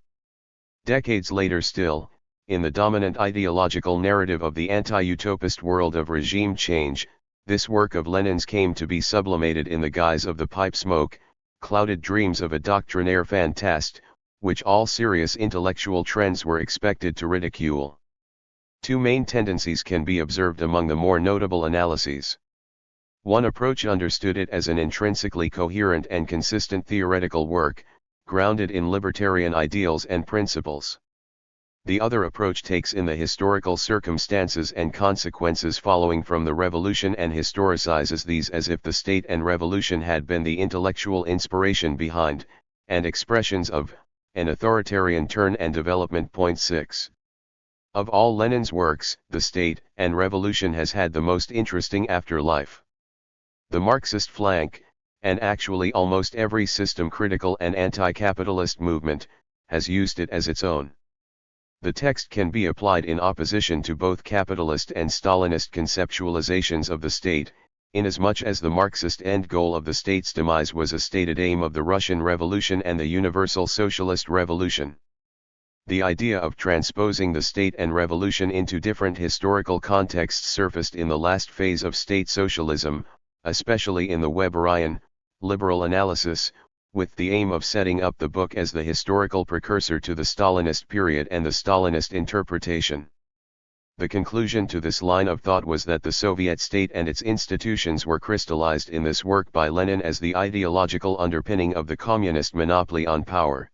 Decades later still, in the dominant ideological narrative of the anti-utopist world of regime change, this work of Lenin's came to be sublimated in the guise of the pipe smoke, clouded dreams of a doctrinaire fantast, which all serious intellectual trends were expected to ridicule. Two main tendencies can be observed among the more notable analyses. One approach understood it as an intrinsically coherent and consistent theoretical work, grounded in libertarian ideals and principles. The other approach takes in the historical circumstances and consequences following from the revolution and historicizes these as if the state and revolution had been the intellectual inspiration behind, and expressions of, an authoritarian turn and development. 6. Of all Lenin's works, the state and revolution has had the most interesting afterlife. The Marxist flank, and actually almost every system-critical and anti-capitalist movement, has used it as its own. The text can be applied in opposition to both capitalist and Stalinist conceptualizations of the state, inasmuch as the Marxist end goal of the state's demise was a stated aim of the Russian Revolution and the Universal Socialist Revolution. The idea of transposing the state and revolution into different historical contexts surfaced in the last phase of state socialism, especially in the Weberian, liberal analysis, with the aim of setting up the book as the historical precursor to the Stalinist period and the Stalinist interpretation. The conclusion to this line of thought was that the Soviet state and its institutions were crystallized in this work by Lenin as the ideological underpinning of the communist monopoly on power.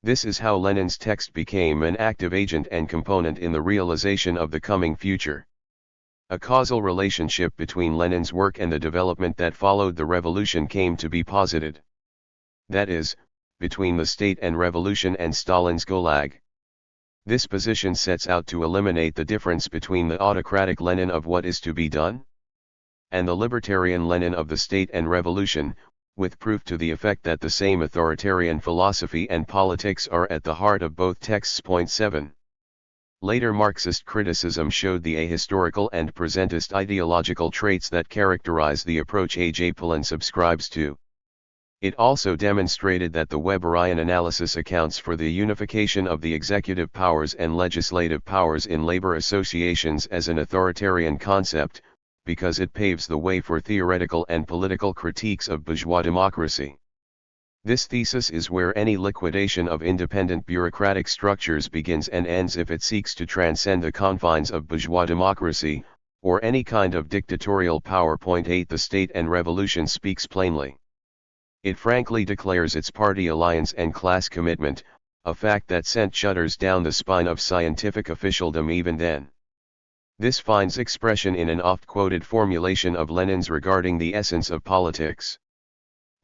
This is how Lenin's text became an active agent and component in the realization of the coming future. A causal relationship between Lenin's work and the development that followed the revolution came to be posited. That is, between the state and revolution and Stalin's Gulag. This position sets out to eliminate the difference between the autocratic Lenin of what is to be done and the libertarian Lenin of the state and revolution, with proof to the effect that the same authoritarian philosophy and politics are at the heart of both texts. 7. Later Marxist criticism showed the ahistorical and presentist ideological traits that characterize the approach A. J. Palin subscribes to. It also demonstrated that the Weberian analysis accounts for the unification of the executive powers and legislative powers in labor associations as an authoritarian concept, because it paves the way for theoretical and political critiques of bourgeois democracy. This thesis is where any liquidation of independent bureaucratic structures begins and ends if it seeks to transcend the confines of bourgeois democracy, or any kind of dictatorial power. 8. The state and revolution speaks plainly. It frankly declares its party alliance and class commitment, a fact that sent shudders down the spine of scientific officialdom even then. This finds expression in an oft-quoted formulation of Lenin's regarding the essence of politics.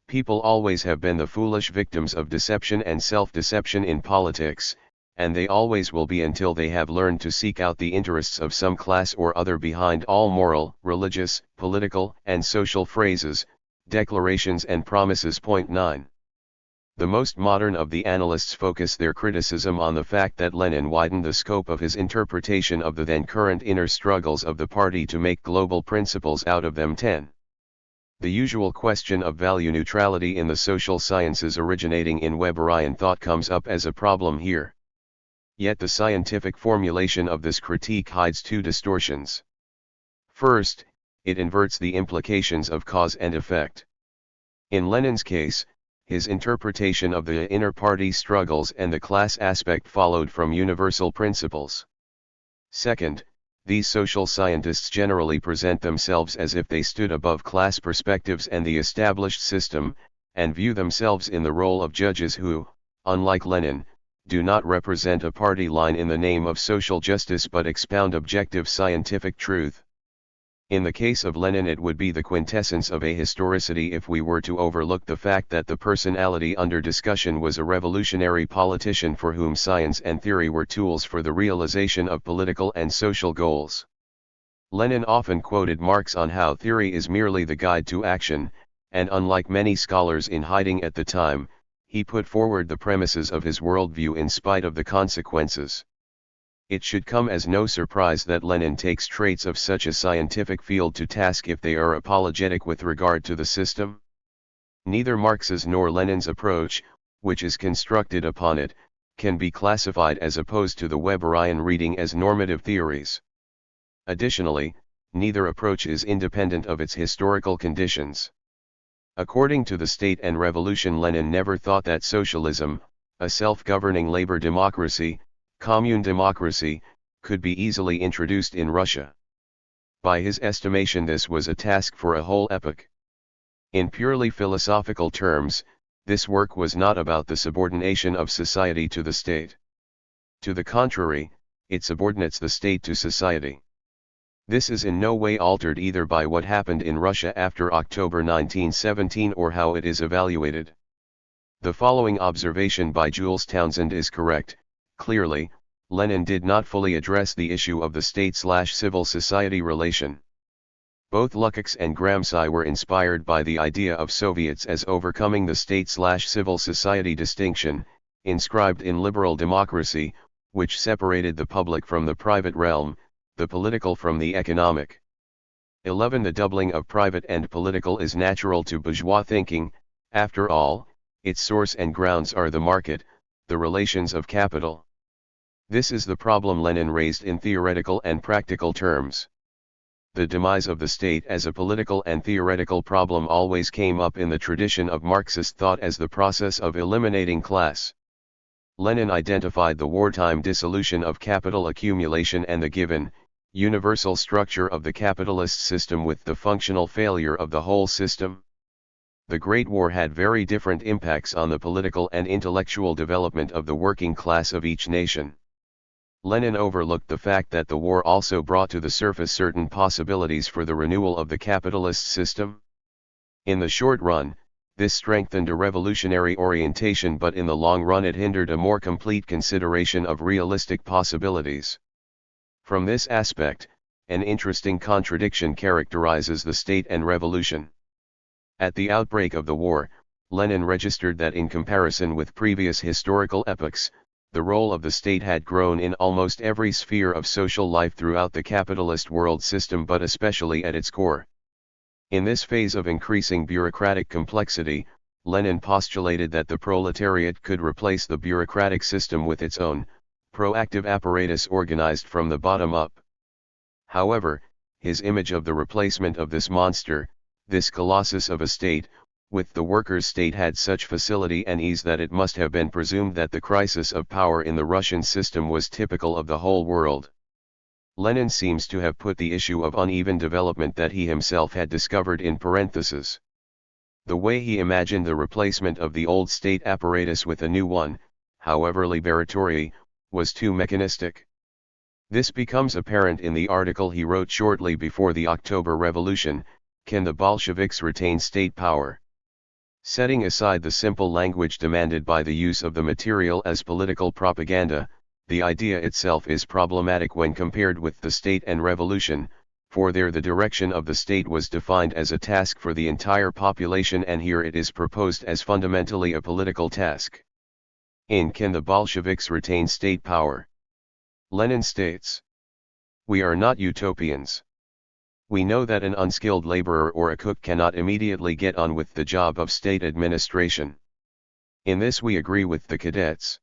People always have been the foolish victims of deception and self-deception in politics, and they always will be until they have learned to seek out the interests of some class or other behind all moral, religious, political, and social phrases, declarations and promises. 9. The most modern of the analysts focus their criticism on the fact that Lenin widened the scope of his interpretation of the then current inner struggles of the party to make global principles out of them. 10. The usual question of value neutrality in the social sciences originating in Weberian thought comes up as a problem here. Yet the scientific formulation of this critique hides two distortions. First, it inverts the implications of cause and effect. In Lenin's case, his interpretation of the inner party struggles and the class aspect followed from universal principles. Second, these social scientists generally present themselves as if they stood above class perspectives and the established system, and view themselves in the role of judges who, unlike Lenin, do not represent a party line in the name of social justice but expound objective scientific truth. In the case of Lenin, it would be the quintessence of ahistoricity if we were to overlook the fact that the personality under discussion was a revolutionary politician for whom science and theory were tools for the realization of political and social goals. Lenin often quoted Marx on how theory is merely the guide to action, and unlike many scholars in hiding at the time, he put forward the premises of his worldview in spite of the consequences. It should come as no surprise that Lenin takes traits of such a scientific field to task if they are apologetic with regard to the system. Neither Marx's nor Lenin's approach, which is constructed upon it, can be classified as opposed to the Weberian reading as normative theories. Additionally, neither approach is independent of its historical conditions. According to the State and Revolution, Lenin never thought that socialism, a self-governing labor democracy, commune democracy, could be easily introduced in Russia. By his estimation, this was a task for a whole epoch. In purely philosophical terms, this work was not about the subordination of society to the state. To the contrary, it subordinates the state to society. This is in no way altered either by what happened in Russia after October 1917 or how it is evaluated. The following observation by Jules Townsend is correct. Clearly, Lenin did not fully address the issue of the state-civil society relation. Both Lukács and Gramsci were inspired by the idea of Soviets as overcoming the state-civil society distinction, inscribed in liberal democracy, which separated the public from the private realm, the political from the economic. 11. The doubling of private and political is natural to bourgeois thinking. After all, its source and grounds are the market, the relations of capital. This is the problem Lenin raised in theoretical and practical terms. The demise of the state as a political and theoretical problem always came up in the tradition of Marxist thought as the process of eliminating class. Lenin identified the wartime dissolution of capital accumulation and the given, universal structure of the capitalist system with the functional failure of the whole system. The Great War had very different impacts on the political and intellectual development of the working class of each nation. Lenin overlooked the fact that the war also brought to the surface certain possibilities for the renewal of the capitalist system. In the short run, this strengthened a revolutionary orientation, but in the long run it hindered a more complete consideration of realistic possibilities. From this aspect, an interesting contradiction characterizes the state and revolution. At the outbreak of the war, Lenin registered that in comparison with previous historical epochs, the role of the state had grown in almost every sphere of social life throughout the capitalist world system, but especially at its core. In this phase of increasing bureaucratic complexity, Lenin postulated that the proletariat could replace the bureaucratic system with its own, proactive apparatus organized from the bottom up. However, his image of the replacement of this monster, this colossus of a state, with the workers' state had such facility and ease that it must have been presumed that the crisis of power in the Russian system was typical of the whole world. Lenin seems to have put the issue of uneven development that he himself had discovered in parentheses. The way he imagined the replacement of the old state apparatus with a new one, however liberatory, was too mechanistic. This becomes apparent in the article he wrote shortly before the October Revolution, "Can the Bolsheviks retain state power?" Setting aside the simple language demanded by the use of the material as political propaganda, the idea itself is problematic when compared with the state and revolution, for there the direction of the state was defined as a task for the entire population, and here it is proposed as fundamentally a political task. In Can the Bolsheviks Retain State Power? Lenin states, "We are not utopians. We know that an unskilled laborer or a cook cannot immediately get on with the job of state administration. In this we agree with the cadets.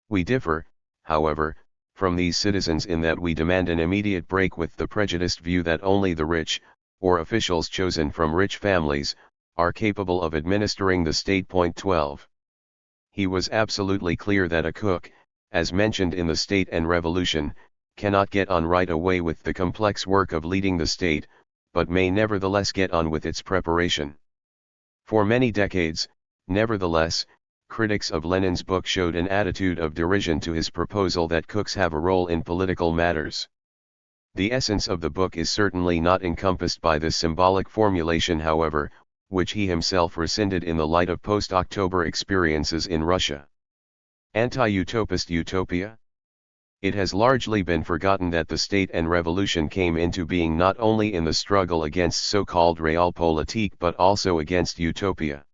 We differ, however, from these citizens in that we demand an immediate break with the prejudiced view that only the rich, or officials chosen from rich families, are capable of administering the state." 12. He was absolutely clear that a cook, as mentioned in the State and Revolution, cannot get on right away with the complex work of leading the state, but may nevertheless get on with its preparation. For many decades, nevertheless, critics of Lenin's book showed an attitude of derision to his proposal that cooks have a role in political matters. The essence of the book is certainly not encompassed by this symbolic formulation, however, which he himself rescinded in the light of post-October experiences in Russia. Anti-utopist utopia? It has largely been forgotten that the state and revolution came into being not only in the struggle against so-called realpolitik but also against utopia.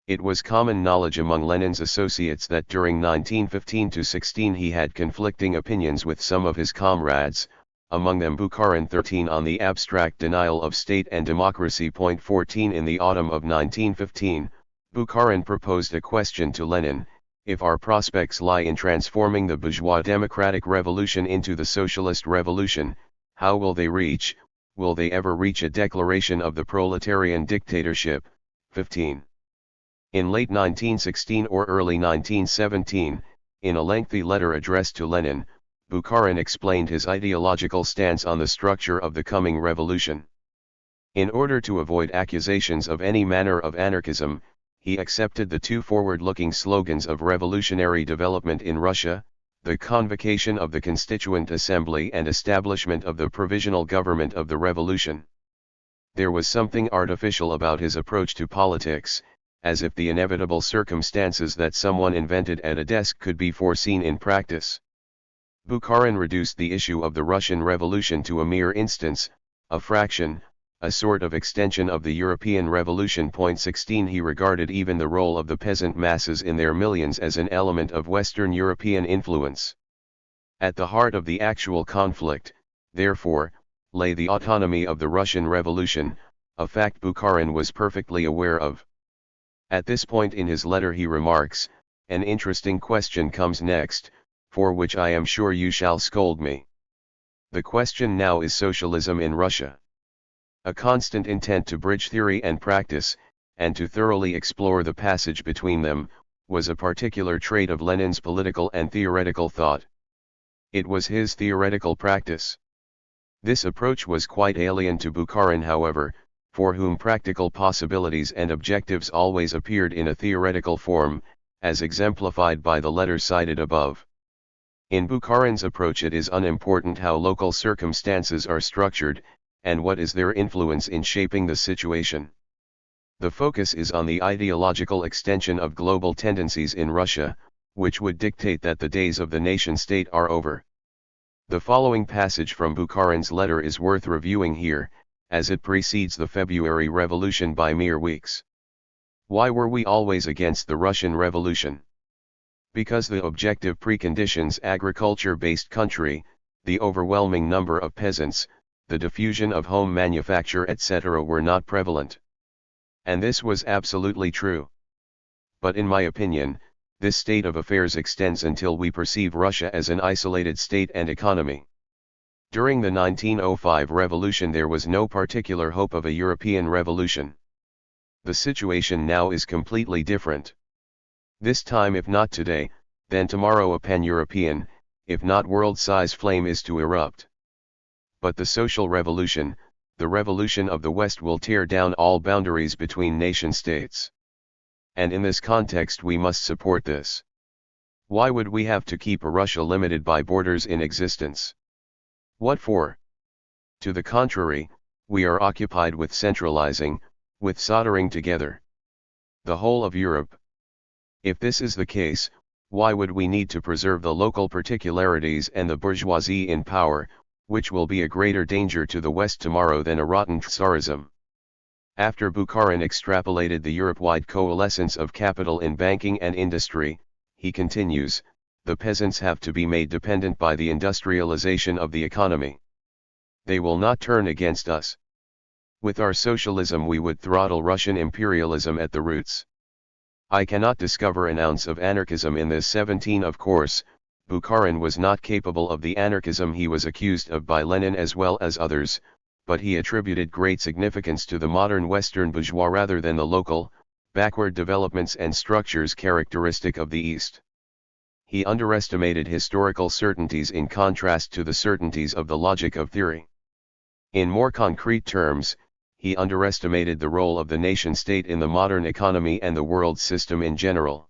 It was common knowledge among Lenin's associates that during 1915-16 he had conflicting opinions with some of his comrades, among them Bukharin 13 on the abstract denial of state and democracy. 14 In the autumn of 1915, Bukharin proposed a question to Lenin: if our prospects lie in transforming the bourgeois democratic revolution into the socialist revolution, how will they ever reach a declaration of the proletarian dictatorship? 15. In late 1916 or early 1917, in a lengthy letter addressed to Lenin, Bukharin explained his ideological stance on the structure of the coming revolution. In order to avoid accusations of any manner of anarchism, he accepted the two forward-looking slogans of revolutionary development in Russia, the convocation of the Constituent Assembly and establishment of the Provisional Government of the Revolution. There was something artificial about his approach to politics, as if the inevitable circumstances that someone invented at a desk could be foreseen in practice. Bukharin reduced the issue of the Russian Revolution to a mere instance, a fraction, a sort of extension of the European Revolution. 16 He regarded even the role of the peasant masses in their millions as an element of Western European influence. At the heart of the actual conflict, therefore, lay the autonomy of the Russian Revolution, a fact Bukharin was perfectly aware of. At this point in his letter he remarks, "An interesting question comes next, for which I am sure you shall scold me. The question now is socialism in Russia." A constant intent to bridge theory and practice, and to thoroughly explore the passage between them, was a particular trait of Lenin's political and theoretical thought. It was his theoretical practice. This approach was quite alien to Bukharin, however, for whom practical possibilities and objectives always appeared in a theoretical form, as exemplified by the letter cited above. In Bukharin's approach it is unimportant how local circumstances are structured, and what is their influence in shaping the situation. The focus is on the ideological extension of global tendencies in Russia, which would dictate that the days of the nation-state are over. The following passage from Bukharin's letter is worth reviewing here, as it precedes the February Revolution by mere weeks. Why were we always against the Russian Revolution? Because the objective preconditions, agriculture-based country, the overwhelming number of peasants, the diffusion of home manufacture etc. were not prevalent. And this was absolutely true. But in my opinion, this state of affairs extends until we perceive Russia as an isolated state and economy. During the 1905 revolution there was no particular hope of a European revolution. The situation now is completely different. This time, if not today, then tomorrow, a pan-European, if not world-size flame is to erupt. But the social revolution, the revolution of the West, will tear down all boundaries between nation-states. And in this context we must support this. Why would we have to keep a Russia limited by borders in existence? What for? To the contrary, we are occupied with centralizing, with soldering together the whole of Europe. If this is the case, why would we need to preserve the local particularities and the bourgeoisie in power, which will be a greater danger to the West tomorrow than a rotten Tsarism? After Bukharin extrapolated the Europe-wide coalescence of capital in banking and industry, he continues, the peasants have to be made dependent by the industrialization of the economy. They will not turn against us. With our socialism we would throttle Russian imperialism at the roots. I cannot discover an ounce of anarchism in this. 17 Of course, Bukharin was not capable of the anarchism he was accused of by Lenin as well as others, but he attributed great significance to the modern Western bourgeois rather than the local, backward developments and structures characteristic of the East. He underestimated historical certainties in contrast to the certainties of the logic of theory. In more concrete terms, he underestimated the role of the nation-state in the modern economy and the world system in general.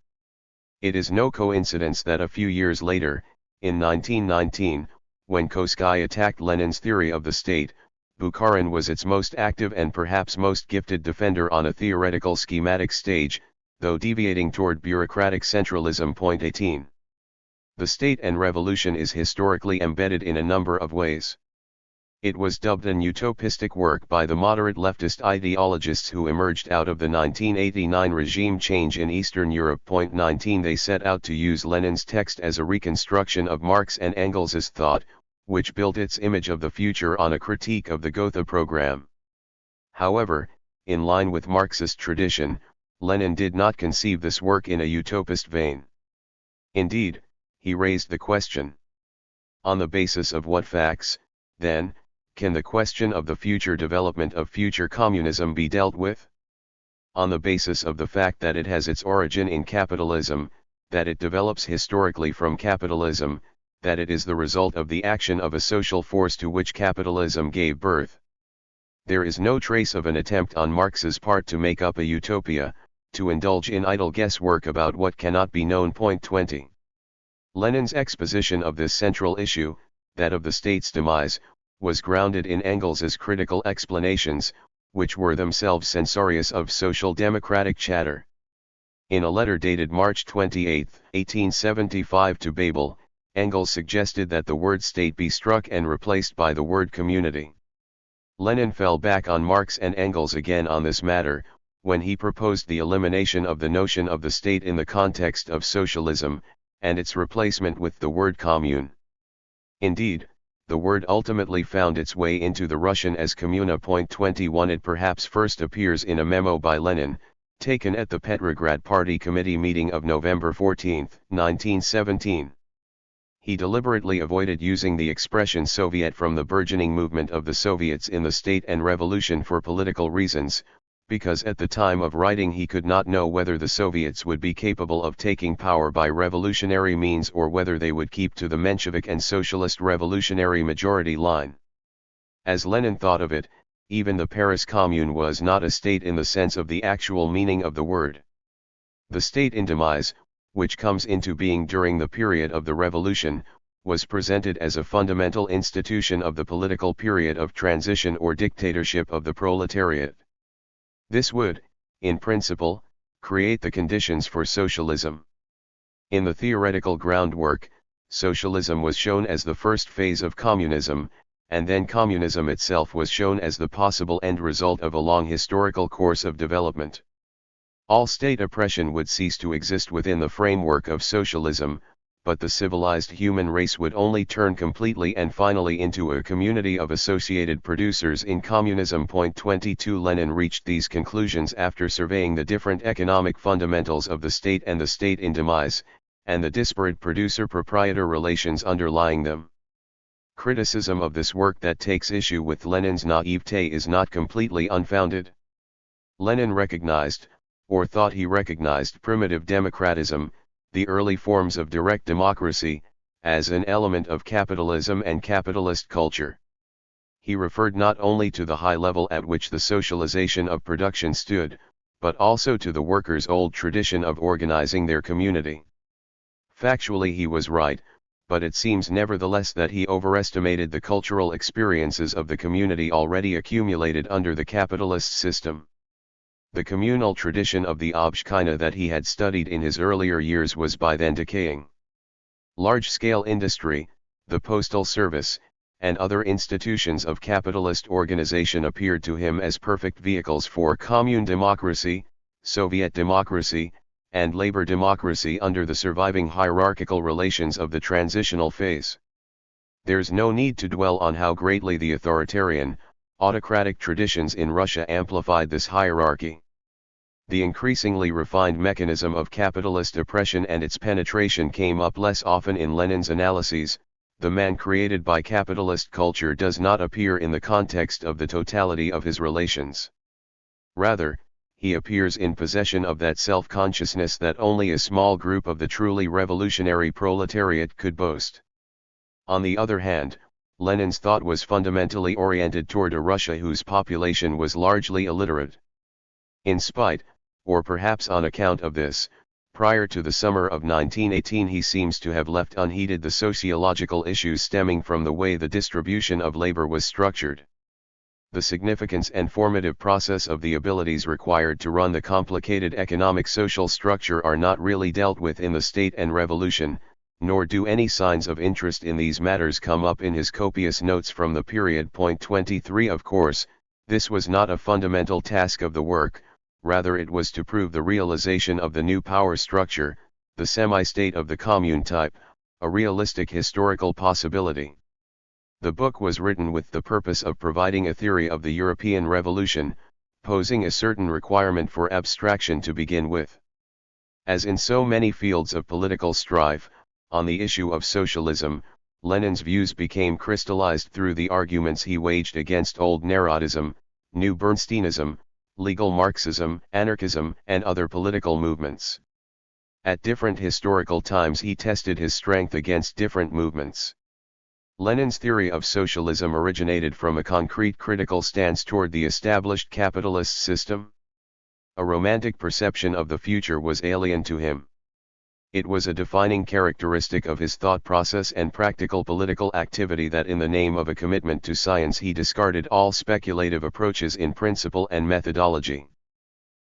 It is no coincidence that a few years later, in 1919, when Krausz attacked Lenin's theory of the state, Bukharin was its most active and perhaps most gifted defender on a theoretical schematic stage, though deviating toward bureaucratic centralism. 18. The state and revolution is historically embedded in a number of ways. It was dubbed an utopistic work by the moderate leftist ideologists who emerged out of the 1989 regime change in Eastern Europe. 19 They set out to use Lenin's text as a reconstruction of Marx and Engels's thought, which built its image of the future on a critique of the Gotha program. However, in line with Marxist tradition, Lenin did not conceive this work in a utopist vein. Indeed, he raised the question: on the basis of what facts, then, can the question of the future development of future communism be dealt with? On the basis of the fact that it has its origin in capitalism, that it develops historically from capitalism, that it is the result of the action of a social force to which capitalism gave birth. There is no trace of an attempt on Marx's part to make up a utopia, to indulge in idle guesswork about what cannot be known. 20. Lenin's exposition of this central issue, that of the state's demise, was grounded in Engels's critical explanations, which were themselves censorious of social democratic chatter. In a letter dated March 28, 1875 to Babel, Engels suggested that the word state be struck and replaced by the word community. Lenin fell back on Marx and Engels again on this matter, when he proposed the elimination of the notion of the state in the context of socialism, and its replacement with the word commune. Indeed, the word ultimately found its way into the Russian as kommuna. 21 It perhaps first appears in a memo by Lenin, taken at the Petrograd Party Committee meeting of November 14, 1917. He deliberately avoided using the expression Soviet from the burgeoning movement of the Soviets in the state and revolution for political reasons, because at the time of writing he could not know whether the Soviets would be capable of taking power by revolutionary means or whether they would keep to the Menshevik and socialist revolutionary majority line. As Lenin thought of it, even the Paris Commune was not a state in the sense of the actual meaning of the word. The state in demise, which comes into being during the period of the revolution, was presented as a fundamental institution of the political period of transition or dictatorship of the proletariat. This would, in principle, create the conditions for socialism. In the theoretical groundwork, socialism was shown as the first phase of communism, and then communism itself was shown as the possible end result of a long historical course of development. All state oppression would cease to exist within the framework of socialism, but the civilized human race would only turn completely and finally into a community of associated producers in communism. 22 Lenin reached these conclusions after surveying the different economic fundamentals of the state and the state in demise, and the disparate producer-proprietor relations underlying them. Criticism of this work that takes issue with Lenin's naivete is not completely unfounded. Lenin recognized, or thought he recognized, primitive democratism, the early forms of direct democracy, as an element of capitalism and capitalist culture. He referred not only to the high level at which the socialization of production stood, but also to the workers' old tradition of organizing their community. Factually he was right, but it seems nevertheless that he overestimated the cultural experiences of the community already accumulated under the capitalist system. The communal tradition of the Obshchina that he had studied in his earlier years was by then decaying. Large-scale industry, the postal service, and other institutions of capitalist organization appeared to him as perfect vehicles for commune democracy, Soviet democracy, and labor democracy under the surviving hierarchical relations of the transitional phase. There's no need to dwell on how greatly the authoritarian, autocratic traditions in Russia amplified this hierarchy. The increasingly refined mechanism of capitalist oppression and its penetration came up less often in Lenin's analyses. The man created by capitalist culture does not appear in the context of the totality of his relations. Rather, he appears in possession of that self-consciousness that only a small group of the truly revolutionary proletariat could boast. On the other hand, Lenin's thought was fundamentally oriented toward a Russia whose population was largely illiterate. In spite, or perhaps on account of this, prior to the summer of 1918 he seems to have left unheeded the sociological issues stemming from the way the distribution of labor was structured. The significance and formative process of the abilities required to run the complicated economic social structure are not really dealt with in the State and Revolution, nor do any signs of interest in these matters come up in his copious notes from the period. 23 Of course, this was not a fundamental task of the work, rather it was to prove the realization of the new power structure, the semi-state of the commune type, a realistic historical possibility. The book was written with the purpose of providing a theory of the European Revolution, posing a certain requirement for abstraction to begin with. As in so many fields of political strife, on the issue of socialism, Lenin's views became crystallized through the arguments he waged against old Narodism, new Bernsteinism, legal Marxism, anarchism, and other political movements. At different historical times he tested his strength against different movements. Lenin's theory of socialism originated from a concrete critical stance toward the established capitalist system. A romantic perception of the future was alien to him. It was a defining characteristic of his thought process and practical political activity that in the name of a commitment to science he discarded all speculative approaches in principle and methodology.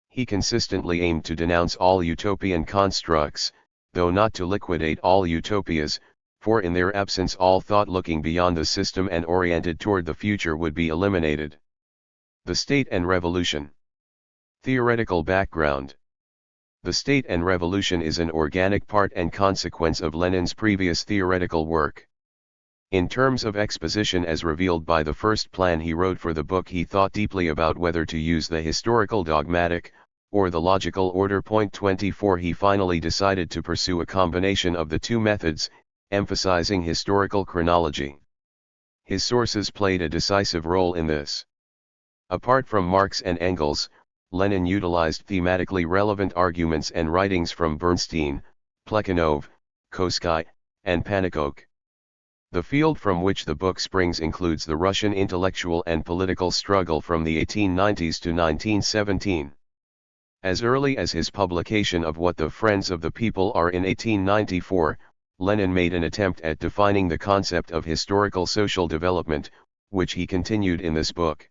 He consistently aimed to denounce all utopian constructs, though not to liquidate all utopias, for in their absence all thought looking beyond the system and oriented toward the future would be eliminated. The State and Revolution. Theoretical background. The State and Revolution is an organic part and consequence of Lenin's previous theoretical work. In terms of exposition as revealed by the first plan he wrote for the book, he thought deeply about whether to use the historical dogmatic, or the logical order. 24 He finally decided to pursue a combination of the two methods, emphasizing historical chronology. His sources played a decisive role in this. Apart from Marx and Engels, Lenin utilized thematically relevant arguments and writings from Bernstein, Plekhanov, Koski, and Pannekoek. The field from which the book springs includes the Russian intellectual and political struggle from the 1890s to 1917. As early as his publication of What the Friends of the People Are in 1894, Lenin made an attempt at defining the concept of historical social development, which he continued in this book.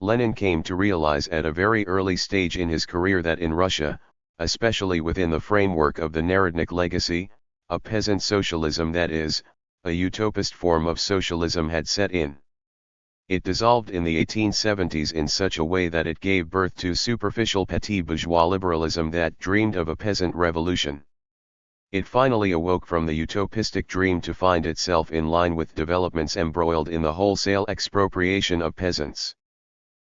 Lenin came to realize at a very early stage in his career that in Russia, especially within the framework of the Narodnik legacy, a peasant socialism, that is, a utopist form of socialism, had set in. It dissolved in the 1870s in such a way that it gave birth to superficial petit bourgeois liberalism that dreamed of a peasant revolution. It finally awoke from the utopistic dream to find itself in line with developments embroiled in the wholesale expropriation of peasants.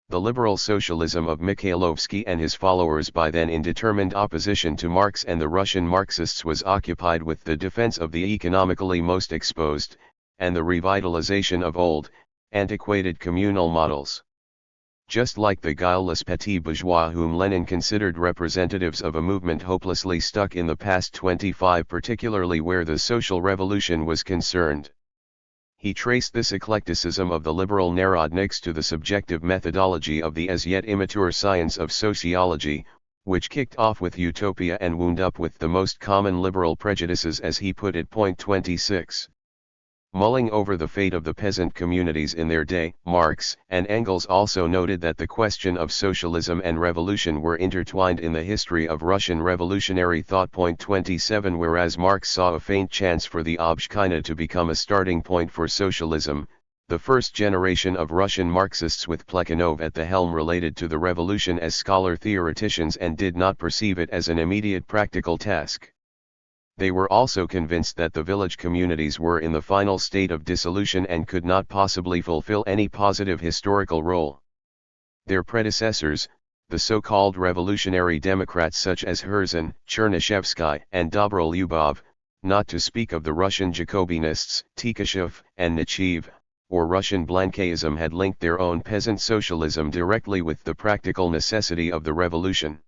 The liberal socialism of Mikhailovsky and his followers, by then in determined opposition to Marx and the Russian Marxists, was occupied with the defense of the economically most exposed, and the revitalization of old, antiquated communal models. Just like the guileless petits bourgeois whom Lenin considered representatives of a movement hopelessly stuck in the past 25, particularly where the social revolution was concerned. He traced this eclecticism of the liberal Narodniks to the subjective methodology of the as yet immature science of sociology, which kicked off with utopia and wound up with the most common liberal prejudices, as he put it. 26. Mulling over the fate of the peasant communities in their day, Marx and Engels also noted that the question of socialism and revolution were intertwined in the history of Russian revolutionary thought. 27 Whereas Marx saw a faint chance for the Obshchina to become a starting point for socialism, the first generation of Russian Marxists with Plekhanov at the helm related to the revolution as scholar-theoreticians and did not perceive it as an immediate practical task. They were also convinced that the village communities were in the final state of dissolution and could not possibly fulfill any positive historical role. Their predecessors, the so-called revolutionary Democrats such as Herzen, Chernyshevsky, and Dobrolyubov, not to speak of the Russian Jacobinists, Tikashev and Nechayev, or Russian Blanquism, had linked their own peasant socialism directly with the practical necessity of the revolution.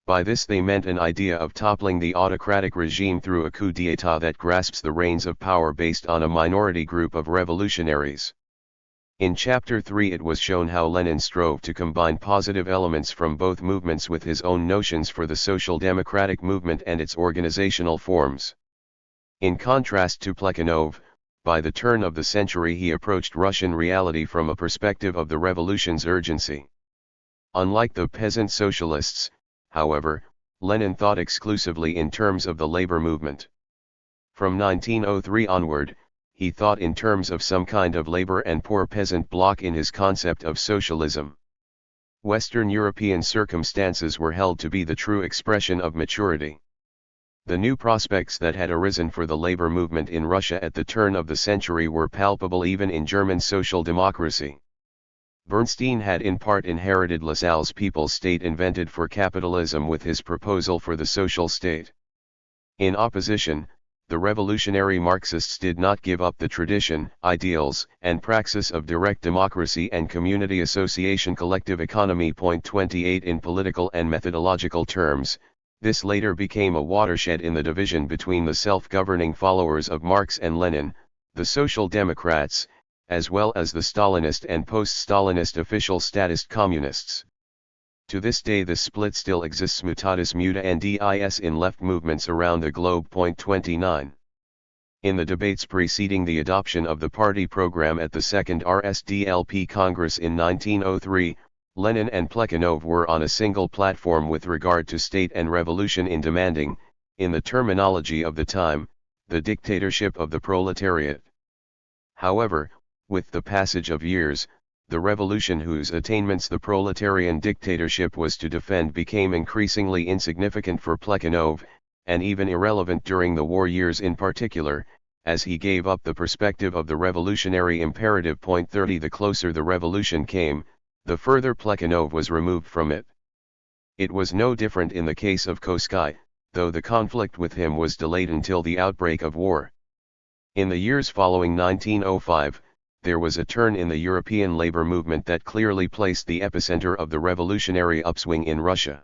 By this they meant an idea of toppling the autocratic regime through a coup d'état that grasps the reins of power based on a minority group of revolutionaries. In Chapter 3 it was shown how Lenin strove to combine positive elements from both movements with his own notions for the social democratic movement and its organizational forms. In contrast to Plekhanov, by the turn of the century he approached Russian reality from a perspective of the revolution's urgency. Unlike the peasant socialists, however, Lenin thought exclusively in terms of the labor movement. From 1903 onward, he thought in terms of some kind of labor and poor peasant bloc in his concept of socialism. Western European circumstances were held to be the true expression of maturity. The new prospects that had arisen for the labor movement in Russia at the turn of the century were palpable even in German social democracy. Bernstein had in part inherited Lassalle's People's State invented for capitalism with his proposal for the social state. In opposition, the revolutionary Marxists did not give up the tradition, ideals, and praxis of direct democracy and community association collective economy. 28 In political and methodological terms, this later became a watershed in the division between the self-governing followers of Marx and Lenin, the Social Democrats, as well as the Stalinist and post-Stalinist official statist communists. To this day this split still exists mutatis mutandis in left movements around the globe. 29. In the debates preceding the adoption of the party program at the Second RSDLP Congress in 1903, Lenin and Plekhanov were on a single platform with regard to state and revolution in demanding, in the terminology of the time, the dictatorship of the proletariat. However, with the passage of years, the revolution whose attainments the proletarian dictatorship was to defend became increasingly insignificant for Plekhanov, and even irrelevant during the war years in particular, as he gave up the perspective of the revolutionary imperative. 30 The closer the revolution came, the further Plekhanov was removed from it. It was no different in the case of Koski, though the conflict with him was delayed until the outbreak of war. In the years following 1905, there was a turn in the European labor movement that clearly placed the epicenter of the revolutionary upswing in Russia.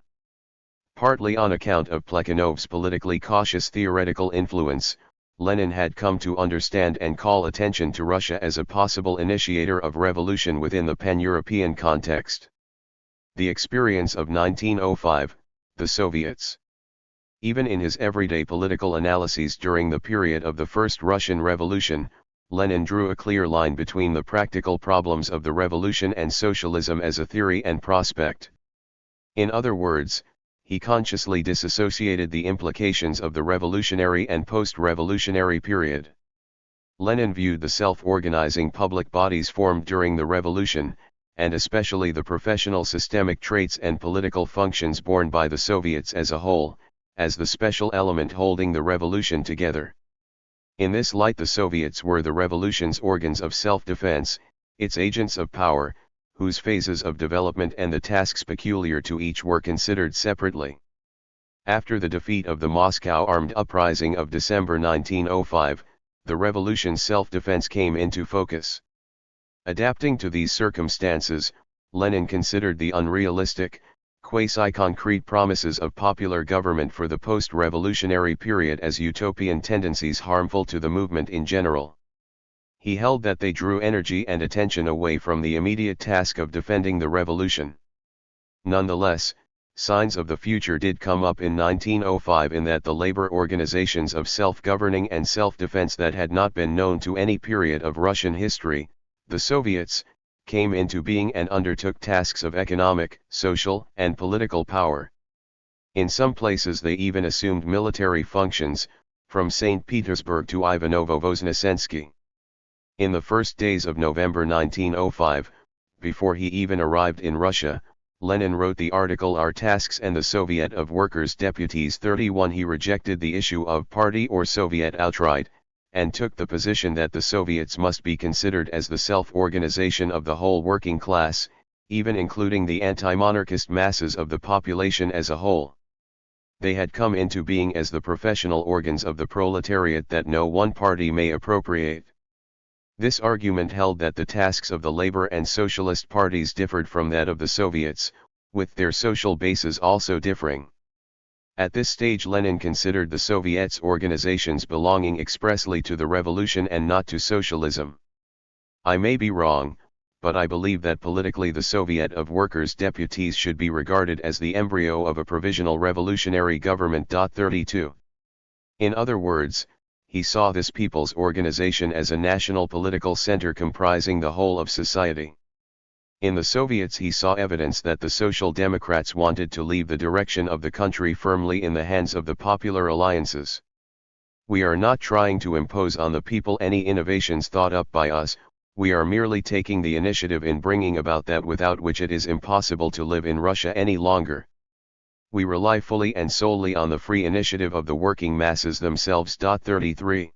Partly on account of Plekhanov's politically cautious theoretical influence, Lenin had come to understand and call attention to Russia as a possible initiator of revolution within the pan-European context. The experience of 1905, the Soviets. Even in his everyday political analyses during the period of the First Russian Revolution, Lenin drew a clear line between the practical problems of the revolution and socialism as a theory and prospect. In other words, he consciously disassociated the implications of the revolutionary and post-revolutionary period. Lenin viewed the self-organizing public bodies formed during the revolution, and especially the professional systemic traits and political functions borne by the Soviets as a whole, as the special element holding the revolution together. In this light the Soviets were the revolution's organs of self-defense, its agents of power, whose phases of development and the tasks peculiar to each were considered separately. After the defeat of the Moscow armed uprising of December 1905, the revolution's self-defense came into focus. Adapting to these circumstances, Lenin considered the unrealistic, quasi-concrete promises of popular government for the post-revolutionary period as utopian tendencies harmful to the movement in general. He held that they drew energy and attention away from the immediate task of defending the revolution. Nonetheless, signs of the future did come up in 1905 in that the labor organizations of self-governing and self-defense that had not been known to any period of Russian history, the Soviets, came into being and undertook tasks of economic, social, and political power. In some places they even assumed military functions, from St. Petersburg to Ivanovo-Voznesensky. In the first days of November 1905, before he even arrived in Russia, Lenin wrote the article Our Tasks and the Soviet of Workers' Deputies. 31 He rejected the issue of party or Soviet outright, and took the position that the Soviets must be considered as the self-organization of the whole working class, even including the anti-monarchist masses of the population as a whole. They had come into being as the professional organs of the proletariat that no one party may appropriate. This argument held that the tasks of the labor and socialist parties differed from that of the Soviets, with their social bases also differing. At this stage Lenin considered the Soviets organizations belonging expressly to the revolution and not to socialism. I may be wrong, but I believe that politically the Soviet of Workers' Deputies should be regarded as the embryo of a provisional revolutionary government. 32. In other words, he saw this people's organization as a national political center comprising the whole of society. In the Soviets he saw evidence that the Social Democrats wanted to leave the direction of the country firmly in the hands of the popular alliances. We are not trying to impose on the people any innovations thought up by us, we are merely taking the initiative in bringing about that without which it is impossible to live in Russia any longer. We rely fully and solely on the free initiative of the working masses themselves. 33.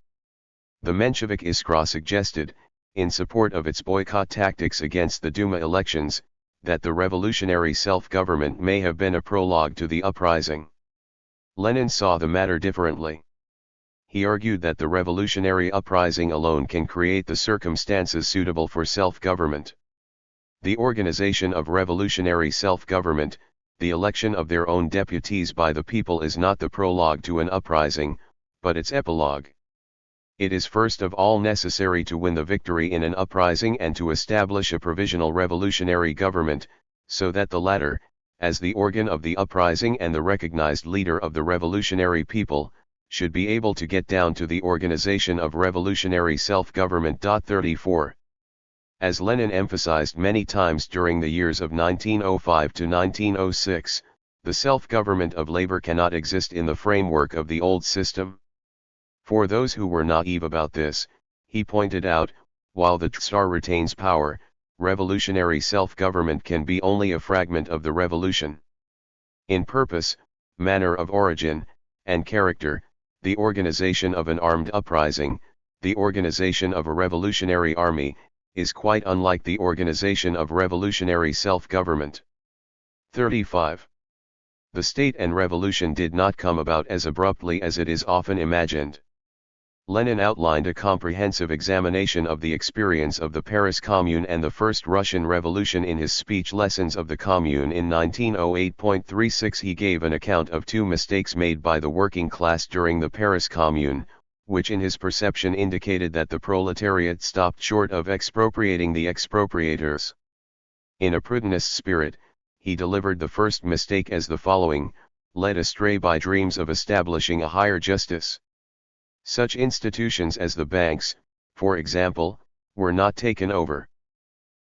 The Menshevik Iskra suggested, in support of its boycott tactics against the Duma elections, that the revolutionary self-government may have been a prologue to the uprising. Lenin saw the matter differently. He argued that the revolutionary uprising alone can create the circumstances suitable for self-government. The organization of revolutionary self-government, the election of their own deputies by the people, is not the prologue to an uprising, but its epilogue. It is first of all necessary to win the victory in an uprising and to establish a provisional revolutionary government, so that the latter, as the organ of the uprising and the recognized leader of the revolutionary people, should be able to get down to the organization of revolutionary self-government. 34. As Lenin emphasized many times during the years of 1905 to 1906, the self-government of labor cannot exist in the framework of the old system. For those who were naive about this, he pointed out, while the Tsar retains power, revolutionary self-government can be only a fragment of the revolution. In purpose, manner of origin, and character, the organization of an armed uprising, the organization of a revolutionary army, is quite unlike the organization of revolutionary self-government. 35. The state and revolution did not come about as abruptly as it is often imagined. Lenin outlined a comprehensive examination of the experience of the Paris Commune and the First Russian Revolution in his speech Lessons of the Commune in 1908.36. He gave an account of two mistakes made by the working class during the Paris Commune, which in his perception indicated that the proletariat stopped short of expropriating the expropriators. In a prudentist spirit, he delivered the first mistake as the following: led astray by dreams of establishing a higher justice. Such institutions as the banks, for example, were not taken over.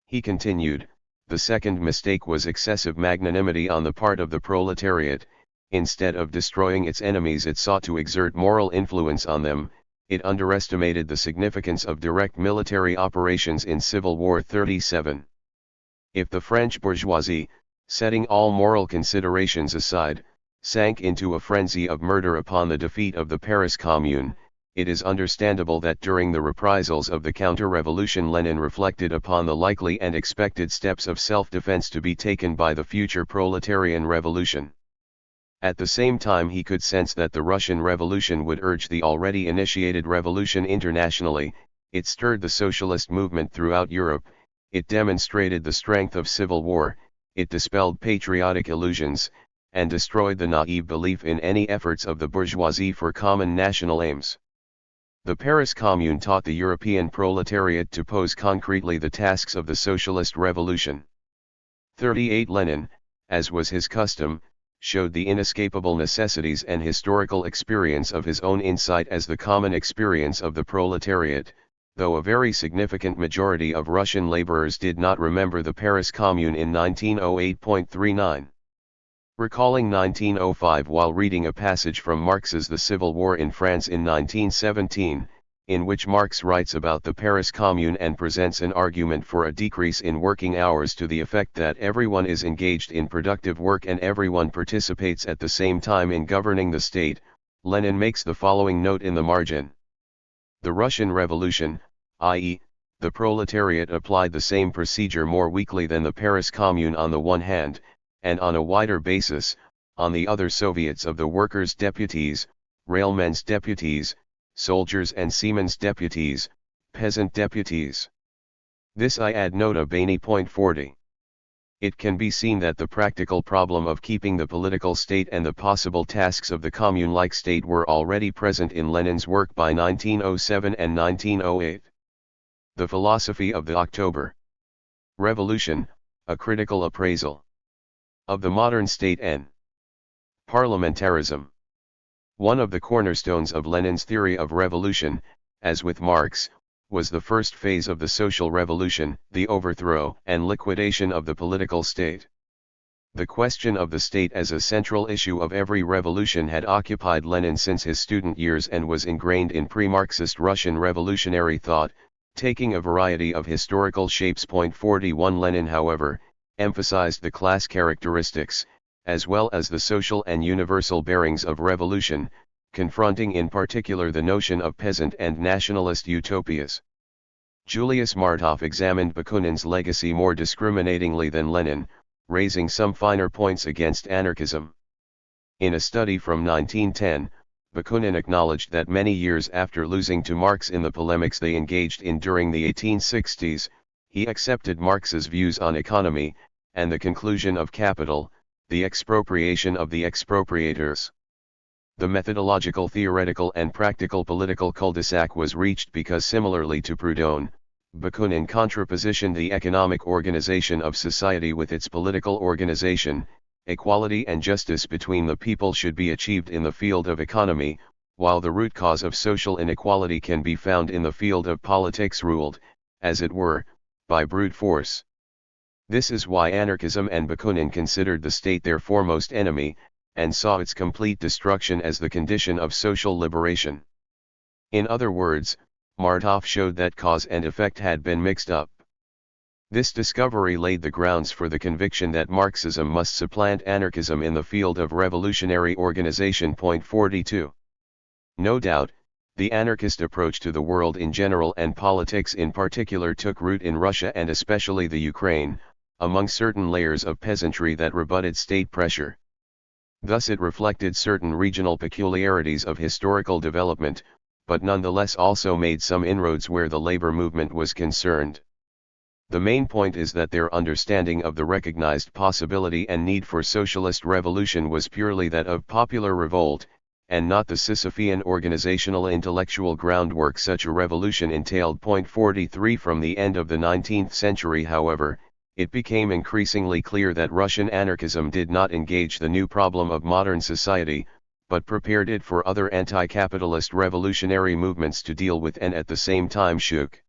He continued, the second mistake was excessive magnanimity on the part of the proletariat. Instead of destroying its enemies, it sought to exert moral influence on them. It underestimated the significance of direct military operations in Civil War. 37. If the French bourgeoisie, setting all moral considerations aside, sank into a frenzy of murder upon the defeat of the Paris Commune, it is understandable that during the reprisals of the counter-revolution Lenin reflected upon the likely and expected steps of self-defense to be taken by the future proletarian revolution. At the same time, he could sense that the Russian Revolution would urge the already initiated revolution internationally. It stirred the socialist movement throughout Europe, it demonstrated the strength of civil war, it dispelled patriotic illusions, and destroyed the naive belief in any efforts of the bourgeoisie for common national aims. The Paris Commune taught the European proletariat to pose concretely the tasks of the socialist revolution. 38. Lenin, as was his custom, showed the inescapable necessities and historical experience of his own insight as the common experience of the proletariat, though a very significant majority of Russian laborers did not remember the Paris Commune in 1908.39. Recalling 1905 while reading a passage from Marx's The Civil War in France in 1917, in which Marx writes about the Paris Commune and presents an argument for a decrease in working hours to the effect that everyone is engaged in productive work and everyone participates at the same time in governing the state, Lenin makes the following note in the margin. The Russian Revolution, i.e., the proletariat, applied the same procedure more weakly than the Paris Commune on the one hand, and on a wider basis, on the other. Soviets of the workers' deputies, railmen's deputies, soldiers and seamen's deputies, peasant deputies. This I add nota bene. 40. It can be seen that the practical problem of keeping the political state and the possible tasks of the commune-like state were already present in Lenin's work by 1907 and 1908. The Philosophy of the October Revolution, a critical appraisal of the modern state and parliamentarism. One of the cornerstones of Lenin's theory of revolution, as with Marx, was the first phase of the social revolution, the overthrow and liquidation of the political state. The question of the state as a central issue of every revolution had occupied Lenin since his student years and was ingrained in pre-Marxist Russian revolutionary thought, taking a variety of historical shapes. 41 Lenin, however, emphasized the class characteristics, as well as the social and universal bearings of revolution, confronting in particular the notion of peasant and nationalist utopias. Julius Martov examined Bakunin's legacy more discriminatingly than Lenin, raising some finer points against anarchism. In a study from 1910, Bakunin acknowledged that many years after losing to Marx in the polemics they engaged in during the 1860s, he accepted Marx's views on economy, and the conclusion of capital, the expropriation of the expropriators. The methodological, theoretical and practical political cul-de-sac was reached because, similarly to Proudhon, Bakunin contrapositioned the economic organization of society with its political organization. Equality and justice between the people should be achieved in the field of economy, while the root cause of social inequality can be found in the field of politics, ruled, as it were, by brute force. This is why anarchism and Bakunin considered the state their foremost enemy, and saw its complete destruction as the condition of social liberation. In other words, Martov showed that cause and effect had been mixed up. This discovery laid the grounds for the conviction that Marxism must supplant anarchism in the field of revolutionary organization. 42. No doubt, the anarchist approach to the world in general and politics in particular took root in Russia and especially the Ukraine, among certain layers of peasantry that rebutted state pressure. Thus it reflected certain regional peculiarities of historical development, but nonetheless also made some inroads where the labor movement was concerned. The main point is that their understanding of the recognized possibility and need for socialist revolution was purely that of popular revolt, and not the Sisyphean organizational intellectual groundwork such a revolution entailed. 43 From the end of the 19th century, however, it became increasingly clear that Russian anarchism did not engage the new problem of modern society, but prepared it for other anti-capitalist revolutionary movements to deal with and at the same time shook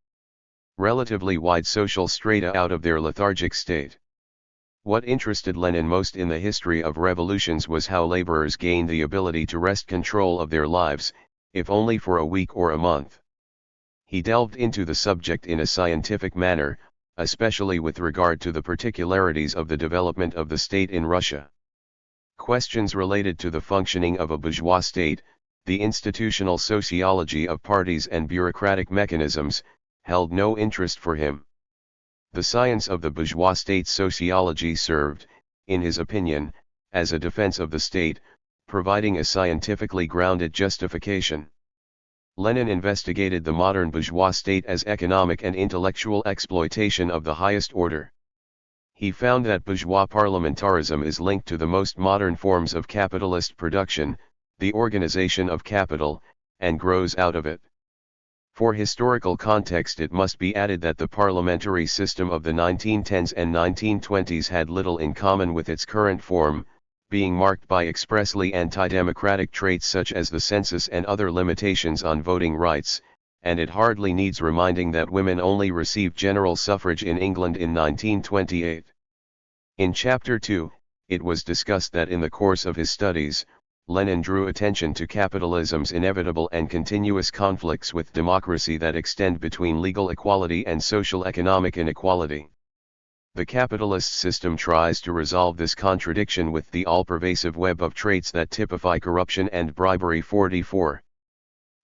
relatively wide social strata out of their lethargic state. What interested Lenin most in the history of revolutions was how laborers gained the ability to wrest control of their lives, if only for a week or a month. He delved into the subject in a scientific manner, especially with regard to the particularities of the development of the state in Russia. Questions related to the functioning of a bourgeois state, the institutional sociology of parties and bureaucratic mechanisms, held no interest for him. The science of the bourgeois state's sociology served, in his opinion, as a defense of the state, providing a scientifically grounded justification. Lenin investigated the modern bourgeois state as economic and intellectual exploitation of the highest order. He found that bourgeois parliamentarism is linked to the most modern forms of capitalist production, the organization of capital, and grows out of it. For historical context, it must be added that the parliamentary system of the 1910s and 1920s had little in common with its current form, being marked by expressly anti-democratic traits such as the census and other limitations on voting rights, and it hardly needs reminding that women only received general suffrage in England in 1928. In Chapter 2, it was discussed that in the course of his studies, Lenin drew attention to capitalism's inevitable and continuous conflicts with democracy that extend between legal equality and social economic inequality. The capitalist system tries to resolve this contradiction with the all-pervasive web of traits that typify corruption and bribery. 44.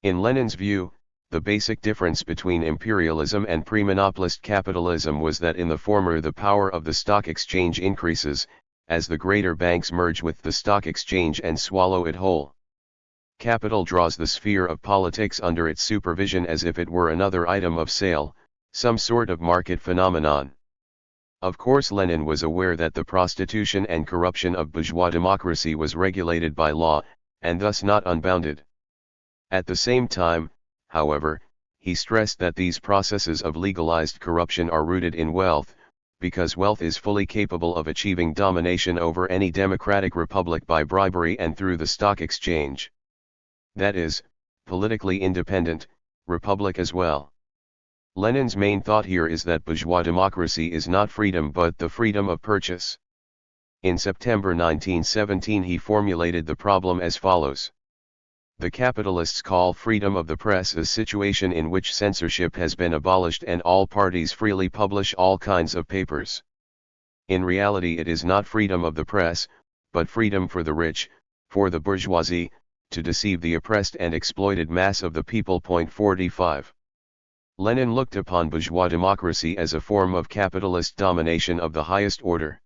In Lenin's view, the basic difference between imperialism and pre-monopolist capitalism was that in the former the power of the stock exchange increases, as the greater banks merge with the stock exchange and swallow it whole. Capital draws the sphere of politics under its supervision as if it were another item of sale, some sort of market phenomenon. Of course, Lenin was aware that the prostitution and corruption of bourgeois democracy was regulated by law, and thus not unbounded. At the same time, however, he stressed that these processes of legalized corruption are rooted in wealth, because wealth is fully capable of achieving domination over any democratic republic by bribery and through the stock exchange. That is, politically independent, republic as well. Lenin's main thought here is that bourgeois democracy is not freedom but the freedom of purchase. In September 1917 he formulated the problem as follows. The capitalists call freedom of the press a situation in which censorship has been abolished and all parties freely publish all kinds of papers. In reality it is not freedom of the press, but freedom for the rich, for the bourgeoisie, to deceive the oppressed and exploited mass of the people. 45. Lenin looked upon bourgeois democracy as a form of capitalist domination of the highest order.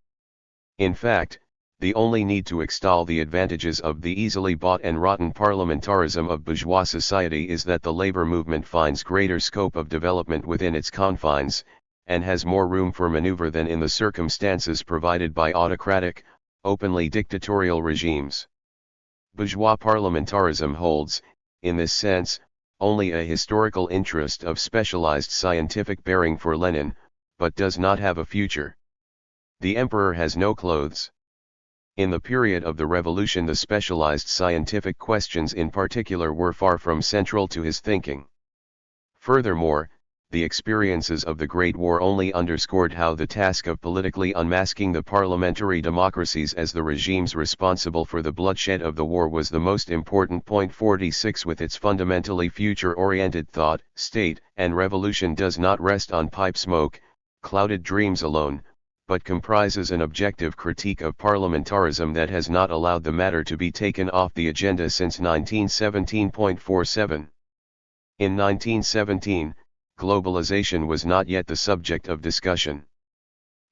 In fact, the only need to extol the advantages of the easily bought and rotten parliamentarism of bourgeois society is that the labor movement finds greater scope of development within its confines, and has more room for maneuver than in the circumstances provided by autocratic, openly dictatorial regimes. Bourgeois parliamentarism holds, in this sense, only a historical interest of specialized scientific bearing for Lenin, but does not have a future. The emperor has no clothes. In the period of the revolution the specialized scientific questions in particular were far from central to his thinking. Furthermore, the experiences of the Great War only underscored how the task of politically unmasking the parliamentary democracies as the regimes responsible for the bloodshed of the war was the most important. 46 With its fundamentally future-oriented thought, state and revolution does not rest on pipe smoke, clouded dreams alone, but comprises an objective critique of parliamentarism that has not allowed the matter to be taken off the agenda since 1917. 47. In 1917, globalization was not yet the subject of discussion.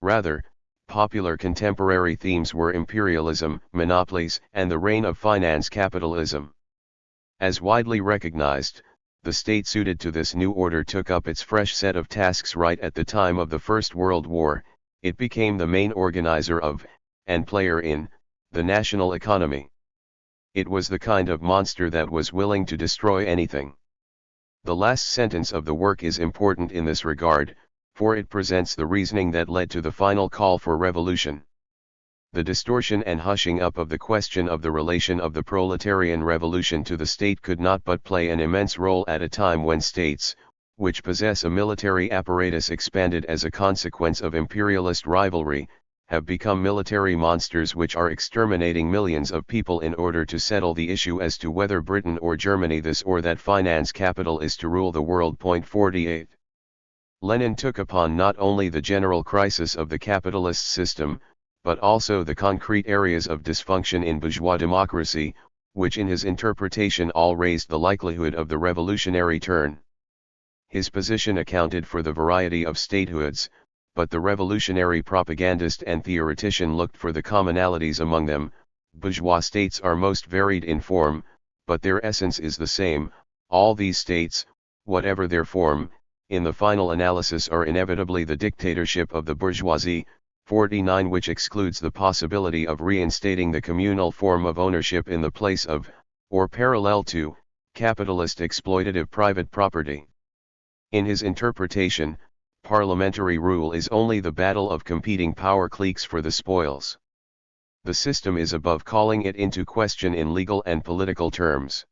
Rather, popular contemporary themes were imperialism, monopolies, and the reign of finance capitalism. As widely recognized, the state suited to this new order took up its fresh set of tasks right at the time of the First World War. It became the main organizer of, and player in, the national economy. It was the kind of monster that was willing to destroy anything. The last sentence of the work is important in this regard, for it presents the reasoning that led to the final call for revolution. The distortion and hushing up of the question of the relation of the proletarian revolution to the state could not but play an immense role at a time when states, which possess a military apparatus expanded as a consequence of imperialist rivalry, have become military monsters which are exterminating millions of people in order to settle the issue as to whether Britain or Germany, this or that finance capital, is to rule the world. 48. Lenin took upon not only the general crisis of the capitalist system, but also the concrete areas of dysfunction in bourgeois democracy, which in his interpretation all raised the likelihood of the revolutionary turn. His position accounted for the variety of statehoods, but the revolutionary propagandist and theoretician looked for the commonalities among them. Bourgeois states are most varied in form, but their essence is the same. All these states, whatever their form, in the final analysis are inevitably the dictatorship of the bourgeoisie. 49 Which excludes the possibility of reinstating the communal form of ownership in the place of, or parallel to, capitalist exploitative private property. In his interpretation, parliamentary rule is only the battle of competing power cliques for the spoils. The system is above calling it into question in legal and political terms.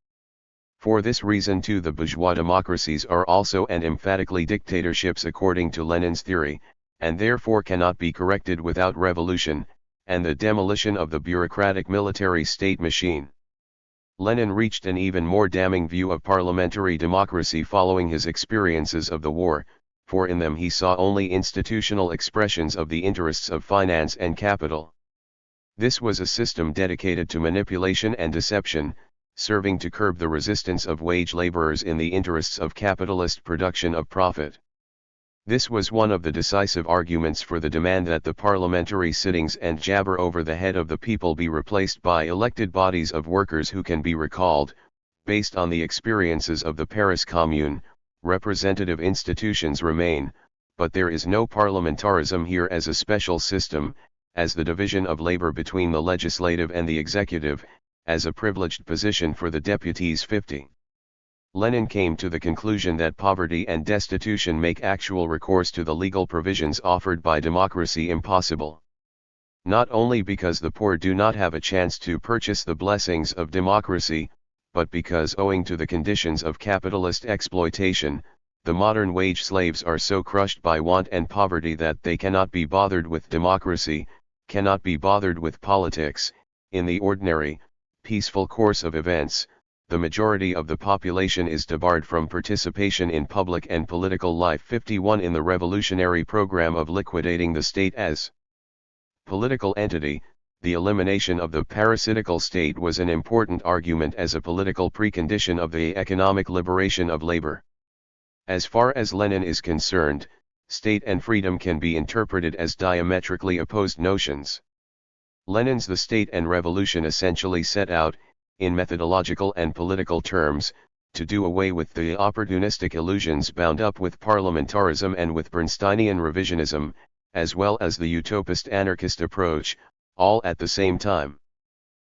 For this reason too the bourgeois democracies are also and emphatically dictatorships according to Lenin's theory, and therefore cannot be corrected without revolution, and the demolition of the bureaucratic military state machine. Lenin reached an even more damning view of parliamentary democracy following his experiences of the war, for in them he saw only institutional expressions of the interests of finance and capital. This was a system dedicated to manipulation and deception, serving to curb the resistance of wage laborers in the interests of capitalist production of profit. This was one of the decisive arguments for the demand that the parliamentary sittings and jabber over the head of the people be replaced by elected bodies of workers who can be recalled. Based on the experiences of the Paris Commune, representative institutions remain, but there is no parliamentarism here as a special system, as the division of labor between the legislative and the executive, as a privileged position for the deputies. 50. Lenin came to the conclusion that poverty and destitution make actual recourse to the legal provisions offered by democracy impossible. Not only because the poor do not have a chance to purchase the blessings of democracy, but because owing to the conditions of capitalist exploitation, the modern wage slaves are so crushed by want and poverty that they cannot be bothered with democracy, cannot be bothered with politics. In the ordinary, peaceful course of events, the majority of the population is debarred from participation in public and political life. 51 In the revolutionary program of liquidating the state as political entity, the elimination of the parasitical state was an important argument as a political precondition of the economic liberation of labor. As far as Lenin is concerned, state and freedom can be interpreted as diametrically opposed notions. Lenin's The State and Revolution essentially set out, in methodological and political terms, to do away with the opportunistic illusions bound up with parliamentarism and with Bernsteinian revisionism, as well as the utopist anarchist approach, all at the same time.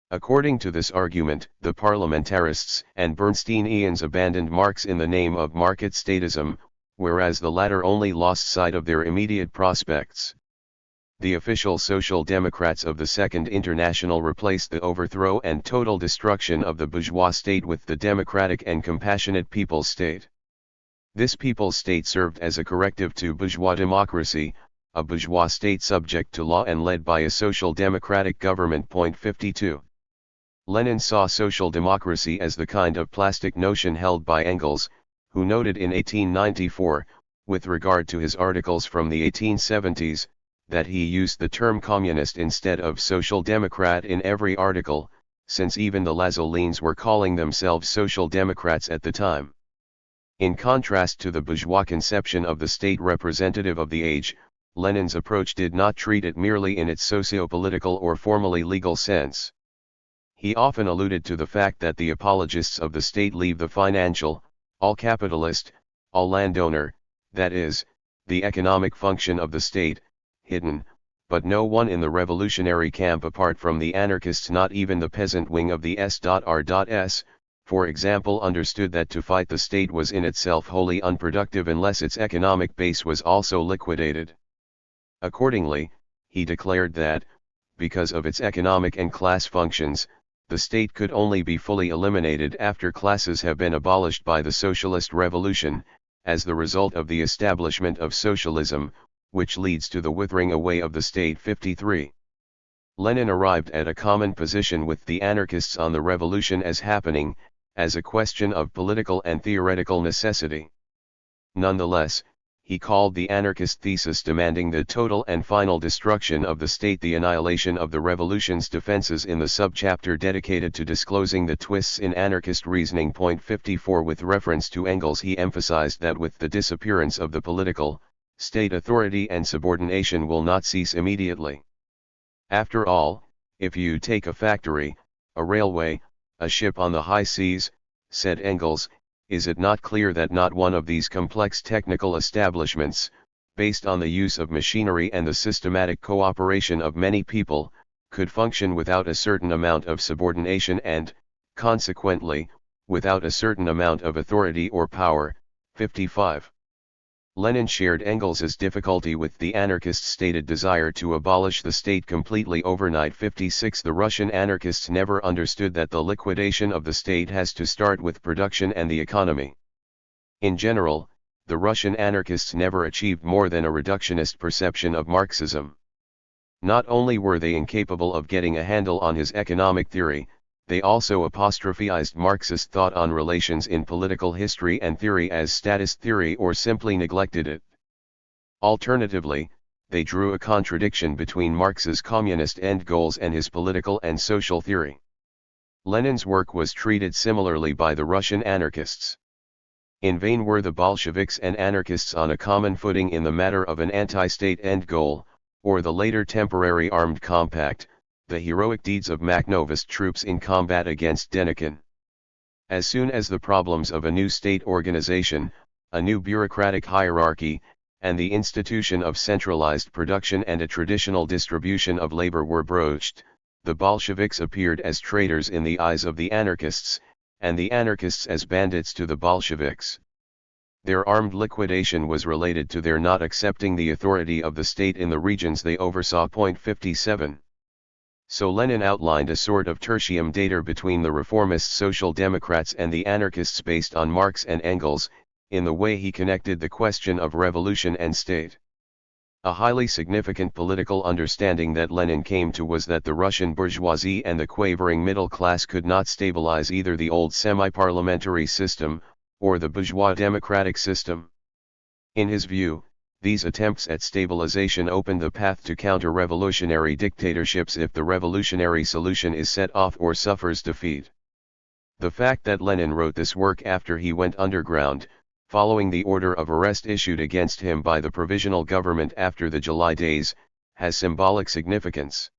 According to this argument, the parliamentarists and Bernsteinians abandoned Marx in the name of market statism, whereas the latter only lost sight of their immediate prospects. The official Social Democrats of the Second International replaced the overthrow and total destruction of the bourgeois state with the democratic and compassionate people's state. This people's state served as a corrective to bourgeois democracy, a bourgeois state subject to law and led by a social democratic government. 52. Lenin saw social democracy as the kind of plastic notion held by Engels, who noted in 1894, with regard to his articles from the 1870s, that he used the term communist instead of social democrat in every article, since even the Lazolines were calling themselves social democrats at the time. In contrast to the bourgeois conception of the state representative of the age, Lenin's approach did not treat it merely in its socio-political or formally legal sense. He often alluded to the fact that the apologists of the state leave the financial, all capitalist, all landowner, that is, the economic function of the state, hidden, but no one in the revolutionary camp apart from the anarchists, not even the peasant wing of the S.R.S., for example, understood that to fight the state was in itself wholly unproductive unless its economic base was also liquidated. Accordingly, he declared that, because of its economic and class functions, the state could only be fully eliminated after classes have been abolished by the socialist revolution, as the result of the establishment of socialism, which leads to the withering away of the state. 53. Lenin arrived at a common position with the anarchists on the revolution as happening, as a question of political and theoretical necessity. Nonetheless, he called the anarchist thesis demanding the total and final destruction of the state the annihilation of the revolution's defenses in the subchapter dedicated to disclosing the twists in anarchist reasoning. 54 With reference to Engels, he emphasized that with the disappearance of the political, state authority and subordination will not cease immediately. After all, if you take a factory, a railway, a ship on the high seas, said Engels, is it not clear that not one of these complex technical establishments, based on the use of machinery and the systematic cooperation of many people, could function without a certain amount of subordination and, consequently, without a certain amount of authority or power? 55. Lenin shared Engels's difficulty with the anarchists' stated desire to abolish the state completely overnight. 56 The Russian anarchists never understood that the liquidation of the state has to start with production and the economy. In general, the Russian anarchists never achieved more than a reductionist perception of Marxism. Not only were they incapable of getting a handle on his economic theory, they also apostrophized Marxist thought on relations in political history and theory as status theory or simply neglected it. Alternatively, they drew a contradiction between Marx's communist end goals and his political and social theory. Lenin's work was treated similarly by the Russian anarchists. In vain were the Bolsheviks and anarchists on a common footing in the matter of an anti-state end goal, or the later temporary armed compact, the heroic deeds of Makhnovist troops in combat against Denikin. As soon as the problems of a new state organization, a new bureaucratic hierarchy, and the institution of centralized production and a traditional distribution of labor were broached, the Bolsheviks appeared as traitors in the eyes of the anarchists, and the anarchists as bandits to the Bolsheviks. Their armed liquidation was related to their not accepting the authority of the state in the regions they oversaw. 57. So Lenin outlined a sort of tertium datur between the reformist social democrats and the anarchists based on Marx and Engels, in the way he connected the question of revolution and state. A highly significant political understanding that Lenin came to was that the Russian bourgeoisie and the quavering middle class could not stabilize either the old semi-parliamentary system, or the bourgeois democratic system. In his view, these attempts at stabilization open the path to counter-revolutionary dictatorships if the revolutionary solution is set off or suffers defeat. The fact that Lenin wrote this work after he went underground, following the order of arrest issued against him by the provisional government after the July days, has symbolic significance.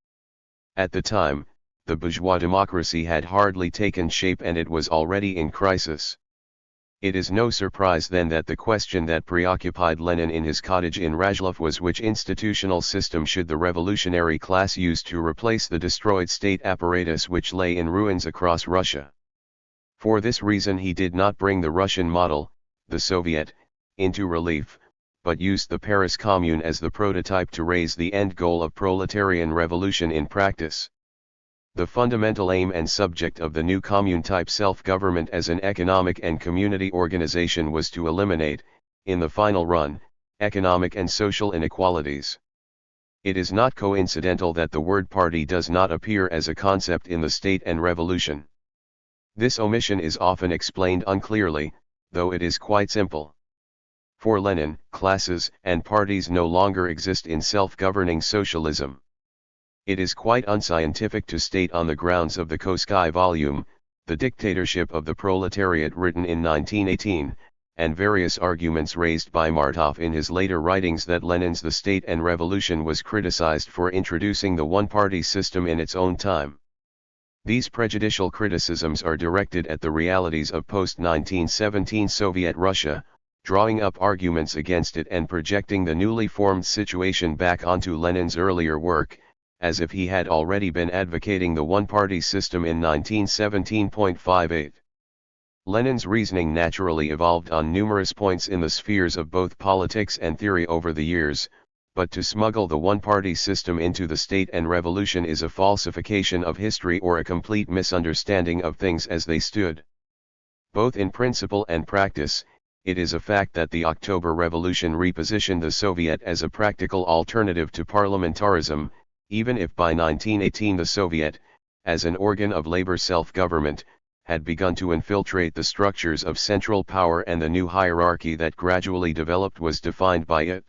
At the time, the bourgeois democracy had hardly taken shape and it was already in crisis. It is no surprise then that the question that preoccupied Lenin in his cottage in Razlov was which institutional system should the revolutionary class use to replace the destroyed state apparatus which lay in ruins across Russia. For this reason he did not bring the Russian model, the Soviet, into relief, but used the Paris Commune as the prototype to raise the end goal of proletarian revolution in practice. The fundamental aim and subject of the new commune-type self-government as an economic and community organization was to eliminate, in the final run, economic and social inequalities. It is not coincidental that the word party does not appear as a concept in the State and Revolution. This omission is often explained unclearly, though it is quite simple. For Lenin, classes and parties no longer exist in self-governing socialism. It is quite unscientific to state on the grounds of the Koski volume, The Dictatorship of the Proletariat written in 1918, and various arguments raised by Martov in his later writings that Lenin's The State and Revolution was criticized for introducing the one-party system in its own time. These prejudicial criticisms are directed at the realities of post-1917 Soviet Russia, drawing up arguments against it and projecting the newly formed situation back onto Lenin's earlier work, as if he had already been advocating the one-party system in 1917.58. Lenin's reasoning naturally evolved on numerous points in the spheres of both politics and theory over the years, but to smuggle the one-party system into the State and Revolution is a falsification of history or a complete misunderstanding of things as they stood. Both in principle and practice, it is a fact that the October Revolution repositioned the Soviet as a practical alternative to parliamentarism, even if by 1918 the Soviet, as an organ of labor self-government, had begun to infiltrate the structures of central power and the new hierarchy that gradually developed was defined by it.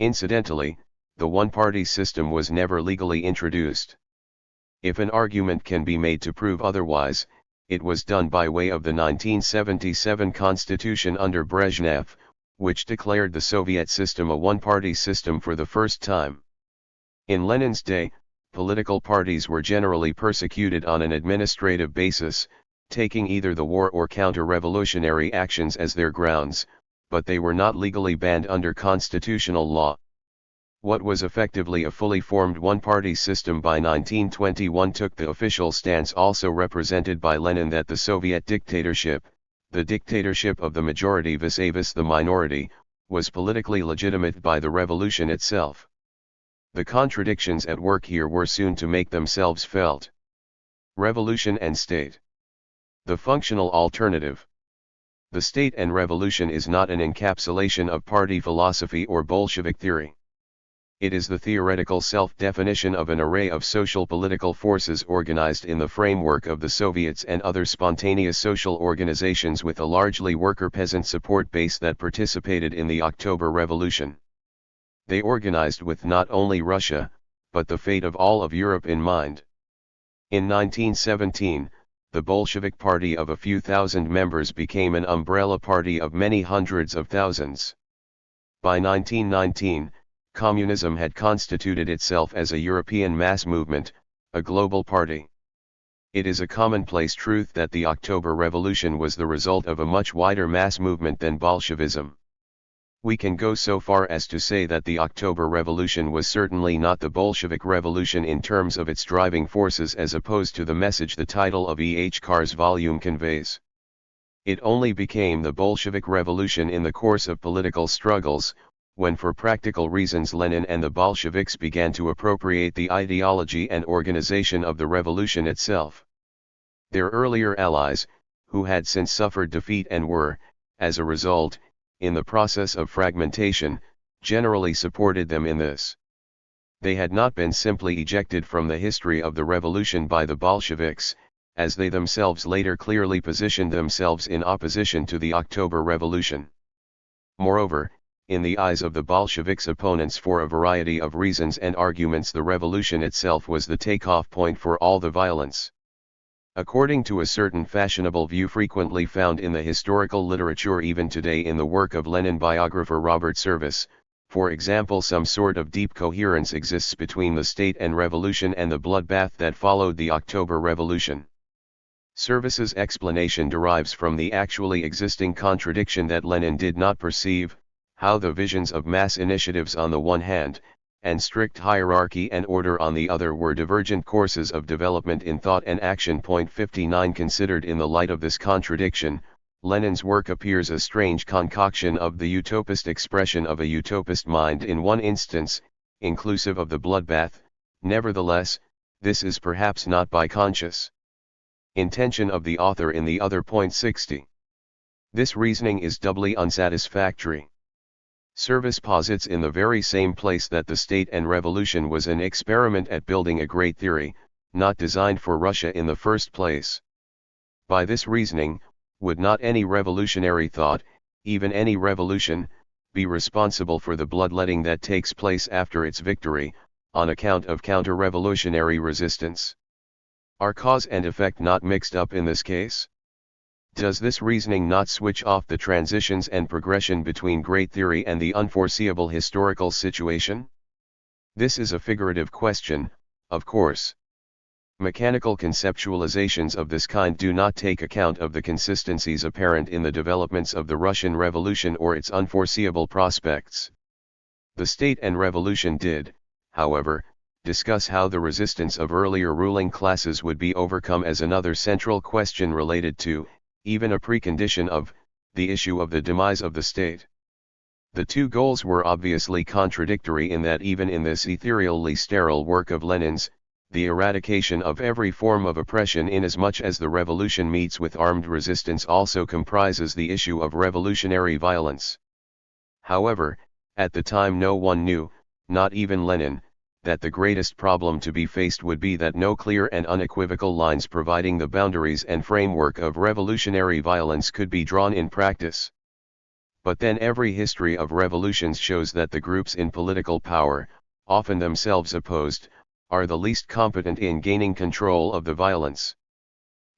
Incidentally, the one-party system was never legally introduced. If an argument can be made to prove otherwise, it was done by way of the 1977 Constitution under Brezhnev, which declared the Soviet system a one-party system for the first time. In Lenin's day, political parties were generally persecuted on an administrative basis, taking either the war or counter-revolutionary actions as their grounds, but they were not legally banned under constitutional law. What was effectively a fully formed one-party system by 1921 took the official stance also represented by Lenin that the Soviet dictatorship, the dictatorship of the majority vis-a-vis the minority, was politically legitimate by the revolution itself. The contradictions at work here were soon to make themselves felt. Revolution and state. The functional alternative. The State and Revolution is not an encapsulation of party philosophy or Bolshevik theory. It is the theoretical self-definition of an array of social political forces organized in the framework of the Soviets and other spontaneous social organizations with a largely worker-peasant support base that participated in the October Revolution. They organized with not only Russia, but the fate of all of Europe in mind. In 1917, the Bolshevik Party of a few thousand members became an umbrella party of many hundreds of thousands. By 1919, communism had constituted itself as a European mass movement, a global party. It is a commonplace truth that the October Revolution was the result of a much wider mass movement than Bolshevism. We can go so far as to say that the October Revolution was certainly not the Bolshevik Revolution in terms of its driving forces as opposed to the message the title of E. H. Carr's volume conveys. It only became the Bolshevik Revolution in the course of political struggles, when for practical reasons Lenin and the Bolsheviks began to appropriate the ideology and organization of the revolution itself. Their earlier allies, who had since suffered defeat and were, as a result, in the process of fragmentation, generally supported them in this. They had not been simply ejected from the history of the revolution by the Bolsheviks, as they themselves later clearly positioned themselves in opposition to the October Revolution. Moreover, in the eyes of the Bolsheviks' opponents, for a variety of reasons and arguments, the revolution itself was the takeoff point for all the violence. According to a certain fashionable view frequently found in the historical literature even today in the work of Lenin biographer Robert Service, for example, some sort of deep coherence exists between the state and revolution and the bloodbath that followed the October Revolution. Service's explanation derives from the actually existing contradiction that Lenin did not perceive, how the visions of mass initiatives on the one hand, and strict hierarchy and order on the other were divergent courses of development in thought and action. 59 Considered in the light of this contradiction, Lenin's work appears a strange concoction of the utopist expression of a utopist mind in one instance, inclusive of the bloodbath. Nevertheless, this is perhaps not by conscious intention of the author in the other. 60. This reasoning is doubly unsatisfactory. Service posits in the very same place that the state and revolution was an experiment at building a great theory, not designed for Russia in the first place. By this reasoning, would not any revolutionary thought, even any revolution, be responsible for the bloodletting that takes place after its victory, on account of counter-revolutionary resistance? Are cause and effect not mixed up in this case? Does this reasoning not switch off the transitions and progression between great theory and the unforeseeable historical situation? This is a figurative question, of course. Mechanical conceptualizations of this kind do not take account of the consistencies apparent in the developments of the Russian Revolution or its unforeseeable prospects. The state and revolution did, however, discuss how the resistance of earlier ruling classes would be overcome as another central question related to, even a precondition of, the issue of the demise of the state. The two goals were obviously contradictory in that even in this ethereally sterile work of Lenin's, the eradication of every form of oppression inasmuch as the revolution meets with armed resistance also comprises the issue of revolutionary violence. However, at the time no one knew, not even Lenin, that the greatest problem to be faced would be that no clear and unequivocal lines providing the boundaries and framework of revolutionary violence could be drawn in practice. But then every history of revolutions shows that the groups in political power, often themselves opposed, are the least competent in gaining control of the violence.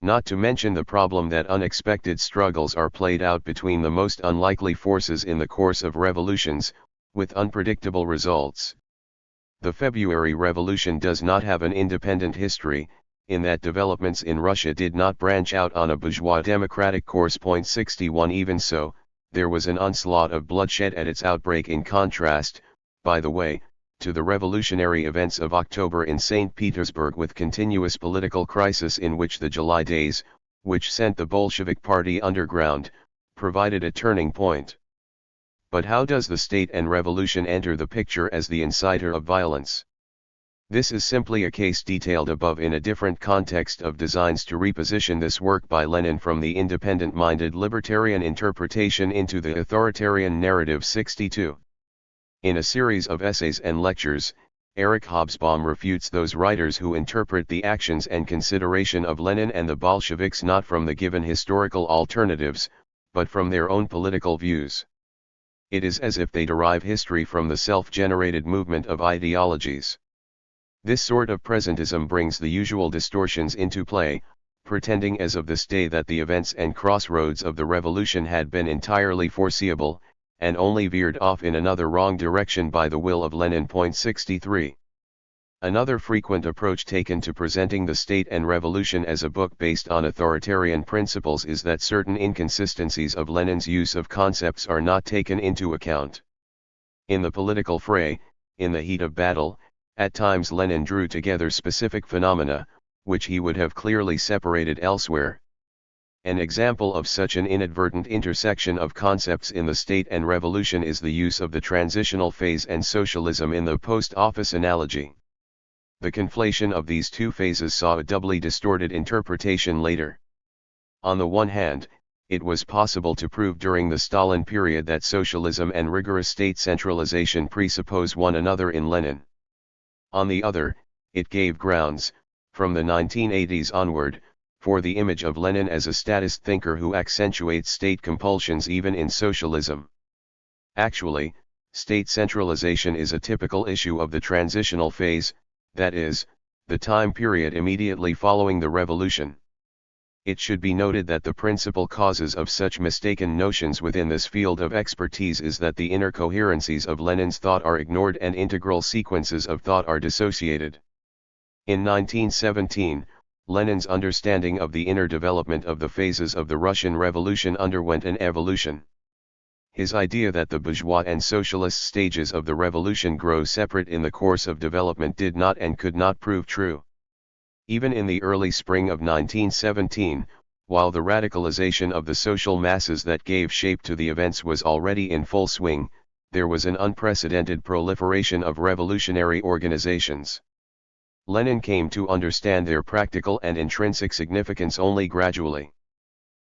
Not to mention the problem that unexpected struggles are played out between the most unlikely forces in the course of revolutions, with unpredictable results. The February Revolution does not have an independent history, in that developments in Russia did not branch out on a bourgeois democratic course. 61 Even so, there was an onslaught of bloodshed at its outbreak, in contrast, by the way, to the revolutionary events of October in St. Petersburg, with continuous political crisis in which the July days, which sent the Bolshevik party underground, provided a turning point. But how does the state and revolution enter the picture as the inciter of violence? This is simply a case detailed above in a different context of designs to reposition this work by Lenin from the independent-minded libertarian interpretation into the authoritarian narrative. 62. In a series of essays and lectures, Erich Hobsbawm refutes those writers who interpret the actions and consideration of Lenin and the Bolsheviks not from the given historical alternatives, but from their own political views. It is as if they derive history from the self-generated movement of ideologies. This sort of presentism brings the usual distortions into play, pretending as of this day that the events and crossroads of the revolution had been entirely foreseeable, and only veered off in another wrong direction by the will of Lenin. 63. Another frequent approach taken to presenting the state and revolution as a book based on authoritarian principles is that certain inconsistencies of Lenin's use of concepts are not taken into account. In the political fray, in the heat of battle, at times Lenin drew together specific phenomena, which he would have clearly separated elsewhere. An example of such an inadvertent intersection of concepts in the state and revolution is the use of the transitional phase and socialism in the post office analogy. The conflation of these two phases saw a doubly distorted interpretation later. On the one hand, it was possible to prove during the Stalin period that socialism and rigorous state centralization presuppose one another in Lenin. On the other, it gave grounds, from the 1980s onward, for the image of Lenin as a statist thinker who accentuates state compulsions even in socialism. Actually, state centralization is a typical issue of the transitional phase, that is, the time period immediately following the revolution. It should be noted that the principal causes of such mistaken notions within this field of expertise is that the inner coherencies of Lenin's thought are ignored and integral sequences of thought are dissociated. In 1917, Lenin's understanding of the inner development of the phases of the Russian Revolution underwent an evolution. His idea that the bourgeois and socialist stages of the revolution grow separate in the course of development did not and could not prove true. Even in the early spring of 1917, while the radicalization of the social masses that gave shape to the events was already in full swing, there was an unprecedented proliferation of revolutionary organizations. Lenin came to understand their practical and intrinsic significance only gradually.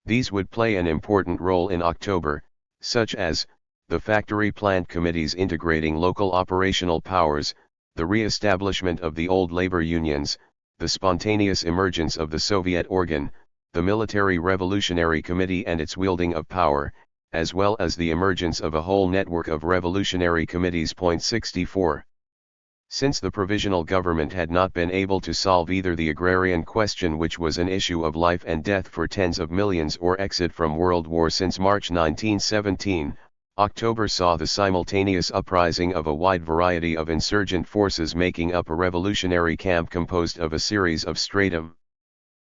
These would play an important role in October, such as the factory plant committees integrating local operational powers, the re-establishment of the old labor unions, the spontaneous emergence of the Soviet organ, the Military Revolutionary Committee and its wielding of power, as well as the emergence of a whole network of revolutionary committees. 64. Since the provisional government had not been able to solve either the agrarian question, which was an issue of life and death for tens of millions, or exit from World War since March 1917, October saw the simultaneous uprising of a wide variety of insurgent forces making up a revolutionary camp composed of a series of stratum.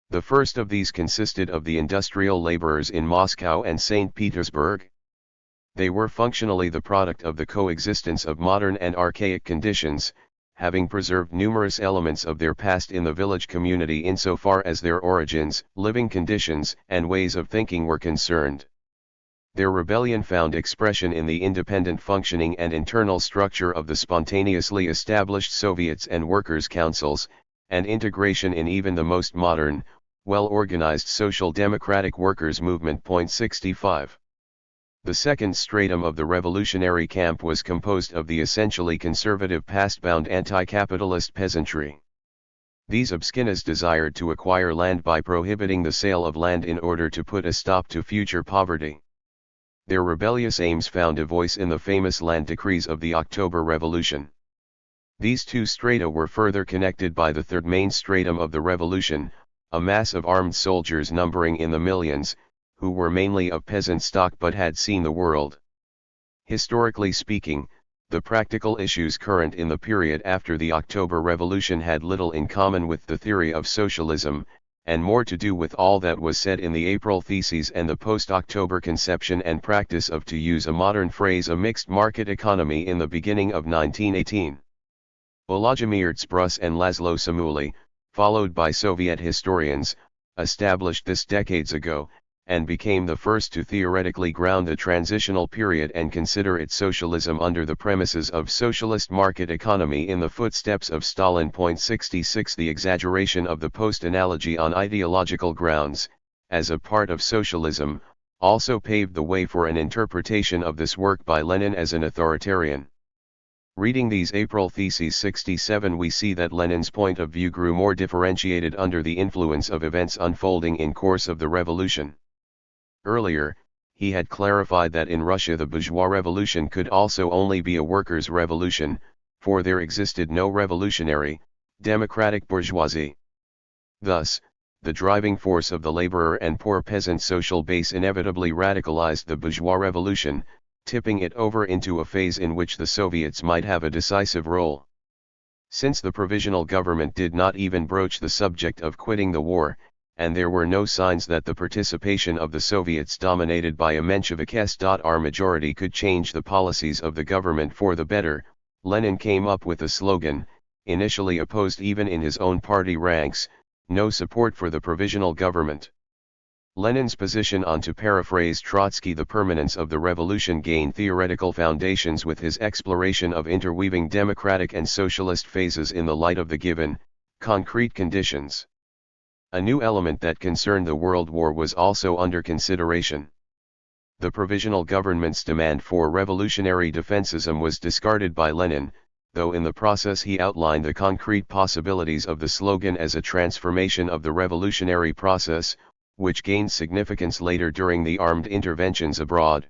The first of these consisted of the industrial laborers in Moscow and St. Petersburg. They were functionally the product of the coexistence of modern and archaic conditions, having preserved numerous elements of their past in the village community insofar as their origins, living conditions, and ways of thinking were concerned. Their rebellion found expression in the independent functioning and internal structure of the spontaneously established Soviets and workers' councils, and integration in even the most modern, well-organized social democratic workers' movement. 65. The second stratum of the revolutionary camp was composed of the essentially conservative past-bound anti-capitalist peasantry. These obskinas desired to acquire land by prohibiting the sale of land in order to put a stop to future poverty. Their rebellious aims found a voice in the famous land decrees of the October Revolution. These two strata were further connected by the third main stratum of the revolution, a mass of armed soldiers numbering in the millions, who were mainly of peasant stock but had seen the world. Historically speaking, the practical issues current in the period after the October Revolution had little in common with the theory of socialism, and more to do with all that was said in the April Theses and the post-October conception and practice of, to use a modern phrase, a mixed market economy in the beginning of 1918. Volodymyr Tsbrus and Laszlo Samuli, followed by Soviet historians, established this decades ago, and became the first to theoretically ground the transitional period and consider it socialism under the premises of socialist market economy in the footsteps of Stalin. 66. The exaggeration of the post-analogy on ideological grounds, as a part of socialism, also paved the way for an interpretation of this work by Lenin as an authoritarian. Reading these April Theses 67, we see that Lenin's point of view grew more differentiated under the influence of events unfolding in course of the revolution. Earlier, he had clarified that in Russia the bourgeois revolution could also only be a workers' revolution, for there existed no revolutionary, democratic bourgeoisie. Thus, the driving force of the laborer and poor peasant social base inevitably radicalized the bourgeois revolution, tipping it over into a phase in which the Soviets might have a decisive role. Since the provisional government did not even broach the subject of quitting the war, and there were no signs that the participation of the Soviets dominated by a Menshevik-R majority could change the policies of the government for the better, Lenin came up with a slogan, initially opposed even in his own party ranks: no support for the provisional government. Lenin's position on, to paraphrase Trotsky, the permanence of the revolution gained theoretical foundations with his exploration of interweaving democratic and socialist phases in the light of the given, concrete conditions. A new element that concerned the World War was also under consideration. The provisional government's demand for revolutionary defensism was discarded by Lenin, though in the process he outlined the concrete possibilities of the slogan as a transformation of the revolutionary process, which gained significance later during the armed interventions abroad.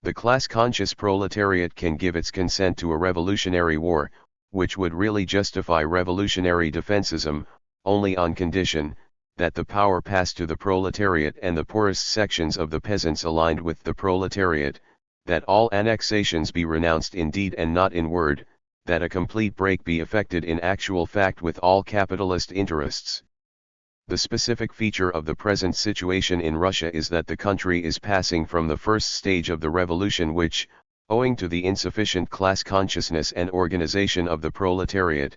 The class-conscious proletariat can give its consent to a revolutionary war, which would really justify revolutionary defensism, only on condition that the power pass to the proletariat and the poorest sections of the peasants aligned with the proletariat, that all annexations be renounced in deed and not in word, that a complete break be effected in actual fact with all capitalist interests. The specific feature of the present situation in Russia is that the country is passing from the first stage of the revolution which, owing to the insufficient class consciousness and organization of the proletariat,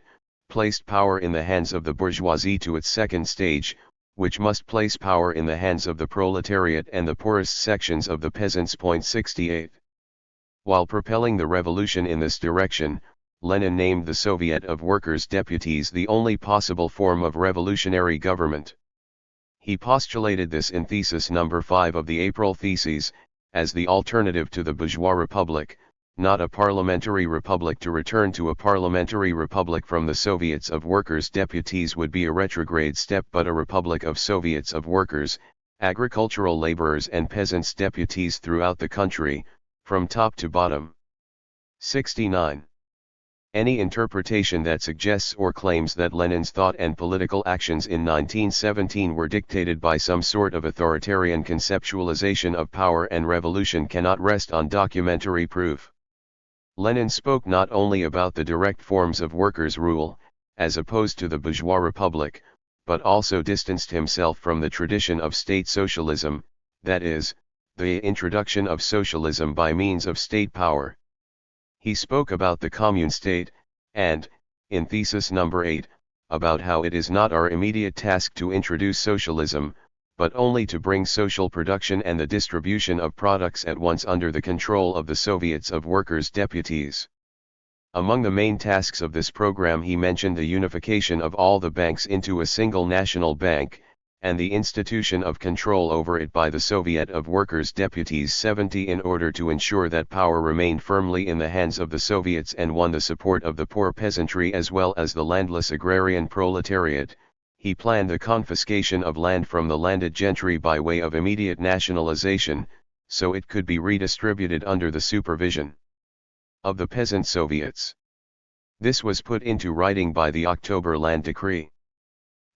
placed power in the hands of the bourgeoisie, to its second stage, which must place power in the hands of the proletariat and the poorest sections of the peasants. 68. While propelling the revolution in this direction, Lenin named the Soviet of Workers' Deputies the only possible form of revolutionary government. He postulated this in thesis number 5 of the April Theses, as the alternative to the bourgeois republic, not a parliamentary republic. To return to a parliamentary republic from the Soviets of Workers' Deputies would be a retrograde step, but a republic of Soviets of workers, agricultural laborers and peasants deputies throughout the country, from top to bottom. 69. Any interpretation that suggests or claims that Lenin's thought and political actions in 1917 were dictated by some sort of authoritarian conceptualization of power and revolution cannot rest on documentary proof. Lenin spoke not only about the direct forms of workers' rule, as opposed to the bourgeois republic, but also distanced himself from the tradition of state socialism, that is, the introduction of socialism by means of state power. He spoke about the commune state, and, in thesis number 8, about how it is not our immediate task to introduce socialism, but only to bring social production and the distribution of products at once under the control of the Soviets of Workers' Deputies. Among the main tasks of this program he mentioned the unification of all the banks into a single national bank, and the institution of control over it by the Soviet of Workers' Deputies. 70. In order to ensure that power remained firmly in the hands of the Soviets and won the support of the poor peasantry as well as the landless agrarian proletariat, he planned the confiscation of land from the landed gentry by way of immediate nationalization, so it could be redistributed under the supervision of the peasant Soviets. This was put into writing by the October Land Decree.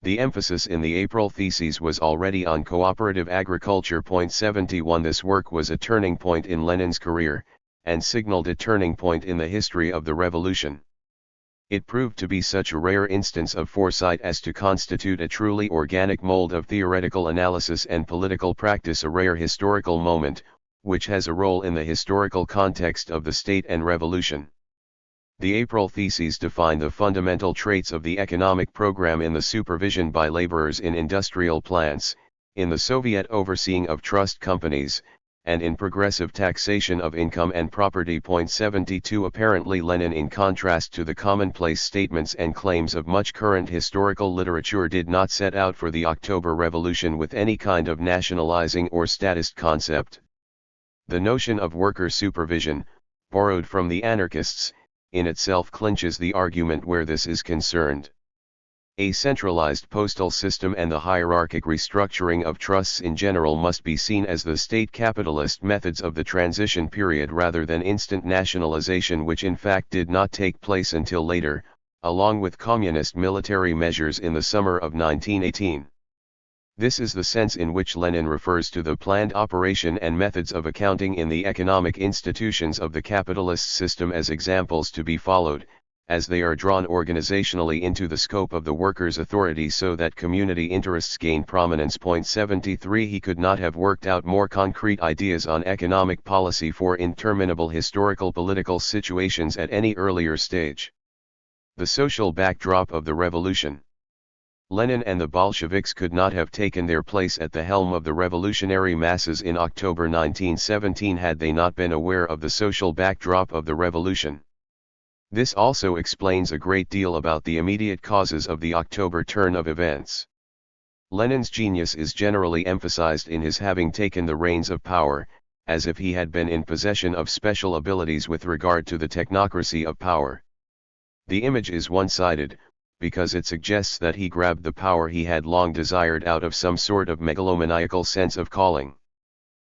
The emphasis in the April Theses was already on cooperative agriculture. 71. This work was a turning point in Lenin's career, and signaled a turning point in the history of the revolution. It proved to be such a rare instance of foresight as to constitute a truly organic mold of theoretical analysis and political practice, a rare historical moment, which has a role in the historical context of the state and revolution. The April Theses define the fundamental traits of the economic program in the supervision by laborers in industrial plants, in the Soviet overseeing of trust companies, and in progressive taxation of income and property. 72. Apparently Lenin, in contrast to the commonplace statements and claims of much current historical literature, did not set out for the October Revolution with any kind of nationalizing or statist concept. The notion of worker supervision, borrowed from the anarchists, in itself clinches the argument where this is concerned. A centralized postal system and the hierarchic restructuring of trusts in general must be seen as the state capitalist methods of the transition period rather than instant nationalization, which in fact did not take place until later, along with communist military measures in the summer of 1918. This is the sense in which Lenin refers to the planned operation and methods of accounting in the economic institutions of the capitalist system as examples to be followed, as they are drawn organizationally into the scope of the workers' authority so that community interests gain prominence. 73. He could not have worked out more concrete ideas on economic policy for interminable historical political situations at any earlier stage. The social backdrop of the revolution. Lenin and the Bolsheviks could not have taken their place at the helm of the revolutionary masses in October 1917 had they not been aware of the social backdrop of the revolution. This also explains a great deal about the immediate causes of the October turn of events. Lenin's genius is generally emphasized in his having taken the reins of power, as if he had been in possession of special abilities with regard to the technocracy of power. The image is one-sided, because it suggests that he grabbed the power he had long desired out of some sort of megalomaniacal sense of calling.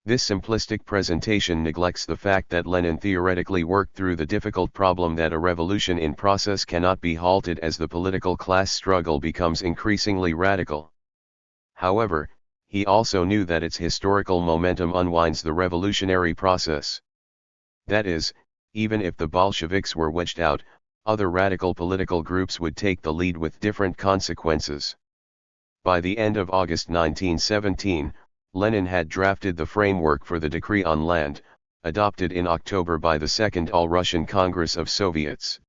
This simplistic presentation neglects the fact that Lenin theoretically worked through the difficult problem that a revolution in process cannot be halted as the political class struggle becomes increasingly radical. However, he also knew that its historical momentum unwinds the revolutionary process. That is, even if the Bolsheviks were wedged out, other radical political groups would take the lead with different consequences. By the end of August 1917, Lenin had drafted the framework for the Decree on Land, adopted in October by the Second All-Russian Congress of Soviets.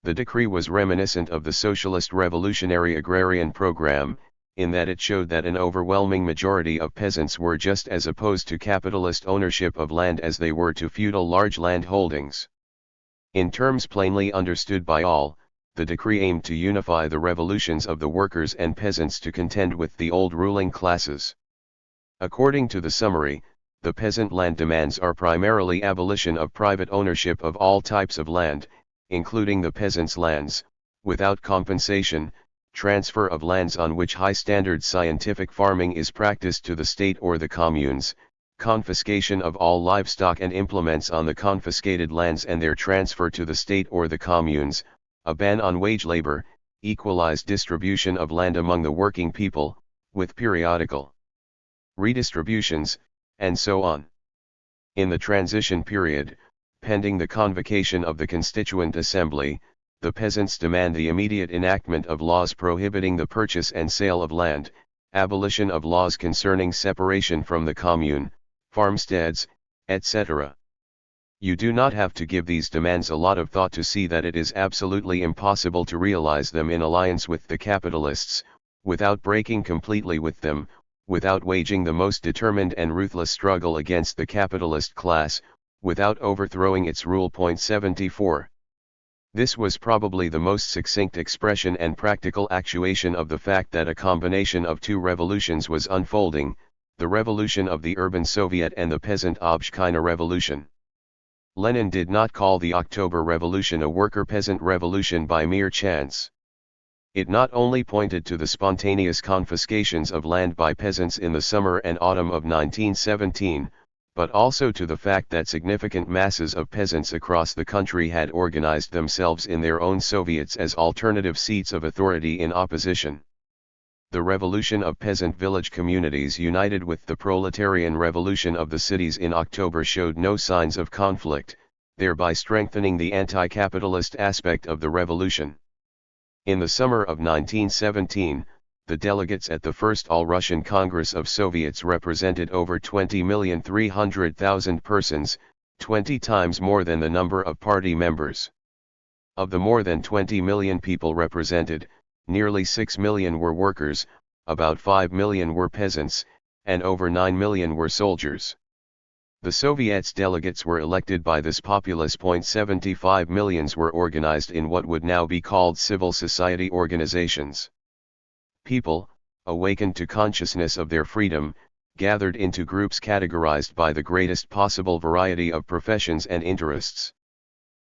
The decree was reminiscent of the Socialist Revolutionary Agrarian Program, in that it showed that an overwhelming majority of peasants were just as opposed to capitalist ownership of land as they were to feudal large land holdings. In terms plainly understood by all, the decree aimed to unify the revolutions of the workers and peasants to contend with the old ruling classes. According to the summary, the peasant land demands are primarily abolition of private ownership of all types of land, including the peasants' lands, without compensation, transfer of lands on which high-standard scientific farming is practiced to the state or the communes, confiscation of all livestock and implements on the confiscated lands and their transfer to the state or the communes, a ban on wage labor, equalized distribution of land among the working people, with periodical redistributions, and so on. In the transition period, pending the convocation of the Constituent Assembly, the peasants demand the immediate enactment of laws prohibiting the purchase and sale of land, abolition of laws concerning separation from the commune, farmsteads, etc. You do not have to give these demands a lot of thought to see that it is absolutely impossible to realize them in alliance with the capitalists, without breaking completely with them, without waging the most determined and ruthless struggle against the capitalist class, without overthrowing its rule. 74. This was probably the most succinct expression and practical actuation of the fact that a combination of two revolutions was unfolding, the revolution of the urban Soviet and the peasant Obshchina revolution. Lenin did not call the October Revolution a worker-peasant revolution by mere chance. It not only pointed to the spontaneous confiscations of land by peasants in the summer and autumn of 1917, but also to the fact that significant masses of peasants across the country had organized themselves in their own Soviets as alternative seats of authority in opposition. The revolution of peasant village communities united with the proletarian revolution of the cities in October showed no signs of conflict, thereby strengthening the anti-capitalist aspect of the revolution. In the summer of 1917, the delegates at the First All-Russian Congress of Soviets represented over 20,300,000 persons, 20 times more than the number of party members. Of the more than 20 million people represented, nearly 6 million were workers, about 5 million were peasants, and over 9 million were soldiers. The Soviets' delegates were elected by this populace. 75 millions were organized in what would now be called civil society organizations. People, awakened to consciousness of their freedom, gathered into groups categorized by the greatest possible variety of professions and interests.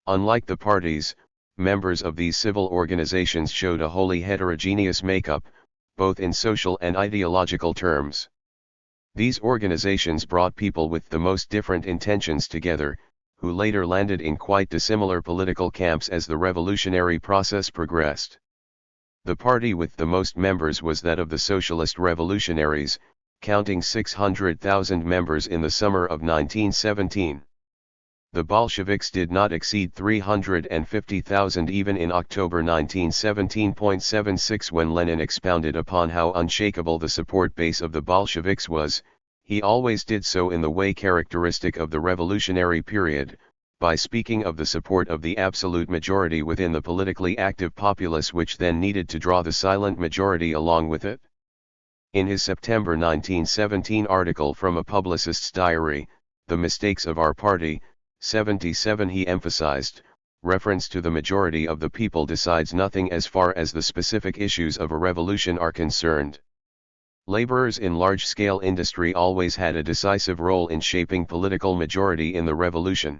Unlike the parties, members of these civil organizations showed a wholly heterogeneous makeup, both in social and ideological terms. These organizations brought people with the most different intentions together, who later landed in quite dissimilar political camps as the revolutionary process progressed. The party with the most members was that of the Socialist Revolutionaries, counting 600,000 members in the summer of 1917. The Bolsheviks did not exceed 350,000 even in October 1917.76. When Lenin expounded upon how unshakable the support base of the Bolsheviks was, he always did so in the way characteristic of the revolutionary period, by speaking of the support of the absolute majority within the politically active populace, which then needed to draw the silent majority along with it. In his September 1917 article from a publicist's diary, The Mistakes of Our Party, 77, he emphasized, reference to the majority of the people decides nothing as far as the specific issues of a revolution are concerned. Laborers in large-scale industry always had a decisive role in shaping political majority in the revolution.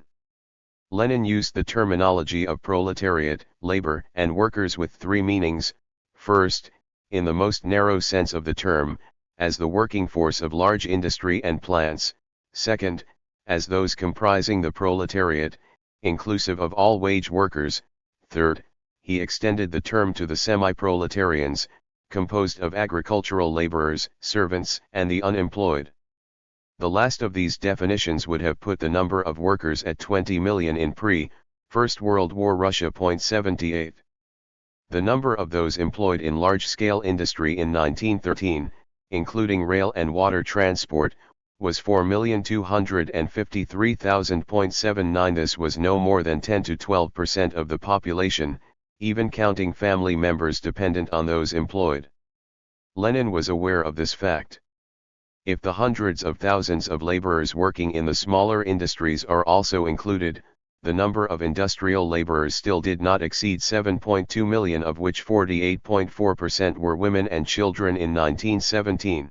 Lenin used the terminology of proletariat, labor, and workers with three meanings: first, in the most narrow sense of the term, as the working force of large industry and plants; second, as those comprising the proletariat, inclusive of all wage workers; third, he extended the term to the semi-proletarians, composed of agricultural laborers, servants, and the unemployed. The last of these definitions would have put the number of workers at 20 million in pre-First World War Russia. 78. The number of those employed in large-scale industry in 1913, including rail and water transport, was 4,253,000.79. This was no more than 10 to 12% of the population, even counting family members dependent on those employed. Lenin was aware of this fact. If the hundreds of thousands of laborers working in the smaller industries are also included, the number of industrial laborers still did not exceed 7.2 million, of which 48.4% were women and children in 1917.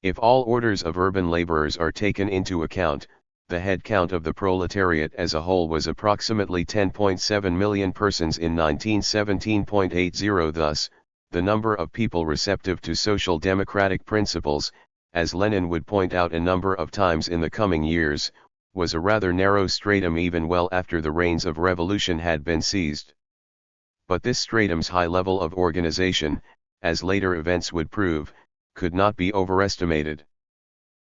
If all orders of urban laborers are taken into account, the head count of the proletariat as a whole was approximately 10.7 million persons in 1917.80. Thus, the number of people receptive to social democratic principles, as Lenin would point out a number of times in the coming years, was a rather narrow stratum even well after the reins of revolution had been seized. But this stratum's high level of organization, as later events would prove, could not be overestimated.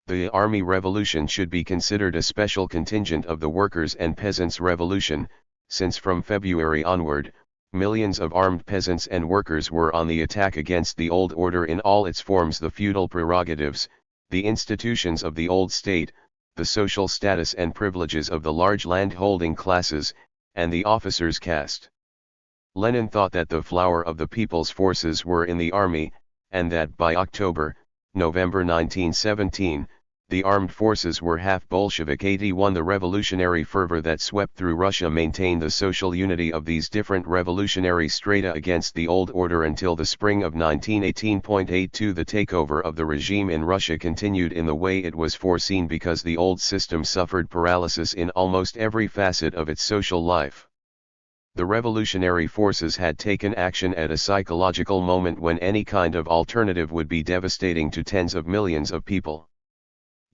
The army revolution should be considered a special contingent of the workers' and peasants' revolution, since from February onward, millions of armed peasants and workers were on the attack against the old order in all its forms: the feudal prerogatives, the institutions of the old state, the social status and privileges of the large land-holding classes, and the officers' caste. Lenin thought that the flower of the people's forces were in the army, and that by October-November 1917, the armed forces were half Bolshevik. 81. The revolutionary fervor that swept through Russia maintained the social unity of these different revolutionary strata against the old order until the spring of 1918.82. The takeover of the regime in Russia continued in the way it was foreseen because the old system suffered paralysis in almost every facet of its social life. The revolutionary forces had taken action at a psychological moment when any kind of alternative would be devastating to tens of millions of people.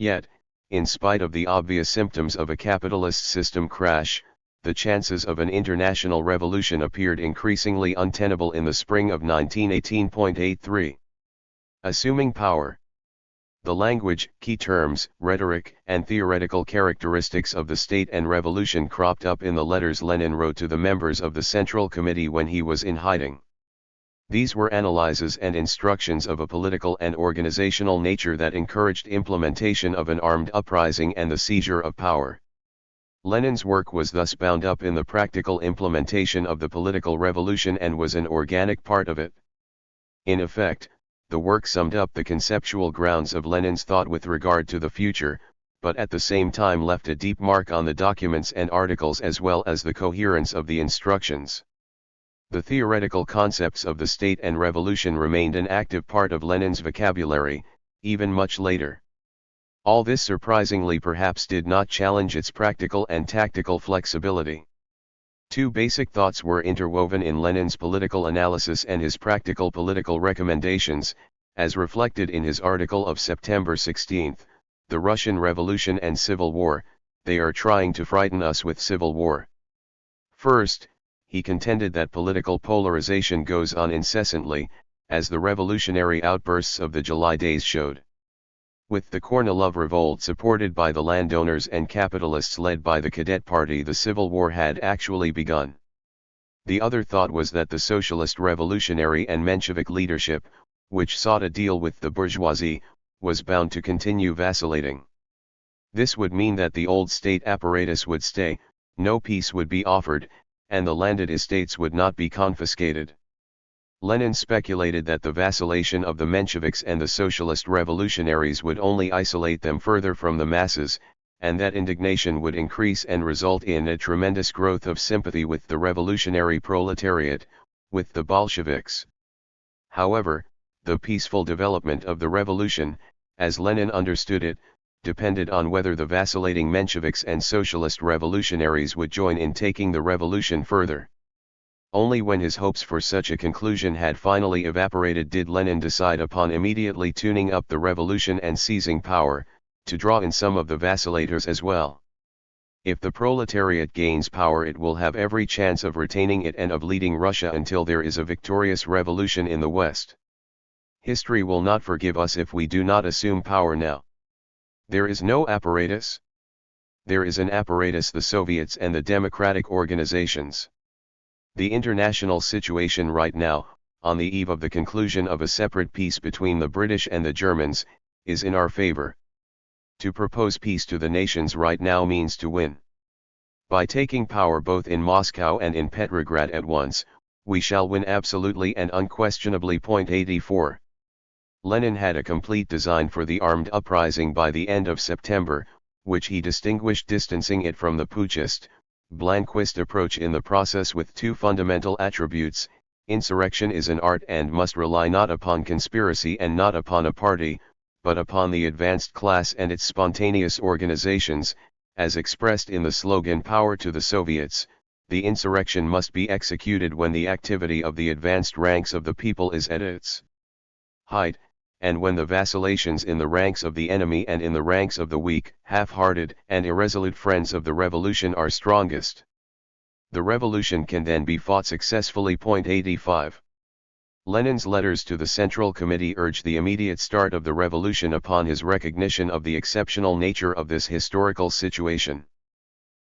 Yet, in spite of the obvious symptoms of a capitalist system crash, the chances of an international revolution appeared increasingly untenable in the spring of 1918.83. Assuming power. The language, key terms, rhetoric, and theoretical characteristics of the state and revolution cropped up in the letters Lenin wrote to the members of the Central Committee when he was in hiding. These were analyses and instructions of a political and organizational nature that encouraged implementation of an armed uprising and the seizure of power. Lenin's work was thus bound up in the practical implementation of the political revolution and was an organic part of it. In effect, the work summed up the conceptual grounds of Lenin's thought with regard to the future, but at the same time left a deep mark on the documents and articles as well as the coherence of the instructions. The theoretical concepts of the state and revolution remained an active part of Lenin's vocabulary, even much later. All this surprisingly perhaps did not challenge its practical and tactical flexibility. Two basic thoughts were interwoven in Lenin's political analysis and his practical political recommendations, as reflected in his article of September 16, "The Russian Revolution and Civil War, They Are Trying to Frighten Us with Civil War." First, he contended that political polarization goes on incessantly, as the revolutionary outbursts of the July days showed. With the Kornilov revolt supported by the landowners and capitalists led by the Cadet Party, the Civil War had actually begun. The other thought was that the socialist revolutionary and Menshevik leadership, which sought a deal with the bourgeoisie, was bound to continue vacillating. This would mean that the old state apparatus would stay, no peace would be offered, and the landed estates would not be confiscated. Lenin speculated that the vacillation of the Mensheviks and the socialist revolutionaries would only isolate them further from the masses, and that indignation would increase and result in a tremendous growth of sympathy with the revolutionary proletariat, with the Bolsheviks. However, the peaceful development of the revolution, as Lenin understood it, depended on whether the vacillating Mensheviks and socialist revolutionaries would join in taking the revolution further. Only when his hopes for such a conclusion had finally evaporated did Lenin decide upon immediately tuning up the revolution and seizing power, to draw in some of the vacillators as well. If the proletariat gains power, it will have every chance of retaining it and of leading Russia until there is a victorious revolution in the West. History will not forgive us if we do not assume power now. There is no apparatus. There is an apparatus: the Soviets and the democratic organizations. The international situation right now, on the eve of the conclusion of a separate peace between the British and the Germans, is in our favor. To propose peace to the nations right now means to win. By taking power both in Moscow and in Petrograd at once, we shall win absolutely and unquestionably. 84. Lenin had a complete design for the armed uprising by the end of September, which he distinguished, distancing it from the putschist, Blanquist approach in the process with two fundamental attributes: insurrection is an art and must rely not upon conspiracy and not upon a party, but upon the advanced class and its spontaneous organizations, as expressed in the slogan "Power to the Soviets." The insurrection must be executed when the activity of the advanced ranks of the people is at its height, and when the vacillations in the ranks of the enemy and in the ranks of the weak, half-hearted, and irresolute friends of the revolution are strongest. The revolution can then be fought successfully. 85. Lenin's letters to the Central Committee urge the immediate start of the revolution upon his recognition of the exceptional nature of this historical situation.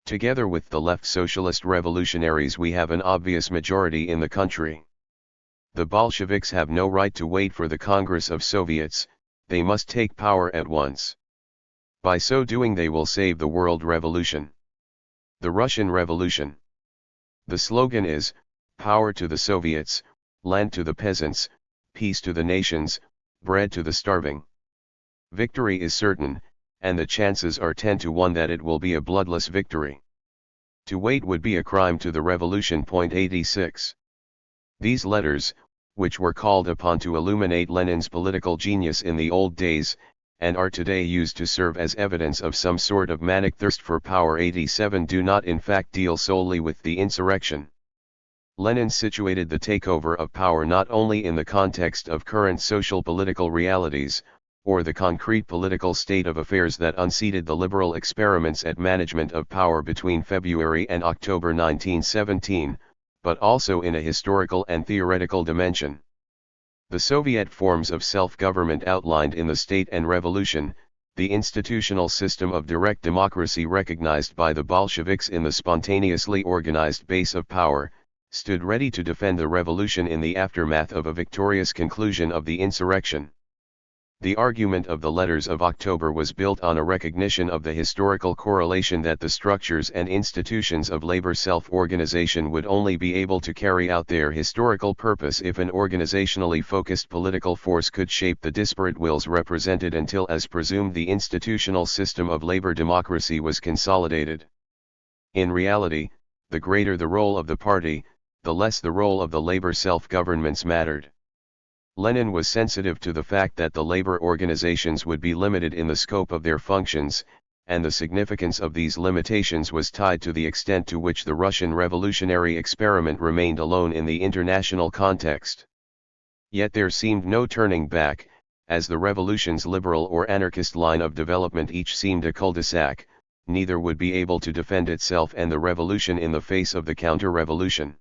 Together with the left socialist revolutionaries, we have an obvious majority in the country. The Bolsheviks have no right to wait for the Congress of Soviets, they must take power at once. By so doing they will save the world revolution. The Russian Revolution. The slogan is, "Power to the Soviets, land to the peasants, peace to the nations, bread to the starving." Victory is certain, and the chances are 10 to 1 that it will be a bloodless victory. To wait would be a crime to the revolution. 86. These letters, which were called upon to illuminate Lenin's political genius in the old days, and are today used to serve as evidence of some sort of manic thirst for power, 87, do not in fact deal solely with the insurrection. Lenin situated the takeover of power not only in the context of current social political realities, or the concrete political state of affairs that unseated the liberal experiments at management of power between February and October 1917, but also in a historical and theoretical dimension. The Soviet forms of self-government outlined in the State and Revolution, the institutional system of direct democracy recognized by the Bolsheviks in the spontaneously organized base of power, stood ready to defend the revolution in the aftermath of a victorious conclusion of the insurrection. The argument of the letters of October was built on a recognition of the historical correlation that the structures and institutions of labor self-organization would only be able to carry out their historical purpose if an organizationally focused political force could shape the disparate wills represented until, as presumed, the institutional system of labor democracy was consolidated. In reality, the greater the role of the party, the less the role of the labor self-governments mattered. Lenin was sensitive to the fact that the labor organizations would be limited in the scope of their functions, and the significance of these limitations was tied to the extent to which the Russian revolutionary experiment remained alone in the international context. Yet there seemed no turning back, as the revolution's liberal or anarchist line of development each seemed a cul-de-sac, neither would be able to defend itself and the revolution in the face of the counter-revolution.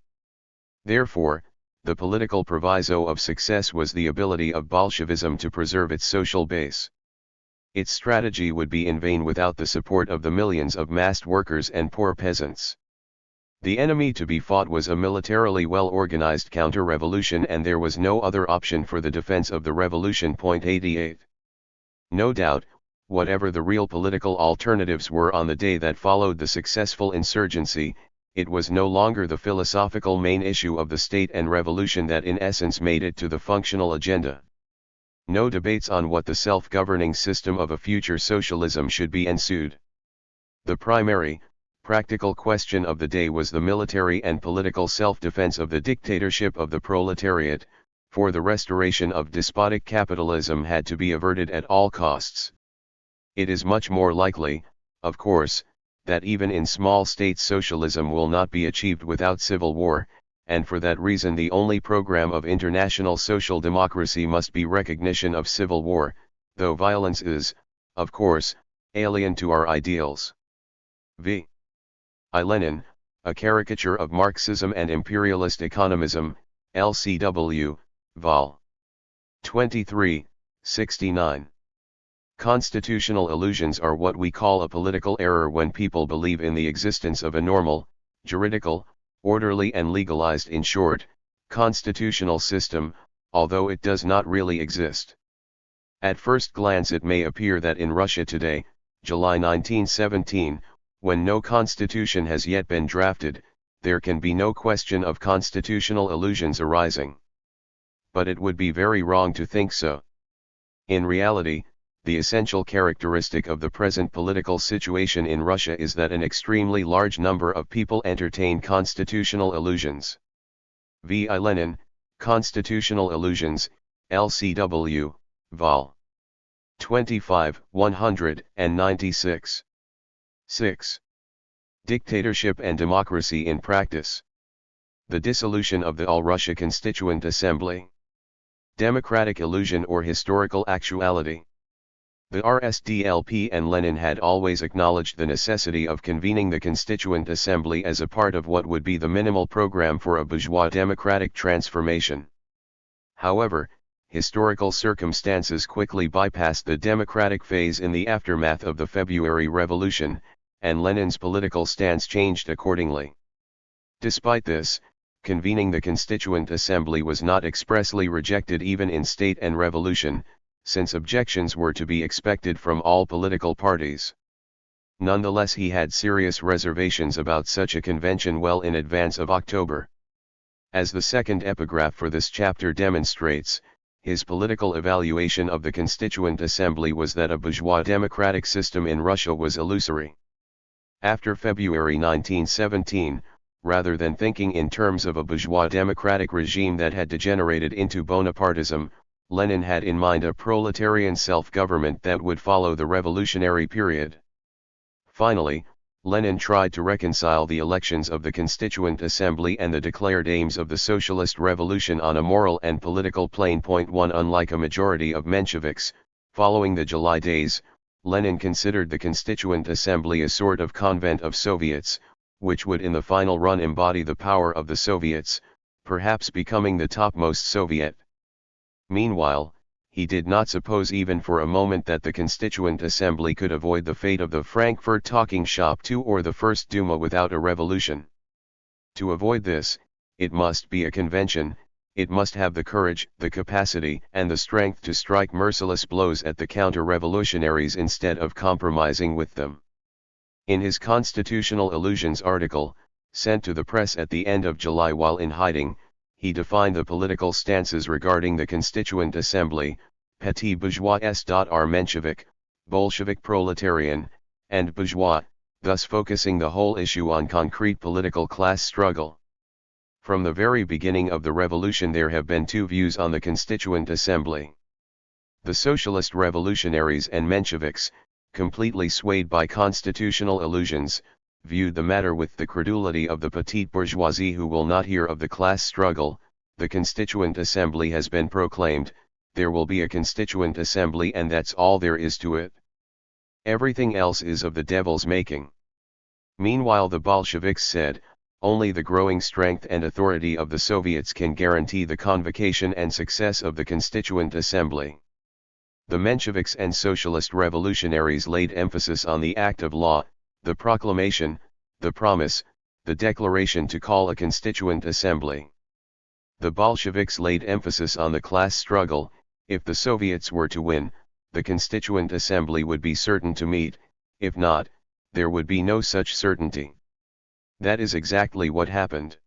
Therefore, the political proviso of success was the ability of Bolshevism to preserve its social base. Its strategy would be in vain without the support of the millions of massed workers and poor peasants. The enemy to be fought was a militarily well-organized counter-revolution, and there was no other option for the defense of the revolution. 88. No doubt, whatever the real political alternatives were on the day that followed the successful insurgency, it was no longer the philosophical main issue of the state and revolution that in essence made it to the functional agenda. No debates on what the self-governing system of a future socialism should be ensued. The primary, practical question of the day was the military and political self-defense of the dictatorship of the proletariat, for the restoration of despotic capitalism had to be averted at all costs. It is much more likely, of course, that even in small states socialism will not be achieved without civil war, and for that reason the only program of international social democracy must be recognition of civil war, though violence is, of course, alien to our ideals. V. I. Lenin, A Caricature of Marxism and Imperialist Economism, LCW, Vol. 23, 69. Constitutional illusions are what we call a political error when people believe in the existence of a normal, juridical, orderly and legalized, in short, constitutional system, although it does not really exist. At first glance it may appear that in Russia today, July 1917, when no constitution has yet been drafted, there can be no question of constitutional illusions arising. But it would be very wrong to think so. In reality, the essential characteristic of the present political situation in Russia is that an extremely large number of people entertain constitutional illusions. V. I. Lenin, Constitutional Illusions, LCW, Vol. 25, 196. 6. Dictatorship and Democracy in Practice. The dissolution of the All-Russia Constituent Assembly. Democratic illusion or historical actuality. The RSDLP and Lenin had always acknowledged the necessity of convening the Constituent Assembly as a part of what would be the minimal program for a bourgeois democratic transformation. However, historical circumstances quickly bypassed the democratic phase in the aftermath of the February Revolution, and Lenin's political stance changed accordingly. Despite this, convening the Constituent Assembly was not expressly rejected even in state and revolution, since objections were to be expected from all political parties. Nonetheless, he had serious reservations about such a convention well in advance of October. As the second epigraph for this chapter demonstrates, his political evaluation of the Constituent Assembly was that a bourgeois democratic system in Russia was illusory. After February 1917, rather than thinking in terms of a bourgeois democratic regime that had degenerated into Bonapartism, Lenin had in mind a proletarian self-government that would follow the revolutionary period. Finally, Lenin tried to reconcile the elections of the Constituent Assembly and the declared aims of the Socialist Revolution on a moral and political plane. 1. Unlike a majority of Mensheviks, following the July days, Lenin considered the Constituent Assembly a sort of convent of Soviets, which would in the final run embody the power of the Soviets, perhaps becoming the topmost Soviet. Meanwhile, he did not suppose even for a moment that the Constituent Assembly could avoid the fate of the Frankfurt Talking Shop II or the First Duma without a revolution. To avoid this, it must be a convention, it must have the courage, the capacity, and the strength to strike merciless blows at the counter-revolutionaries instead of compromising with them. In his Constitutional Illusions article, sent to the press at the end of July while in hiding, he defined the political stances regarding the Constituent Assembly: petit bourgeois s.r. Menshevik, Bolshevik proletarian, and bourgeois, thus focusing the whole issue on concrete political class struggle. From the very beginning of the revolution there have been two views on the Constituent Assembly. The socialist revolutionaries and Mensheviks, completely swayed by constitutional illusions, viewed the matter with the credulity of the petite bourgeoisie who will not hear of the class struggle. The Constituent Assembly has been proclaimed, there will be a Constituent Assembly and that's all there is to it. Everything else is of the devil's making. Meanwhile the Bolsheviks said, only the growing strength and authority of the Soviets can guarantee the convocation and success of the Constituent Assembly. The Mensheviks and socialist revolutionaries laid emphasis on the act of law, the proclamation, the promise, the declaration to call a Constituent Assembly. The Bolsheviks laid emphasis on the class struggle. If the Soviets were to win, the Constituent Assembly would be certain to meet; if not, there would be no such certainty. That is exactly what happened.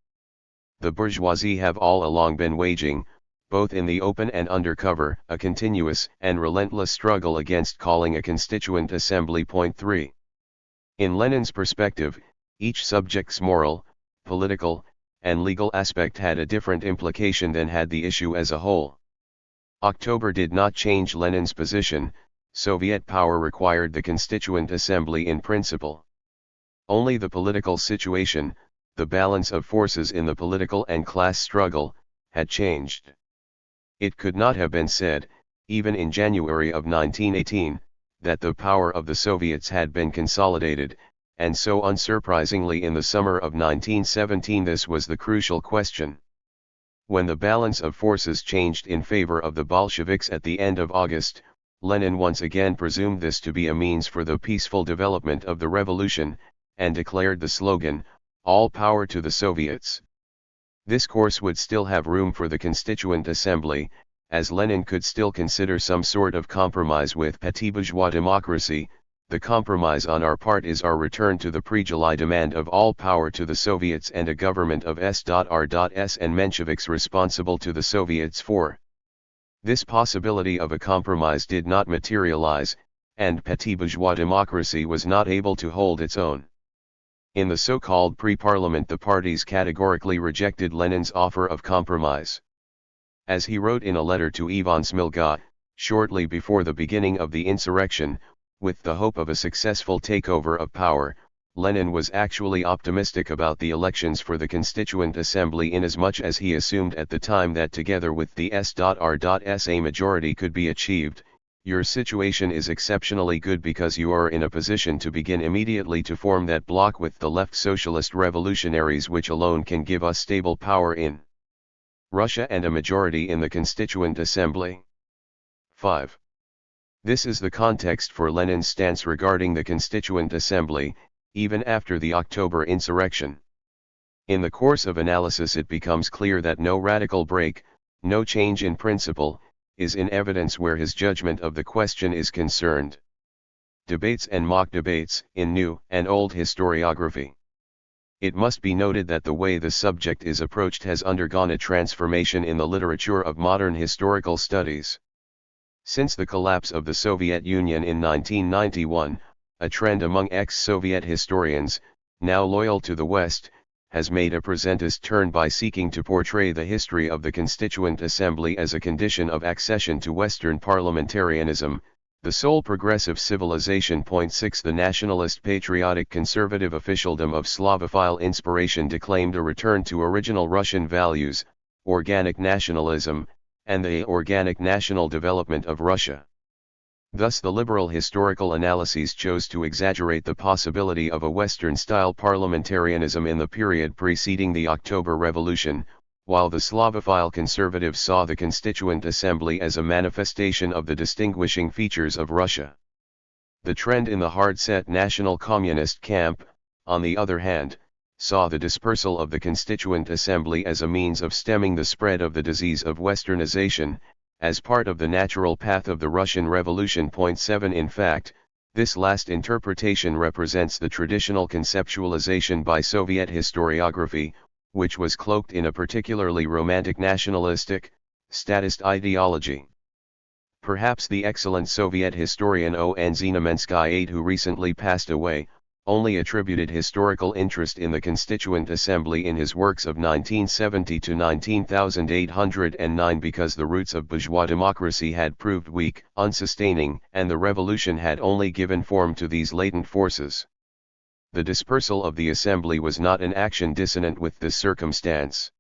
The bourgeoisie have all along been waging, both in the open and undercover, a continuous and relentless struggle against calling a Constituent Assembly. 3. In Lenin's perspective, each subject's moral, political, and legal aspect had a different implication than had the issue as a whole. October did not change Lenin's position. Soviet power required the Constituent Assembly in principle. Only the political situation, the balance of forces in the political and class struggle, had changed. It could not have been said, even in January of 1918, that the power of the Soviets had been consolidated, and so unsurprisingly in the summer of 1917 this was the crucial question. When the balance of forces changed in favor of the Bolsheviks at the end of August, Lenin once again presumed this to be a means for the peaceful development of the revolution, and declared the slogan, "All power to the Soviets." This course would still have room for the Constituent Assembly, as Lenin could still consider some sort of compromise with petty bourgeois democracy. The compromise on our part is our return to the pre-July demand of all power to the Soviets and a government of S.R.S. and Mensheviks responsible to the Soviets for. This possibility of a compromise did not materialize, and petty bourgeois democracy was not able to hold its own. In the so-called pre-parliament the parties categorically rejected Lenin's offer of compromise. As he wrote in a letter to Ivan Smilga, shortly before the beginning of the insurrection, with the hope of a successful takeover of power, Lenin was actually optimistic about the elections for the Constituent Assembly inasmuch as he assumed at the time that together with the S.R.S. a majority could be achieved. Your situation is exceptionally good because you are in a position to begin immediately to form that bloc with the left socialist revolutionaries which alone can give us stable power in Russia and a majority in the Constituent Assembly. 5. This is the context for Lenin's stance regarding the Constituent Assembly, even after the October insurrection. In the course of analysis it becomes clear that no radical break, no change in principle, is in evidence where his judgment of the question is concerned. Debates and mock debates, in new and old historiography. It must be noted that the way the subject is approached has undergone a transformation in the literature of modern historical studies. Since the collapse of the Soviet Union in 1991, a trend among ex-Soviet historians, now loyal to the West, has made a presentist turn by seeking to portray the history of the Constituent Assembly as a condition of accession to Western parliamentarianism, the sole progressive civilization. 6 The nationalist patriotic conservative officialdom of Slavophile inspiration declaimed a return to original Russian values, organic nationalism, and the organic national development of Russia. Thus the liberal historical analyses chose to exaggerate the possibility of a Western-style parliamentarianism in the period preceding the October Revolution, while the Slavophile conservatives saw the Constituent Assembly as a manifestation of the distinguishing features of Russia. The trend in the hard-set national communist camp, on the other hand, saw the dispersal of the Constituent Assembly as a means of stemming the spread of the disease of Westernization, as part of the natural path of the Russian Revolution. 7 In fact, this last interpretation represents the traditional conceptualization by Soviet historiography, which was cloaked in a particularly romantic nationalistic, statist ideology. Perhaps the excellent Soviet historian O.N. Znamensky, who recently passed away, only attributed historical interest in the Constituent Assembly in his works of 1970 to 19,809 because the roots of bourgeois democracy had proved weak, unsustaining, and the revolution had only given form to these latent forces. The dispersal of the assembly was not an action dissonant with this circumstance.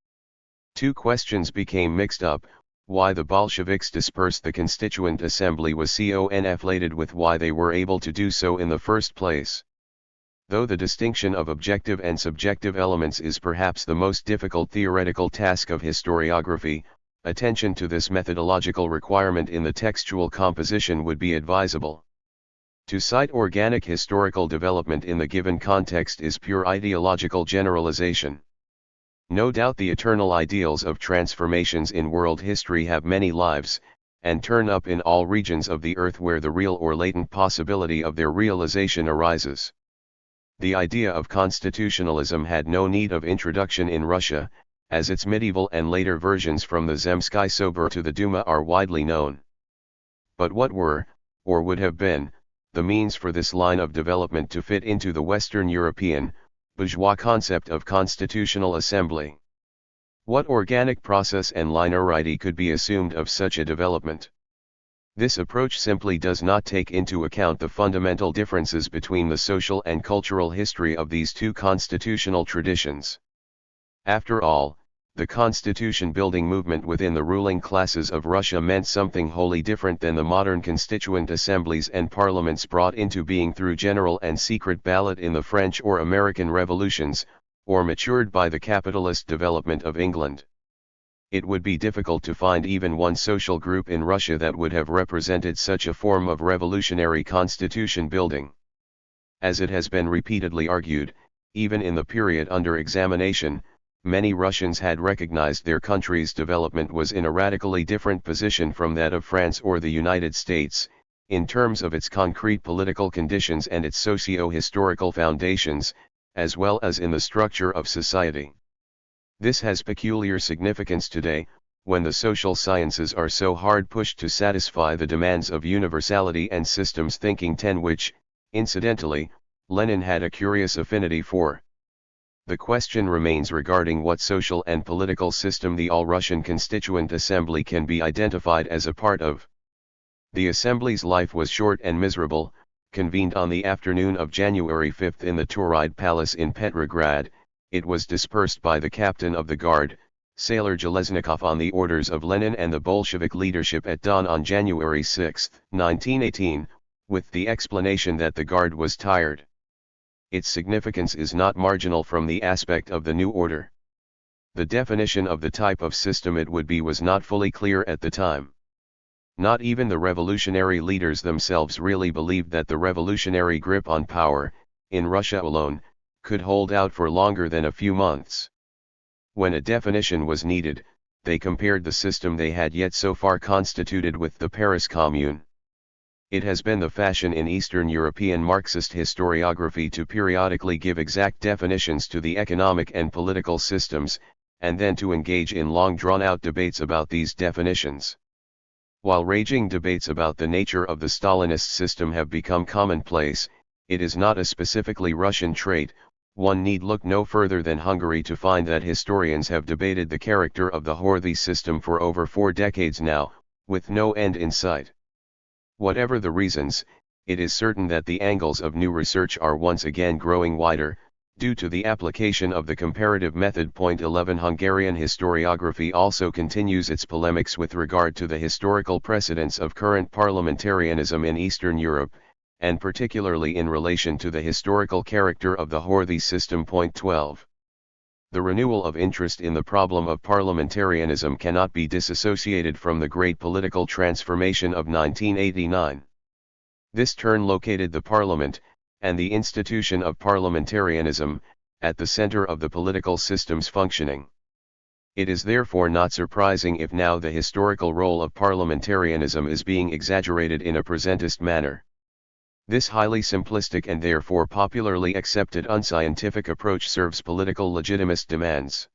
Two questions became mixed up: why the Bolsheviks dispersed the Constituent Assembly was conflated with why they were able to do so in the first place. Though the distinction of objective and subjective elements is perhaps the most difficult theoretical task of historiography, attention to this methodological requirement in the textual composition would be advisable. To cite organic historical development in the given context is pure ideological generalization. No doubt the eternal ideals of transformations in world history have many lives, and turn up in all regions of the earth where the real or latent possibility of their realization arises. The idea of constitutionalism had no need of introduction in Russia, as its medieval and later versions from the Zemsky Sobor to the Duma are widely known. But what were, or would have been, the means for this line of development to fit into the Western European, bourgeois concept of constitutional assembly? What organic process and linearity could be assumed of such a development? This approach simply does not take into account the fundamental differences between the social and cultural history of these two constitutional traditions. After all, the constitution-building movement within the ruling classes of Russia meant something wholly different than the modern constituent assemblies and parliaments brought into being through general and secret ballot in the French or American revolutions, or matured by the capitalist development of England. It would be difficult to find even one social group in Russia that would have represented such a form of revolutionary constitution building. As it has been repeatedly argued, even in the period under examination, many Russians had recognized their country's development was in a radically different position from that of France or the United States, in terms of its concrete political conditions and its socio-historical foundations, as well as in the structure of society. This has peculiar significance today, when the social sciences are so hard pushed to satisfy the demands of universality and systems thinking which, incidentally, Lenin had a curious affinity for. The question remains regarding what social and political system the All-Russian Constituent Assembly can be identified as a part of. The Assembly's life was short and miserable, convened on the afternoon of January 5 in the Tauride Palace in Petrograd. It was dispersed by the captain of the guard, Sailor Zheleznikov, on the orders of Lenin and the Bolshevik leadership at dawn on January 6, 1918, with the explanation that the guard was tired. Its significance is not marginal from the aspect of the new order. The definition of the type of system it would be was not fully clear at the time. Not even the revolutionary leaders themselves really believed that the revolutionary grip on power, in Russia alone, could hold out for longer than a few months. When a definition was needed, they compared the system they had yet so far constituted with the Paris Commune. It has been the fashion in Eastern European Marxist historiography to periodically give exact definitions to the economic and political systems, and then to engage in long drawn-out debates about these definitions. While raging debates about the nature of the Stalinist system have become commonplace, it is not a specifically Russian trait. One need look no further than Hungary to find that historians have debated the character of the Horthy system for over 4 decades now, with no end in sight. Whatever the reasons, it is certain that the angles of new research are once again growing wider, due to the application of the comparative method. 11 Hungarian historiography also continues its polemics with regard to the historical precedents of current parliamentarianism in Eastern Europe, and particularly in relation to the historical character of the Horthy system. 12. The renewal of interest in the problem of parliamentarianism cannot be disassociated from the great political transformation of 1989. This turn located the parliament, and the institution of parliamentarianism, at the center of the political system's functioning. It is therefore not surprising if now the historical role of parliamentarianism is being exaggerated in a presentist manner. This highly simplistic and therefore popularly accepted unscientific approach serves political legitimist demands.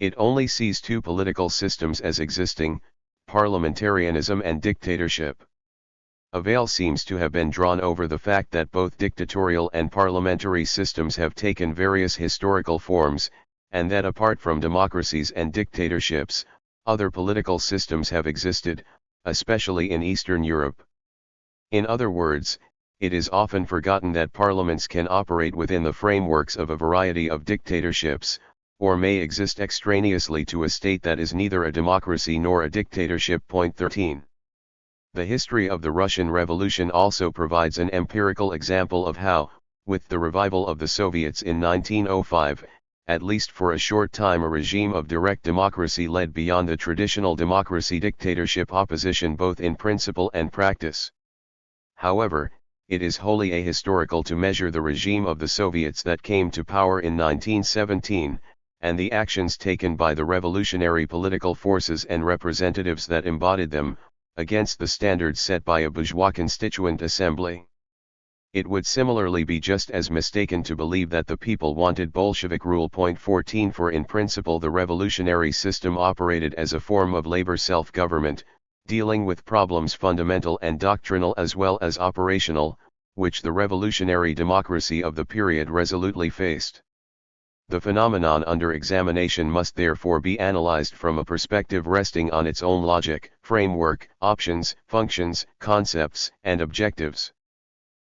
It only sees two political systems as existing, parliamentarianism and dictatorship. A veil seems to have been drawn over the fact that both dictatorial and parliamentary systems have taken various historical forms, and that apart from democracies and dictatorships, other political systems have existed, especially in Eastern Europe. In other words, it is often forgotten that parliaments can operate within the frameworks of a variety of dictatorships, or may exist extraneously to a state that is neither a democracy nor a dictatorship. 13. The history of the Russian Revolution also provides an empirical example of how, with the revival of the Soviets in 1905, at least for a short time a regime of direct democracy led beyond the traditional democracy-dictatorship opposition both in principle and practice. However, it is wholly ahistorical to measure the regime of the Soviets that came to power in 1917, and the actions taken by the revolutionary political forces and representatives that embodied them, against the standards set by a bourgeois constituent assembly. It would similarly be just as mistaken to believe that the people wanted Bolshevik rule. 14 For in principle the revolutionary system operated as a form of labor self-government, dealing with problems fundamental and doctrinal as well as operational, which the revolutionary democracy of the period resolutely faced. The phenomenon under examination must therefore be analyzed from a perspective resting on its own logic, framework, options, functions, concepts, and objectives.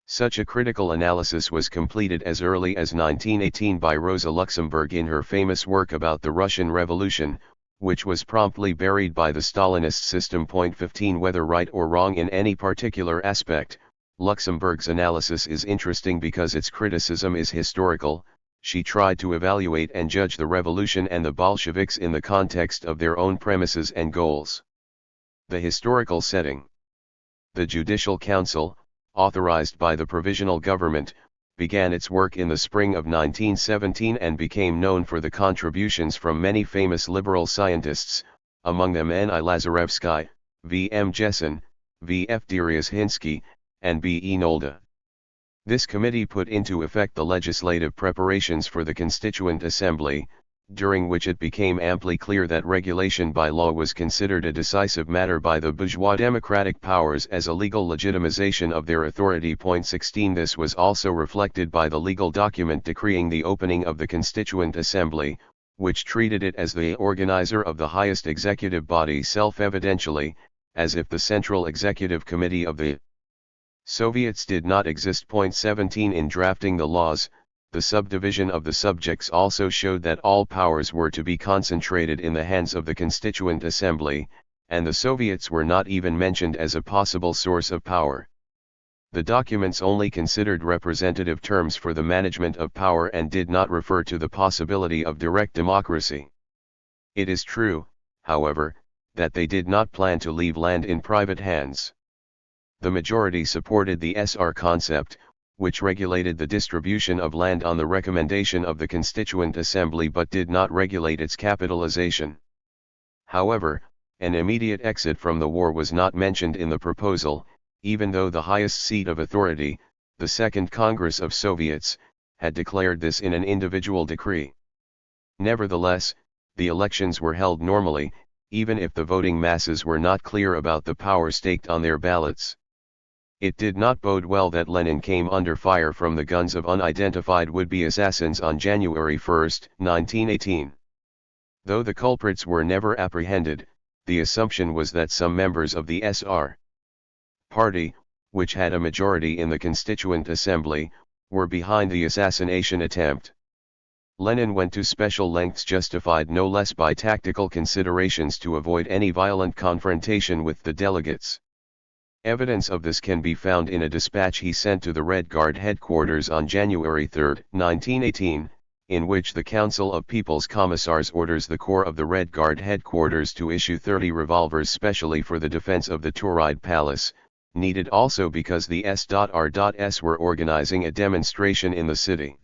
Such a critical analysis was completed as early as 1918 by Rosa Luxemburg in her famous work about the Russian Revolution, which was promptly buried by the Stalinist system. 15 Whether right or wrong in any particular aspect, Luxemburg's analysis is interesting because its criticism is historical. She tried to evaluate and judge the revolution and the Bolsheviks in the context of their own premises and goals. The historical setting. The Judicial Council, authorized by the Provisional Government, began its work in the spring of 1917 and became known for the contributions from many famous liberal scientists, among them N.I. Lazarevsky, V.M. Jessen, V.F. Derius-Hinsky, and B.E. Nolde. This committee put into effect the legislative preparations for the Constituent Assembly, during which it became amply clear that regulation by law was considered a decisive matter by the bourgeois democratic powers as a legal legitimization of their authority. 16 This was also reflected by the legal document decreeing the opening of the Constituent Assembly, which treated it as the organizer of the highest executive body self-evidentially, as if the Central Executive Committee of the Soviets did not exist. 17 In drafting the laws, the subdivision of the subjects also showed that all powers were to be concentrated in the hands of the Constituent Assembly, and the Soviets were not even mentioned as a possible source of power. The documents only considered representative terms for the management of power and did not refer to the possibility of direct democracy. It is true, however, that they did not plan to leave land in private hands. The majority supported the SR concept, which regulated the distribution of land on the recommendation of the Constituent Assembly but did not regulate its capitalization. However, an immediate exit from the war was not mentioned in the proposal, even though the highest seat of authority, the Second Congress of Soviets, had declared this in an individual decree. Nevertheless, the elections were held normally, even if the voting masses were not clear about the power staked on their ballots. It did not bode well that Lenin came under fire from the guns of unidentified would-be assassins on January 1, 1918. Though the culprits were never apprehended, the assumption was that some members of the SR party, which had a majority in the Constituent Assembly, were behind the assassination attempt. Lenin went to special lengths justified no less by tactical considerations to avoid any violent confrontation with the delegates. Evidence of this can be found in a dispatch he sent to the Red Guard headquarters on January 3, 1918, in which the Council of People's Commissars orders the Corps of the Red Guard headquarters to issue 30 revolvers specially for the defense of the Tauride Palace, needed also because the S.R.S. were organizing a demonstration in the city.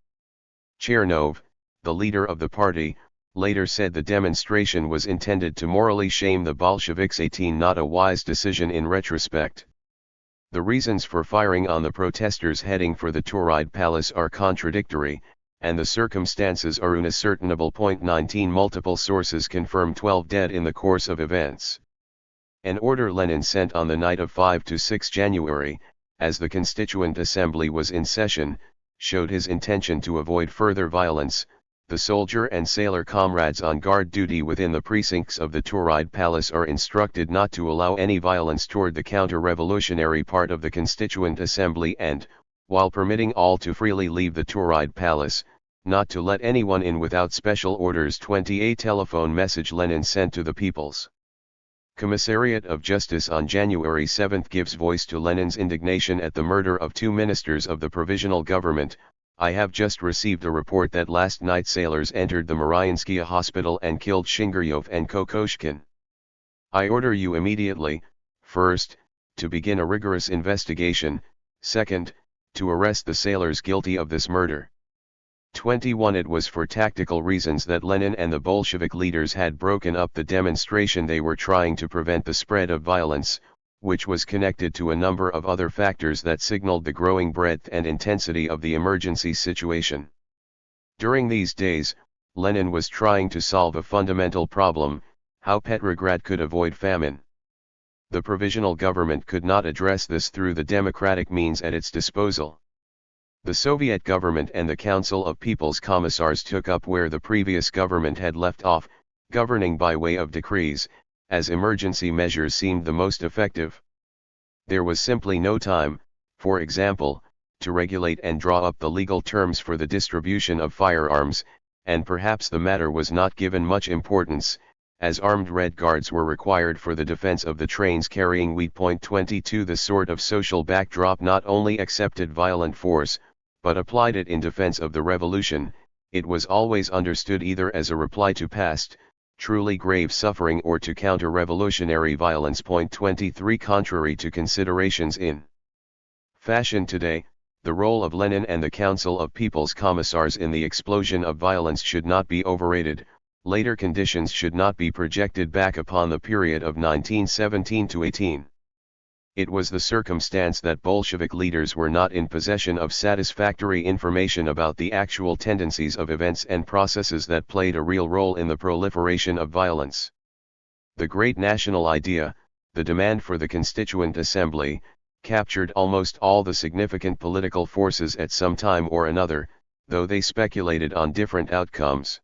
Chernov, the leader of the party, later said the demonstration was intended to morally shame the Bolsheviks. 18 Not a wise decision in retrospect. The reasons for firing on the protesters heading for the Tauride Palace are contradictory, and the circumstances are unascertainable. 19 Multiple sources confirm 12 dead in the course of events. An order Lenin sent on the night of 5 to 6 January, as the Constituent Assembly was in session, showed his intention to avoid further violence. The soldier and sailor comrades on guard duty within the precincts of the Tauride Palace are instructed not to allow any violence toward the counter-revolutionary part of the Constituent Assembly and, while permitting all to freely leave the Tauride Palace, not to let anyone in without special orders. 28 Telephone message Lenin sent to the People's Commissariat of Justice on January 7 gives voice to Lenin's indignation at the murder of 2 ministers of the Provisional Government. I have just received a report that last night sailors entered the Mariinskaya hospital and killed Shinguryov and Kokoshkin. I order you immediately, first, to begin a rigorous investigation, second, to arrest the sailors guilty of this murder. 21 It was for tactical reasons that Lenin and the Bolshevik leaders had broken up the demonstration. They were trying to prevent the spread of violence, which was connected to a number of other factors that signaled the growing breadth and intensity of the emergency situation. During these days, Lenin was trying to solve a fundamental problem: how Petrograd could avoid famine. The provisional government could not address this through the democratic means at its disposal. The Soviet government and the Council of People's Commissars took up where the previous government had left off, governing by way of decrees, as emergency measures seemed the most effective. There was simply no time, for example, to regulate and draw up the legal terms for the distribution of firearms, and perhaps the matter was not given much importance, as armed Red Guards were required for the defense of the trains carrying wheat. 22 The sort of social backdrop not only accepted violent force, but applied it in defense of the revolution. It was always understood either as a reply to past, truly grave suffering or to counter revolutionary violence. 23 Contrary to considerations in fashion today, the role of Lenin and the Council of People's Commissars in the explosion of violence should not be overrated. Later conditions should not be projected back upon the period of 1917 to 18. It was the circumstance that Bolshevik leaders were not in possession of satisfactory information about the actual tendencies of events and processes that played a real role in the proliferation of violence. The great national idea, the demand for the Constituent Assembly, captured almost all the significant political forces at some time or another, though they speculated on different outcomes.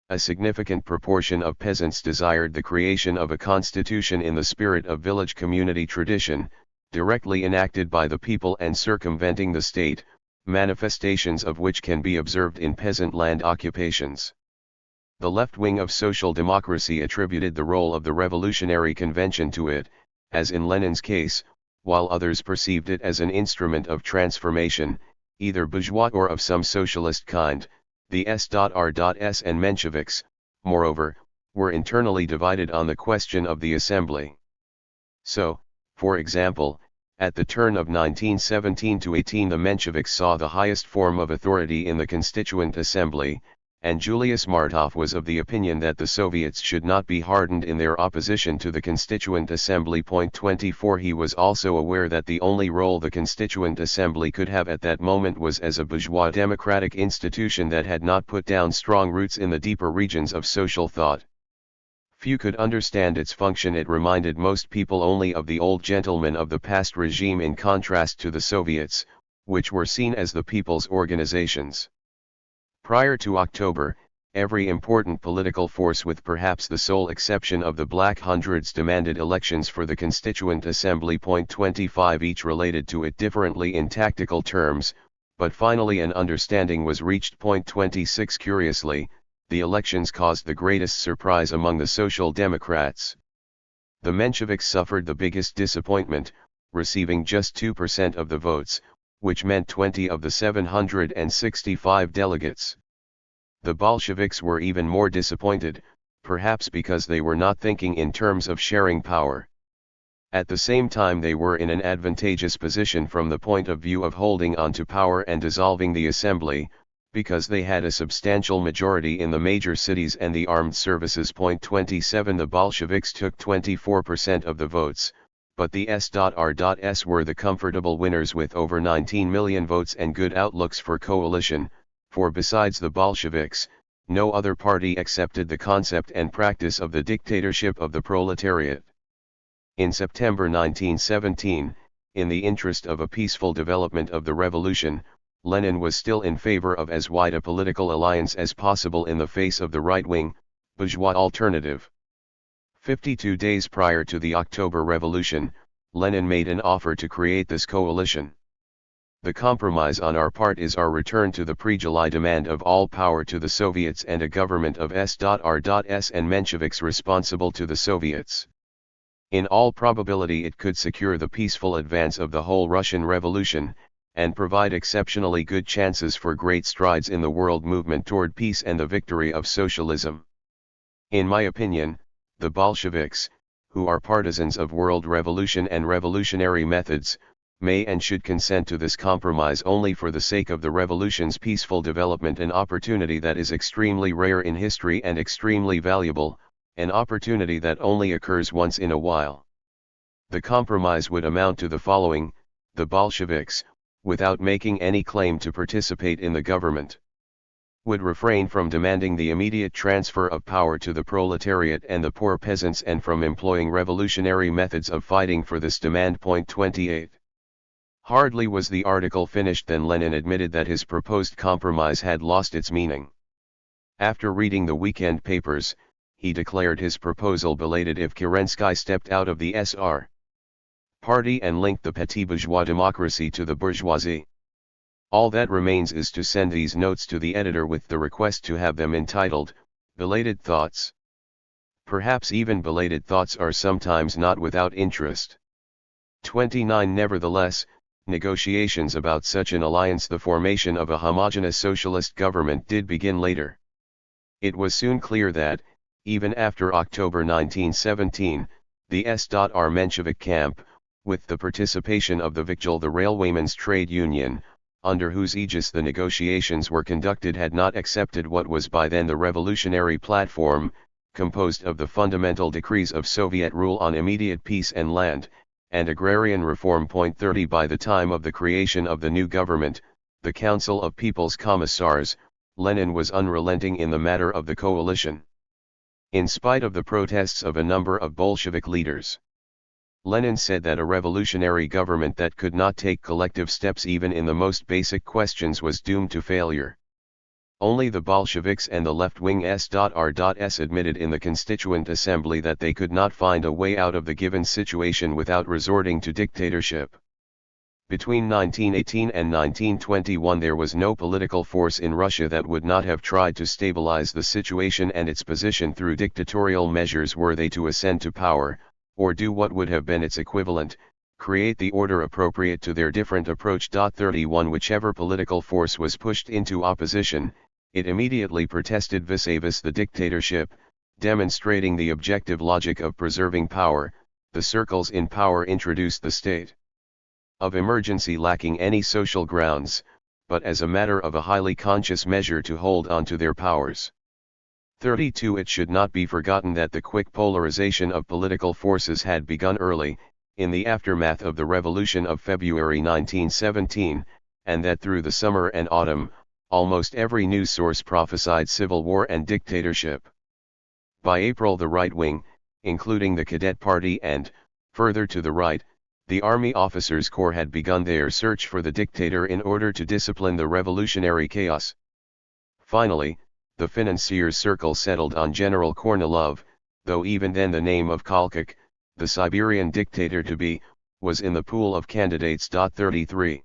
A significant proportion of peasants desired the creation of a constitution in the spirit of village community tradition, directly enacted by the people and circumventing the state, manifestations of which can be observed in peasant land occupations. The left wing of social democracy attributed the role of the Revolutionary Convention to it, as in Lenin's case, while others perceived it as an instrument of transformation, either bourgeois or of some socialist kind. The S.R.S. and Mensheviks, moreover, were internally divided on the question of the assembly. So, for example, at the turn of 1917 to 18 the Mensheviks saw the highest form of authority in the Constituent Assembly, and Julius Martov was of the opinion that the Soviets should not be hardened in their opposition to the Constituent Assembly. 24 He was also aware that the only role the Constituent Assembly could have at that moment was as a bourgeois democratic institution that had not put down strong roots in the deeper regions of social thought. Few could understand its function. It reminded most people only of the old gentlemen of the past regime in contrast to the Soviets, which were seen as the people's organizations. Prior to October, every important political force with perhaps the sole exception of the Black Hundreds demanded elections for the Constituent Assembly. 25 Each related to it differently in tactical terms, but finally an understanding was reached. 26 Curiously, the elections caused the greatest surprise among the Social Democrats. The Mensheviks suffered the biggest disappointment, receiving just 2% of the votes, which meant 20 of the 765 delegates. The Bolsheviks were even more disappointed, perhaps because they were not thinking in terms of sharing power. At the same time they were in an advantageous position from the point of view of holding on to power and dissolving the assembly, because they had a substantial majority in the major cities and the armed services. 27 The Bolsheviks took 24% of the votes, but the S.R.S. were the comfortable winners with over 19 million votes and good outlooks for coalition, for besides the Bolsheviks, no other party accepted the concept and practice of the dictatorship of the proletariat. In September 1917, in the interest of a peaceful development of the revolution, Lenin was still in favor of as wide a political alliance as possible in the face of the right-wing, bourgeois alternative. 52 days prior to the October Revolution, Lenin made an offer to create this coalition. The compromise on our part is our return to the pre-July demand of all power to the Soviets and a government of S.R.S. and Mensheviks responsible to the Soviets. In all probability it could secure the peaceful advance of the whole Russian Revolution, and provide exceptionally good chances for great strides in the world movement toward peace and the victory of socialism. In my opinion, the Bolsheviks, who are partisans of world revolution and revolutionary methods, may and should consent to this compromise only for the sake of the revolution's peaceful development, an opportunity that is extremely rare in history and extremely valuable, an opportunity that only occurs once in a while. The compromise would amount to the following: the Bolsheviks, without making any claim to participate in the government, would refrain from demanding the immediate transfer of power to the proletariat and the poor peasants and from employing revolutionary methods of fighting for this demand. 28. Hardly was the article finished than Lenin admitted that his proposed compromise had lost its meaning. After reading the weekend papers, he declared his proposal belated if Kerensky stepped out of the SR party and linked the petit bourgeois democracy to the bourgeoisie. All that remains is to send these notes to the editor with the request to have them entitled, Belated Thoughts. Perhaps even belated thoughts are sometimes not without interest. 29 Nevertheless, negotiations about such an alliance, the formation of a homogeneous socialist government, did begin later. It was soon clear that, even after October 1917, the S.R. Menshevik camp, with the participation of the Viktual, the railwaymen's trade union, under whose aegis the negotiations were conducted, had not accepted what was by then the revolutionary platform, composed of the fundamental decrees of Soviet rule on immediate peace and land, and agrarian reform. 30 By the time of the creation of the new government, the Council of People's Commissars, Lenin was unrelenting in the matter of the coalition. In spite of the protests of a number of Bolshevik leaders, Lenin said that a revolutionary government that could not take collective steps even in the most basic questions was doomed to failure. Only the Bolsheviks and the left-wing S.R.S. admitted in the Constituent Assembly that they could not find a way out of the given situation without resorting to dictatorship. Between 1918 and 1921 there was no political force in Russia that would not have tried to stabilize the situation and its position through dictatorial measures were they to ascend to power, or do what would have been its equivalent, create the order appropriate to their different approach. 31 Whichever political force was pushed into opposition, it immediately protested vis-a-vis the dictatorship, demonstrating the objective logic of preserving power. The circles in power introduced the state of emergency lacking any social grounds, but as a matter of a highly conscious measure to hold on to their powers. 32 It should not be forgotten that the quick polarization of political forces had begun early, in the aftermath of the Revolution of February 1917, and that through the summer and autumn, almost every news source prophesied civil war and dictatorship. By April the right wing, including the Cadet Party and, further to the right, the Army Officers' Corps had begun their search for the dictator in order to discipline the revolutionary chaos. Finally, the financiers' circle settled on General Kornilov, though even then the name of Kolchak, the Siberian dictator to be, was in the pool of candidates. 33.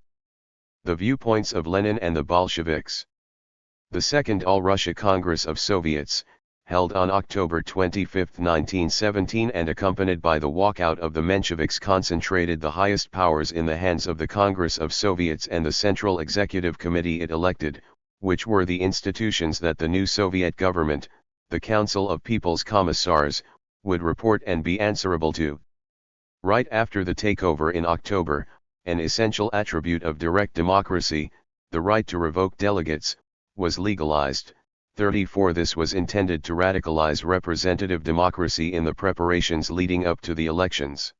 The viewpoints of Lenin and the Bolsheviks. The Second All-Russia Congress of Soviets, held on October 25, 1917 and accompanied by the walkout of the Mensheviks, concentrated the highest powers in the hands of the Congress of Soviets and the Central Executive Committee it elected, which were the institutions that the new Soviet government, the Council of People's Commissars, would report and be answerable to. Right after the takeover in October, an essential attribute of direct democracy, the right to revoke delegates, was legalized. 34 This was intended to radicalize representative democracy in the preparations leading up to the elections.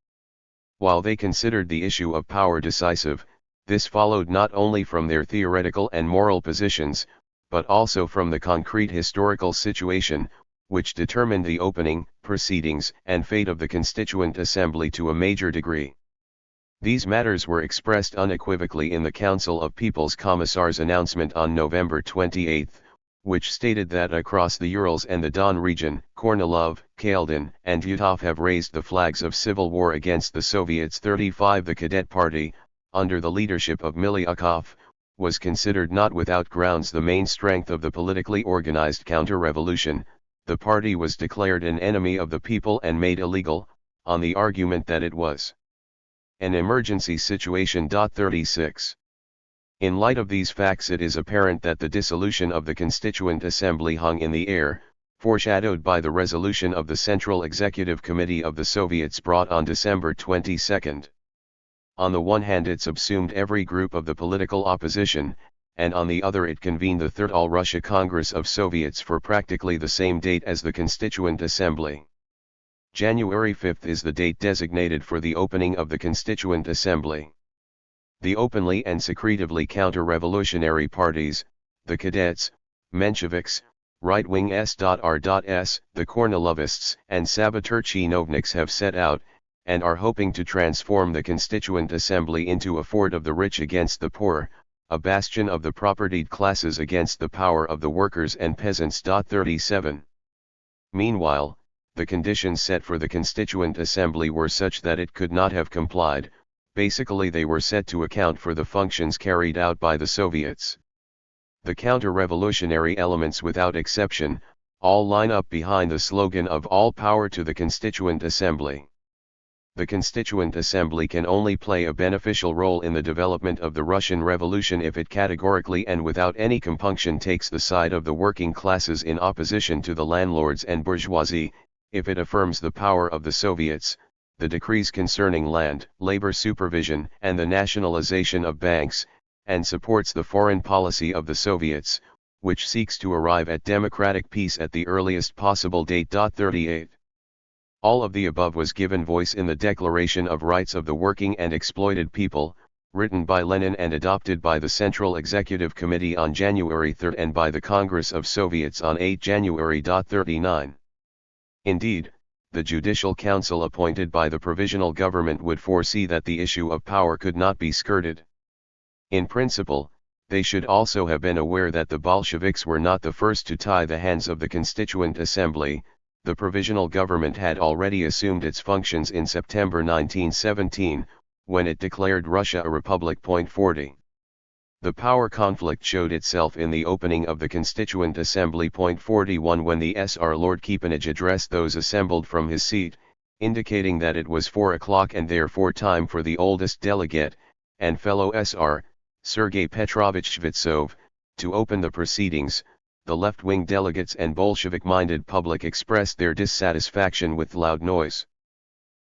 While they considered the issue of power decisive, this followed not only from their theoretical and moral positions, but also from the concrete historical situation, which determined the opening, proceedings, and fate of the Constituent Assembly to a major degree. These matters were expressed unequivocally in the Council of People's Commissars' announcement on November 28, which stated that across the Urals and the Don region, Kornilov, Kaldin, and Yutov have raised the flags of civil war against the Soviets. 35 The Cadet Party, under the leadership of Milyukov, was considered not without grounds the main strength of the politically organized counter-revolution. The party was declared an enemy of the people and made illegal, on the argument that it was an emergency situation. 36. In light of these facts, it is apparent that the dissolution of the Constituent Assembly hung in the air, foreshadowed by the resolution of the Central Executive Committee of the Soviets brought on December 22. On the one hand it subsumed every group of the political opposition, and on the other it convened the Third All-Russia Congress of Soviets for practically the same date as the Constituent Assembly. January 5 is the date designated for the opening of the Constituent Assembly. The openly and secretively counter-revolutionary parties, the Cadets, Mensheviks, right-wing S.R.S., the Kornilovists and Saboteur Chinovniks have set out, and are hoping to transform the Constituent Assembly into a fort of the rich against the poor, a bastion of the propertied classes against the power of the workers and peasants. 37. Meanwhile, the conditions set for the Constituent Assembly were such that it could not have complied. Basically, they were set to account for the functions carried out by the Soviets. The counter-revolutionary elements without exception, all line up behind the slogan of all power to the Constituent Assembly. The Constituent Assembly can only play a beneficial role in the development of the Russian Revolution if it categorically and without any compunction takes the side of the working classes in opposition to the landlords and bourgeoisie, if it affirms the power of the Soviets, the decrees concerning land, labor supervision and the nationalization of banks, and supports the foreign policy of the Soviets, which seeks to arrive at democratic peace at the earliest possible date. 38. All of the above was given voice in the Declaration of Rights of the Working and Exploited People, written by Lenin and adopted by the Central Executive Committee on January 3 and by the Congress of Soviets on 8 January. 39. Indeed, the Judicial Council appointed by the Provisional Government would foresee that the issue of power could not be skirted. In principle, they should also have been aware that the Bolsheviks were not the first to tie the hands of the Constituent Assembly. The Provisional Government had already assumed its functions in September 1917, when it declared Russia a republic. 40. The power conflict showed itself in the opening of the Constituent Assembly. 41 When the Sr. Lord Kiepinich addressed those assembled from his seat, indicating that it was 4 o'clock and therefore time for the oldest delegate, and fellow Sr., Sergei Petrovich Shvetsov, to open the proceedings, the left-wing delegates and Bolshevik-minded public expressed their dissatisfaction with loud noise.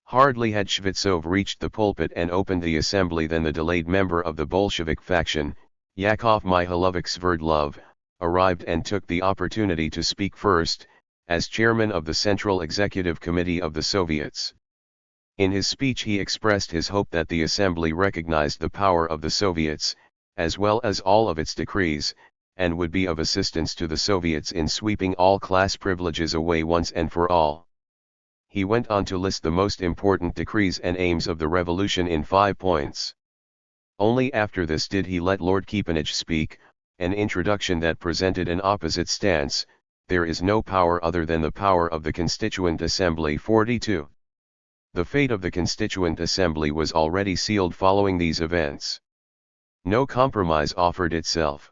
Hardly had Shvetsov reached the pulpit and opened the assembly than the delayed member of the Bolshevik faction, Yakov Mihailovich Sverdlov, arrived and took the opportunity to speak first, as chairman of the Central Executive Committee of the Soviets. In his speech he expressed his hope that the assembly recognized the power of the Soviets, as well as all of its decrees, and would be of assistance to the Soviets in sweeping all class privileges away once and for all. He went on to list the most important decrees and aims of the revolution in 5 points. Only after this did he let Lord Kiepinich speak, an introduction that presented an opposite stance: there is no power other than the power of the Constituent Assembly. 42. The fate of the Constituent Assembly was already sealed following these events. No compromise offered itself.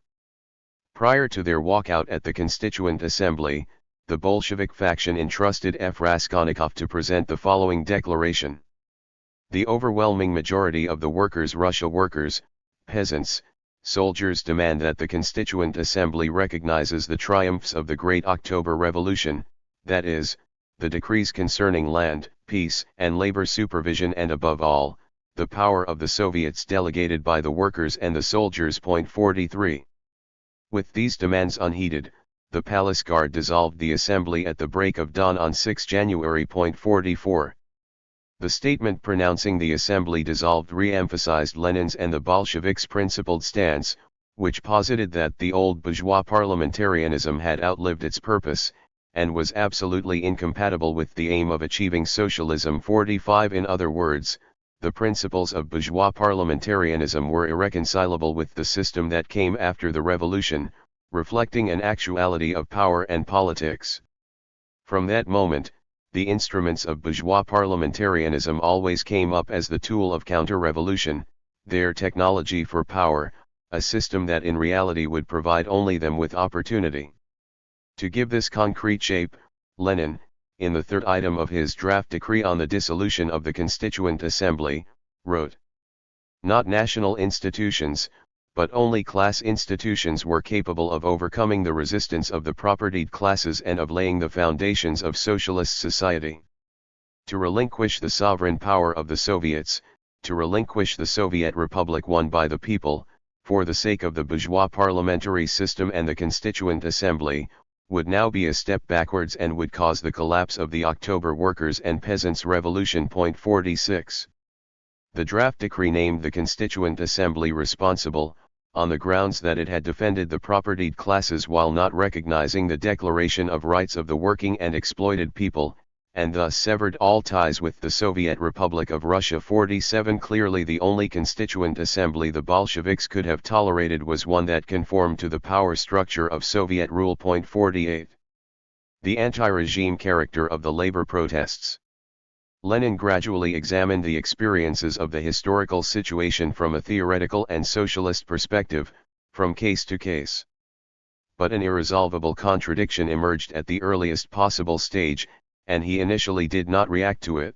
Prior to their walkout at the Constituent Assembly, the Bolshevik faction entrusted F. Raskolnikov to present the following declaration. The overwhelming majority of the workers' workers, peasants, soldiers demand that the Constituent Assembly recognizes the triumphs of the Great October Revolution, that is, the decrees concerning land, peace and labor supervision, and above all, the power of the Soviets delegated by the workers and the soldiers. 43. With these demands unheeded, the Palace Guard dissolved the assembly at the break of dawn on 6 January. 44. The statement pronouncing the assembly dissolved re-emphasized Lenin's and the Bolsheviks' principled stance, which posited that the old bourgeois parliamentarianism had outlived its purpose, and was absolutely incompatible with the aim of achieving socialism. 45. In other words, the principles of bourgeois parliamentarianism were irreconcilable with the system that came after the revolution, reflecting an actuality of power and politics. From that moment, the instruments of bourgeois parliamentarianism always came up as the tool of counter-revolution, their technology for power, a system that in reality would provide only them with opportunity. To give this concrete shape, Lenin, in the third item of his draft decree on the dissolution of the Constituent Assembly, wrote, "Not national institutions, but only class institutions were capable of overcoming the resistance of the propertied classes and of laying the foundations of socialist society. To relinquish the sovereign power of the Soviets, to relinquish the Soviet Republic won by the people, for the sake of the bourgeois parliamentary system and the Constituent Assembly, would now be a step backwards and would cause the collapse of the October Workers' and Peasants' Revolution. 46. The draft decree named the Constituent Assembly responsible, on the grounds that it had defended the propertied classes while not recognizing the Declaration of Rights of the Working and Exploited People, and thus severed all ties with the Soviet Republic of Russia. 47 Clearly the only constituent assembly the Bolsheviks could have tolerated was one that conformed to the power structure of Soviet rule. 48. The anti-regime character of the labor protests. Lenin gradually examined the experiences of the historical situation from a theoretical and socialist perspective, from case to case. But an irresolvable contradiction emerged at the earliest possible stage, and he initially did not react to it.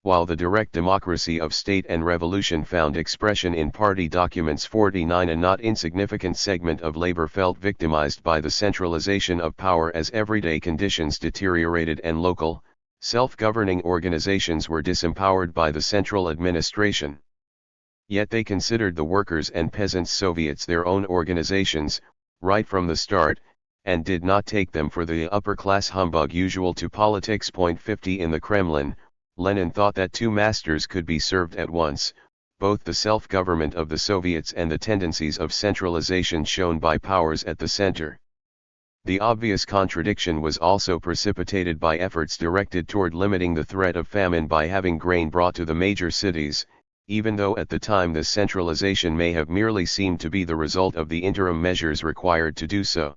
While the direct democracy of state and revolution found expression in party documents, 49 a not insignificant segment of labor felt victimized by the centralization of power as everyday conditions deteriorated and local, self-governing organizations were disempowered by the central administration. Yet they considered the workers' and peasants' Soviets their own organizations, right from the start, and did not take them for the upper-class humbug usual to politics. 50 In the Kremlin, Lenin thought that two masters could be served at once, both the self-government of the Soviets and the tendencies of centralization shown by powers at the center. The obvious contradiction was also precipitated by efforts directed toward limiting the threat of famine by having grain brought to the major cities, even though at the time this centralization may have merely seemed to be the result of the interim measures required to do so.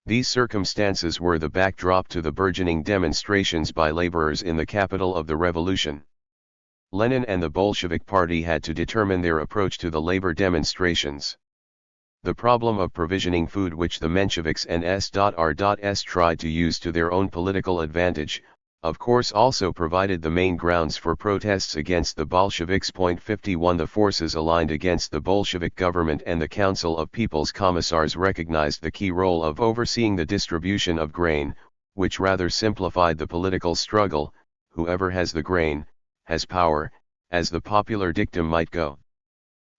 These circumstances were the backdrop to the burgeoning demonstrations by laborers in the capital of the revolution. Lenin and the Bolshevik Party had to determine their approach to the labor demonstrations. The problem of provisioning food, which the Mensheviks and S.R.S. tried to use to their own political advantage, of course also provided the main grounds for protests against the Bolsheviks. 51 The forces aligned against the Bolshevik government and the Council of People's Commissars recognized the key role of overseeing the distribution of grain, which rather simplified the political struggle. Whoever has the grain, has power, as the popular dictum might go.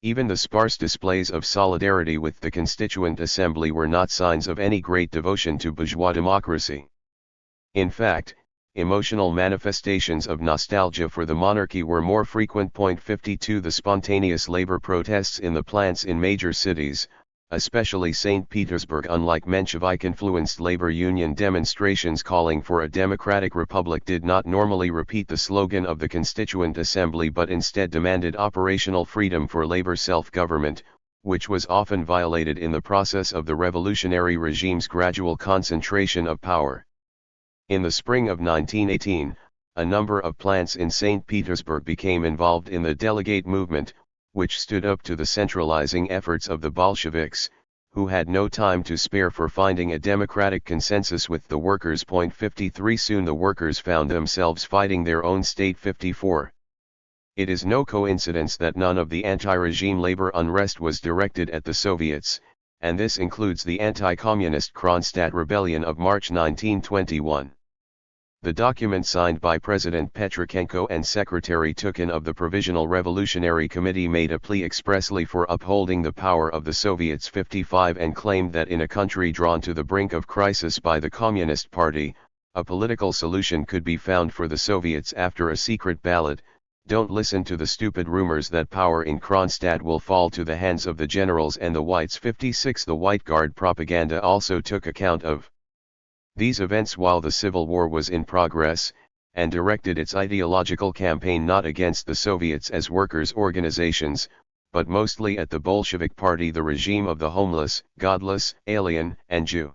Even the sparse displays of solidarity with the Constituent Assembly were not signs of any great devotion to bourgeois democracy. In fact, emotional manifestations of nostalgia for the monarchy were more frequent. 52 The spontaneous labor protests in the plants in major cities, especially St. Petersburg, unlike Menshevik-influenced labor union demonstrations calling for a democratic republic, did not normally repeat the slogan of the Constituent Assembly but instead demanded operational freedom for labor self-government, which was often violated in the process of the revolutionary regime's gradual concentration of power. In the spring of 1918, a number of plants in St. Petersburg became involved in the delegate movement, which stood up to the centralizing efforts of the Bolsheviks, who had no time to spare for finding a democratic consensus with the workers. 53 Soon the workers found themselves fighting their own state. 54 It is no coincidence that none of the anti-regime labor unrest was directed at the Soviets, and this includes the anti-communist Kronstadt rebellion of March 1921. The document signed by President Petrochenko and Secretary Tukhin of the Provisional Revolutionary Committee made a plea expressly for upholding the power of the Soviets. 55 And claimed that in a country drawn to the brink of crisis by the Communist Party, a political solution could be found for the Soviets after a secret ballot. Don't listen to the stupid rumors that power in Kronstadt will fall to the hands of the generals and the whites. 56 The White Guard propaganda also took account of these events while the Civil War was in progress, and directed its ideological campaign not against the Soviets as workers' organizations, but mostly at the Bolshevik Party, the regime of the homeless, godless, alien, and Jew.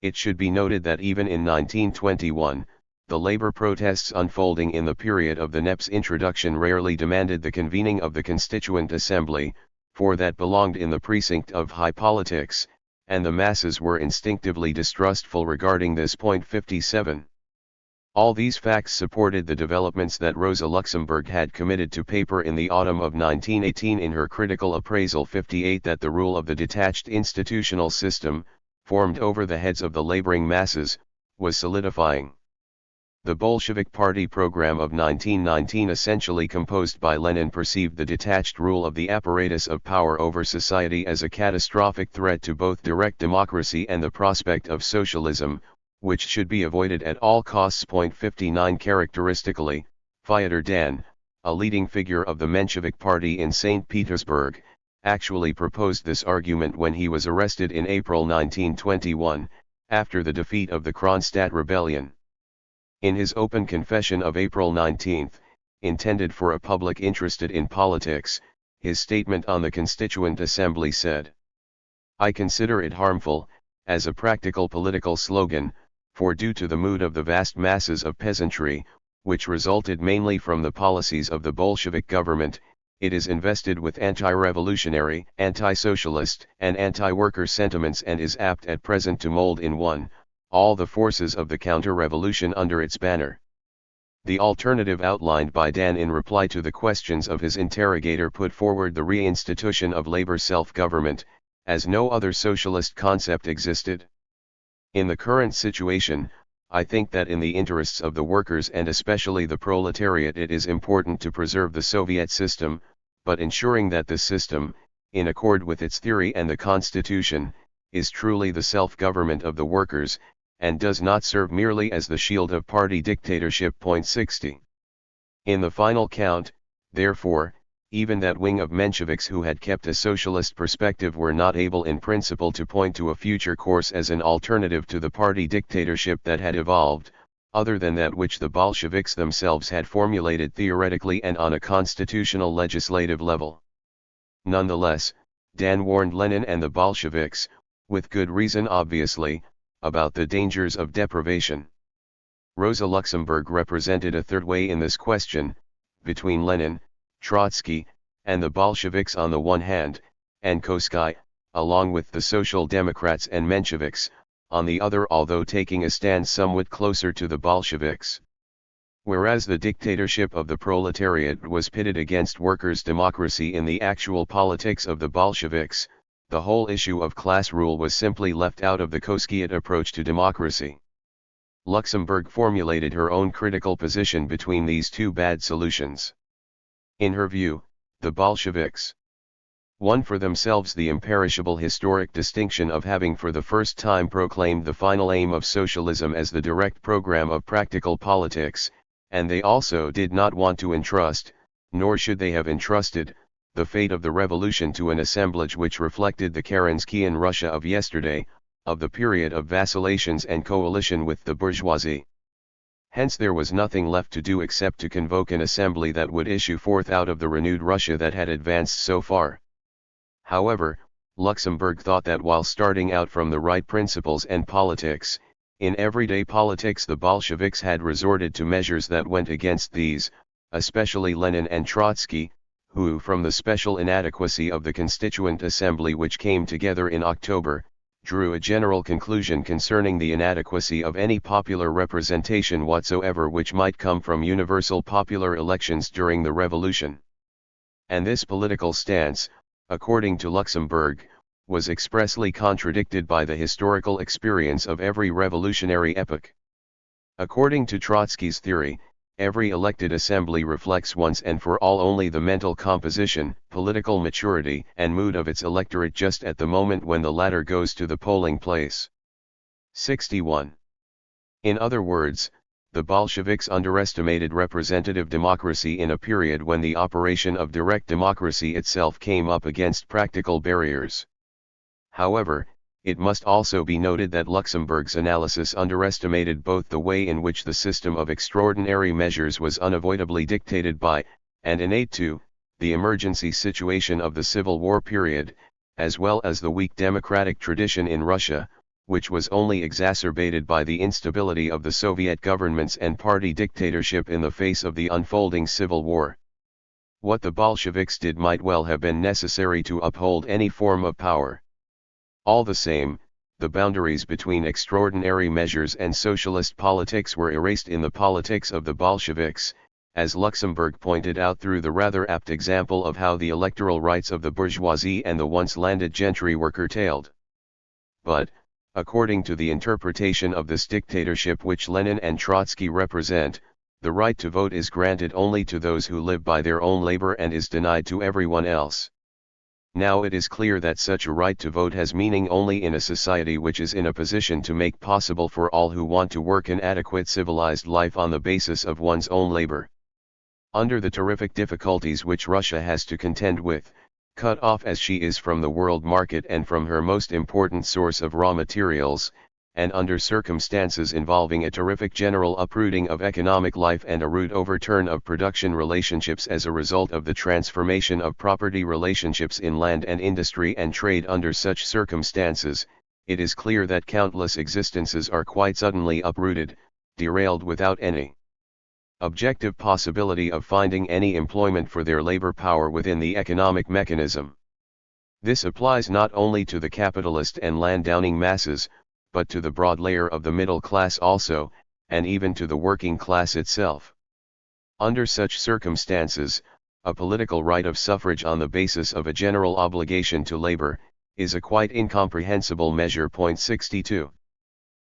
It should be noted that even in 1921, the labor protests unfolding in the period of the NEP's introduction rarely demanded the convening of the Constituent Assembly, for that belonged in the precinct of high politics, and the masses were instinctively distrustful regarding this. 57 All these facts supported the developments that Rosa Luxemburg had committed to paper in the autumn of 1918 in her critical appraisal. 58 That the rule of the detached institutional system, formed over the heads of the laboring masses, was solidifying. The Bolshevik Party program of 1919, essentially composed by Lenin, perceived the detached rule of the apparatus of power over society as a catastrophic threat to both direct democracy and the prospect of socialism, which should be avoided at all costs. 59 Characteristically, Fyodor Dan, a leading figure of the Menshevik Party in St. Petersburg, actually proposed this argument when he was arrested in April 1921, after the defeat of the Kronstadt rebellion. In his open confession of April 19, intended for a public interested in politics, his statement on the Constituent Assembly said, "I consider it harmful, as a practical political slogan, for due to the mood of the vast masses of peasantry, which resulted mainly from the policies of the Bolshevik government, it is invested with anti-revolutionary, anti-socialist, and anti-worker sentiments and is apt at present to mold in one, all the forces of the counter-revolution under its banner." The alternative outlined by Dan in reply to the questions of his interrogator put forward the reinstitution of labor self-government, as no other socialist concept existed. "In the current situation, I think that in the interests of the workers and especially the proletariat it is important to preserve the Soviet system, but ensuring that the system, in accord with its theory and the Constitution, is truly the self-government of the workers, and does not serve merely as the shield of party dictatorship. 60. In the final count, therefore, even that wing of Mensheviks who had kept a socialist perspective were not able in principle to point to a future course as an alternative to the party dictatorship that had evolved, other than that which the Bolsheviks themselves had formulated theoretically and on a constitutional legislative level. Nonetheless, Dan warned Lenin and the Bolsheviks, with good reason obviously, about the dangers of deprivation. Rosa Luxemburg represented a third way in this question, between Lenin, Trotsky, and the Bolsheviks on the one hand, and Koskay, along with the Social Democrats and Mensheviks, on the other, although taking a stand somewhat closer to the Bolsheviks. Whereas the dictatorship of the proletariat was pitted against workers' democracy in the actual politics of the Bolsheviks, the whole issue of class rule was simply left out of the Koskayite approach to democracy. Luxemburg formulated her own critical position between these two bad solutions. In her view, the Bolsheviks won for themselves the imperishable historic distinction of having for the first time proclaimed the final aim of socialism as the direct program of practical politics, and they also did not want to entrust, nor should they have entrusted, the fate of the revolution to an assemblage which reflected the Kerenskian Russia of yesterday, of the period of vacillations and coalition with the bourgeoisie. Hence there was nothing left to do except to convoke an assembly that would issue forth out of the renewed Russia that had advanced so far. However, Luxemburg thought that while starting out from the right principles and politics, in everyday politics the Bolsheviks had resorted to measures that went against these, especially Lenin and Trotsky, who from the special inadequacy of the Constituent Assembly which came together in October, drew a general conclusion concerning the inadequacy of any popular representation whatsoever which might come from universal popular elections during the revolution. And this political stance, according to Luxemburg, was expressly contradicted by the historical experience of every revolutionary epoch. According to Trotsky's theory, every elected assembly reflects once and for all only the mental composition, political maturity, and mood of its electorate just at the moment when the latter goes to the polling place. 61. In other words, the Bolsheviks underestimated representative democracy in a period when the operation of direct democracy itself came up against practical barriers. However, it must also be noted that Luxemburg's analysis underestimated both the way in which the system of extraordinary measures was unavoidably dictated by, and innate to, the emergency situation of the Civil War period, as well as the weak democratic tradition in Russia, which was only exacerbated by the instability of the Soviet governments and party dictatorship in the face of the unfolding Civil War. What the Bolsheviks did might well have been necessary to uphold any form of power. All the same, the boundaries between extraordinary measures and socialist politics were erased in the politics of the Bolsheviks, as Luxemburg pointed out through the rather apt example of how the electoral rights of the bourgeoisie and the once landed gentry were curtailed. But, according to the interpretation of this dictatorship which Lenin and Trotsky represent, the right to vote is granted only to those who live by their own labor and is denied to everyone else. Now it is clear that such a right to vote has meaning only in a society which is in a position to make possible for all who want to work an adequate civilized life on the basis of one's own labor. Under the terrific difficulties which Russia has to contend with, cut off as she is from the world market and from her most important source of raw materials, and under circumstances involving a terrific general uprooting of economic life and a root overturn of production relationships as a result of the transformation of property relationships in land and industry and trade. Under such circumstances, it is clear that countless existences are quite suddenly uprooted, derailed without any objective possibility of finding any employment for their labor power within the economic mechanism. This applies not only to the capitalist and landowning masses, but to the broad layer of the middle class also, and even to the working class itself. Under such circumstances, a political right of suffrage on the basis of a general obligation to labor, is a quite incomprehensible measure. 62.